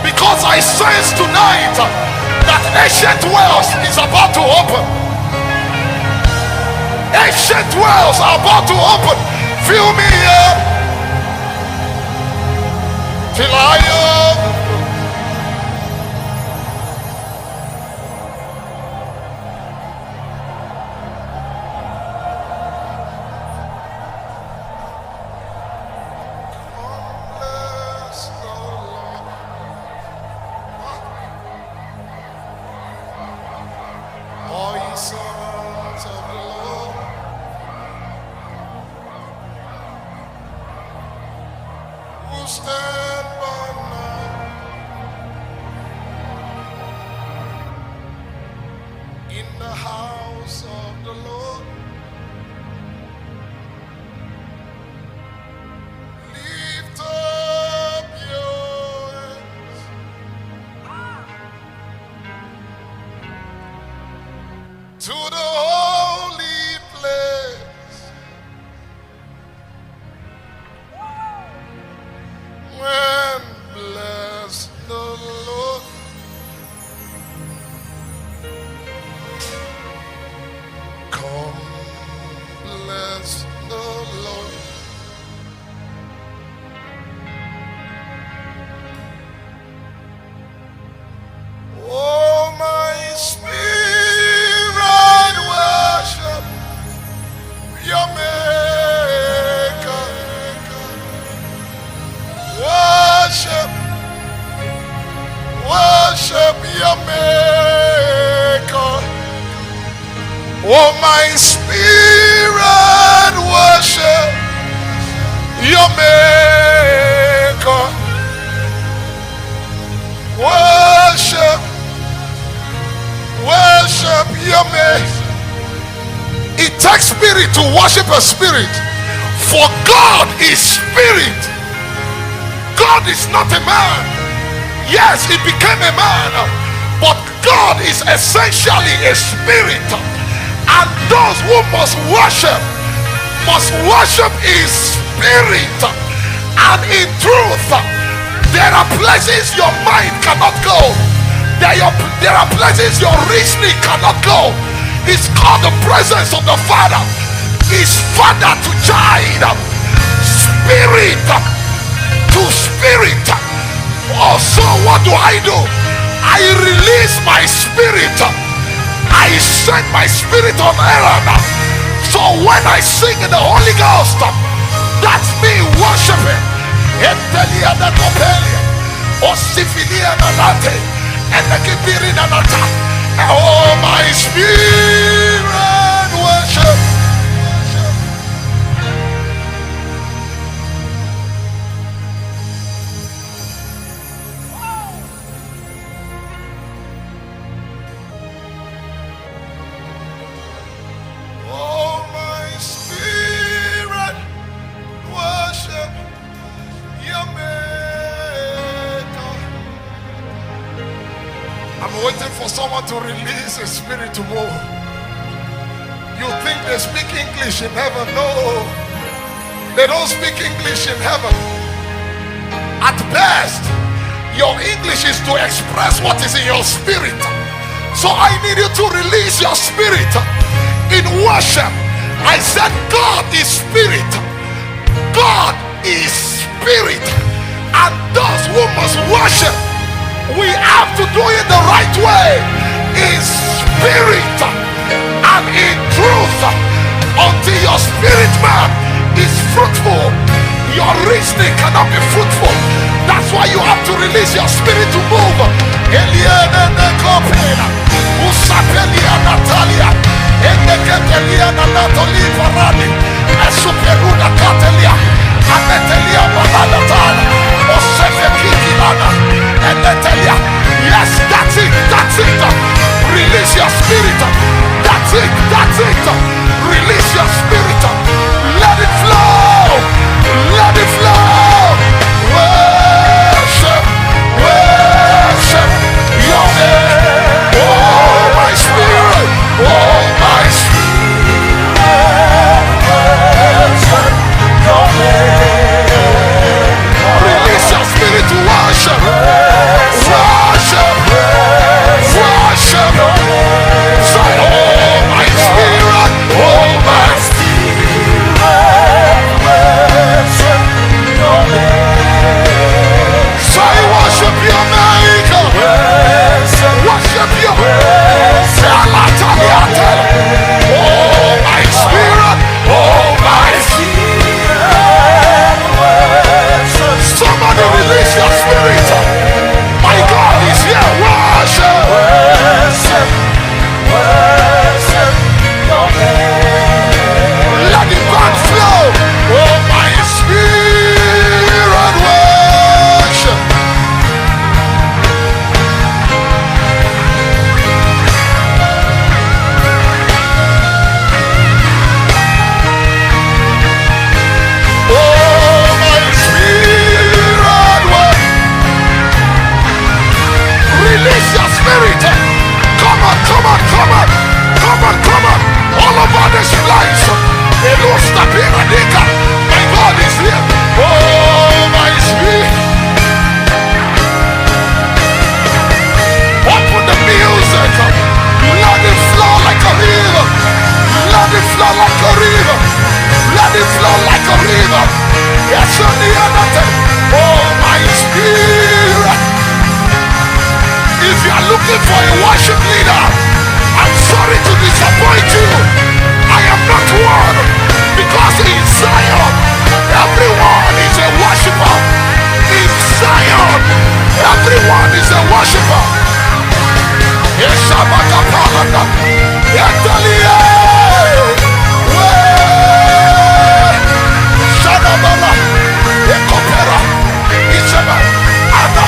Because I sense tonight that ancient wells is about to open. Ancient wells are about to open. Feel me up. Till I to the holy place, when bless the Lord. Come bless the Lord. Oh, my spirit worship your maker. Worship your maker. Oh, my spirit worship your maker. Worship your maker. It takes spirit to worship a spirit, for God is spirit. God is not a man. Yes, he became a man, but God is essentially a spirit, and those who must worship in spirit and in truth. There are places your mind cannot go. There are places your reasoning cannot go. It's called the presence of the Father. It's Father to child, spirit to spirit. Also, what do? I release my spirit. I send my spirit on errand. So when I sing in the Holy Ghost, that's me worshiping. Oh, my spirit worship. I'm waiting for someone to release a spirit to move. You think they speak English in heaven? No. They don't speak English in heaven. At best, your English is to express what is in your spirit. So I need you to release your spirit in worship. I said God is spirit. God is spirit. And those who must worship, we have to do it the right way, in spirit and in truth. Until your spirit man is fruitful, your reasoning cannot be fruitful. That's why you have to release your spirit to move. Usapelia Natalia, Eneketelia Natoli Faradi, Esuperuda Catelia, Anetelia Mahalatana, Osefekilana, Enetelia. Yes, that's it, that's it. Release your spirit. That's it, that's it. Release your spirit. Let it flow. Let it flow. Worship, worship your name. Oh, my spirit. Oh, my spirit. Worship your name. Release your spirit to worship. Worship. Worship. Say, oh, my spirit. Oh, my spirit. Worship your name. Say, worship your maker. Worship your oh, my spirit. Oh, my spirit. Somebody release your spirit. My God is here. Worship. Worship. Worship your name. Let the blood flow. Oh, my spirit. Worship. Release your spirit. Come on, come on, come on. Come on, come on. All over this place. My God is here. Oh, my spirit. Open the music. Let it flow like a river. Let it flow like a river. Let it flow like a river. Yes, on the other. Oh, my spirit. If you are looking for a worship leader, I'm sorry to disappoint you. I am not one, because in Zion, everyone is a worshiper. In Zion, everyone is a worshiper. Yeshabakapalanda, Yatalia, Shadabara, Ekopera, Ishaba, Ada.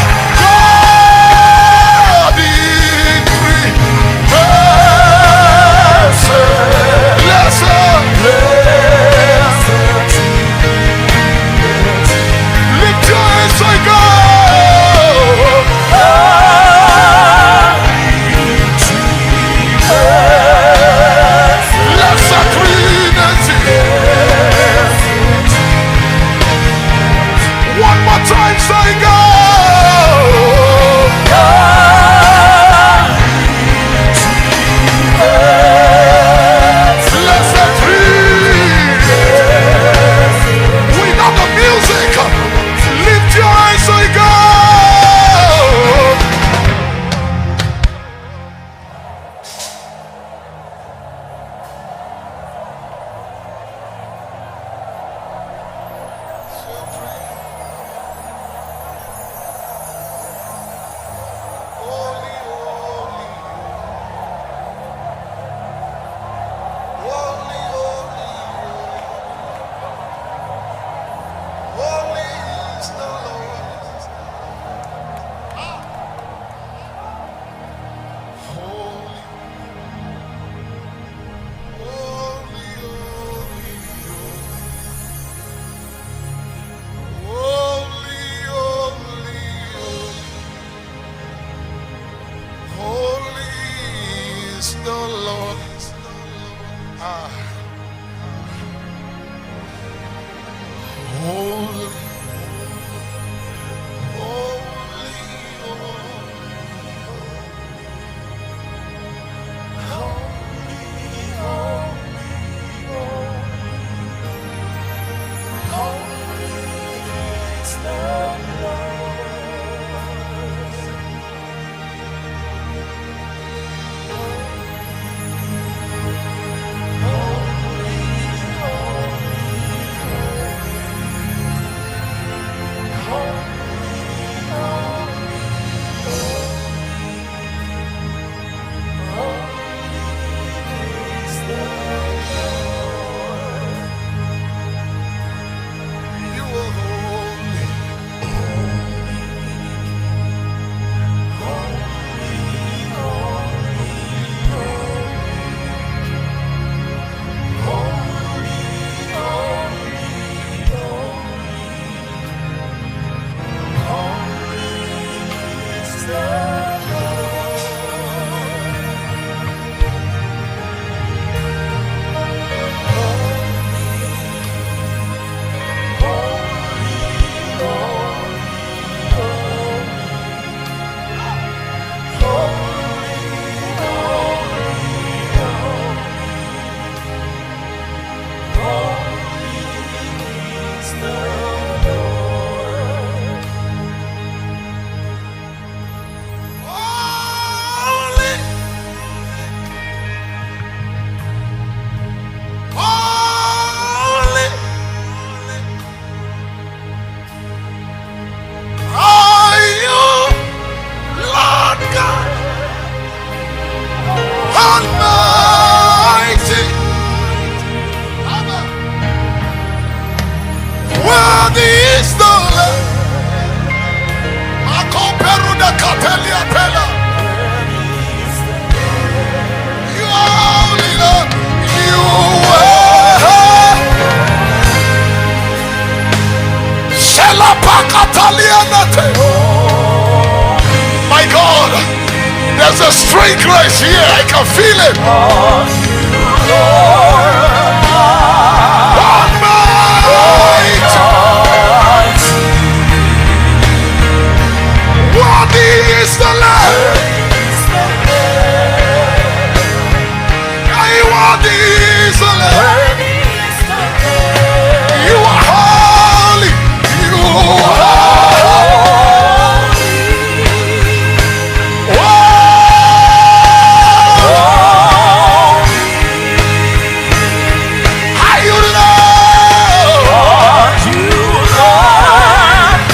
is the Lord. Holy, holy, My God, there's a strange grace here. I can feel it. Worthy is the Lamb. Worthy is the Lamb. You are holy. You are holy. Are you Lord? You Lord.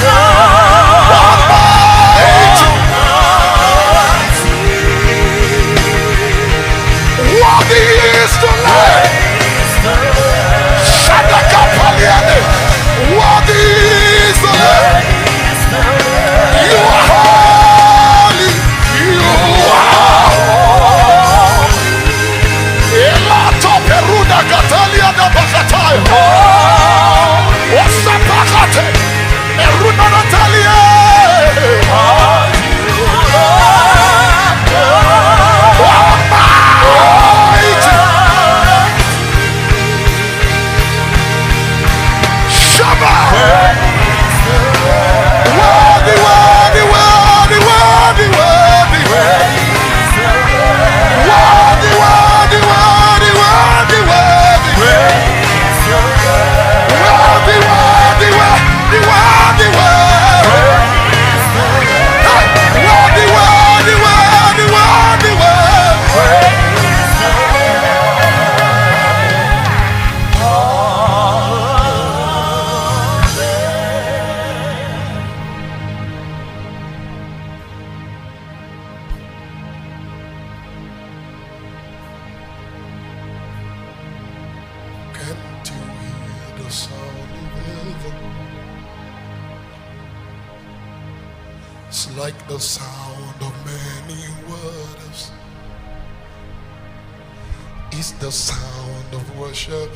Worthy is the Lamb. Shadakapaliane. Worthy is the Lamb. You are holy. You are holy. Elato peruda gatalia da bakatayo. Wasapakate. Eruna natalia. It's like the sound of many waters. It's the sound of worship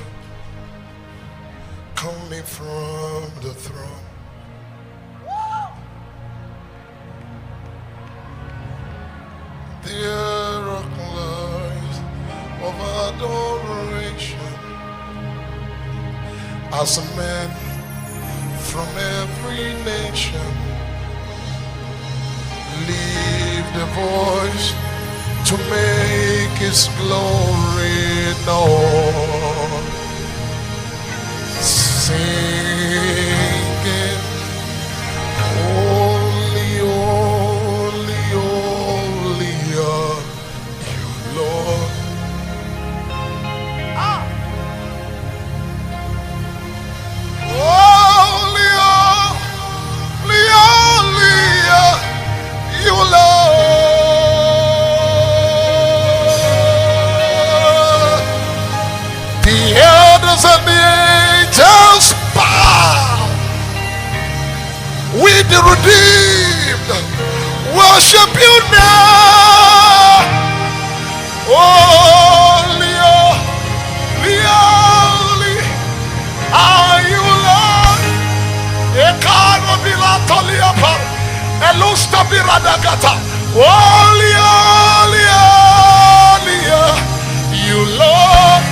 coming from the throne. There are clouds adoration as a man from every nation lift the voice to make his glory known, singing holy, holy, holy are you, Lord. Holy, holy, holy are you, Lord. The elders and the angels bow. We the redeemed worship you now. Holy, holy, holy are you, Lord. Ekaro bilatoliapa, elusta biradagata. Holy, holy, holy are you, Lord.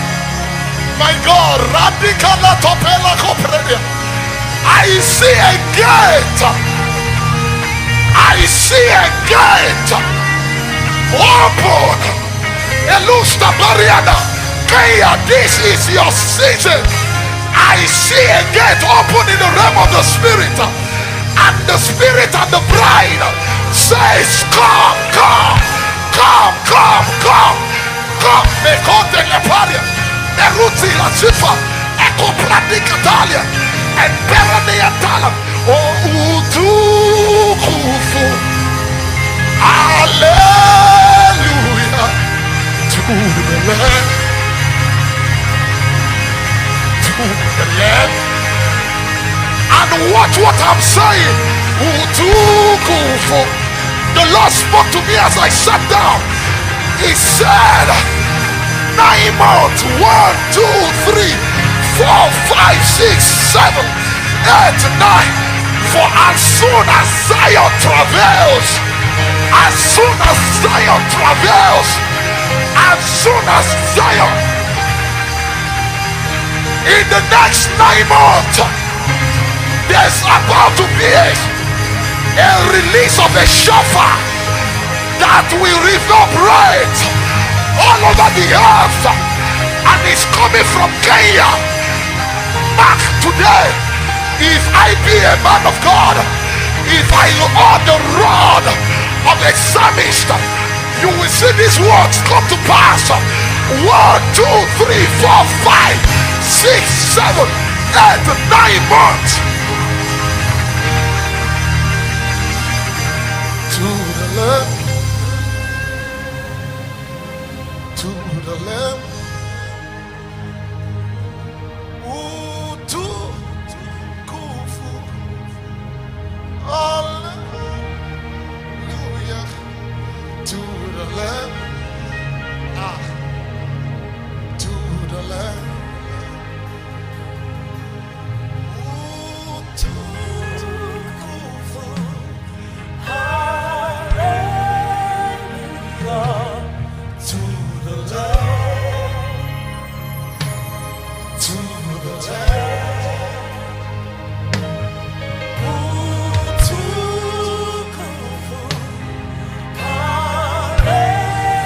My God, radicala topela copredia. I see a gate. I see a gate. Open. Elusta bariada. Kaya, this is your season. I see a gate open in the realm of the spirit. And the spirit and the bride says, come, come, come, come, come, come. Mekote leparia. Meruti la zifa. Eko pradikatalia. And Beraniatalam, oh utukufu, hallelujah, to the Lamb, to the Lamb. And watch what I'm saying, utukufu. The Lord spoke to me as I sat down. He said, 9 months, 1, 2, 3, 4, 5, 6, 7, 8, 9. For as soon as Zion travails, as soon as Zion travails, as soon as Zion, in the next 9 months, there's about to be a release of a shofar that will reverberate all over the earth, and it's coming from Kenya. Mark today, if I be a man of God, if I hold the rod of a psalmist, you will see these words come to pass. 1, 2, 3, 4, 5, 6, 7, 8, 9 months. To the Lamb, to the Lamb. Hallelujah to the Lamb, to the Lamb, to hallelujah to the Lamb, to the Lamb. Hallelujah.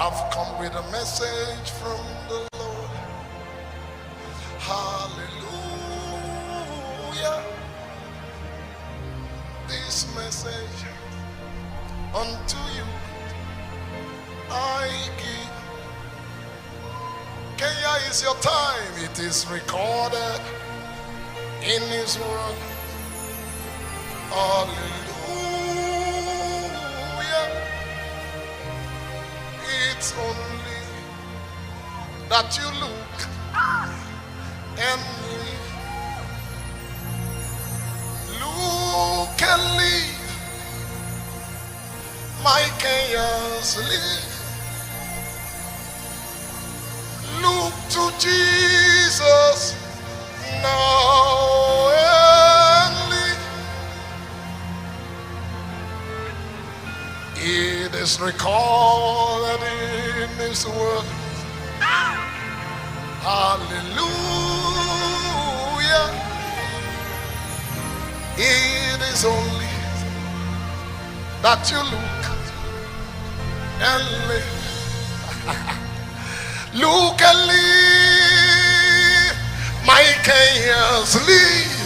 I've come with a message from the Lord. Hallelujah. This message unto you I give. Kenya is your time. It is recorded in His word. Hallelujah. It's only that you look and look and live. My Kenyans live. Look to Jesus now and live. It is recorded in His word. Hallelujah. It is only that you look and live. Look and live. My Kenyans live.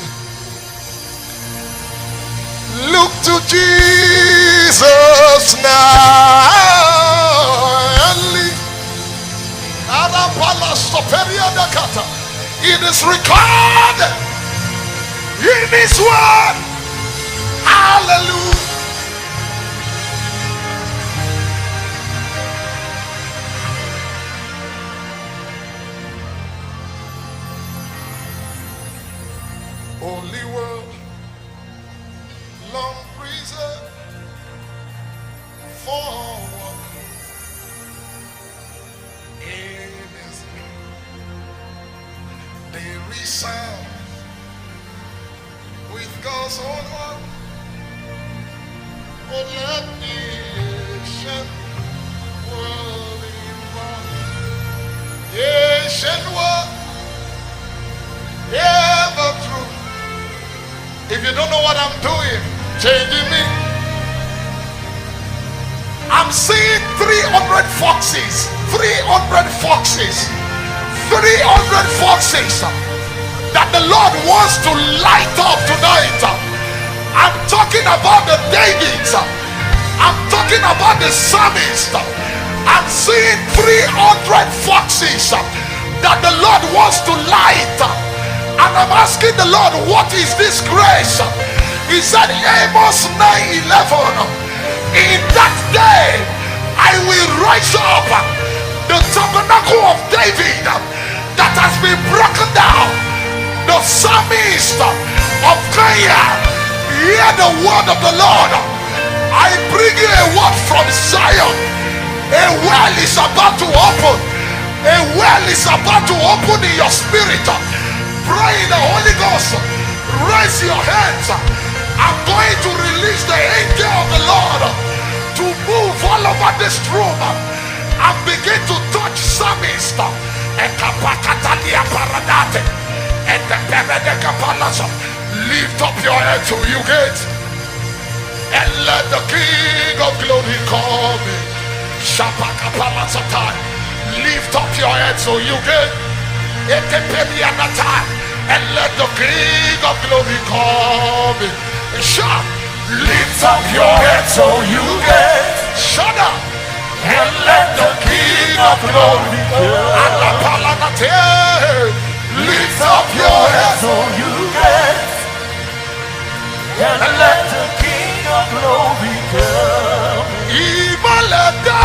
Look to Jesus now and live. It is recorded in His word. Hallelujah. Holy word, long preserved forward. It is the resound with God's own word. Oh, let the ancient world involve. Ancient word, ever true. If you don't know what I'm doing, changing me. I'm seeing 300 foxes. 300 foxes. 300 foxes that the Lord wants to light up tonight. I'm talking about the Davids. I'm talking about the psalmist. I'm seeing 300 foxes that the Lord wants to light up. And I'm asking the Lord, what is this grace? He said, Amos 9:11, in that day I will rise up the tabernacle of David that has been broken down. The psalmist of Kenya, hear the word of the Lord. I bring you a word from Zion. A well is about to open. A well is about to open in your spirit. Pray in the Holy Ghost. Raise your hands. I'm going to release the angel of the Lord to move all over this room and begin to touch psalmist. Lift up your head to you gates and let the King of Glory come in. Lift up your head so you get and let the King of Glory come in. Shout. Lift up your head so you get. Shut up. And let the King of Glory come. Lift up your head so you get. And let the King of Glory come. Ibalada.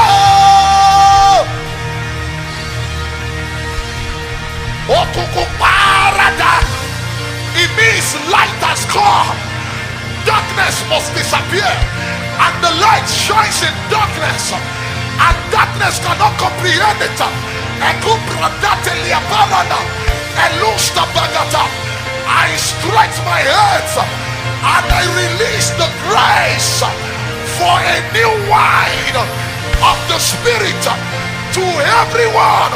It means light has come. Darkness must disappear. And the light shines in darkness. And darkness cannot comprehend it. I stretch my hands and I release the grace for a new wine of the Spirit to everyone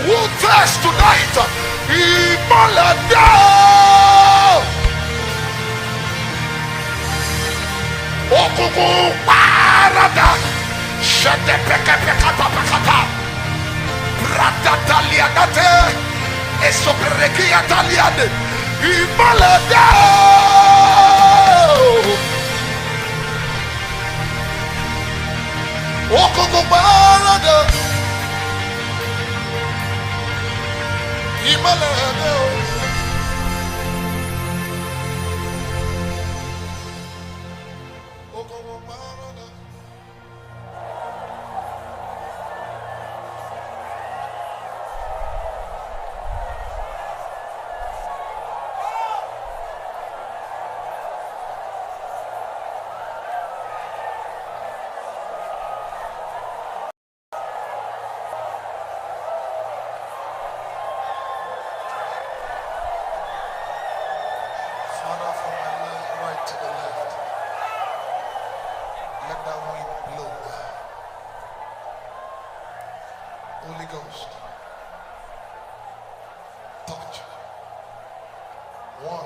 who thirsts tonight. Holy Ghost. Touch. 1,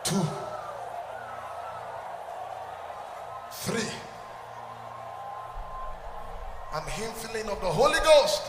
2, 3. And him filling of the Holy Ghost.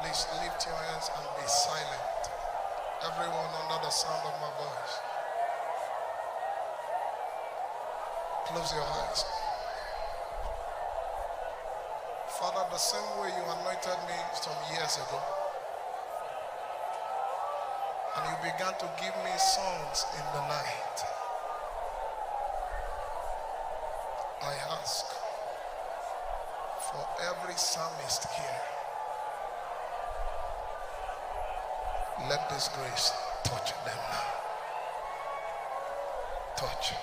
Please lift your hands and be silent. Everyone under the sound of my voice. Close your eyes. Father, the same way you anointed me some years ago, and you began to give me songs in the night, I ask for every psalmist here, let this grace touch them now. Touch.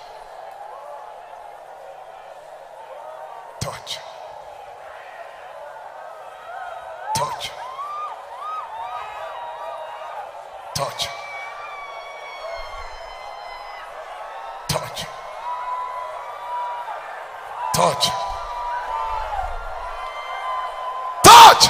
Touch. Touch. Touch. Touch. Touch. Touch.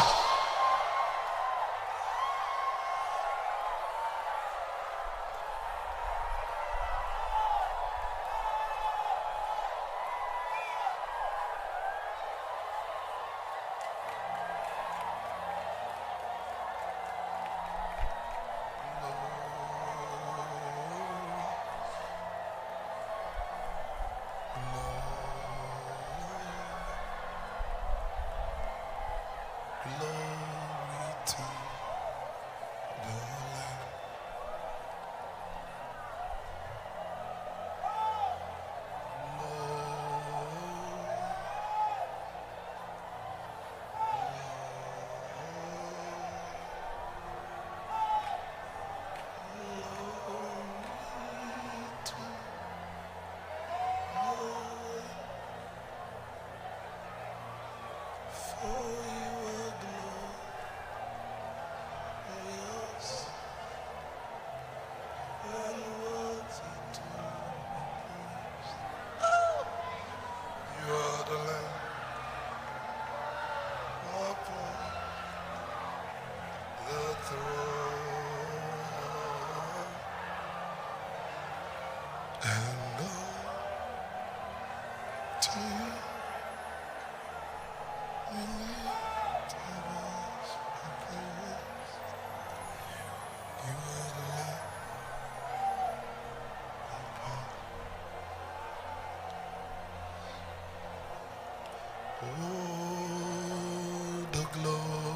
The glory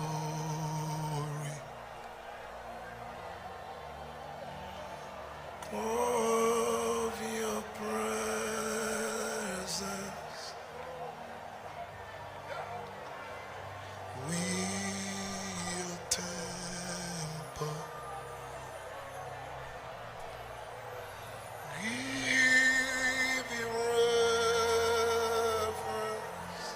of your presence, we your temple, give you reverence.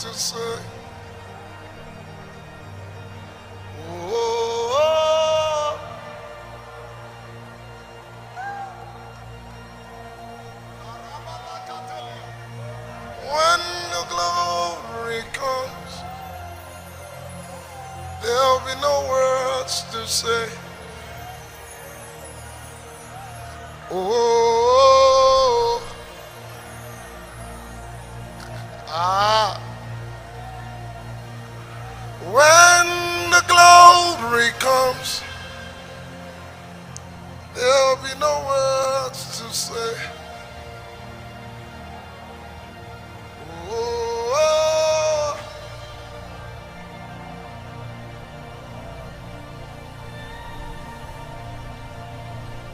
to say. Oh, when the glory comes, there'll be no words to say. Oh, when the glory comes, there'll be no words to say. Oh,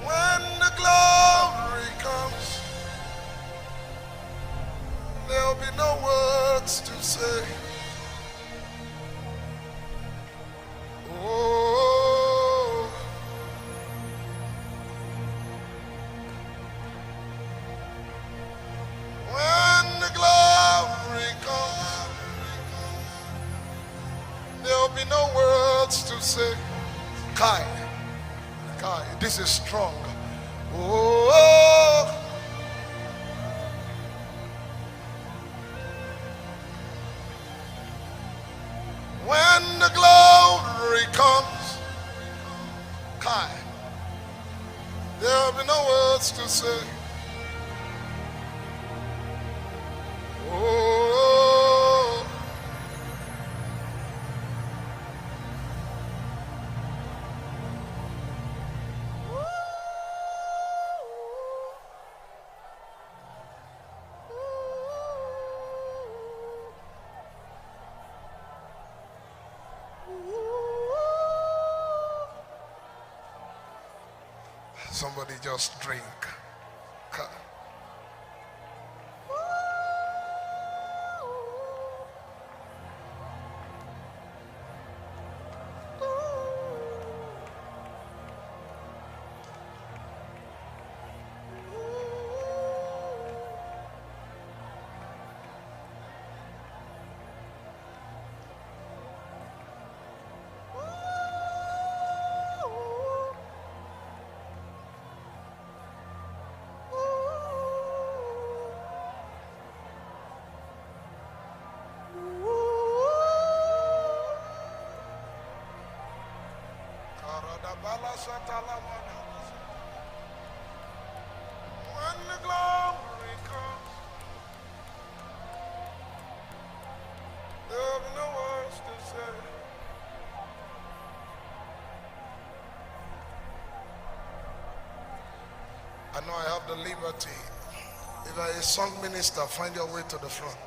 when the glory comes, there'll be no words to say. Oh, when the glory comes, there'll be no words to say. Kai, this is strong. Oh, when the glory comes, Kai, there'll be no words to say. Oh, somebody just drink. Kai. When the glory comes, there'll be no words to say. I know I have the liberty. If I a song minister, find your way to the front.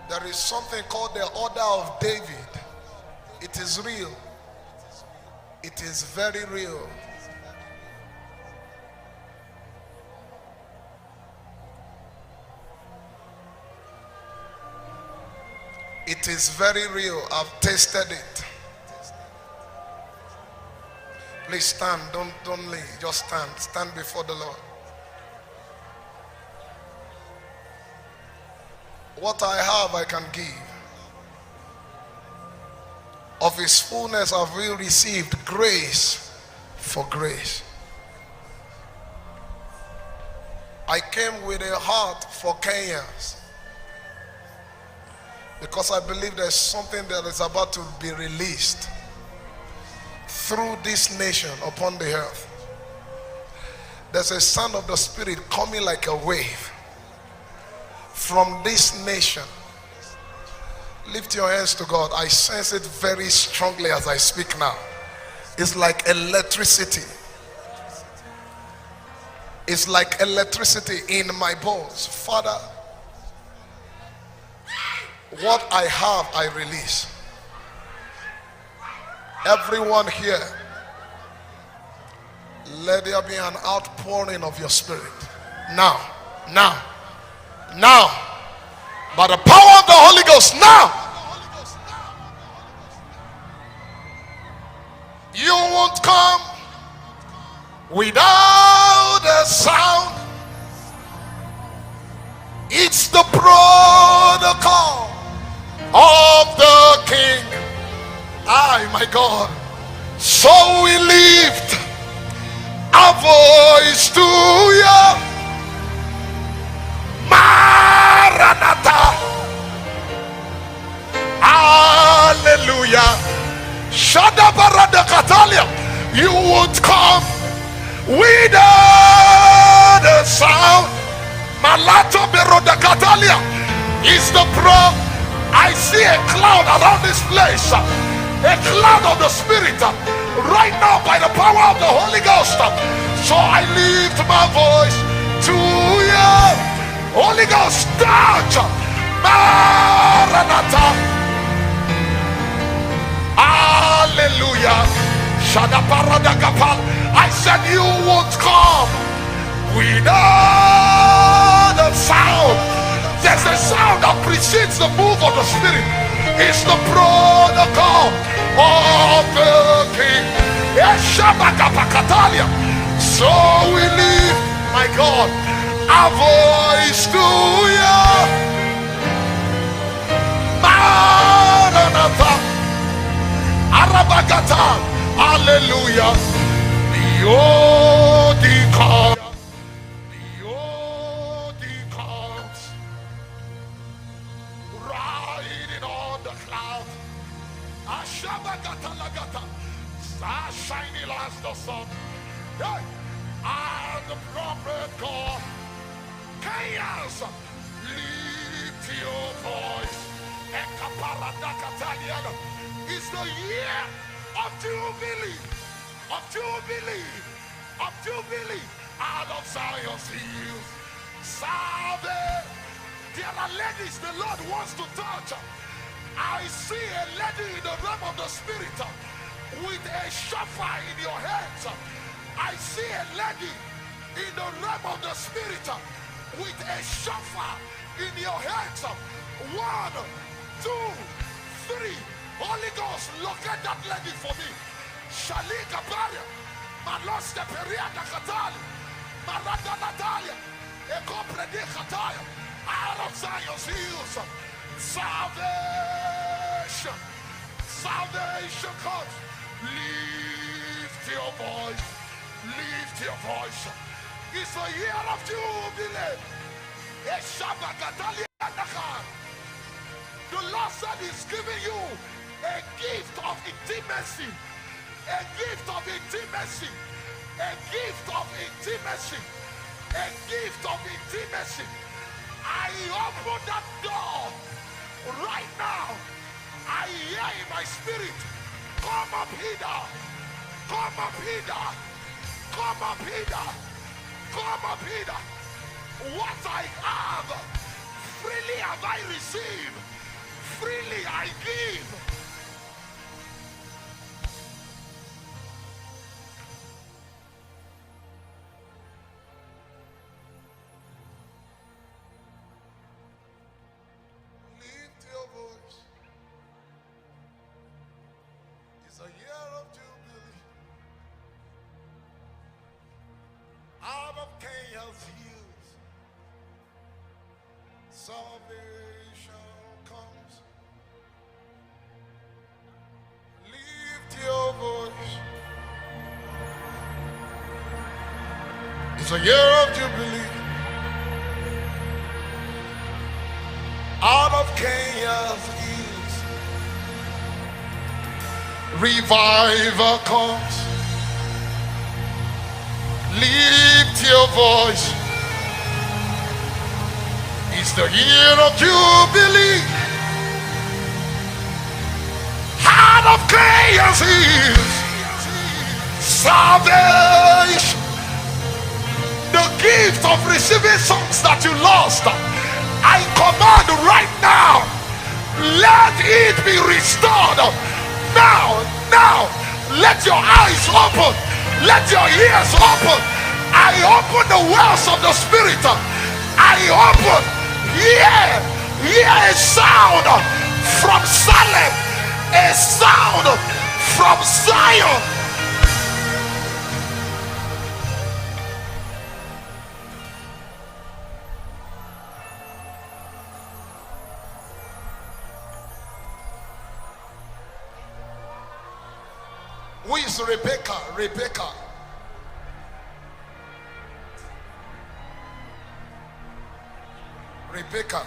There is something called the order of David. It is real. It is very real. It is very real. I've tasted it. Please stand. Don't leave. Just stand. Stand before the Lord. What I have, I can give. Of his fullness have we received grace for grace. I came with a heart for Kenyans because I believe there's something that is about to be released through this nation upon the earth. There's a sound of the Spirit coming like a wave from this nation. Lift your hands to God. I sense it very strongly as I speak now. It's like electricity. It's like electricity in my bones. Father, what I have, I release. Everyone here, let there be an outpouring of your Spirit. Now. By the power of the Holy Ghost, now. You won't come without the sound. It's the protocol of the King. Ay, my God. So we lift our voice to you. Maranatha. Hallelujah. Shadabarada Katalia. You would come with the sound. Malato Beroda Katalia is the pro. I see a cloud around this place. A cloud of the Spirit right now by the power of the Holy Ghost. So I lift my voice to you. Holy Ghost, touch. Maranatha. Hallelujah. I said you won't come without the sound. There's a sound that precedes the move of the Spirit. It's the protocol of the King. So we lift, my God, our voice to you. Maranatha. Arabagata. Hallelujah. The comes riding on the cloud. Ashabagata lagata. Shining as the sun. And the prophet God. Chaos. Lift your voice. It's the year of Jubilee, of Jubilee, of Jubilee, out of Zion's hills. Salve. There are ladies the Lord wants to touch. I see a lady in the realm of the Spirit with a shofar in your hands. I see a lady in the realm of the Spirit with a shofar in your hands. 1, 2, 3. Holy Ghost, look at that lady for me. Shalika Baria, Maloste Periada Katali, Marada Natalia, Eko Predi Kataya, out of Zion's hills. Salvation, salvation comes. Lift your voice, lift your voice. It's a year of Jubilee. The Lord said He's giving you a gift of intimacy, a gift of intimacy, a gift of intimacy, a gift of intimacy. I open that door right now. I hear in my spirit, come up hither, come up hither, come up hither, come up hither. What I have, freely have I received, freely I give. Lift your voice. It's a year of Jubilee. Out of Kenya's hills, salvation comes. Lift your voice. It's a year of Jubilee. Out of Kenya's hills, revival comes. Lift your voice. It's the year of Jubilee. Out of Kenya's hills, salvation. The gift of receiving songs that you lost, I command right now, let it be restored. Now, let your eyes open, let your ears open. I open the wells of the Spirit. I open, hear a sound from Salem, a sound from Zion. Who is Rebecca? Rebecca. Rebecca.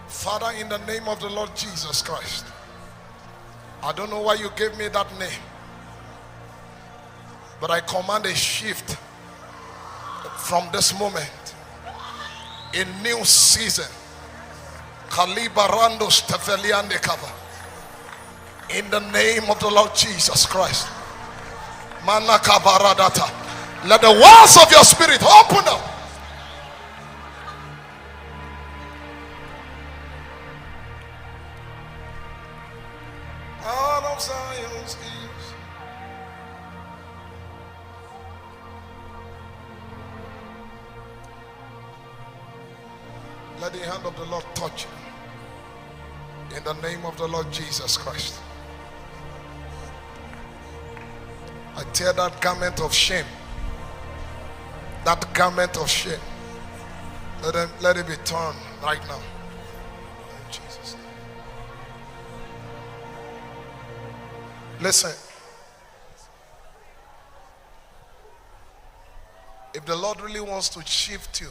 Father, in the name of the Lord Jesus Christ, I don't know why you gave me that name, but I command a shift from this moment. A new season. Kalibarandos tefeliande kava. In the name of the Lord Jesus Christ. Manakabaradata. Let the walls of your spirit open up. Out of Zion's hills. Let the hand of the Lord touch you. In the name of the Lord Jesus Christ. I tear that garment of shame. That garment of shame. Let it be torn right now. In Jesus' name. Listen. If the Lord really wants to shift you,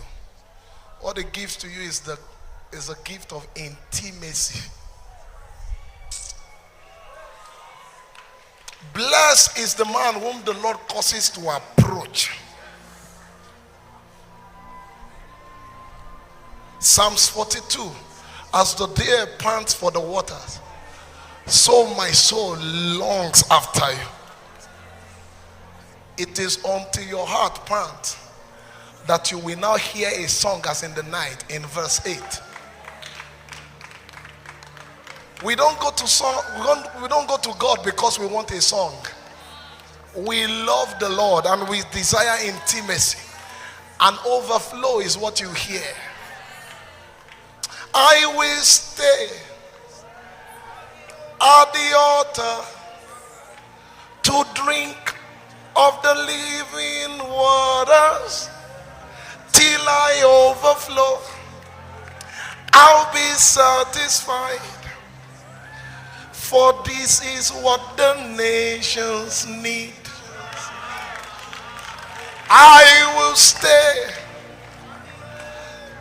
what He gives to you is a gift of intimacy. Blessed is the man whom the Lord causes to approach. Psalms 42. As the deer pants for the waters, so my soul longs after you. It is until your heart pants that you will now hear a song as in the night, in verse 8. We don't go to song, we don't go to God because we want a song. We love the Lord and we desire intimacy. And overflow is what you hear. I will stay at the altar to drink of the living waters till I overflow. I'll be satisfied. For this is what the nations need. I will stay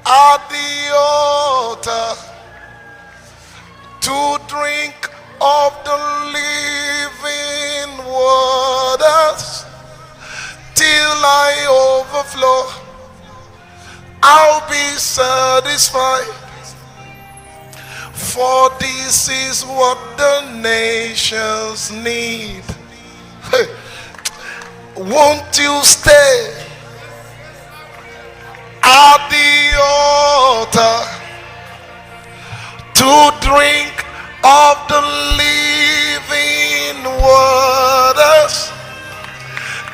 at the altar to drink of the living waters till I overflow. I'll be satisfied. For this is what the nations need. Hey. Won't you stay at the altar to drink of the living waters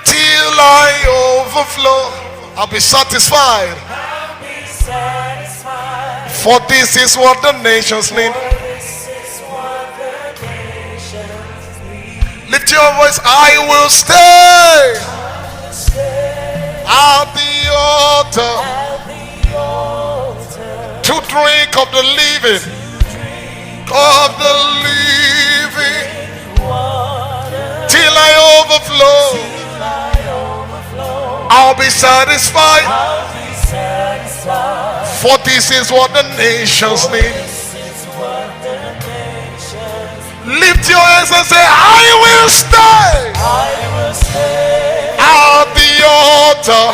till I overflow? I'll be satisfied. I'll be satisfied. For this is what the nations need. Lift your voice. I will stay at the altar to drink of the living, till I overflow. I'll be satisfied. For this is what the nations need. Lift your hands and say, I will stay at the altar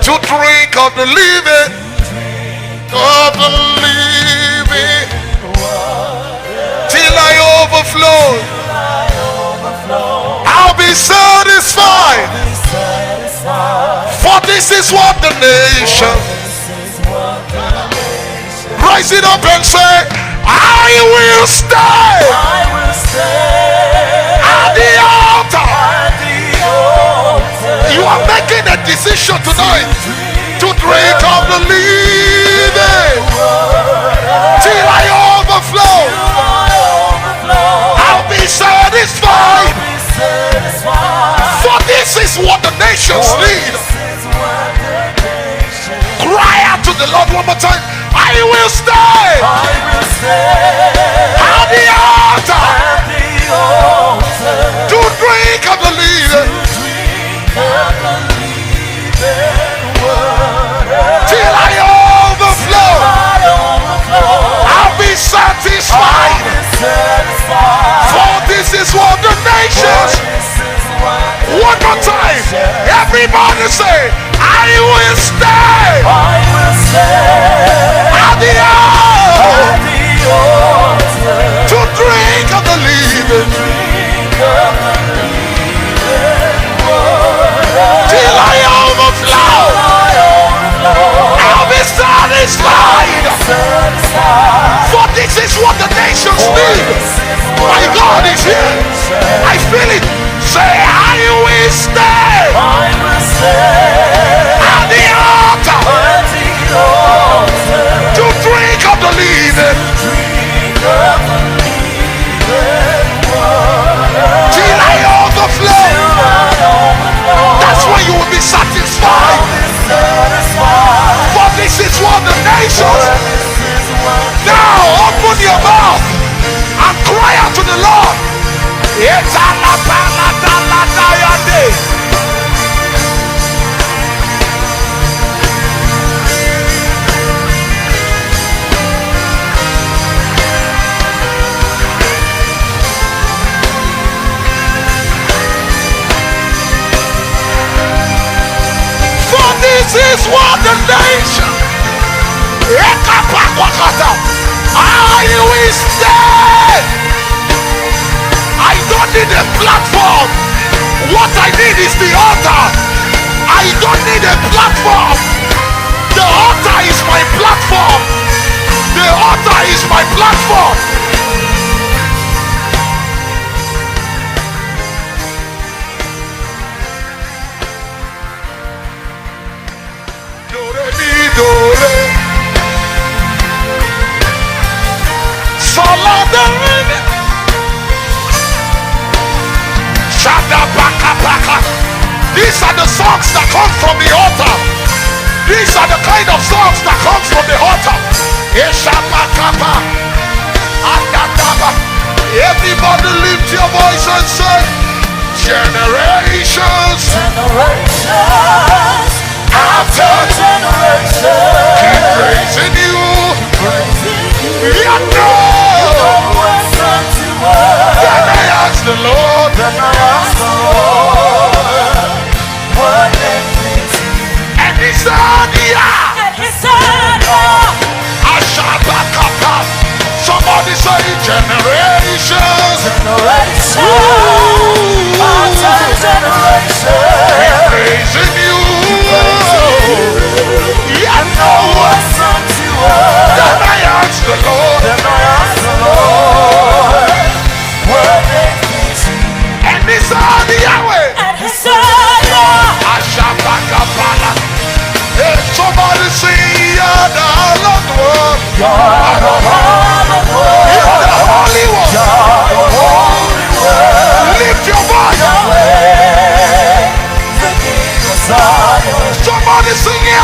to drink of the living, till I overflow. I'll be satisfied. For this is what the nation. Rise it up and say, I will stay at the altar. You are making a decision tonight to drink of the living till I overflow. I'll be satisfied. For this is what the nations need. Cry out to the Lord one more time. I will stay. I will stay At the altar. at the altar To drink of the living. of the living word. Till I overflow. I'll be satisfied. For this is what the nations. One more time. Everybody say, I will stay. I will stay At the altar. To drink of the living. Till I overflow. I'll be satisfied. For this is what the nations need. My God is here. I feel it. Say, I will stay. I will stay At the altar. To drink of the living. Till I overflow. That's when you will be satisfied. For this is what the nations. Now open your mouth and cry out to the Lord. For this is what the nation. I will stay. I don't need a platform. What I need is the altar. I don't need a platform. The altar is my platform. The altar is my platform. Dore mi dore. Soladane. These are the songs that come from the altar. These are the kind of songs that come from the altar. Everybody lift your voice and say, generations, generations after generations keep praising you. You know what's unto us. Then I ask the Lord. Then I ask the Lord, what name fits you? And he said, yeah. And he said, yeah. Ashabakapa. Somebody say generations. Generations after generations keep praising you. You know what's unto us. Then I ask the Lord. Then I ask the Lord, what name fits you? And he said, Yahweh. And he said, yeah. Ashabakapala. Hey, somebody say, you're the Lord one. You're the Holy One. You're the Holy One. You're the Holy One. Lift your voice. Yahweh, the King of Zion. Somebody sing it.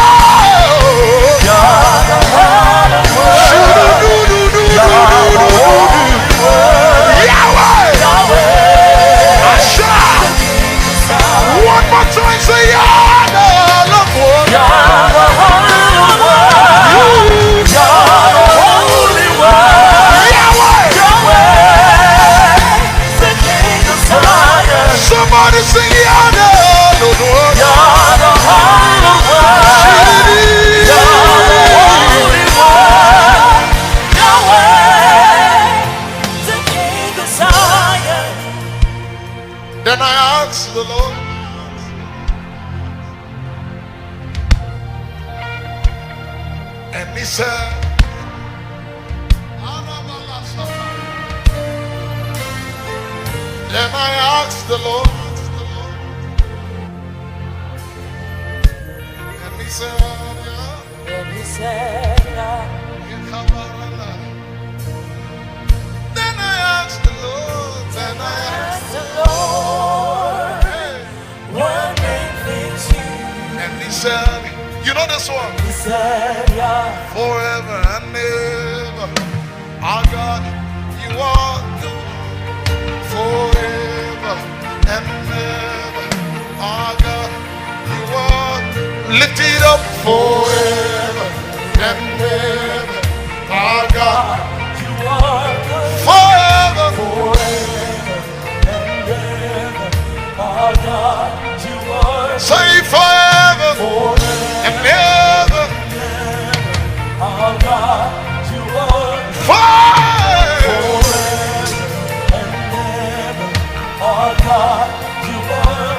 You're the Holy One. You're the Holy One. Yahweh. Yahweh, Asha. the King of Zion. One more time, say you're the Lord one. You're the Holy One. You're the Holy One. Yahweh. Yahweh, the King of Zion. Somebody sing you're the Lord one. You're the Holy One. You're the Holy One. Yahweh, the King of Zion. Then I asked the Lord. And he said, then I asked the Lord. And he said, And he said, then I asked the Lord. Then I asked the Lord, what name fits you? And he said, you know this one? He said, miseria. Forever and ever, our God, you are the forever and ever, our God, you are. Lift it up forever and ever, our God, you are good. Forever, and ever, our God, you are. Say forever, and ever, our God, you are. Forever, and ever, our God, you are.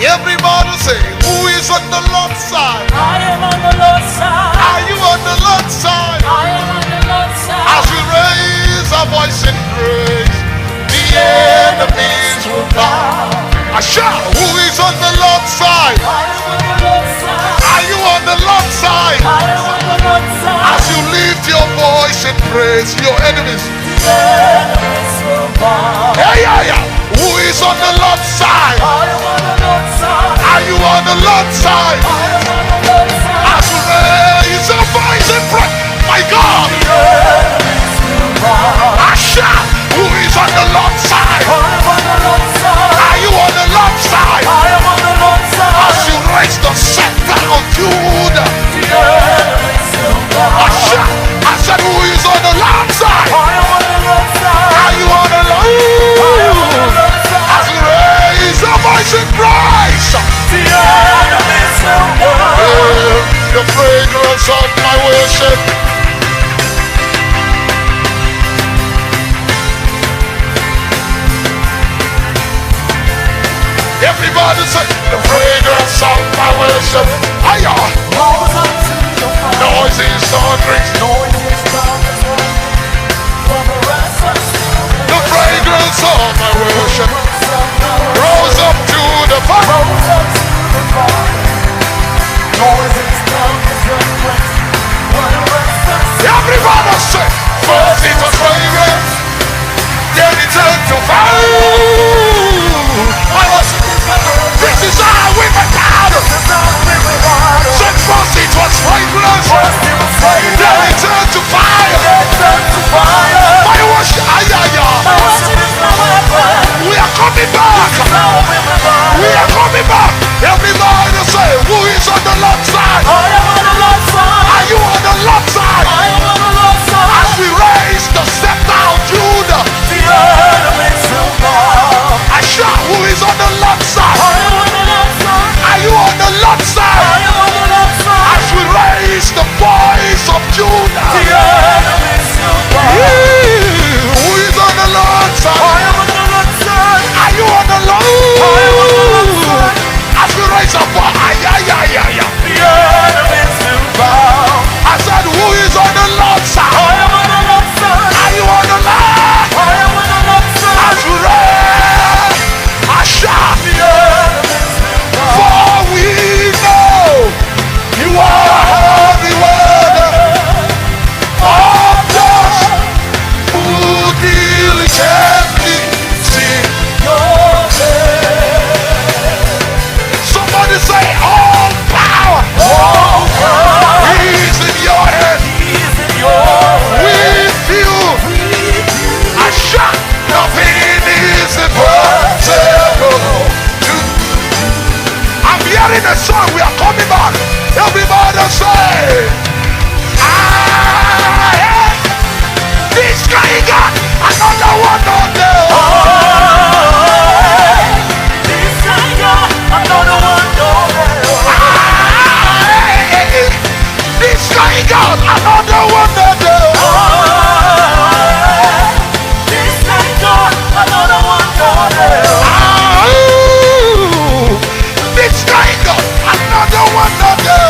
Everybody say, who is on the Lord's side? I am on the Lord's side. Are you on the Lord's side? I am on the Lord's side. As we raise our voice in praise, the enemies will bow. I shout, who is on the Lord's side? I am on the Lord's side. Are you on the Lord's side? I am on the Lord's side. As you lift your voice in praise, your enemies, the enemies will bow. Yeah. Who is on the Lord's side? I am on the Lord's side. Are you on the Lord's side? I am on the Lord's side. As you raise your voice in praise, my God, the enemies will bow. I shout, who is on the Lord's side? I am on the Lord's side. Are you on the Lord's side? I am on the Lord's side. As you raise the scepter of Judah, the enemies will bow. I shout, I said, who is on the Lord's side? I am on the Lord's side. Are you on the Lord's side? As you raise your voice in praise, the enemies will bow. The fragrance of my worship. Everybody say, the fragrance of my worship. Hiya! Noises, thunderings. The fragrance of my worship rose up to the fire. Everybody say, first it was fragrance, then it turned to fire. This is how we make powder. Said first it was fragrance, then it turned to fire. My worship, we are coming back. We are coming back. Everybody say, who is on the Lord's side? I am on the Lord's side. Are you on the Lord's side? I am on the Lord's side. As we raise the scepter of Judah, the enemies will bow. I shout, who is on the Lord's side? I am on the Lord's side. Are you on the Lord's side? I am on the Lord's side. As we raise the voice of Judah, the enemies will bow. Who is on the Lord's side? I am on the Lord's side. Are you on the Lord's side? I am on the Lord's side. As we raise a voice, the enemies will bow. I said, who is on the Lord's side? I am on the Lord's side. Are you on the Lord? I am on the Lord's side. As we raise, I shout, the enemies will bow. for we know you are the word of those who diligently seek your name. Somebody say, all power, is in your hand. With you, I shout, nothing is impossible. I'm hearing a song, we are coming back. Everybody say, this guy got another one on there. This guy got another one on there. This guy got another one on there. This guy got another one on there. This guy got another one on there.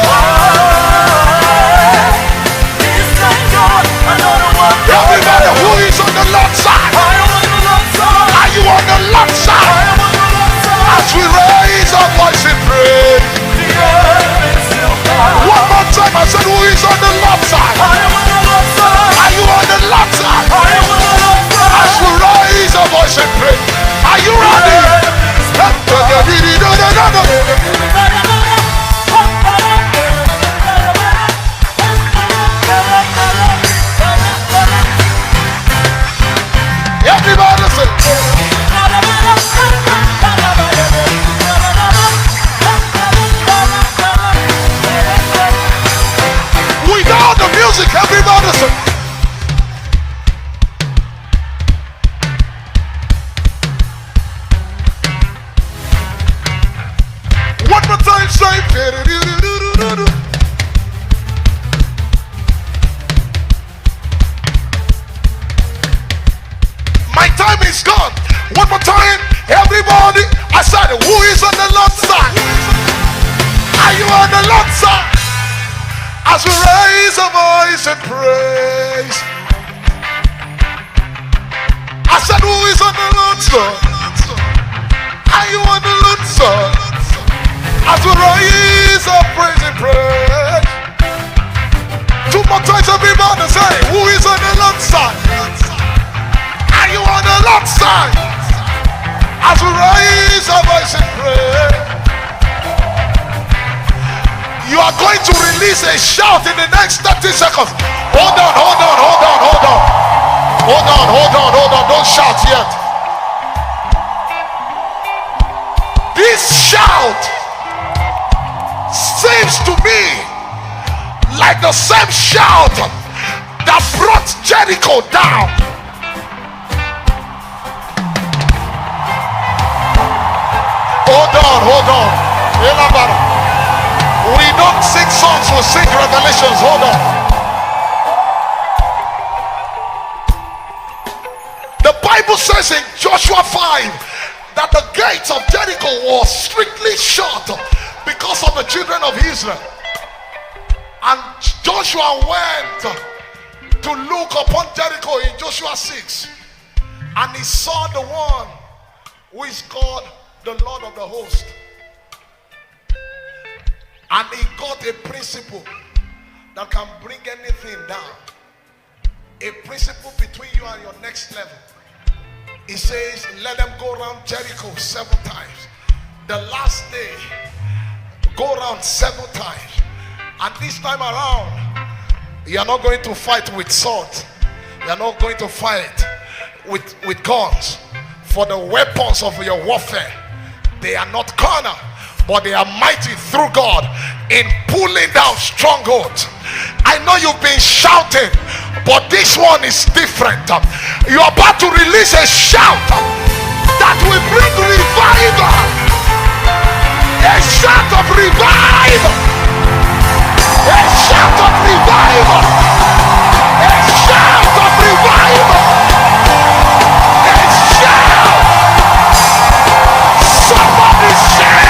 This guy got another one on there. Everybody who is on the Lord's side. I am on the Lord's side. Are you on the Lord's side? I am on the Lord's side. As we raise our voice in praise. The enemies will bow. One more time, I said, who is on the Lord's side? I am on the Lord's One more time, everybody. I said, who is on the Lord's side? Are you on the Lord's side? As we raise a voice and praise. I said, who is on the Lord's side? Are you on the Lord's side? As we raise a praise and praise. Two more times, everybody say, who is on the Lord's side? Are you on the Lord's side? As we raise our voice and pray, you are going to release a shout in the next 30 seconds. Hold on. Don't shout yet. This shout seems to me like the same shout that brought Jericho down. Hold on. We don't sing songs, we sing revelations. Hold on. The Bible says in Joshua 5 that the gates of Jericho were strictly shut because of the children of Israel. And Joshua went to look upon Jericho in Joshua 6, and he saw the one who is called the Lord of the host. And he got a principle that can bring anything down. A principle between you and your next level. He says, let them go around Jericho 7 times. The last day, go around 7 times. And this time around, you are not going to fight with swords. You are not going to fight with guns. For the weapons of your warfare, they are not carnal, but they are mighty through God in pulling down strongholds. I know you've been shouting, but this one is different. You're about to release a shout that will bring revival. A shout of revival. A shout of revival. A shout of revival. A shout. Somebody shout.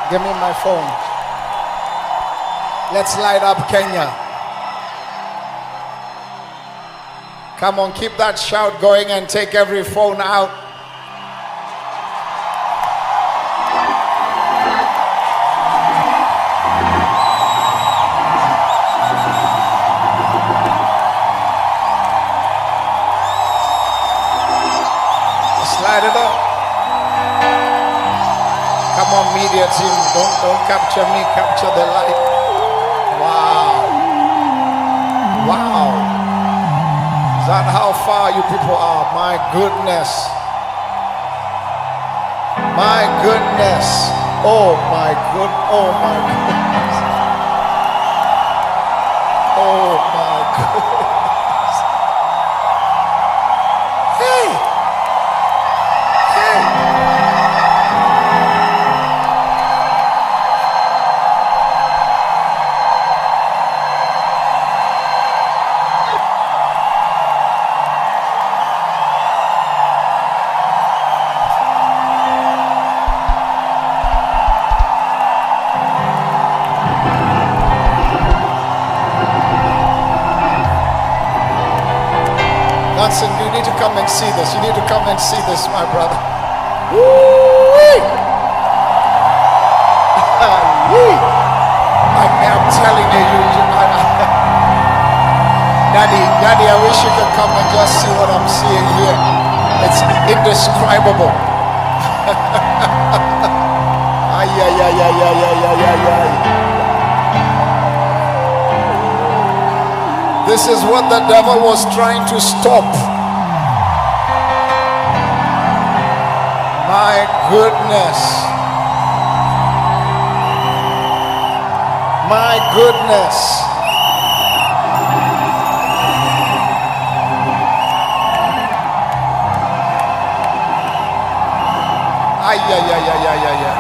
Give me my phone. Let's light up Kenya. Come on, keep that shout going and take every phone out. Slide it up. Come on, media team. Don't capture me, capture the light. Wow. Wow. Is that how far you people are? My goodness. My goodness. Oh my good. Oh my goodness. Oh my goodness. Hey. Hey. Johnson, you need to come and see this. You need to come and see this, my brother. Woo-wee! I'm telling you, Daddy, I wish you could come and just see what I'm seeing here. It's indescribable. Ay, ay, ay, ay, ay, ay, ay, ay, ay. This is what the devil was trying to stop. My goodness. My goodness. Ay, ay, ay, ay, ay, ay, ay.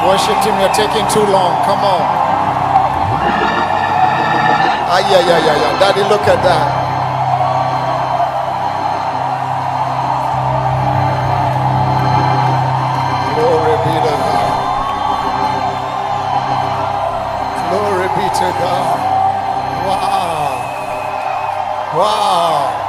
Worship team, you're taking too long. Come on. Ay, ay, ay, ay, ay. Daddy, look at that. Glory be to God. Glory be to God. Wow. Wow.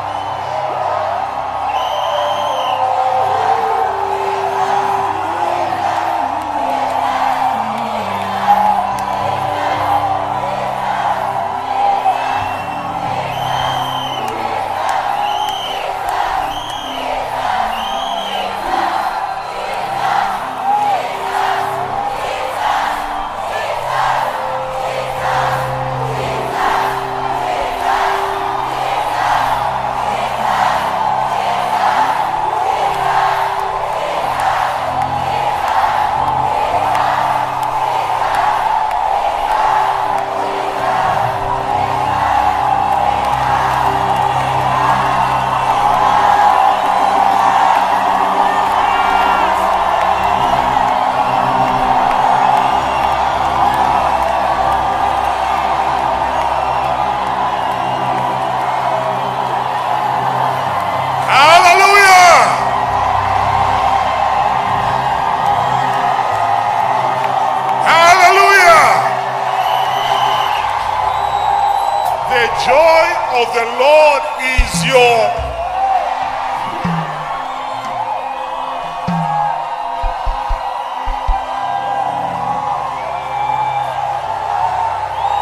of the Lord is your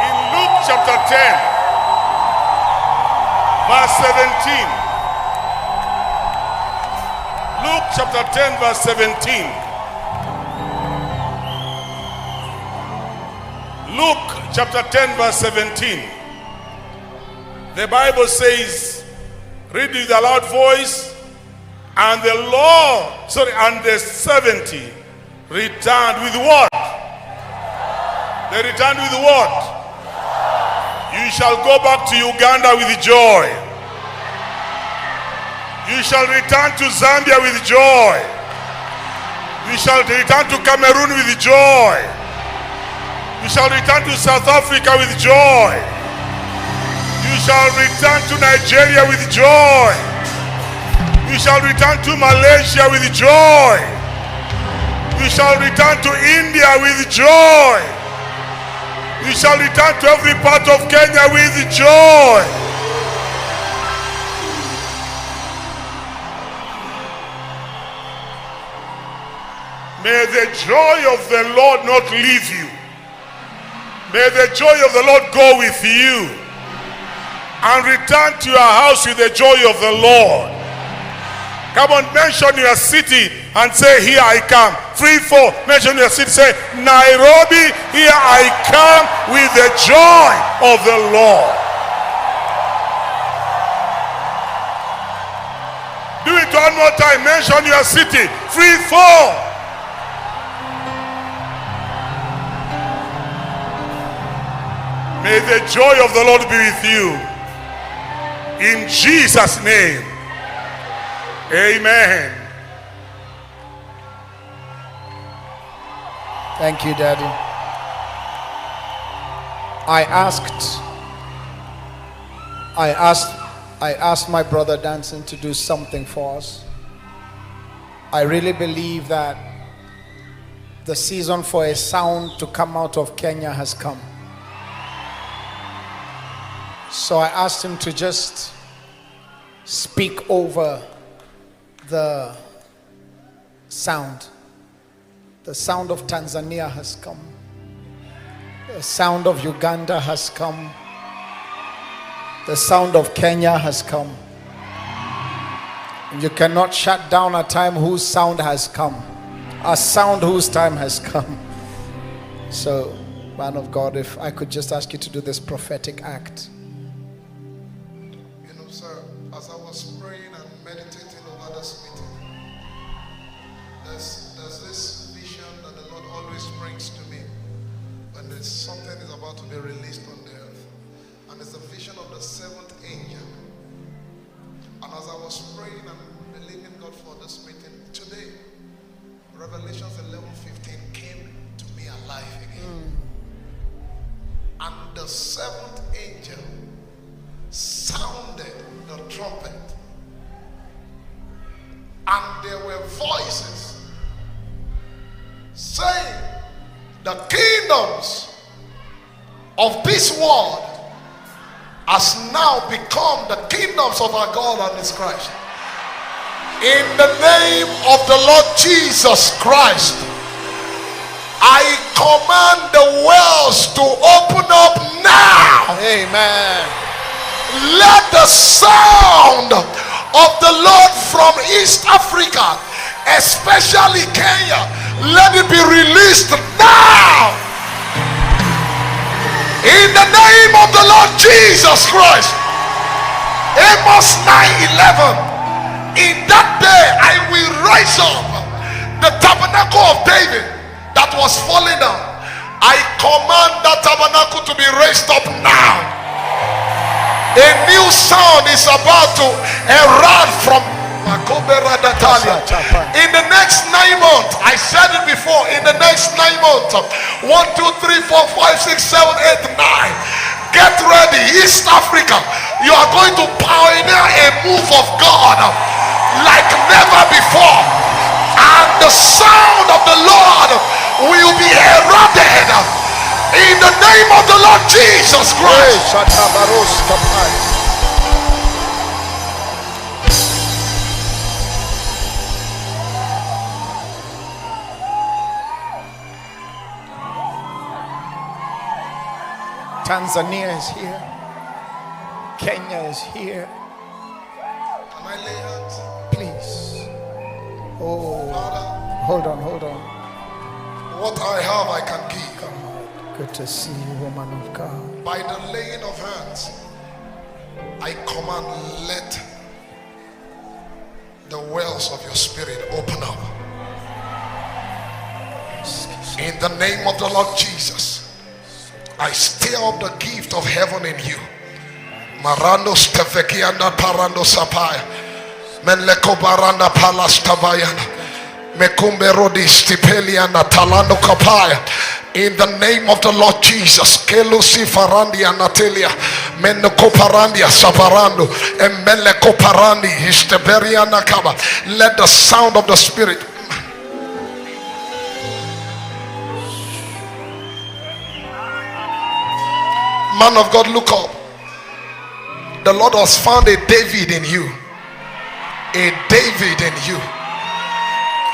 in Luke chapter 10 verse 17. Luke chapter 10 verse 17. Luke chapter 10 verse 17. The Bible says, read with a loud voice, and the and the 70 returned with what? They returned with what? You shall go back to Uganda with joy. You shall return to Zambia with joy. You shall return to Cameroon with joy. You shall return to South Africa with joy. You shall return to Nigeria with joy. You shall return to Malaysia with joy. You shall return to India with joy. You shall return to every part of Kenya with joy. May the joy of the Lord not leave you. May the joy of the Lord go with you. And return to your house with the joy of the Lord. Come on, mention your city and say, here I come. 3, 4, mention your city, say, Nairobi, here I come with the joy of the Lord. Do it one more time, mention your city. 3, 4. May the joy of the Lord be with you. In Jesus' name. Amen. Thank you, Daddy. I asked my brother Danson to do something for us. I really believe that the season for a sound to come out of Kenya has come. So I asked him to just speak over the sound. The sound of Tanzania has come. The sound of Uganda has come. The sound of Kenya has come. And you cannot shut down a time whose sound has come. A sound whose time has come. So, man of God, if I could just ask you to do this prophetic act. As I was praying and meditating over this meeting, there's this vision that the Lord always brings to me when there's something is about to be released on the earth. And it's a vision of the 7th angel. And as I was praying and believing God for this meeting, today, Revelations 11:15 came to me alive again. And the 7th angel sounded the trumpet, and there were voices saying, the kingdoms of this world has now become the kingdoms of our God and His Christ. In the name of the Lord Jesus Christ, I command the wells to open up now. Amen. Let the sound of the Lord from East Africa, especially Kenya, let it be released now. In the name of the Lord Jesus Christ. Amos 9:11. In that day I will rise up the tabernacle of David that was falling down. I command that tabernacle to be raised up now. A new sound is about to erupt from in the next 9 months. I said it before. In the next 9 months, 1, 2, 3, 4, 5, 6, 7, 8, 9. Get ready, East Africa. You are going to pioneer a move of God like never before, and the sound of the Lord will be eroded. In the name of the Lord Jesus Christ. Tanzania is here. Kenya is here. Can I lay hands? Please. Oh, hold on. What I have, I can give. Good to see you, woman of God. By the laying of hands, I command, let the wells of your spirit open up. In the name of the Lord Jesus, I stir up the gift of heaven in you. Marando stevekianda parando sapaya. Menleko baranda palas tabayana. Mekumbe rodi stipeliana talando kapaya. In the name of the Lord Jesus, Kelusi Farandia Natalia, Menoko Parandia Saparando, and Meleko Parandi, Histeberia Nakaba. Let the sound of the Spirit. Man of God, look up. The Lord has found a David in you. A David in you.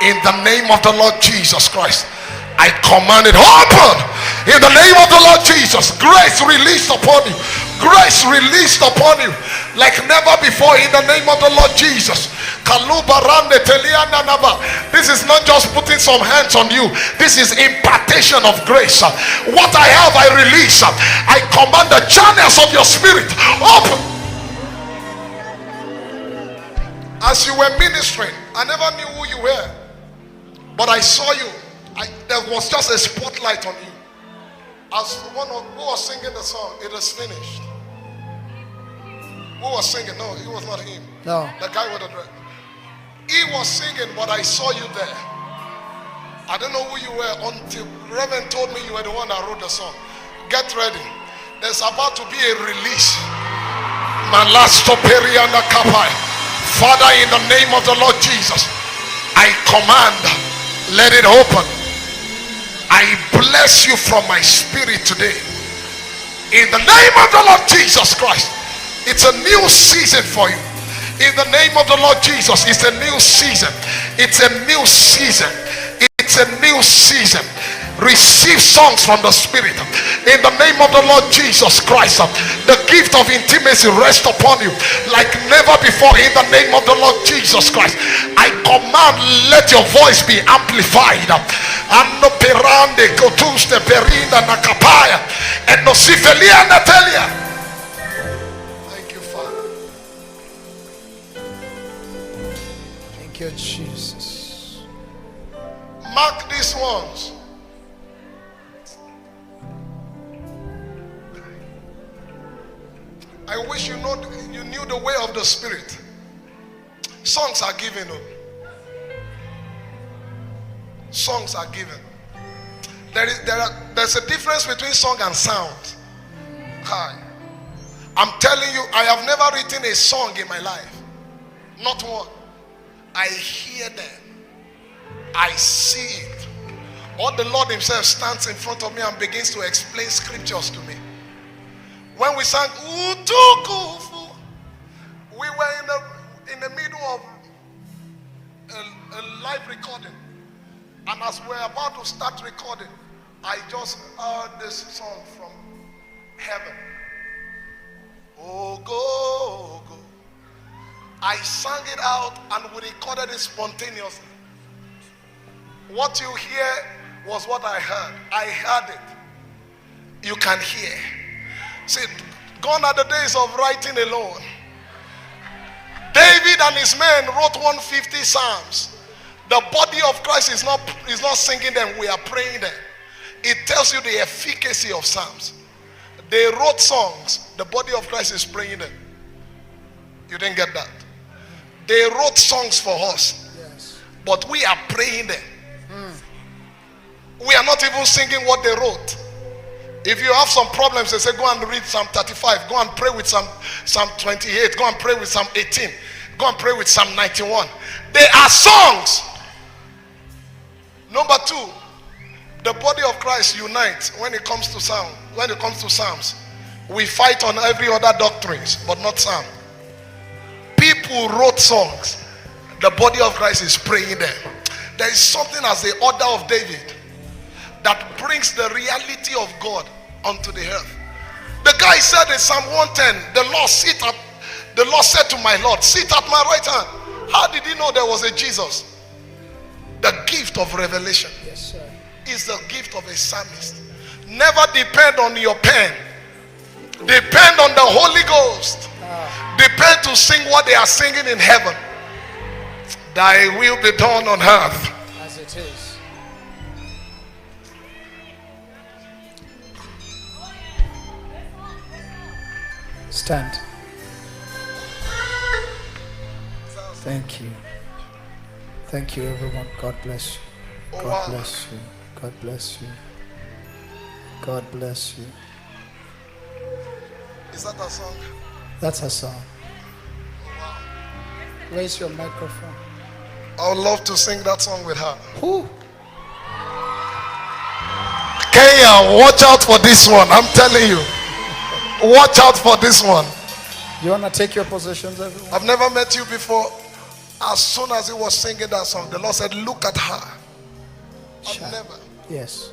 In the name of the Lord Jesus Christ, I command it open. In the name of the Lord Jesus, grace released upon you. Grace released upon you like never before in the name of the Lord Jesus. This is not just putting some hands on you. This is impartation of grace. What I have, I release. I command the channels of your spirit open. As you were ministering, I never knew who you were, but I saw you. There was just a spotlight on you. As one of who was singing the song, it is finished. Who was singing? No, it was not him. No. The guy with the dread. He was singing, but I saw you there. I don't know who you were until Reverend told me you were the one that wrote the song. Get ready. There's about to be a release. Father, in the name of the Lord Jesus, I command, let it open. I bless you from my spirit today. In the name of the Lord Jesus Christ, it's a new season for you. In the name of the Lord Jesus, it's a new season. It's a new season. It's a new season. Receive songs from the Spirit. In the name of the Lord Jesus Christ, the gift of intimacy rest upon you like never before. In the name of the Lord Jesus Christ, I command, let your voice be amplified. Thank you, Father. Thank you, Jesus. Mark these ones. I wish you knew the way of the Spirit. Songs are given. Songs are given. There's a difference between song and sound. Hi. I'm telling you, I have never written a song in my life. Not one. I hear them. I see it. Or the Lord himself stands in front of me and begins to explain scriptures to me. When we sang Utukufu, we were in the middle of a live recording. And as we're about to start recording, I just heard this song from heaven. Oh, go, go. I sang it out and we recorded it spontaneously. What you hear was what I heard. I heard it. You can hear. See, gone are the days of writing alone. David and his men wrote 150 psalms. The body of Christ is not singing them, we are praying them. It tells you the efficacy of psalms. They wrote songs, the body of Christ is praying them. You didn't get that? They wrote songs for us, yes, but we are praying them. We are not even singing what they wrote. If you have some problems, they say go and read Psalm 35. Go and pray with Psalm 28. Go and pray with Psalm 18. Go and pray with Psalm 91. They are songs. Number two, the body of Christ unites when it comes to sound. When it comes to psalms, we fight on every other doctrines, but not psalm. People wrote songs. The body of Christ is praying them. There is something as the order of David that brings the reality of God onto the earth. The guy said in Psalm 110, the Lord said to my Lord, sit at my right hand. How did he know there was a Jesus? The gift of revelation, yes, sir, is the gift of a psalmist. Never depend on your pen. Depend on the Holy Ghost. Depend to sing what they are singing in heaven. Thy will be done on earth as it is. Stand. Thank you. Thank you, everyone. God bless you. God bless you. God bless you. God bless you. Is that a song? That's a song. Raise your microphone. I would love to sing that song with her. Who? Kenya, watch out for this one. I'm telling you. Watch out for this one. You want to take your positions, everyone? I've never met you before. As soon as he was singing that song, the Lord said, look at her. I've never. Yes.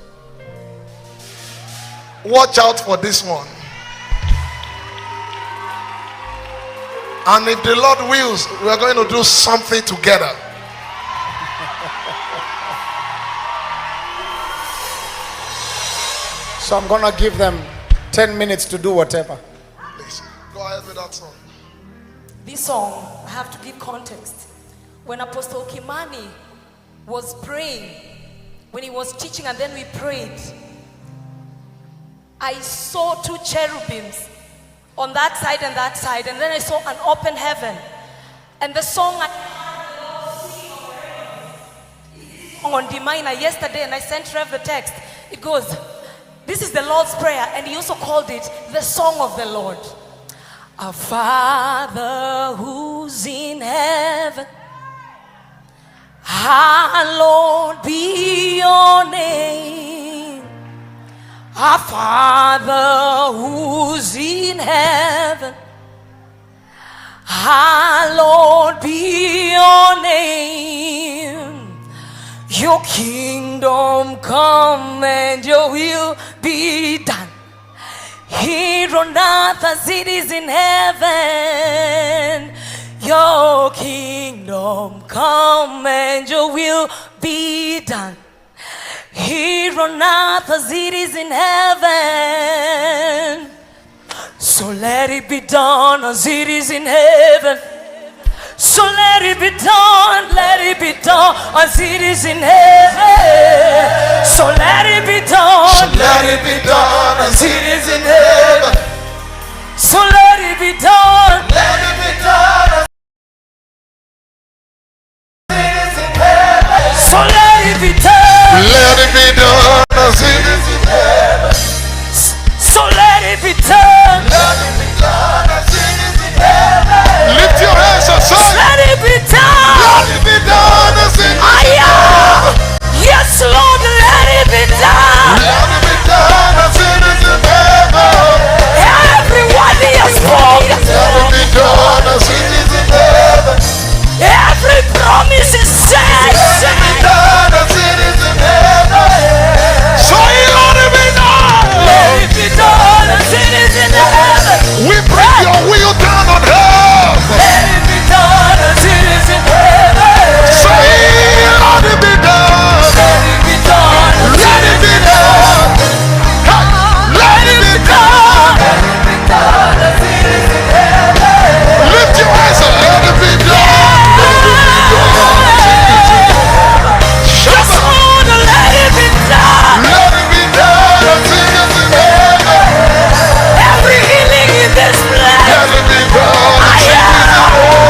Watch out for this one. And if the Lord wills, we are going to do something together. So I'm going to give them 10 minutes to do whatever. Please, go ahead with that song. This song, I have to give context. When Apostle Kimani was praying, when he was teaching and then we prayed, I saw two cherubims on that side, and then I saw an open heaven. And the song on D minor yesterday, and I sent Rev the text. It goes, this is the Lord's Prayer, and he also called it the Song of the Lord. Our Father who's in heaven, hallowed be your name. Our Father who's in heaven, hallowed be your name. Your kingdom come and your will be done, here on earth as it is in heaven. Your kingdom come and your will be done, here on earth as it is in heaven. So let it be done as it is in heaven. So let it be done as it is in heaven. So let it be done as it is in heaven. So let it be done as it is in heaven. So let it be done as it is in heaven. So let it be done as it is in heaven. Lift your hands and say, let it be done. Let it be done as it is in heaven. Yes, Lord, let it be done. Let it be done as it is in heaven. Everyone is spoken. Let it be done as it is in heaven. Every promise is said. Let it be done as it is in heaven. So let it be done. Let it be done as it is in heaven. We bring your will down on earth. Let it be done as it is in heaven. Say, let it be done. Let it be done. Let it be done. Let it be done. Let it be done as it is in heaven. Lift your hands and let it be done. Yes, Lord, let it be done. Let it be done as it is in heaven. Every healing in this place. Let it be done as it is in heaven.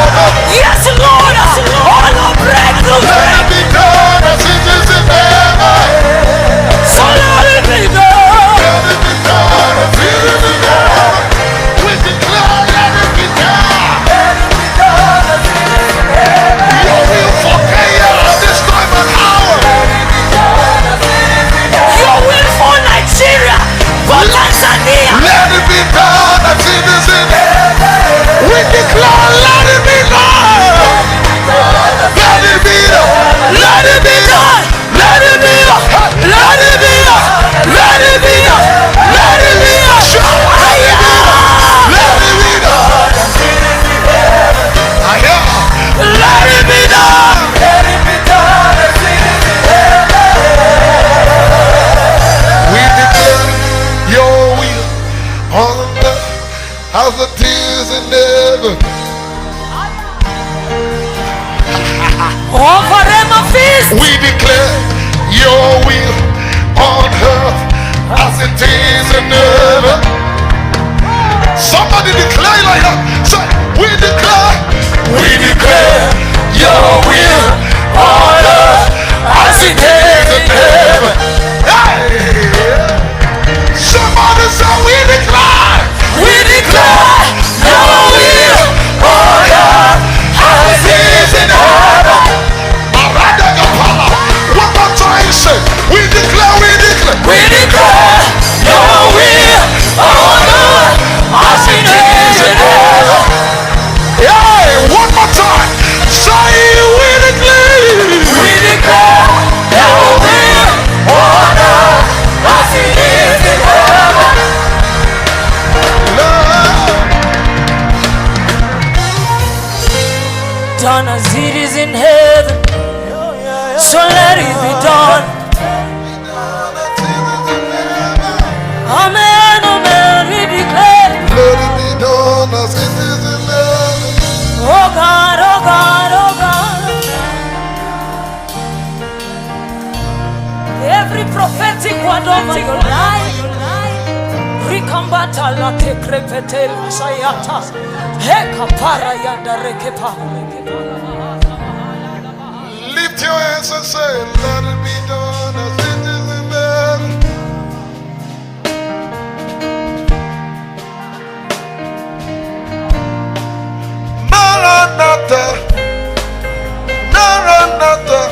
Yes, Lord, all our breakthrough. Let it be done as it is in heaven. So let it be done. Let it be done as it is in heaven. We declare, let it be done. Let it be done as it is in heaven. Your will for Kenya at this time and hour. Let it be done as it is in heaven. Your will for Nigeria, for Tanzania. Let it be done as it is in heaven. We declare, let it be done. Let it be done. Let it be done. Let it be done. Let it be done. Let it be done. Let it be done. Let it be done. Let it be done. I am. Let it be done. Let it be done as it is in heaven. We declare your will on earth as it is in heaven. Over Rhema feast. We declare your will on earth as it is in heaven. Somebody declare like that. Say, we declare your will on earth as it is in heaven. Hey! Somebody say, we declare your will on earth as it is in heaven. One more time, say, we declare your will on earth done as it is in heaven. So let it be done. Amen, amen, we declare. Let it be done as it is in heaven. Oh God, oh God, oh God. Every prophetic word over your life. Rikambata la te krepete sayata. Heka para yanda rekepa. Lift your hands and say, let it be done as it is in heaven. Maranatha, Maranatha,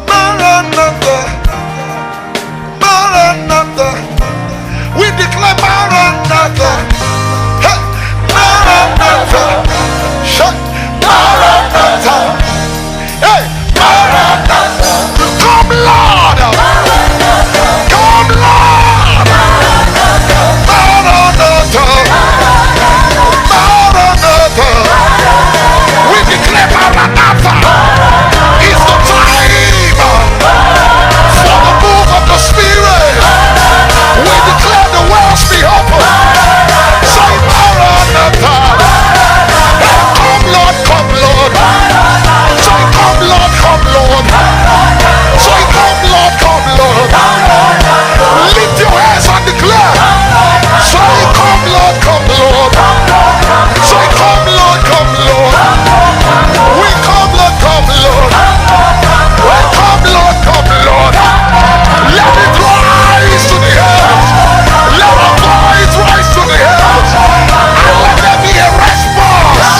Maranatha, Maranatha. We declare Maranatha. Hey, Maranatha. Shut Maranatha. Hey, Maranatha. Come Lord. Come Lord. Maranatha. Maranatha. We declare Maranatha. It's the time for the move of the Spirit. We declare the wells be open. Say Maranatha. Come Lord, come Lord. Say come Lord, come Lord. Say come Lord, come Lord. Lift your hands and declare. Say come Lord, come Lord. Say come Lord, come Lord. We come Lord, come Lord. We come Lord, come Lord. Let it rise to the heavens. Let our voice rise to the heavens. And let there be a response.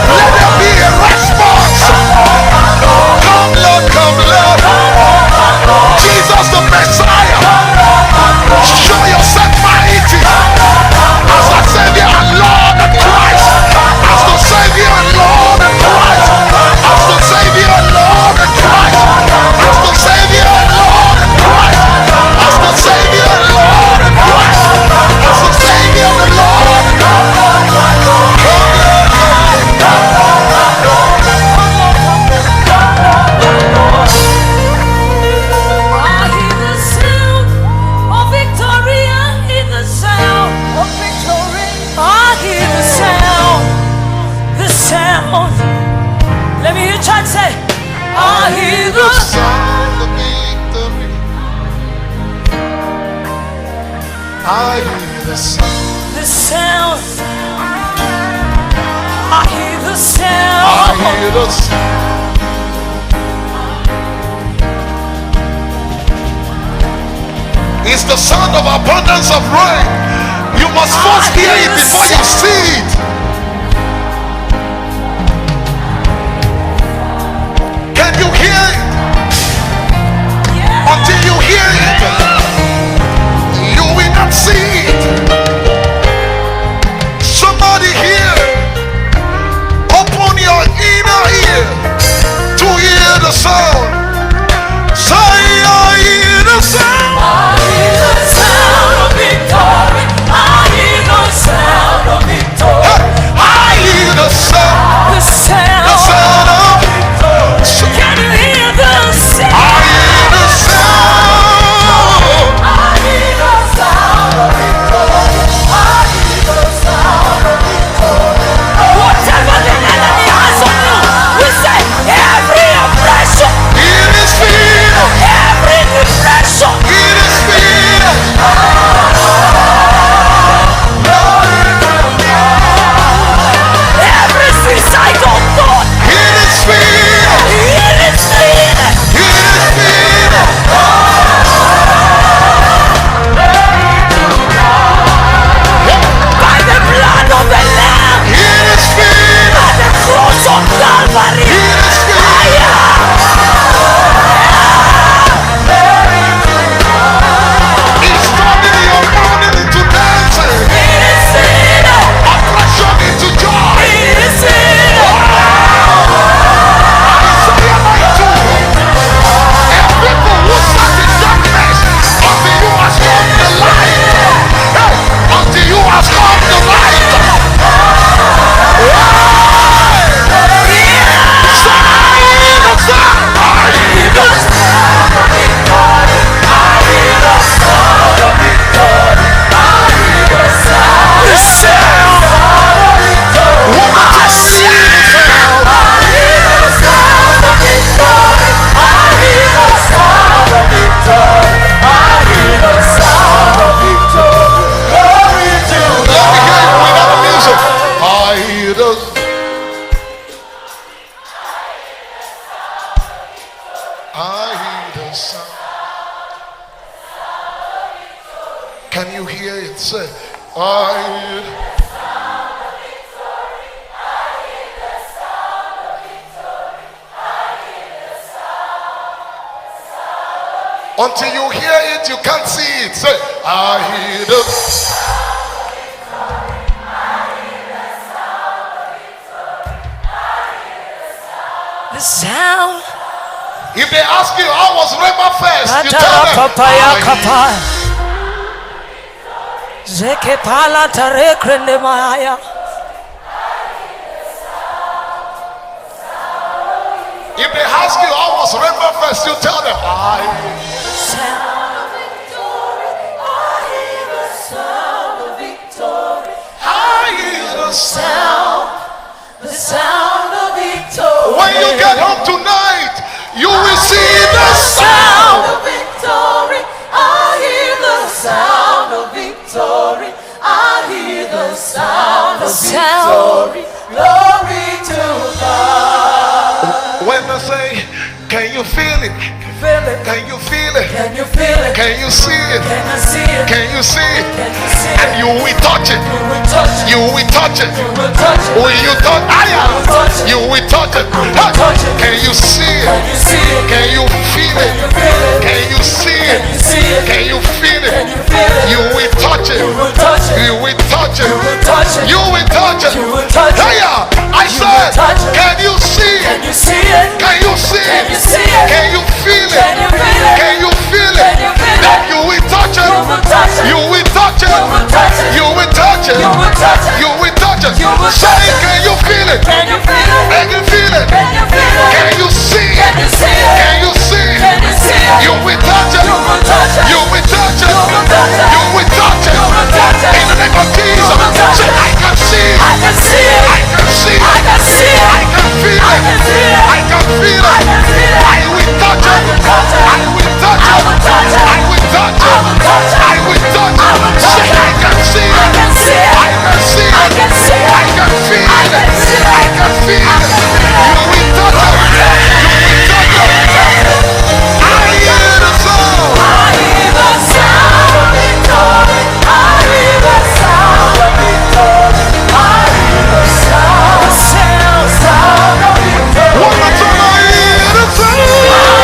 Let there be a response. Come Lord, come Lord. Jesus the Messiah. Show yourself mighty as the Savior and Lord and Christ. As the Savior and Lord and Christ. As the Savior and Lord and Christ. As the Savior and Lord and Christ. As the Savior and Lord and Christ. As the Savior and Lord and I hear the sound of victory. I hear the sound of victory. I hear the sound, the sound. Let me hear you try to say, I hear the sound of victory. I hear the sound. the sound. I hear the sound. I hear the sound. It's the sound of abundance of rain. You must first hear it before you see it. Can you hear it? Until you hear it, you will not see it. Somebody here, open your inner ear to hear the sound. Say, I hear the sound. I hear the sound of victory. I hear the sound of victory. I hear the sound. The sound. The sound of victory. Can you hear the sound? I hear the sound. you hear it, say, I. Until you hear it, you can't see it. Say, I hear the sound. If they ask you how was Rhema first, you tell them, if they ask you how was Rhema first, you tell them, The sound of victory. When you get home tonight, you will see the sound of victory. I hear the sound of victory. I hear the sound of victory. Glory to God. When they say, can you feel it? Can you feel it? Can you feel it? Can you see it? Can you see it? Can you see it? Can you see it? And you will touch it. You will touch it. You will touch it. You will touch it. Will you touch it? You will touch it. Touch it. Can you see it? Can you see it? Can you feel it? Can you see it? Can you see it? Can you feel it? Can you feel it? You will touch it. You will touch it. You will touch it. You will touch it. You will touch it. You will touch it. I said, can you see it? Can you see it? Can you see Can it? you see it? Can you feel it? Can you feel it? Can you feel it? Can you feel it? That you will touch it. You will touch it. You will touch it. You will touch it. You will touch it. You will touch it. You will touch it. You will Say, touch it. can you feel it? Can you feel it? Can you feel it? Can you feel it? Can you see it? Can you see it? Can you see it? Can you see it? You will touch it. You will touch it. You will touch it. You will touch it. You will touch it. You will touch it. In the name of Jesus. You will touch Say, it. I can see it. I can see it. I can see it. I can see it. I can feel I it. can feel it. I can feel I it. can feel it. I will touch it. I will touch it. I will touch it. I will touch it. I will touch it. I will touch it. I will touch it. I will touch Say, it. I can see it. I can see it. I can see it. I can see it. I can feel I it. can see it. I can feel it. You will touch it. You will touch it. I hear the sound. I hear the sound of victory. I hear the sound of victory. I hear the sound of victory. One more time, I hear the sound. I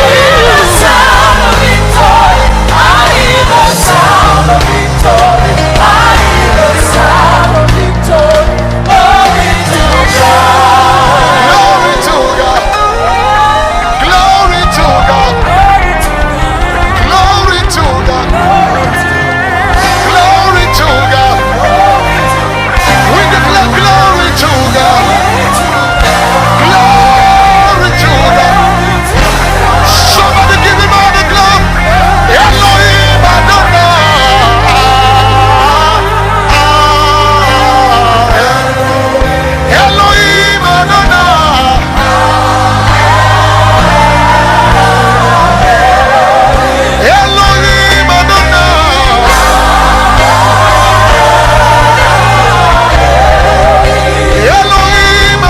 hear the sound of victory. I hear the sound of victory. I hear the sound of victory. Glory to God. Glory to God. Glory to God. Glory to God. Glory to God. We declare glory to God. Glory to God. Somebody give him all the glory. Elohim Adonai. Elohim Adonai. Elohim Adonai. Elohim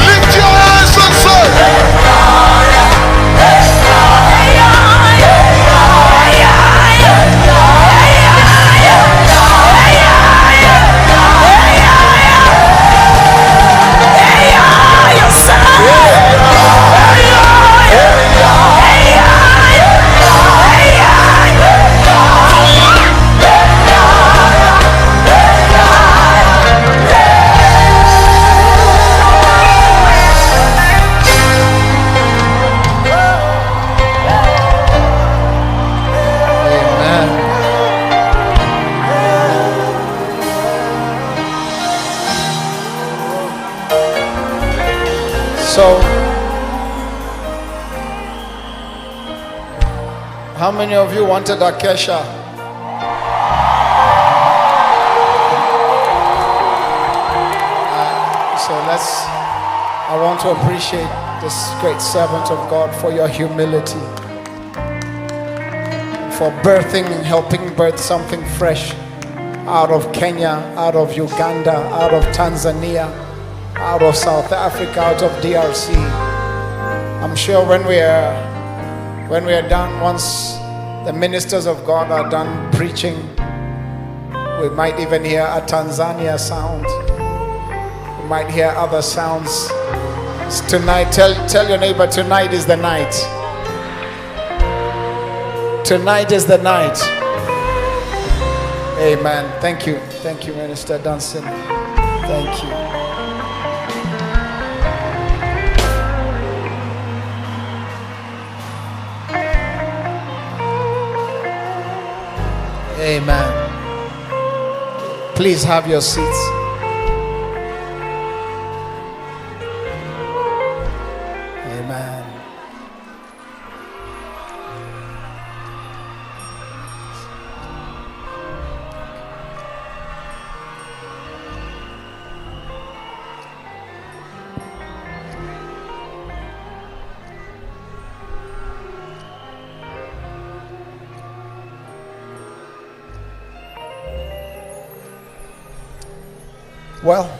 Lift your hands and say, So, how many of you wanted Acacia? So I want to appreciate this great servant of God for your humility, for birthing and helping birth something fresh out of Kenya, out of Uganda, out of Tanzania, out of South Africa, out of DRC. I'm sure when we are done, once the ministers of God are done preaching, we might even hear a Tanzania sound. We might hear other sounds. Tonight, tell your neighbor, tonight is the night. Tonight is the night. Amen. Thank you. Thank you, Minister Dunson. Thank you. Amen. Please have your seats. Amen. Well,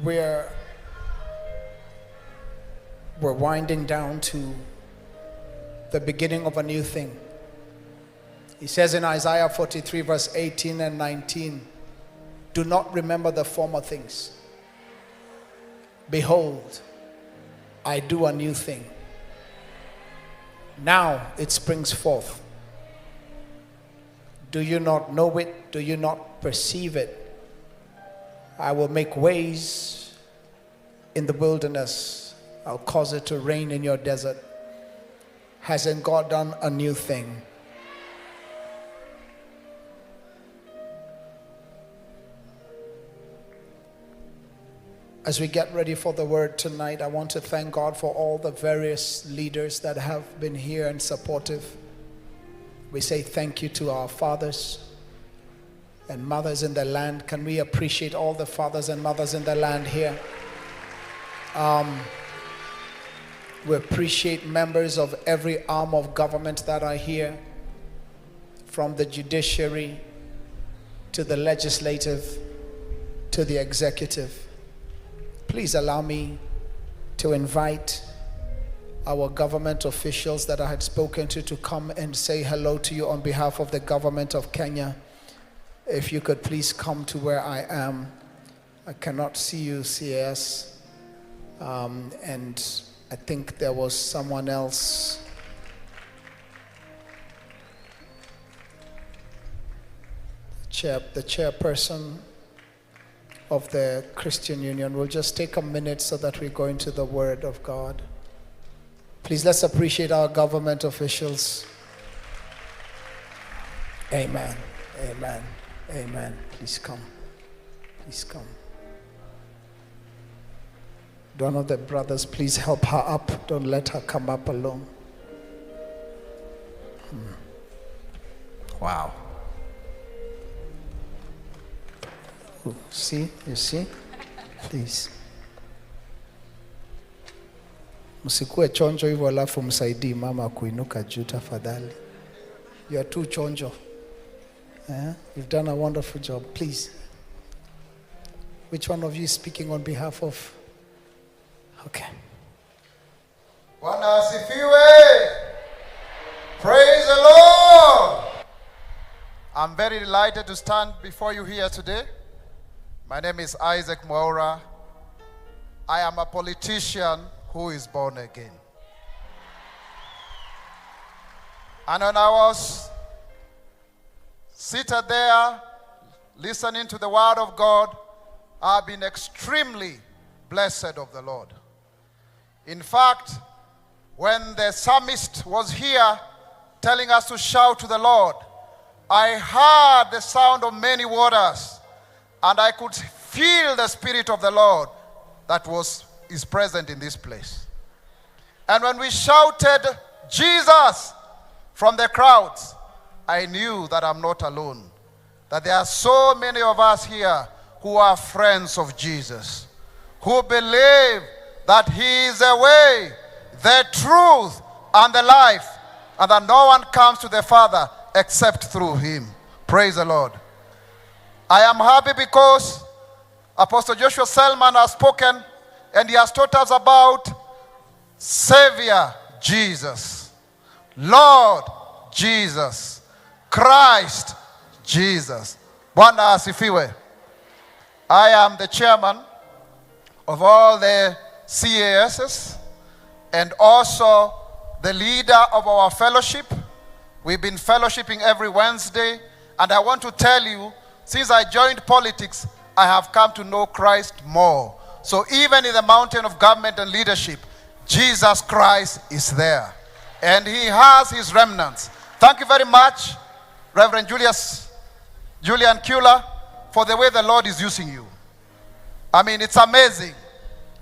we're winding down to the beginning of a new thing. He says in Isaiah 43 verse 18 and 19, do not remember the former things. Behold, I do a new thing. Now it springs forth. Do you not know it? Do you not perceive it? I will make ways in the wilderness. I'll cause it to rain in your desert. Hasn't God done a new thing? As we get ready for the word tonight, I want to thank God for all the various leaders that have been here and supportive. We say thank you to our fathers and mothers in the land. Can we appreciate all the fathers and mothers in the land here? We appreciate members of every arm of government that are here, from the judiciary to the legislative to the executive. Please allow me to invite our government officials that I had spoken to come and say hello to you on behalf of the government of Kenya. If you could please come to where I am. I cannot see you, CS. And I think there was someone else. The chairperson of the Christian Union. We'll just take a minute so that we go into the Word of God. Please, let's appreciate our government officials. Amen. Amen. Amen. Please come. Please come. One of the brothers, please help her up. Don't let her come up alone. Wow. See? You see? Please. Msikuwe chonjo hivyo alafu msaidii mama kuinuka juu tafadhali. You are too chonjo. You've done a wonderful job. Please. Which one of you is speaking on behalf of? Okay. Bwana asifiwe. Praise the Lord. I'm very delighted to stand before you here today. My name is Isaac Mwaura. I am a politician who is born again. And when I was seated there listening to the word of God, I've been extremely blessed of the Lord. In fact, when the psalmist was here telling us to shout to the Lord, I heard the sound of many waters, and I could feel the Spirit of the Lord that is present in this place. And when we shouted Jesus from the crowds, I knew that I'm not alone, that there are so many of us here who are friends of Jesus, who believe that he is the way, the truth, and the life, and that no one comes to the Father except through him. Praise the Lord. I am happy because Apostle Joshua Selman has spoken, and he has taught us about Savior Jesus, Lord Jesus, Christ Jesus. Bwana asifiwe. I am the chairman of all the CASs and also the leader of our fellowship. We've been fellowshipping every Wednesday, and I want to tell you, since I joined politics, I have come to know Christ more. So even in the mountain of government and leadership, Jesus Christ is there, and he has his remnants. Thank you very much, Reverend Julian Kula, for the way the Lord is using you. I mean, it's amazing.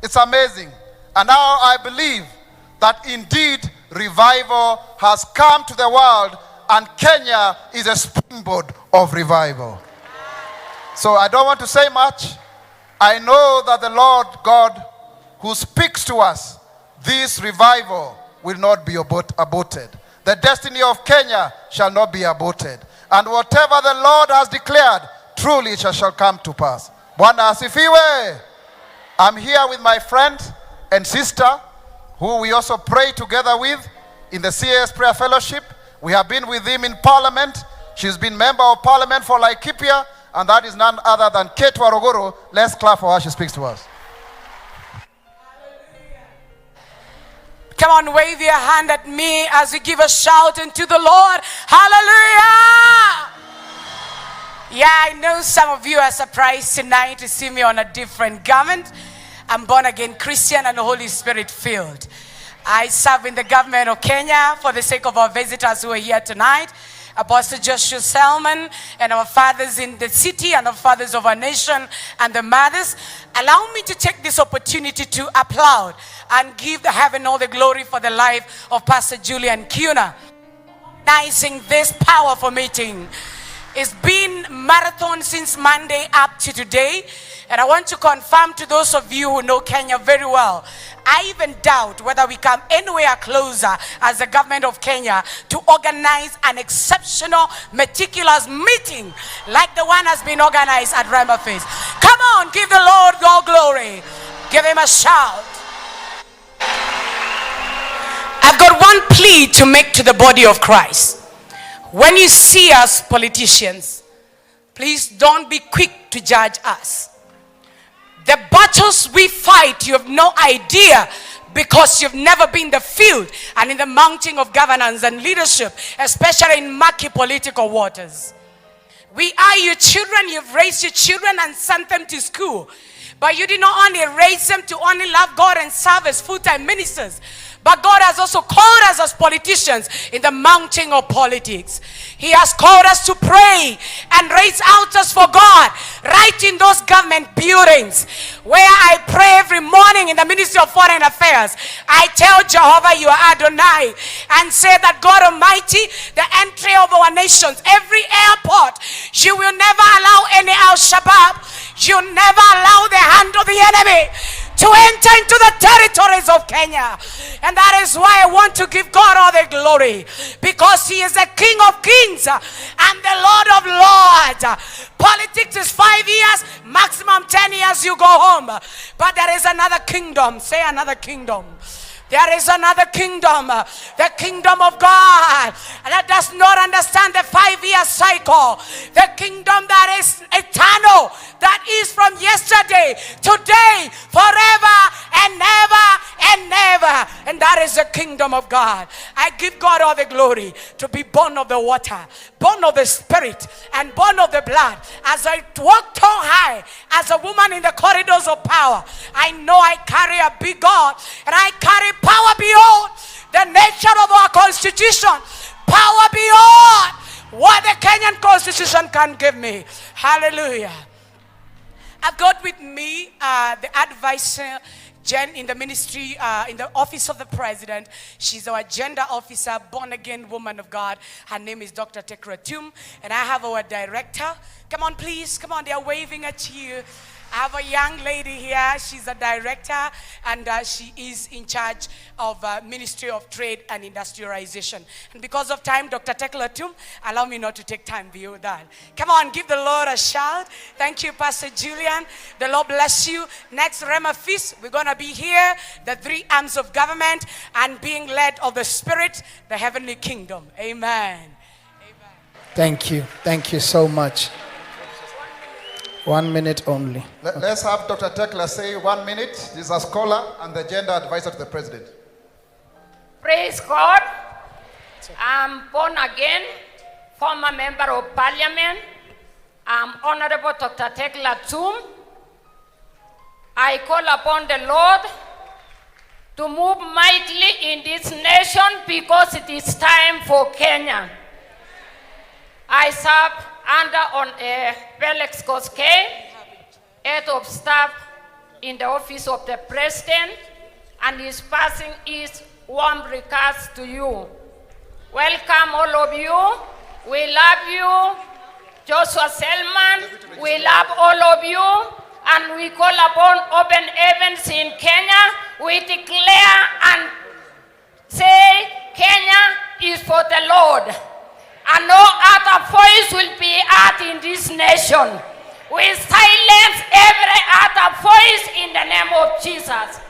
It's amazing. And now I believe that indeed revival has come to the world, and Kenya is a springboard of revival. So I don't want to say much. I know that the Lord God who speaks to us, this revival will not be aborted. The destiny of Kenya shall not be aborted. And whatever the Lord has declared, truly it shall come to pass. Bwana asifiwe. I'm here with my friend and sister, who we also pray together with in the CAS Prayer Fellowship. We have been with him in Parliament. She's been member of Parliament for Laikipia, and that is none other than Kate Warogoro. Let's clap for her. She speaks to us. Come on, wave your hand at me as we give a shout unto the Lord. Hallelujah! Yeah, I know some of you are surprised tonight to see me on a different garment. I'm born again Christian and Holy Spirit filled. I serve in the government of Kenya for the sake of our visitors who are here tonight. Apostle Joshua Selman and our fathers in the city and our fathers of our nation and the mothers. Allow me to take this opportunity to applaud and give the heaven all the glory for the life of Pastor Julian Kuna, organizing this powerful meeting. It's been marathon since Monday up to today, and I want to confirm to those of you who know Kenya very well, I even doubt whether we come anywhere closer as the government of Kenya to organize an exceptional, meticulous meeting like the one has been organized at Rhema Feast. Come on, give the Lord all glory. Give him a shout. I've got one plea to make to the body of Christ. When you see us politicians, please don't be quick to judge us. The battles we fight, you have no idea, because you've never been in the field and in the mounting of governance and leadership, especially in murky political waters. We are your children. You've raised your children and sent them to school, but you did not only raise them to only love God and serve as full-time ministers, but God has also called us as politicians in the mounting of politics. He has called us to pray and raise altars for God right in those government buildings where I pray every morning in the Ministry of Foreign Affairs. I tell Jehovah, you are Adonai, and say that God Almighty, the entry of our nations, every airport, you will never allow any Al-Shabaab, you never allow the hand of the enemy to enter into the territories of Kenya. And that is why I want to give God all the glory, because he is the King of Kings and the Lord of Lords. Politics is 5 years, maximum 10 years you go home. But there is another kingdom. Say another kingdom. There is another kingdom, the kingdom of God, that does not understand the 5-year cycle. The kingdom that is eternal, that is from yesterday, today, forever, and never, and never. And that is the kingdom of God. I give God all the glory to be born of the water, born of the spirit, and born of the blood. As I walk tall high, as a woman in the corridors of power, I know I carry a big God, and I carry power beyond the nature of our constitution, power beyond what the Kenyan constitution can give me. Hallelujah. I've got with me the advisor Jen in the ministry, in the office of the president. She's our gender officer, born again woman of God. Her name is Dr. Tekra Tum. And I have our director. Come on, please. Come on, they are waving at you. I have a young lady here. She's a director, and she is in charge of Ministry of Trade and Industrialization. And because of time, Dr. Tekla Tum, allow me not to take time beyond that. Come on, give the Lord a shout. Thank you, Pastor Julian. The Lord bless you. Next Rhema Feast, we're going to be here, the three arms of government, and being led of the Spirit, the heavenly kingdom. Amen. Thank you. Thank you so much. 1 minute only. Let's have Dr. Tekla say 1 minute. He's a scholar and the gender advisor to the president. Praise God. I'm born again, former member of parliament. I'm Honorable Dr. Tekla Tum. I call upon the Lord to move mightily in this nation because it is time for Kenya. I serve on Felix Koske, head of staff in the office of the president, and is passing his warm regards to you. Welcome all of you. We love you. Joshua Selman, we love all of you. And we call upon open heavens in Kenya. We declare and say Kenya is for the Lord. And no other voice will be heard in this nation. We silence every other voice in the name of Jesus.